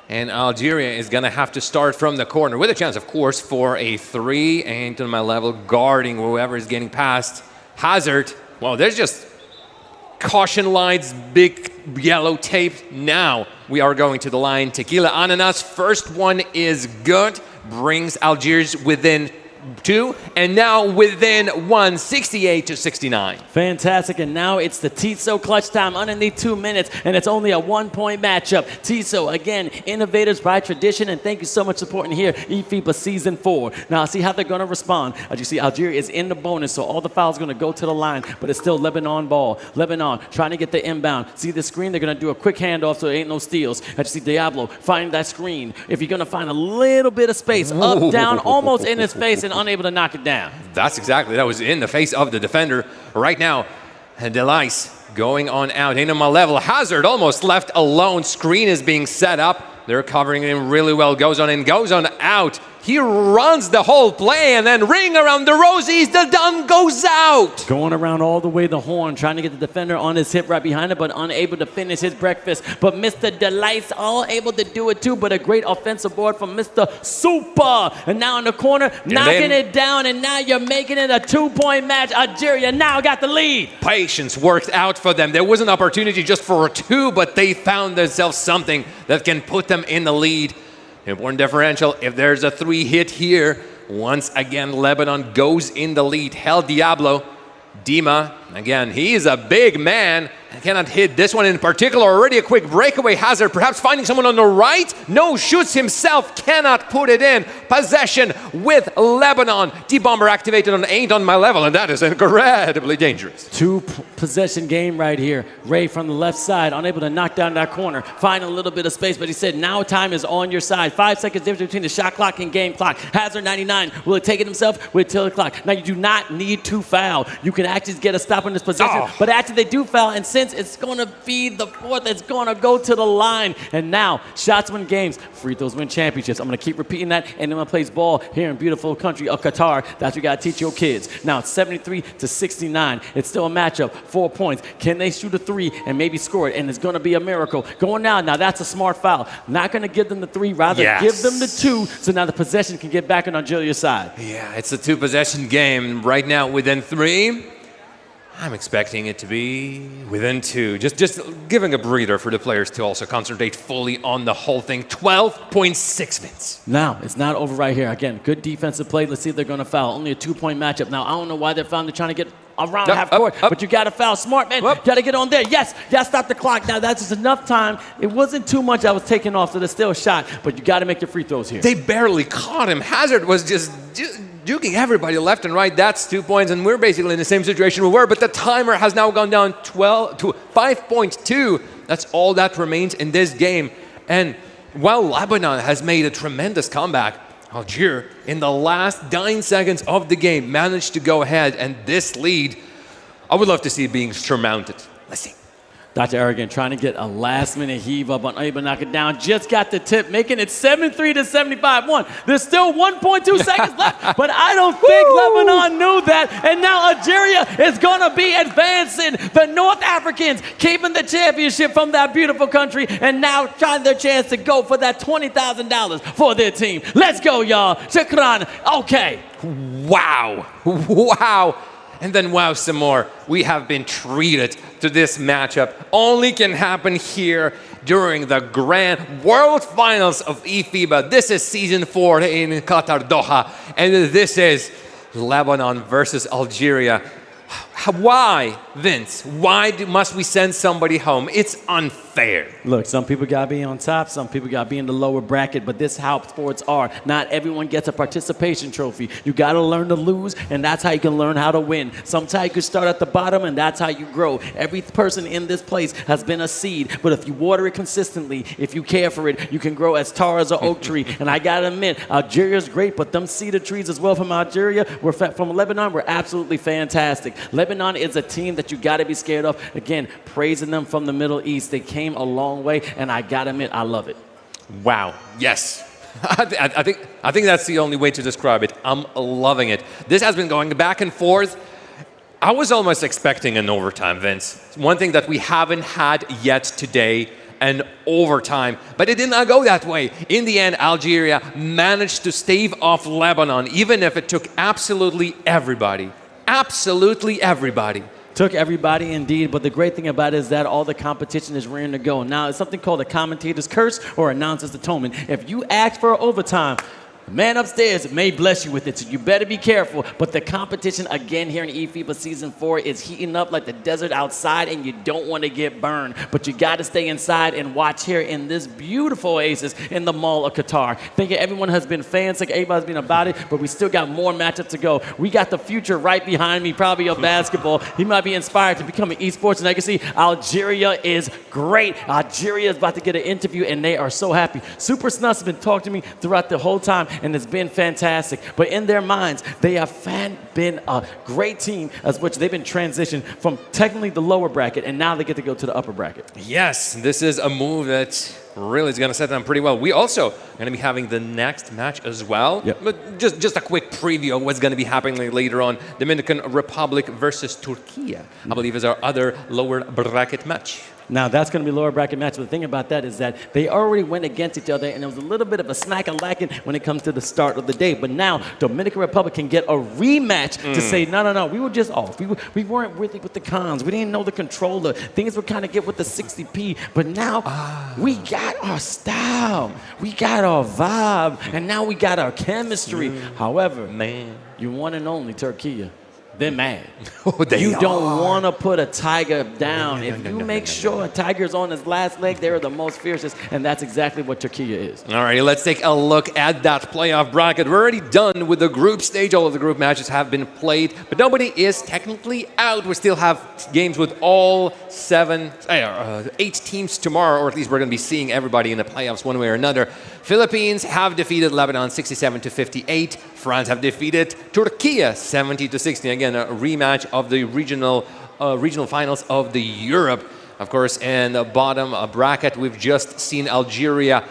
And Algeria is going to have to start from the corner with a chance, of course, for a 3. And on my level, guarding whoever is getting past Hazard. Well, there's just caution lights, big yellow tape. Now we are going to the line. Tequila Ananas, first one is good. Brings Algiers within 2, and now within 1, 68-69. Fantastic, and now it's the Tissot clutch time underneath 2 minutes, and it's only a 1-point matchup. Tissot, again, innovators by tradition, and thank you so much for supporting here, eFIBA Season 4. Now, see how they're going to respond. As you see, Algeria is in the bonus, so all the fouls are going to go to the line, but it's still Lebanon ball. Lebanon trying to get the inbound. See the screen? They're going to do a quick handoff so there ain't no steals. As you see, Diablo find that screen. If you're going to find a little bit of space, up, down, almost in his face, and unable to knock it down. That was in the face of the defender right now. And Delice going on out. Ain't on my level. Hazard almost left alone. Screen is being set up. They're covering him really well. Goes on in, goes on out. He runs the whole play and then ring around the rosies. The dunk goes out. Going around all the way the horn, trying to get the defender on his hip right behind it, but unable to finish his breakfast. But Mr. Delight's all able to do it too, but a great offensive board from Mr. Super. And now in the corner, knocking it down, and now you're making it a 2-point match. Algeria now got the lead. Patience worked out for them. There was an opportunity just for a 2, but they found themselves something that can put them in the lead. Important differential. If there's a 3 hit here, once again, Lebanon goes in the lead. Hell Diablo. Dima, again, he is a big man and cannot hit this one in particular. Already a quick breakaway hazard, perhaps finding someone on the right. No, shoots himself, cannot put it in. Possession with Lebanon. D-Bomber activated on ain't on my level, and that is incredibly dangerous. 2-possession game right here. Ray from the left side, unable to knock down that corner. Find a little bit of space, but he said now time is on your side. 5 seconds difference between the shot clock and game clock. Hazard 99. Will it take it himself? Will it till the clock? Now you do not need to foul. You can actually get a stop on this possession, but after they do foul, and since it's going to be the 4th, it's going to go to the line. And now, shots win games, free throws win championships. I'm going to keep repeating that. Anyone plays ball here in beautiful country of Qatar, that's what you got to teach your kids. Now, it's 73-69. It's still a matchup, 4 points. Can they shoot a 3 and maybe score it? And it's going to be a miracle. Going now, that's a smart foul. Not going to give them the 3, rather give them the 2, so now the possession can get back on Algeria's side. Yeah, it's a 2-possession game. Right now, within 3. I'm expecting it to be within 2. Just giving a breather for the players to also concentrate fully on the whole thing. 12.6 minutes. Now, it's not over right here. Again, good defensive play. Let's see if they're going to foul. Only a 2-point matchup. Now, I don't know why they're fouling. They're trying to get around half court, but you got to foul. Smart, man. Got to get on there. Yes, stop the clock. Now, that's just enough time. It wasn't too much I was taking off, so there's still a shot, but you got to make your free throws here. They barely caught him. Hazard was just juking everybody left and right. That's 2 points, and we're basically in the same situation we were, but the timer has now gone down 12 to 5.2. That's all that remains in this game. And while Lebanon has made a tremendous comeback, Algeria, in the last 9 seconds of the game, managed to go ahead, and this lead, I would love to see it being surmounted. Let's see. Dr. Arrogant trying to get a last-minute heave up, unable to knock it down. Just got the tip, making it 73-75. There's still 1.2 seconds left, but I don't think Lebanon knew that. And now Algeria is going to be advancing. The North Africans keeping the championship from that beautiful country, and now trying their chance to go for that $20,000 for their team. Let's go, y'all. Shukran. Okay. Wow. Wow. And then wow some more. We have been treated to this matchup. Only can happen here during the grand World Finals of eFIBA. This is season 4 in Qatar, Doha. And this is Lebanon versus Algeria. Why, Vince? Why must we send somebody home? It's unfair. Look, some people got to be on top. Some people got to be in the lower bracket. But this is how sports are. Not everyone gets a participation trophy. You got to learn to lose, and that's how you can learn how to win. Sometimes you can start at the bottom, and that's how you grow. Every person in this place has been a seed. But if you water it consistently, if you care for it, you can grow as tall as an oak tree. And I got to admit, Algeria's great, but them cedar trees as well from Algeria, from Lebanon, were absolutely fantastic. Lebanon is a team that you got to be scared of. Again, praising them from the Middle East. They came a long way, and I got to admit, I love it. Wow. Yes. I think that's the only way to describe it. I'm loving it. This has been going back and forth. I was almost expecting an overtime, Vince. One thing that we haven't had yet today, an overtime. But it did not go that way. In the end, Algeria managed to stave off Lebanon, even if it took absolutely everybody. Absolutely everybody. Took everybody indeed, but the great thing about it is that all the competition is rearing to go. Now, it's something called a commentator's curse or announcer's atonement. If you ask for overtime, the man upstairs may bless you with it, so you better be careful. But the competition, again, here in eFIBA Season 4 is heating up like the desert outside, and you don't want to get burned. But you got to stay inside and watch here in this beautiful oasis in the Mall of Qatar. Thinking everyone has been fans, like everybody's been about it, but we still got more matchups to go. We got the future right behind me, probably of basketball. He might be inspired to become an esports legacy. Algeria is great. Algeria is about to get an interview, and they are so happy. Super Snuff's been talking to me throughout the whole time. and it's been fantastic. But in their minds, they have been a great team, as which they've been transitioned from technically the lower bracket, and now they get to go to the upper bracket. Yes, this is a move that really is going to set them pretty well. We also going to be having the next match as well. Yep. But just a quick preview of what's going to be happening later on. Dominican Republic versus Türkiye, I believe, is our other lower bracket match. Now, that's going to be a lower bracket match. But the thing about that is that they already went against each other, and there was a little bit of a smack-a-lacking when it comes to the start of the day. But now, Dominican Republic can get a rematch to say, no, we were just off. We weren't really with the cons. We didn't know the controller. Things would kind of get with the 60p. But now, we got our style. We got our vibe. And now we got our chemistry. However, you one and only Türkiye. They're mad. You don't want to put a Tiger down. If you make sure a Tiger's on his last leg, they're the most fiercest, and that's exactly what Türkiye is. All right, let's take a look at that playoff bracket. We're already done with the group stage. All of the group matches have been played, but nobody is technically out. We still have games with all 8 teams tomorrow, or at least we're going to be seeing everybody in the playoffs one way or another. Philippines have defeated Lebanon 67-58. France have defeated Türkiye 70-60. Again, a rematch of the regional finals of the Europe. Of course, in the bottom bracket, we've just seen Algeria.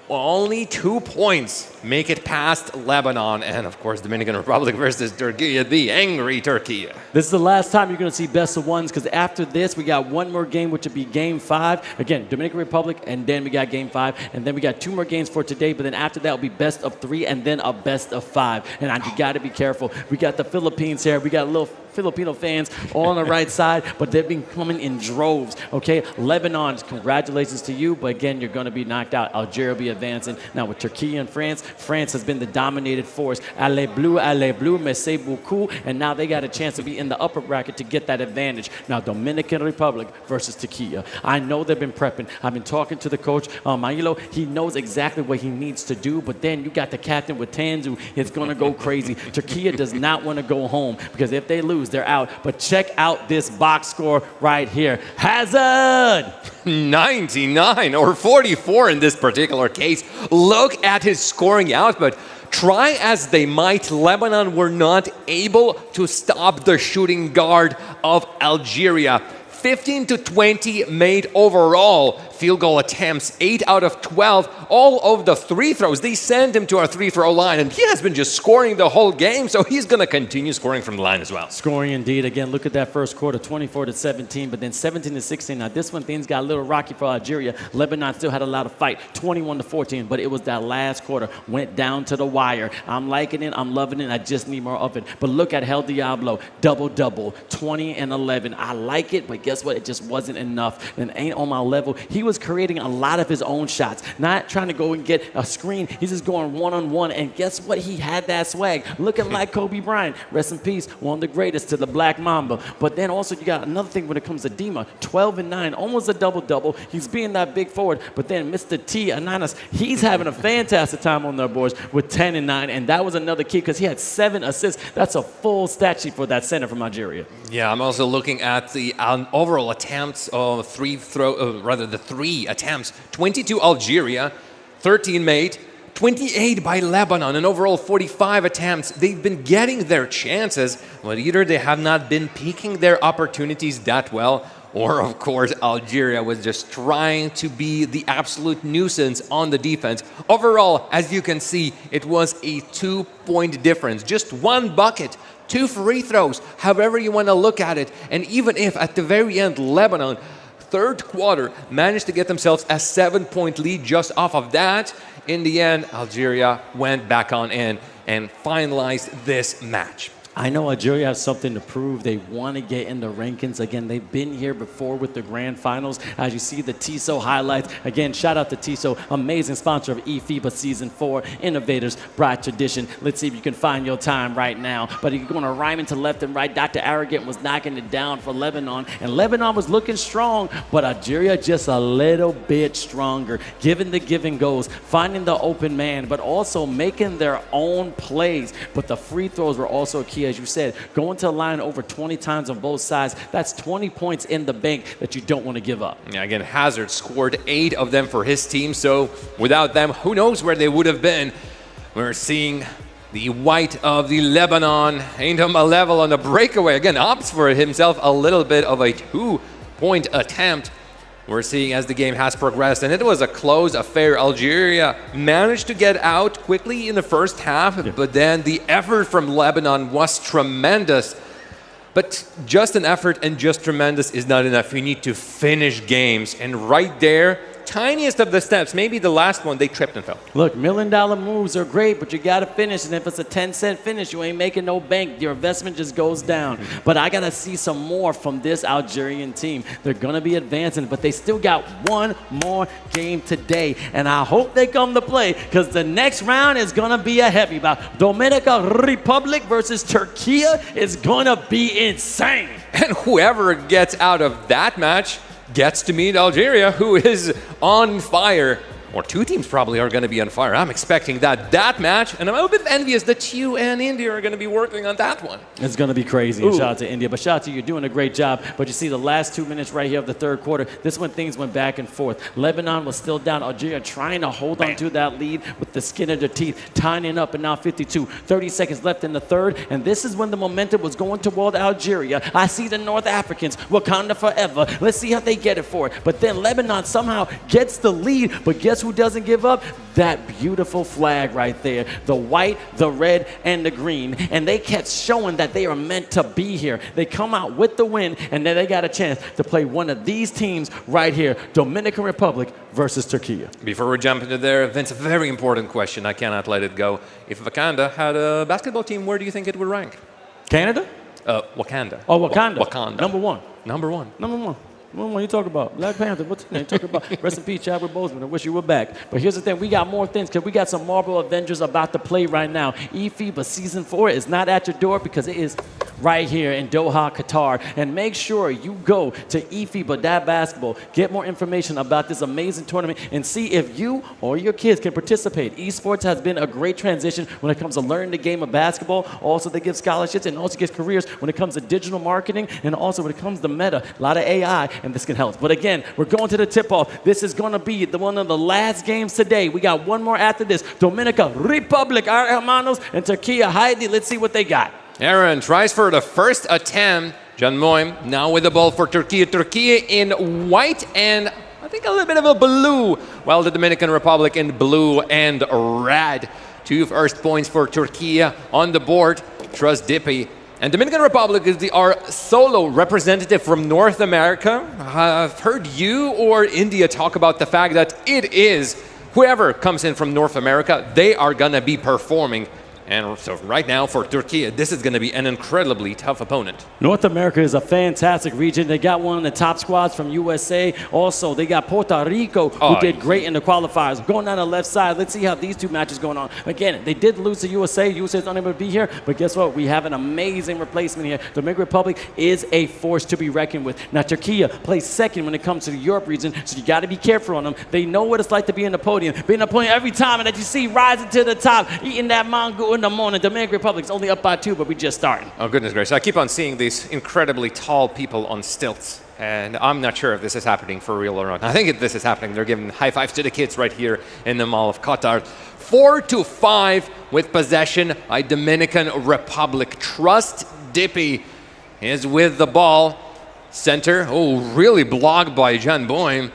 Only 2 points make it past Lebanon. And, of course, Dominican Republic versus Türkiye, the angry Türkiye. This is the last time you're going to see best of ones, because after this, we got one more game, which would be Game 5. Again, Dominican Republic, and then we got Game 5. And then we got 2 more games for today, but then after that will be best of 3 and then a best of 5. And you got to be careful. We got the Philippines here. We got a little Filipino fans all on the right side, but they've been coming in droves, okay? Lebanon, congratulations to you, but again, you're going to be knocked out. Algeria will be advancing. Now with Türkiye and France, France has been the dominated force. Allez bleu, merci beaucoup. And now they got a chance to be in the upper bracket to get that advantage. Now Dominican Republic versus Türkiye. I know they've been prepping. I've been talking to the coach, Mailo. He knows exactly what he needs to do, but then you got the captain with Tanzu. It's going to go crazy. Türkiye does not want to go home, because if they lose, they're out. But check out this box score right here. Hazard! 99 or 44 in this particular case. Look at his scoring output. Try as they might, Lebanon were not able to stop the shooting guard of Algeria. 15-20 made overall field goal attempts, 8 out of 12. All of the free throws, they send him to our free-throw line, and he has been just scoring the whole game, so he's going to continue scoring from the line as well. Scoring indeed. Again, look at that first quarter, 24-17, but then 17-16. Now, this one, things got a little rocky for Algeria. Lebanon still had a lot of fight, 21-14, but it was that last quarter, went down to the wire. I'm liking it. I'm loving it. I just need more of it. But look at Hel Diablo, double-double, 20 and 11. I like it, but guess what? It just wasn't enough and ain't on my level. He was creating a lot of his own shots, not trying to go and get a screen. He's just going one-on-one, and guess what? He had that swag. Looking like Kobe Bryant. Rest in peace, one of the greatest to the Black Mamba. But then also you got another thing when it comes to Dima, 12 and 9, almost a double-double. He's being that big forward, but then Mr. T, Ananas, he's having a fantastic time on the boards with 10 and 9, and that was another key because he had 7 assists. That's a full stat sheet for that center from Algeria. Yeah, I'm also looking at the overall attempts of the 3 attempts. 22 Algeria, 13 made, 28 by Lebanon, and overall 45 attempts. They've been getting their chances, but either they have not been peaking their opportunities that well, or of course Algeria was just trying to be the absolute nuisance on the defense. Overall, as you can see, it was a 2-point difference. Just 1 bucket, 2 free throws, however you want to look at it. And even if at the very end, Lebanon, third quarter, managed to get themselves a 7-point lead just off of that, in the end, Algeria went back on in and finalized this match. I know Algeria has something to prove. They want to get in the rankings. Again, they've been here before with the grand finals. As you see the TISO highlights. Again, shout out to TISO, amazing sponsor of eFIBA Season 4. Innovators, Bride Tradition. Let's see if you can find your time right now. But you're going to rhyme into left and right. Dr. Arrogant was knocking it down for Lebanon. And Lebanon was looking strong, but Algeria just a little bit stronger. Giving the give and goes, finding the open man, but also making their own plays. But the free throws were also key. As you said, going to the line over 20 times on both sides, that's 20 points in the bank that you don't want to give up. Yeah, again, Hazard scored 8 of them for his team, so without them, who knows where they would have been. We're seeing the white of the Lebanon ain't him a level on the breakaway. Again, opts for himself a little bit of a 2-point attempt. We're seeing as the game has progressed, and it was a close affair. Algeria managed to get out quickly in the first half, but then the effort from Lebanon was tremendous. But just an effort and just tremendous is not enough. You need to finish games, and right there, tiniest of the steps, maybe the last one, they tripped and fell. Look, $1 million moves are great, but you got to finish. And if it's a 10-cent finish, you ain't making no bank. Your investment just goes down. But I got to see some more from this Algerian team. They're going to be advancing, but they still got one more game today. And I hope they come to play, because the next round is going to be a heavy bout. Dominican Republic versus Turkey is going to be insane. And whoever gets out of that match gets to meet Algeria, who is on fire. Or two teams probably are going to be on fire. I'm expecting that match, and I'm a bit envious that you and India are going to be working on that one. It's going to be crazy. And shout out to India. But shout out to you. You're doing a great job. But you see the last 2 minutes right here of the third quarter, this is when things went back and forth. Lebanon was still down. Algeria trying to hold on to that lead with the skin of their teeth, tying it up, and now 52. 30 seconds left in the third, and this is when the momentum was going toward Algeria. I see the North Africans, Wakanda forever. Let's see how they get it for it. But then Lebanon somehow gets the lead, but guess who doesn't give up? That beautiful flag right there. The white, the red, and the green. And they kept showing that they are meant to be here. They come out with the win, and then they got a chance to play one of these teams right here, Dominican Republic versus Turkey. Before we jump into there, Vince, a very important question. I cannot let it go. If Wakanda had a basketball team, where do you think it would rank? Canada? Wakanda. Oh, Wakanda. Wakanda. Number one. Number one. Number one. What you talk about? Black Panther. What's his name? Talk about. Rest in peace, Chadwick Boseman. I wish you were back. But here's the thing: we got more things, because we got some Marvel Avengers about to play right now. eFIBA Season 4 is not at your door, because it is right here in Doha, Qatar. And make sure you go to eFIBA.basketball. Get more information about this amazing tournament and see if you or your kids can participate. Esports has been a great transition when it comes to learning the game of basketball. Also, they give scholarships and also give careers when it comes to digital marketing, and also when it comes to meta, a lot of AI. And this can help. But again, we're going to the tip-off. This is going to be one of the last games today. We got one more after this. Dominican Republic, our hermanos, and Turkey. Heidi, let's see what they got. Aaron tries for the first attempt. Jan Moim now with the ball for Turkey. Turkey in white and I think a little bit of a blue, while the Dominican Republic in blue and red. 2 first points for Turkey on the board. Trust Dippy. And Dominican Republic is our solo representative from North America. I've heard you or India talk about the fact that it is whoever comes in from North America, they are going to be performing. And so right now for Turkey, this is going to be an incredibly tough opponent. North America is a fantastic region. They got one of the top squads from USA. Also, they got Puerto Rico, who did great in the qualifiers. Going down the left side, let's see how these two matches going on. Again, they did lose to USA. USA is unable to be here, but guess what? We have an amazing replacement here. Dominican Republic is a force to be reckoned with. Now, Turkey plays second when it comes to the Europe region, so you got to be careful on them. They know what it's like to be in the podium. Being a podium every time that you see rising to the top, eating that mango in the morning. Dominican Republic's only up by 2, but we just starting. Oh, goodness gracious. I keep on seeing these incredibly tall people on stilts, and I'm not sure if this is happening for real or not. I think this is happening. They're giving high fives to the kids right here in the Mall of Qatar. 4-5 with possession by Dominican Republic. Trust Dippy is with the ball. Center, really blocked by Jan Boim.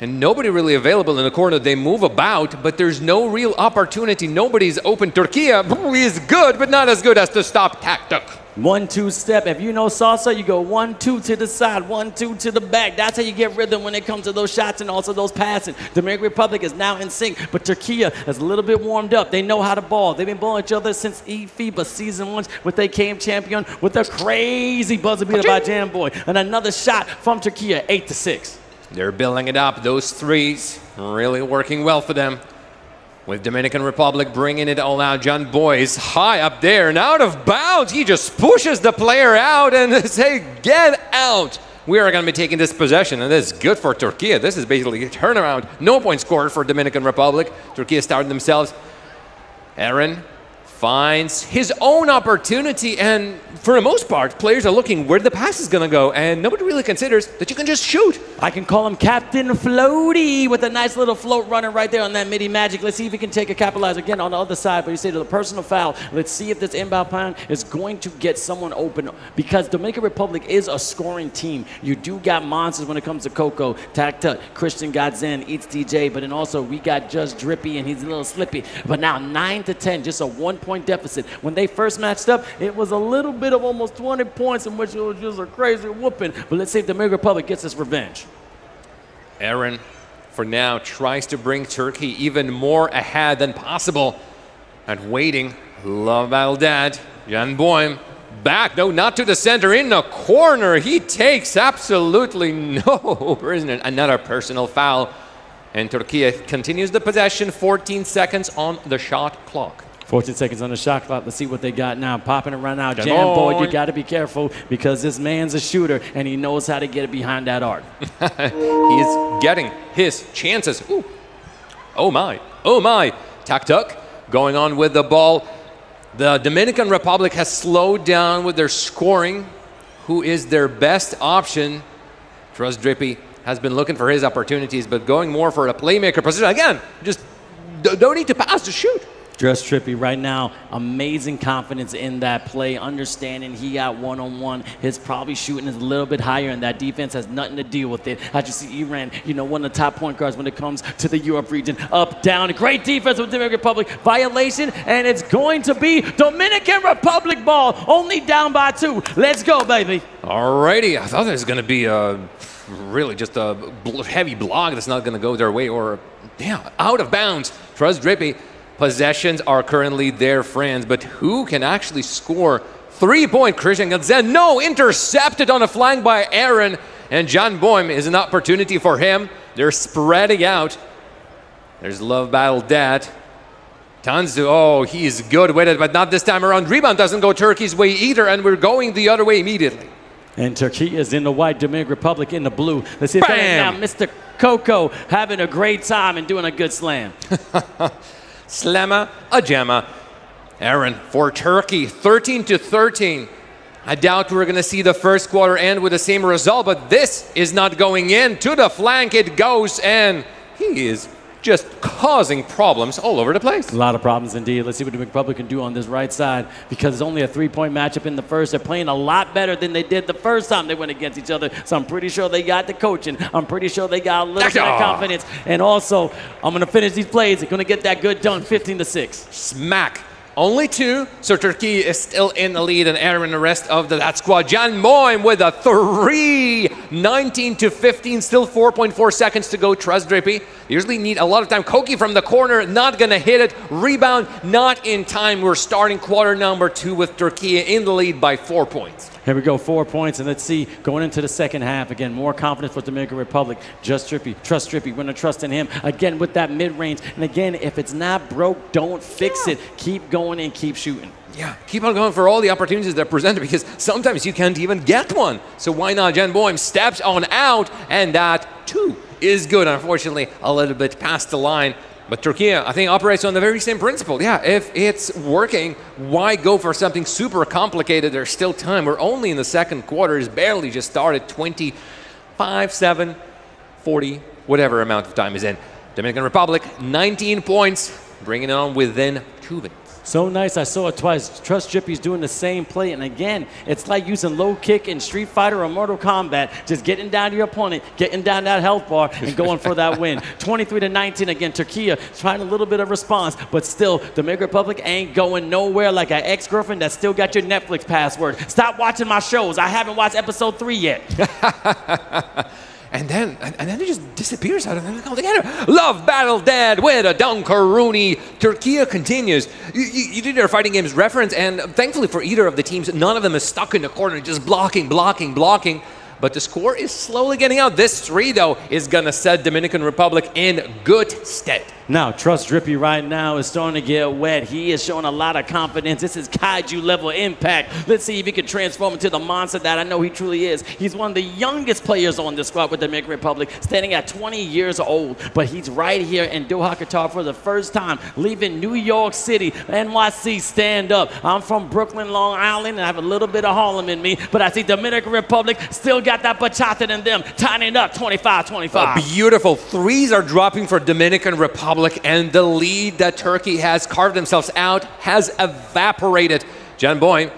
And nobody really available in the corner. They move about, but there's no real opportunity. Nobody's open. Turkey is good, but not as good as to stop Taktuk. 1-2 step. If you know salsa, you go 1-2 to the side, 1-2 to the back. That's how you get rhythm when it comes to those shots and also those passing. Dominican Republic is now in sync, but Turkey is a little bit warmed up. They know how to ball. They've been balling each other since eFIBA Season 1, with they came champion with a crazy buzzer beater by Jamboy. And another shot from Turkey, 8-6. They're building it up. Those threes really working well for them. With Dominican Republic bringing it all out. John Boy's high up there and out of bounds. He just pushes the player out and say, get out. We are going to be taking this possession, and this is good for Turkey. This is basically a turnaround. No point scored for Dominican Republic. Turkey started themselves. Aaron finds his own opportunity, and for the most part, players are looking where the pass is going to go, and nobody really considers that you can just shoot. I can call him Captain Floaty with a nice little float running right there on that midi magic. Let's see if he can take a capitalize again on the other side. But you say to the personal foul. Let's see if this inbound pound is going to get someone open because Dominican Republic is a scoring team. You do got monsters when it comes to Coco, Tactut, Christian Godzin, Eats DJ, but then also we got Just Drippy and he's a little slippy. But now 9-10, just a 1-point deficit. When they first matched up, it was a little bit of almost 20 points in which it was just a crazy whooping. But let's see if Dominican Republic gets this revenge. Aaron, for now, tries to bring Turkey even more ahead than possible. And waiting, Love Battle Dad, Jan Boym, back, no, not to the center, in the corner. He takes absolutely no prisoner. Another personal foul. And Turkey continues the possession, 14 seconds on the shot clock. 14 seconds on the shot clock. Let's see what they got now. Popping around now. Jam Boy, you got to be careful because this man's a shooter and he knows how to get it behind that arc. He's getting his chances. Ooh. Oh my. Oh my. Taktuk going on with the ball. The Dominican Republic has slowed down with their scoring. Who is their best option? Tarass Drippy has been looking for his opportunities, but going more for a playmaker position. Again, just don't need to pass, to shoot. Just Trippy right now, amazing confidence in that play, understanding he got one-on-one. His probably shooting is a little bit higher, and that defense has nothing to deal with it. As you see, Iran, you know, one of the top point guards when it comes to the Europe region. Up, down, great defense with Dominican Republic. Violation, and it's going to be Dominican Republic ball, only down by 2. Let's go, baby. Alrighty, I thought there was going to be really just a heavy block that's not going to go their way, or, yeah, out of bounds. Tarass Drippy. Possessions are currently their friends, but who can actually score? 3-point Christian Godzin. No, intercepted on a flank by Aaron, and Jan Boym is an opportunity for him. They're spreading out. There's Love Battle Dad. Tanzu, oh, he's good with it, but not this time around. Rebound doesn't go Turkey's way either, and we're going the other way immediately. And Turkey is in the white, Dominican Republic in the blue. Let's see if now Mr. Coco having a great time and doing a good slam. Slamma, a jamma. Aaron for Turkey, 13-13. I doubt we're going to see the first quarter end with the same result, but this is not going in. To the flank it goes, and he is just causing problems all over the place. A lot of problems indeed. Let's see what the Republic can do on this right side, because it's only a 3-point matchup in the first. They're playing a lot better than they did the first time they went against each other. So I'm pretty sure they got the coaching. I'm pretty sure they got a little bit of confidence. And also, I'm going to finish these plays. They're going to get that good done, 15-6. Smack. Only 2, so Turkey is still in the lead, and Aaron and the rest of that squad. Jan Boym with a 3, 19-15, still 4.4 seconds to go. Tarass Drippy usually need a lot of time. Koki from the corner, not gonna hit it. Rebound, not in time. We're starting quarter number 2 with Turkey in the lead by 4 points. Here we go, 4 points, and let's see, going into the second half, again, more confidence for Dominican Republic. Just Drippy, trust Drippy, we're gonna trust in him. Again, with that mid-range, and again, if it's not broke, don't fix it. Keep going and keep shooting. Yeah, keep on going for all the opportunities that are presented, because sometimes you can't even get one. So why not? Jan Boym steps on out, and that too is good. Unfortunately, a little bit past the line. But Turkey, I think, operates on the very same principle. Yeah, if it's working, why go for something super complicated? There's still time. We're only in the second quarter. It's barely just started. 25, 7, 40, whatever amount of time is in. Dominican Republic, 19 points, bringing it on within 2 minutes. So nice, I saw it twice. Trust Drippy's doing the same play, and again, it's like using low kick in Street Fighter or Mortal Kombat, just getting down to your opponent, getting down that health bar, and going for that win. 23-19 again, Turkey trying a little bit of response, but still, the Dominican Republic ain't going nowhere like an ex-girlfriend that still got your Netflix password. Stop watching my shows. I haven't watched episode 3 yet. And then it just disappears out of them altogether. Love Battle Dad with a Dunkaroonie. Turkey continues. You did your fighting games reference, and thankfully for either of the teams, none of them is stuck in the corner, just blocking. But the score is slowly getting out. This 3, though, is going to set Dominican Republic in good stead. Now, Trust Drippy right now is starting to get wet. He is showing a lot of confidence. This is kaiju level impact. Let's see if he can transform into the monster that I know he truly is. He's one of the youngest players on the squad with the Dominican Republic, standing at 20 years old. But he's right here in Doha, Qatar for the first time, leaving New York City. NYC, stand up. I'm from Brooklyn, Long Island, and I have a little bit of Harlem in me. But I see Dominican Republic still got that bachata in them, tying it up 25-25. Beautiful. Threes are dropping for Dominican Republic, and the lead that Turkey has carved themselves out has evaporated. Jan Boy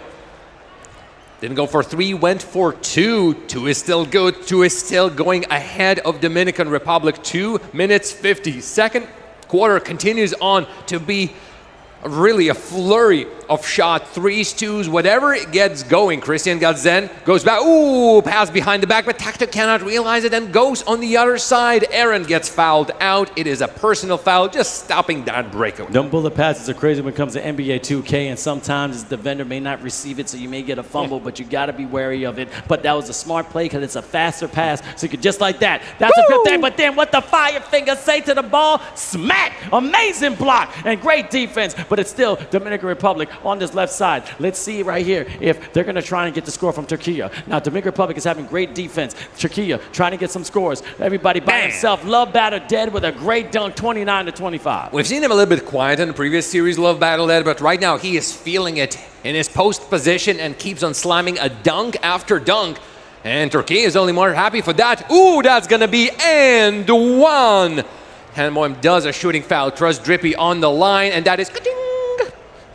didn't go for 3, went for 2. 2 is still good. 2 is still going ahead of Dominican Republic. 2 minutes 50. Second quarter continues on to be really a flurry of shot, 3s, 2s, whatever it gets going. Christian Galzen goes back. Ooh, pass behind the back, but Tactic cannot realize it and goes on the other side. Aaron gets fouled out. It is a personal foul, just stopping that breakaway. Them bullet passes are crazy when it comes to NBA 2K, and sometimes the vendor may not receive it, so you may get a fumble, but you got to be wary of it. But that was a smart play because it's a faster pass, so you could just like that. That's a good thing, but then what the fire finger say to the ball? Smack! Amazing block and great defense, but it's still Dominican Republic on this left side. Let's see right here if they're going to try and get the score from Turkey. Now, Dominican Republic is having great defense. Turkey trying to get some scores. Everybody by himself. Love Battle dead with a great dunk, 29-25. We've seen him a little bit quiet in the previous series, Love Battle dead, but right now he is feeling it in his post position and keeps on slamming a dunk after dunk. And Turkey is only more happy for that. Ooh, that's going to be and one. Hanmoim does a shooting foul. Trust Drippy on the line, and that is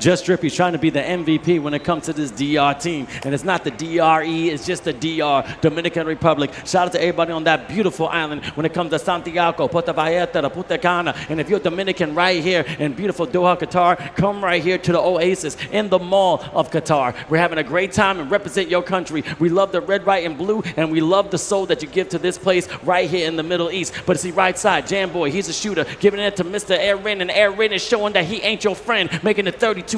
Just Drippy trying to be the MVP when it comes to this DR team. And it's not the DRE, it's just the DR, Dominican Republic. Shout out to everybody on that beautiful island when it comes to Santiago, Puerto Vallarta, Punta Cana. And if you're Dominican right here in beautiful Doha, Qatar, come right here to the Oasis in the Mall of Qatar. We're having a great time and represent your country. We love the red, white, and blue, and we love the soul that you give to this place right here in the Middle East. But see, right side, Jamboy, he's a shooter, giving it to Mr. Aaron, and Aaron is showing that he ain't your friend, making it 32-28.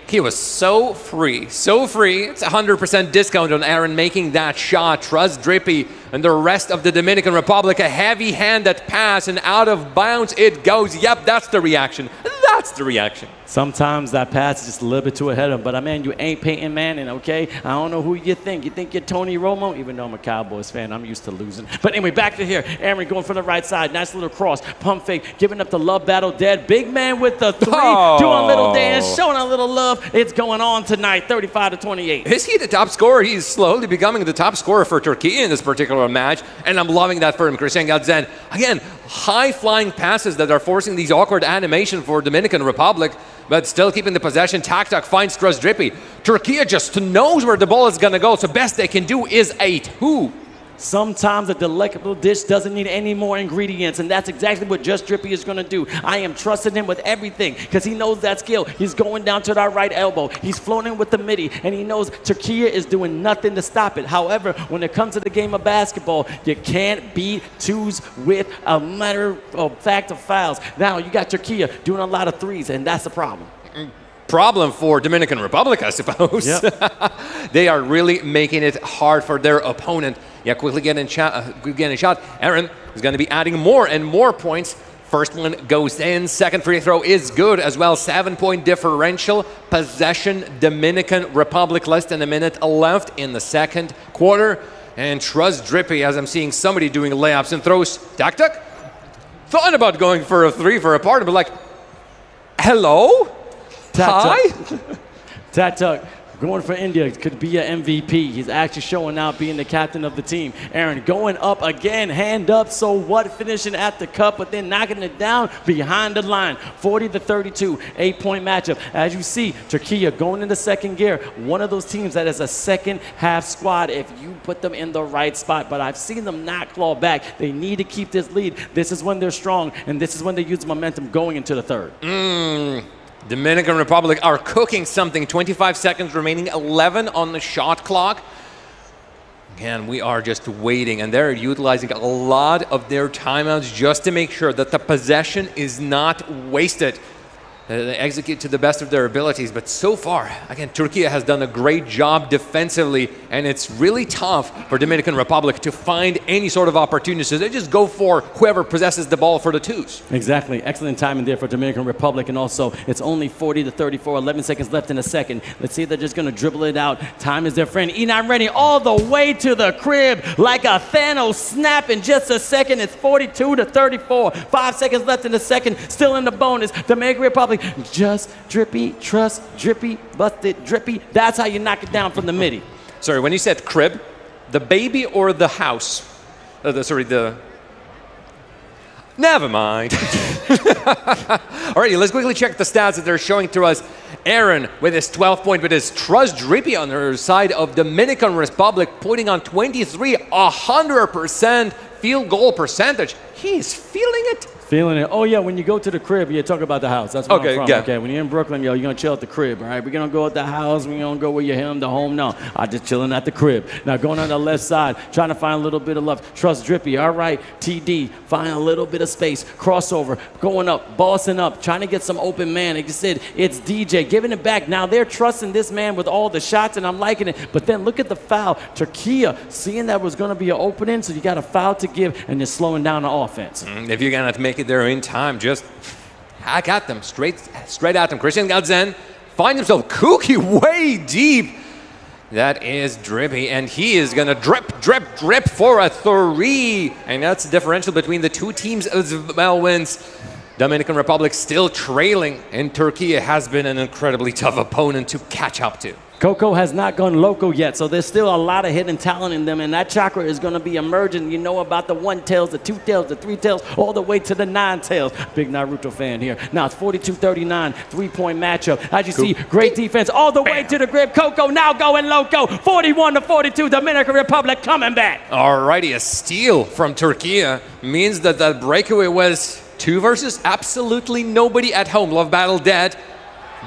He was so free, so free. It's 100% discount on Aaron making that shot. Trust Drippy and the rest of the Dominican Republic. A heavy-handed pass, and out of bounds it goes. Yep, that's the reaction. That's the reaction. Sometimes that pass is just a little bit too ahead of him. But, man, you ain't Peyton Manning, okay? I don't know who you think. You think you're Tony Romo? Even though I'm a Cowboys fan, I'm used to losing. But anyway, back to here. Aaron going from the right side. Nice little cross. Pump fake. Giving up the Love Battle dead. Big man with the 3. Oh. Doing a little dance. Showing a little love. It's going on tonight. 35-28. Is he the top scorer? He's slowly becoming the top scorer for Turkey in this particular match. And I'm loving that for him. Christian Galzen. Again, high-flying passes that are forcing these awkward animations for Dominican Republic, but still keeping the possession. Tak finds Trust Drippy. Turkey just knows where the ball is going to go, so best they can do is 8. Who? Sometimes a delectable dish doesn't need any more ingredients, and that's exactly what Just Drippy is going to do. I am trusting him with everything because he knows that skill. He's going down to that right elbow. He's floating with the midi, and he knows Turkey is doing nothing to stop it. However, when it comes to the game of basketball, you can't beat 2s with a matter of fact of fouls. Now, you got Turkey doing a lot of 3s, and that's a problem. Problem for Dominican Republic, I suppose. Yep. They are really making it hard for their opponent. Yeah, quickly getting a shot. Aaron is going to be adding more and more points. First one goes in. Second free throw is good as well. 7-point differential. Possession, Dominican Republic. Less than a minute left in the second quarter. And Trust Drippy, as I'm seeing somebody doing layups and throws. Tak thought about going for a 3 for a partner, but like, hello? Hi? Tak going for India could be an MVP. He's actually showing out being the captain of the team. Aaron going up again, hand up, so what, finishing at the cup, but then knocking it down behind the line. 40-32, 8-point matchup. As you see, Turkey going into second gear, one of those teams that is a second half squad if you put them in the right spot, but I've seen them not claw back. They need to keep this lead. This is when they're strong, and this is when they use momentum going into the third. Dominican Republic are cooking something. 25 seconds remaining, 11 on the shot clock. Again, we are just waiting, and they're utilizing a lot of their timeouts just to make sure that the possession is not wasted. They execute to the best of their abilities, but so far, again, Turkey has done a great job defensively, and it's really tough for Dominican Republic to find any sort of opportunities. So they just go for whoever possesses the ball for the twos. Exactly. Excellent timing there for Dominican Republic, and also it's only 40-34, 11 seconds left in the second. Let's see if they're just going to dribble it out. Time is their friend. Enon ready all the way to the crib like a Thanos snap in just a second. It's 42-34. 5 seconds left in the second. Still in the bonus. Dominican Republic just drippy, trust, drippy, busted, drippy. That's how you knock it down from the midi. Sorry, when you said crib, the baby or the house? Never mind. Alrighty, let's quickly check the stats that they're showing to us. Aaron with his 12 point, with his trust drippy on her side of Dominican Republic, putting on 23, 100% field goal percentage. He's feeling it. Feeling it. Oh, yeah, when you go to the crib, you talk about the house. That's where I'm from. Yeah. Okay, when you're in Brooklyn, you're going to chill at the crib, all right? We're going to go at the house. We're going to go where you him, the home. No, I'm just chilling at the crib. Now, going on the left side, trying to find a little bit of love. Trust drippy. All right, TD, find a little bit of space. Crossover, going up, bossing up, trying to get some open man. Like you said, it's DJ, giving it back. Now, they're trusting this man with all the shots, and I'm liking it. But then look at the foul. Turkey, seeing that was going to be an opening, so you got a foul to give, and you're slowing down the offense. If you're going to make it there in time, just hack at them, straight at them. Christian Gadzen finds himself cookie way deep. That is drippy, and he is going to drip for a 3. And that's the differential between the two teams as well. Wins. Dominican Republic still trailing, and Turkey has been an incredibly tough opponent to catch up to. Coco has not gone loco yet, so there's still a lot of hidden talent in them, and that chakra is going to be emerging. You know about the 1 tails, the 2 tails, the 3 tails, all the way to the 9 tails. Big Naruto fan here. Now it's 42-39, 3-point matchup. As you see, great defense all the way to the grip. Coco now going loco, 41-42, Dominican Republic coming back. Alrighty, a steal from Turkey means that that breakaway was 2 versus absolutely nobody at home. Love battle dead.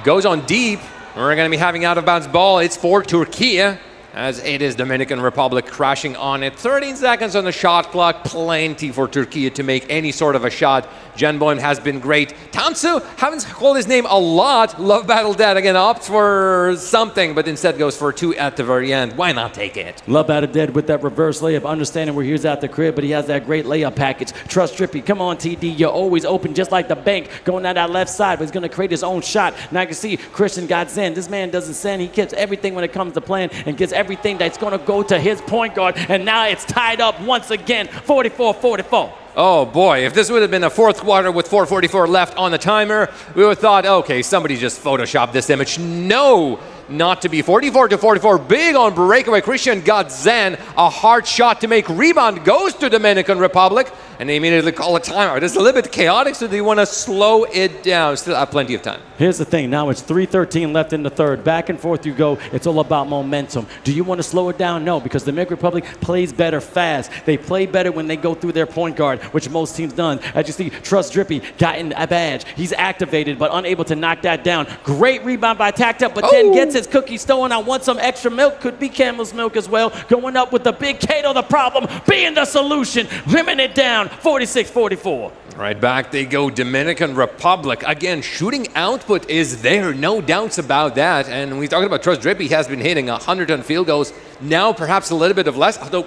Goes on deep. We're going to be having out-of-bounds ball. It's for Turkey, as it is Dominican Republic crashing on it. 13 seconds on the shot clock. Plenty for Turkey to make any sort of a shot. Genboim has been great. Tansu, haven't called his name a lot. Love Battle Dead again opts for something, but instead goes for 2 at the very end. Why not take it? Love Battle Dead with that reverse layup, understanding where he's at the crib, but he has that great layup package. Trust Drippy. Come on, TD. You're always open, just like the bank. Going down that left side, but he's going to create his own shot. Now you can see Christian Gadzen. This man doesn't send. He gets everything when it comes to playing and gets everything that's going to go to his point guard. And now it's tied up once again, 44-44. Oh boy, if this would have been a fourth quarter with 4:44 left on the timer, we would have thought, okay, somebody just photoshopped this image. No, not to be. 44-44, big on breakaway. Christian Gadzen, a hard shot to make. Rebound goes to Dominican Republic, and they immediately call a timeout. It's a little bit chaotic, so they want to slow it down. Still have plenty of time. Here's the thing. Now it's 3:13 left in the third. Back and forth you go. It's all about momentum. Do you want to slow it down? No, because the Dominican Republic plays better fast. They play better when they go through their point guard, which most teams done. As you see, Trust Drippy got in a badge. He's activated, but unable to knock that down. Great rebound by Tacked Up, but then gets his cookie stolen. I want some extra milk. Could be Camel's milk as well. Going up with the big Kato, the problem being the solution. Limiting it down, 46-44. Right back they go, Dominican Republic. Again, shooting output is there, no doubts about that. And we talked about Trust Drippy, he has been hitting 100 on field goals. Now perhaps a little bit of less, although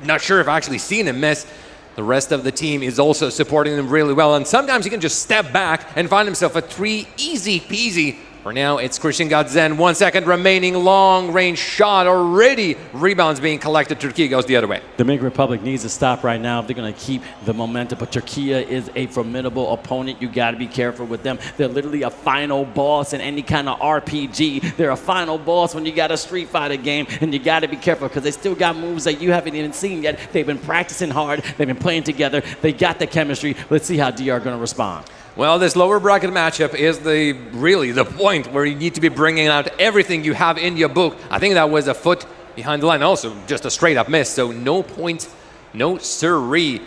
not sure if I've actually seen him miss. The rest of the team is also supporting them really well. And sometimes he can just step back and find himself a 3, easy peasy. For now, it's Christian Gadzen. 1 second remaining, long-range shot already. Rebounds being collected. Turkey goes the other way. Dominican Republic needs to stop right now if they're going to keep the momentum. But Turkey is a formidable opponent. You got to be careful with them. They're literally a final boss in any kind of RPG. They're a final boss when you got a Street Fighter game, and you got to be careful because they still got moves that you haven't even seen yet. They've been practicing hard. They've been playing together. They got the chemistry. Let's see how DR going to respond. Well, this lower bracket matchup is really the point where you need to be bringing out everything you have in your book. I think that was a foot behind the line. Also, just a straight up miss. So no point, no siree.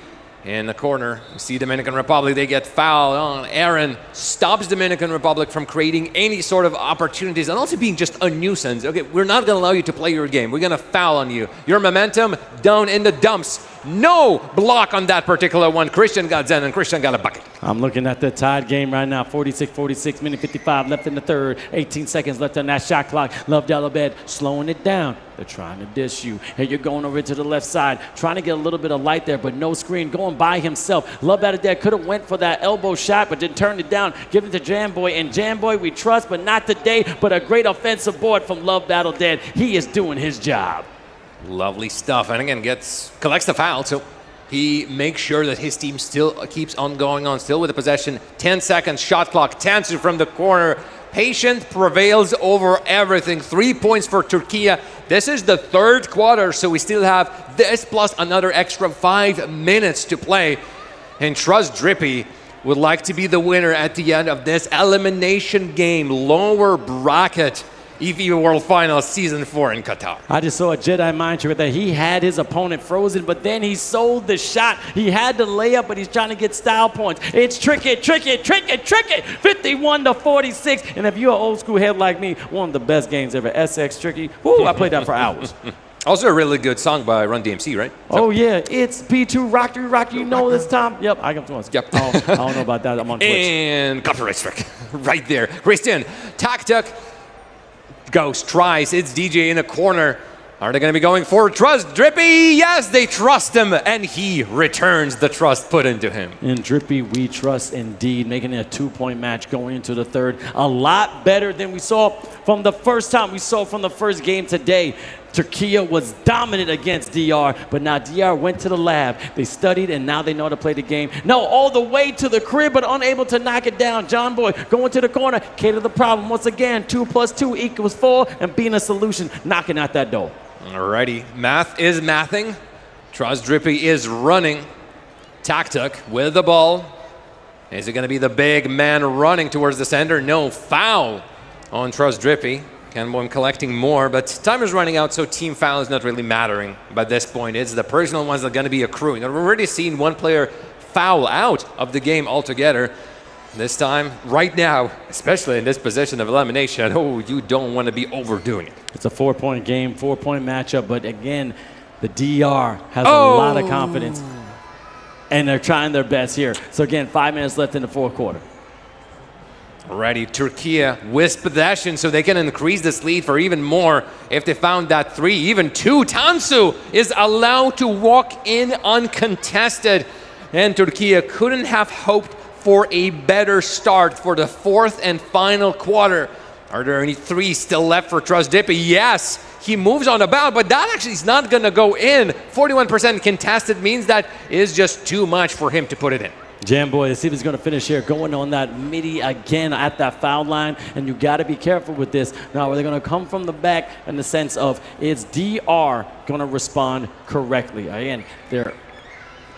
In the corner, you see Dominican Republic. They get fouled on. Aaron stops Dominican Republic from creating any sort of opportunities and also being just a nuisance. Okay, we're not going to allow you to play your game. We're going to foul on you. Your momentum down in the dumps. No block on that particular one. Christian got Zen, and Christian got a bucket. I'm looking at the tied game right now. 46-46, minute 55 left in the third. 18 seconds left on that shot clock. Love Dalabed slowing it down. They're trying to dish you. Hey, you're going over to the left side, trying to get a little bit of light there, but no screen, going by himself. Love Dalabed could have went for that elbow shot, but then turned it down. Give it to Jamboy, and Jamboy we trust, but not today. But a great offensive board from Love Dalabed. He is doing his job. Lovely stuff, and again collects the foul, so he makes sure that his team still keeps on going on, still with the possession. 10 seconds, shot clock, Tansu from the corner. Patience prevails over everything. 3 points for Türkiye. This is the third quarter, so we still have this plus another extra 5 minutes to play. And Trust Drippy would like to be the winner at the end of this elimination game, lower bracket eFIBA World Finals Season 4 in Qatar. I just saw a Jedi mind trick that he had his opponent frozen, but then he sold the shot. He had the layup, but he's trying to get style points. It's tricky, tricky, tricky, tricky. 51-46. And if you're an old school head like me, one of the best games ever. SX Tricky. Woo, I played that for hours. Also a really good song by Run DMC, right? Oh, yeah. It's P2 Rock 3 Rock. You know this, Tom? Yep, I got one. Yep. I don't know about that. I'm on Twitch. And copyright strike right there. Christian, TikTok goes, tries. It's DJ in a corner. Are they going to be going for Trust Drippy? Yes, they trust him, and he returns the trust put into him. In Drippy, we trust indeed, making it a 2-point match going into the third. A lot better than we saw from the first time we saw from the first game today. Türkiye was dominant against DR, but now DR went to the lab. They studied, and now they know how to play the game. No, all the way to the crib, but unable to knock it down. John Boy going to the corner, cater the problem. Once again, 2 + 2 = 4, and being a solution, knocking out that door. Alrighty, math is mathing. Trust Drippy is running. TikTok with the ball. Is it going to be the big man running towards the center? No, foul on Trust Drippy. Kenboim collecting more, but time is running out, so team foul is not really mattering by this point. It's the personal ones that are going to be accruing. We've already seen one player foul out of the game altogether. This time, right now, especially in this position of elimination, oh, you don't want to be overdoing it. It's a 4-point game, 4-point matchup, but again, the DR has a lot of confidence, and they're trying their best here. So again, 5 minutes left in the fourth quarter. Alrighty, Türkiye with possession, so they can increase this lead for even more if they found that 3, even 2. Tansu is allowed to walk in uncontested, and Türkiye couldn't have hoped for a better start for the fourth and final quarter. Are there any 3 still left for Trust Drippy? Yes, he moves on about, but that actually is not gonna go in. 41% contested means that is just too much for him to put it in. Jamboy, let's see if he's going to finish here. Going on that midi again at that foul line. And you got to be careful with this. Now, are they going to come from the back in the sense of is DR going to respond correctly? Again, they're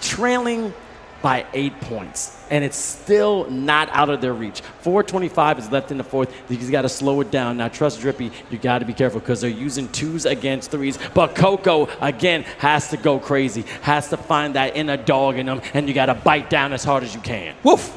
trailing by 8 points. And it's still not out of their reach. 4:25 is left in the fourth. He's got to slow it down. Now, Trust Drippy, you got to be careful because they're using 2s against 3s. But Coco, again, has to go crazy. Has to find that inner dog in them. And you got to bite down as hard as you can. Woof.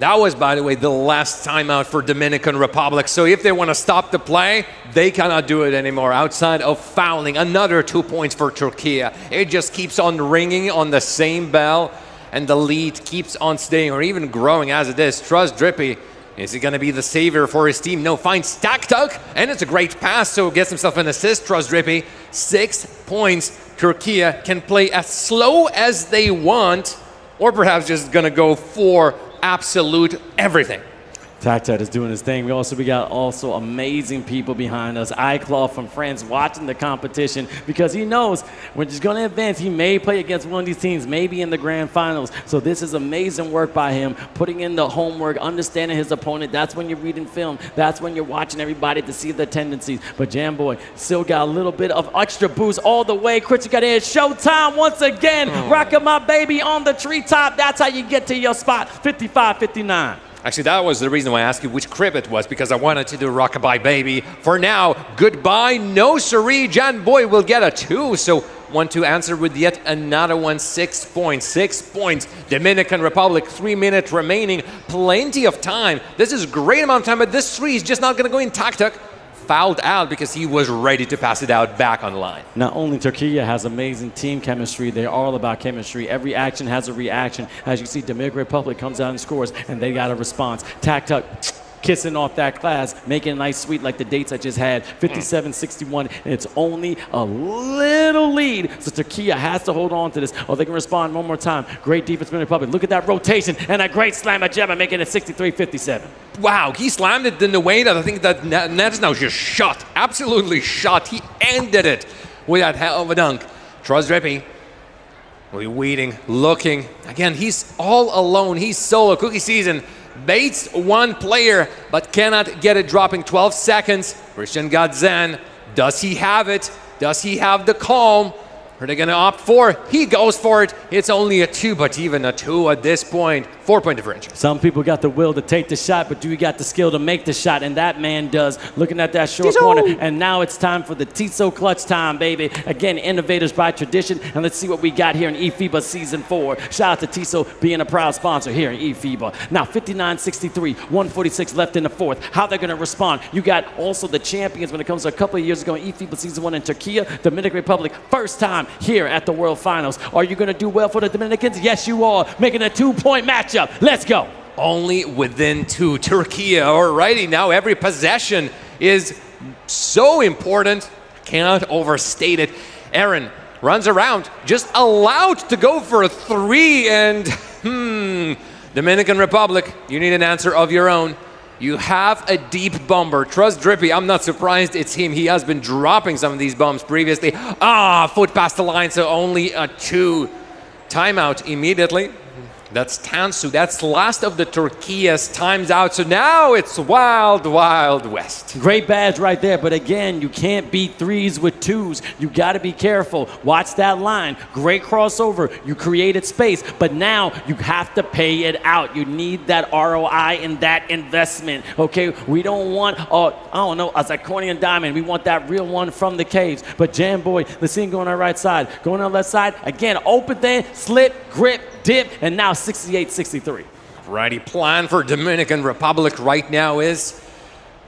That was, by the way, the last timeout for Dominican Republic. So if they want to stop the play, they cannot do it anymore outside of fouling. Another 2 points for Türkiye. It just keeps on ringing on the same bell. And the lead keeps on staying or even growing as it is. Trust Drippy, is he going to be the savior for his team? No, finds TikTok, and it's a great pass, so gets himself an assist. Trust Drippy, 6 points. Türkiye can play as slow as they want, or perhaps just going to go for absolute everything. TikTok is doing his thing. We got amazing people behind us. iClaw from France watching the competition because he knows when he's going to advance, he may play against one of these teams, maybe in the grand finals. So this is amazing work by him, putting in the homework, understanding his opponent. That's when you're reading film. That's when you're watching everybody to see their tendencies. But Jamboy still got a little bit of extra boost all the way. Chris got in. Showtime once again. Rocking my baby on the treetop. That's how you get to your spot. 55-59. Actually, that was the reason why I asked you which crib it was, because I wanted to do Rockabye Baby. For now, goodbye, no siree. Jan Boy will get a 2, so want to answer with yet another one. 6 points. 6 points. Dominican Republic, 3 minutes remaining. Plenty of time. This is a great amount of time, but this 3 is just not going to go in TikTok. fouled out because he was ready to pass it out back on the line. Not only Turkey has amazing team chemistry, they're all about chemistry. Every action has a reaction. As you see, Dominican Republic comes out and scores, and they got a response. Tuck, kissing off that glass, making it nice sweet like the dates I just had. 57-61, and it's only a little lead. So Turkey has to hold on to this, or they can respond one more time. Great defense from the Republic. Look at that rotation, and a great slam at Jemma, making it 63-57. Wow, he slammed it in the way that I think that net is now just shot. Absolutely shot. He ended it with that hell of a dunk. Tarass dripping. We're waiting, looking. Again, he's all alone. He's solo. Cookie season. Baits one player, but cannot get it dropping. 12 seconds. Christian Gadzan. Does he have it? Does he have the calm? Are they going to opt for it? He goes for it. It's only a 2, but even a 2 at this point. 4-point differential. Some people got the will to take the shot, but do you got the skill to make the shot? And that man does. Looking at that short corner, and now it's time for the Tiso clutch time, baby. Again, innovators by tradition, and let's see what we got here in eFIBA Season 4. Shout out to Tiso being a proud sponsor here in eFIBA. Now, 59-63, 146 left in the fourth. How they're going to respond? You got also the champions when it comes to a couple of years ago in eFIBA Season 1 in Turkey, Dominican Republic, first time here at the World Finals. Are you going to do well for the Dominicans? Yes, you are. Making a 2-point matchup. Let's go. Only within 2. Turkey, alrighty, now every possession is so important. Cannot overstate it. Aaron runs around, just allowed to go for a 3, and Dominican Republic, you need an answer of your own. You have a deep bomber. Tarass Drippy, I'm not surprised it's him. He has been dropping some of these bombs previously. Foot past the line, so only a 2. Timeout immediately. That's Tansu. That's last of the Turkias times out. So now it's wild, wild west. Great badge right there. But again, you can't beat 3s with 2s. You got to be careful. Watch that line. Great crossover. You created space. But now you have to pay it out. You need that ROI in that investment. Okay? We don't want, a zirconian diamond. We want that real one from the caves. But Jam Boy, let's see him going on the right side. Going on the left side. Again, open there, slip, grip, dip, and now 68-63. Righty, plan for Dominican Republic right now is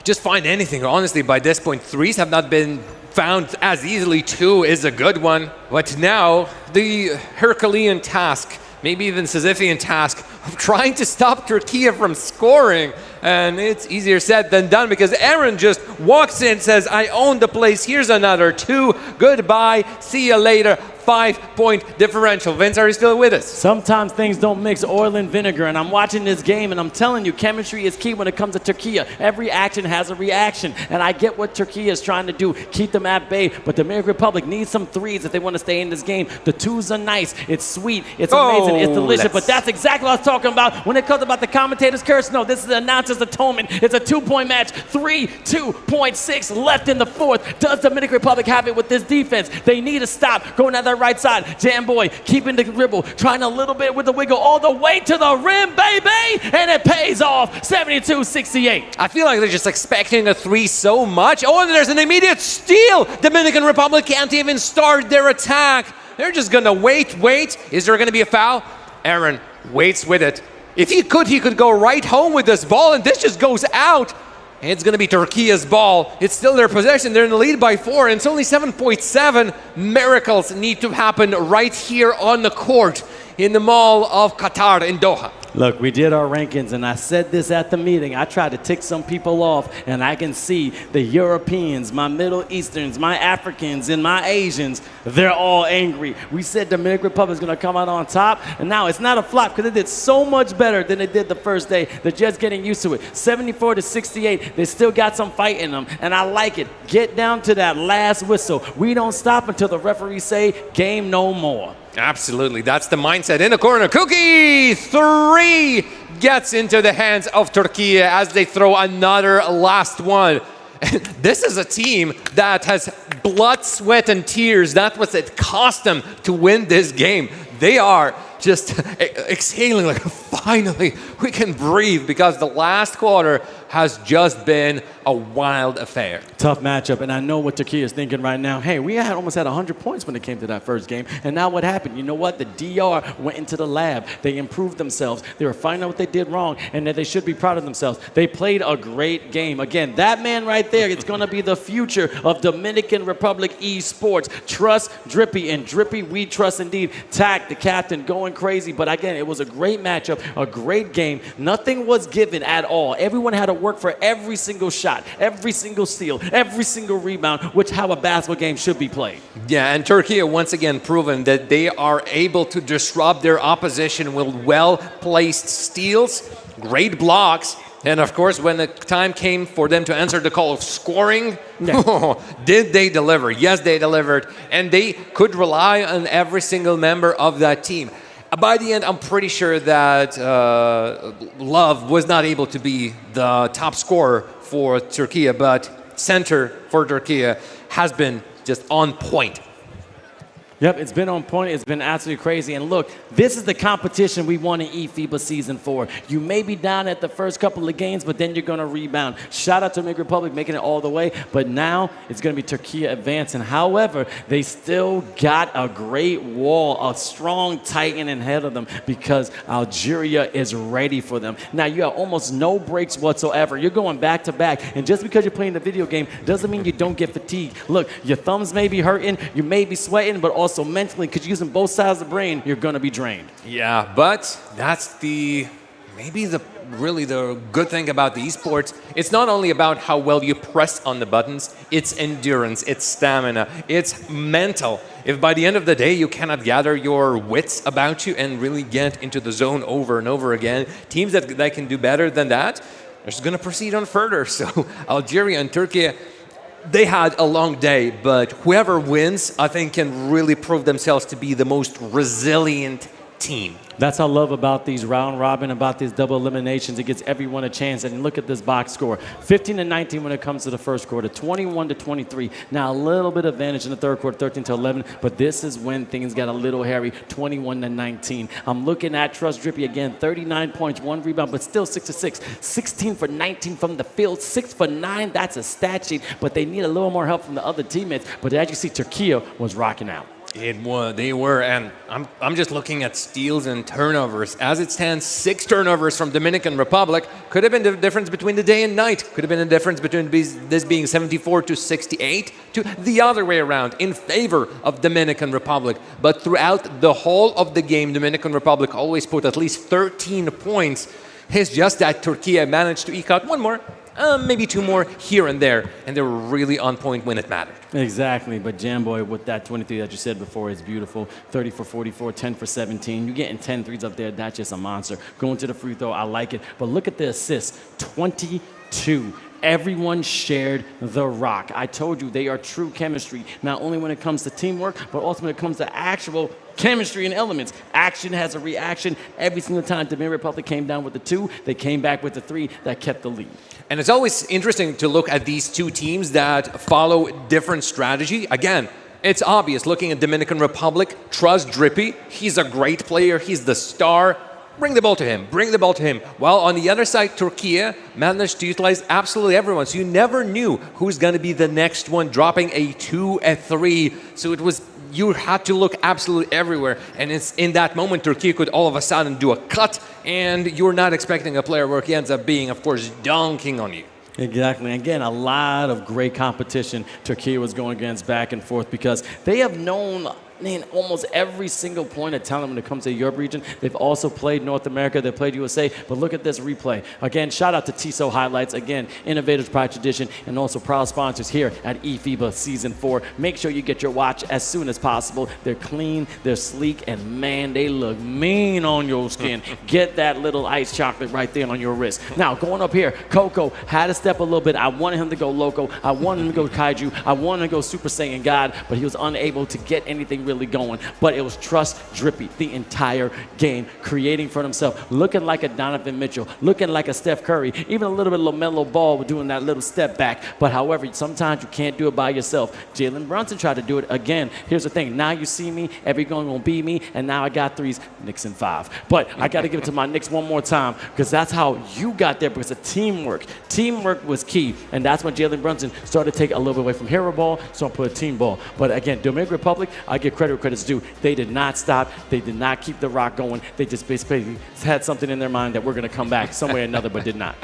just find anything. Honestly, by this point, 3s have not been found as easily. 2 is a good one. But now the Herculean task, maybe even Sisyphean task, of trying to stop Turkey from scoring. And it's easier said than done because Aaron just walks in, says, I own the place. Here's another 2. Goodbye. See you later. 5-point differential. Vince, are you still with us? Sometimes things don't mix oil and vinegar, and I'm watching this game, and I'm telling you, chemistry is key when it comes to Turkey. Every action has a reaction, and I get what Turkey is trying to do, keep them at bay, but the Dominican Republic needs some 3s if they want to stay in this game. The 2s are nice. It's sweet. It's amazing. It's delicious, but that's exactly what I was talking about when it comes about the commentator's curse. No, this is the announcer's atonement. It's a 2-point match. 2.6 left in the fourth. Does the Dominican Republic have it with this defense? They need to stop. Going at that right side. Jam Boy keeping the dribble, trying a little bit with the wiggle all the way to the rim, baby, and it pays off. 72-68. I feel like they're just expecting a 3 so much. Oh, and there's an immediate steal. Dominican Republic can't even start their attack. They're just gonna wait. Is there gonna be a foul? Aaron waits with it. If he could go right home with this ball, and this just goes out. It's going to be Turkey's ball. It's still their possession. They're in the lead by 4, and it's only 7.7. Miracles need to happen right here on the court in the Mall of Qatar in Doha. Look, we did our rankings, and I said this at the meeting. I tried to tick some people off, and I can see the Europeans, my Middle Easterns, my Africans, and my Asians, they're all angry. We said the Dominican Republic is going to come out on top, and now it's not a flop because they did so much better than they did the first day. They're just getting used to it. 74-68, they still got some fight in them, and I like it. Get down to that last whistle. We don't stop until the referees say, game no more. Absolutely, that's the mindset. In the corner, Cookie 3 gets into the hands of Turkey as they throw another last one. This is a team that has blood, sweat, and tears. That's what it cost them to win this game. They are just exhaling like, finally, we can breathe, because the last quarter has just been a wild affair. Tough matchup, and I know what Turkey is thinking right now. Hey, we almost had 100 points when it came to that first game, and now what happened? You know what? The DR went into the lab. They improved themselves. They were finding out what they did wrong, and that they should be proud of themselves. They played a great game. Again, that man right there, it's going to be the future of Dominican Republic esports. Trust Drippy, and Drippy, we trust indeed. Tack, the captain, going crazy, but again, it was a great matchup, a great game. Nothing was given at all. Everyone had to work for every single shot, every single steal, every single rebound, which how a basketball game should be played. Yeah, and Turkey once again proven that they are able to disrupt their opposition with well-placed steals, great blocks, and of course, when the time came for them to answer the call of scoring, did they deliver? Yes, they delivered, and they could rely on every single member of that team. By the end, I'm pretty sure that Love was not able to be the top scorer for Turkey, but center for Turkey has been just on point. Yep, it's been on point. It's been absolutely crazy. And look, this is the competition we won in eFIBA Season 4. You may be down at the first couple of games, but then you're going to rebound. Shout out to Dominican Republic making it all the way. But now it's going to be Turkey advancing. However, they still got a great wall, a strong titan ahead of them, because Algeria is ready for them. Now, you have almost no breaks whatsoever. You're going back to back. And just because you're playing the video game doesn't mean you don't get fatigued. Look, your thumbs may be hurting, you may be sweating, but also mentally, because you're using both sides of the brain, you're going to be drained. Yeah, but that's maybe the good thing about the esports. It's not only about how well you press on the buttons, it's endurance, it's stamina, it's mental. If by the end of the day you cannot gather your wits about you and really get into the zone over and over again, teams that can do better than that, they're just going to proceed on further. So Algeria and Turkey, they had a long day, but whoever wins, I think, can really prove themselves to be the most resilient team. That's what I love about these round robin, about these double eliminations. It gives everyone a chance. And look at this box score. 15-19 when it comes to the first quarter, 21-23. Now a little bit of advantage in the third quarter, 13-11, but this is when things got a little hairy, 21-19. I'm looking at Trust Drippy again, 39 points, 1 rebound, but still 6-6. 16 for 19 from the field, 6 for 9. That's a stat sheet, but they need a little more help from the other teammates. But as you see, Turkey was rocking out. They were, and I'm just looking at steals and turnovers. As it stands, 6 turnovers from Dominican Republic. Could have been the difference between the day and night. Could have been the difference between this being 74-68 to the other way around in favor of Dominican Republic. But throughout the whole of the game, Dominican Republic always put at least 13 points. It's just that Turkey managed to eke out one more, maybe 2 more here and there, and they were really on point when it mattered. Exactly, but Jamboy, with that 23 that you said before, is beautiful. 30 for 44, 10 for 17. You're getting 10 threes up there. That's just a monster. Going to the free throw, I like it. But look at the assists, 22. Everyone shared the rock. I told you they are true chemistry, not only when it comes to teamwork, but also when it comes to actual chemistry and elements. Action has a reaction. Every single time Dominican Republic came down with the 2, they came back with the 3 that kept the lead. And it's always interesting to look at these two teams that follow different strategy. Again, it's obvious looking at Dominican Republic. Trust Drippy. He's a great player. He's the star. Bring the ball to him. Bring the ball to him. While on the other side, Turkey managed to utilize absolutely everyone. So you never knew who's going to be the next one dropping a 2, a 3. So you had to look absolutely everywhere. And it's in that moment, Turkey could all of a sudden do a cut, and you're not expecting a player where he ends up being, of course, dunking on you. Exactly. Again, a lot of great competition Turkey was going against back and forth, because they have known almost every single point of talent when it comes to Europe region. They've also played North America. They've played USA. But look at this replay. Again, shout out to TISO Highlights. Again, Innovators Pride Tradition, and also proud sponsors here at eFIBA Season 4. Make sure you get your watch as soon as possible. They're clean, they're sleek, and man, they look mean on your skin. Get that little ice chocolate right there on your wrist. Now, going up here, Coco had to step a little bit. I wanted him to go loco. I wanted him to go kaiju. I wanted him to go Super Saiyan God, but he was unable to get anything really going. But it was trust drippy the entire game, creating for themselves, looking like a Donovan Mitchell, looking like a Steph Curry, even a little bit of LaMelo Ball doing that little step back. But however, sometimes you can't do it by yourself. Jalen Brunson tried to do it again. Here's the thing. Now you see me, everyone gonna be me, and now I got threes, Knicks in 5. But I got to give it to my Knicks one more time because that's how you got there, because of teamwork. Teamwork was key, and that's when Jalen Brunson started to take a little bit away from hero ball, so I put a team ball. But again, Dominican Republic, I give credit where credit's due. They did not stop. They did not keep the rock going. They just basically had something in their mind that we're going to come back some way or another, but did not.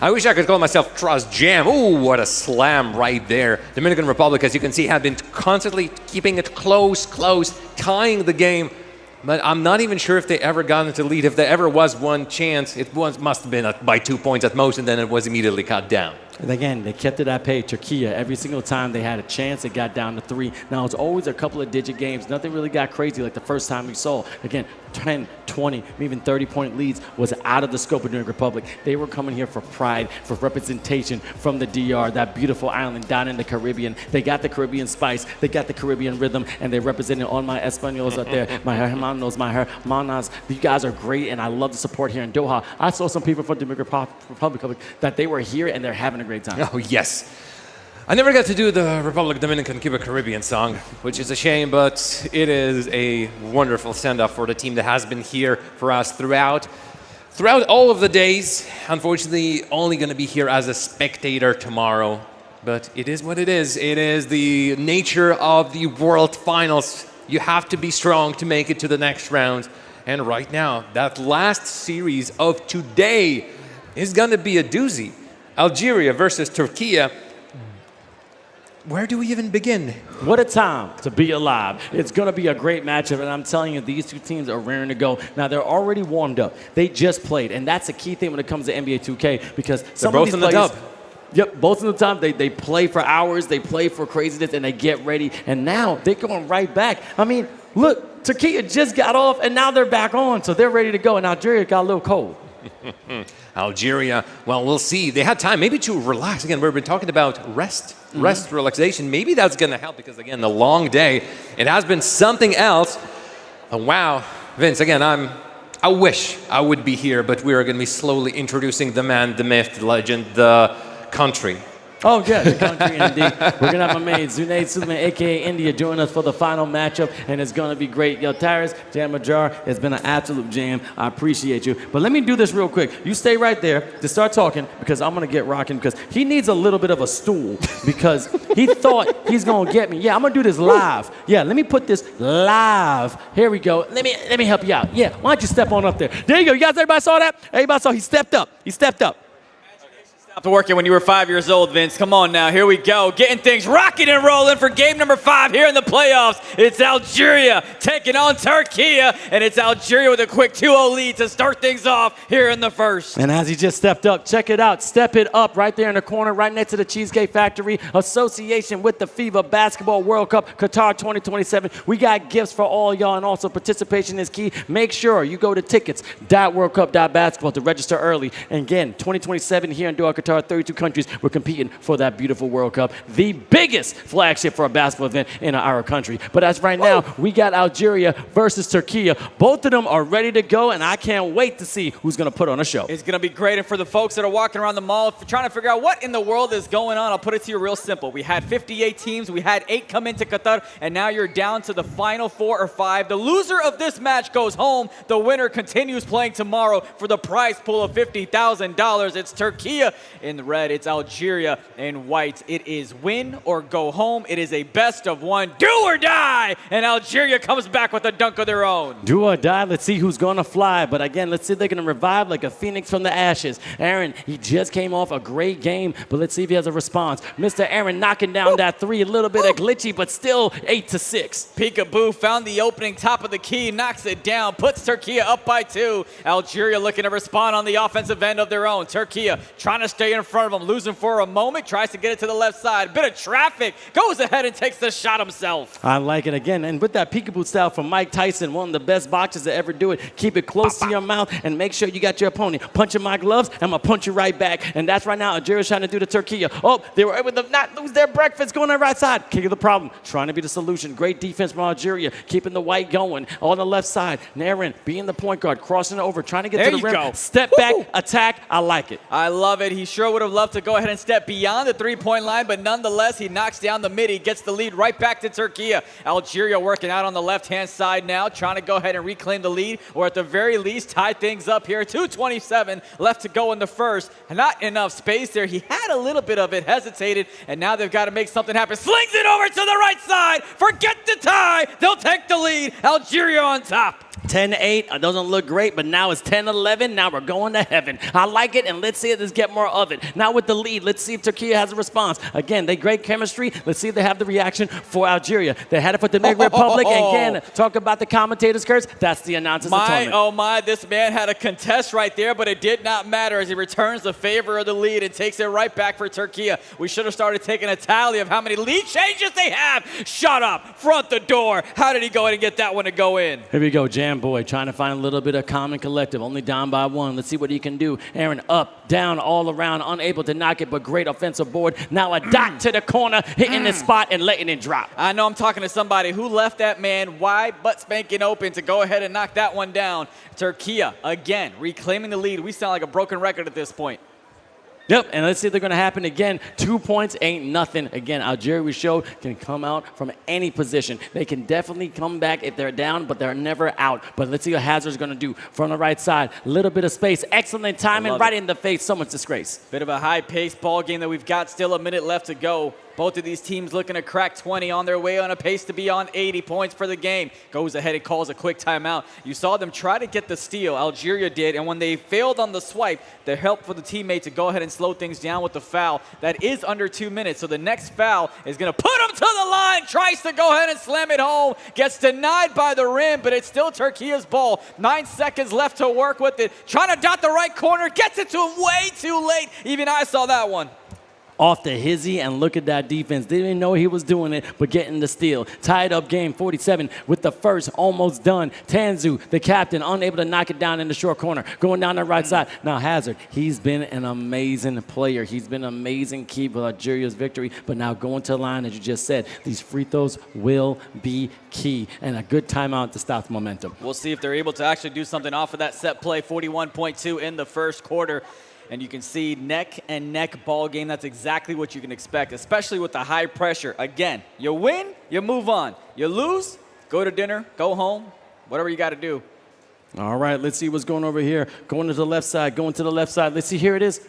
I wish I could call myself Tarass Jam. Ooh, what a slam right there. Dominican Republic, as you can see, have been constantly keeping it close, tying the game. But I'm not even sure if they ever got into lead. If there ever was one chance, must have been by 2 points at most, and then it was immediately cut down. And again, they kept it at pay. Turkey, every single time they had a chance, it got down to 3. Now, it's always a couple of digit games. Nothing really got crazy like the first time we saw. Again, 10, 20, even 30-point leads was out of the scope of Dominican Republic. They were coming here for pride, for representation from the DR, that beautiful island down in the Caribbean. They got the Caribbean spice, they got the Caribbean rhythm, and they represented all my Españols out there, my hermanos, my hermanas. You guys are great, and I love the support here in Doha. I saw some people from Dominican Republic that they were here, and they're having a great time. Oh, yes. I never got to do the Republic Dominican Cuba Caribbean song, which is a shame, but it is a wonderful send-off for the team that has been here for us throughout all of the days. Unfortunately, only going to be here as a spectator tomorrow, but it is what it is. It is the nature of the World Finals. You have to be strong to make it to the next round. And right now, that last series of today is going to be a doozy. Algeria versus Turkey. Where do we even begin? What a time to be alive. It's going to be a great matchup, and I'm telling you, these two teams are raring to go. Now, they're already warmed up. They just played, and that's a key thing when it comes to NBA 2K, because some they're of both these in players, the dub. Yep, both in the time. They play for hours, they play for craziness, and they get ready, and now they're going right back. I mean, look, Turkey just got off, and now they're back on, so they're ready to go, and Algeria got a little cold. Algeria, well, we'll see. They had time maybe to relax. Again, we've been talking about rest, relaxation. Maybe that's going to help because, again, the long day, it has been something else. Oh, wow. Vince, again, I wish I would be here, but we are going to be slowly introducing the man, the myth, the legend, the country. Oh, yeah, the country indeed. We're going to have my man, Zunaid, Suleman, a.k.a. India, join us for the final matchup, and it's going to be great. Yo, Tarass, Jam Majar, it's been an absolute jam. I appreciate you. But let me do this real quick. You stay right there to start talking, because I'm going to get rocking, because he needs a little bit of a stool, because he thought he's going to get me. Yeah, I'm going to do this live. Yeah, let me put this live. Here we go. Let me help you out. Yeah, why don't you step on up there? There you go. You guys, everybody saw that? Everybody saw he stepped up. He stepped up. Stopped working when you were 5 years old, Vince. Come on now, here we go. Getting things rocking and rolling for game number 5 here in the playoffs. It's Algeria taking on Turkey, and it's Algeria with a quick 2-0 lead to start things off here in the first. And as he just stepped up, check it out. Step it up right there in the corner, right next to the Cheesecake Factory, association with the FIBA Basketball World Cup Qatar 2027. We got gifts for all y'all, and also participation is key. Make sure you go to TICKETS.WORLDCUP.BASKETBALL to register early. And again, 2027 here in Doha, Qatar, 32 countries. We're competing for that beautiful World Cup, the biggest flagship for a basketball event in our country. But as right now, we got Algeria versus Turkey. Both of them are ready to go, and I can't wait to see who's going to put on a show. It's going to be great. And for the folks that are walking around the mall trying to figure out what in the world is going on, I'll put it to you real simple. We had 58 teams. We had 8 come into Qatar, and now you're down to the final 4 or 5. The loser of this match goes home. The winner continues playing tomorrow for the prize pool of $50,000. It's Turkey in the red. It's Algeria in white. It is win or go home. It is a best of one. Do or die. And Algeria comes back with a dunk of their own. Do or die. Let's see who's going to fly. But again, let's see if they're going to revive like a phoenix from the ashes. Aaron, he just came off a great game, but let's see if he has a response. Mr. Aaron knocking down that 3. A little bit of glitchy, but still 8-6. Peekaboo found the opening top of the key, knocks it down, puts Turkey up by 2. Algeria looking to respond on the offensive end of their own. Turkey trying to stay stay in front of him. Losing for a moment, tries to get it to the left side. Bit of traffic, goes ahead and takes the shot himself. I like it again. And with that peekaboo style from Mike Tyson, one of the best boxers to ever do it, keep it close to your mouth and make sure you got your opponent. Punching my gloves, I'm going to punch you right back. And that's right now Algeria's trying to do to Turkey. Oh, they were able to not lose their breakfast going on the right side. Kick of the problem, trying to be the solution. Great defense from Algeria, keeping the white going. On the left side, Naren being the point guard, crossing it over, trying to get to the rim. Go. Step back, attack. I like it. I love it. He sure would have loved to go ahead and step beyond the three-point line, but nonetheless, he knocks down the mid. He gets the lead right back to Turkey. Algeria working out on the left-hand side now, trying to go ahead and reclaim the lead, or at the very least, tie things up here. 2:27 left to go in the first. Not enough space there. He had a little bit of it, hesitated, and now they've got to make something happen. Slings it over to the right side. Forget the tie. They'll take the lead. Algeria on top. 10-8, it doesn't look great, but now it's 10-11. Now we're going to heaven. I like it, and let's see if let's get more of it. Now with the lead, let's see if Turkey has a response. Again, they great chemistry. Let's see if they have the reaction for Algeria. They had it for the Dominican Republic. Again, talk about the commentator's curse. That's the announcer's atonement. Oh my, this man had a contest right there, but it did not matter as he returns the favor of the lead and takes it right back for Turkey. We should have started taking a tally of how many lead changes they have. Shut up, front the door. How did he go ahead and get that one to go in? Here we go, Jam Boy trying to find a little bit of common collective, only down by one. Let's see what he can do. Aaron up, down, all around, unable to knock it, but great offensive board. Now a dot to the corner, hitting the spot and letting it drop. I know I'm talking to somebody who left that man wide butt spanking open to go ahead and knock that one down. Turkey again reclaiming the lead. We sound like a broken record at this point. Yep, and let's see if they're going to happen again. 2 points ain't nothing. Again, Algeria, we showed, can come out from any position. They can definitely come back if they're down, but they're never out. But let's see what Hazard's going to do. From the right side, little bit of space. Excellent timing, right in the face. Someone's disgrace. Bit of a high-paced ball game that we've got. Still a minute left to go. Both of these teams looking to crack 20 on their way on a pace to be on 80 points for the game. Goes ahead and calls a quick timeout. You saw them try to get the steal. Algeria did, and when they failed on the swipe, they helped for the teammate to go ahead and slow things down with the foul. That is under 2 minutes, so the next foul is going to put him to the line. Tries to go ahead and slam it home. Gets denied by the rim, but it's still Turkey's ball. 9 seconds left to work with it. Trying to dot the right corner. Gets it to him way too late. Even I saw that one. Off the hizzy, and look at that defense. They didn't know he was doing it, but getting the steal. Tied up game 47 with the first almost done. Tanzu, the captain, unable to knock it down in the short corner. Going down the right side. Now Hazard, he's been an amazing player. He's been an amazing key for Algeria's victory, but now going to the line, as you just said, these free throws will be key, and a good timeout to stop the momentum. We'll see if they're able to actually do something off of that set play. 41.2 in the first quarter. And you can see neck-and-neck ball game. That's exactly what you can expect, especially with the high pressure. Again, you win, you move on. You lose, go to dinner, go home, whatever you got to do. All right, let's see what's going over here. Going to the left side, going to the left side. Let's see, here it is.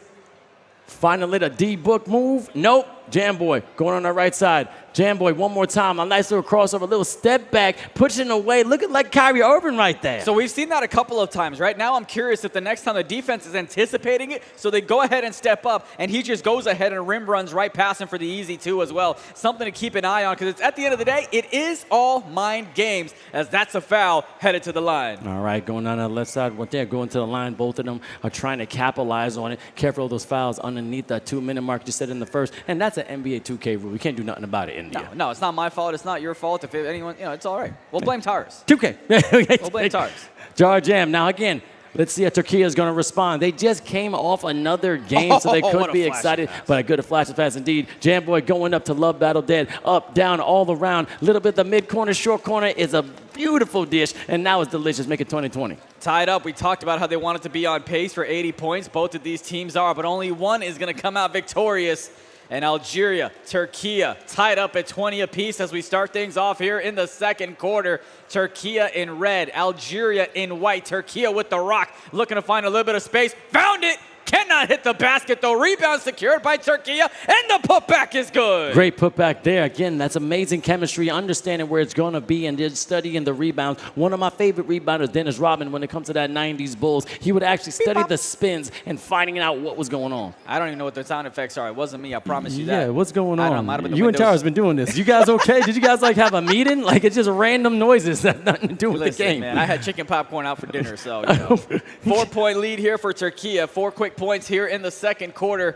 Finally, a D-book move. Nope. Jam Boy going on the right side. Jam Boy one more time. A nice little crossover, a little step back, pushing away, looking like Kyrie Irving right there. So we've seen that a couple of times. Right now I'm curious if the next time the defense is anticipating it, so they go ahead and step up, and he just goes ahead and rim runs right past him for the easy two as well. Something to keep an eye on, because it's at the end of the day, it is all mind games, as that's a foul headed to the line. All right, going down the left side, what they're going to the line. Both of them are trying to capitalize on it. Careful of those fouls underneath that 2 minute mark you said in the first, and that's an NBA 2K rule. We can't do nothing about it, India. No, it's not my fault. It's not your fault. If anyone, it's all right. We'll blame Tarass. 2K. We'll blame Tarass. Jar Jam. Now again, let's see how Turkey is going to respond. They just came off another game, so they could be excited. But a good flash of pass indeed. Jam Boy going up to Love Battle Dead. Up, down, all around. Little bit the mid-corner, short corner is a beautiful dish, and now it's delicious. Make it 20-20. Tied up. We talked about how they wanted to be on pace for 80 points. Both of these teams are, but only one is going to come out victorious. And Algeria, Turkey tied up at 20 apiece as we start things off here in the second quarter. Turkey in red, Algeria in white. Turkey with the rock, looking to find a little bit of space. Found it! Cannot hit the basket, though. Rebound secured by Turkey, and the putback is good. Great putback there. Again, that's amazing chemistry, understanding where it's going to be, and just studying the rebounds. One of my favorite rebounders, Dennis Rodman, when it comes to that 90s Bulls, he would actually study the spins and finding out what was going on. I don't even know what the sound effects are. It wasn't me, I promise you that. Yeah, what's going on? I don't know, you and Tara's been doing this. You guys okay? Did you guys have a meeting? It's just random noises that have nothing to do with the game. Man, I had chicken popcorn out for dinner, so 4-point lead here for Turkey. 4 quick points points here in the second quarter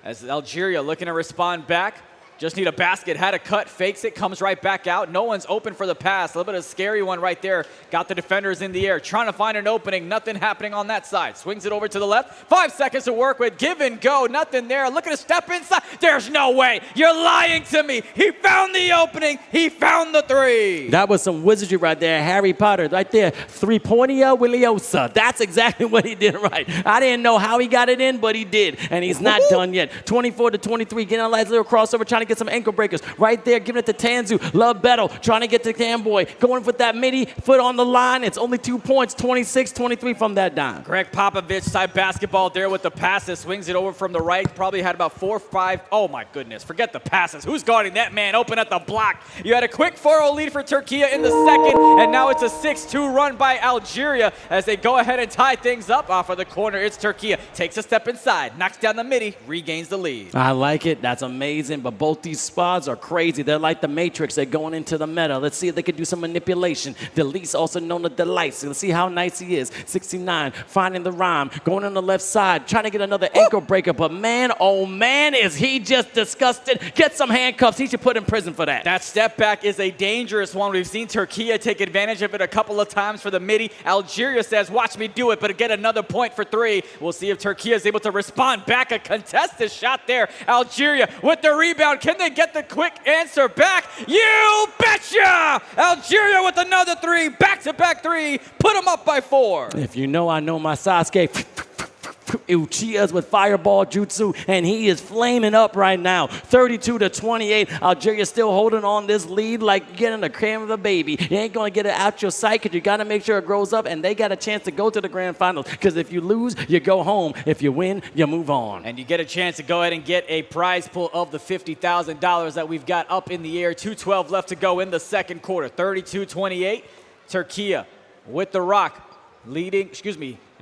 as Algeria looking to respond back. Just need a basket, had a cut, fakes it, comes right back out. No one's open for the pass. A little bit of a scary one right there. Got the defenders in the air, trying to find an opening. Nothing happening on that side. Swings it over to the left. 5 seconds to work with. Give and go. Nothing there. Looking to step inside. There's no way. You're lying to me. He found the opening. He found the three. That was some wizardry right there. Harry Potter right there. Three-pointio Williosa. That's exactly what he did right. I didn't know how he got it in, but he did. And he's not done yet. 24-23. Getting a nice little crossover. Trying to get some ankle breakers. Right there. Giving it to Tanzu. Love Battle. Trying to get to Camboy. Going with that midi. Foot on the line. It's only 2 points. 26-23 from that dime. Greg Popovich side basketball there with the passes. Swings it over from the right. Probably had about 4 or 5. Oh my goodness. Forget the passes. Who's guarding that man open at the block? You had a quick 4-0 lead for Turkey in the second. And now it's a 6-2 run by Algeria as they go ahead and tie things up off of the corner. It's Turkey. Takes a step inside. Knocks down the midi. Regains the lead. I like it. That's amazing. But both these spots are crazy. They're like the Matrix. They're going into the meta. Let's see if they can do some manipulation. Delise, also known as Delice. Let's see how nice he is. 69, finding the rhyme. Going on the left side, trying to get another ankle breaker. But man, oh man, is he just disgusted. Get some handcuffs. He should put in prison for that. That step back is a dangerous one. We've seen Turkey take advantage of it a couple of times for the midi. Algeria says, watch me do it, but get another point for 3. We'll see if Turkey is able to respond back. A contested shot there. Algeria with the rebound. Can they get the quick answer back? You betcha! Algeria with another 3. Back-to-back 3. Put them up by 4. If you know, I know my Sasuke. Uchihas with fireball jutsu, and he is flaming up right now. 32-28. Algeria still holding on this lead like getting the cream of a baby. You ain't going to get it out your sight because you got to make sure it grows up, and they got a chance to go to the grand finals because if you lose, you go home. If you win, you move on. And you get a chance to go ahead and get a prize pool of the $50,000 that we've got up in the air. 2:12 left to go in the second quarter. 32-28. Turkey with the rock leading,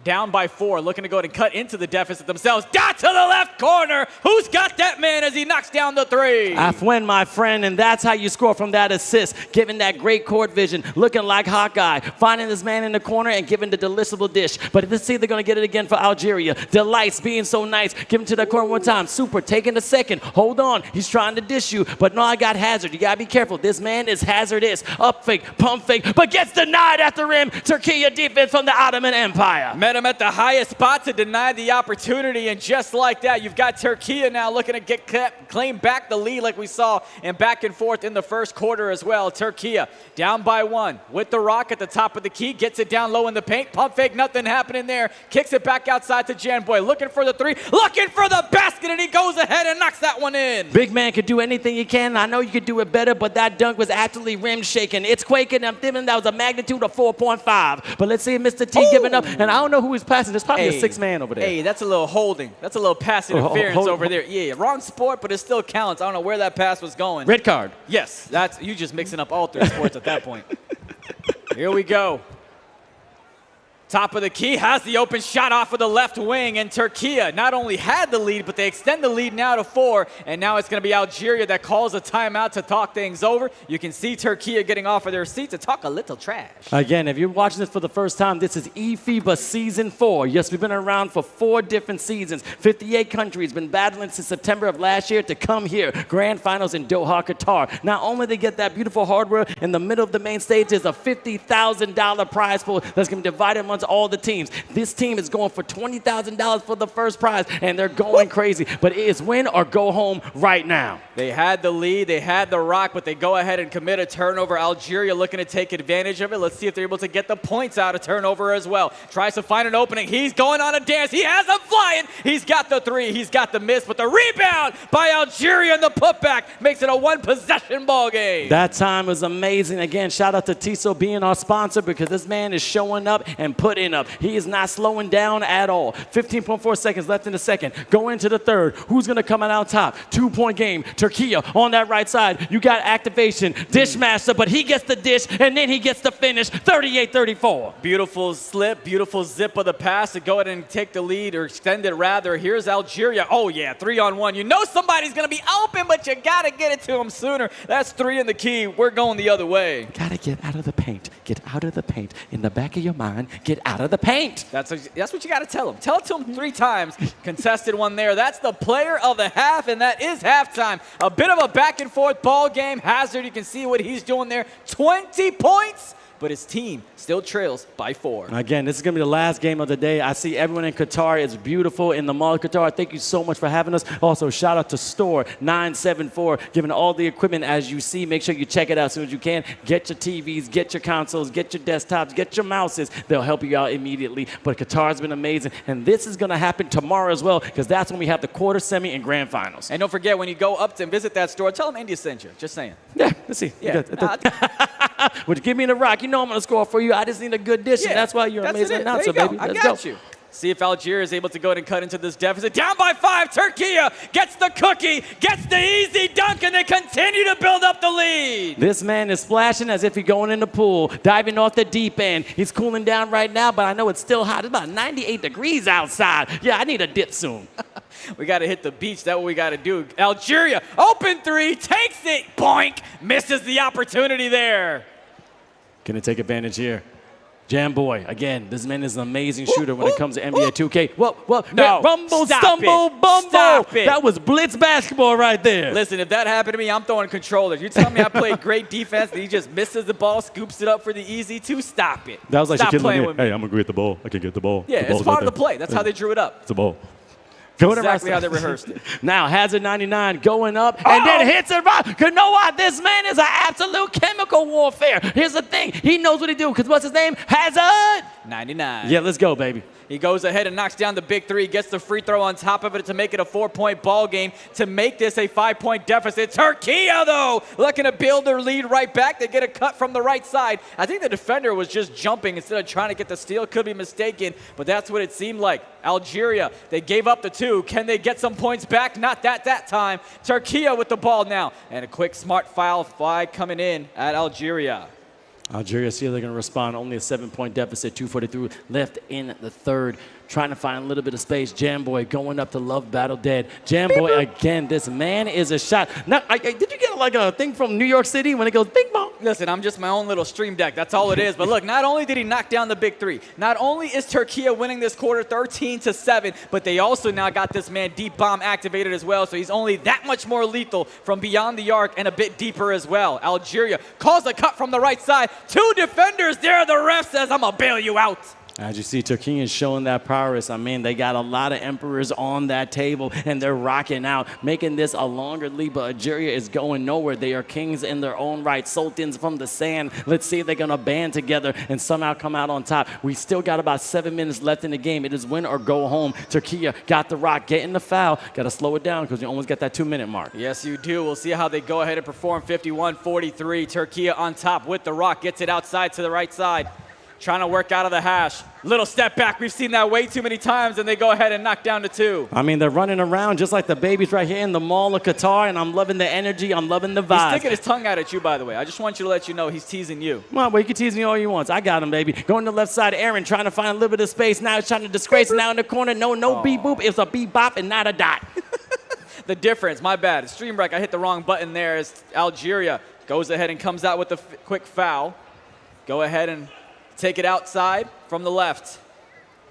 down by 4, looking to go ahead and cut into the deficit themselves. Dot to the left corner. Who's got that man as he knocks down the 3? Afwen, my friend, and that's how you score from that assist. Giving that great court vision, looking like Hawkeye, finding this man in the corner and giving the deliciable dish. But let's see if they're going to get it again for Algeria. Delights being so nice. Give him to the corner one time. Super taking a second. Hold on. He's trying to dish you. But no, I got Hazard. You got to be careful. This man is hazardous. Up fake, pump fake, but gets denied at the rim. Turkey defense from the Ottoman Empire. Met him at the highest spot to deny the opportunity, and just like that, you've got Turkey now looking to claim back the lead like we saw and back and forth in the first quarter as well. Turkey down by 1 with the rock at the top of the key, gets it down low in the paint, pump fake, nothing happening there, kicks it back outside to Janboy, looking for the 3, looking for the basket, and he goes ahead and knocks that one in. Big man could do anything he can. I know you could do it better, but that dunk was absolutely rim shaking. It's quaking. I'm thinking that was a magnitude of 4.5. But let's see if Mr. T giving up, and I don't know who is passing. There's probably a 6 man over there. Hey, that's a little holding. That's a little pass interference over there. Yeah, wrong sport, but it still counts. I don't know where that pass was going. Red card. Yes, that's you just mixing up all 3 sports at that point. Here we go. Top of the key, has the open shot off of the left wing, and Turkey not only had the lead, but they extend the lead now to 4, and now it's going to be Algeria that calls a timeout to talk things over. You can see Turkey getting off of their seats to talk a little trash. Again, if you're watching this for the first time, this is eFIBA Season 4. Yes, we've been around for 4 different seasons. 58 countries, been battling since September of last year to come here. Grand Finals in Doha, Qatar. Not only they get that beautiful hardware, in the middle of the main stage is a $50,000 prize pool that's going to be divided amongst all the teams. This team is going for $20,000 for the first prize, and they're going crazy. But it is win or go home right now. They had the lead, they had the rock, but they go ahead and commit a turnover. Algeria looking to take advantage of it. Let's see if they're able to get the points out of turnover as well. Tries to find an opening. He's going on a dance. He has them flying. He's got the 3. He's got the miss, but the rebound by Algeria and the putback makes it a 1-possession ball game. That time was amazing. Again, shout out to Tiso being our sponsor because this man is showing up and putting up. He is not slowing down at all. 15.4 seconds left in the second. Go into the third. Who's going to come out on top? 2-point game. Turkey on that right side. You got activation. Dishmaster, but he gets the dish, and then he gets the finish. 38-34. Beautiful slip, beautiful zip of the pass to go ahead and take the lead, or extend it rather. Here's Algeria. Oh, yeah, 3-on-1. You know somebody's going to be open, but you got to get it to him sooner. That's 3 in the key. We're going the other way. Got to get out of the paint. Get out of the paint. In the back of your mind, get get out of the paint. That's what you got to tell him. Tell it to him 3 times. Contested one there. That's the player of the half, and that is halftime. A bit of a back-and-forth ball game. Hazard, you can see what he's doing there. 20 points. But his team still trails by 4. Again, this is going to be the last game of the day. I see everyone in Qatar. It's beautiful in the Mall of Qatar. Thank you so much for having us. Also, shout out to Store 974, giving all the equipment as you see. Make sure you check it out as soon as you can. Get your TVs, get your consoles, get your desktops, get your mouses. They'll help you out immediately. But Qatar's been amazing. And this is going to happen tomorrow as well, because that's when we have the quarter, semi, and grand finals. And don't forget, when you go up and visit that store, tell them India sent you. Just saying. Yeah, let's see. Yeah. Would you give me the rock? You know I'm going to score for you. I just need a good dish, and that's why you're an amazing announcer, baby. I got you. See if Algeria is able to go ahead and cut into this deficit. Down by 5, Turkey gets the cookie, gets the easy dunk, and they continue to build up the lead. This man is splashing as if he's going in the pool, diving off the deep end. He's cooling down right now, but I know it's still hot. It's about 98 degrees outside. Yeah, I need a dip soon. We got to hit the beach. That's what we got to do. Algeria, open 3, takes it, boink, misses the opportunity there. Gonna take advantage here. Jam Boy, again, this man is an amazing shooter when it comes to NBA 2K. Whoa, no, rumble, stop stumble, it. bumble. Stop it. That was blitz basketball right there. Listen, if that happened to me, I'm throwing controllers. You tell me I played great defense and he just misses the ball, scoops it up for the easy 2, stop it. That was like Stop Shaquille playing O'Neal. with me. Hey, I'm gonna get the ball. I can get the ball. Yeah, it's part of the play. That's how they drew it up. It's a ball. Exactly how they rehearsed it. Now, Hazard 99 going up and then hits it right. You know what? This man is an absolute chemical warfare. Here's the thing. He knows what he do because what's his name? Hazard. 99. Yeah, let's go, baby. He goes ahead and knocks down the big 3, gets the free throw on top of it to make it a 4-point ball game, to make this a 5-point deficit. Turkey, though, looking to build their lead right back. They get a cut from the right side. I think the defender was just jumping instead of trying to get the steal. Could be mistaken, but that's what it seemed like. Algeria, they gave up the 2. Can they get some points back? Not that time. Turkey with the ball now. And a quick smart foul fly coming in at Algeria. Algeria, see how they're going to respond. Only a 7-point deficit, 2:43 left in the third. Trying to find a little bit of space. Jam Boy going up to Love Battle Dead. Jam Boy again. This man is a shot. Now, did you get like a thing from New York City when it goes bing bong? Listen, I'm just my own little stream deck. That's all it is. But look, not only did he knock down the big 3, not only is Turkey winning this quarter 13-7, but they also now got this man deep bomb activated as well. So he's only that much more lethal from beyond the arc and a bit deeper as well. Algeria calls a cut from the right side. 2 defenders there. The ref says, I'm going to bail you out. As you see, Turkey is showing that prowess. I mean, they got a lot of emperors on that table, and they're rocking out, making this a longer lead, but Algeria is going nowhere. They are kings in their own right, sultans from the sand. Let's see if they're going to band together and somehow come out on top. We still got about 7 minutes left in the game. It is win or go home. Turkey got the rock, getting the foul. Got to slow it down because you almost got that 2-minute mark. Yes, you do. We'll see how they go ahead and perform. 51-43. Turkey on top with the rock. Gets it outside to the right side. Trying to work out of the hash. Little step back. We've seen that way too many times, and they go ahead and knock down the 2. I mean, they're running around just like the babies right here in the Mall of Qatar, and I'm loving the energy. I'm loving the vibe. He's sticking his tongue out at you, by the way. I just want you to let you know he's teasing you. Well, you can tease me all you want. I got him, baby. Going to the left side, Aaron trying to find a little bit of space. Now he's trying to disgrace. Now in the corner, no beep boop. It's a beep bop and not a dot. The difference, my bad. Stream break, I hit the wrong button there. As Algeria goes ahead and comes out with a quick foul. Go ahead and take it outside from the left.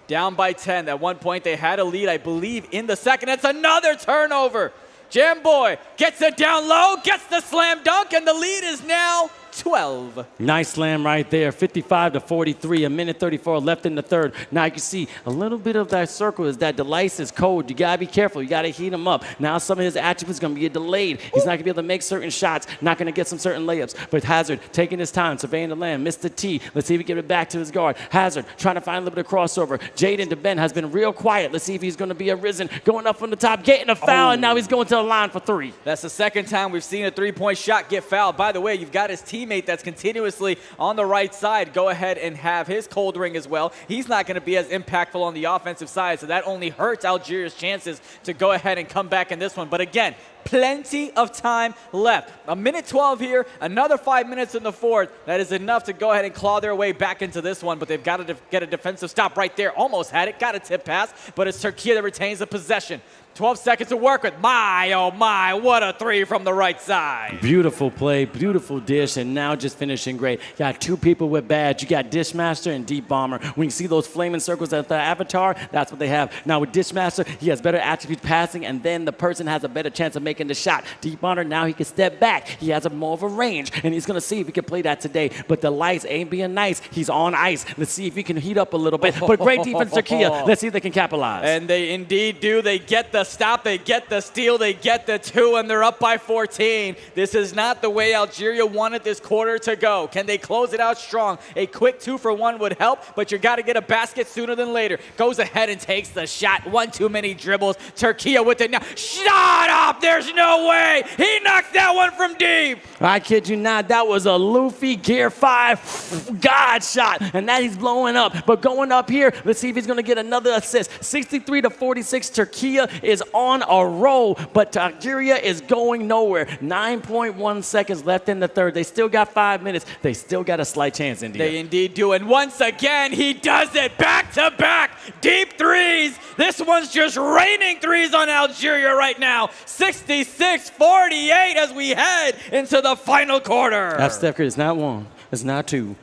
Down by 10. At one point, they had a lead, I believe, in the second. It's another turnover. Jam Boy gets it down low, gets the slam dunk, and the lead is now 12. Nice slam right there. 55-43. A minute 34 left in the third. Now you can see a little bit of that circle is that the license code. You got to be careful. You got to heat him up. Now some of his attributes going to be delayed. He's not going to be able to make certain shots. Not going to get some certain layups. But Hazard taking his time, surveying the land. Mr. T. Let's see if he can get it back to his guard. Hazard trying to find a little bit of crossover. Jaden DeBen has been real quiet. Let's see if he's going to be arisen. Going up from the top, getting a foul, and now he's going to the line for 3. That's the second time we've seen a 3-point shot get fouled. By the way, you've got his teammate that's continuously on the right side go ahead and have his cold ring as well. He's not going to be as impactful on the offensive side, so that only hurts Algeria's chances to go ahead and come back in this one. But again, Plenty of time left. A minute 12 here, another 5 minutes in the fourth. That is enough to go ahead and claw their way back into this one, but they've got to get a defensive stop right there. Almost had it, got a tip pass, but it's Türkiye that retains the possession. 12 seconds to work with. My, oh my, what a three from the right side. Beautiful play, beautiful dish, and now just finishing great. You got two people with badge. You got Dishmaster and Deep Bomber. When you see those flaming circles at the avatar, that's what they have. Now with Dishmaster, he has better attributes passing, and then the person has a better chance of making the shot. Deep Bomber, now he can step back. He has more of a range, and he's going to see if he can play that today. But the lights ain't being nice. He's on ice. Let's see if he can heat up a little bit. But great defense, Türkiye. Let's see if they can capitalize. And they indeed do. They get the stop, they get the steal, they get the two, and they're up by 14. This is not the way Algeria wanted this quarter to go. Can they close it out strong? A quick 2-for-1 would help, but you got to get a basket sooner than later. Goes ahead and takes the shot. One too many dribbles. Türkiye with it now. Shut up! There's no way! He knocks that one from deep! I kid you not, that was a Luffy Gear 5 God shot, and that he's blowing up. But going up here, let's see if he's going to get another assist. 63-46, Türkiye is on a roll, but Algeria is going nowhere. 9.1 seconds left in the third. They still got 5 minutes. They still got a slight chance, India. They indeed do, and once again, he does it back-to-back. Deep threes. This one's just raining threes on Algeria right now. 66-48 as we head into the final quarter. That's Steph Curry. It's not one. It's not two.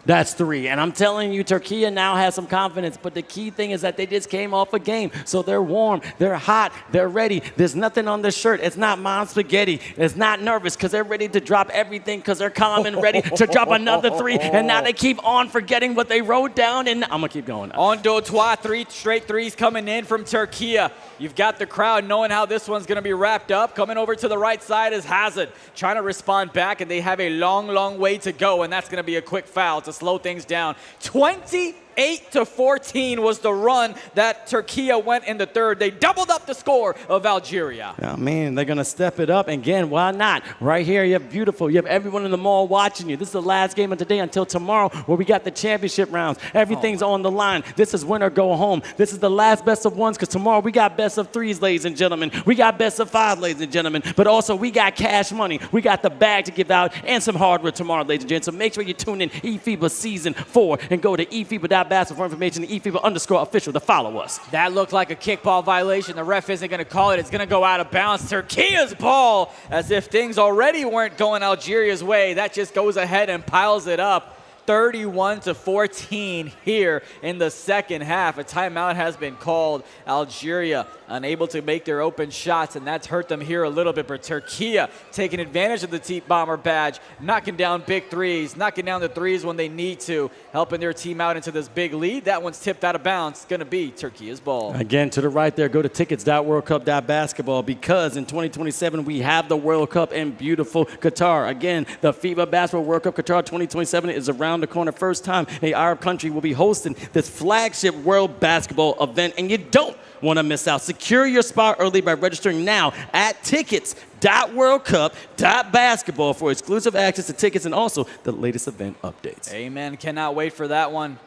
That's three. And I'm telling you, Türkiye now has some confidence, but the key thing is that they just came off a game. So they're warm, they're hot, they're ready. There's nothing on their shirt. It's not mom spaghetti. It's not nervous because they're ready to drop everything because they're calm and ready to drop another three. And now they keep on forgetting what they wrote down. And I'm going to keep going. On deux trois, 3 straight threes coming in from Türkiye. You've got the crowd knowing how this one's going to be wrapped up. Coming over to the right side is Hazard, trying to respond back, and they have a long, long way to go, and that's going to be a quick foul to slow things down. 28-14 was the run that Türkiye went in the third. They doubled up the score of Algeria. I mean, they're going to step it up. Again, why not? Right here, you have beautiful. You have everyone in the mall watching you. This is the last game of today until tomorrow where we got the championship rounds. Everything's on the line. This is win or go home. This is the last best of ones because tomorrow we got best of threes, ladies and gentlemen. We got best of five, ladies and gentlemen. But also, we got cash money. We got the bag to give out and some hardware tomorrow, ladies and gentlemen. So make sure you tune in eFIBA Season 4 and go to eFIBA.basketball for information, eFIBA_official to follow us. That looked like a kickball violation. The ref isn't going to call it. It's going to go out of bounds. Türkiye's ball, as if things already weren't going Algeria's way. That just goes ahead and piles it up. 31-14 here in the second half. A timeout has been called. Algeria unable to make their open shots, and that's hurt them here a little bit. But Türkiye taking advantage of the Deep Bomber badge, knocking down big threes, knocking down the threes when they need to, helping their team out into this big lead. That one's tipped out of bounds. It's going to be Türkiye's ball. Again, to the right there, go to TICKETS.WORLDCUP.BASKETBALL because in 2027 we have the World Cup in beautiful Qatar. Again, the FIBA Basketball World Cup Qatar 2027 is around the corner. First time a Arab country will be hosting this flagship world basketball event, and you don't want to miss out. Secure your spot early by registering now at TICKETS.WORLDCUP.BASKETBALL for exclusive access to tickets and also the latest event updates. Amen. Cannot wait for that one.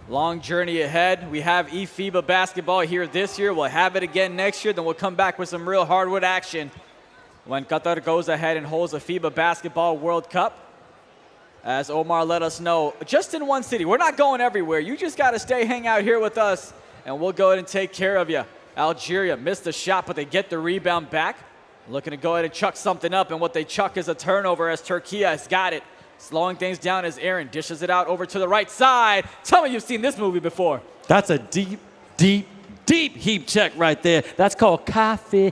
Long journey ahead. We have eFIBA basketball here this year. We'll have it again next year. Then we'll come back with some real hardwood action when Qatar goes ahead and holds the FIBA Basketball World Cup. As Omar let us know, just in one city. We're not going everywhere. You just got to hang out here with us, and we'll go ahead and take care of you. Algeria missed the shot, but they get the rebound back. Looking to go ahead and chuck something up, and what they chuck is a turnover as Türkiye has got it. Slowing things down as Aaron dishes it out over to the right side. Tell me you've seen this movie before. That's a deep, deep, deep heap check right there. That's called coffee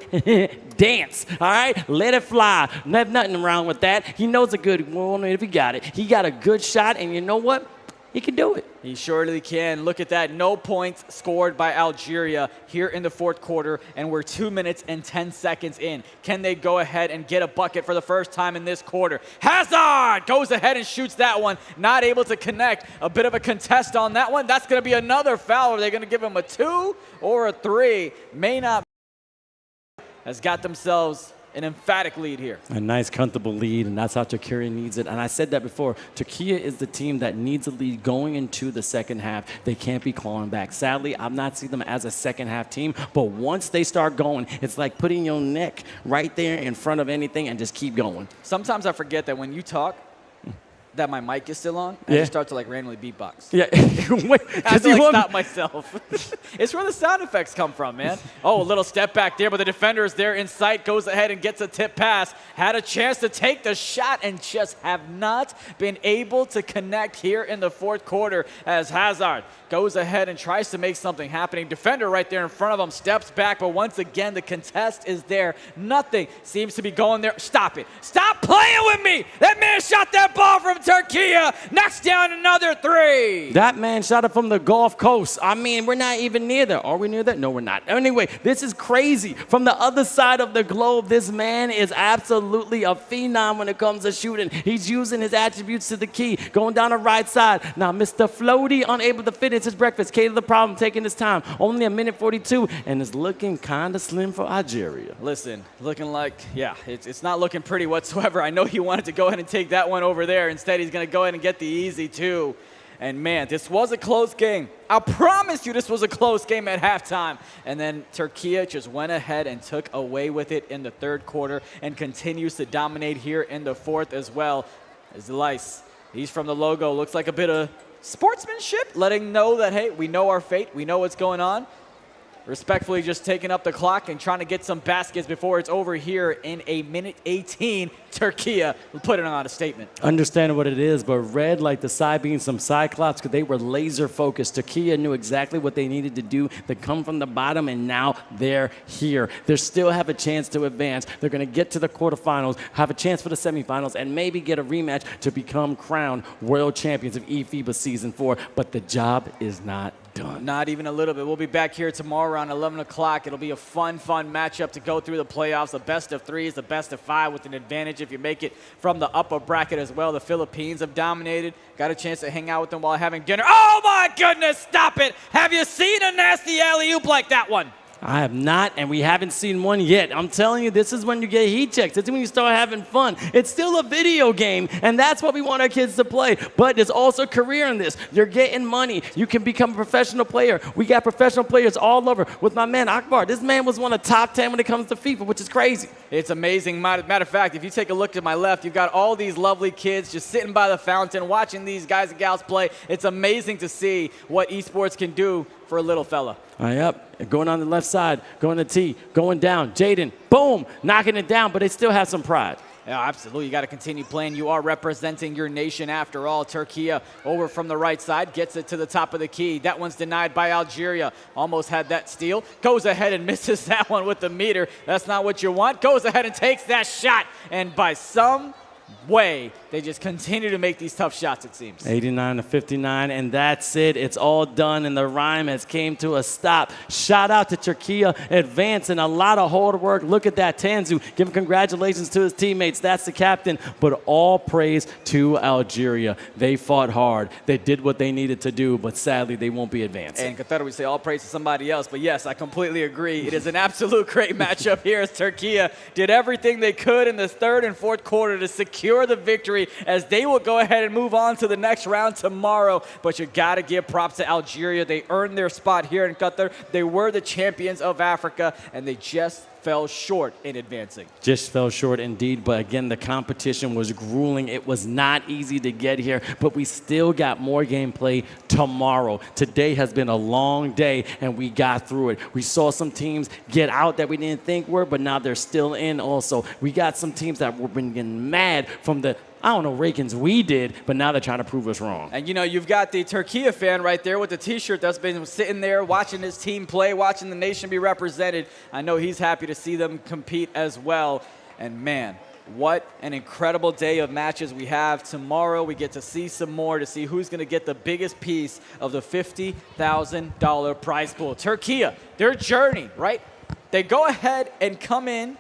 dance, all right? Let it fly. Nothing wrong with that. He knows a good one if he got it. He got a good shot, and you know what? He can do it. He surely can. Look at that. No points scored by Algeria here in the fourth quarter, and we're 2 minutes and 10 seconds in. Can they go ahead and get a bucket for the first time in this quarter? Hazard goes ahead and shoots that one. Not able to connect. A bit of a contest on that one. That's going to be another foul. Are they going to give him a 2 or a 3? May not. Has got themselves an emphatic lead here. A nice, comfortable lead, and that's how Türkiye needs it. And I said that before. Türkiye is the team that needs a lead going into the second half. They can't be clawing back. Sadly, I've not seen them as a second-half team, but once they start going, it's like putting your neck right there in front of anything and just keep going. Sometimes I forget that when you talk, that my mic is still on, and I start to like randomly beatbox. Yeah. I have to like stop myself. It's where the sound effects come from, man. Oh, a little step back there, but the defender is there in sight, goes ahead and gets a tip pass. Had a chance to take the shot and just have not been able to connect here in the fourth quarter as Hazard goes ahead and tries to make something happening. Defender right there in front of him steps back, but once again, the contest is there. Nothing seems to be going there. Stop it. Stop playing with me. That man shot that ball from Türkiye. Knocks down another three. That man shot it from the Gulf Coast. I mean, we're not even near there. Are we near that? No, we're not. Anyway, this is crazy. From the other side of the globe, this man is absolutely a phenom when it comes to shooting. He's using his attributes to the key. Going down the right side. Now, Mr. Floaty, unable to finish his breakfast. Cater the problem, taking his time. Only a minute 42, and it's looking kind of slim for Algeria. Listen, looking like, yeah, it's not looking pretty whatsoever. I know he wanted to go ahead and take that one over there. Instead, he's going to go ahead and get the easy two. And man, this was a close game. I promise you this was a close game at halftime. And then Türkiye just went ahead and took away with it in the third quarter and continues to dominate here in the fourth as well. As Lice, he's from the logo, looks like a bit of sportsmanship, letting know that, hey, we know our fate, we know what's going on. Respectfully just taking up the clock and trying to get some baskets before it's over here in a minute 18. Türkiye will put it on a statement. Understand what it is, but red like the side being some Cyclops because they were laser focused. Türkiye knew exactly what they needed to do. They come from the bottom, and now they're here. They still have a chance to advance. They're going to get to the quarterfinals, have a chance for the semifinals, and maybe get a rematch to become crowned world champions of eFIBA Season 4. But the job is not done. Not even a little bit. We'll be back here tomorrow around 11 o'clock. It'll be a fun matchup to go through the playoffs. The best of three is the best of five with an advantage if you make it from the upper bracket as well. The Philippines have dominated. Got a chance to hang out with them while having dinner. Oh my goodness, stop it. Have you seen a nasty alley-oop like that one? I have not, and we haven't seen one yet. I'm telling you, this is when you get heat checks. It's when you start having fun. It's still a video game, and that's what we want our kids to play. But there's also a career in this. You're getting money. You can become a professional player. We got professional players all over. With my man Akbar, this man was one of the top 10 when it comes to FIFA, which is crazy. It's amazing. Matter of fact, if you take a look to my left, you've got all these lovely kids just sitting by the fountain, watching these guys and gals play. It's amazing to see what esports can do for a little fella. Yep, going on the left side, going to T, going down. Jaden, boom, knocking it down, but they still have some pride. Yeah, absolutely. You got to continue playing. You are representing your nation after all. Türkiye over from the right side, gets it to the top of the key. That one's denied by Algeria. Almost had that steal. Goes ahead and misses that one with the meter. That's not what you want. Goes ahead and takes that shot. And by some way, they just continue to make these tough shots, it seems. 89-59, and that's it. It's all done, and the rhyme has came to a stop. Shout out to Türkiye advancing. A lot of hard work. Look at that. Tanzu, give congratulations to his teammates. That's the captain. But all praise to Algeria. They fought hard. They did what they needed to do, but sadly, they won't be advancing. And Qatar would say all praise to somebody else, but yes, I completely agree. It is an absolute great matchup here as Türkiye did everything they could in the third and fourth quarter to secure the victory as they will go ahead and move on to the next round tomorrow. But you got to give props to Algeria. They earned their spot here in Qatar. They were the champions of Africa, and they just fell short in advancing. Just fell short indeed, but again, the competition was grueling. It was not easy to get here, but we still got more gameplay tomorrow. Today has been a long day, and we got through it. We saw some teams get out that we didn't think were, but now they're still in also. We got some teams that were getting mad from the rakings we did, but now they're trying to prove us wrong. And you know, you've got the Türkiye fan right there with the t-shirt that's been sitting there watching his team play, watching the nation be represented. I know he's happy to see them compete as well. And man, what an incredible day of matches we have. Tomorrow we get to see some more to see who's going to get the biggest piece of the $50,000 prize pool. Türkiye, their journey, right? They go ahead and come in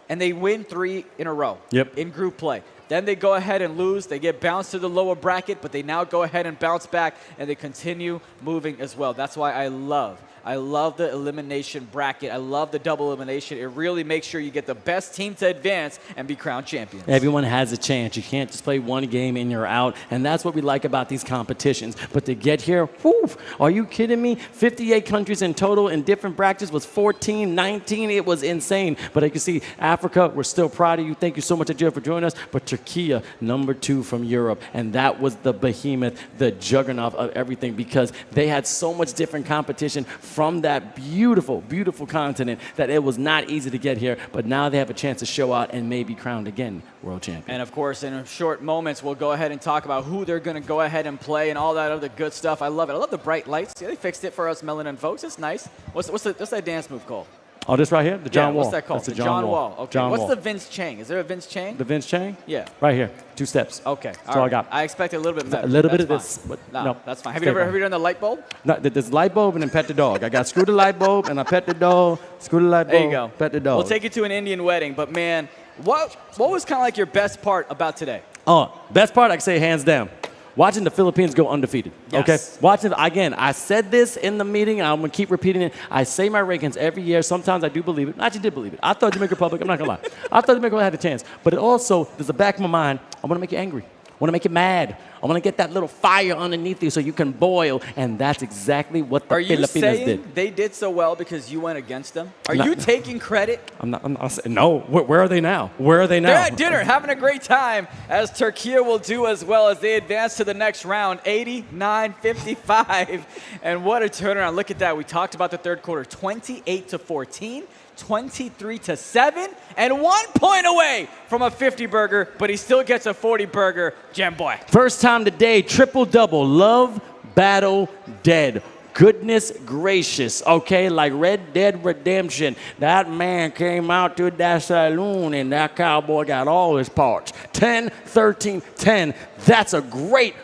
and they win 3 in a row in group play. Then they go ahead and lose. They get bounced to the lower bracket, but they now go ahead and bounce back, and they continue moving as well. That's why I love I love the elimination bracket. I love the double elimination. It really makes sure you get the best team to advance and be crowned champions. Everyone has a chance. You can't just play one game and you're out. And that's what we like about these competitions. But to get here, whew, are you kidding me? 58 countries in total in different brackets was 14, 19. It was insane. But as you can see, Africa, we're still proud of you. Thank you so much, Ajay, for joining us. But Turkey, #2 from Europe. And that was the behemoth, the juggernaut of everything, because they had so much different competition from that beautiful, beautiful continent that it was not easy to get here. But now they have a chance to show out and maybe crowned again world champion. And of course, in short moments, we'll go ahead and talk about who they're going to go ahead and play and all that other good stuff. I love it. I love the bright lights. Yeah, they fixed it for us melanin folks. It's nice. What's that dance move called? Oh, this right here? The John Wall. What's that called? That's the John Wall. Okay. John What's Wall. the Vince Chang? Is there a Vince Chang? The Vince Chang? Yeah. Right here. 2 steps. Okay. That's all I got. I expected a little bit of A little bit of That's this. fine. But no, that's fine. Have you done the light bulb? No, there's light bulb and then pet the dog. I got screw the light bulb and I pet the dog. Screw the light bulb. There you go. Pet the dog. We'll take you to an Indian wedding, but man, what was kind of like your best part about today? Oh, best part I can say hands down. Watching the Philippines go undefeated. Yes. Okay? Watching, again, I said this in the meeting, and I'm going to keep repeating it. I say my rankings every year. Sometimes I do believe it. I actually did believe it. I thought Dominican Republic, I'm not going to lie. I thought Dominican Republic had a chance. But it also, there's a back of my mind, I want to make you angry. I want to make you mad. I want to get that little fire underneath you so you can boil. And that's exactly what the Filipinos did. Are you saying they did so well because you went against them? Are you taking credit? I'm not saying, no. Where are they now? Where are they now? They're at dinner, having a great time, as Turkey will do as well as they advance to the next round, 89-55. And what a turnaround. Look at that. We talked about the third quarter, 28-14. 23-7, and 1 point away from a 50 burger, but he still gets a 40 burger. Jam boy. First time today, triple-double. Love, battle, dead. Goodness gracious, okay, like Red Dead Redemption. That man came out to that saloon and that cowboy got all his parts. 10, 13, 10. That's a great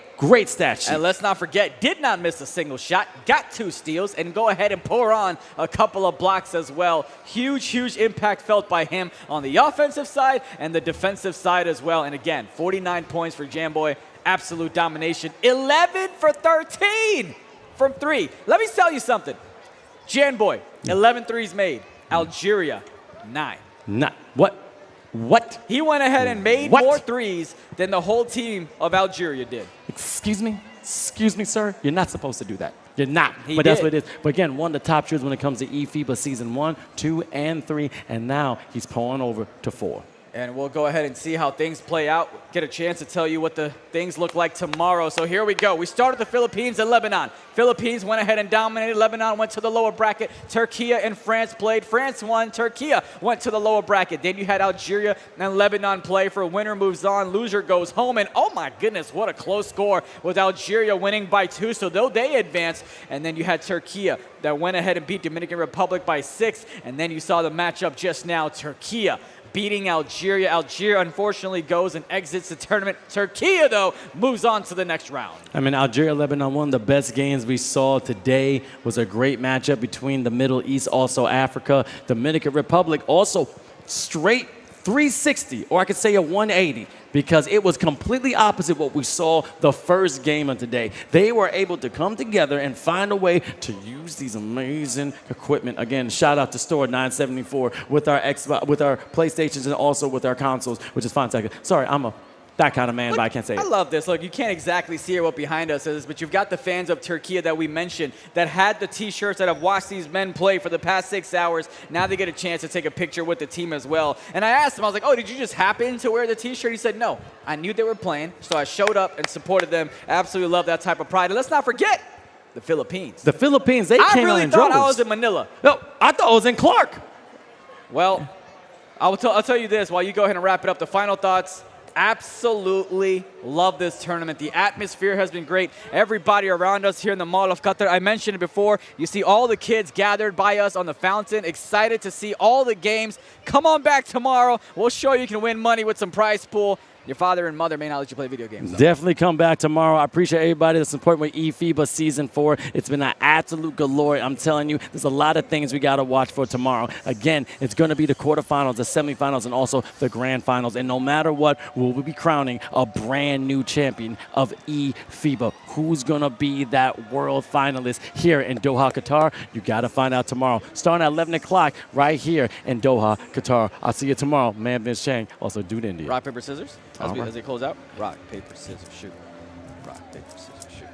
stat sheet. And let's not forget, did not miss a single shot, got 2 steals, and go ahead and pour on a couple of blocks as well. Huge impact felt by him on the offensive side and the defensive side as well. And again, 49 points for Jamboy, absolute domination. 11 for 13 from 3. Let me tell you something. Jamboy, 11 threes made. Algeria, 9. What? He went ahead and made more threes than the whole team of Algeria did. Excuse me, sir. You're not supposed to do that. You're not. But that's what it is. But again, one of the top shooters when it comes to eFIBA season 1, 2, and 3, and now he's pulling over to 4. And we'll go ahead and see how things play out. Get a chance to tell you what the things look like tomorrow. So here we go. We started the Philippines and Lebanon. Philippines went ahead and dominated. Lebanon went to the lower bracket. Turkey and France played. France won. Turkey went to the lower bracket. Then you had Algeria and Lebanon play for winner moves on. Loser goes home. And oh my goodness, what a close score with Algeria winning by 2. So though they advanced, and then you had Turkey that went ahead and beat Dominican Republic by 6. And then you saw the matchup just now. Turkey beating Algeria. Algeria, unfortunately, goes and exits the tournament. Turkey, though, moves on to the next round. I mean, Algeria, Lebanon, one of the best games we saw today. Was a great matchup between the Middle East, also Africa. Dominican Republic, also straight 360, or I could say a 180, because it was completely opposite what we saw the first game of today. They were able to come together and find a way to use these amazing equipment. Again, shout out to Store 974 with our Xbox, with our PlayStations, and also with our consoles, which is fantastic. Sorry, I'm that kind of man, but I can't say it. I love this. Look, you can't exactly see what behind us is, but you've got the fans of Turkey that we mentioned that had the T-shirts that have watched these men play for the past 6 hours. Now they get a chance to take a picture with the team as well. And I asked him, I was like, oh, did you just happen to wear the T-shirt? He said, no. I knew they were playing, so I showed up and supported them. Absolutely love that type of pride. And let's not forget the Philippines. The Philippines, they came out in droves. I really thought I was in Manila. No, I thought I was in Clark. Well, I'll tell you this while you go ahead and wrap it up. The final thoughts. Absolutely love this tournament. The atmosphere has been great. Everybody around us here in the Mall of Qatar. I mentioned it before. You see all the kids gathered by us on the fountain, excited to see all the games. Come on back tomorrow. We'll show you can win money with some prize pool. Your father and mother may not let you play video games, though. Definitely come back tomorrow. I appreciate everybody that's supporting with eFIBA Season 4. It's been an absolute glory. I'm telling you, there's a lot of things we got to watch for tomorrow. Again, it's going to be the quarterfinals, the semifinals, and also the grand finals. And no matter what, we'll be crowning a brand new champion of eFIBA. who's going to be that world finalist here in Doha, Qatar? You got to find out tomorrow, starting at 11 o'clock right here in Doha, Qatar. I'll see you tomorrow. Man, Vince Chang, also Dude India. Rock, paper, scissors as, All right. as they close out. Rock, paper, scissors, shoot. Rock, paper, scissors, shoot.